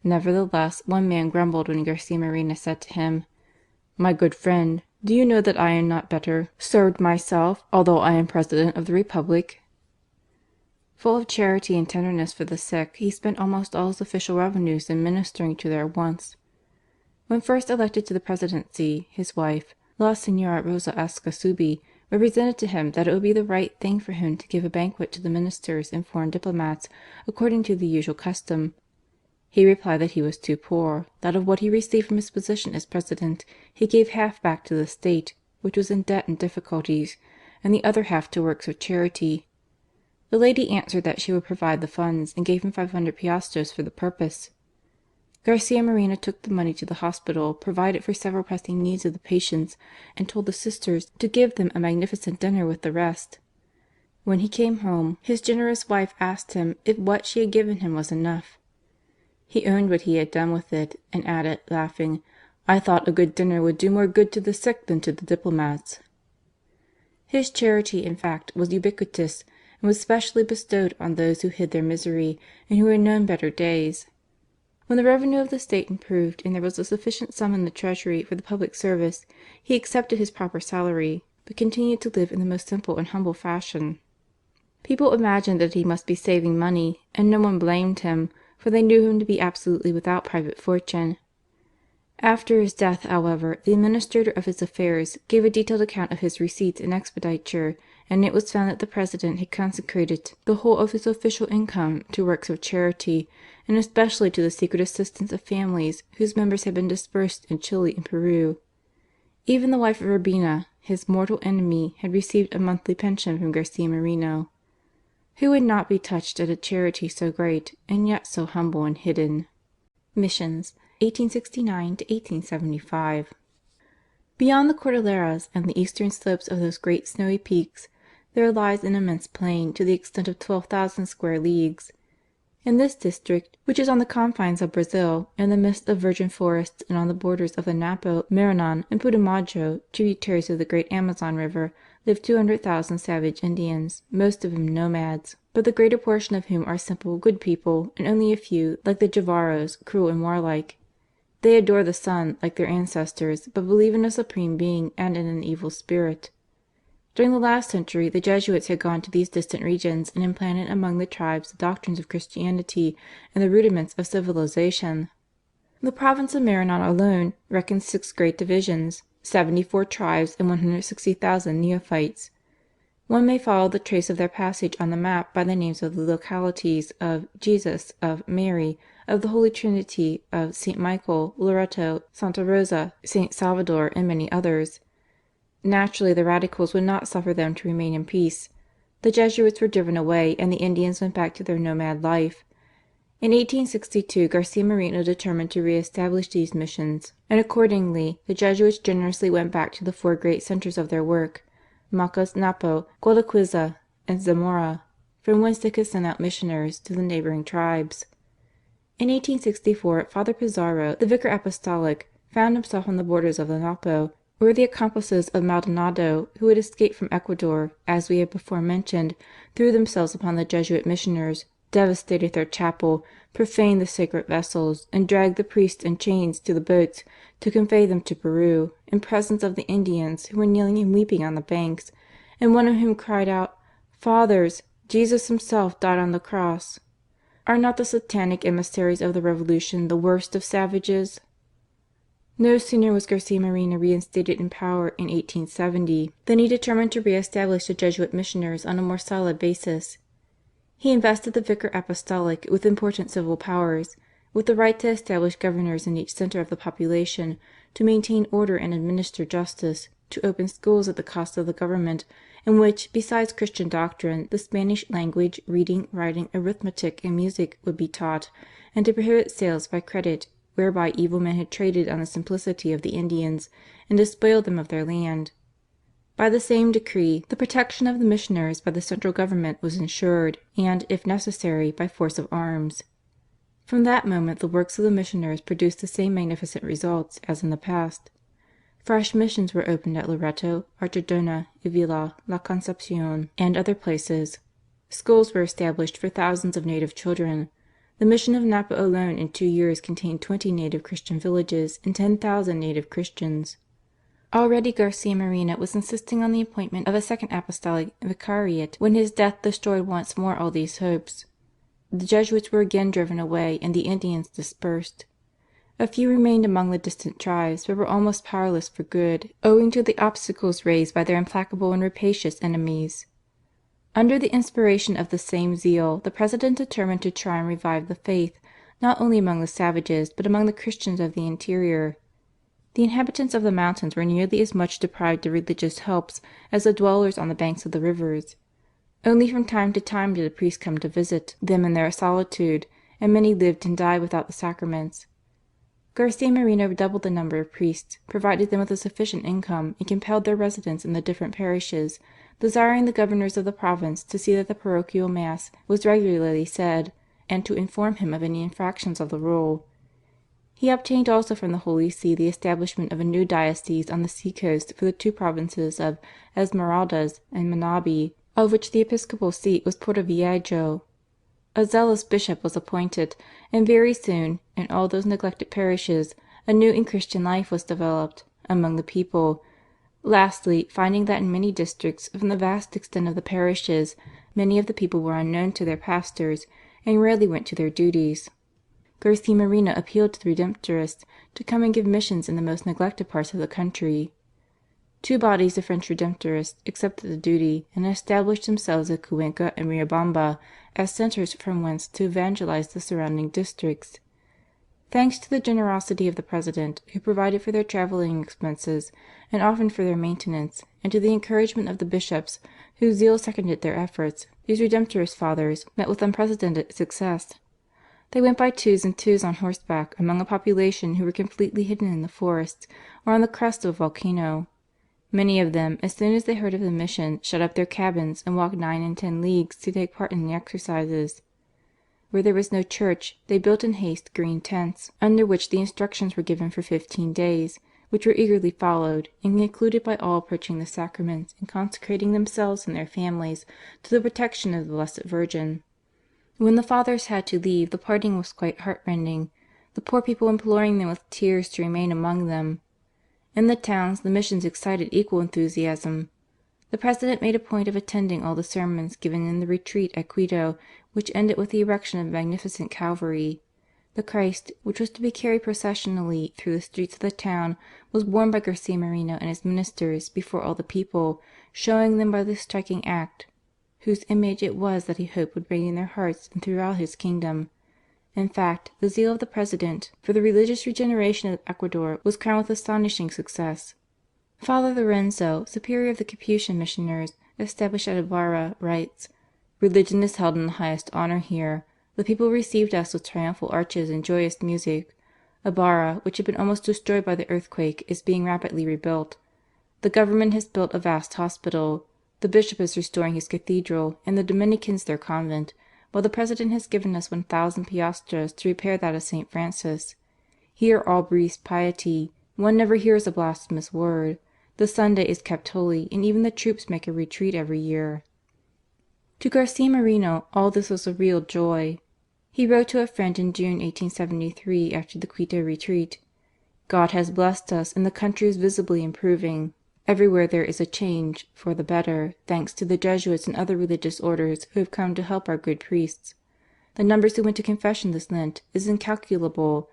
Nevertheless, one man grumbled when Garcia Moreno said to him: "My good friend, do you know that I am not better served myself, although I am President of the Republic?" Full of charity and tenderness for the sick, he spent almost all his official revenues in ministering to their wants. When first elected to the presidency, his wife, La Señora Rosa Ascasubi, represented to him that it would be the right thing for him to give a banquet to the ministers and foreign diplomats according to the usual custom. He replied that he was too poor, that of what he received from his position as president he gave half back to the state, which was in debt and difficulties, and the other half to works of charity. The lady answered that she would provide the funds, and gave him 500 piastres for the purpose. Garcia Moreno took the money to the hospital, provided for several pressing needs of the patients, and told the sisters to give them a magnificent dinner with the rest. When he came home, his generous wife asked him if what she had given him was enough. He owned what he had done with it, and added, laughing, "I thought a good dinner would do more good to the sick than to the diplomats." His charity, in fact, was ubiquitous, and was specially bestowed on those who hid their misery and who had known better days. When the revenue of the state improved and there was a sufficient sum in the treasury for the public service, he accepted his proper salary, but continued to live in the most simple and humble fashion. People imagined that he must be saving money, and no one blamed him, for they knew him to be absolutely without private fortune. After his death, however, the administrator of his affairs gave a detailed account of his receipts and expenditure, and it was found that the President had consecrated the whole of his official income to works of charity, and especially to the secret assistance of families whose members had been dispersed in Chile and Peru. Even the wife of Urbina, his mortal enemy, had received a monthly pension from Garcia Moreno. Who would not be touched at a charity so great and yet so humble and hidden? Missions, 1869 to 1875. Beyond the Cordilleras and the eastern slopes of those great snowy peaks, there lies an immense plain to the extent of 12,000 square leagues. In this district, which is on the confines of Brazil, in the midst of virgin forests and on the borders of the Napo, Maranon, and Putumayo, tributaries of the great Amazon River, live 200,000 savage Indians, most of them nomads, but the greater portion of whom are simple, good people, and only a few, like the Javaros, cruel and warlike. They adore the sun, like their ancestors, but believe in a supreme being and in an evil spirit. During the last century the Jesuits had gone to these distant regions and implanted among the tribes the doctrines of Christianity and the rudiments of civilization. The province of Maranon alone reckons 6 great divisions, 74 tribes, and 160,000 neophytes. One may follow the trace of their passage on the map by the names of the localities of Jesus, of Mary, of the Holy Trinity, of St. Michael, Loreto, Santa Rosa, St. Salvador, and many others. Naturally the Radicals would not suffer them to remain in peace. The Jesuits were driven away and the Indians went back to their nomad life. In 1862 Garcia Moreno determined to re-establish these missions, and accordingly the Jesuits generously went back to the 4 great centres of their work, Macas, Napo, Gualaquiza, and Zamora, from whence they could send out missioners to the neighbouring tribes. In 1864 Father Pizarro, the Vicar Apostolic, found himself on the borders of the Napo, where the accomplices of Maldonado, who had escaped from Ecuador, as we have before mentioned, threw themselves upon the Jesuit missioners, devastated their chapel, profaned the sacred vessels, and dragged the priests in chains to the boats to convey them to Peru, in presence of the Indians who were kneeling and weeping on the banks, and one of whom cried out, "Fathers, Jesus himself died on the cross." Are not the satanic emissaries of the Revolution the worst of savages? No sooner was Garcia Moreno reinstated in power in 1870 than he determined to re-establish the Jesuit missioners on a more solid basis. He invested the Vicar Apostolic with important civil powers, with the right to establish governors in each centre of the population, to maintain order and administer justice, to open schools at the cost of the government, in which, besides Christian doctrine, the Spanish language, reading, writing, arithmetic, and music would be taught, and to prohibit sales by credit, whereby evil men had traded on the simplicity of the Indians and despoiled them of their land. By the same decree, the protection of the missioners by the central government was ensured, and, if necessary, by force of arms. From that moment the works of the missioners produced the same magnificent results as in the past. Fresh missions were opened at Loreto, Archidona, Avila, La Concepcion, and other places. Schools were established for thousands of native children. The mission of Napa alone in 2 years contained 20 native Christian villages and 10,000 native Christians. Already Garcia Moreno was insisting on the appointment of a second apostolic vicariate when his death destroyed once more all these hopes. The Jesuits were again driven away and the Indians dispersed. A few remained among the distant tribes, but were almost powerless for good, owing to the obstacles raised by their implacable and rapacious enemies. Under the inspiration of the same zeal, the President determined to try and revive the faith, not only among the savages, but among the Christians of the interior. The inhabitants of the mountains were nearly as much deprived of religious helps as the dwellers on the banks of the rivers. Only from time to time did a priest come to visit them in their solitude, and many lived and died without the sacraments. Garcia Moreno doubled the number of priests, provided them with a sufficient income, and compelled their residence in the different parishes, desiring the governors of the province to see that the parochial Mass was regularly said, and to inform him of any infractions of the rule. He obtained also from the Holy See the establishment of a new diocese on the sea coast for the 2 provinces of Esmeraldas and Manabi, of which the episcopal seat was Portoviejo. A zealous bishop was appointed, and very soon, in all those neglected parishes, a new and Christian life was developed among the people. Lastly, finding that in many districts, from the vast extent of the parishes, many of the people were unknown to their pastors, and rarely went to their duties, Garcia Moreno appealed to the Redemptorists to come and give missions in the most neglected parts of the country. 2 bodies of French Redemptorists accepted the duty and established themselves at Cuenca and Riobamba as centres from whence to evangelize the surrounding districts. Thanks to the generosity of the President, who provided for their travelling expenses and often for their maintenance, and to the encouragement of the bishops, whose zeal seconded their efforts, these Redemptorist fathers met with unprecedented success. They went by 2s and 2s on horseback among a population who were completely hidden in the forests or on the crest of a volcano. Many of them, as soon as they heard of the mission, shut up their cabins and walked 9 and 10 leagues to take part in the exercises. Where there was no church, they built in haste green tents, under which the instructions were given for 15 days, which were eagerly followed, and concluded by all approaching the sacraments and consecrating themselves and their families to the protection of the Blessed Virgin. When the fathers had to leave, the parting was quite heartrending, the poor people imploring them with tears to remain among them. In the towns, the missions excited equal enthusiasm. The President made a point of attending all the sermons given in the retreat at Quito, which ended with the erection of a magnificent Calvary. The Christ, which was to be carried processionally through the streets of the town, was borne by Garcia Moreno and his ministers before all the people, showing them by this striking act whose image it was that he hoped would reign in their hearts and throughout his kingdom. In fact, the zeal of the President for the religious regeneration of Ecuador was crowned with astonishing success. Father Lorenzo, superior of the Capuchin missioners established at Ibarra, writes: "Religion is held in the highest honour here. The people received us with triumphal arches and joyous music. Ibarra, which had been almost destroyed by the earthquake, is being rapidly rebuilt. The Government has built a vast hospital. The Bishop is restoring his cathedral, and the Dominicans their convent, while the President has given us 1,000 piastres to repair that of St. Francis. Here all breathes piety. One never hears a blasphemous word. The Sunday is kept holy, and even the troops make a retreat every year." To Garcia Moreno all this was a real joy. He wrote to a friend in June 1873 after the Quito retreat: "God has blessed us, and the country is visibly improving. Everywhere there is a change for the better, thanks to the Jesuits and other religious orders who have come to help our good priests. The numbers who went to confession this Lent is incalculable.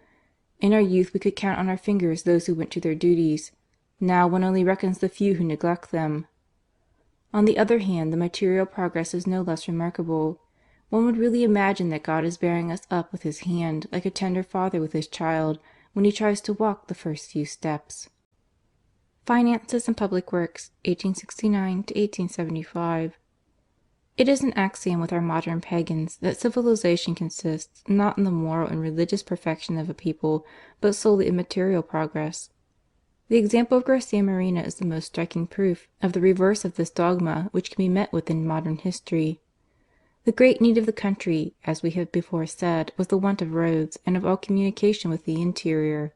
In our youth we could count on our fingers those who went to their duties. Now one only reckons the few who neglect them. On the other hand, the material progress is no less remarkable. One would really imagine that God is bearing us up with His hand, like a tender father with his child, when he tries to walk the first few steps." Finances and Public Works, 1869 to 1875. It is an axiom with our modern pagans that civilization consists not in the moral and religious perfection of a people, but solely in material progress. The example of Garcia Moreno is the most striking proof of the reverse of this dogma which can be met with in modern history. The great need of the country, as we have before said, was the want of roads and of all communication with the interior.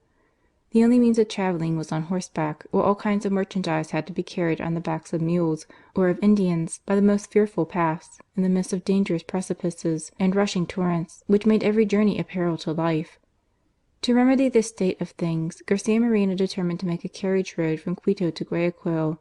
The only means of travelling was on horseback, while all kinds of merchandise had to be carried on the backs of mules or of Indians by the most fearful paths, in the midst of dangerous precipices and rushing torrents, which made every journey a peril to life. To remedy this state of things, Garcia Moreno determined to make a carriage road from Quito to Guayaquil.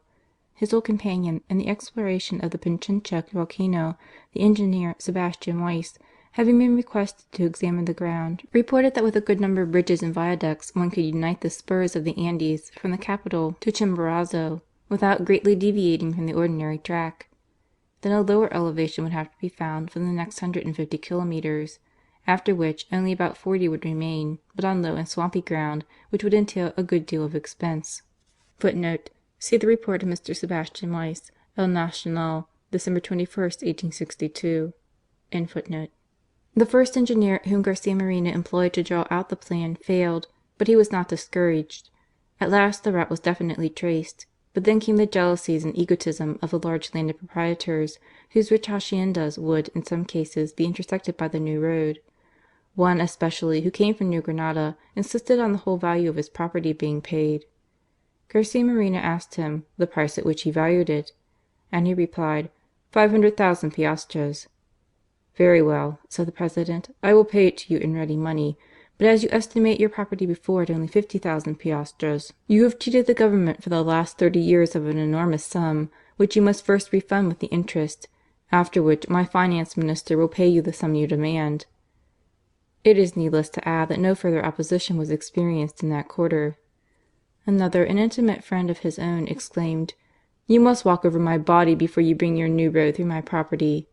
His old companion in the exploration of the Pichincha volcano, the engineer Sebastian Weiss, having been requested to examine the ground, reported that with a good number of bridges and viaducts one could unite the spurs of the Andes from the capital to Chimborazo without greatly deviating from the ordinary track. Then a lower elevation would have to be found for the next 150 kilometres, after which only about 40 would remain, but on low and swampy ground, which would entail a good deal of expense. [Footnote: See the report of Mr. Sebastian Weiss, El Nacional, December 21st, 1862.] The first engineer whom Garcia Moreno employed to draw out the plan failed, but he was not discouraged. At last the route was definitely traced, but then came the jealousies and egotism of the large landed proprietors, whose rich haciendas would, in some cases, be intersected by the new road. One especially, who came from New Granada, insisted on the whole value of his property being paid. Garcia Moreno asked him the price at which he valued it, and he replied, 500,000 piastres. "Very well," said the President, "I will pay it to you in ready money. But as you estimate your property before at only 50,000 piastres, you have cheated the Government for the last 30 years of an enormous sum, which you must first refund with the interest, after which my Finance Minister will pay you the sum you demand." It is needless to add that no further opposition was experienced in that quarter. Another, an intimate friend of his own, exclaimed, "You must walk over my body before you bring your new road through my property."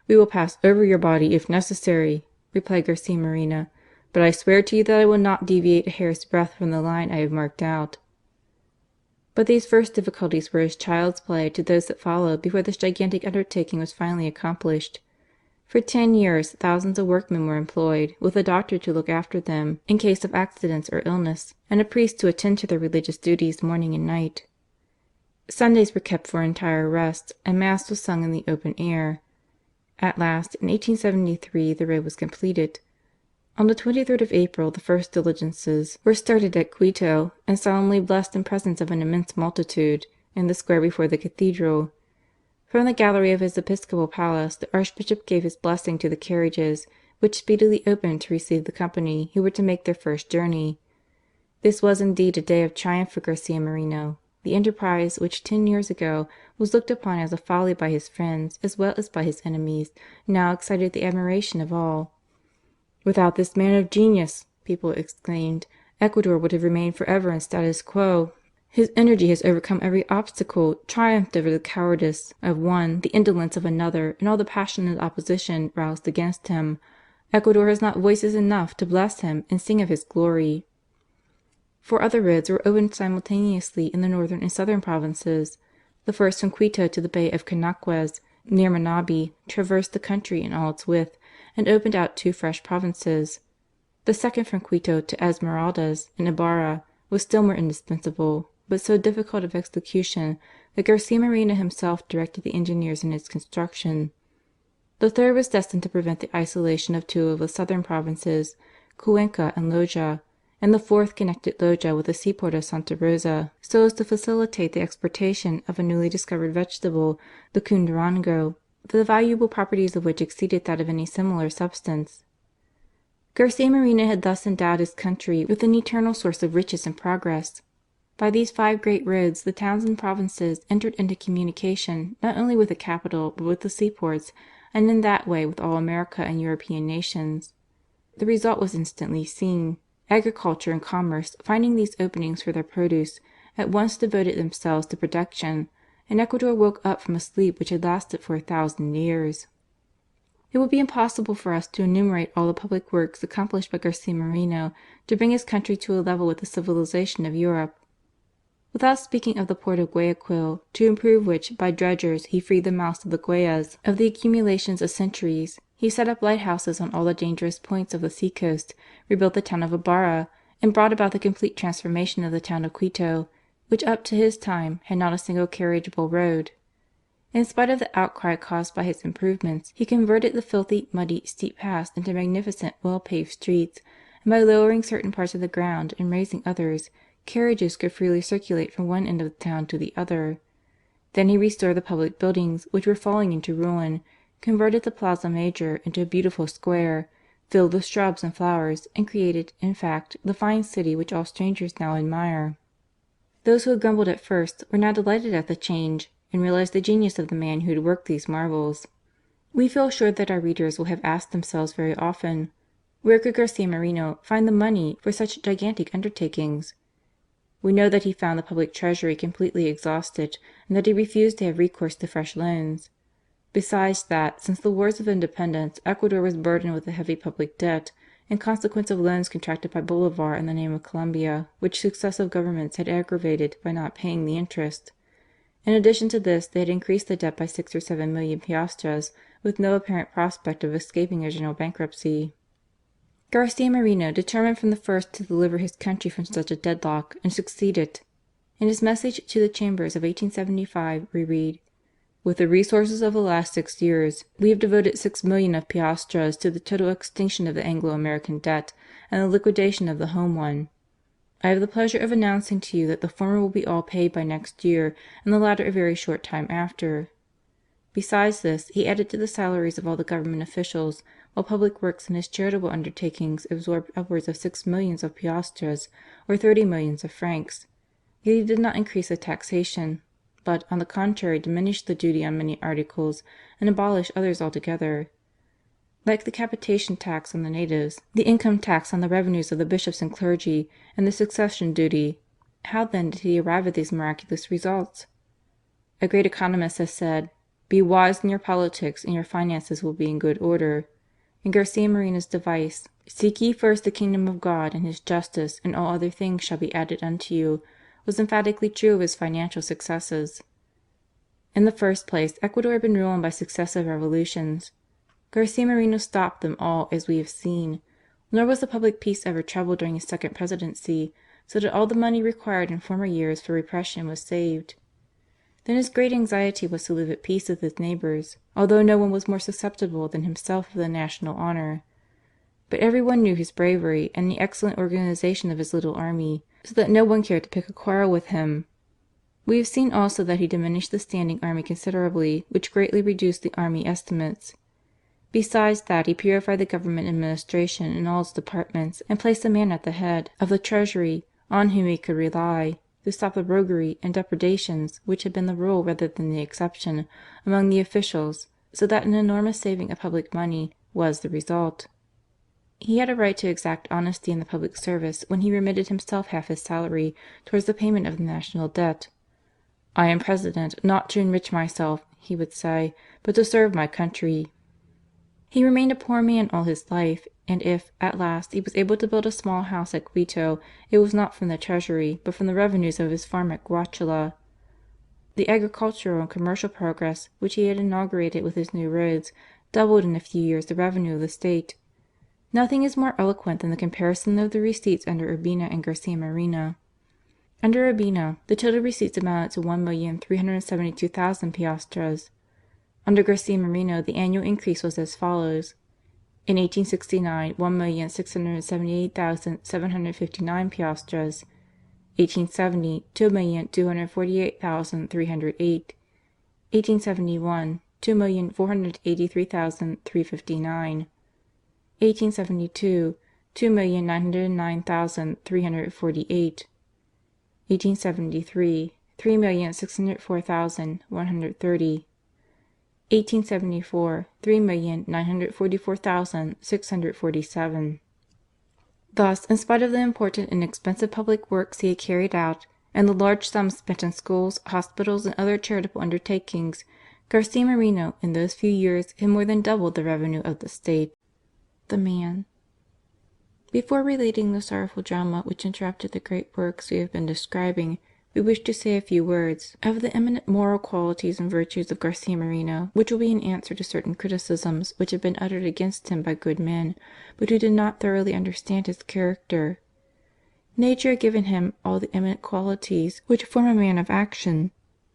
"We will pass over your body if necessary," replied Garcia Moreno, "but I swear to you that I will not deviate a hair's breadth from the line I have marked out." But these first difficulties were as child's play to those that followed before this gigantic undertaking was finally accomplished. For 10 years thousands of workmen were employed, with a doctor to look after them in case of accidents or illness, and a priest to attend to their religious duties morning and night. Sundays were kept for entire rest, and Mass was sung in the open air. At last, in 1873, the road was completed. On the 23rd of April the first diligences were started at Quito, and solemnly blessed in presence of an immense multitude, in the square before the cathedral. From the gallery of his episcopal palace the Archbishop gave his blessing to the carriages, which speedily opened to receive the company who were to make their first journey. This was indeed a day of triumph for Garcia Moreno. The enterprise, which 10 years ago was looked upon as a folly by his friends as well as by his enemies, now excited the admiration of all. "Without this man of genius," people exclaimed, "Ecuador would have remained for ever in status quo. His energy has overcome every obstacle, triumphed over the cowardice of one, the indolence of another, and all the passionate opposition roused against him. Ecuador has not voices enough to bless him and sing of his glory." 4 other roads were opened simultaneously in the northern and southern provinces. The first from Quito to the Bay of Canaques, near Manabi, traversed the country in all its width, and opened out 2 fresh provinces. The second from Quito to Esmeraldas in Ibarra was still more indispensable, but so difficult of execution that Garcia Moreno himself directed the engineers in its construction. The third was destined to prevent the isolation of 2 of the southern provinces, Cuenca and Loja, and the fourth connected Loja with the seaport of Santa Rosa, so as to facilitate the exportation of a newly discovered vegetable, the cundurango, the valuable properties of which exceeded that of any similar substance. Garcia Moreno had thus endowed his country with an eternal source of riches and progress. By these 5 great roads the towns and provinces entered into communication not only with the capital but with the seaports, and in that way with all America and European nations. The result was instantly seen. Agriculture and commerce, finding these openings for their produce, at once devoted themselves to production, and Ecuador woke up from a sleep which had lasted for 1,000 years. It would be impossible for us to enumerate all the public works accomplished by Garcia Moreno to bring his country to a level with the civilization of Europe. Without speaking of the port of Guayaquil, to improve which by dredgers he freed the mouths of the Guayas of the accumulations of centuries, he set up lighthouses on all the dangerous points of the sea coast, rebuilt the town of Ibarra, and brought about the complete transformation of the town of Quito, which up to his time had not a single carriageable road. In spite of the outcry caused by his improvements, he converted the filthy, muddy, steep paths into magnificent, well-paved streets, and by lowering certain parts of the ground and raising others, carriages could freely circulate from one end of the town to the other. Then he restored the public buildings, which were falling into ruin, converted the Plaza Major into a beautiful square, filled with shrubs and flowers, and created, in fact, the fine city which all strangers now admire. Those who had grumbled at first were now delighted at the change, and realized the genius of the man who had worked these marvels. We feel sure that our readers will have asked themselves very often, where could Garcia Moreno find the money for such gigantic undertakings? We know that he found the public treasury completely exhausted, and that he refused to have recourse to fresh loans. Besides that, since the wars of independence, Ecuador was burdened with a heavy public debt, in consequence of loans contracted by Bolivar in the name of Colombia, which successive governments had aggravated by not paying the interest. In addition to this, they had increased the debt by 6 or 7 million piastres, with no apparent prospect of escaping a general bankruptcy. Garcia Moreno determined from the first to deliver his country from such a deadlock, and succeeded. In his message to the Chambers of 1875 we read: "With the resources of the last 6 years, we have devoted 6 million of piastres to the total extinction of the Anglo-American debt and the liquidation of the home one. I have the pleasure of announcing to you that the former will be all paid by next year, and the latter a very short time after." Besides this, he added to the salaries of all the government officials, while public works and his charitable undertakings absorbed upwards of 6 millions of piastres, or 30 millions of francs. Yet he did not increase the taxation, but, on the contrary, diminished the duty on many articles and abolished others altogether. Like the capitation tax on the natives, the income tax on the revenues of the bishops and clergy, and the succession duty, how then did he arrive at these miraculous results? A great economist has said: "Be wise in your politics, and your finances will be in good order." And Garcia Moreno's device, "Seek ye first the kingdom of God and His justice, and all other things shall be added unto you," was emphatically true of his financial successes. In the first place, Ecuador had been ruined by successive revolutions. Garcia Moreno stopped them all, as we have seen. Nor was the public peace ever troubled during his second presidency, so that all the money required in former years for repression was saved. Then his great anxiety was to live at peace with his neighbours, although no one was more susceptible than himself of the national honour. But every one knew his bravery and the excellent organization of his little army, so that no one cared to pick a quarrel with him. We have seen also that he diminished the standing army considerably, which greatly reduced the army estimates. Besides that, he purified the government administration in all its departments, and placed a man at the head of the treasury on whom he could rely, to stop the roguery and depredations which had been the rule rather than the exception among the officials, so that an enormous saving of public money was the result. He had a right to exact honesty in the public service when he remitted himself half his salary towards the payment of the national debt. "I am President not to enrich myself," he would say, "but to serve my country." He remained a poor man all his life, and if, at last, he was able to build a small house at Quito, it was not from the treasury, but from the revenues of his farm at Guachala. The agricultural and commercial progress which he had inaugurated with his new roads doubled in a few years the revenue of the state. Nothing is more eloquent than the comparison of the receipts under Urbina and Garcia Moreno. Under Urbina, the total receipts amounted to 1,372,000 piastres. Under Garcia Moreno, the annual increase was as follows: in 1869, 1,678,759 piastres; 1870, 2,248,308; 1871, 2,483,359; 1872, 2,909,348; 1873, 3,604,130; 1874, 3,944,647. Thus, in spite of the important and expensive public works he had carried out, and the large sums spent in schools, hospitals, and other charitable undertakings, Garcia Moreno in those few years had more than doubled the revenue of the state. The man. Before relating the sorrowful drama which interrupted the great works we have been describing, we wish to say a few words of the eminent moral qualities and virtues of Garcia Moreno, which will be an answer to certain criticisms which have been uttered against him by good men, but who did not thoroughly understand his character. Nature had given him all the eminent qualities which form a man of action.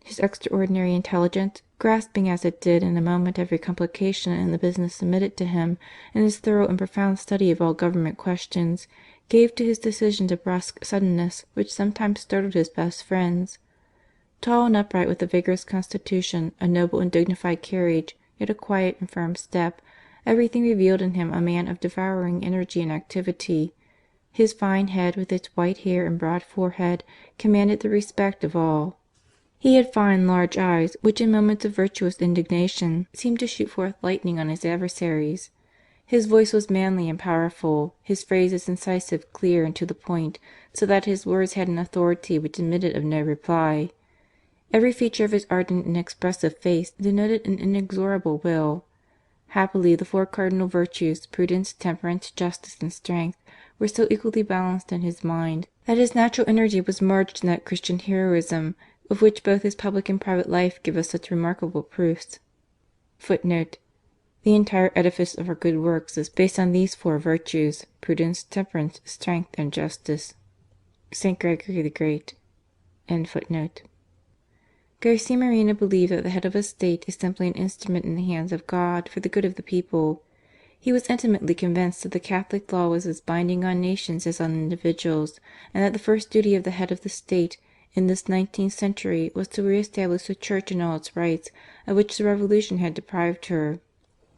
His extraordinary intelligence, grasping as it did in a moment every complication in the business submitted to him, and his thorough and profound study of all government questions, gave to his decisions a brusque suddenness which sometimes startled his best friends. Tall and upright, with a vigorous constitution, a noble and dignified carriage, yet a quiet and firm step, everything revealed in him a man of devouring energy and activity. His fine head, with its white hair and broad forehead, commanded the respect of all. He had fine large eyes, which in moments of virtuous indignation seemed to shoot forth lightning on his adversaries. His voice was manly and powerful, his phrases incisive, clear, and to the point, so that his words had an authority which admitted of no reply. Every feature of his ardent and expressive face denoted an inexorable will. Happily the four cardinal virtues, prudence, temperance, justice, and strength, were so equally balanced in his mind that his natural energy was merged in that Christian heroism of which both his public and private life give us such remarkable proofs. The entire edifice of our good works is based on these four virtues: prudence, temperance, strength, and justice. St. Gregory the Great. Garcia Moreno believed that the head of a state is simply an instrument in the hands of God for the good of the people. He was intimately convinced that the Catholic law was as binding on nations as on individuals, and that the first duty of the head of the state in this 19th century was to re-establish the Church in all its rights of which the Revolution had deprived her.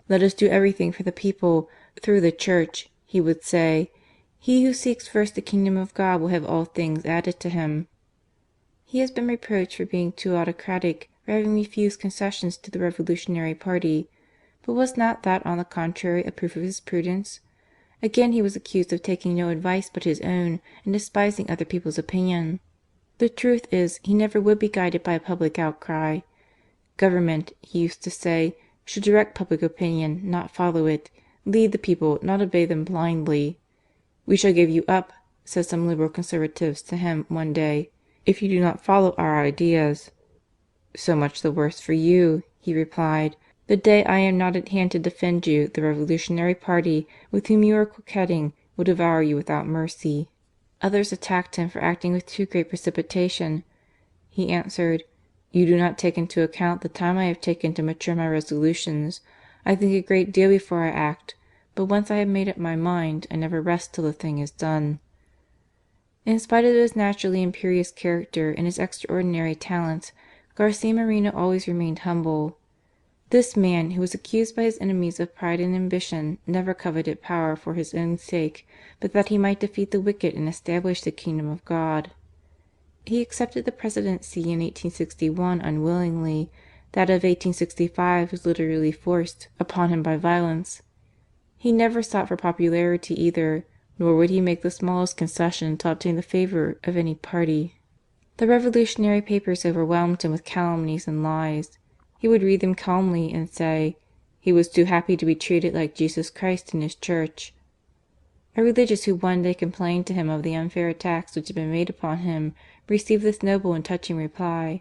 "Let us do everything for the people through the Church," he would say. "He who seeks first the kingdom of God will have all things added to him." He has been reproached for being too autocratic, for having refused concessions to the revolutionary party. But was not that on the contrary a proof of his prudence? Again he was accused of taking no advice but his own, and despising other people's opinion. The truth is, he never would be guided by a public outcry. "Government," he used to say, "should direct public opinion, not follow it; lead the people, not obey them blindly." "We shall give you up," said some Liberal Conservatives to him one day, "if you do not follow our ideas." "So much the worse for you," he replied. "The day I am not at hand to defend you, the revolutionary party, with whom you are coquetting, will devour you without mercy." Others attacked him for acting with too great precipitation. He answered: "You do not take into account the time I have taken to mature my resolutions. I think a great deal before I act, but once I have made up my mind, I never rest till the thing is done." In spite of his naturally imperious character and his extraordinary talents, Garcia Moreno always remained humble. This man, who was accused by his enemies of pride and ambition, never coveted power for his own sake, but that he might defeat the wicked and establish the kingdom of God. He accepted the presidency in 1861 unwillingly; that of 1865 was literally forced upon him by violence. He never sought for popularity either, nor would he make the smallest concession to obtain the favour of any party. The revolutionary papers overwhelmed him with calumnies and lies. He would read them calmly and say, "He was too happy to be treated like Jesus Christ in His Church." A religious who one day complained to him of the unfair attacks which had been made upon him, received this noble and touching reply: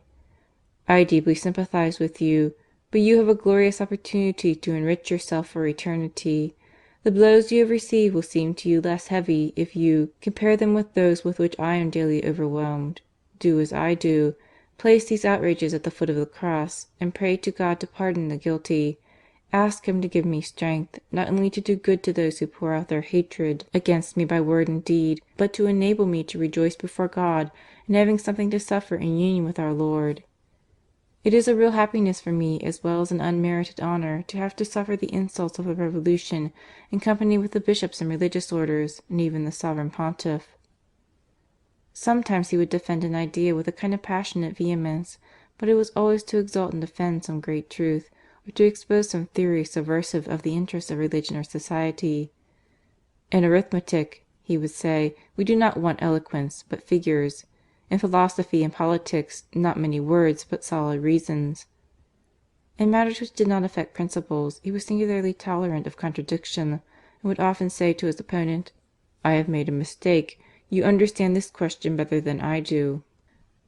"I deeply sympathize with you, but you have a glorious opportunity to enrich yourself for eternity. The blows you have received will seem to you less heavy if you compare them with those with which I am daily overwhelmed. Do as I do. Place these outrages at the foot of the cross, and pray to God to pardon the guilty. Ask Him to give me strength, not only to do good to those who pour out their hatred against me by word and deed, but to enable me to rejoice before God in having something to suffer in union with our Lord. It is a real happiness for me, as well as an unmerited honour, to have to suffer the insults of a revolution in company with the bishops and religious orders, and even the Sovereign Pontiff." Sometimes he would defend an idea with a kind of passionate vehemence, but it was always to exalt and defend some great truth, or to expose some theory subversive of the interests of religion or society. "In arithmetic," he would say, "we do not want eloquence, but figures. In philosophy and politics, not many words, but solid reasons." In matters which did not affect principles, he was singularly tolerant of contradiction, and would often say to his opponent: "I have made a mistake. You understand this question better than I do."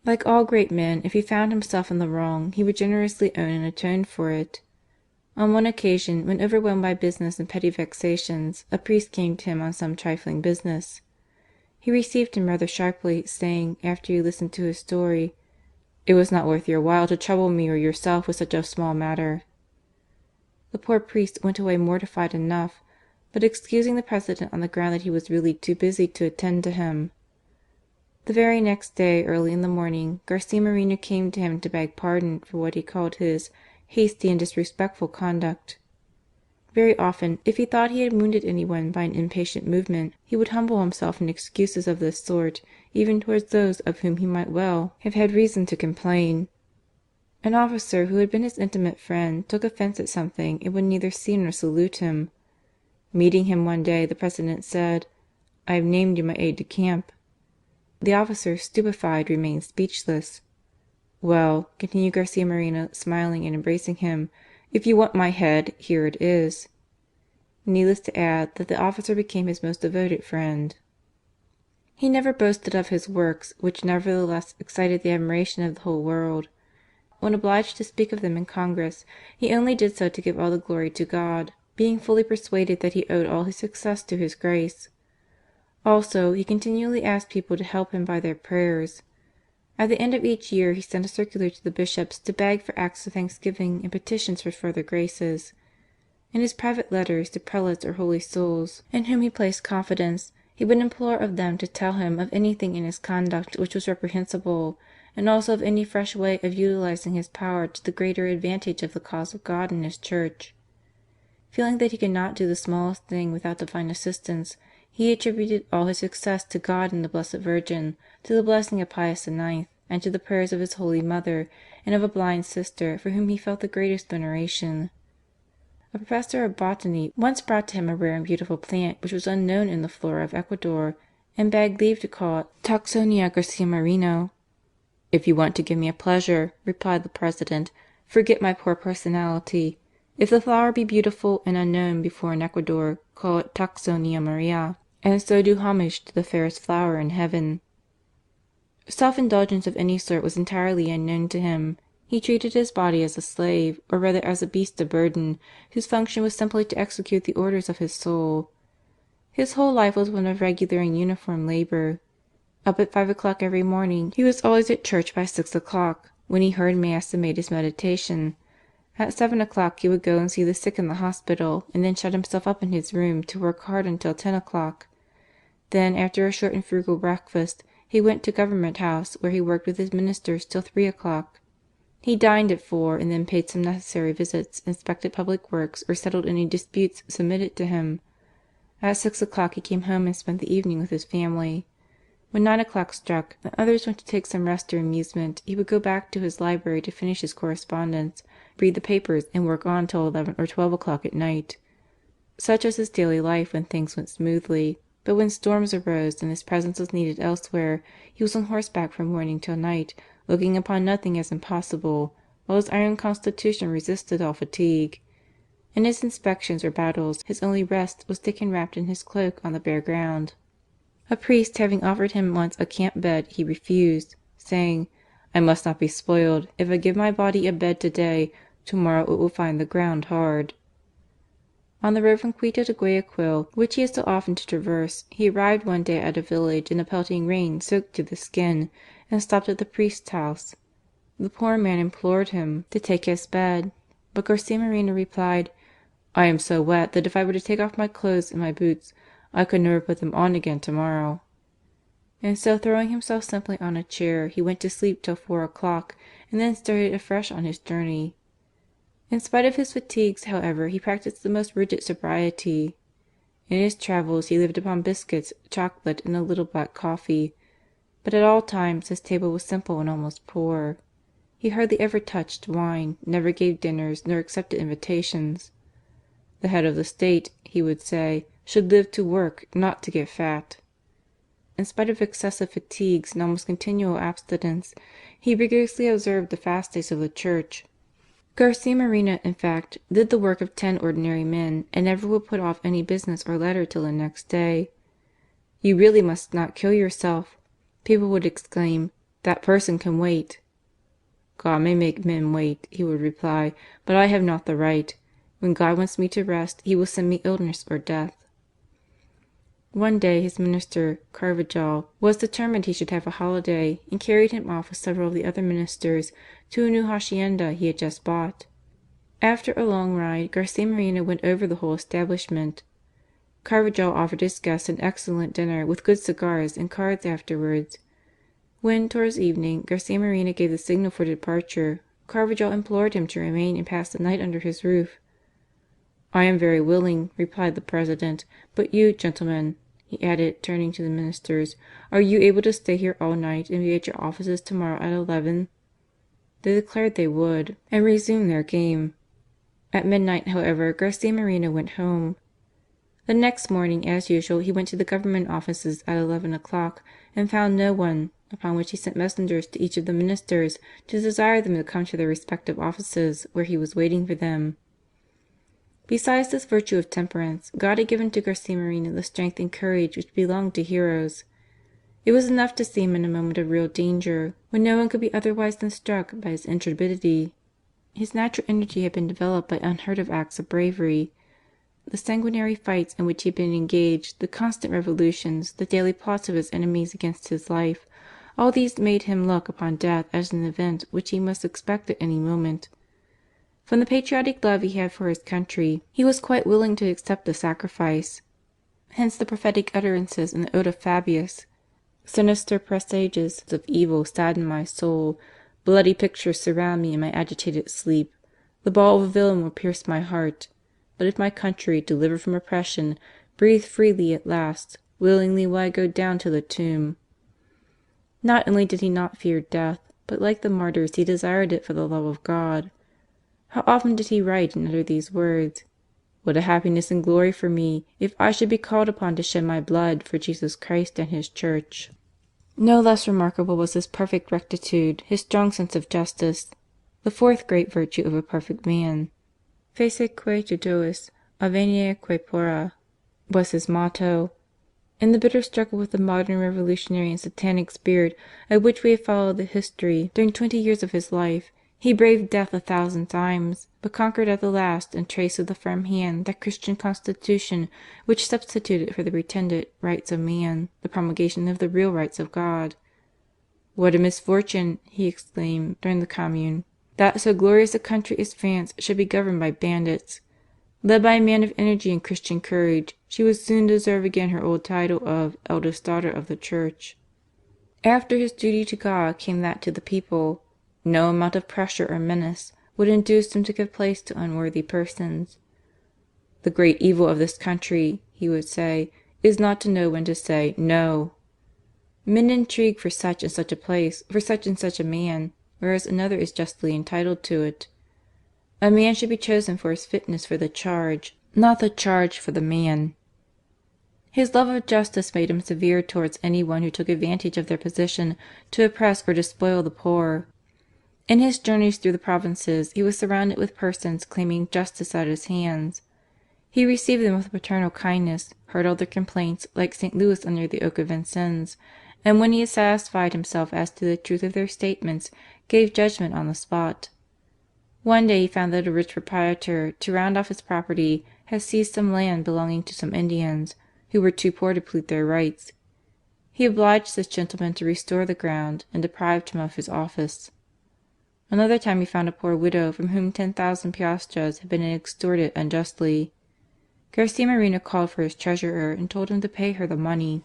Like all great men, if he found himself in the wrong, he would generously own and atone for it. On one occasion, when overwhelmed by business and petty vexations, a priest came to him on some trifling business. He received him rather sharply, saying, after he listened to his story: It was not worth your while to trouble me or yourself with such a small matter." The poor priest went away mortified enough, but excusing the President on the ground that he was really too busy to attend to him. The very next day, early in the morning, Garcia Moreno came to him to beg pardon for what he called his hasty and disrespectful conduct. Very often, if he thought he had wounded anyone by an impatient movement, he would humble himself in excuses of this sort, even towards those of whom he might well have had reason to complain. An officer who had been his intimate friend took offence at something and would neither see nor salute him. Meeting him one day, the President said, "I have named you my aide de camp." The officer, stupefied, remained speechless. "Well," continued Garcia Moreno, smiling and embracing him, "if you want my head, here it is." Needless to add that the officer became his most devoted friend. He never boasted of his works, which nevertheless excited the admiration of the whole world. When obliged to speak of them in Congress, he only did so to give all the glory to God, being fully persuaded that he owed all his success to His grace. Also, he continually asked people to help him by their prayers. At the end of each year he sent a circular to the bishops to beg for acts of thanksgiving and petitions for further graces. In his private letters to prelates or holy souls in whom he placed confidence, he would implore of them to tell him of anything in his conduct which was reprehensible, and also of any fresh way of utilizing his power to the greater advantage of the cause of God and His Church. Feeling that he could not do the smallest thing without divine assistance, he attributed all his success to God and the Blessed Virgin, to the blessing of Pius IX, and to the prayers of his Holy Mother and of a blind sister for whom he felt the greatest veneration. A professor of botany once brought to him a rare and beautiful plant which was unknown in the flora of Ecuador, and begged leave to call it Tacsonia Garcia Moreno. "If you want to give me a pleasure," replied the President, "forget my poor personality. If the flower be beautiful and unknown before in Ecuador, call it Tacsonia Maria, and so do homage to the fairest flower in heaven." Self-indulgence of any sort was entirely unknown to him. He treated his body as a slave, or rather as a beast of burden, whose function was simply to execute the orders of his soul. His whole life was one of regular and uniform labour. Up at 5 o'clock every morning, he was always at church by 6 o'clock, when he heard Mass and made his meditation. At 7 o'clock he would go and see the sick in the hospital, and then shut himself up in his room to work hard until 10 o'clock. Then, after a short and frugal breakfast, he went to Government House, where he worked with his ministers till 3 o'clock. He dined at 4, and then paid some necessary visits, inspected public works, or settled any disputes submitted to him. At 6 o'clock he came home and spent the evening with his family. When 9 o'clock struck, and others went to take some rest or amusement, he would go back to his library to finish his correspondence, read the papers, and work on till 11 or 12 o'clock at night. Such was his daily life when things went smoothly, but when storms arose and his presence was needed elsewhere, he was on horseback from morning till night, looking upon nothing as impossible, while his iron constitution resisted all fatigue. In his inspections or battles, his only rest was taken wrapped in his cloak on the bare ground. A priest having offered him once a camp bed, he refused, saying, "I must not be spoiled. If I give my body a bed to-day, tomorrow it will find the ground hard." On the road from Quito to Guayaquil, which he had so often to traverse, he arrived one day at a village in a pelting rain soaked to the skin, and stopped at the priest's house. The poor man implored him to take his bed, but Garcia Moreno replied, "I am so wet that if I were to take off my clothes and my boots, I could never put them on again tomorrow." And so, throwing himself simply on a chair, he went to sleep till 4 o'clock, and then started afresh on his journey. In spite of his fatigues, however, he practised the most rigid sobriety. In his travels he lived upon biscuits, chocolate, and a little black coffee. But at all times his table was simple and almost poor. He hardly ever touched wine, never gave dinners, nor accepted invitations. "The head of the state," he would say, "should live to work, not to get fat." In spite of excessive fatigues and almost continual abstinence, he rigorously observed the fast days of the Church. Garcia Moreno, in fact, did the work of 10 ordinary men, and never would put off any business or letter till the next day. "You really must not kill yourself," people would exclaim; "that person can wait." "God may make men wait," he would reply, "but I have not the right. When God wants me to rest, He will send me illness or death." One day his minister, Carvajal, was determined he should have a holiday, and carried him off with several of the other ministers to a new hacienda he had just bought. After a long ride, Garcia Moreno went over the whole establishment. Carvajal offered his guests an excellent dinner with good cigars and cards afterwards. When, towards evening, Garcia Moreno gave the signal for departure, Carvajal implored him to remain and pass the night under his roof. "I am very willing," replied the President, "but you, gentlemen," he added, turning to the ministers, "are you able to stay here all night and be at your offices tomorrow at 11? They declared they would, and resumed their game. At midnight, however, Garcia Moreno went home. The next morning, as usual, he went to the Government offices at 11 o'clock and found no one, upon which he sent messengers to each of the ministers to desire them to come to their respective offices, where he was waiting for them. Besides this virtue of temperance, God had given to Garcia Moreno the strength and courage which belong to heroes. It was enough to see him in a moment of real danger, when no one could be otherwise than struck by his intrepidity. His natural energy had been developed by unheard of acts of bravery. The sanguinary fights in which he had been engaged, the constant revolutions, the daily plots of his enemies against his life, all these made him look upon death as an event which he must expect at any moment. From the patriotic love he had for his country, he was quite willing to accept the sacrifice. Hence the prophetic utterances in the Ode of Fabius: "Sinister presages of evil sadden my soul. Bloody pictures surround me in my agitated sleep. The ball of a villain will pierce my heart. But if my country, delivered from oppression, breathe freely at last, willingly will I go down to the tomb." Not only did he not fear death, but like the martyrs he desired it for the love of God. How often did he write and utter these words: "What a happiness and glory for me, if I should be called upon to shed my blood for Jesus Christ and His Church." No less remarkable was his perfect rectitude, his strong sense of justice, the fourth great virtue of a perfect man. "Fece que judois, avenia que pora," was his motto. In the bitter struggle with the modern revolutionary and satanic spirit of which we have followed the history during 20 years of his life, he braved death 1,000 times, but conquered at the last and traced with a firm hand that Christian constitution which substituted for the pretended rights of man the promulgation of the real rights of God. "What a misfortune," he exclaimed during the Commune, "that so glorious a country as France should be governed by bandits! Led by a man of energy and Christian courage, she would soon deserve again her old title of eldest daughter of the Church." After his duty to God came that to the people. No amount of pressure or menace would induce him to give place to unworthy persons. "The great evil of this country," he would say, "is not to know when to say No. Men intrigue for such and such a place, for such and such a man, whereas another is justly entitled to it. A man should be chosen for his fitness for the charge, not the charge for the man." His love of justice made him severe towards any one who took advantage of their position to oppress or despoil the poor. In his journeys through the provinces he was surrounded with persons claiming justice at his hands. He received them with paternal kindness, heard all their complaints like St. Louis under the oak of Vincennes, and when he had satisfied himself as to the truth of their statements, gave judgment on the spot. One day he found that a rich proprietor, to round off his property, had seized some land belonging to some Indians, who were too poor to plead their rights. He obliged this gentleman to restore the ground, and deprived him of his office. Another time he found a poor widow from whom 10,000 piastres had been extorted unjustly. Garcia Moreno called for his treasurer and told him to pay her the money.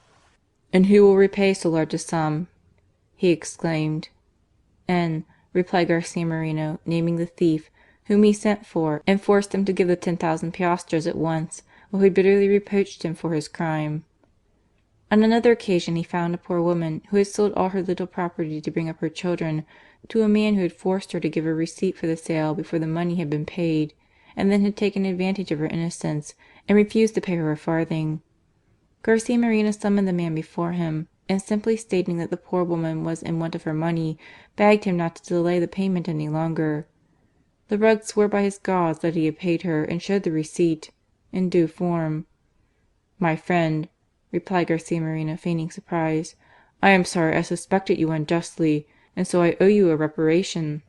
"And who will repay so large a sum?" he exclaimed. "And," replied Garcia Moreno, naming the thief, whom he sent for and forced him to give the 10,000 piastres at once, while he bitterly reproached him for his crime. On another occasion he found a poor woman who had sold all her little property to bring up her children to a man who had forced her to give a receipt for the sale before the money had been paid, and then had taken advantage of her innocence and refused to pay her a farthing. Garcia Moreno summoned the man before him, and simply stating that the poor woman was in want of her money, begged him not to delay the payment any longer. The rogue swore by his gods that he had paid her, and showed the receipt in due form. "My friend," replied Garcia Moreno, feigning surprise, "I am sorry I suspected you unjustly, and so I owe you a reparation.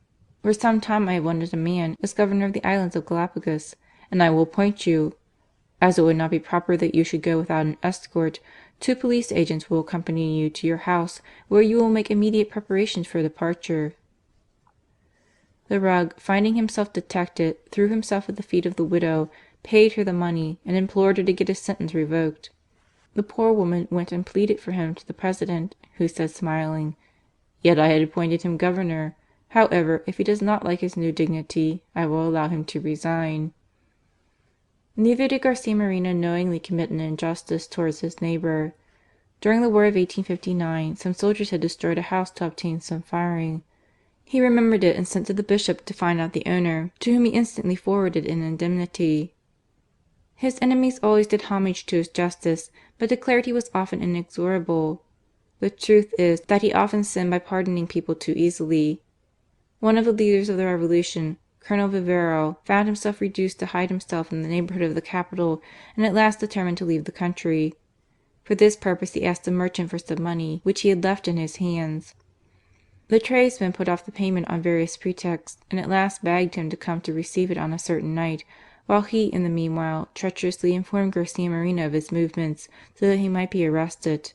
For some time I have wanted a man as Governor of the Islands of Galapagos, and I will appoint you." As it would not be proper that you should go without an escort, 2 police agents will accompany you to your house, where you will make immediate preparations for departure." The rogue, finding himself detected, threw himself at the feet of the widow, paid her the money, and implored her to get his sentence revoked. The poor woman went and pleaded for him to the President, who said smiling: "Yet I had appointed him governor. However, if he does not like his new dignity, I will allow him to resign." Neither did Garcia Moreno knowingly commit an injustice towards his neighbour. During the war of 1859 some soldiers had destroyed a house to obtain some firing. He remembered it and sent to the Bishop to find out the owner, to whom he instantly forwarded an indemnity. His enemies always did homage to his justice, but declared he was often inexorable. The truth is that he often sinned by pardoning people too easily. One of the leaders of the Revolution, Colonel Vivero, found himself reduced to hide himself in the neighbourhood of the capital, and at last determined to leave the country. For this purpose he asked a merchant for some money which he had left in his hands. The tradesman put off the payment on various pretexts, and at last begged him to come to receive it on a certain night, while he, in the meanwhile, treacherously informed Garcia Moreno of his movements, so that he might be arrested.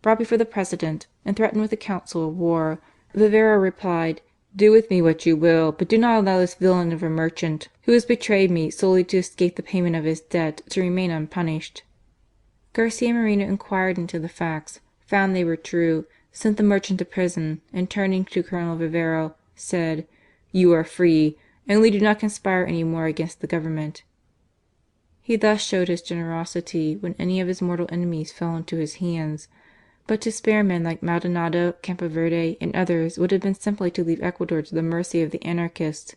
Brought before the President, and threatened with a council of war, Vivero replied: "Do with me what you will, but do not allow this villain of a merchant, who has betrayed me solely to escape the payment of his debt, to remain unpunished." Garcia Moreno inquired into the facts, found they were true, sent the merchant to prison, and turning to Colonel Vivero, said: "You are free, only do not conspire any more against the Government." He thus showed his generosity when any of his mortal enemies fell into his hands, but to spare men like Maldonado, Campoverde, and others would have been simply to leave Ecuador to the mercy of the anarchists.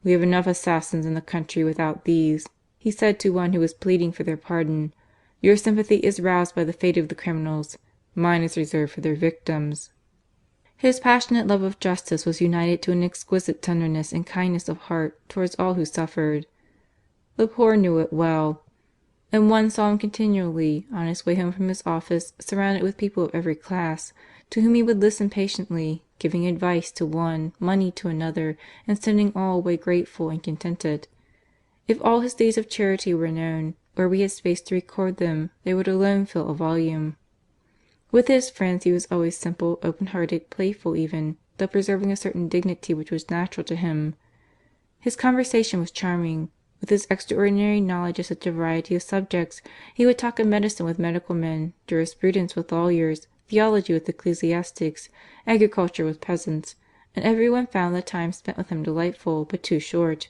"We have enough assassins in the country without these," he said to one who was pleading for their pardon. "Your sympathy is roused by the fate of the criminals. Mine is reserved for their victims." His passionate love of justice was united to an exquisite tenderness and kindness of heart towards all who suffered. The poor knew it well, and one saw him continually, on his way home from his office, surrounded with people of every class, to whom he would listen patiently, giving advice to one, money to another, and sending all away grateful and contented. If all his deeds of charity were known, or we had space to record them, they would alone fill a volume. With his friends he was always simple, open-hearted, playful even, though preserving a certain dignity which was natural to him. His conversation was charming. With his extraordinary knowledge of such a variety of subjects, he would talk of medicine with medical men, jurisprudence with lawyers, theology with ecclesiastics, agriculture with peasants, and every one found the time spent with him delightful, but too short.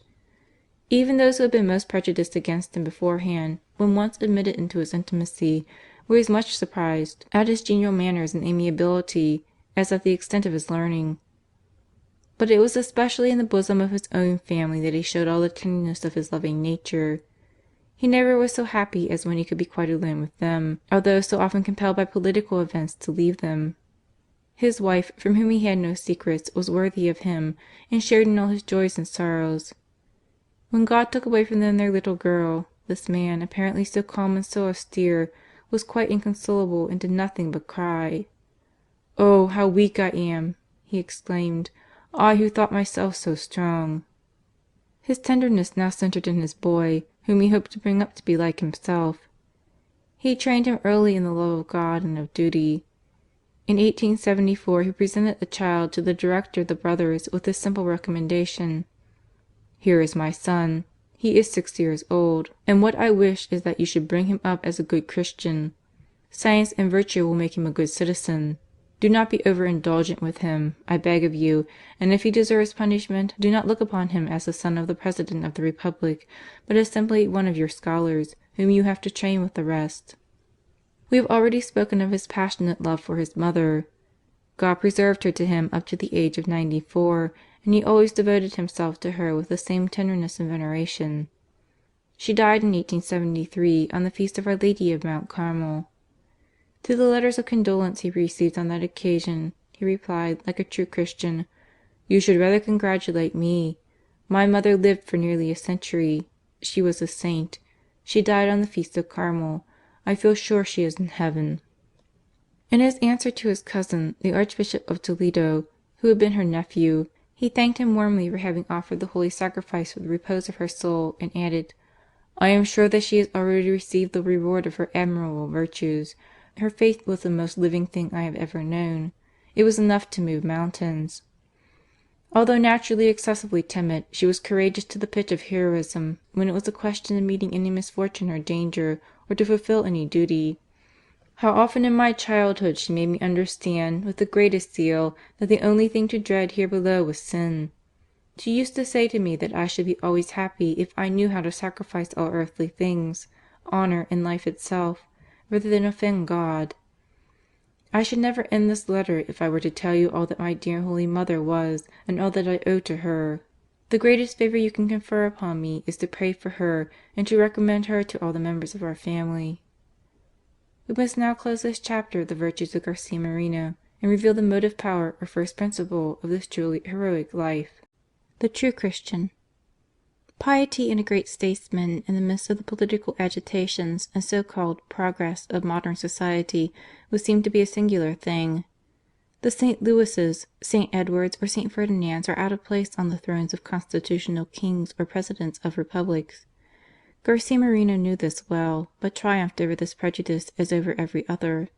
Even those who had been most prejudiced against him beforehand, when once admitted into his intimacy, were as much surprised at his genial manners and amiability as at the extent of his learning. But it was especially in the bosom of his own family that he showed all the tenderness of his loving nature. He never was so happy as when he could be quite alone with them, although so often compelled by political events to leave them. His wife, from whom he had no secrets, was worthy of him, and shared in all his joys and sorrows. When God took away from them their little girl, this man, apparently so calm and so austere, was quite inconsolable and did nothing but cry. "Oh, how weak I am!" he exclaimed. "I who thought myself so strong." His tenderness now centred in his boy, whom he hoped to bring up to be like himself. He trained him early in the love of God and of duty. In 1874 he presented the child to the director of the Brothers with this simple recommendation: "Here is my son. He is 6 years old, and what I wish is that you should bring him up as a good Christian. Science and virtue will make him a good citizen. Do not be over-indulgent with him, I beg of you, and if he deserves punishment, do not look upon him as the son of the President of the Republic, but as simply one of your scholars, whom you have to train with the rest." We have already spoken of his passionate love for his mother. God preserved her to him up to the age of 94, and he always devoted himself to her with the same tenderness and veneration. She died in 1873 on the feast of Our Lady of Mount Carmel. To the letters of condolence he received on that occasion, he replied, like a true Christian: "You should rather congratulate me. My mother lived for nearly a century. She was a saint. She died on the feast of Carmel. I feel sure she is in heaven." In his answer to his cousin, the Archbishop of Toledo, who had been her nephew, he thanked him warmly for having offered the Holy Sacrifice for the repose of her soul, and added: I am sure that she has already received the reward of her admirable virtues. Her faith was the most living thing I have ever known. It was enough to move mountains. Although naturally excessively timid, she was courageous to the pitch of heroism when it was a question of meeting any misfortune or danger, or to fulfil any duty. How often in my childhood she made me understand, with the greatest zeal, that the only thing to dread here below was sin. She used to say to me that I should be always happy if I knew how to sacrifice all earthly things, honour and life itself, rather than offend God. I should never end this letter if I were to tell you all that my dear Holy Mother was, and all that I owe to her. The greatest favour you can confer upon me is to pray for her, and to recommend her to all the members of our family. We must now close this chapter of the virtues of Garcia Moreno, and reveal the motive power or first principle of this truly heroic life. The true Christian. Piety in a great statesman in the midst of the political agitations and so-called progress of modern society would seem to be a singular thing. The St. Louises, St. Edwards, or St. Ferdinands are out of place on the thrones of constitutional kings or presidents of republics. Garcia Moreno knew this well, but triumphed over this prejudice as over every other.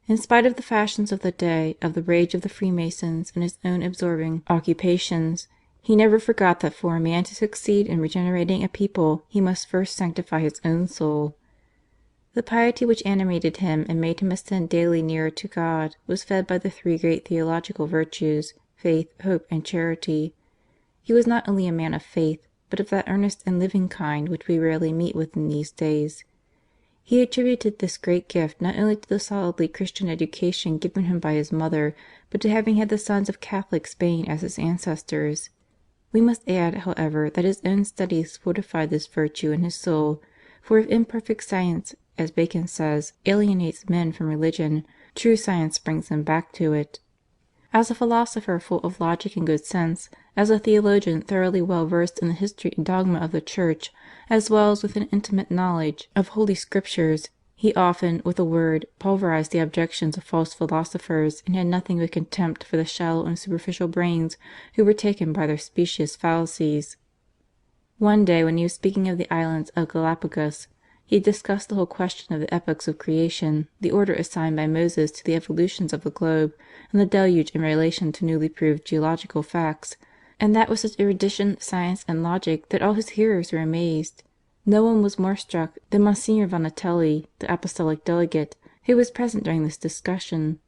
In spite of the fashions of the day, of the rage of the Freemasons, and his own absorbing occupations, he never forgot that for a man to succeed in regenerating a people he must first sanctify his own soul. The piety which animated him and made him ascend daily nearer to God was fed by the three great theological virtues, faith, hope, and charity. He was not only a man of faith, but of that earnest and living kind which we rarely meet with in these days. He attributed this great gift not only to the solidly Christian education given him by his mother, but to having had the sons of Catholic Spain as his ancestors. We must add, however, that his own studies fortified this virtue in his soul, for if imperfect science, as Bacon says, alienates men from religion, true science brings them back to it. As a philosopher full of logic and good sense, as a theologian thoroughly well versed in the history and dogma of the Church, as well as with an intimate knowledge of Holy Scriptures, he often, with a word, pulverized the objections of false philosophers, and had nothing but contempt for the shallow and superficial brains who were taken by their specious fallacies. One day, when he was speaking of the islands of Galapagos, he discussed the whole question of the epochs of creation, the order assigned by Moses to the evolutions of the globe, and the deluge in relation to newly proved geological facts, and that with such erudition, science, and logic that all his hearers were amazed. No one was more struck than Monsignor Vanatelli, the apostolic delegate, who was present during this discussion.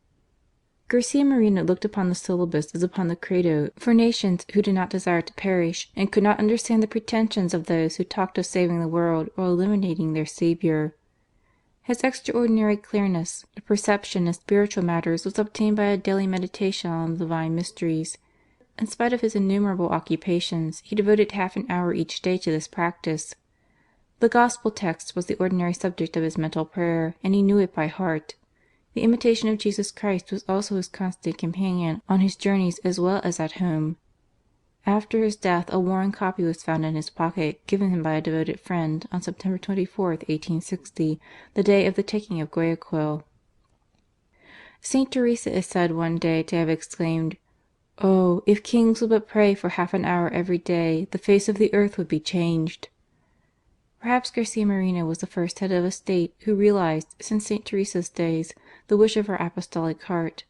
Garcia Moreno looked upon the syllabus as upon the credo for nations who did not desire to perish, and could not understand the pretensions of those who talked of saving the world while eliminating their Saviour. His extraordinary clearness of perception in spiritual matters was obtained by a daily meditation on the divine mysteries. In spite of his innumerable occupations, he devoted half an hour each day to this practice. The Gospel text was the ordinary subject of his mental prayer, and he knew it by heart. The imitation of Jesus Christ was also his constant companion on his journeys as well as at home. After his death a worn copy was found in his pocket, given him by a devoted friend on September 24, 1860, the day of the taking of Guayaquil. St. Teresa is said one day to have exclaimed, "Oh, if kings would but pray for half an hour every day, the face of the earth would be changed." Perhaps Garcia Moreno was the first head of a state who realized, since St. Teresa's days, the wish of her apostolic heart.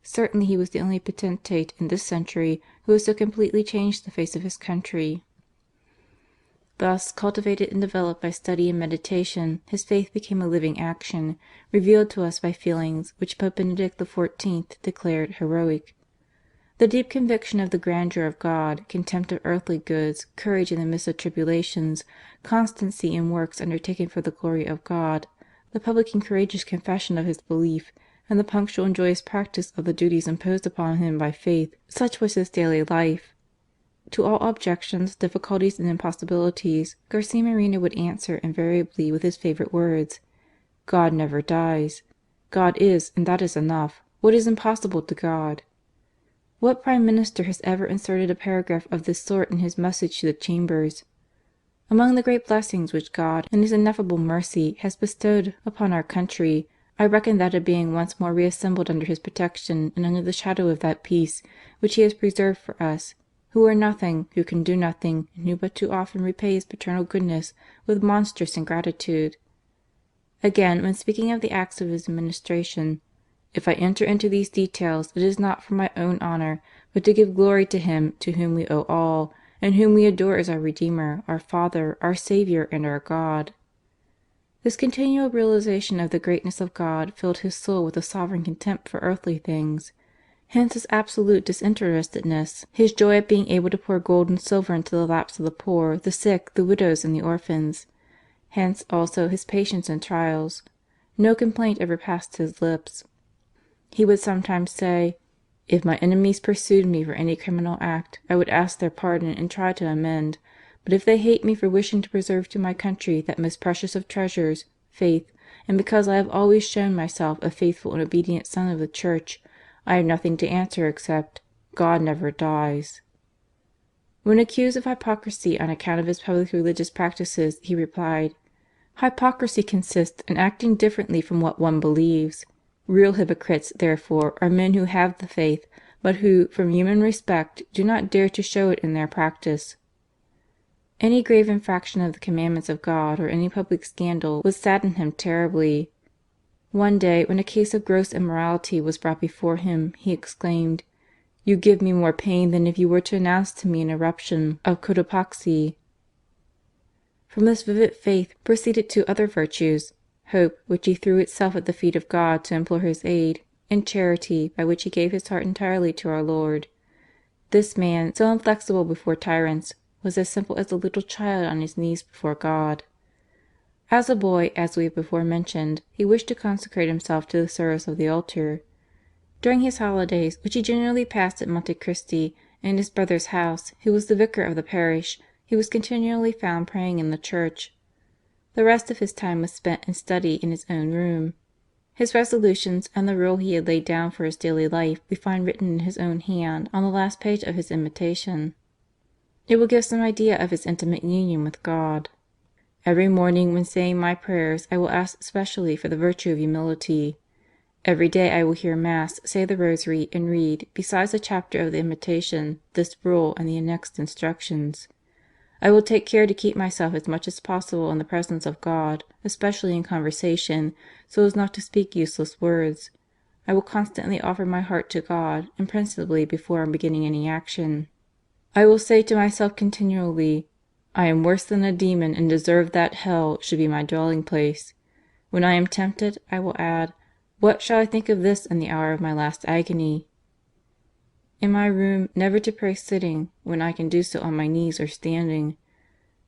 Certainly he was the only potentate in this century who has so completely changed the face of his country. Thus, cultivated and developed by study and meditation, his faith became a living action, revealed to us by feelings which Pope Benedict XIV declared heroic. The deep conviction of the grandeur of God, contempt of earthly goods, courage in the midst of tribulations, constancy in works undertaken for the glory of God, the public and courageous confession of his belief, and the punctual and joyous practice of the duties imposed upon him by faith, such was his daily life. To all objections, difficulties, and impossibilities, Garcia Moreno would answer invariably with his favourite words: "God never dies. God is, and that is enough. What is impossible to God?" What Prime Minister has ever inserted a paragraph of this sort in his message to the Chambers? Among the great blessings which God, in His ineffable mercy, has bestowed upon our country, I reckon that of being once more reassembled under His protection and under the shadow of that peace which He has preserved for us, who are nothing, who can do nothing, and who but too often repay his paternal goodness with monstrous ingratitude." Again, when speaking of the acts of his administration, "If I enter into these details, it is not for my own honour, but to give glory to Him to whom we owe all, and whom we adore as our Redeemer, our Father, our Saviour, and our God." This continual realization of the greatness of God filled his soul with a sovereign contempt for earthly things. Hence his absolute disinterestedness, his joy at being able to pour gold and silver into the laps of the poor, the sick, the widows, and the orphans. Hence also his patience in trials. No complaint ever passed his lips. He would sometimes say, "If my enemies pursued me for any criminal act, I would ask their pardon and try to amend. But if they hate me for wishing to preserve to my country that most precious of treasures, faith, and because I have always shown myself a faithful and obedient son of the Church, I have nothing to answer except, 'God never dies.'" When accused of hypocrisy on account of his public religious practices, he replied, "Hypocrisy consists in acting differently from what one believes. Real hypocrites, therefore, are men who have the faith, but who, from human respect, do not dare to show it in their practice." Any grave infraction of the commandments of God or any public scandal would sadden him terribly. One day, when a case of gross immorality was brought before him, he exclaimed, "You give me more pain than if you were to announce to me an eruption of Cotopaxi." From this vivid faith proceeded two other virtues: hope, which he threw itself at the feet of God to implore His aid, and charity, by which he gave his heart entirely to our Lord. This man, so inflexible before tyrants, was as simple as a little child on his knees before God. As a boy, as we have before mentioned, he wished to consecrate himself to the service of the altar. During his holidays, which he generally passed at Monte Cristi in his brother's house, who was the vicar of the parish, he was continually found praying in the church. The rest of his time was spent in study in his own room. His resolutions and the rule he had laid down for his daily life we find written in his own hand on the last page of his Imitation. It will give some idea of his intimate union with God. "Every morning when saying my prayers I will ask specially for the virtue of humility. Every day I will hear Mass, say the Rosary, and read, besides a chapter of the Imitation, this rule and the annexed instructions. I will take care to keep myself as much as possible in the presence of God, especially in conversation, so as not to speak useless words. I will constantly offer my heart to God, and principally before beginning any action. I will say to myself continually, 'I am worse than a demon and deserve that hell should be my dwelling place.' When I am tempted, I will add, 'What shall I think of this in the hour of my last agony?' In my room, never to pray sitting, when I can do so on my knees or standing.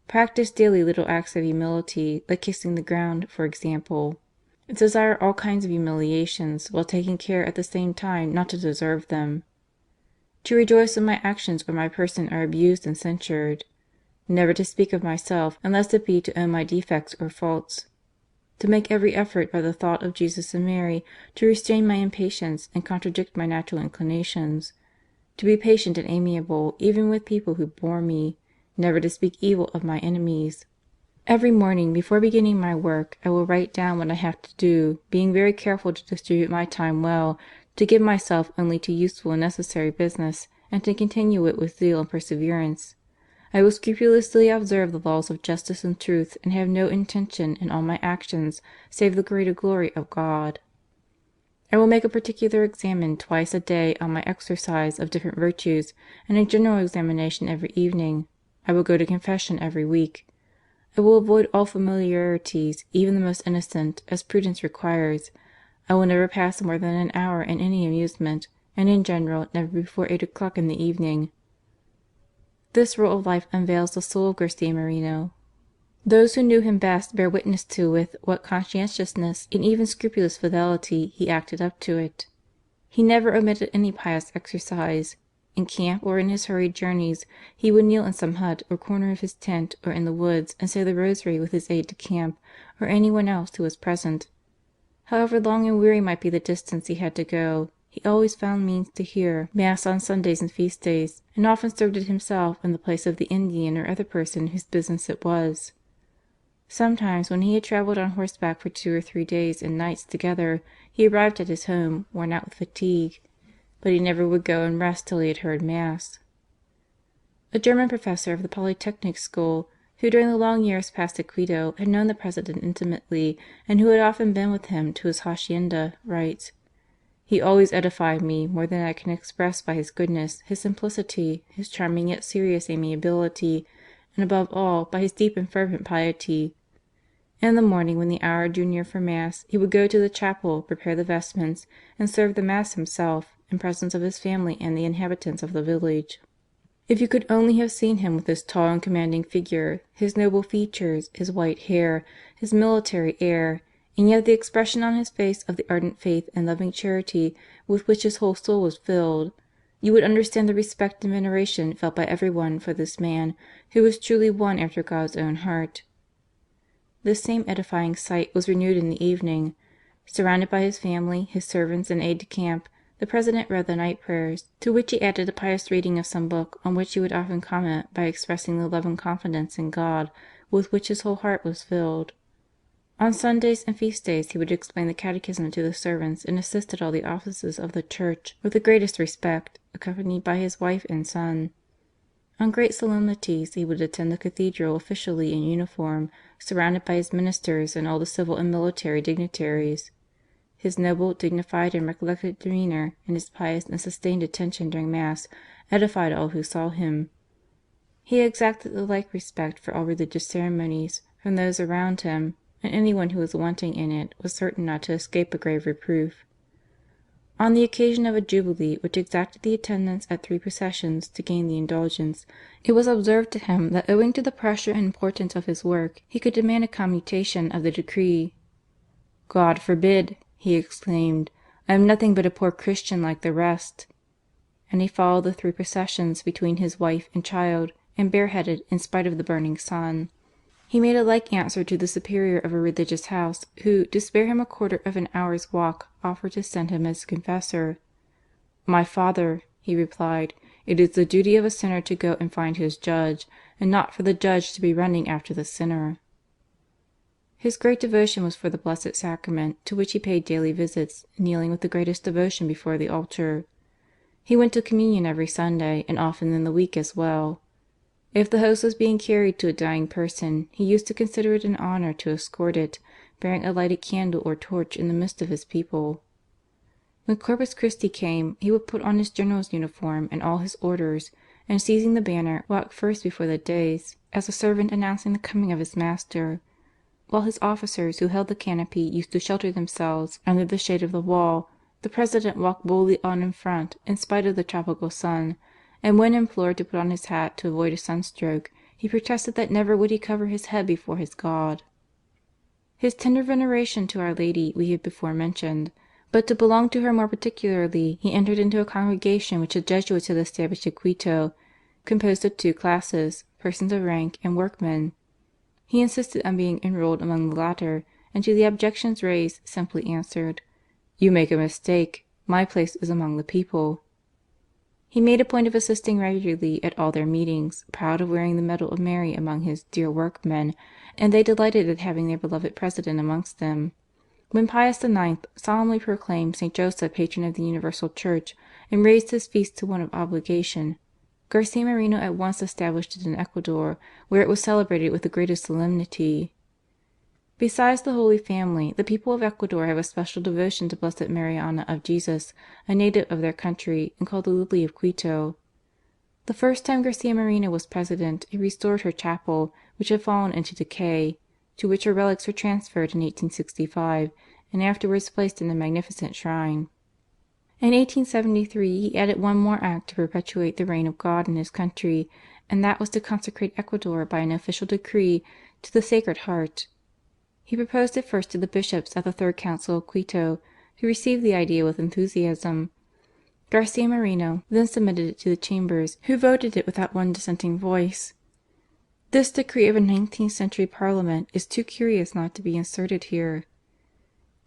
Practice daily little acts of humility, like kissing the ground, for example. Desire all kinds of humiliations, while taking care at the same time not to deserve them. To rejoice when my actions or my person are abused and censured. Never to speak of myself, unless it be to own my defects or faults. To make every effort by the thought of Jesus and Mary to restrain my impatience and contradict my natural inclinations. To be patient and amiable even with people who bore me. Never to speak evil of my enemies. Every morning, before beginning my work, I will write down what I have to do, being very careful to distribute my time well, to give myself only to useful and necessary business, and to continue it with zeal and perseverance. I will scrupulously observe the laws of justice and truth, and have no intention in all my actions save the greater glory of God. I will make a particular examen twice a day on my exercise of different virtues, and a general examination every evening. I will go to confession every week. I will avoid all familiarities, even the most innocent, as prudence requires. I will never pass more than an hour in any amusement, and in general never before 8 o'clock in the evening." This rule of life unveils the soul of Garcia Moreno. Those who knew him best bear witness to with what conscientiousness and even scrupulous fidelity he acted up to it. He never omitted any pious exercise. In camp or in his hurried journeys, he would kneel in some hut or corner of his tent, or in the woods, and say the Rosary with his aide de camp or any one else who was present. However long and weary might be the distance he had to go, he always found means to hear Mass on Sundays and feast days, and often served it himself in the place of the Indian or other person whose business it was. Sometimes, when he had travelled on horseback for 2 or 3 days and nights together, he arrived at his home, worn out with fatigue, but he never would go and rest till he had heard Mass. a German professor of the Polytechnic School, who during the long years passed at Quito had known the President intimately and who had often been with him to his hacienda, writes: "He always edified me more than I can express by his goodness, his simplicity, his charming yet serious amiability, and above all by his deep and fervent piety. In the morning, when the hour drew near for Mass, he would go to the chapel, prepare the vestments, and serve the Mass himself, in presence of his family and the inhabitants of the village. If you could only have seen him with his tall and commanding figure, his noble features, his white hair, his military air, and yet the expression on his face of the ardent faith and loving charity with which his whole soul was filled, you would understand the respect and veneration felt by every one for this man who was truly one after God's own heart." This same edifying sight was renewed in the evening. Surrounded by his family, his servants and aide de camp, the President read the night prayers, to which he added a pious reading of some book on which he would often comment by expressing the love and confidence in God with which his whole heart was filled. On Sundays and feast days he would explain the Catechism to the servants and assist at all the offices of the Church with the greatest respect, accompanied by his wife and son. On great solemnities he would attend the cathedral officially in uniform, surrounded by his ministers and all the civil and military dignitaries. His noble, dignified, and recollected demeanour, and his pious and sustained attention during Mass, edified all who saw him. He exacted the like respect for all religious ceremonies from those around him, and any one who was wanting in it was certain not to escape a grave reproof. On the occasion of a jubilee which exacted the attendance at 3 processions to gain the indulgence, it was observed to him that owing to the pressure and importance of his work he could demand a commutation of the decree. "God forbid!" he exclaimed. "I am nothing but a poor Christian like the rest." And he followed the 3 processions between his wife and child, and bareheaded in spite of the burning sun. He made a like answer to the superior of a religious house, who, to spare him a quarter of an hour's walk, offered to send him as confessor. "My father," he replied, "it is the duty of a sinner to go and find his judge, and not for the judge to be running after the sinner." His great devotion was for the Blessed Sacrament, to which he paid daily visits, kneeling with the greatest devotion before the altar. He went to communion every Sunday, and often in the week as well. If the host was being carried to a dying person, he used to consider it an honour to escort it, bearing a lighted candle or torch in the midst of his people. When Corpus Christi came, he would put on his general's uniform and all his orders, and seizing the banner, walk first before the dais, as a servant announcing the coming of his master, while his officers who held the canopy used to shelter themselves under the shade of the wall. The President walked boldly on in front, in spite of the tropical sun, and when implored to put on his hat to avoid a sunstroke, he protested that never would he cover his head before his God. His tender veneration to Our Lady we have before mentioned, but to belong to her more particularly he entered into a congregation which the Jesuits had established at Quito, composed of 2 classes, persons of rank and workmen. He insisted on being enrolled among the latter, and to the objections raised simply answered: "You make a mistake. My place is among the people." He made a point of assisting regularly at all their meetings, proud of wearing the medal of Mary among his "dear workmen," and they delighted at having their beloved President amongst them. When Pius IX. Solemnly proclaimed St. Joseph patron of the Universal Church, and raised his feast to one of obligation, Garcia Moreno at once established it in Ecuador, where it was celebrated with the greatest solemnity. Besides the Holy Family, the people of Ecuador have a special devotion to Blessed Mariana of Jesus, a native of their country, and called the Lily of Quito. The first time Garcia Moreno was President, he restored her chapel, which had fallen into decay, to which her relics were transferred in 1865, and afterwards placed in a magnificent shrine. In 1873 he added one more act to perpetuate the reign of God in his country, and that was to consecrate Ecuador by an official decree to the Sacred Heart. He proposed it first to the bishops at the 3rd Council of Quito, who received the idea with enthusiasm. Garcia Moreno then submitted it to the Chambers, who voted it without one dissenting voice. This decree of a 19th century Parliament is too curious not to be inserted here.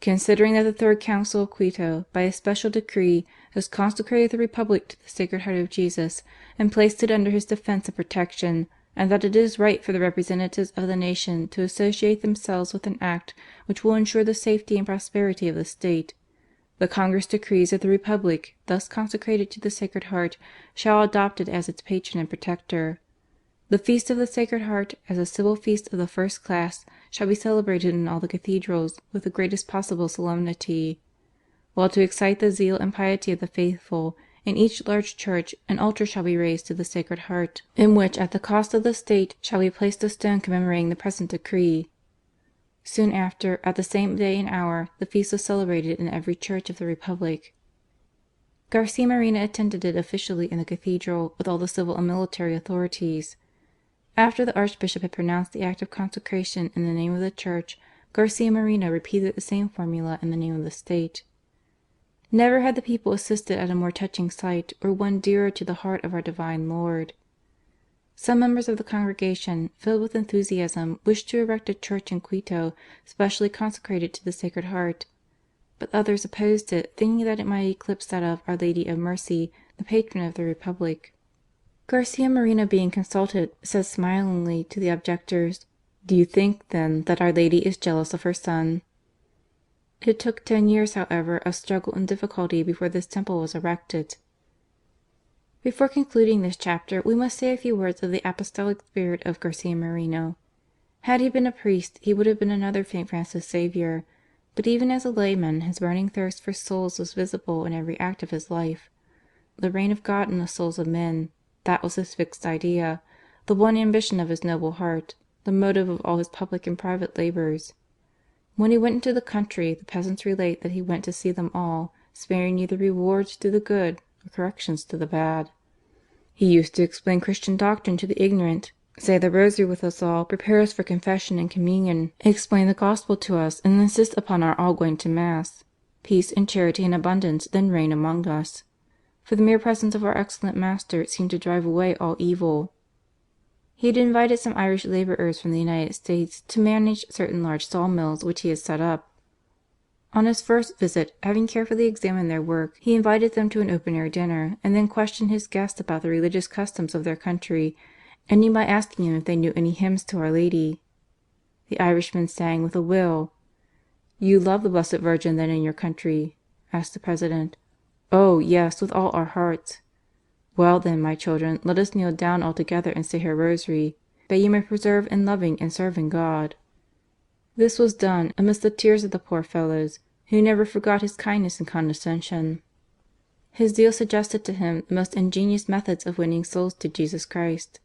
"Considering that the 3rd Council of Quito, by a special decree, has consecrated the Republic to the Sacred Heart of Jesus, and placed it under his defence and protection, and that it is right for the representatives of the nation to associate themselves with an act which will ensure the safety and prosperity of the State, The Congress decrees that the Republic, thus consecrated to the Sacred Heart, shall adopt it as its patron and protector. The Feast of the Sacred Heart, as a civil feast of the first class, shall be celebrated in all the cathedrals with the greatest possible solemnity. While to excite the zeal and piety of the faithful, in each large church an altar shall be raised to the Sacred Heart, in which at the cost of the state shall be placed a stone commemorating the present decree. Soon after, at the same day and hour, the feast was celebrated in every church of the Republic. Garcia Moreno attended it officially in the cathedral with all the civil and military authorities. After the Archbishop had pronounced the act of consecration in the name of the Church, Garcia Moreno repeated the same formula in the name of the state. Never had the people assisted at a more touching sight, or one dearer to the heart of our Divine Lord. Some members of the congregation, filled with enthusiasm, wished to erect a church in Quito specially consecrated to the Sacred Heart, but others opposed it, thinking that it might eclipse that of Our Lady of Mercy, the patron of the Republic. Garcia Moreno, being consulted, said smilingly to the objectors: "Do you think, then, that Our Lady is jealous of her Son?" It took 10 years, however, of struggle and difficulty before this temple was erected. Before concluding this chapter, we must say a few words of the apostolic spirit of Garcia Moreno. Had he been a priest, he would have been another St. Francis Xavier, but even as a layman his burning thirst for souls was visible in every act of his life. The reign of God in the souls of men, that was his fixed idea, the one ambition of his noble heart, the motive of all his public and private labours. When he went into the country, the peasants relate that he went to see them all, sparing neither rewards to the good nor corrections to the bad. He used to explain Christian doctrine to the ignorant, say the Rosary with us all, prepare us for confession and communion, explain the Gospel to us, and insist upon our all going to Mass. Peace and charity and abundance then reign among us. For the mere presence of our excellent Master seemed to drive away all evil. He had invited some Irish labourers from the United States to manage certain large sawmills which he had set up. On his first visit, having carefully examined their work, he invited them to an open-air dinner, and then questioned his guests about the religious customs of their country, ending by asking them if they knew any hymns to Our Lady. The Irishmen sang with a will. "You love the Blessed Virgin then in your country?" asked the President. "Oh, yes, with all our hearts." "Well then, my children, let us kneel down all together and say her Rosary, that you may preserve in loving and serving God." This was done amidst the tears of the poor fellows, who never forgot his kindness and condescension. His zeal suggested to him the most ingenious methods of winning souls to Jesus Christ.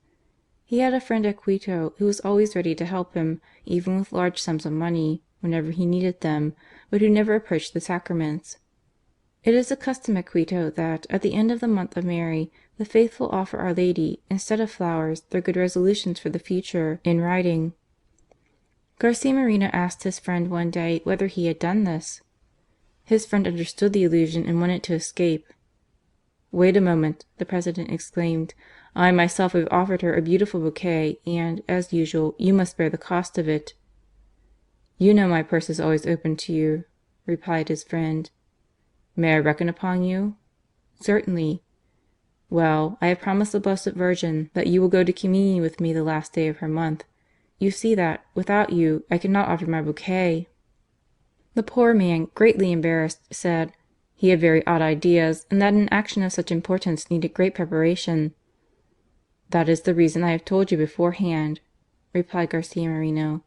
He had a friend at Quito who was always ready to help him, even with large sums of money, whenever he needed them, but who never approached the sacraments. It is a custom at Quito that, at the end of the month of Mary, the faithful offer Our Lady, instead of flowers, their good resolutions for the future, in writing. Garcia Moreno asked his friend one day whether he had done this. His friend understood the allusion and wanted to escape. "Wait a moment," the President exclaimed. "I myself have offered her a beautiful bouquet, and, as usual, you must bear the cost of it." "You know my purse is always open to you," replied his friend. "May I reckon upon you?" "Certainly." "Well, I have promised the Blessed Virgin that you will go to communion with me the last day of her month. You see that, without you, I cannot offer my bouquet." The poor man, greatly embarrassed, said he had very odd ideas, and that an action of such importance needed great preparation. "That is the reason I have told you beforehand," replied Garcia Moreno.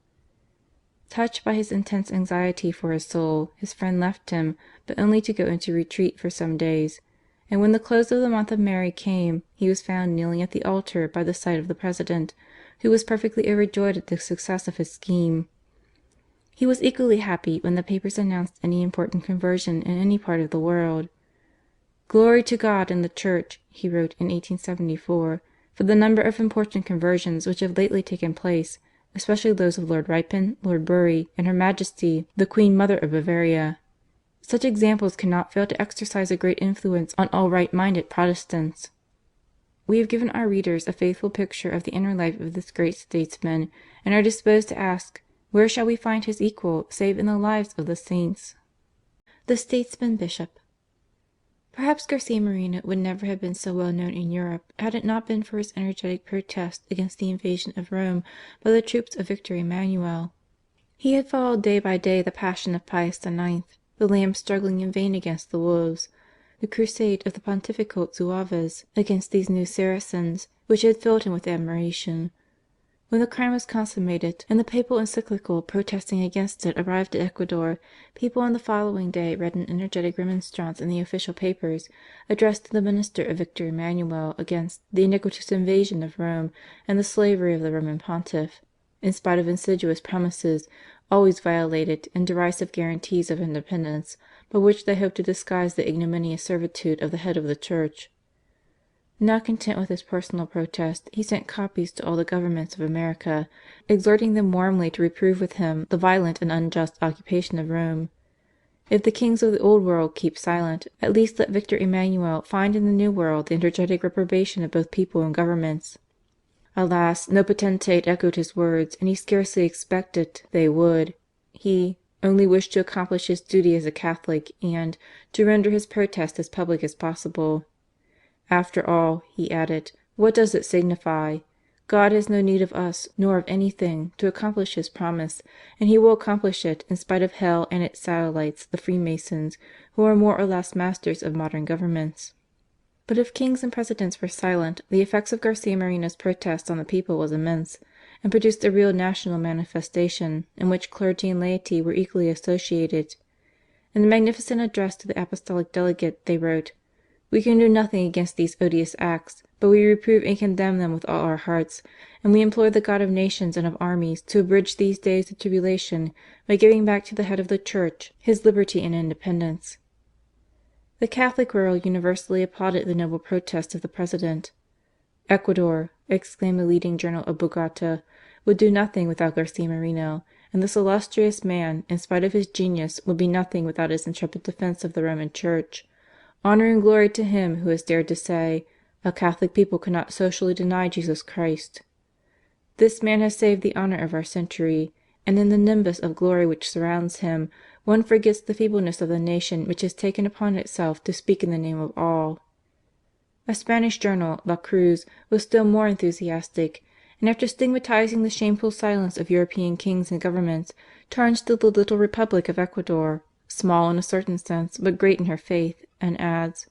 Touched by his intense anxiety for his soul, his friend left him, but only to go into retreat for some days, and when the close of the month of Mary came, he was found kneeling at the altar by the side of the President, who was perfectly overjoyed at the success of his scheme. He was equally happy when the papers announced any important conversion in any part of the world. "Glory to God and the Church," he wrote in 1874, "for the number of important conversions which have lately taken place, especially those of Lord Ripon, Lord Bury, and Her Majesty the Queen Mother of Bavaria. Such examples cannot fail to exercise a great influence on all right-minded Protestants." We have given our readers a faithful picture of the inner life of this great statesman, and are disposed to ask, where shall we find his equal save in the lives of the saints? The Statesman Bishop. Perhaps Garcia Moreno would never have been so well known in Europe had it not been for his energetic protest against the invasion of Rome by the troops of Victor Emmanuel. He had followed day by day the passion of Pius IX. the lambs struggling in vain against the wolves, the crusade of the pontifical Zouaves against these new Saracens, which had filled him with admiration. When the crime was consummated and the papal encyclical protesting against it arrived at Ecuador, people on the following day read an energetic remonstrance in the official papers addressed to the minister of Victor Emmanuel against the iniquitous invasion of Rome and the slavery of the Roman Pontiff, in spite of insidious promises, always violated, and derisive guarantees of independence, by which they hoped to disguise the ignominious servitude of the head of the Church. Not content with his personal protest, he sent copies to all the governments of America, exhorting them warmly to reprove with him the violent and unjust occupation of Rome. If the kings of the Old World keep silent, at least let Victor Emmanuel find in the New World the energetic reprobation of both people and governments. Alas, no potentate echoed his words, and he scarcely expected they would. He only wished to accomplish his duty as a Catholic and to render his protest as public as possible. After all, he added, what does it signify? God has no need of us, nor of anything, to accomplish his promise, and he will accomplish it in spite of hell and its satellites, the Freemasons, who are more or less masters of modern governments. But if kings and presidents were silent, the effects of Garcia Moreno's protest on the people was immense, and produced a real national manifestation, in which clergy and laity were equally associated. In a magnificent address to the Apostolic Delegate they wrote: "We can do nothing against these odious acts, but we reprove and condemn them with all our hearts, and we implore the God of nations and of armies to abridge these days of tribulation by giving back to the head of the Church his liberty and independence." The Catholic world universally applauded the noble protest of the President. "Ecuador," exclaimed the leading journal of Bogota, "would do nothing without Garcia Moreno, and this illustrious man, in spite of his genius, would be nothing without his intrepid defence of the Roman Church. Honour and glory to him who has dared to say, 'A Catholic people cannot socially deny Jesus Christ.' This man has saved the honour of our century, and in the nimbus of glory which surrounds him, one forgets the feebleness of the nation which has taken upon itself to speak in the name of all." A Spanish journal, La Cruz, was still more enthusiastic, and after stigmatizing the shameful silence of European kings and governments, turns to the little Republic of Ecuador, small in a certain sense, but great in her faith, and adds: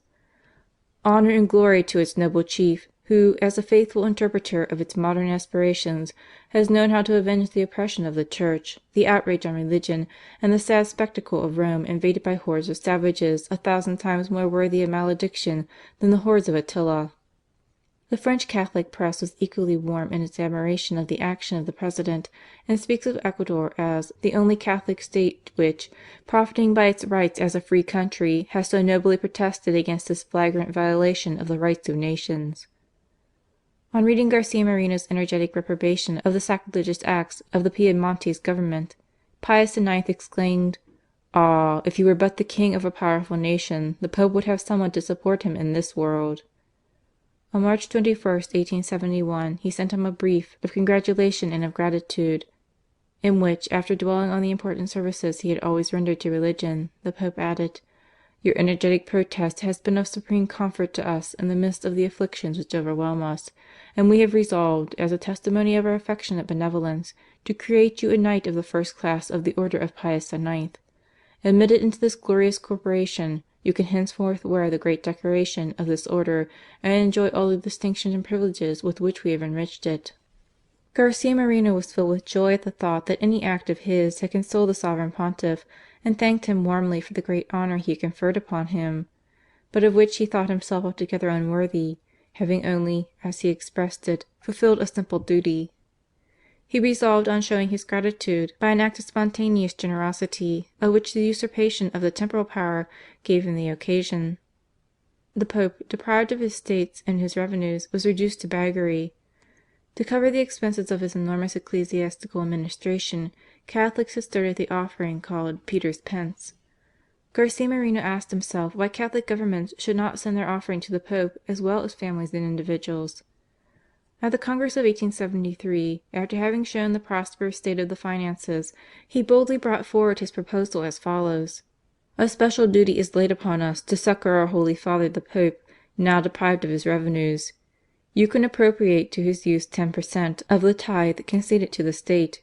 "Honour and glory to its noble chief, who, as a faithful interpreter of its modern aspirations, has known how to avenge the oppression of the Church, the outrage on religion, and the sad spectacle of Rome invaded by hordes of savages 1,000 times more worthy of malediction than the hordes of Attila." The French Catholic press was equally warm in its admiration of the action of the President, and speaks of Ecuador as "the only Catholic state which, profiting by its rights as a free country, has so nobly protested against this flagrant violation of the rights of nations." On reading Garcia Moreno's energetic reprobation of the sacrilegious acts of the Piedmontese government, Pius IX exclaimed: "Ah, if he were but the king of a powerful nation, the Pope would have someone to support him in this world." On March 21st, 1871, he sent him a brief of congratulation and of gratitude, in which, after dwelling on the important services he had always rendered to religion, the Pope added: "Your energetic protest has been of supreme comfort to us in the midst of the afflictions which overwhelm us, and we have resolved, as a testimony of our affectionate benevolence, to create you a Knight of the First Class of the Order of Pius IX. Admitted into this glorious corporation, you can henceforth wear the great decoration of this order and enjoy all the distinctions and privileges with which we have enriched it." Garcia Moreno was filled with joy at the thought that any act of his had consoled the Sovereign Pontiff, and thanked him warmly for the great honour he had conferred upon him, but of which he thought himself altogether unworthy, having only, as he expressed it, fulfilled a simple duty. He resolved on showing his gratitude by an act of spontaneous generosity, of which the usurpation of the temporal power gave him the occasion. The Pope, deprived of his states and his revenues, was reduced to beggary. To cover the expenses of his enormous ecclesiastical administration, Catholics had started the offering called Peter's Pence. Garcia Moreno asked himself why Catholic governments should not send their offering to the Pope as well as families and individuals. At the Congress of 1873, after having shown the prosperous state of the finances, he boldly brought forward his proposal as follows: "A special duty is laid upon us to succour our Holy Father the Pope, now deprived of his revenues. You can appropriate to his use 10% of the tithe conceded to the State.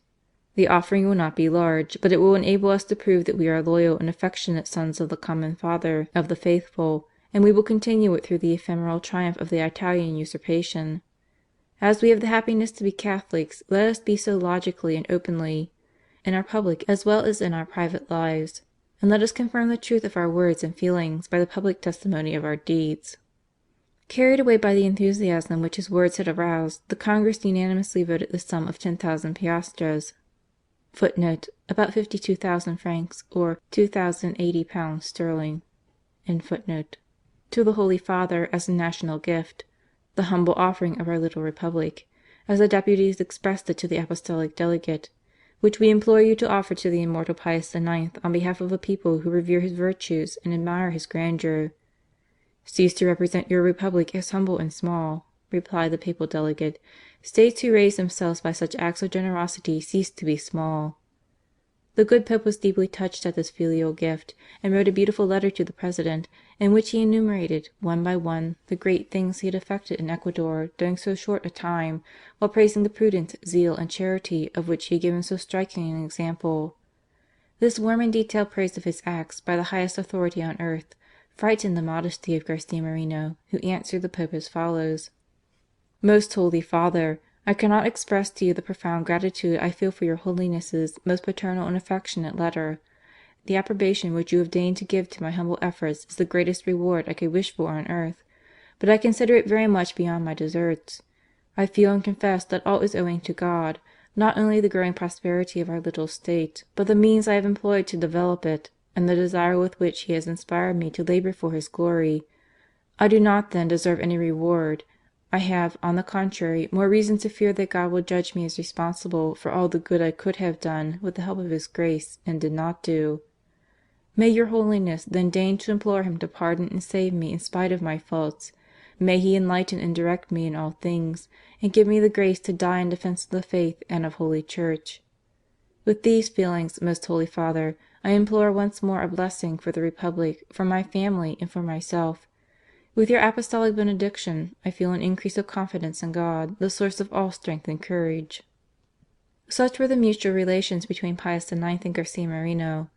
The offering will not be large, but it will enable us to prove that we are loyal and affectionate sons of the common Father of the faithful, and we will continue it through the ephemeral triumph of the Italian usurpation. As we have the happiness to be Catholics, let us be so logically and openly, in our public as well as in our private lives, and let us confirm the truth of our words and feelings by the public testimony of our deeds." Carried away by the enthusiasm which his words had aroused, the Congress unanimously voted the sum of 10,000 piastres (footnote: about 52,000 francs or £2,080 sterling) to the Holy Father as a national gift, "the humble offering of our little Republic," as the deputies expressed it to the Apostolic Delegate, "which we implore you to offer to the immortal Pius IX on behalf of a people who revere his virtues and admire his grandeur." "Cease to represent your Republic as humble and small," replied the Papal Delegate. "States who raise themselves by such acts of generosity cease to be small." The good Pope was deeply touched at this filial gift, and wrote a beautiful letter to the President, in which he enumerated, one by one, the great things he had effected in Ecuador during so short a time, while praising the prudence, zeal, and charity of which he had given so striking an example. This warm and detailed praise of his acts by the highest authority on earth frightened the modesty of Garcia Moreno, who answered the Pope as follows: "Most Holy Father, I cannot express to you the profound gratitude I feel for your Holiness's most paternal and affectionate letter. The approbation which you have deigned to give to my humble efforts is the greatest reward I could wish for on earth, but I consider it very much beyond my deserts. I feel and confess that all is owing to God, not only the growing prosperity of our little state, but the means I have employed to develop it, and the desire with which He has inspired me to labour for His glory. I do not, then, deserve any reward. I have, on the contrary, more reason to fear that God will judge me as responsible for all the good I could have done with the help of His grace and did not do. May your Holiness then deign to implore Him to pardon and save me in spite of my faults. May He enlighten and direct me in all things, and give me the grace to die in defence of the faith and of Holy Church. With these feelings, Most Holy Father, I implore once more a blessing for the Republic, for my family, and for myself. With your apostolic benediction, I feel an increase of confidence in God, the source of all strength and courage." Such were the mutual relations between Pius IX and Garcia Moreno.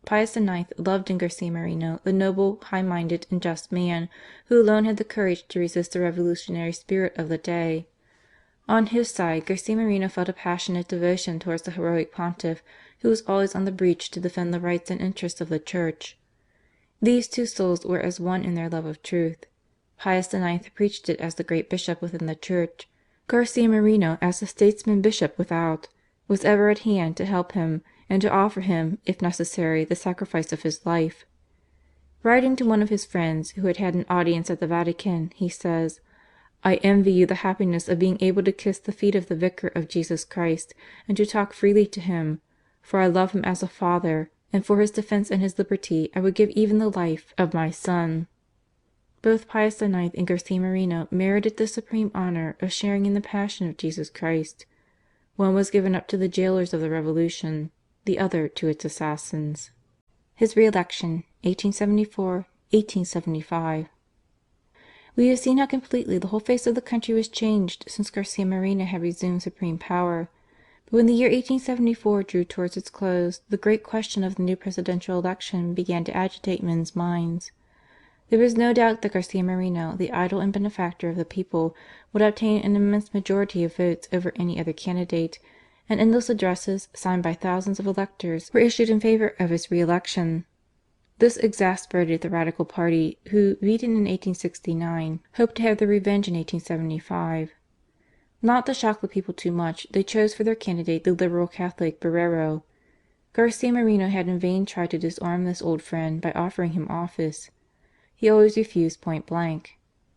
Pius IX loved in Garcia Moreno the noble, high-minded, and just man who alone had the courage to resist the revolutionary spirit of the day. On his side, Garcia Moreno felt a passionate devotion towards the heroic Pontiff who was always on the breach to defend the rights and interests of the Church. These two souls were as one in their love of truth. Pius IX preached it as the great bishop within the Church. Garcia Moreno, as the statesman bishop without, was ever at hand to help him and to offer him, if necessary, the sacrifice of his life. Writing to one of his friends who had had an audience at the Vatican, he says: "I envy you the happiness of being able to kiss the feet of the Vicar of Jesus Christ and to talk freely to him, for I love him as a father, and for his defence and his liberty I would give even the life of my son." Both Pius IX and Garcia Moreno merited the supreme honour of sharing in the Passion of Jesus Christ. One was given up to the jailers of the Revolution, the other to its assassins. His re-election, 1874-1875. We have seen how completely the whole face of the country was changed since Garcia Moreno had resumed supreme power. But when the year 1874 drew towards its close, the great question of the new presidential election began to agitate men's minds. There was no doubt that Garcia Moreno, the idol and benefactor of the people, would obtain an immense majority of votes over any other candidate, and endless addresses, signed by thousands of electors, were issued in favour of his re-election. This exasperated the Radical party, who, beaten in 1869, hoped to have their revenge in 1875. Not to shock the people too much, they chose for their candidate the liberal Catholic Borrero. Garcia Moreno had in vain tried to disarm this old friend by offering him office. He always refused point blank.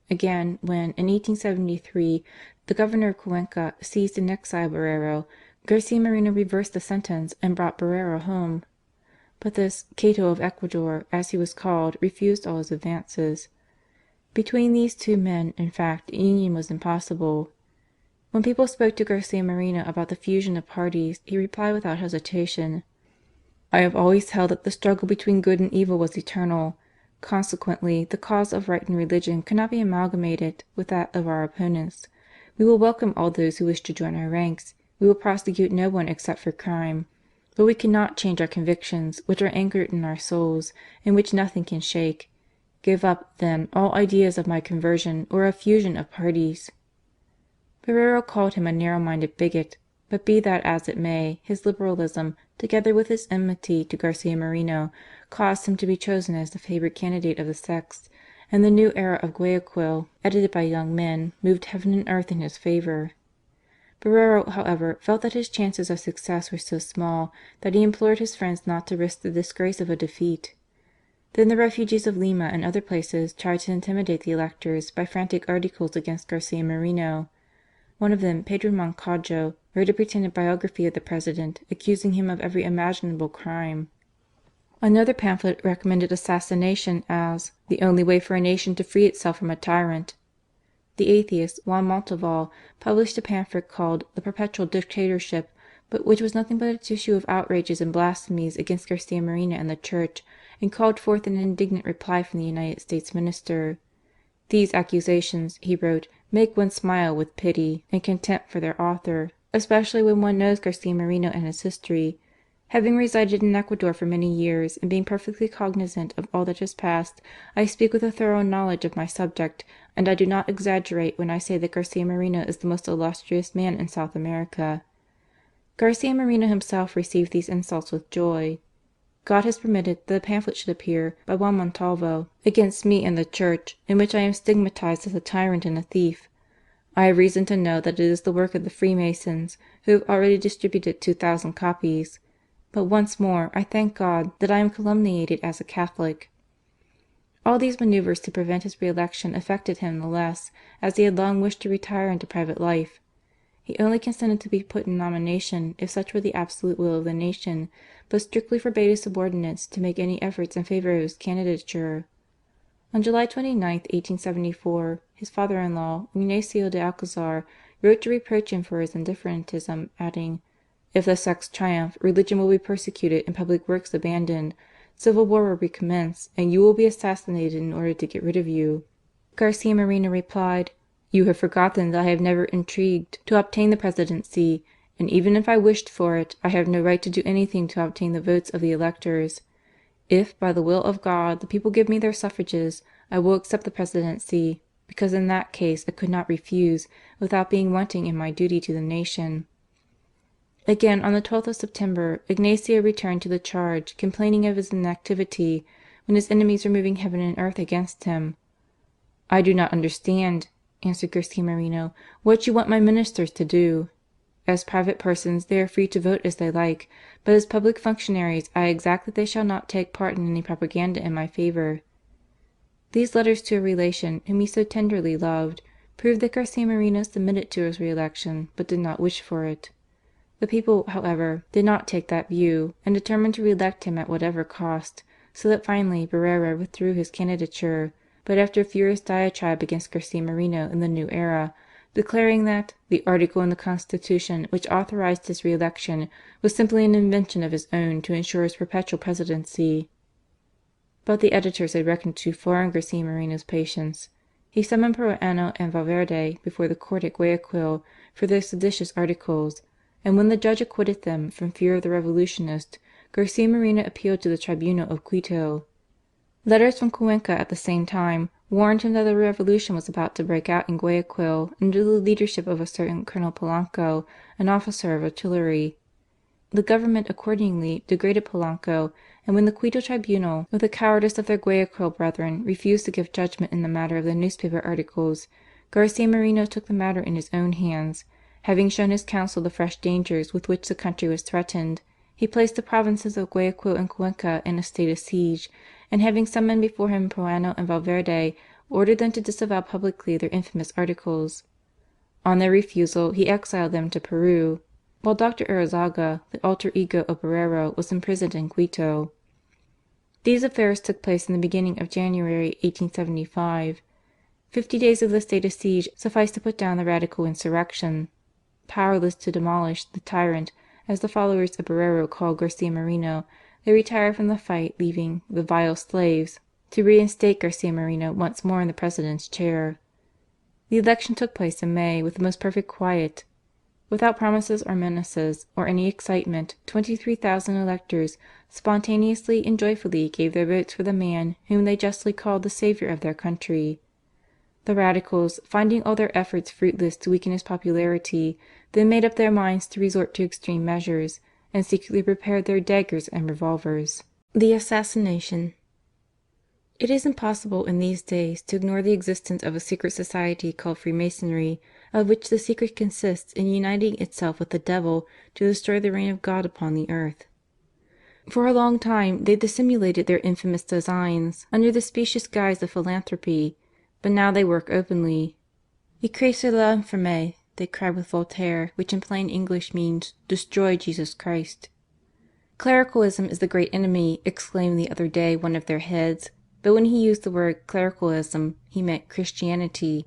Again, when, in 1873, the Governor of Cuenca seized and exiled Borrero, Garcia Moreno reversed the sentence and brought Borrero home. But this "Cato of Ecuador," as he was called, refused all his advances. Between these two men, in fact, union was impossible. When people spoke to Garcia Moreno about the fusion of parties, he replied without hesitation: "I have always held that the struggle between good and evil was eternal. Consequently, the cause of right and religion cannot be amalgamated with that of our opponents. We will welcome all those who wish to join our ranks. We will prosecute no one except for crime. But we cannot change our convictions, which are anchored in our souls, and which nothing can shake. Give up, then, all ideas of my conversion or of fusion of parties." Borrero called him a narrow-minded bigot, but be that as it may, his Liberalism, together with his enmity to Garcia Moreno, caused him to be chosen as the favoured candidate of the sects, and the new era of Guayaquil, edited by young men, moved heaven and earth in his favour. Borrero, however, felt that his chances of success were so small that he implored his friends not to risk the disgrace of a defeat. Then the refugees of Lima and other places tried to intimidate the electors by frantic articles against Garcia Moreno. One of them, Pedro Moncayo, wrote a pretended biography of the President, accusing him of every imaginable crime. Another pamphlet recommended assassination as the only way for a nation to free itself from a tyrant. The atheist, Juan Montalvo, published a pamphlet called The Perpetual Dictatorship, but which was nothing but a tissue of outrages and blasphemies against Garcia Moreno and the Church, and called forth an indignant reply from the United States Minister. "These accusations," he wrote, "make one smile with pity and contempt for their author, especially when one knows Garcia Moreno and his history. Having resided in Ecuador for many years, and being perfectly cognizant of all that has passed, I speak with a thorough knowledge of my subject, and I do not exaggerate when I say that Garcia Moreno is the most illustrious man in South America." Garcia Moreno himself received these insults with joy. God has permitted that a pamphlet should appear by Juan Montalvo against me and the Church, in which I am stigmatized as a tyrant and a thief. I have reason to know that it is the work of the Freemasons, who have already distributed 2,000 copies. But once more, I thank God that I am calumniated as a Catholic. All these manoeuvres to prevent his re-election affected him the less, as he had long wished to retire into private life. He only consented to be put in nomination if such were the absolute will of the nation, but strictly forbade his subordinates to make any efforts in favour of his candidature. On July 29, 1874, his father-in-law, Ignacio de Alcazar, wrote to reproach him for his indifferentism, adding: "If the sects triumph, religion will be persecuted and public works abandoned. Civil war will recommence, and you will be assassinated in order to get rid of you." Garcia Moreno replied: "You have forgotten that I have never intrigued to obtain the presidency, and even if I wished for it, I have no right to do anything to obtain the votes of the electors. If, by the will of God, the people give me their suffrages, I will accept the presidency, because in that case I could not refuse without being wanting in my duty to the nation." Again, on the 12th of September, Ignacio returned to the charge, complaining of his inactivity when his enemies were moving heaven and earth against him. "I do not understand," answered Garcia Moreno, "what you want my ministers to do. As private persons they are free to vote as they like, but as public functionaries I exact that they shall not take part in any propaganda in my favour." These letters to a relation whom he so tenderly loved proved that Garcia Moreno submitted to his re-election, but did not wish for it. The people, however, did not take that view, and determined to re-elect him at whatever cost, so that finally Borrero withdrew his candidature, but after a furious diatribe against Garcia Moreno in the new era, declaring that the article in the Constitution which authorized his re-election was simply an invention of his own to ensure his perpetual presidency. But the editors had reckoned too far on Garcia Moreno's patience. He summoned Proano and Valverde before the court at Guayaquil for their seditious articles, and when the judge acquitted them from fear of the revolutionists, Garcia Moreno appealed to the tribunal of Quito. Letters from Cuenca at the same time warned him that the revolution was about to break out in Guayaquil under the leadership of a certain Colonel Polanco, an officer of artillery. The Government accordingly degraded Polanco, and when the Quito tribunal, with the cowardice of their Guayaquil brethren, refused to give judgment in the matter of the newspaper articles, Garcia Moreno took the matter in his own hands. Having shown his council the fresh dangers with which the country was threatened, he placed the provinces of Guayaquil and Cuenca in a state of siege, and having summoned before him Proano and Valverde, ordered them to disavow publicly their infamous articles. On their refusal, he exiled them to Peru, while Dr. Arizaga, the alter ego of Borrero, was imprisoned in Quito. These affairs took place in the beginning of January 1875. 50 days of the state of siege sufficed to put down the radical insurrection. Powerless to demolish the tyrant, as the followers of Borrero called Garcia Moreno, they retired from the fight, leaving the "vile slaves" to reinstate Garcia Moreno once more in the President's chair. The election took place in May with the most perfect quiet. Without promises or menaces or any excitement, 23,000 electors spontaneously and joyfully gave their votes for the man whom they justly called the saviour of their country. The Radicals, finding all their efforts fruitless to weaken his popularity, then made up their minds to resort to extreme measures, and secretly prepared their daggers and revolvers. The assassination. It is impossible in these days to ignore the existence of a secret society called Freemasonry, of which the secret consists in uniting itself with the devil to destroy the reign of God upon the earth. For a long time they dissimulated their infamous designs under the specious guise of philanthropy, but now they work openly. "Écrasez l'infâme," they cried with Voltaire, which in plain English means "destroy Jesus Christ." "Clericalism is the great enemy," exclaimed the other day one of their heads, but when he used the word clericalism he meant Christianity.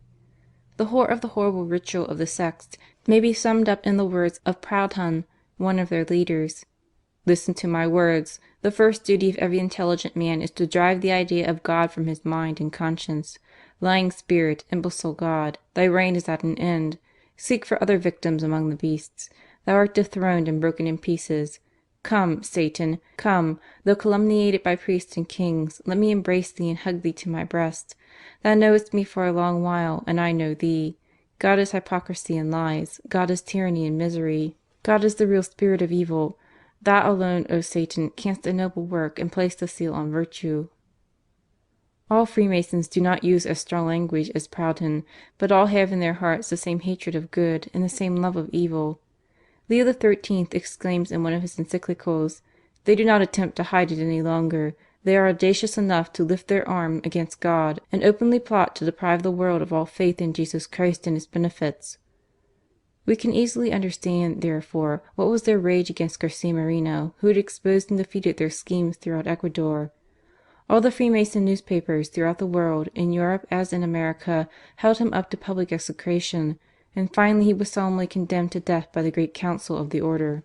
The whole of the horrible ritual of the sects may be summed up in the words of Proudhon, one of their leaders: "Listen to my words. The first duty of every intelligent man is to drive the idea of God from his mind and conscience. Lying spirit, imbecile God, thy reign is at an end. Seek for other victims among the beasts. Thou art dethroned and broken in pieces. Come, Satan, come, though calumniated by priests and kings, let me embrace thee and hug thee to my breast. Thou knowest me for a long while, and I know thee. God is hypocrisy and lies. God is tyranny and misery. God is the real spirit of evil. Thou alone, O Satan, canst ennoble work and place the seal on virtue." All Freemasons do not use as strong language as Proudhon, but all have in their hearts the same hatred of good and the same love of evil. Leo XIII. Exclaims in one of his encyclicals: "They do not attempt to hide it any longer. They are audacious enough to lift their arm against God and openly plot to deprive the world of all faith in Jesus Christ and His benefits." We can easily understand, therefore, what was their rage against Garcia Moreno, who had exposed and defeated their schemes throughout Ecuador. All the Freemason newspapers throughout the world, in Europe as in America, held him up to public execration, and finally he was solemnly condemned to death by the Great Council of the Order.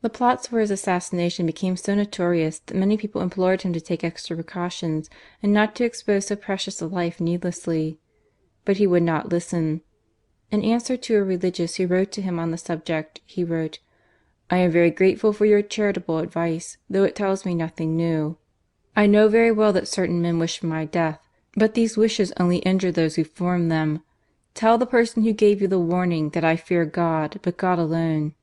The plots for his assassination became so notorious that many people implored him to take extra precautions and not to expose so precious a life needlessly. But he would not listen. In answer to a religious who wrote to him on the subject, he wrote: "I am very grateful for your charitable advice, though it tells me nothing new. I know very well that certain men wish for my death, but these wishes only injure those who form them. Tell the person who gave you the warning that I fear God, but God alone.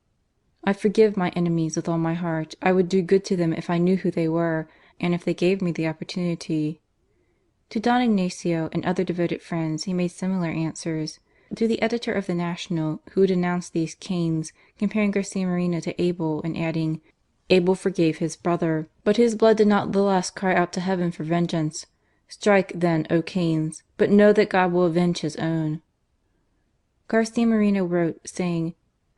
I forgive my enemies with all my heart. I would do good to them if I knew who they were, and if they gave me the opportunity." To Don Ignacio and other devoted friends he made similar answers. To the editor of the National, who had announced these canes, comparing Garcia Moreno to Abel, and adding: "Abel forgave his brother, but his blood did not the less cry out to heaven for vengeance. Strike, then, O Cains, but know that God will avenge his own." Garcia Moreno wrote, saying: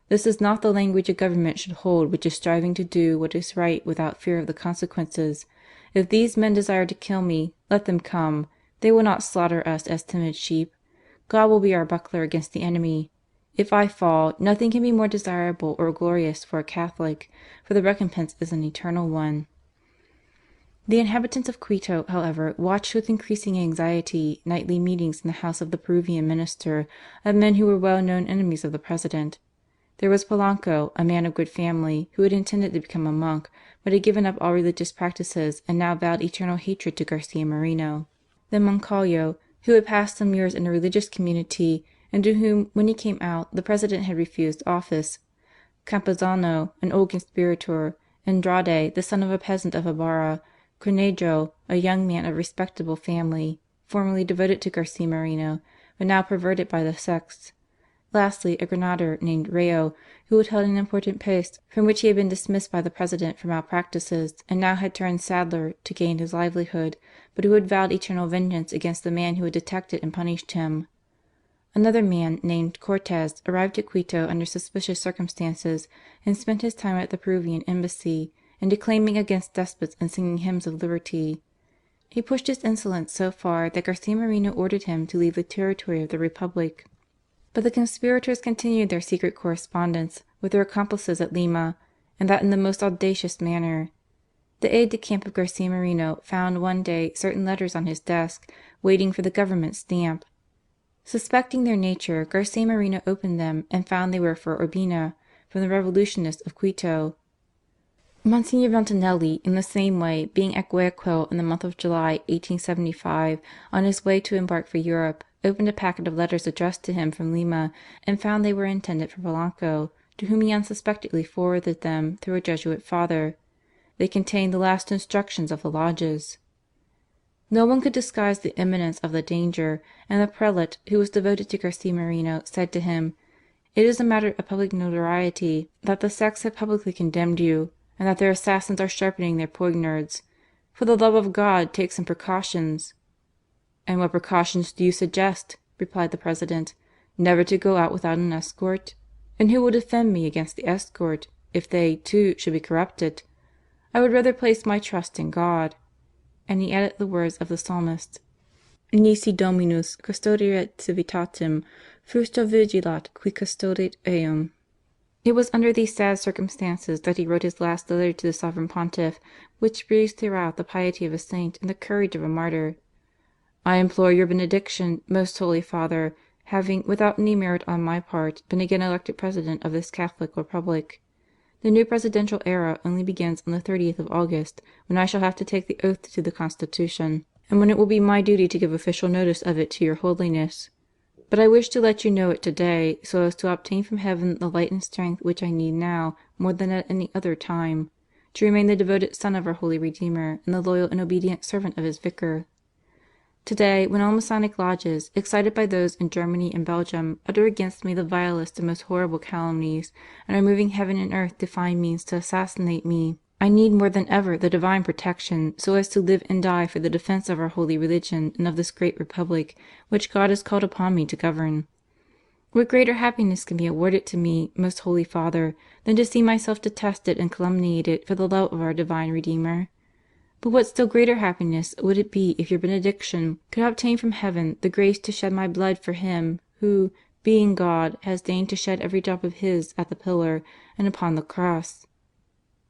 "This is not the language a government should hold which is striving to do what is right without fear of the consequences. If these men desire to kill me, let them come. They will not slaughter us as timid sheep. God will be our buckler against the enemy. If I fall, nothing can be more desirable or glorious for a Catholic, for the recompense is an eternal one." The inhabitants of Quito, however, watched with increasing anxiety nightly meetings in the house of the Peruvian minister of men who were well known enemies of the President. There was Polanco, a man of good family, who had intended to become a monk, but had given up all religious practices and now vowed eternal hatred to Garcia Moreno. Then Moncayo, who had passed some years in a religious community, and to whom, when he came out, the President had refused office; Campuzano, an old conspirator; Andrade, the son of a peasant of Ibarra; Cornejo, a young man of respectable family, formerly devoted to Garcia Moreno, but now perverted by the sects; lastly, a Granader named Rayo, who had held an important post from which he had been dismissed by the President for malpractices, and now had turned saddler to gain his livelihood, but who had vowed eternal vengeance against the man who had detected and punished him. Another man, named Cortes, arrived at Quito under suspicious circumstances, and spent his time at the Peruvian embassy, in declaiming against despots and singing hymns of liberty. He pushed his insolence so far that Garcia Moreno ordered him to leave the territory of the Republic. But the conspirators continued their secret correspondence with their accomplices at Lima, and that in the most audacious manner. The aide-de-camp of Garcia Moreno found one day certain letters on his desk, waiting for the Government stamp. Suspecting their nature, Garcia Moreno opened them and found they were for Urbina, from the revolutionists of Quito. Monsignor Veintimilla, in the same way, being at Guayaquil in the month of July 1875, on his way to embark for Europe, opened a packet of letters addressed to him from Lima, and found they were intended for Polanco, to whom he unsuspectingly forwarded them through a Jesuit father. They contained the last instructions of the lodges. No one could disguise the imminence of the danger, and the prelate, who was devoted to Garcia Moreno, said to him: "It is a matter of public notoriety that the sects have publicly condemned you, and that their assassins are sharpening their poignards. For the love of God, take some precautions." "And what precautions do you suggest?" replied the President. "Never to go out without an escort? And who will defend me against the escort, if they, too, should be corrupted? I would rather place my trust in God." And he added the words of the psalmist: "Nisi Dominus custodiet civitatem, frustra vigilat qui custodit eum." It was under these sad circumstances that he wrote his last letter to the Sovereign Pontiff, which breathes throughout the piety of a saint and the courage of a martyr. "I implore your benediction, Most Holy Father, having, without any merit on my part, been again elected President of this Catholic Republic. The new presidential era only begins on the 30th of August, when I shall have to take the oath to the Constitution, and when it will be my duty to give official notice of it to your Holiness. But I wish to let you know it today, so as to obtain from Heaven the light and strength which I need now more than at any other time, to remain the devoted son of our Holy Redeemer and the loyal and obedient servant of His Vicar. Today, when all Masonic lodges, excited by those in Germany and Belgium, utter against me the vilest and most horrible calumnies, and are moving heaven and earth to find means to assassinate me, I need more than ever the divine protection, so as to live and die for the defence of our holy religion and of this great Republic which God has called upon me to govern. What greater happiness can be awarded to me, Most Holy Father, than to see myself detested and calumniated for the love of our divine Redeemer? But what still greater happiness would it be if your benediction could obtain from Heaven the grace to shed my blood for Him who, being God, has deigned to shed every drop of His at the pillar and upon the cross."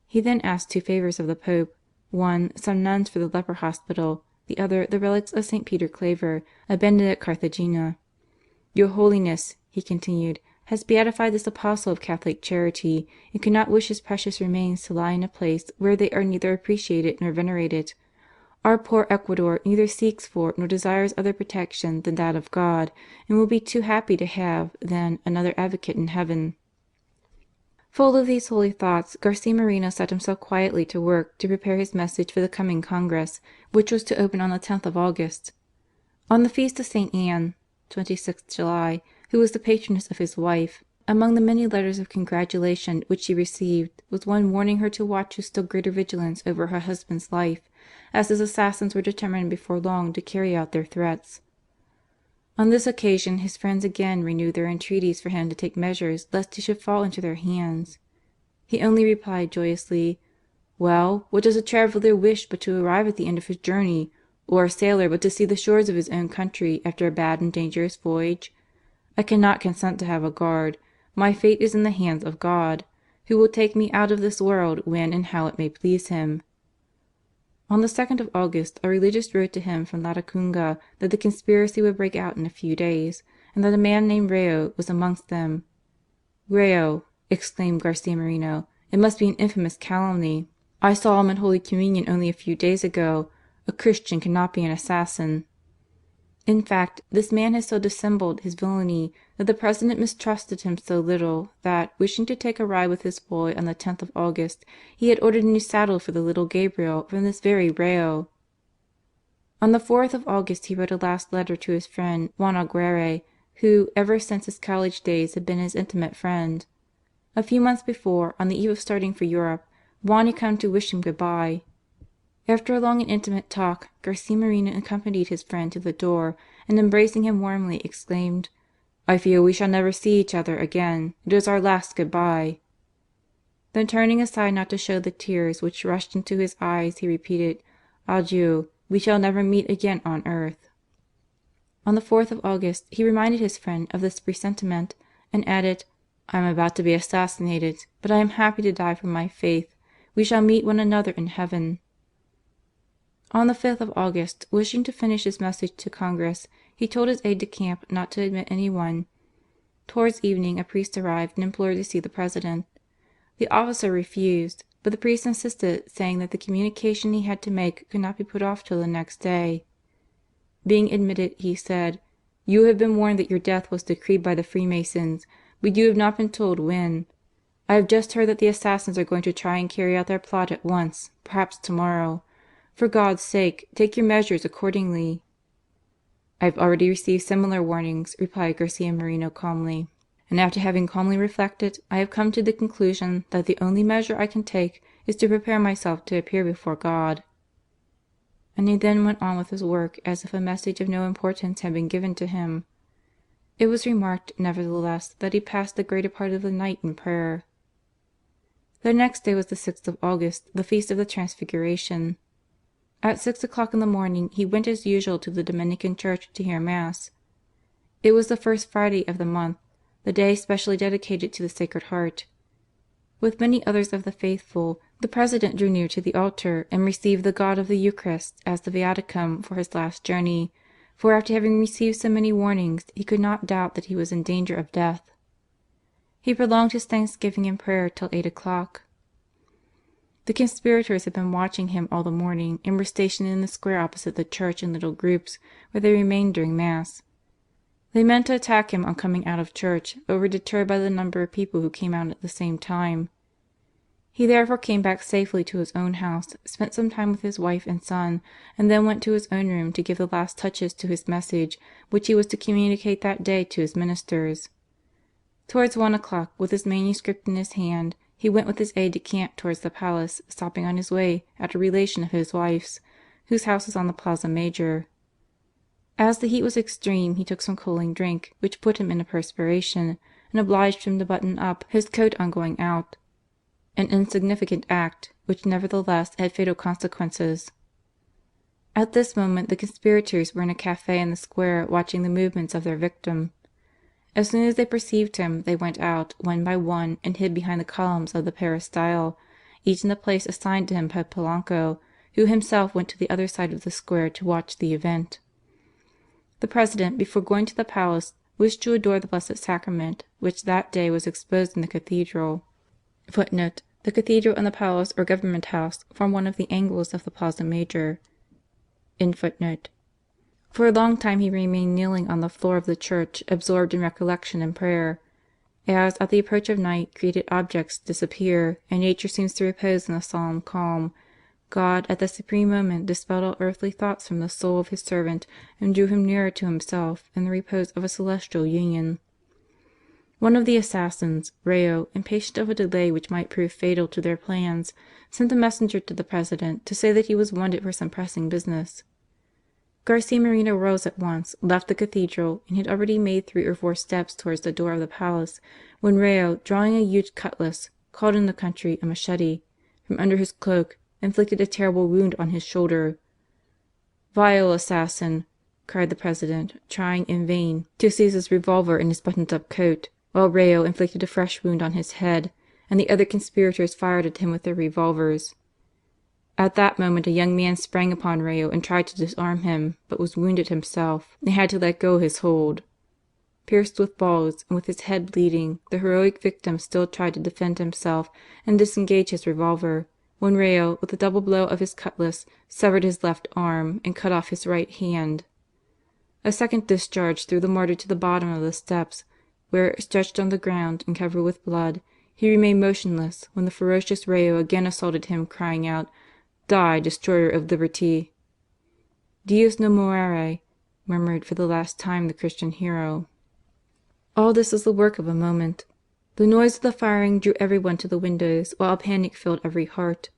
He then asked two favours of the Pope: one, some nuns for the leper hospital; the other, the relics of St. Peter Claver, abandoned at Carthagena. "Your Holiness," he continued, "has beatified this apostle of Catholic charity, and cannot wish his precious remains to lie in a place where they are neither appreciated nor venerated. Our poor Ecuador neither seeks for nor desires other protection than that of God, and will be too happy to have, then, another advocate in Heaven." Full of these holy thoughts, Garcia Moreno set himself quietly to work to prepare his message for the coming Congress, which was to open on the 10th of August. On the feast of St. Anne, 26th July, who was the patroness of his wife, among the many letters of congratulation which she received was one warning her to watch with still greater vigilance over her husband's life, as his assassins were determined before long to carry out their threats. On this occasion his friends again renewed their entreaties for him to take measures lest he should fall into their hands. He only replied joyously: "Well, what does a traveller wish but to arrive at the end of his journey, or a sailor but to see the shores of his own country after a bad and dangerous voyage? I cannot consent to have a guard. My fate is in the hands of God, who will take me out of this world when and how it may please Him." On the 2nd of August a religious wrote to him from Latacunga that the conspiracy would break out in a few days, and that a man named Rayo was amongst them. "Rayo!" exclaimed Garcia Moreno. "It must be an infamous calumny. I saw him in Holy Communion only a few days ago. A Christian cannot be an assassin." In fact, this man had so dissembled his villainy that the President mistrusted him so little that, wishing to take a ride with his boy on the 10th of August, he had ordered a new saddle for the little Gabriel from this very Rayo. On the 4th of August he wrote a last letter to his friend Juan Aguirre, who, ever since his college days, had been his intimate friend. A few months before, on the eve of starting for Europe, Juan had come to wish him good-bye. After a long and intimate talk, Garcia Moreno accompanied his friend to the door, and embracing him warmly, exclaimed: "I feel we shall never see each other again. It is our last good-bye." Then turning aside not to show the tears which rushed into his eyes, he repeated: "Adieu, we shall never meet again on earth." On the 4th of August he reminded his friend of this presentiment, and added: "I am about to be assassinated, but I am happy to die for my faith. We shall meet one another in Heaven." On the 5th of August, wishing to finish his message to Congress, He told his aide-de-camp not to admit anyone. Towards evening a priest arrived and implored to see the President. The officer refused, but the priest insisted, saying that the communication he had to make could not be put off till the next day. Being admitted, he said: "You have been warned that your death was decreed by the Freemasons, but you have not been told when. I have just heard that the assassins are going to try and carry out their plot at once, perhaps tomorrow. For God's sake, take your measures accordingly." "I have already received similar warnings," replied Garcia Moreno calmly, "and after having calmly reflected, I have come to the conclusion that the only measure I can take is to prepare myself to appear before God." And he then went on with his work as if a message of no importance had been given to him. It was remarked, nevertheless, that he passed the greater part of the night in prayer. The next day was the 6th of August, the feast of the Transfiguration. At 6 o'clock in the morning he went as usual to the Dominican church to hear Mass. It was the first Friday of the month, the day specially dedicated to the Sacred Heart. With many others of the faithful, the President drew near to the altar and received the God of the Eucharist as the Viaticum for his last journey, for after having received so many warnings he could not doubt that he was in danger of death. He prolonged his thanksgiving and prayer till 8 o'clock. The conspirators had been watching him all the morning and were stationed in the square opposite the church in little groups, where they remained during Mass. They meant to attack him on coming out of church, but were deterred by the number of people who came out at the same time. He therefore came back safely to his own house, spent some time with his wife and son, and then went to his own room to give the last touches to his message, which he was to communicate that day to his ministers. Towards 1 o'clock, with his manuscript in his hand, he went with his aide-de-camp towards the palace, stopping on his way at a relation of his wife's, whose house was on the Plaza Major. As the heat was extreme, he took some cooling drink, which put him in a perspiration, and obliged him to button up his coat on going out. An insignificant act, which nevertheless had fatal consequences. At this moment the conspirators were in a cafe in the square watching the movements of their victim. As soon as they perceived him, they went out, one by one, and hid behind the columns of the peristyle, each in the place assigned to him by Polanco, who himself went to the other side of the square to watch the event. The President, before going to the palace, wished to adore the Blessed Sacrament, which that day was exposed in the cathedral. [Footnote: The cathedral and the palace or government house form one of the angles of the Plaza Major. For a long time he remained kneeling on the floor of the church, absorbed in recollection and prayer. As, at the approach of night, created objects disappear, and nature seems to repose in a solemn calm, God at the supreme moment dispelled all earthly thoughts from the soul of His servant and drew him nearer to Himself in the repose of a celestial union. One of the assassins, Rayo, impatient of a delay which might prove fatal to their plans, sent a messenger to the President to say that he was wanted for some pressing business. Garcia Moreno rose at once, left the cathedral, and had already made 3 or 4 steps towards the door of the palace, when Rayo, drawing a huge cutlass, called in the country a machete, from under his cloak, inflicted a terrible wound on his shoulder. "Vile assassin!" cried the President, trying in vain to seize his revolver in his buttoned-up coat, while Rayo inflicted a fresh wound on his head, and the other conspirators fired at him with their revolvers. At that moment a young man sprang upon Rayo and tried to disarm him, but was wounded himself and had to let go his hold. Pierced with balls, and with his head bleeding, the heroic victim still tried to defend himself and disengage his revolver, when Rayo, with a double blow of his cutlass, severed his left arm and cut off his right hand. A second discharge threw the martyr to the bottom of the steps, where, stretched on the ground and covered with blood, he remained motionless when the ferocious Rayo again assaulted him, crying out, "Die, destroyer of liberty!" "Dios no muere," murmured for the last time the Christian hero. All this was the work of a moment. The noise of the firing drew everyone to the windows, while a panic filled every heart.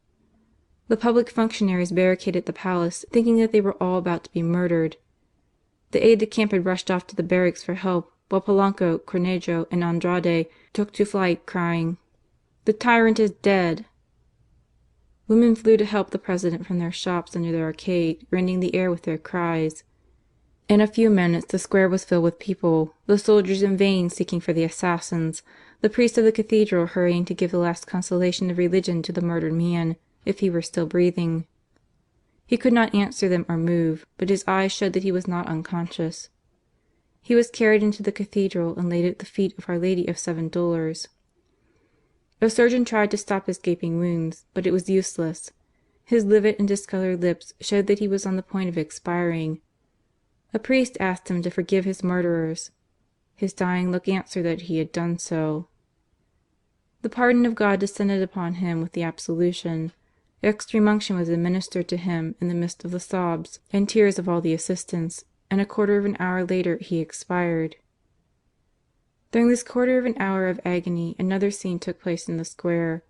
The public functionaries barricaded the palace, thinking that they were all about to be murdered. The aide-de-camp had rushed off to the barracks for help, while Polanco, Cornejo, and Andrade took to flight, crying, "The tyrant is dead!" Women flew to help the President from their shops under the arcade, rending the air with their cries. In a few minutes the square was filled with people, the soldiers in vain seeking for the assassins, the priest of the cathedral hurrying to give the last consolation of religion to the murdered man, if he were still breathing. He could not answer them or move, but his eyes showed that he was not unconscious. He was carried into the cathedral and laid at the feet of Our Lady of Seven Dolours. A surgeon tried to stop his gaping wounds, but it was useless. His livid and discoloured lips showed that he was on the point of expiring. A priest asked him to forgive his murderers. His dying look answered that he had done so. The pardon of God descended upon him with the absolution. Extreme unction was administered to him in the midst of the sobs and tears of all the assistants, and a quarter of an hour later he expired. During this quarter of an hour of agony another scene took place in the square.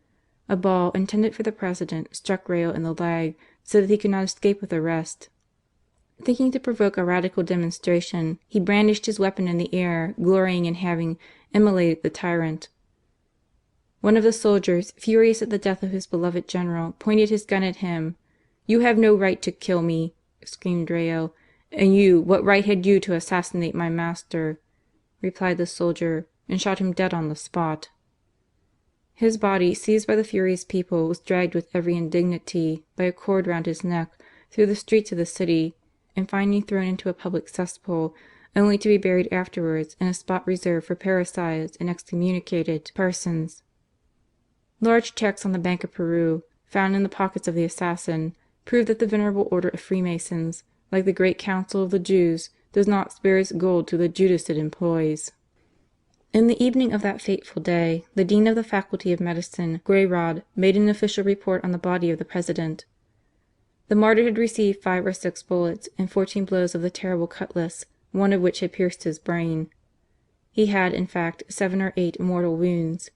A ball intended for the President struck Rayo in the leg so that he could not escape with arrest. Thinking to provoke a radical demonstration, he brandished his weapon in the air, glorying in having immolated the tyrant. One of the soldiers, furious at the death of his beloved general, pointed his gun at him. "You have no right to kill me," screamed Rayo. "And you, what right had you to assassinate my master?" replied the soldier, and shot him dead on the spot. His body, seized by the furious people, was dragged with every indignity, by a cord round his neck, through the streets of the city, and finally thrown into a public cesspool, only to be buried afterwards in a spot reserved for parricides and excommunicated persons. Large cheques on the Bank of Peru, found in the pockets of the assassin, prove that the Venerable Order of Freemasons, like the Great Council of the Jews, does not spare its gold to the Judas it employs. In the evening of that fateful day, the Dean of the Faculty of Medicine, Guayrod, made an official report on the body of the President. The martyr had received 5 or 6 bullets and 14 blows of the terrible cutlass, one of which had pierced his brain. He had, in fact, 7 or 8 mortal wounds.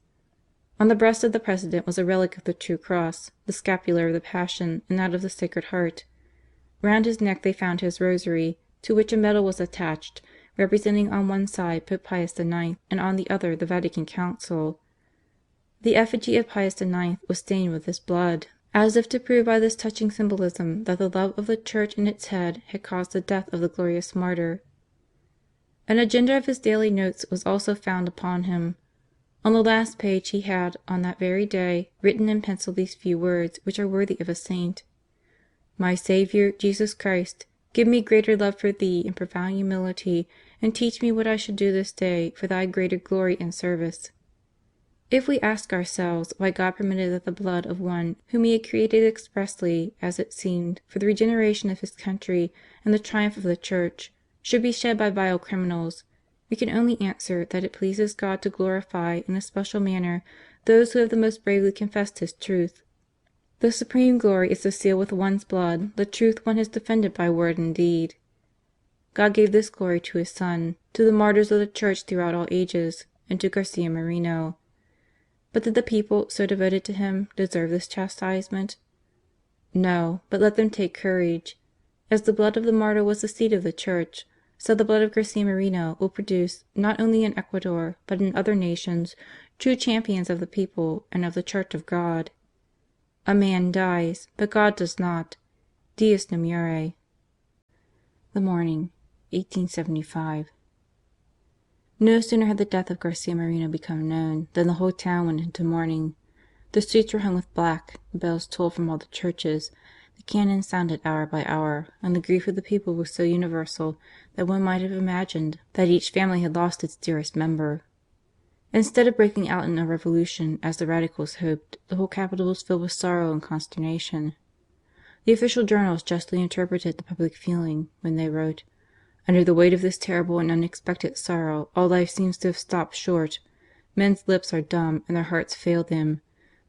On the breast of the President was a relic of the True Cross, the scapular of the Passion and that of the Sacred Heart. Round his neck they found his rosary, to which a medal was attached, representing on one side Pope Pius IX and on the other the Vatican Council. The effigy of Pius IX was stained with his blood, as if to prove by this touching symbolism that the love of the Church and its head had caused the death of the glorious martyr. An agenda of his daily notes was also found upon him. On the last page he had, on that very day, written in pencil these few words which are worthy of a saint: "My Saviour, Jesus Christ, give me greater love for Thee and profound humility, and teach me what I should do this day for Thy greater glory and service." If we ask ourselves why God permitted that the blood of one whom He had created expressly, as it seemed, for the regeneration of His country and the triumph of the Church, should be shed by vile criminals, we can only answer that it pleases God to glorify in a special manner those who have the most bravely confessed His truth. The supreme glory is to seal with one's blood the truth one has defended by word and deed. God gave this glory to His Son, to the martyrs of the Church throughout all ages, and to Garcia Moreno. But did the people, so devoted to him, deserve this chastisement? No, but let them take courage. As the blood of the martyr was the seed of the Church, so the blood of Garcia Moreno will produce, not only in Ecuador, but in other nations, true champions of the people and of the Church of God. A man dies, but God does not. Dios no muere. The morning, 1875. No sooner had the death of Garcia Moreno become known than the whole town went into mourning. The streets were hung with black, the bells tolled from all the churches, the cannons sounded hour by hour, and the grief of the people was so universal that one might have imagined that each family had lost its dearest member. Instead of breaking out in a revolution, as the Radicals hoped, the whole capital was filled with sorrow and consternation. The official journals justly interpreted the public feeling when they wrote: "Under the weight of this terrible and unexpected sorrow, all life seems to have stopped short. Men's lips are dumb and their hearts fail them.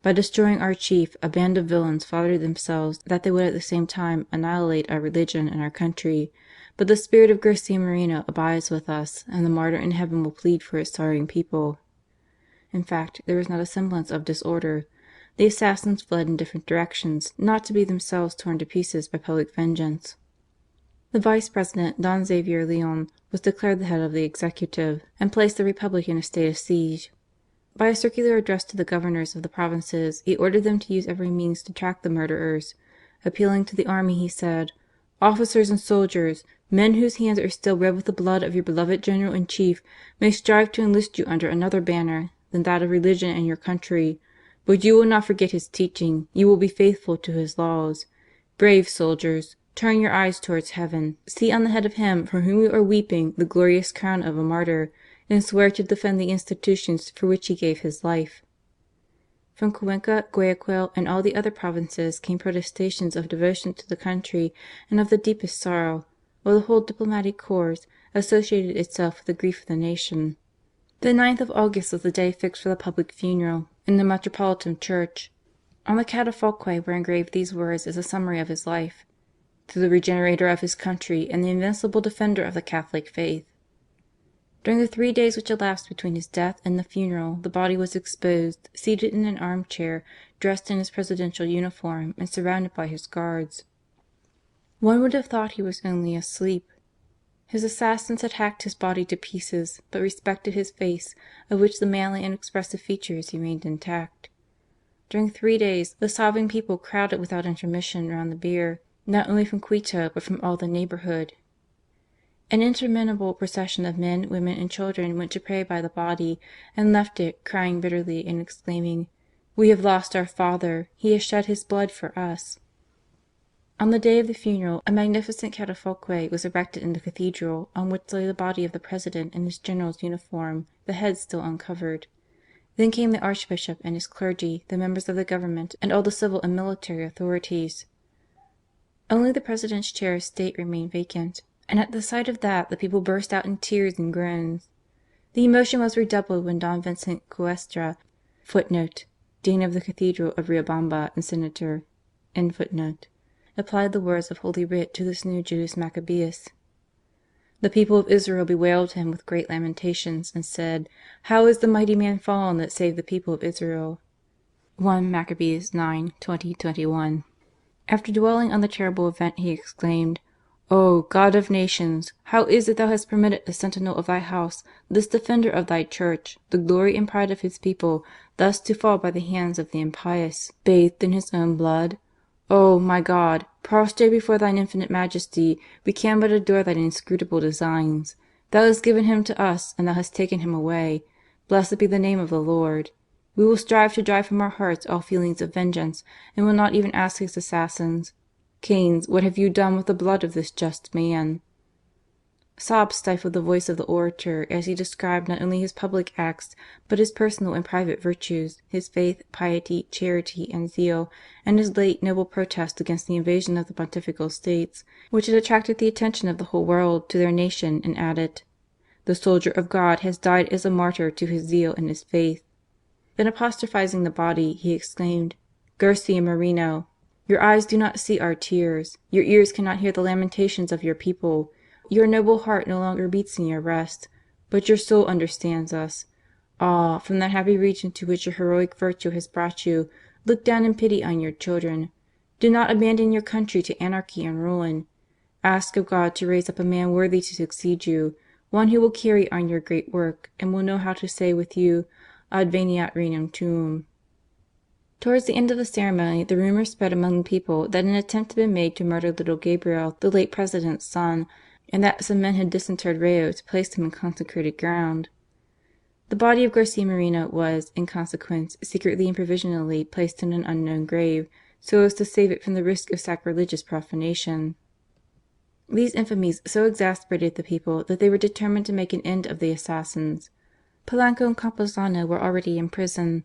By destroying our chief, a band of villains flattered themselves that they would at the same time annihilate our religion and our country. But the spirit of Garcia Moreno abides with us, and the martyr in heaven will plead for his sorrowing people." In fact, there was not a semblance of disorder. The assassins fled in different directions, not to be themselves torn to pieces by public vengeance. The Vice President, Don Xavier Leon, was declared the head of the executive, and placed the Republic in a state of siege. By a circular addressed to the governors of the provinces, he ordered them to use every means to track the murderers. Appealing to the army, he said: "Officers and soldiers, men whose hands are still red with the blood of your beloved General in Chief, may strive to enlist you under another banner than that of religion and your country. But you will not forget his teaching, you will be faithful to his laws. Brave soldiers, Turn your eyes towards heaven. See on the head of him for whom you are weeping the glorious crown of a martyr, and swear to defend the institutions for which he gave his life." From Cuenca, Guayaquil, and all the other provinces came protestations of devotion to the country and of the deepest sorrow, while the whole diplomatic corps associated itself with the grief of the nation. The 9th of August was the day fixed for the public funeral in the metropolitan church. On the catafalque were engraved these words as a summary of his life: "To the regenerator of his country and the invincible defender of the Catholic faith." During the 3 days which elapsed between his death and the funeral, the body was exposed, seated in an armchair, dressed in his presidential uniform, and surrounded by his guards. One would have thought he was only asleep. His assassins had hacked his body to pieces, but respected his face, of which the manly and expressive features remained intact. During 3 days the sobbing people crowded without intermission round the bier, not only from Quito but from all the neighbourhood. An interminable procession of men, women, and children went to pray by the body, and left it crying bitterly and exclaiming: "We have lost our father. He has shed his blood for us." On the day of the funeral a magnificent catafalque was erected in the cathedral, on which lay the body of the President in his general's uniform, the head still uncovered. Then came the Archbishop and his clergy, the members of the Government, and all the civil and military authorities. Only the President's chair of state remained vacant, and at the sight of that the people burst out in tears and groans. The emotion was redoubled when Don Vincent Cuestra (Footnote: Dean of the Cathedral of Riobamba and Senator) applied the words of Holy Writ to this new Judas Maccabeus. The people of Israel bewailed him with great lamentations, and said: "How is the mighty man fallen that saved the people of Israel?" 1 Maccabees 9:20-21. After dwelling on the terrible event, he exclaimed: "O God of nations, how is it Thou hast permitted the sentinel of Thy house, this defender of Thy Church, the glory and pride of His people, thus to fall by the hands of the impious, bathed in his own blood? O my God, prostrate before Thine infinite majesty, we can but adore Thine inscrutable designs. Thou hast given him to us, and Thou hast taken him away. Blessed be the name of the Lord. We will strive to drive from our hearts all feelings of vengeance, and will not even ask his assassins. Cains, what have you done with the blood of this just man?" Sobs stifled the voice of the orator as he described not only his public acts, but his personal and private virtues, his faith, piety, charity, and zeal, and his late noble protest against the invasion of the Pontifical States, which had attracted the attention of the whole world to their nation, and added: "The soldier of God has died as a martyr to his zeal and his faith." Then apostrophizing the body, he exclaimed: "Garcia Moreno, your eyes do not see our tears, your ears cannot hear the lamentations of your people. Your noble heart no longer beats in your breast, but your soul understands us. Ah, from that happy region to which your heroic virtue has brought you, look down in pity on your children. Do not abandon your country to anarchy and ruin. Ask of God to raise up a man worthy to succeed you, one who will carry on your great work, and will know how to say with you, Adveniat regnum tuum." Towards the end of the ceremony the rumour spread among the people that an attempt had been made to murder little Gabriel, the late President's son, and that some men had disinterred Rayo to place him in consecrated ground. The body of Garcia Moreno was, in consequence, secretly and provisionally placed in an unknown grave, so as to save it from the risk of sacrilegious profanation. These infamies so exasperated the people that they were determined to make an end of the assassins. Polanco and Campuzano were already in prison.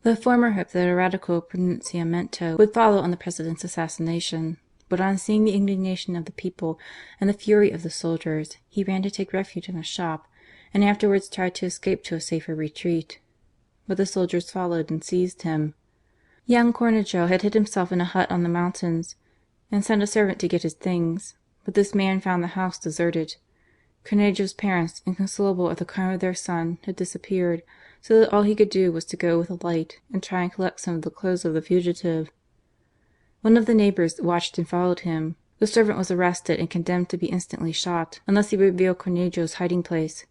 The former hoped that a radical pronunciamiento would follow on the President's assassination, but on seeing the indignation of the people and the fury of the soldiers, he ran to take refuge in a shop, and afterwards tried to escape to a safer retreat. But the soldiers followed and seized him. Young Cornejo had hid himself in a hut on the mountains, and sent a servant to get his things, but this man found the house deserted. Cornejo's parents, inconsolable at the crime of their son, had disappeared, so that all he could do was to go with a light and try and collect some of the clothes of the fugitive. One of the neighbours watched and followed him. The servant was arrested and condemned to be instantly shot unless he revealed Cornejo's hiding place.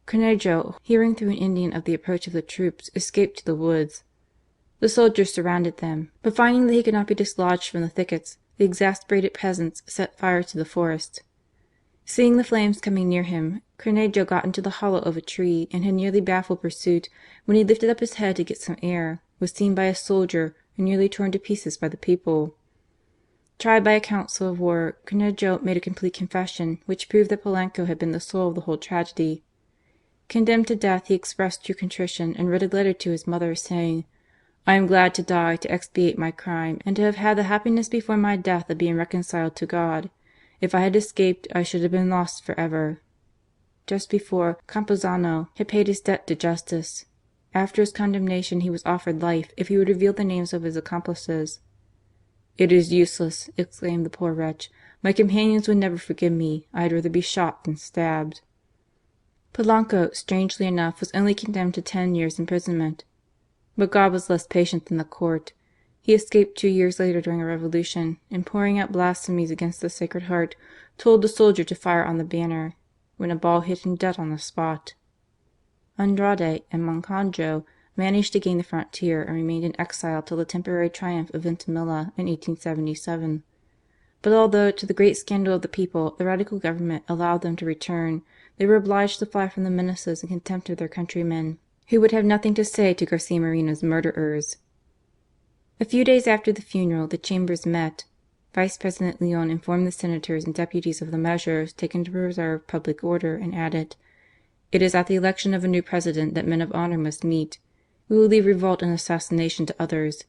Cornejo, hearing through an Indian of the approach of the troops, escaped to the woods. The soldiers surrounded them, but finding that he could not be dislodged from the thickets, the exasperated peasants set fire to the forest. Seeing the flames coming near him, Cornejo got into the hollow of a tree and had nearly baffled pursuit when he lifted up his head to get some air, was seen by a soldier and nearly torn to pieces by the people. Tried by a council of war, Cornejo made a complete confession, which proved that Polanco had been the soul of the whole tragedy. Condemned to death, he expressed true contrition and wrote a letter to his mother, saying: "I am glad to die to expiate my crime, and to have had the happiness before my death of being reconciled to God. If I had escaped, I should have been lost for ever." Just before, Campuzano had paid his debt to justice. After his condemnation he was offered life if he would reveal the names of his accomplices. "It is useless," exclaimed the poor wretch. "My companions would never forgive me. I had rather be shot than stabbed." Polanco, strangely enough, was only condemned to 10 years' imprisonment. But God was less patient than the court. He escaped 2 years later during a revolution, and pouring out blasphemies against the Sacred Heart, told the soldier to fire on the banner, when a ball hit him dead on the spot. Andrade and Moncayo managed to gain the frontier and remained in exile till the temporary triumph of Veintimilla in 1877. But although, to the great scandal of the people, the Radical Government allowed them to return, they were obliged to fly from the menaces and contempt of their countrymen, who would have nothing to say to Garcia Moreno's murderers. A few days after the funeral, the Chambers met. Vice President Leon informed the senators and deputies of the measures taken to preserve public order, and added: "It is at the election of a new President that men of honour must meet. We will leave revolt and assassination to others.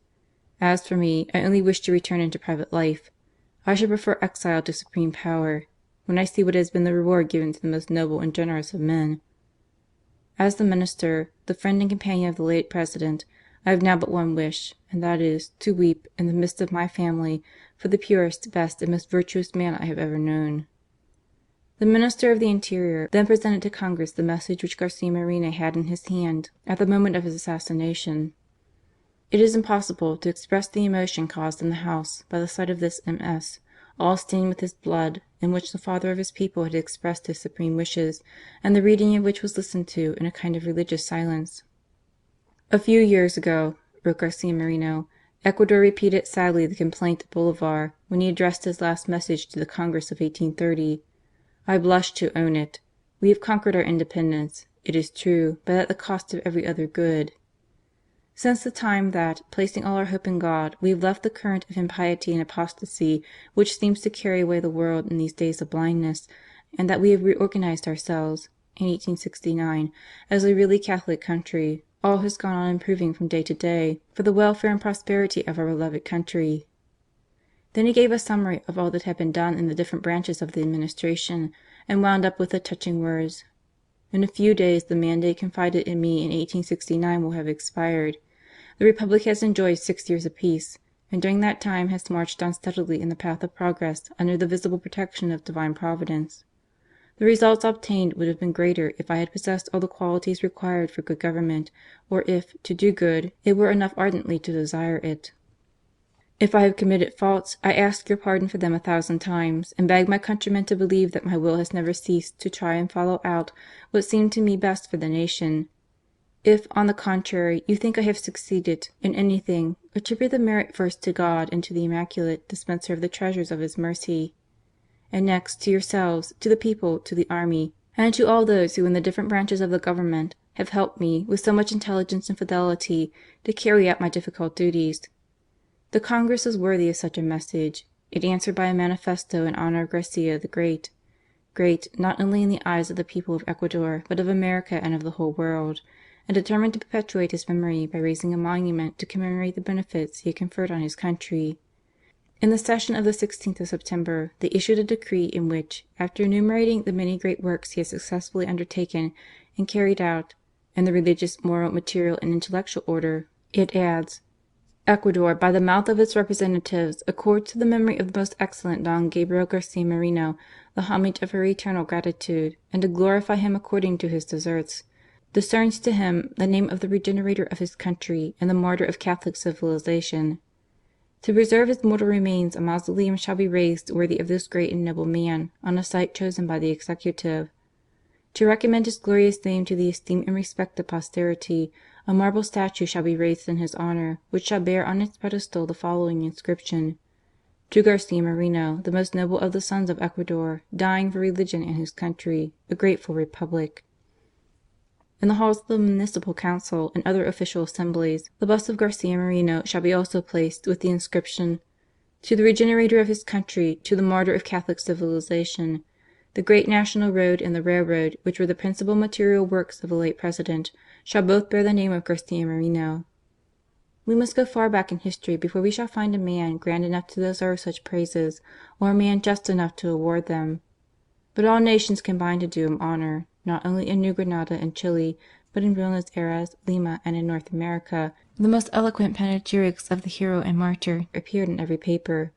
As for me, I only wish to return into private life. I should prefer exile to supreme power, when I see what has been the reward given to the most noble and generous of men. As the Minister, the friend and companion of the late President, I have now but one wish, and that is, to weep, in the midst of my family, for the purest, best, and most virtuous man I have ever known." The Minister of the Interior then presented to Congress the message which Garcia Moreno had in his hand at the moment of his assassination. It is impossible to express the emotion caused in the House by the sight of this MS., all stained with his blood, in which the father of his people had expressed his supreme wishes, and the reading of which was listened to in a kind of religious silence. "A few years ago," wrote Garcia Moreno, "Ecuador repeated sadly the complaint of Bolivar when he addressed his last message to the Congress of 1830. I blush to own it. We have conquered our independence, it is true, but at the cost of every other good. Since the time that, placing all our hope in God, we have left the current of impiety and apostasy which seems to carry away the world in these days of blindness, and that we have reorganized ourselves, in 1869, as a really Catholic country, all has gone on improving from day to day for the welfare and prosperity of our beloved country." Then he gave a summary of all that had been done in the different branches of the administration, and wound up with the touching words: "In a few days the mandate confided in me in 1869 will have expired. The Republic has enjoyed 6 years of peace, and during that time has marched on steadily in the path of progress under the visible protection of Divine Providence. The results obtained would have been greater if I had possessed all the qualities required for good government, or if, to do good, it were enough ardently to desire it. If I have committed faults, I ask your pardon for them 1,000 times, and beg my countrymen to believe that my will has never ceased to try and follow out what seemed to me best for the nation. If, on the contrary, you think I have succeeded in anything, attribute the merit first to God and to the Immaculate Dispenser of the treasures of His mercy, and next to yourselves, to the people, to the army, and to all those who in the different branches of the Government have helped me with so much intelligence and fidelity to carry out my difficult duties. The Congress is worthy of such a message. It answered by a manifesto in honour of Garcia the Great, great not only in the eyes of the people of Ecuador, but of America and of the whole world, and determined to perpetuate his memory by raising a monument to commemorate the benefits he had conferred on his country. In the session of the 16th of September, they issued a decree in which, after enumerating the many great works he had successfully undertaken and carried out in the religious, moral, material, and intellectual order, it adds: "Ecuador, by the mouth of its representatives, accords to the memory of the most excellent Don Gabriel Garcia Moreno the homage of her eternal gratitude, and to glorify him according to his deserts, discerns to him the name of the regenerator of his country and the martyr of Catholic civilization. To preserve his mortal remains, a mausoleum shall be raised worthy of this great and noble man, on a site chosen by the Executive. To recommend his glorious name to the esteem and respect of posterity, a marble statue shall be raised in his honour, which shall bear on its pedestal the following inscription: To Garcia Moreno, the most noble of the sons of Ecuador, dying for religion and his country, a grateful Republic. In the halls of the Municipal Council and other official assemblies, the bust of Garcia Moreno shall be also placed with the inscription: to the regenerator of his country, to the martyr of Catholic civilization. The great national road and the railroad, which were the principal material works of the late President, shall both bear the name of Garcia Moreno. We must go far back in history before we shall find a man grand enough to deserve such praises, or a man just enough to award them. But all nations combined to do him honour, not only in New Granada and Chile, but in Buenos Aires, Lima, and in North America. The most eloquent panegyrics of the hero and martyr appeared in every paper.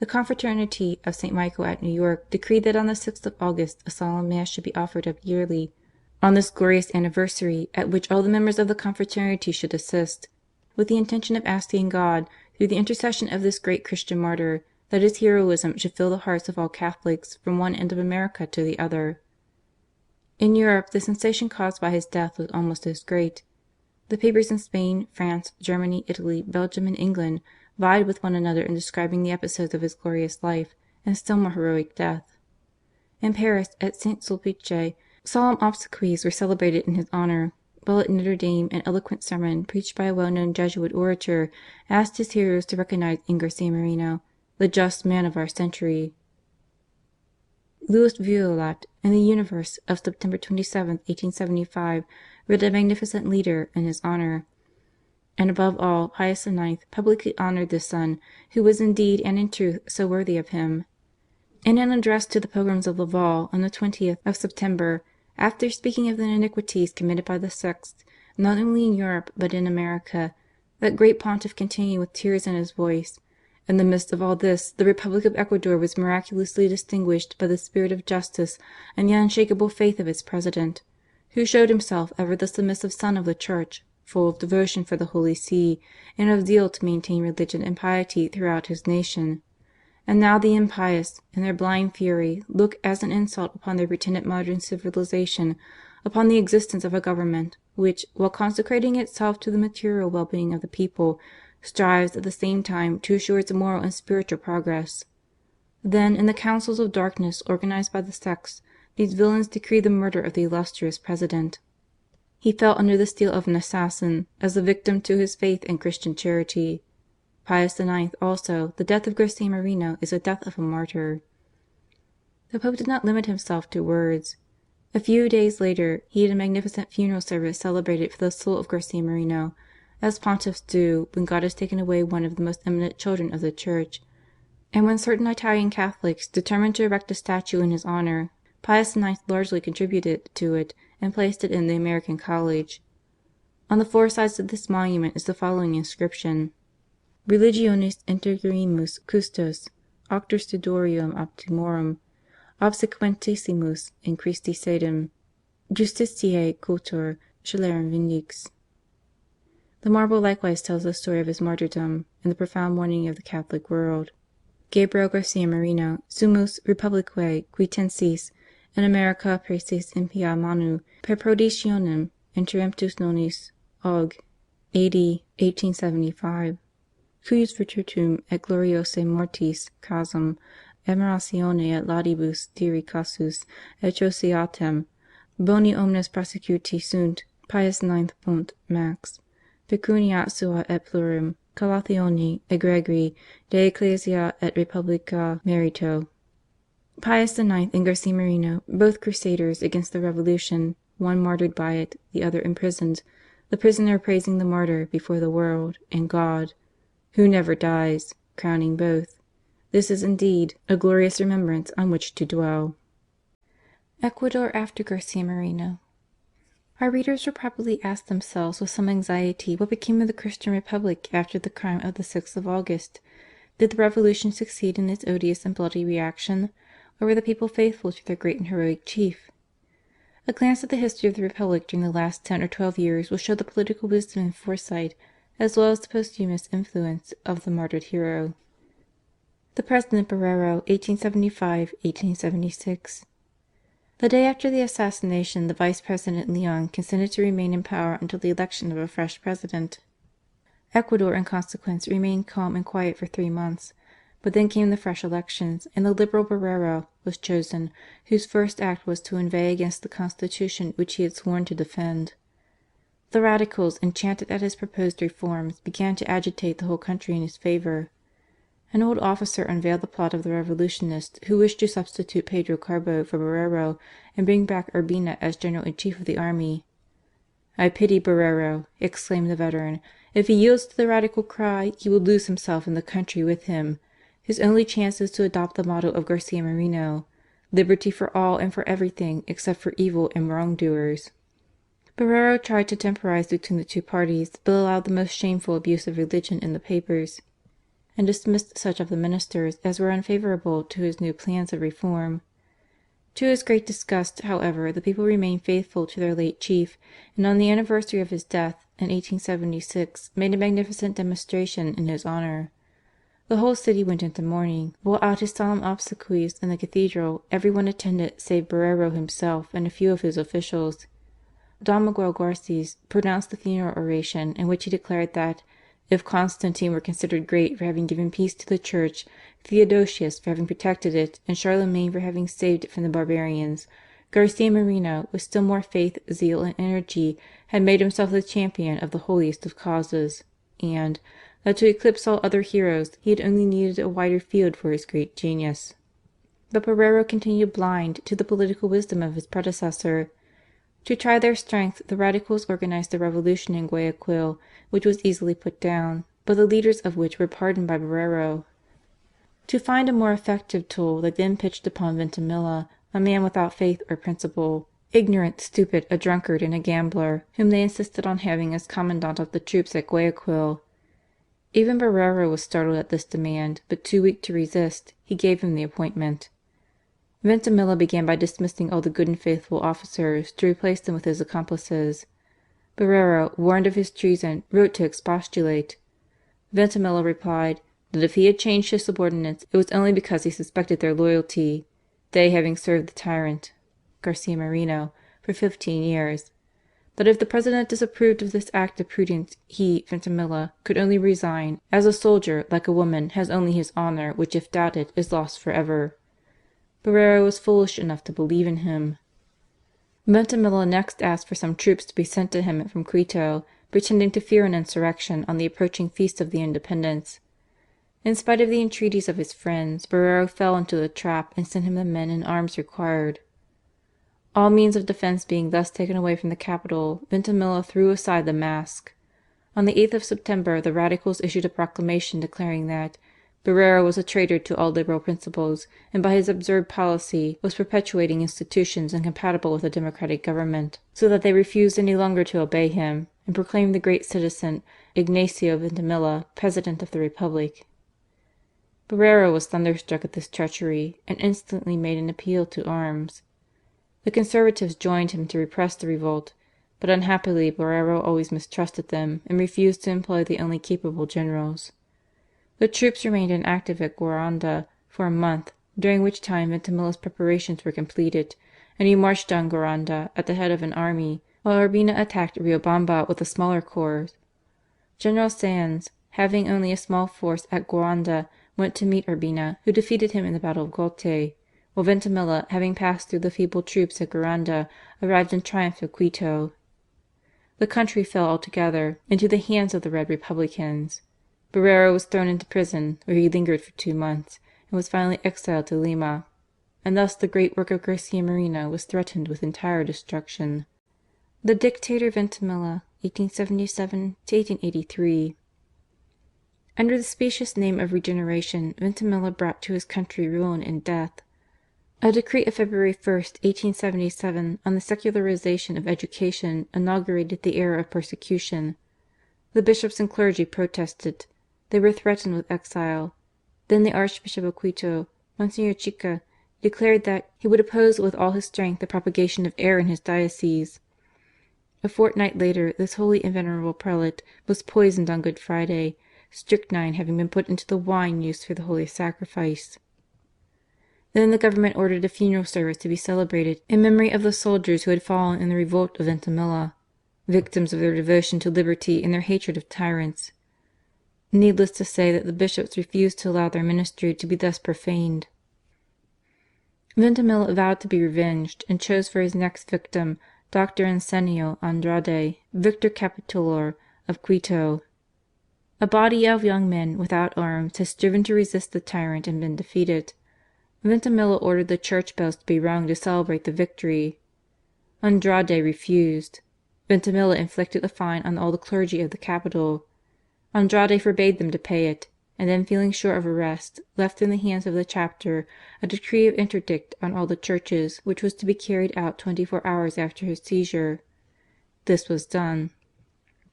The Confraternity of St. Michael at New York decreed that on the 6th of August a solemn Mass should be offered up yearly on this glorious anniversary, at which all the members of the Confraternity should assist, with the intention of asking God, through the intercession of this great Christian martyr, that his heroism should fill the hearts of all Catholics from one end of America to the other. In Europe the sensation caused by his death was almost as great. The papers in Spain, France, Germany, Italy, Belgium, and England vied with one another in describing the episodes of his glorious life and still more heroic death. In Paris, at St. Sulpice, solemn obsequies were celebrated in his honour, while at Notre Dame an eloquent sermon preached by a well-known Jesuit orator asked his hearers to recognize in Garcia Moreno the just man of our century. Louis Violat, in the Universe of September 27, 1875, read a magnificent leader in his honour. And above all, Pius IX publicly honoured this son, who was indeed and in truth so worthy of him. In an address to the pilgrims of Laval on the 20th of September, after speaking of the iniquities committed by the sects, not only in Europe but in America, that great Pontiff continued with tears in his voice: "In the midst of all this, the Republic of Ecuador was miraculously distinguished by the spirit of justice and the unshakable faith of its President, who showed himself ever the submissive son of the Church, full of devotion for the Holy See, and of zeal to maintain religion and piety throughout his nation. And now the impious, in their blind fury, look as an insult upon their pretended modern civilization, upon the existence of a government which, while consecrating itself to the material well-being of the people, strives at the same time to assure its moral and spiritual progress. Then, in the councils of darkness organized by the sects, these villains decreed the murder of the illustrious President. He fell under the steel of an assassin, as a victim to his faith and Christian charity. Pius IX also, the death of Garcia Moreno is the death of a martyr." The Pope did not limit himself to words. A few days later he had a magnificent funeral service celebrated for the soul of Garcia Moreno, as Pontiffs do when God has taken away one of the most eminent children of the Church, and when certain Italian Catholics determined to erect a statue in his honour, Pius IX largely contributed to it and placed it in the American College. On the four sides of this monument is the following inscription: Religionis integrimus custos, auctor studorium optimorum, obsequentissimus in Christi sedem, justitiae cultor, scelerum vindix. The marble likewise tells the story of his martyrdom and the profound mourning of the Catholic world. Gabriel Garcia Moreno, summus republicae quitensis, in America praeses impia manu per proditionem interemptus nonis aug. A.D. 1875. Cujus virtutum et gloriose mortis casum admiratione et laudibus diri casus et societam boni omnes prosecuti sunt Pius IX. Max pecuniat sua et plurim collationi egregri de ecclesia et republica merito. Pius IX. and Garcia Moreno, both crusaders against the Revolution, one martyred by it, the other imprisoned, the prisoner praising the martyr before the world and God, who never dies, crowning both. This is indeed a glorious remembrance on which to dwell. Ecuador after Garcia Moreno. Our readers will probably ask themselves with some anxiety what became of the Christian Republic after the crime of the 6th of August. Did the Revolution succeed in its odious and bloody reaction, or were the people faithful to their great and heroic chief? A glance at the history of the Republic during the last 10 or 12 years will show the political wisdom and foresight, as well as the posthumous influence of the martyred hero. The President Borrero, 1875-1876. The day after the assassination, the Vice President Leon consented to remain in power until the election of a fresh President. Ecuador, in consequence, remained calm and quiet for 3 months, but then came the fresh elections, and the Liberal Borrero was chosen, whose first act was to inveigh against the Constitution which he had sworn to defend. The Radicals, enchanted at his proposed reforms, began to agitate the whole country in his favour. An old officer unveiled the plot of the revolutionists who wished to substitute Pedro Carbo for Borrero and bring back Urbina as General-in-Chief of the army. "I pity Borrero," exclaimed the veteran. "If he yields to the Radical cry, he will lose himself and the country with him. His only chance is to adopt the motto of Garcia Moreno: liberty for all and for everything except for evil and wrongdoers." Borrero tried to temporize between the two parties, but allowed the most shameful abuse of religion in the papers, and dismissed such of the ministers as were unfavourable to his new plans of reform. To his great disgust, however, the people remained faithful to their late chief, and on the anniversary of his death, in 1876, made a magnificent demonstration in his honour. The whole city went into mourning, while at his solemn obsequies in the cathedral every one attended save Borrero himself and a few of his officials. Don Miguel Garces pronounced the funeral oration, in which he declared that, if Constantine were considered great for having given peace to the Church, Theodosius for having protected it, and Charlemagne for having saved it from the barbarians, Garcia Moreno, with still more faith, zeal, and energy, had made himself the champion of the holiest of causes, and that to eclipse all other heroes he had only needed a wider field for his great genius. But Borrero continued blind to the political wisdom of his predecessor. To try their strength, the Radicals organized a revolution in Guayaquil, which was easily put down, but the leaders of which were pardoned by Borrero. To find a more effective tool, they then pitched upon Veintimilla, a man without faith or principle, ignorant, stupid, a drunkard and a gambler, whom they insisted on having as commandant of the troops at Guayaquil. Even Borrero was startled at this demand, but too weak to resist, he gave him the appointment. Veintimilla began by dismissing all the good and faithful officers to replace them with his accomplices. Borrero, warned of his treason, wrote to expostulate. Veintimilla replied that if he had changed his subordinates it was only because he suspected their loyalty, they having served the tyrant, Garcia Moreno, for 15 years. That if the President disapproved of this act of prudence, he, Veintimilla, could only resign, as a soldier, like a woman, has only his honour, which if doubted is lost for ever. Borrero was foolish enough to believe in him. Veintimilla next asked for some troops to be sent to him from Quito, pretending to fear an insurrection on the approaching feast of the Independence. In spite of the entreaties of his friends, Borrero fell into the trap and sent him the men and arms required. All means of defence being thus taken away from the capital, Veintimilla threw aside the mask. On the 8th of September the Radicals issued a proclamation declaring that Borrero was a traitor to all liberal principles, and by his absurd policy was perpetuating institutions incompatible with a democratic government, so that they refused any longer to obey him, and proclaimed the great citizen Ignacio Veintimilla President of the Republic. Borrero was thunderstruck at this treachery, and instantly made an appeal to arms. The Conservatives joined him to repress the revolt, but unhappily Borrero always mistrusted them and refused to employ the only capable generals. The troops remained inactive at Guaranda for a month, during which time Veintimilla's preparations were completed, and he marched on Guaranda at the head of an army, while Urbina attacked Riobamba with a smaller corps. General Sanz, having only a small force at Guaranda, went to meet Urbina, who defeated him in the Battle of Gote, while Veintimilla, having passed through the feeble troops at Guaranda, arrived in triumph at Quito. The country fell altogether into the hands of the Red Republicans. Borrero was thrown into prison, where he lingered for 2 months, and was finally exiled to Lima. And thus the great work of Garcia Moreno was threatened with entire destruction. The Dictator Veintimilla, 1877 to 1883. Under the specious name of Regeneration, Veintimilla brought to his country ruin and death. A decree of February 1, 1877, on the secularization of education inaugurated the era of persecution. The bishops and clergy protested. They were threatened with exile. Then the Archbishop of Quito, Monsignor Chica, declared that he would oppose with all his strength the propagation of error in his diocese. A fortnight later this holy and venerable prelate was poisoned on Good Friday, strychnine having been put into the wine used for the Holy Sacrifice. Then the government ordered a funeral service to be celebrated in memory of the soldiers who had fallen in the revolt of Veintimilla, victims of their devotion to liberty and their hatred of tyrants. Needless to say that the bishops refused to allow their ministry to be thus profaned. Veintimilla vowed to be revenged, and chose for his next victim Dr. Ansenio Andrade, Victor Capitular of Quito. A body of young men without arms had striven to resist the tyrant and been defeated. Veintimilla ordered the church bells to be rung to celebrate the victory. Andrade refused. Veintimilla inflicted a fine on all the clergy of the capital. Andrade forbade them to pay it, and then feeling sure of arrest, left in the hands of the chapter a decree of interdict on all the churches, which was to be carried out 24 hours after his seizure. This was done.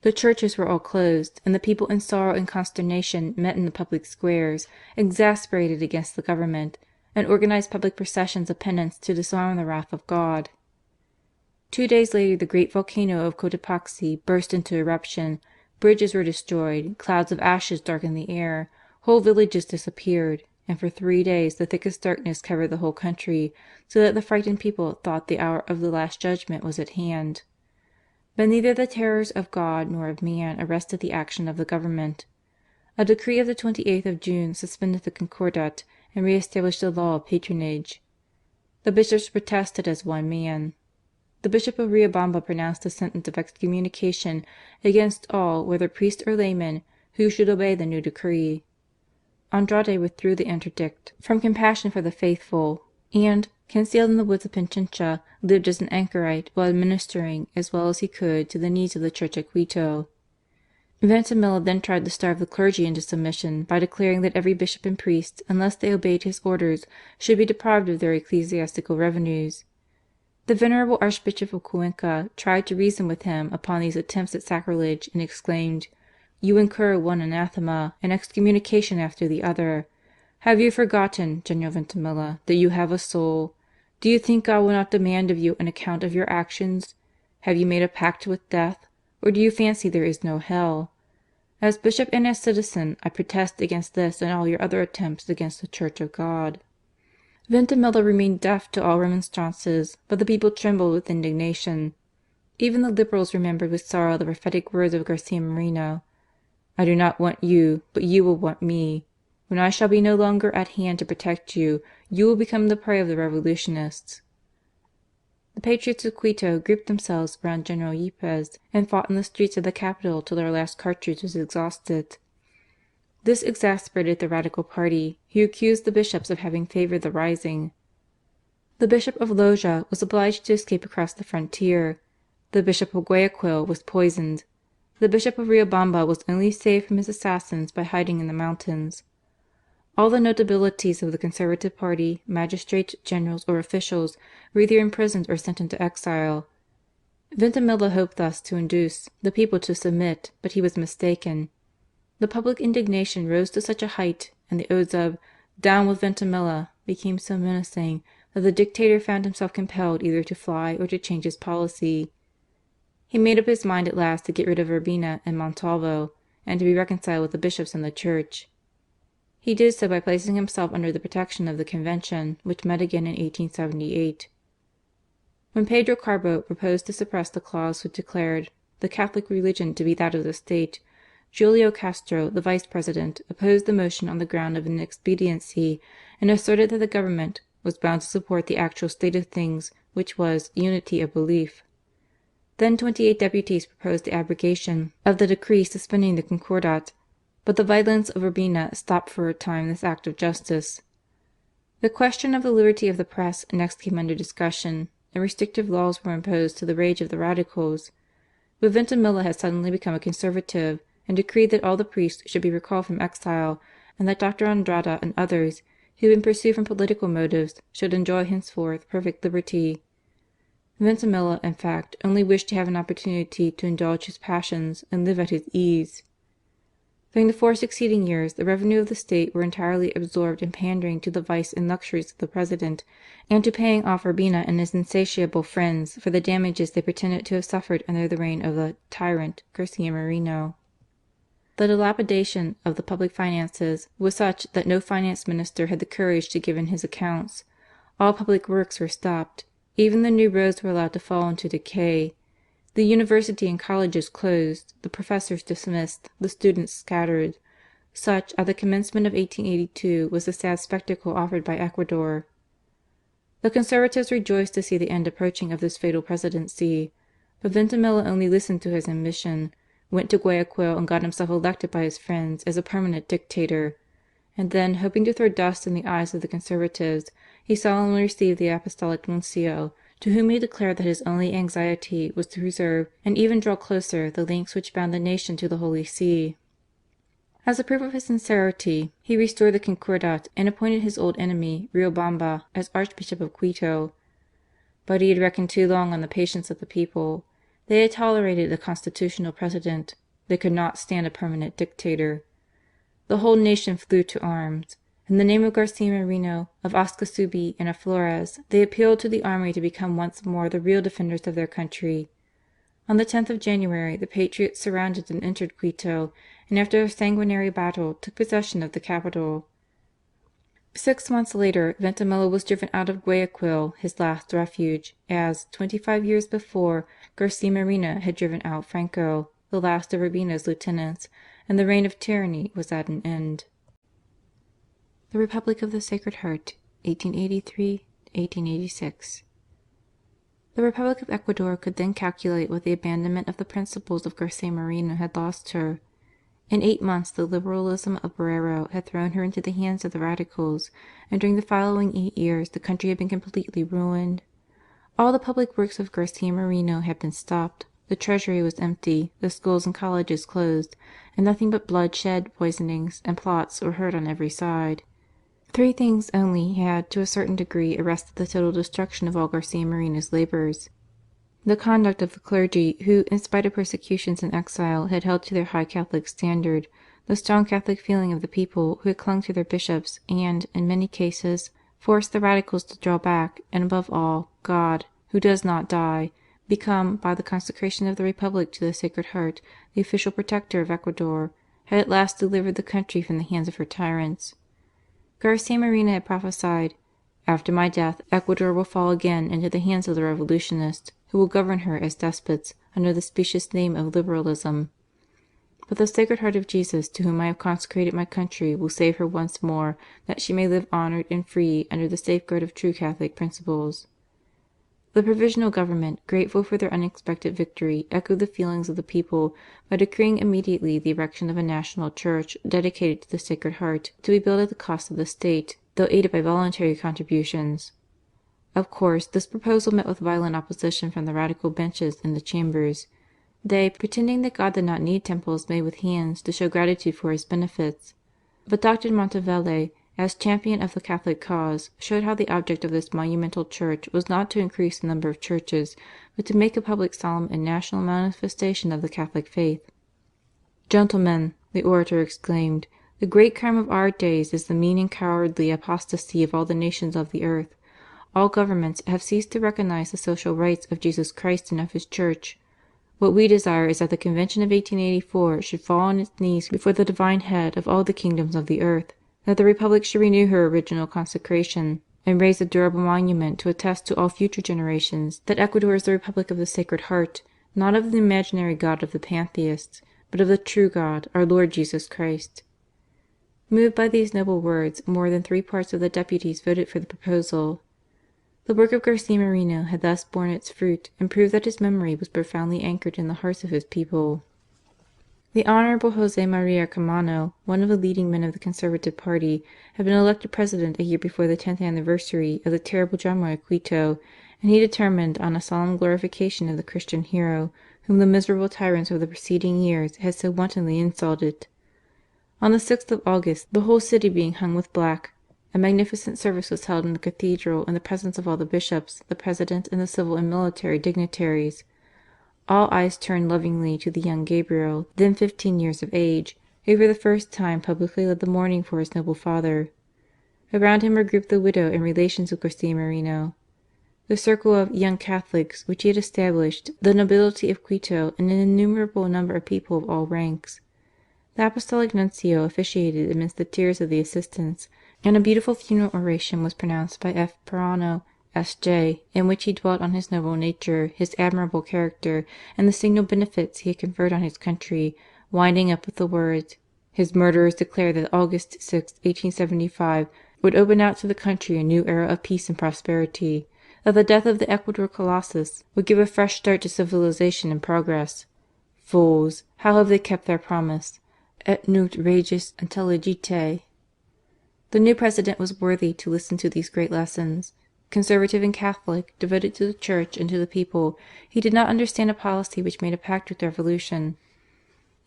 The churches were all closed, and the people in sorrow and consternation met in the public squares, exasperated against the government, and organized public processions of penance to disarm the wrath of God. 2 days later the great volcano of Cotopaxi burst into eruption, bridges were destroyed, clouds of ashes darkened the air, whole villages disappeared, and for 3 days the thickest darkness covered the whole country, so that the frightened people thought the hour of the Last Judgment was at hand. But neither the terrors of God nor of man arrested the action of the government. A decree of the 28th of June suspended the Concordat and re-established the law of patronage. The bishops protested as one man. The Bishop of Riobamba pronounced a sentence of excommunication against all, whether priest or layman, who should obey the new decree. Andrade withdrew the interdict from compassion for the faithful, and, concealed in the woods of Pichincha, lived as an anchorite while administering as well as he could to the needs of the Church at Quito. Veintimilla then tried to starve the clergy into submission by declaring that every bishop and priest, unless they obeyed his orders, should be deprived of their ecclesiastical revenues. The venerable Archbishop of Cuenca tried to reason with him upon these attempts at sacrilege, and exclaimed: "You incur one anathema and excommunication after the other. Have you forgotten, General Veintimilla, that you have a soul? Do you think God will not demand of you an account of your actions? Have you made a pact with death, or do you fancy there is no hell? As bishop and as citizen, I protest against this and all your other attempts against the Church of God." Veintimilla remained deaf to all remonstrances, but the people trembled with indignation. Even the Liberals remembered with sorrow the prophetic words of Garcia Moreno: "I do not want you, but you will want me. When I shall be no longer at hand to protect you, you will become the prey of the revolutionists." The patriots of Quito grouped themselves round General Yepes and fought in the streets of the capital till their last cartridge was exhausted. This exasperated the Radical party, who accused the bishops of having favoured the rising. The Bishop of Loja was obliged to escape across the frontier. The Bishop of Guayaquil was poisoned. The Bishop of Riobamba was only saved from his assassins by hiding in the mountains. All the notabilities of the Conservative party, magistrates, generals, or officials, were either imprisoned or sent into exile. Veintimilla hoped thus to induce the people to submit, but he was mistaken. The public indignation rose to such a height, and the oaths of "Down with Veintimilla" became so menacing, that the dictator found himself compelled either to fly or to change his policy. He made up his mind at last to get rid of Urbina and Montalvo, and to be reconciled with the bishops and the Church. He did so by placing himself under the protection of the Convention, which met again in 1878. When Pedro Carbo proposed to suppress the clause which declared the Catholic religion to be that of the State, Julio Castro, the Vice President, opposed the motion on the ground of inexpediency, and asserted that the government was bound to support the actual state of things, which was unity of belief. Then 28 deputies proposed the abrogation of the decree suspending the Concordat, but the violence of Urbina stopped for a time this act of justice. The question of the liberty of the press next came under discussion, and restrictive laws were imposed to the rage of the Radicals. But Veintimilla had suddenly become a Conservative, and decreed that all the priests should be recalled from exile, and that Dr. Andrada and others, who had been pursued from political motives, should enjoy henceforth perfect liberty. Veintimilla, in fact, only wished to have an opportunity to indulge his passions and live at his ease. During the 4 succeeding years, the revenue of the state were entirely absorbed in pandering to the vice and luxuries of the President, and to paying off Urbina and his insatiable friends for the damages they pretended to have suffered under the reign of the "tyrant" Garcia Moreno. The dilapidation of the public finances was such that no finance minister had the courage to give in his accounts. All public works were stopped. Even the new roads were allowed to fall into decay. The university and colleges closed, the professors dismissed, the students scattered. Such, at the commencement of 1882, was the sad spectacle offered by Ecuador. The Conservatives rejoiced to see the end approaching of this fatal presidency, but Veintimilla only listened to his ambition, went to Guayaquil and got himself elected by his friends as a permanent dictator, and then, hoping to throw dust in the eyes of the Conservatives, he solemnly received the Apostolic Nuncio, to whom he declared that his only anxiety was to preserve and even draw closer the links which bound the nation to the Holy See. As a proof of his sincerity, he restored the Concordat and appointed his old enemy, Riobamba, as Archbishop of Quito. But he had reckoned too long on the patience of the people. They had tolerated a constitutional president. They could not stand a permanent dictator. The whole nation flew to arms. In the name of Garcia Moreno, of Ascasubi, and of Flores, they appealed to the army to become once more the real defenders of their country. On the 10th of January, the patriots surrounded and entered Quito, and after a sanguinary battle, took possession of the capital. 6 months later, Veintimilla was driven out of Guayaquil, his last refuge, as, 25 years before, Garcia Moreno had driven out Franco, the last of Urbina's lieutenants, and the reign of tyranny was at an end. The Republic of the Sacred Heart, 1883–1886. The Republic of Ecuador could then calculate what the abandonment of the principles of Garcia Moreno had lost her. In 8 months the liberalism of Borrero had thrown her into the hands of the Radicals, and during the following 8 years the country had been completely ruined. All the public works of Garcia Moreno had been stopped, the treasury was empty, the schools and colleges closed, and nothing but bloodshed, poisonings, and plots were heard on every side. 3 things only had, to a certain degree, arrested the total destruction of all Garcia Moreno's labours. The conduct of the clergy, who, in spite of persecutions and exile, had held to their high Catholic standard, the strong Catholic feeling of the people, who had clung to their bishops, and, in many cases, forced the Radicals to draw back, and above all, God, who does not die, become, by the consecration of the Republic to the Sacred Heart, the official protector of Ecuador, had at last delivered the country from the hands of her tyrants. Garcia Moreno had prophesied, "After my death, Ecuador will fall again into the hands of the revolutionists, who will govern her as despots under the specious name of liberalism. But the Sacred Heart of Jesus, to whom I have consecrated my country, will save her once more, that she may live honoured and free under the safeguard of true Catholic principles." The Provisional Government, grateful for their unexpected victory, echoed the feelings of the people by decreeing immediately the erection of a national church dedicated to the Sacred Heart, to be built at the cost of the State, though aided by voluntary contributions. Of course, this proposal met with violent opposition from the Radical benches in the Chambers. They, pretending that God did not need temples made with hands to show gratitude for His benefits. But Dr. Montevelle, as champion of the Catholic cause, showed how the object of this monumental church was not to increase the number of churches, but to make a public, solemn, and national manifestation of the Catholic faith. "Gentlemen," the orator exclaimed, "the great crime of our days is the mean and cowardly apostasy of all the nations of the earth. All governments have ceased to recognize the social rights of Jesus Christ and of His Church. What we desire is that the Convention of 1884 should fall on its knees before the Divine Head of all the kingdoms of the earth, that the Republic should renew her original consecration, and raise a durable monument to attest to all future generations that Ecuador is the Republic of the Sacred Heart, not of the imaginary God of the pantheists, but of the true God, our Lord Jesus Christ." Moved by these noble words, more than 3/4 of the deputies voted for the proposal. The work of Garcia Moreno had thus borne its fruit, and proved that his memory was profoundly anchored in the hearts of his people. The Honourable José María Caamano, one of the leading men of the Conservative party, had been elected President a year before the 10th anniversary of the terrible drama at Quito, and he determined on a solemn glorification of the Christian hero, whom the miserable tyrants of the preceding years had so wantonly insulted. On the 6th of August, the whole city being hung with black, a magnificent service was held in the cathedral in the presence of all the bishops, the President, and the civil and military dignitaries. All eyes turned lovingly to the young Gabriel, then 15 years of age, who for the first time publicly led the mourning for his noble father. Around him were grouped the widow and relations of Garcia Moreno, the circle of "young Catholics" which he had established, the nobility of Quito, and an innumerable number of people of all ranks. The Apostolic Nuncio officiated amidst the tears of the assistants, and a beautiful funeral oration was pronounced by F. Perano, S.J., in which he dwelt on his noble nature, his admirable character, and the signal benefits he had conferred on his country, winding up with the words, "His murderers declared that August 6, 1875, would open out to the country a new era of peace and prosperity, that the death of the Ecuador Colossus would give a fresh start to civilization and progress. Fools! How have they kept their promise? Et nunc regis intelligite. The new President was worthy to listen to these great lessons. Conservative and Catholic, devoted to the Church and to the people, he did not understand a policy which made a pact with revolution.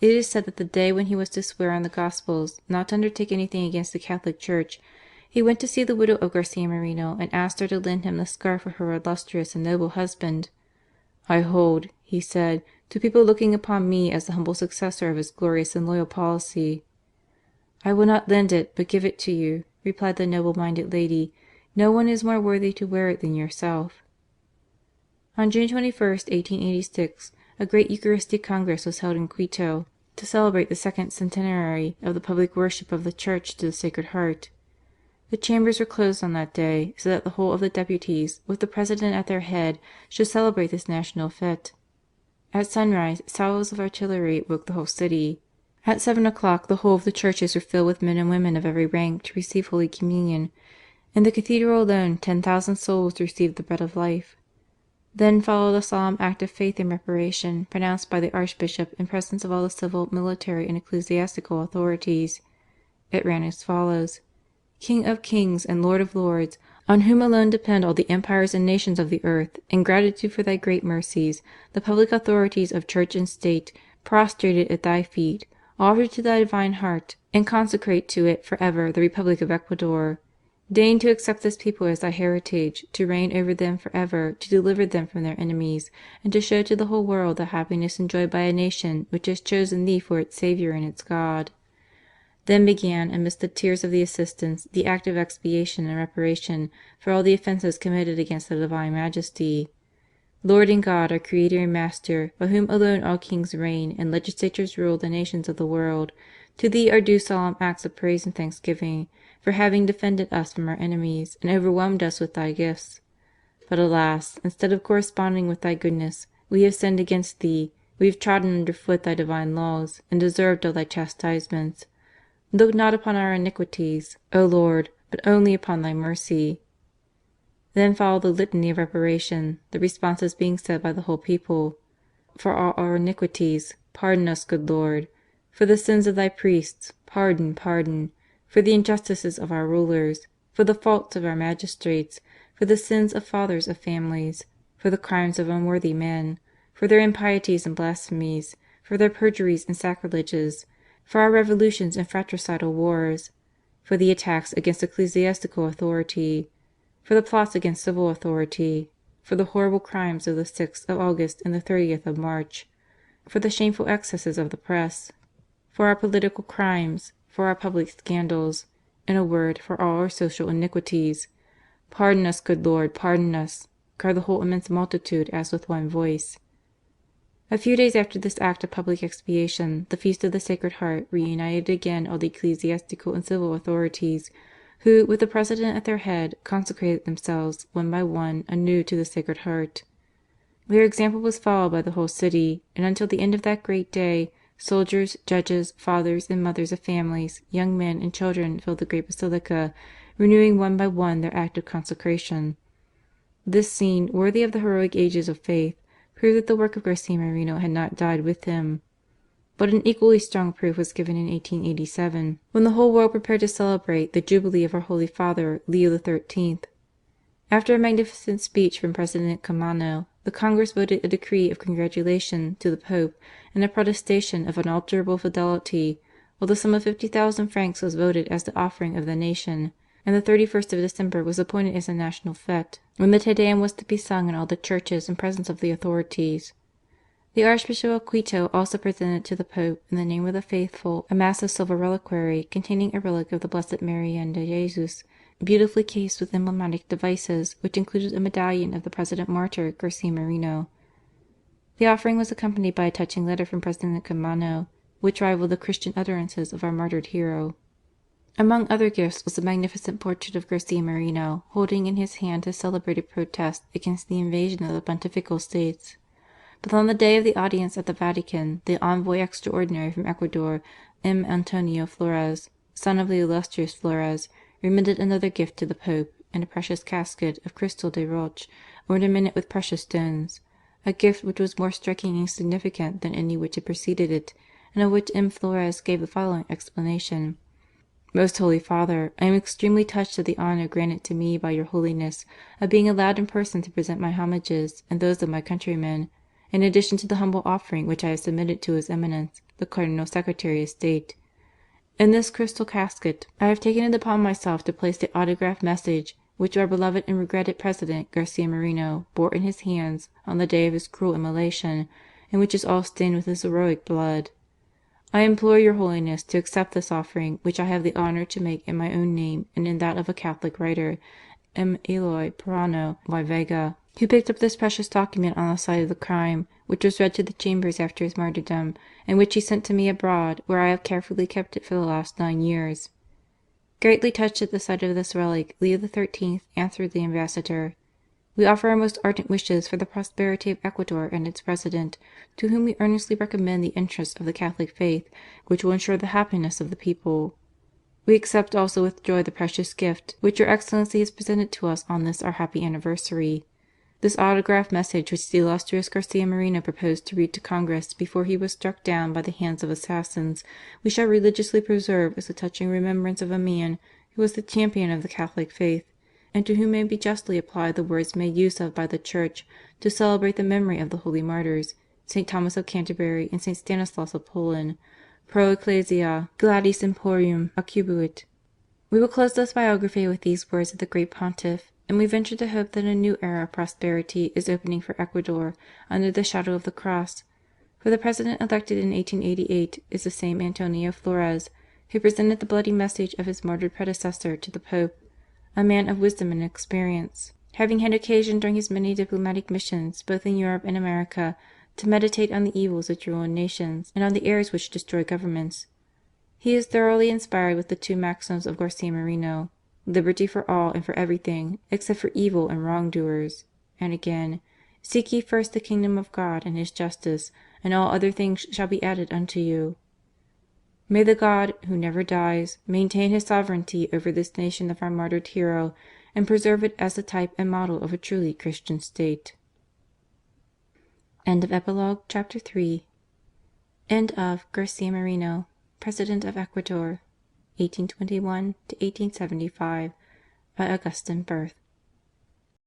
It is said that the day when he was to swear on the Gospels not to undertake anything against the Catholic Church, he went to see the widow of Garcia Moreno and asked her to lend him the scarf of her illustrious and noble husband. "I hold," he said, "to people looking upon me as the humble successor of his glorious and loyal policy." "I will not lend it, but give it to you," replied the noble-minded lady. "No one is more worthy to wear it than yourself." On June 21st, 1886, a great Eucharistic Congress was held in Quito to celebrate the second centenary of the public worship of the Church to the Sacred Heart. The chambers were closed on that day, so that the whole of the deputies, with the President at their head, should celebrate this national fete. At sunrise, salvos of artillery woke the whole city. At 7 o'clock, the whole of the churches were filled with men and women of every rank to receive Holy Communion. In the cathedral alone, 10,000 souls received the bread of life. Then followed a solemn act of faith and reparation, pronounced by the Archbishop in presence of all the civil, military, and ecclesiastical authorities. It ran as follows: "King of kings and Lord of lords, on whom alone depend all the empires and nations of the earth, in gratitude for thy great mercies, the public authorities of Church and State, prostrated at thy feet, offer to thy divine heart, and consecrate to it for ever the Republic of Ecuador. Deign to accept this people as thy heritage, to reign over them for ever, to deliver them from their enemies, and to show to the whole world the happiness enjoyed by a nation which has chosen thee for its Saviour and its God." Then began, amidst the tears of the assistants, the act of expiation and reparation for all the offences committed against the Divine Majesty. "Lord and God, our Creator and Master, by whom alone all kings reign and legislatures rule the nations of the world, to Thee are due solemn acts of praise and thanksgiving, for having defended us from our enemies and overwhelmed us with Thy gifts. But alas, instead of corresponding with Thy goodness, we have sinned against Thee, we have trodden underfoot Thy divine laws, and deserved all Thy chastisements. Look not upon our iniquities, O Lord, but only upon Thy mercy." Then followed the litany of reparation, the responses being said by the whole people: "For all our iniquities, pardon us, good Lord. For the sins of Thy priests, pardon, pardon. For the injustices of our rulers, for the faults of our magistrates, for the sins of fathers of families, for the crimes of unworthy men, for their impieties and blasphemies, for their perjuries and sacrileges, for our revolutions and fratricidal wars, for the attacks against ecclesiastical authority, for the plots against civil authority, for the horrible crimes of the 6th of August and the 30th of March, for the shameful excesses of the press, for our political crimes, for our public scandals, in a word, for all our social iniquities. Pardon us, good Lord, pardon us," cried the whole immense multitude as with one voice. A few days after this act of public expiation, the Feast of the Sacred Heart reunited again all the ecclesiastical and civil authorities, who, with the President at their head, consecrated themselves, one by one, anew to the Sacred Heart. Their example was followed by the whole city, and until the end of that great day, soldiers, judges, fathers and mothers of families, young men and children filled the great basilica, renewing one by one their act of consecration. This scene, worthy of the heroic ages of faith, proved that the work of Garcia Moreno had not died with him. But an equally strong proof was given in 1887, when the whole world prepared to celebrate the Jubilee of our Holy Father, Leo XIII. After a magnificent speech from President Caamano, the Congress voted a decree of congratulation to the Pope and a protestation of unalterable fidelity, while the sum of 50,000 francs was voted as the offering of the nation, and the 31st of December was appointed as a national fete, when the Te Deum was to be sung in all the churches in presence of the authorities. The Archbishop of Quito also presented to the Pope, in the name of the faithful, a massive silver reliquary containing a relic of the Blessed Marianne de Jesus, beautifully cased with emblematic devices, which included a medallion of the President martyred Garcia Moreno. The offering was accompanied by a touching letter from President Caamano, which rivaled the Christian utterances of our martyred hero. Among other gifts was a magnificent portrait of Garcia Moreno, holding in his hand his celebrated protest against the invasion of the Pontifical States. But on the day of the audience at the Vatican, the envoy extraordinary from Ecuador, M. Antonio Flores, son of the illustrious Flores, remitted another gift to the Pope, in a precious casket of crystal de roche, ornamented with precious stones, a gift which was more striking and significant than any which had preceded it, and of which M. Flores gave the following explanation. Most Holy Father, I am extremely touched at the honour granted to me by your Holiness of being allowed in person to present my homages and those of my countrymen, in addition to the humble offering which I have submitted to His Eminence, the Cardinal Secretary of State. In this crystal casket I have taken it upon myself to place the autograph message which our beloved and regretted President Garcia Moreno bore in his hands on the day of his cruel immolation, and which is all stained with his heroic blood. I implore your Holiness to accept this offering, which I have the honour to make in my own name and in that of a Catholic writer, M. Eloy Perano y Vega, who picked up this precious document on the site of the crime, which was read to the Chambers after his martyrdom, and which he sent to me abroad, where I have carefully kept it for the last 9 years. Greatly touched at the sight of this relic, Leo XIII. Answered the ambassador: "We offer our most ardent wishes for the prosperity of Ecuador and its President, to whom we earnestly recommend the interests of the Catholic faith, which will ensure the happiness of the people. We accept also with joy the precious gift which Your Excellency has presented to us on this our happy anniversary. This autograph message which the illustrious Garcia Moreno proposed to read to Congress before he was struck down by the hands of assassins, we shall religiously preserve as a touching remembrance of a man who was the champion of the Catholic faith, and to whom may be justly applied the words made use of by the Church to celebrate the memory of the holy martyrs, St. Thomas of Canterbury and St. Stanislaus of Poland, pro ecclesia gladis emporium occubuit." We will close this biography with these words of the great Pontiff, and we venture to hope that a new era of prosperity is opening for Ecuador under the shadow of the Cross, for the President elected in 1888 is the same Antonio Flores who presented the bloody message of his martyred predecessor to the Pope, a man of wisdom and experience, having had occasion during his many diplomatic missions both in Europe and America to meditate on the evils which ruin nations and on the errors which destroy governments. He is thoroughly inspired with the two maxims of Garcia Moreno: liberty for all and for everything, except for evil and wrongdoers; and again, seek ye first the kingdom of God and His justice, and all other things shall be added unto you. May the God, who never dies, maintain His sovereignty over this nation of our martyred hero, and preserve it as the type and model of a truly Christian state. End of Epilogue, Chapter 3. End of Garcia Moreno, President of Ecuador, 1821 to 1875, by Augustine Berthe.